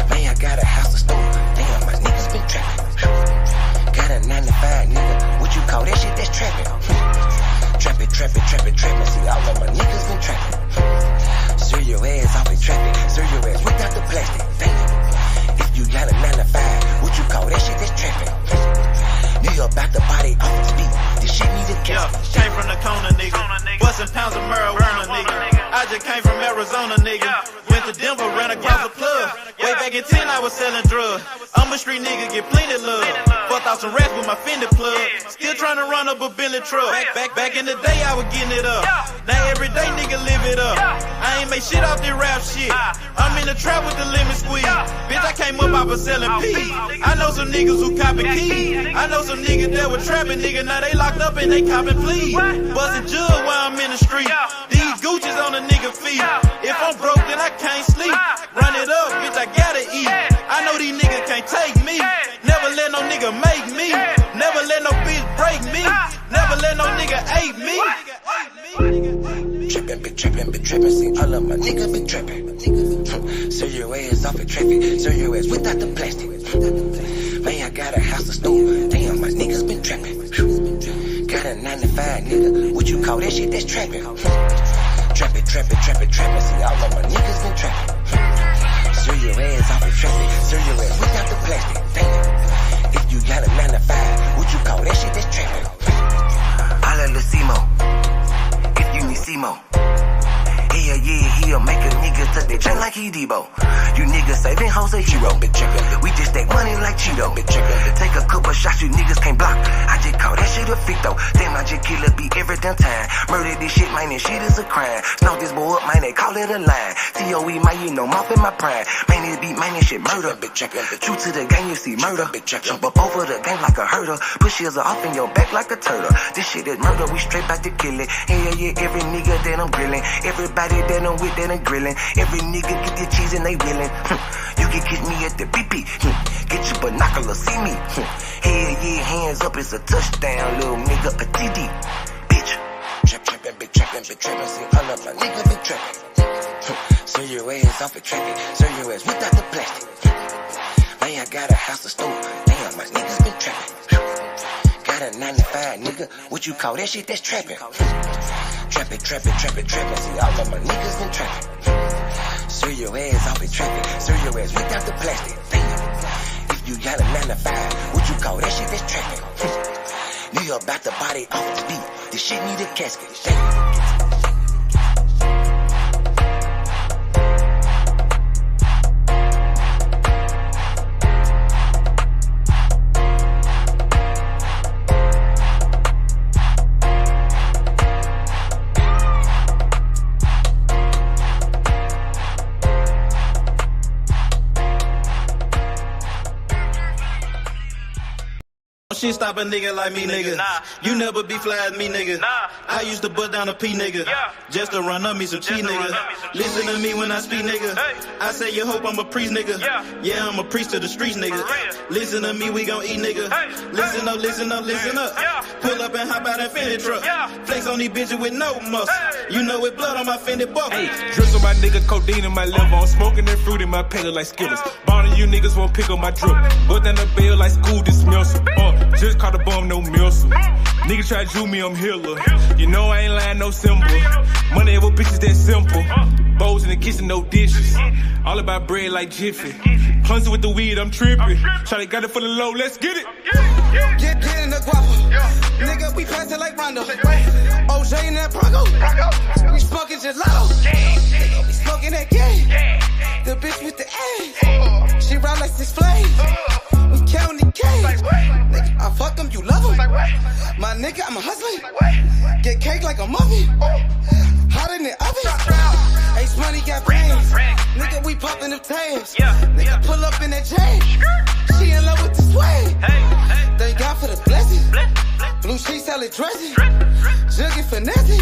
Man, I got a house to store, damn, my niggas been trappin'. Got a 95 nigga, what you call that shit? That's trappin'. Trappin', see all of my niggas been trappin'. So your ass off it trappin', so your ass without the plastic, damn. You got a 9-to-5, what you call that shit? That's trapping. Nigga about to body off the speed. This shit need a gas. Came from the corner, nigga. Bustin' pounds of marijuana, nigga. I just came from Arizona, nigga. went to Denver, ran across the plug. Way back in 10, I was selling drugs. I'm a street nigga, get plenty love. Fucked out some rats with my Fendi plug. Still trying to run up a Billy truck. Back in the day, I was getting it up. Now every day, nigga, live it up. I ain't make shit off this rap shit. I'm in the trap with the lemon squeeze. Bitch, I came up off of selling peas. I know some niggas who copping keys. I know some niggas that were trapping, nigga. Now they locked up and they copping pleas. Bustin' jug while I'm in the street. These Gucci's on a nigga feet. If I'm broke, then I can't sleep. Run it up, bitch, I gotta eat. I know these niggas can't take me. Never let no nigga make me. Never let no bitch break me. Never let no nigga hate me. Trappin', been trappin', see all of my niggas been trappin'. Serve your ass off at traffic, serve your ass without the plastic. Man, I got a house to store, damn, my niggas been trappin'. Got a 9 to 5, nigga, what you call that shit, that's trappin'. Trappin', see all of my niggas been trappin'. Serve your ass off at traffic, serve your ass without the plastic. Damn, if you got a 9 to 5, what you call that shit, that's trappin'. Holla Lucimo. Simo. He'll make a nigga tuck that chain like he Debo. You niggas saving hoes a hero. We just take money like Cheeto. Take a couple shots you niggas can't block. I just call that shit a fit though. Damn, I just kill a beat every damn time. Murder this shit, man, this shit is a crime. Snow this boy up, man, they call it a line. COE, man, you know, mouth in my prime. Man, this beat, man, this shit murder. True to the game, you see murder. Jump up over the game like a hurdle. Push heels off in your back like a turtle. This shit is murder, we straight back to kill it. Hell yeah, every nigga that I'm grilling. Everybody that I'm with that I'm grilling. Every nigga get the cheese and they willing. You can catch me at the BP. Get your binoculars, see me. Hell yeah, hands up, it's a touchdown, little nigga, a TD. Bitch. Trappin', see all of my niggas been trappin'. Serve your ass off at traffic, serve your ass without the plastic. Man, I got a house to store, damn, my niggas been trappin'. Got a 9 to 5, nigga, what you call that shit, that's trappin'. Trappin', see all of my niggas been trappin'. Serve your ass off at traffic, serve your ass without the plastic. Damn, if you got a 9 to 5, what you call that shit, that's trappin'. Nigga about to body off the beat, this shit need a casket. Damn. Shit stop a nigga like me, nigga. You never be fly as me, nigga. I used to bust down a P, nigga. Just to run up me some cheese, nigga. Listen to me when I speak, nigga. I say you hope I'm a priest, nigga. Yeah, I'm a priest to the streets, nigga. Listen to me, we gon' eat, nigga. Listen up, listen up, listen up. Pull up and hop out that Fendi truck. Flex on these bitches with no muscle. You know it blood on my Fendi buckle. Drips on my nigga, codeine in my liver. I'm smoking that fruit in my pedal like Skittles. Bonding you niggas won't pick up my drip. But then the bail like school dismissal. Just caught a bum, no missile. Nigga try to Jew me, I'm Hitler. You know I ain't lying, no symbol. Money with bitches that simple. Bowls in the kitchen, no dishes. All about bread like Jiffy. Clumsy with the weed, I'm tripping. Shawty got it for the low, let's get it. Get in the guapa. Nigga, we pass it like Rondo. OJ in that Bronco. We smoking gelato. We smoking that game. The bitch with the ass. She ride like 6 Flames. We counting the cash. Nigga, I fuck them, you love them. My nigga, I'm a hustler. Get cake like a muffin. Hot in the oven. Ace money got brains. Nigga, we popping them tags. Nigga, pull up in that chain. She in love with the swag. Thank God for the blessing. Blue sheets, salad dressing. Juggy finessing.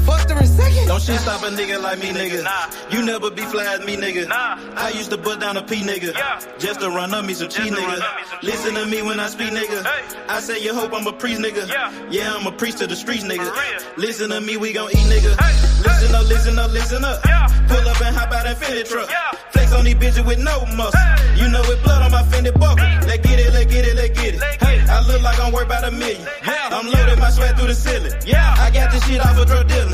Fucked her in second. Don't shit stop a nigga like me, nigga. You never be fly as me, nigga. I used to bust down a P, nigga. Just to run up me some cheese, nigga. Listen to me when I speak, nigga. I say you hope I'm a priest, nigga. Yeah, I'm a priest to the streets, nigga. Listen to me, we gon' eat, nigga. Listen up, listen up, listen up. Pull up and hop out that Fendi truck. Flex on these bitches with no muscle. You know it blood on my Fendi buckle. Let's get it, let's get it, let's get it. Hey, I look like I'm worth about $1 million. I'm loaded, my sweat through the ceiling. I got this shit off of drug dealing.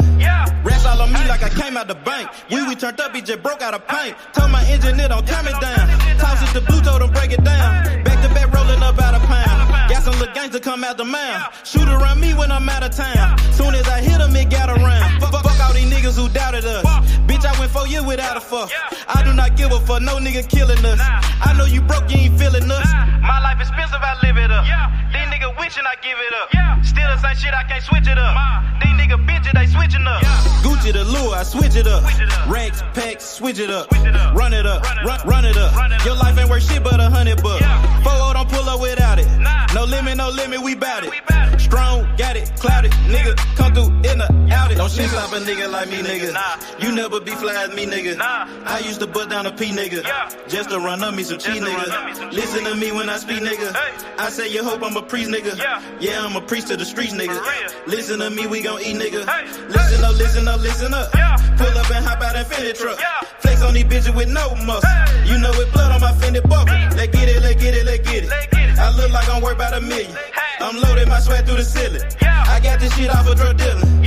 Rats all on me like I came out the bank. We turned up, he just broke out of paint. Told my engineer don't calm it down. Toss it to blue, told him break it down. Back to back rolling up out of pound. Got some little gangster come out the mouth. Shoot around me when I'm out of town. Soon as I hit him, it got around. Fuck all these niggas who doubted us. Bitch, I went 4 years without a fuck. I do not give a fuck, no nigga killing us. I know you broke, you ain't feeling us. My life expensive, I live it up. These niggas witching, I give it up. Still the same shit, I can't switch it up. These niggas bitches, they switching up. Gucci the lure, I switch it up. Racks, packs, switch it up. Run it up, run it up. Your life ain't worth shit but $100. 4-0 don't pull up without it. No limit, we bout it. Strong, got it, clouded. Nigga, come through in the out it. Don't shit stop a nigga like me, nigga. You never be fly as me, nigga. I used to butt down a P, nigga. Just to run up me some cheese, nigga. Listen to me when I speak, nigga. I say you hope I'm a priest, nigga. Yeah, I'm a priest to the streets, nigga. Listen to me, we gon' eat, nigga. Listen up, listen up, listen up. Pull up and hop out in Fendi truck. Flex on these bitches with no muscle. You know with blood on my Fendi buckle. Let's get it, let's get it, let's get it. I look like I'm worth about $1 million. I'm loaded my sweat through the ceiling. I got this shit off of drug dealing.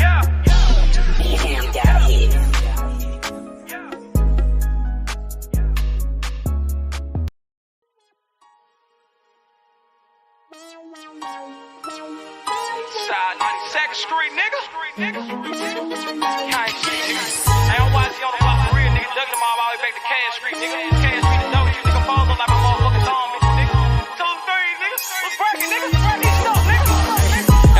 Side 92nd Street, nigga. Can't shit, nigga. I don't watch you on the block for real, nigga. Ducking them all the way back to Cash Street, nigga. Cash Street, the dope, you nigga falls on like my motherfucking thumb, nigga. 2, 3, nigga. What's breaking, nigga?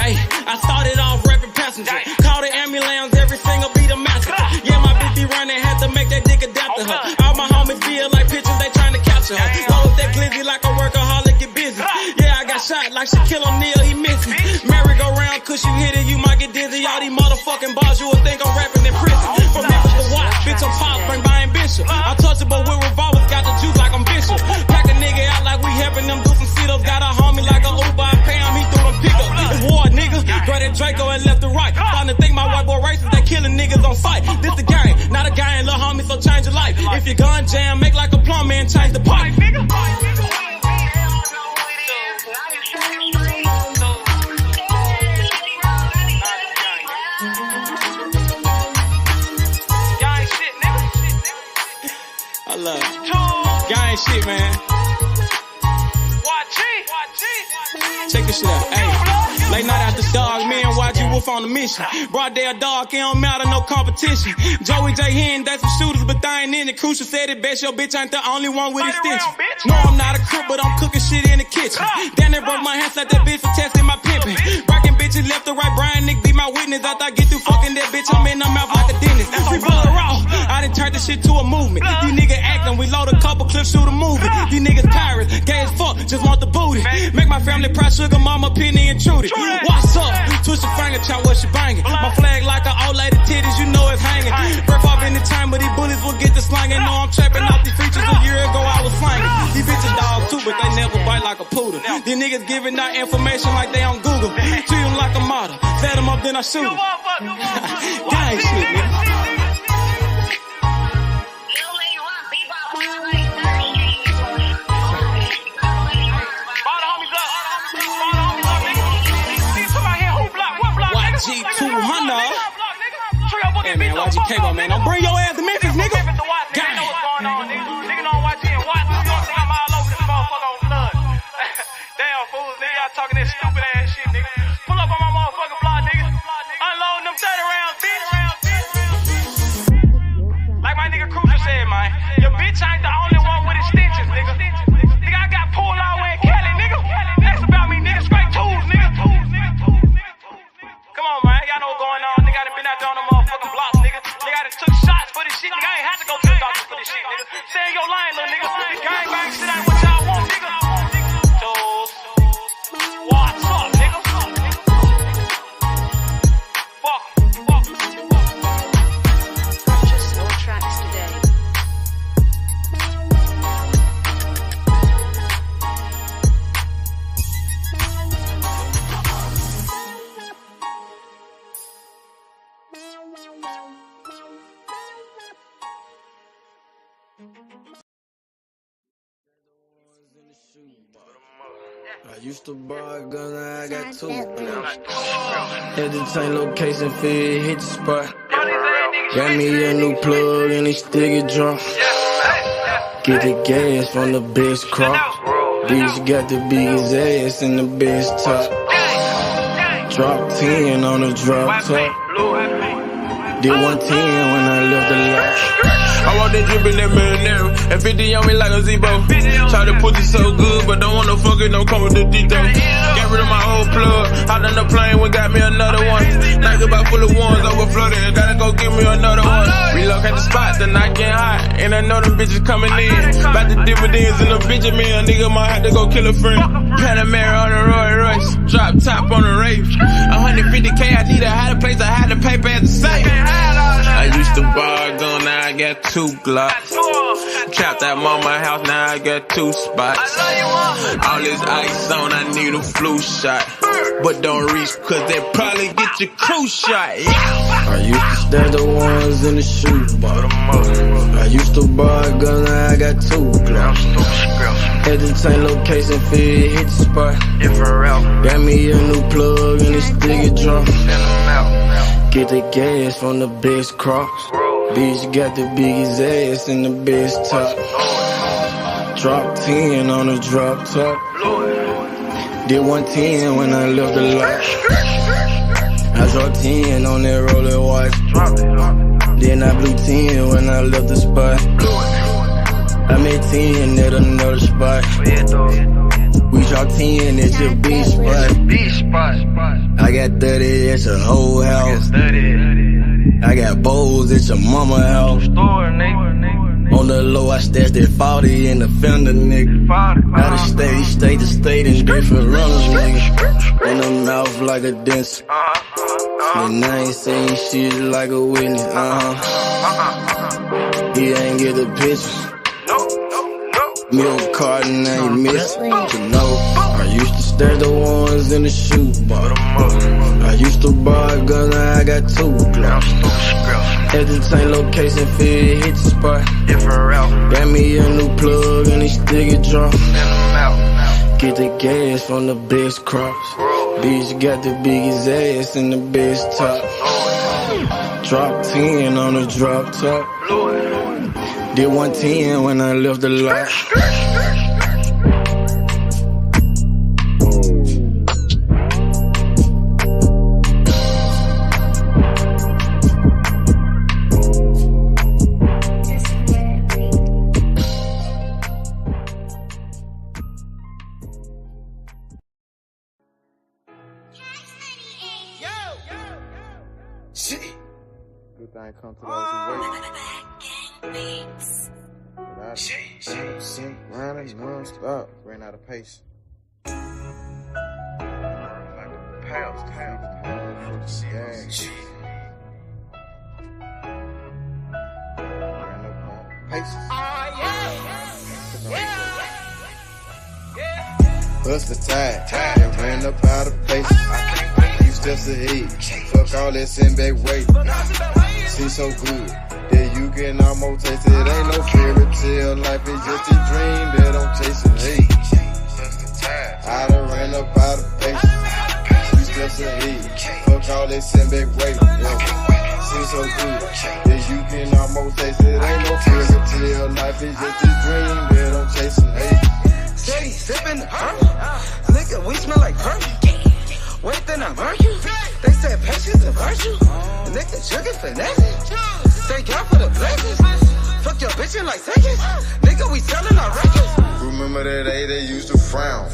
Hey, I started off rapping passenger. Call the ambulance, every single beat a massacre. Yeah, my bitch be running, had to make that dick adapt to her. All my homies feel like pictures, they trying to capture her. Load that glizzy like a workaholic, get busy. Yeah, I got shot like Shaquille O'Neal, he missing. Merry-go-round, cause you hit it, you might get dizzy. All these motherfucking bars, you would think I'm rapping in prison. From Memphis to Watts, bitch, I'm pop, bring by Bishop. Untouchable with revolvers, got the juice like I'm Bishop. Pack a nigga out like we helping them do some sit-ups. Got a homie like a Uber, I pay him, he threw them pickups. It's war, nigga. Grab that Draco and left to right. Starting to think my white boy racist, they killing niggas on sight. This the game, not a gang, little homie, so change your life. If your gun jam, make like a plumber and change the pipe. I love it. Gang shit, man. Check this shit out. Hey, late night after dog, me and YG Wolf on the mission. Broad day a dog, it don't matter, no competition. Joey J. Hen, that's some shooters, but they ain't in it. Crucial said it best, your bitch ain't the only one with extension. No, I'm not a crip, but I'm cooking shit in the kitchen. Damn, they broke my hands like that bitch for testing my pimping. Breaking bitches left to right, Brian Nick be my witness. After I get through fucking that bitch, I'm in her mouth like a dentist. Free blood raw, I done turned this shit to a movement. These niggas acting, we load a couple clips, shoot a movie. These niggas pirates, gay as fuck, just want the booty. Make my family proud, sugar mama, penny intruded. What's up? Twist your finger, chop what she banging. My flag like an old lady titties, you know it's hanging. Breath off in the time, but these bullets will get the slanging. Know I'm trapping off these features, a year ago I was slanging. These bitches dog too, but they never bite like a poodle. These niggas giving out information like they on Google. Treat them like a model, set them up, then I shoot them. Gang shit, nigga. G200. Hey man, YGK, man. Don't bring your ass to Memphis, nigga. Gang. Nigga don't watch it and watch. You don't think I'm all over this motherfucker on blood. Damn fools, nigga. Y'all talking that stupid ass shit, nigga. Pull up on my motherfucking block, nigga. Unloading them 30 rounds, bitch. Like my nigga Crucial said, man. Your bitch ain't the only one with extensions, nigga. Nigga, I got pulled all the way in Cali, nigga. That's about me, nigga. Straight tools, nigga. Come on, man. Y'all know what's going on. Nigga, I done been out there on the motherfucking blocks, nigga. Nigga, I done took shots for this shit. Nigga, I ain't had to go to the doctor for this shit, nigga. Stay in your line, little nigga. Gang bang shit ain't what y'all want, nigga. Tools. What's up, nigga? Fuck. Purchase your tracks today. I used to buy a gun, now I got two. Had to change location, feel hit the spot. Got me a new plug and he still get drunk. Get the gas from the best crop. Bitch got the biggest ass and the best top. Drop 10 on the drop top. Did 110 when I left the lot. I want that drip in that marinara, and 50 on me like a Zebo. Try to put it so good, but don't want no fucking, don't come with the detail. Get rid of my old plug, hopped on the plane, we got me another one. Night about full of ones, overflooded, gotta go get me another one. Relocate the spot, the night getting hot, and I know them bitches coming in. About the dividends in the Benjamin, a nigga might have to go kill a friend. Panamera on the Roy Royce, drop top on the rave. 150K, I need a higher place, I had to pay at the same. I used to bar a gun, now I got 2 Glocks. Trapped at mama house, now I got 2 spots. All this ice on, I need a flu shot. But don't reach, cause they probably get your crew shot. Yeah. I used to stash the ones in the shoe box. I used to bar a gun, now I got 2 Glocks. At the same location, feed hit the spot. Got me a new plug and it's sticky drop. Get the gas from the best crops. Bitch got the biggest ass and the best top. Drop 10 on the drop top. Did 110 when I left the lot. I dropped 10 on that roller watch. Then I blew 10 when I left the spot. I made 10 at another spot. We dropped 10 at your beach spot. I got 30 at your whole house. I got bowls at your mama house. On the low, I stashed that 40 in the fender, nigga. Out of state to state in different runners, nigga. In the mouth like a dentist. And I ain't saying shit like a witness, He ain't get the picture. Milk carton ain't missing. You know, I used to stash the ones in the shoe box. I used to bar a gun, now I got 2 Glocks. At the same location, feed hit the spot. Got me a new plug and it's sticky drop. Get the gas from the best crops. Bitch got the biggest ass and the best top. Drop 10 on the drop top. Did 110 when I left the lot. Good thing come to those who wait. Running non-stop, ran out of pace. Bust the tide, and ran up out of pace. Few steps ahead, fuck all that send back weight. See so good that you can almost taste it. Ain't no fairy tale, life is just a dream that I'm chasing. Hey, I done ran up out of pace. Few steps ahead, fuck all that send back weight. See so good that you can almost taste it. Ain't no fairy tale, life is just a dream that I'm chasing. Hey, steady sipping the nigga, we smell like perfume. Wait, then I burn you. They said patience and virtue. Nigga, chugging finesse. Thank God for the blessings. Fuck your bitch in like seconds. Nigga, we selling our records. remember that day they used to frown.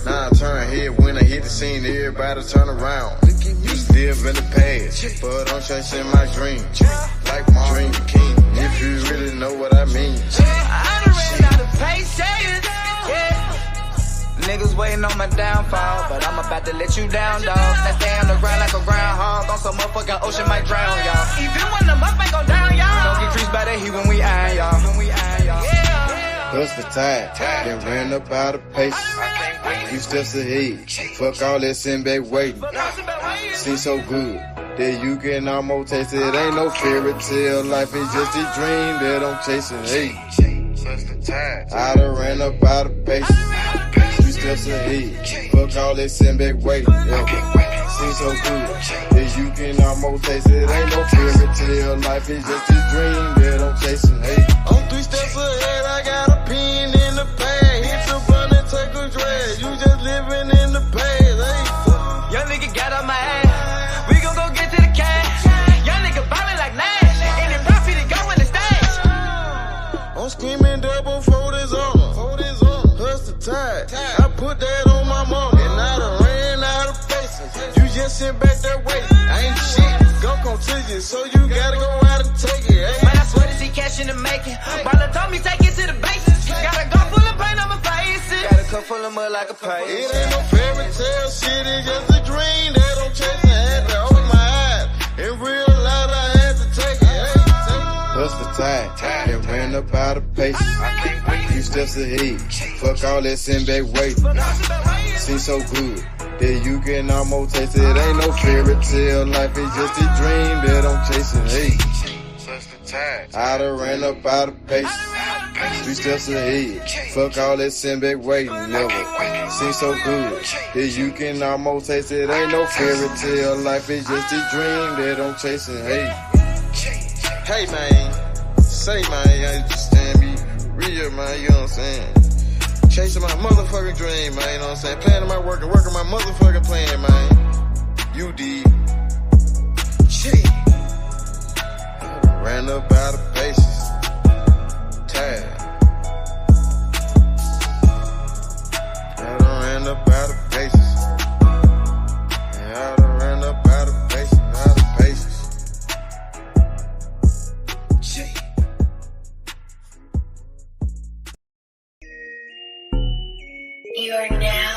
Now I turn head when I hit the scene, everybody turn around. Used to live in the past, but I'm chasing my dream. Like my dream king, if you really know what I mean. I done ran out of patience. Niggas waiting on my downfall, but I'm about to let you down, dog. Now stay on the ground like a groundhog, on some motherfucking ocean might drown, y'all. Even when the must ain't go down, y'all. Don't get creased by the heat when we iron, y'all. Plus the tide, then ran up out of pace. Few steps ahead, fuck all that send back waiting. Seems so good that you can almost taste it. Ain't no fairy tale, life is just a dream that I'm chasing. Hey, I done ran up out of pace. Few steps ahead, fuck all that send back waiting. Seems so good that you can almost taste it. Ain't no fairy tale, life is just a dream that I'm chasing. Hey, on 3 steps ahead, I got a pin in the bag. Hit the button and take a sent back that way. Ain't shit, go continue, so you gotta go out and take it. Hey. Man, I swear to see cash in the making. Baller told me take it to the basics. Got a gun full of paint on my face. Got a cup full of mud like a pie. It ain't no fairy tale shit, it's just a dream that I'm chasing. I had to open my eyes. In real life, I had to take it. Hey, Bust the tide, and ran up out of pace. Few steps ahead, fuck all that send back weight. Seems so good that you can almost taste it. Ain't no fairy tale life, it's just a dream that I'm chasing. Hey, I done ran up out of pace. Few steps ahead, fuck all that send back weight. Never seems so good that you can almost taste it. Ain't no fairy tale life, it's just a dream that I'm chasing. Hey man, say man, I understand me real man, you know what I'm saying? Chasing my motherfucking dream, man, you know what I'm saying? Planning my work and working my motherfucking plan, man. You did. Ran up out of paces. Tired. I done ran up out of paces. I done ran up out of paces, out of paces. You are now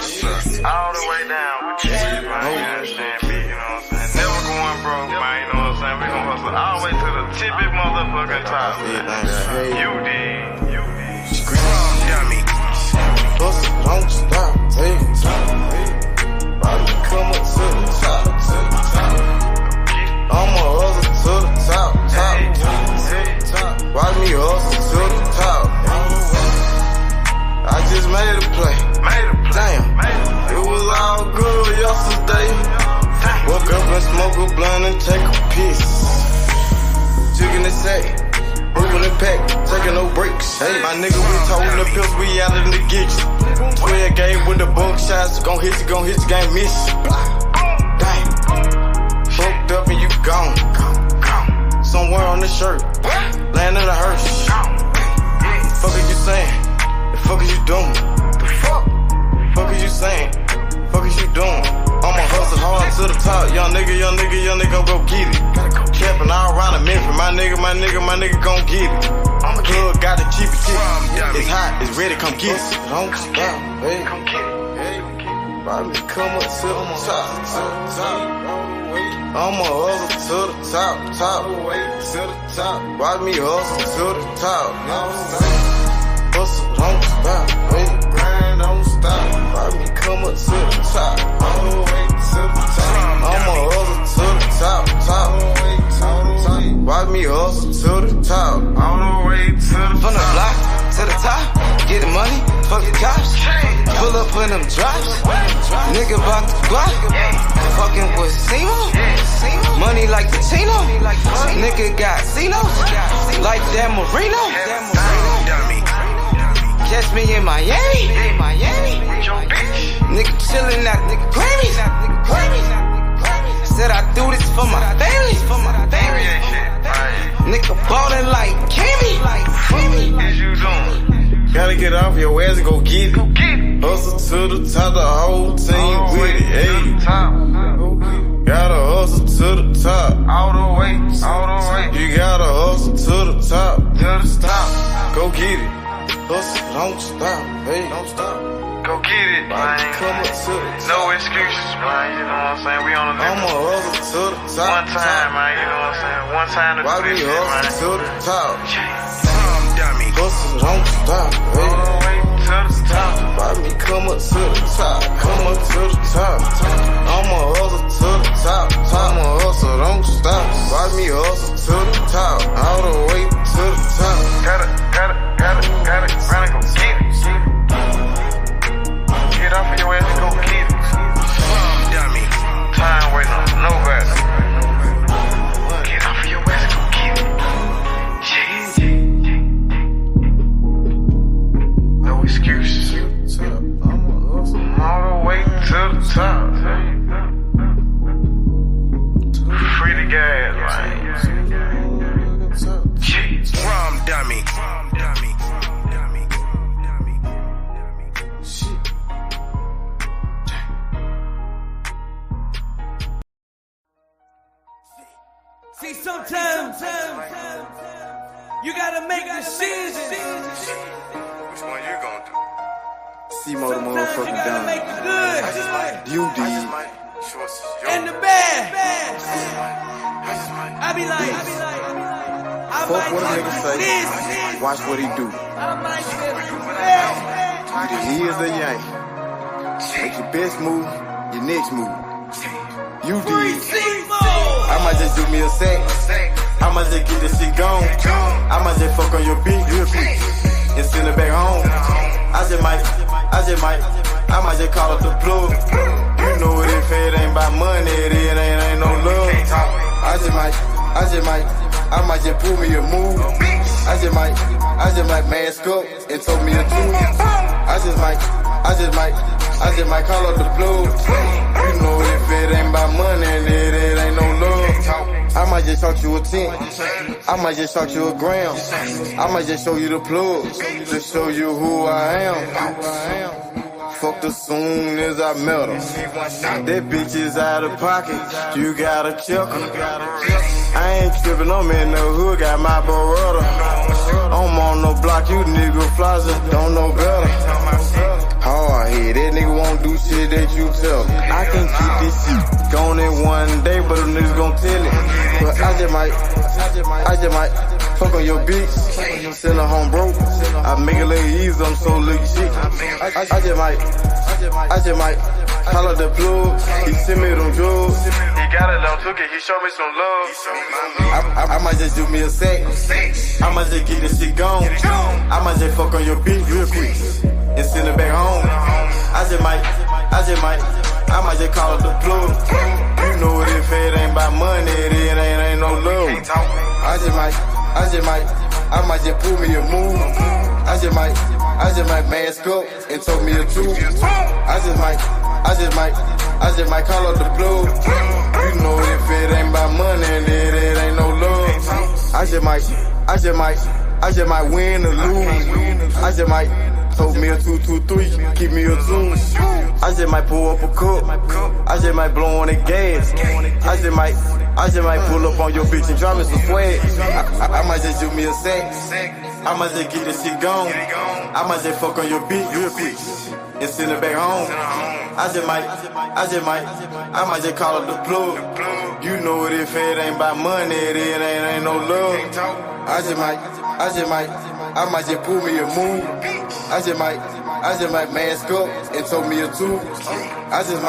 all the way down with you, man. You understand me, you know what I'm saying? Never going broke, man, you know what I'm saying? We gon' hustle all the way to the tippy motherfucking top. You did. Dummy. Hustle, don't stop, take time. Bobby, come up to the top, I'ma hustle to the top. Watch me hustle to the top. I just made a play. Damn, it was all good yesterday. Woke up and smoke a blunt and take a piss. Jigging the sack, moving the pack, taking no breaks. Hey, my nigga, we toting the pills, we out in the gitch. 12 game with the bug shots, gon' hit you, can't miss. Damn, fucked up and you gone. Somewhere on the shirt, land in a hearse. Fuck is you saying? The fuck is you doing? Fuck is you saying? Fuck is you doing? I'ma hustle hard to the top. Young nigga go get it. Capping all around the Memphis. My nigga gon' get it. Plug got to keep it tight. It's hot, it's ready, come get it. Don't stop, hey. Bobby, come up to the top. I'ma hustle to the top. Watch me hustle to the top. Hustle, don't stop, hey. Grind, don't stop. Watch me come up to the top. All the way to the top. I'ma hustle to the top. Watch me hustle to the top. All the way to the top. From the block to the top, get the money, fuck the cops. Pull up in them drops. Nigga bout the block. Fucking with Simo. Money like the Tino. Nigga got Cinos. Like that Marino. Catch me in Miami. Nigga chillin' at nigga Grammys. Said I do this for my family. Nigga ballin' like Kimmy. Gotta get off your ass and go get it. Hustle to the top, the whole team with it. Hey, gotta hustle to the top. All the way. You gotta hustle to the top. Go get it. Hustle, don't stop, hey, don't stop. Go get it, man. Come up to the top. No excuses, man. You know what I'm saying? We on the I'ma hustle to the top. One time, man. You know what I'm saying? One time to do this shit, man. Hustle to the top. Hustle, don't stop, hey. All the way to the top. Bobby, come up to the top. Come up to the top. I'ma hustle to the top. I'ma hustle, don't stop. Bobby, hustle to the top. All the way to the top. Gotta, run and go get it. Get off of your ass and go get it. Dummy. Time waiting on nobody. Get off of your ass and go get it. No excuses. All the way to the top. Free the gas, man. Rum dummy. See, sometimes you gotta make decisions. Which one you gonna do? C-Mo the motherfucking done. Make the good. You did. And the bad. I be like, fuck what a nigga say. Watch what he do. Either he is or you ain't. Make your best move, your next move. You did. I might just do me a sec. I might just get this shit gone. I might just fuck on your beat real quick and send it back home. I might just call up the plug. You know what, if it ain't about money, it ain't no love. I might just pull me a move. I just might mask up and told me a truth. I just might call up the plug. You know if it ain't about money, it ain't no love. I might just talk you a 10. I might just talk you a gram. I might just show you the plug to show you who I am. Fucked her soon as I met her. That bitch is out of pocket. You gotta check her. I ain't tripping, I'm in the hood, got my Beretta. I'm on the block, you nigga flies don't know better. Hard head, that nigga won't do shit that you tell him. I can keep this shit going in one day, but them niggas gon' tell it. But I just might fuck on your bitch, send her home broke. I make it look easy, I'm so lucky shit. I just might call up the plug, he send me them drugs. He got it on took it, he showed me some love. I might just do me a sec. I might just get this shit gone. I might just fuck on your bitch real quick and send it back home. I might just call up the plug. You know what, if it ain't about money, it ain't no love. I might just pull me a move. I just might mask up and told me the truth. I just might call up the plug. You know if it ain't about money, it ain't no love. I just might win or lose. I just might told me a 2-2-3, keep me a 2. I just might pull up a cup. I just might blow on the gas. I just might pull up on your bitch and drop me some swag. I might just do me a sack. I might just get this shit gone. I might just fuck on your bitch real quick and send it back home. I might just call up the plug. You know what, if it ain't about money, it ain't no love. I might just pull me a move. I just might mask up and told me a 2. I just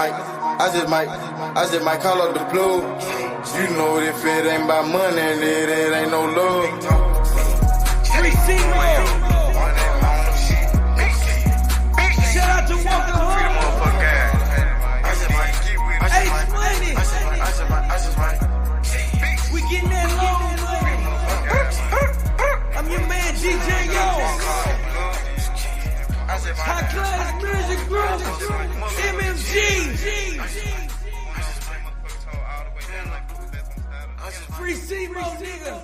might call up the plug. You know if it ain't about money, it ain't no love. Shout out to Walker Home. We getting that long money. I'm your man, DJ Yo. High Class Music Group, MMG. Free C-Mo, nigga.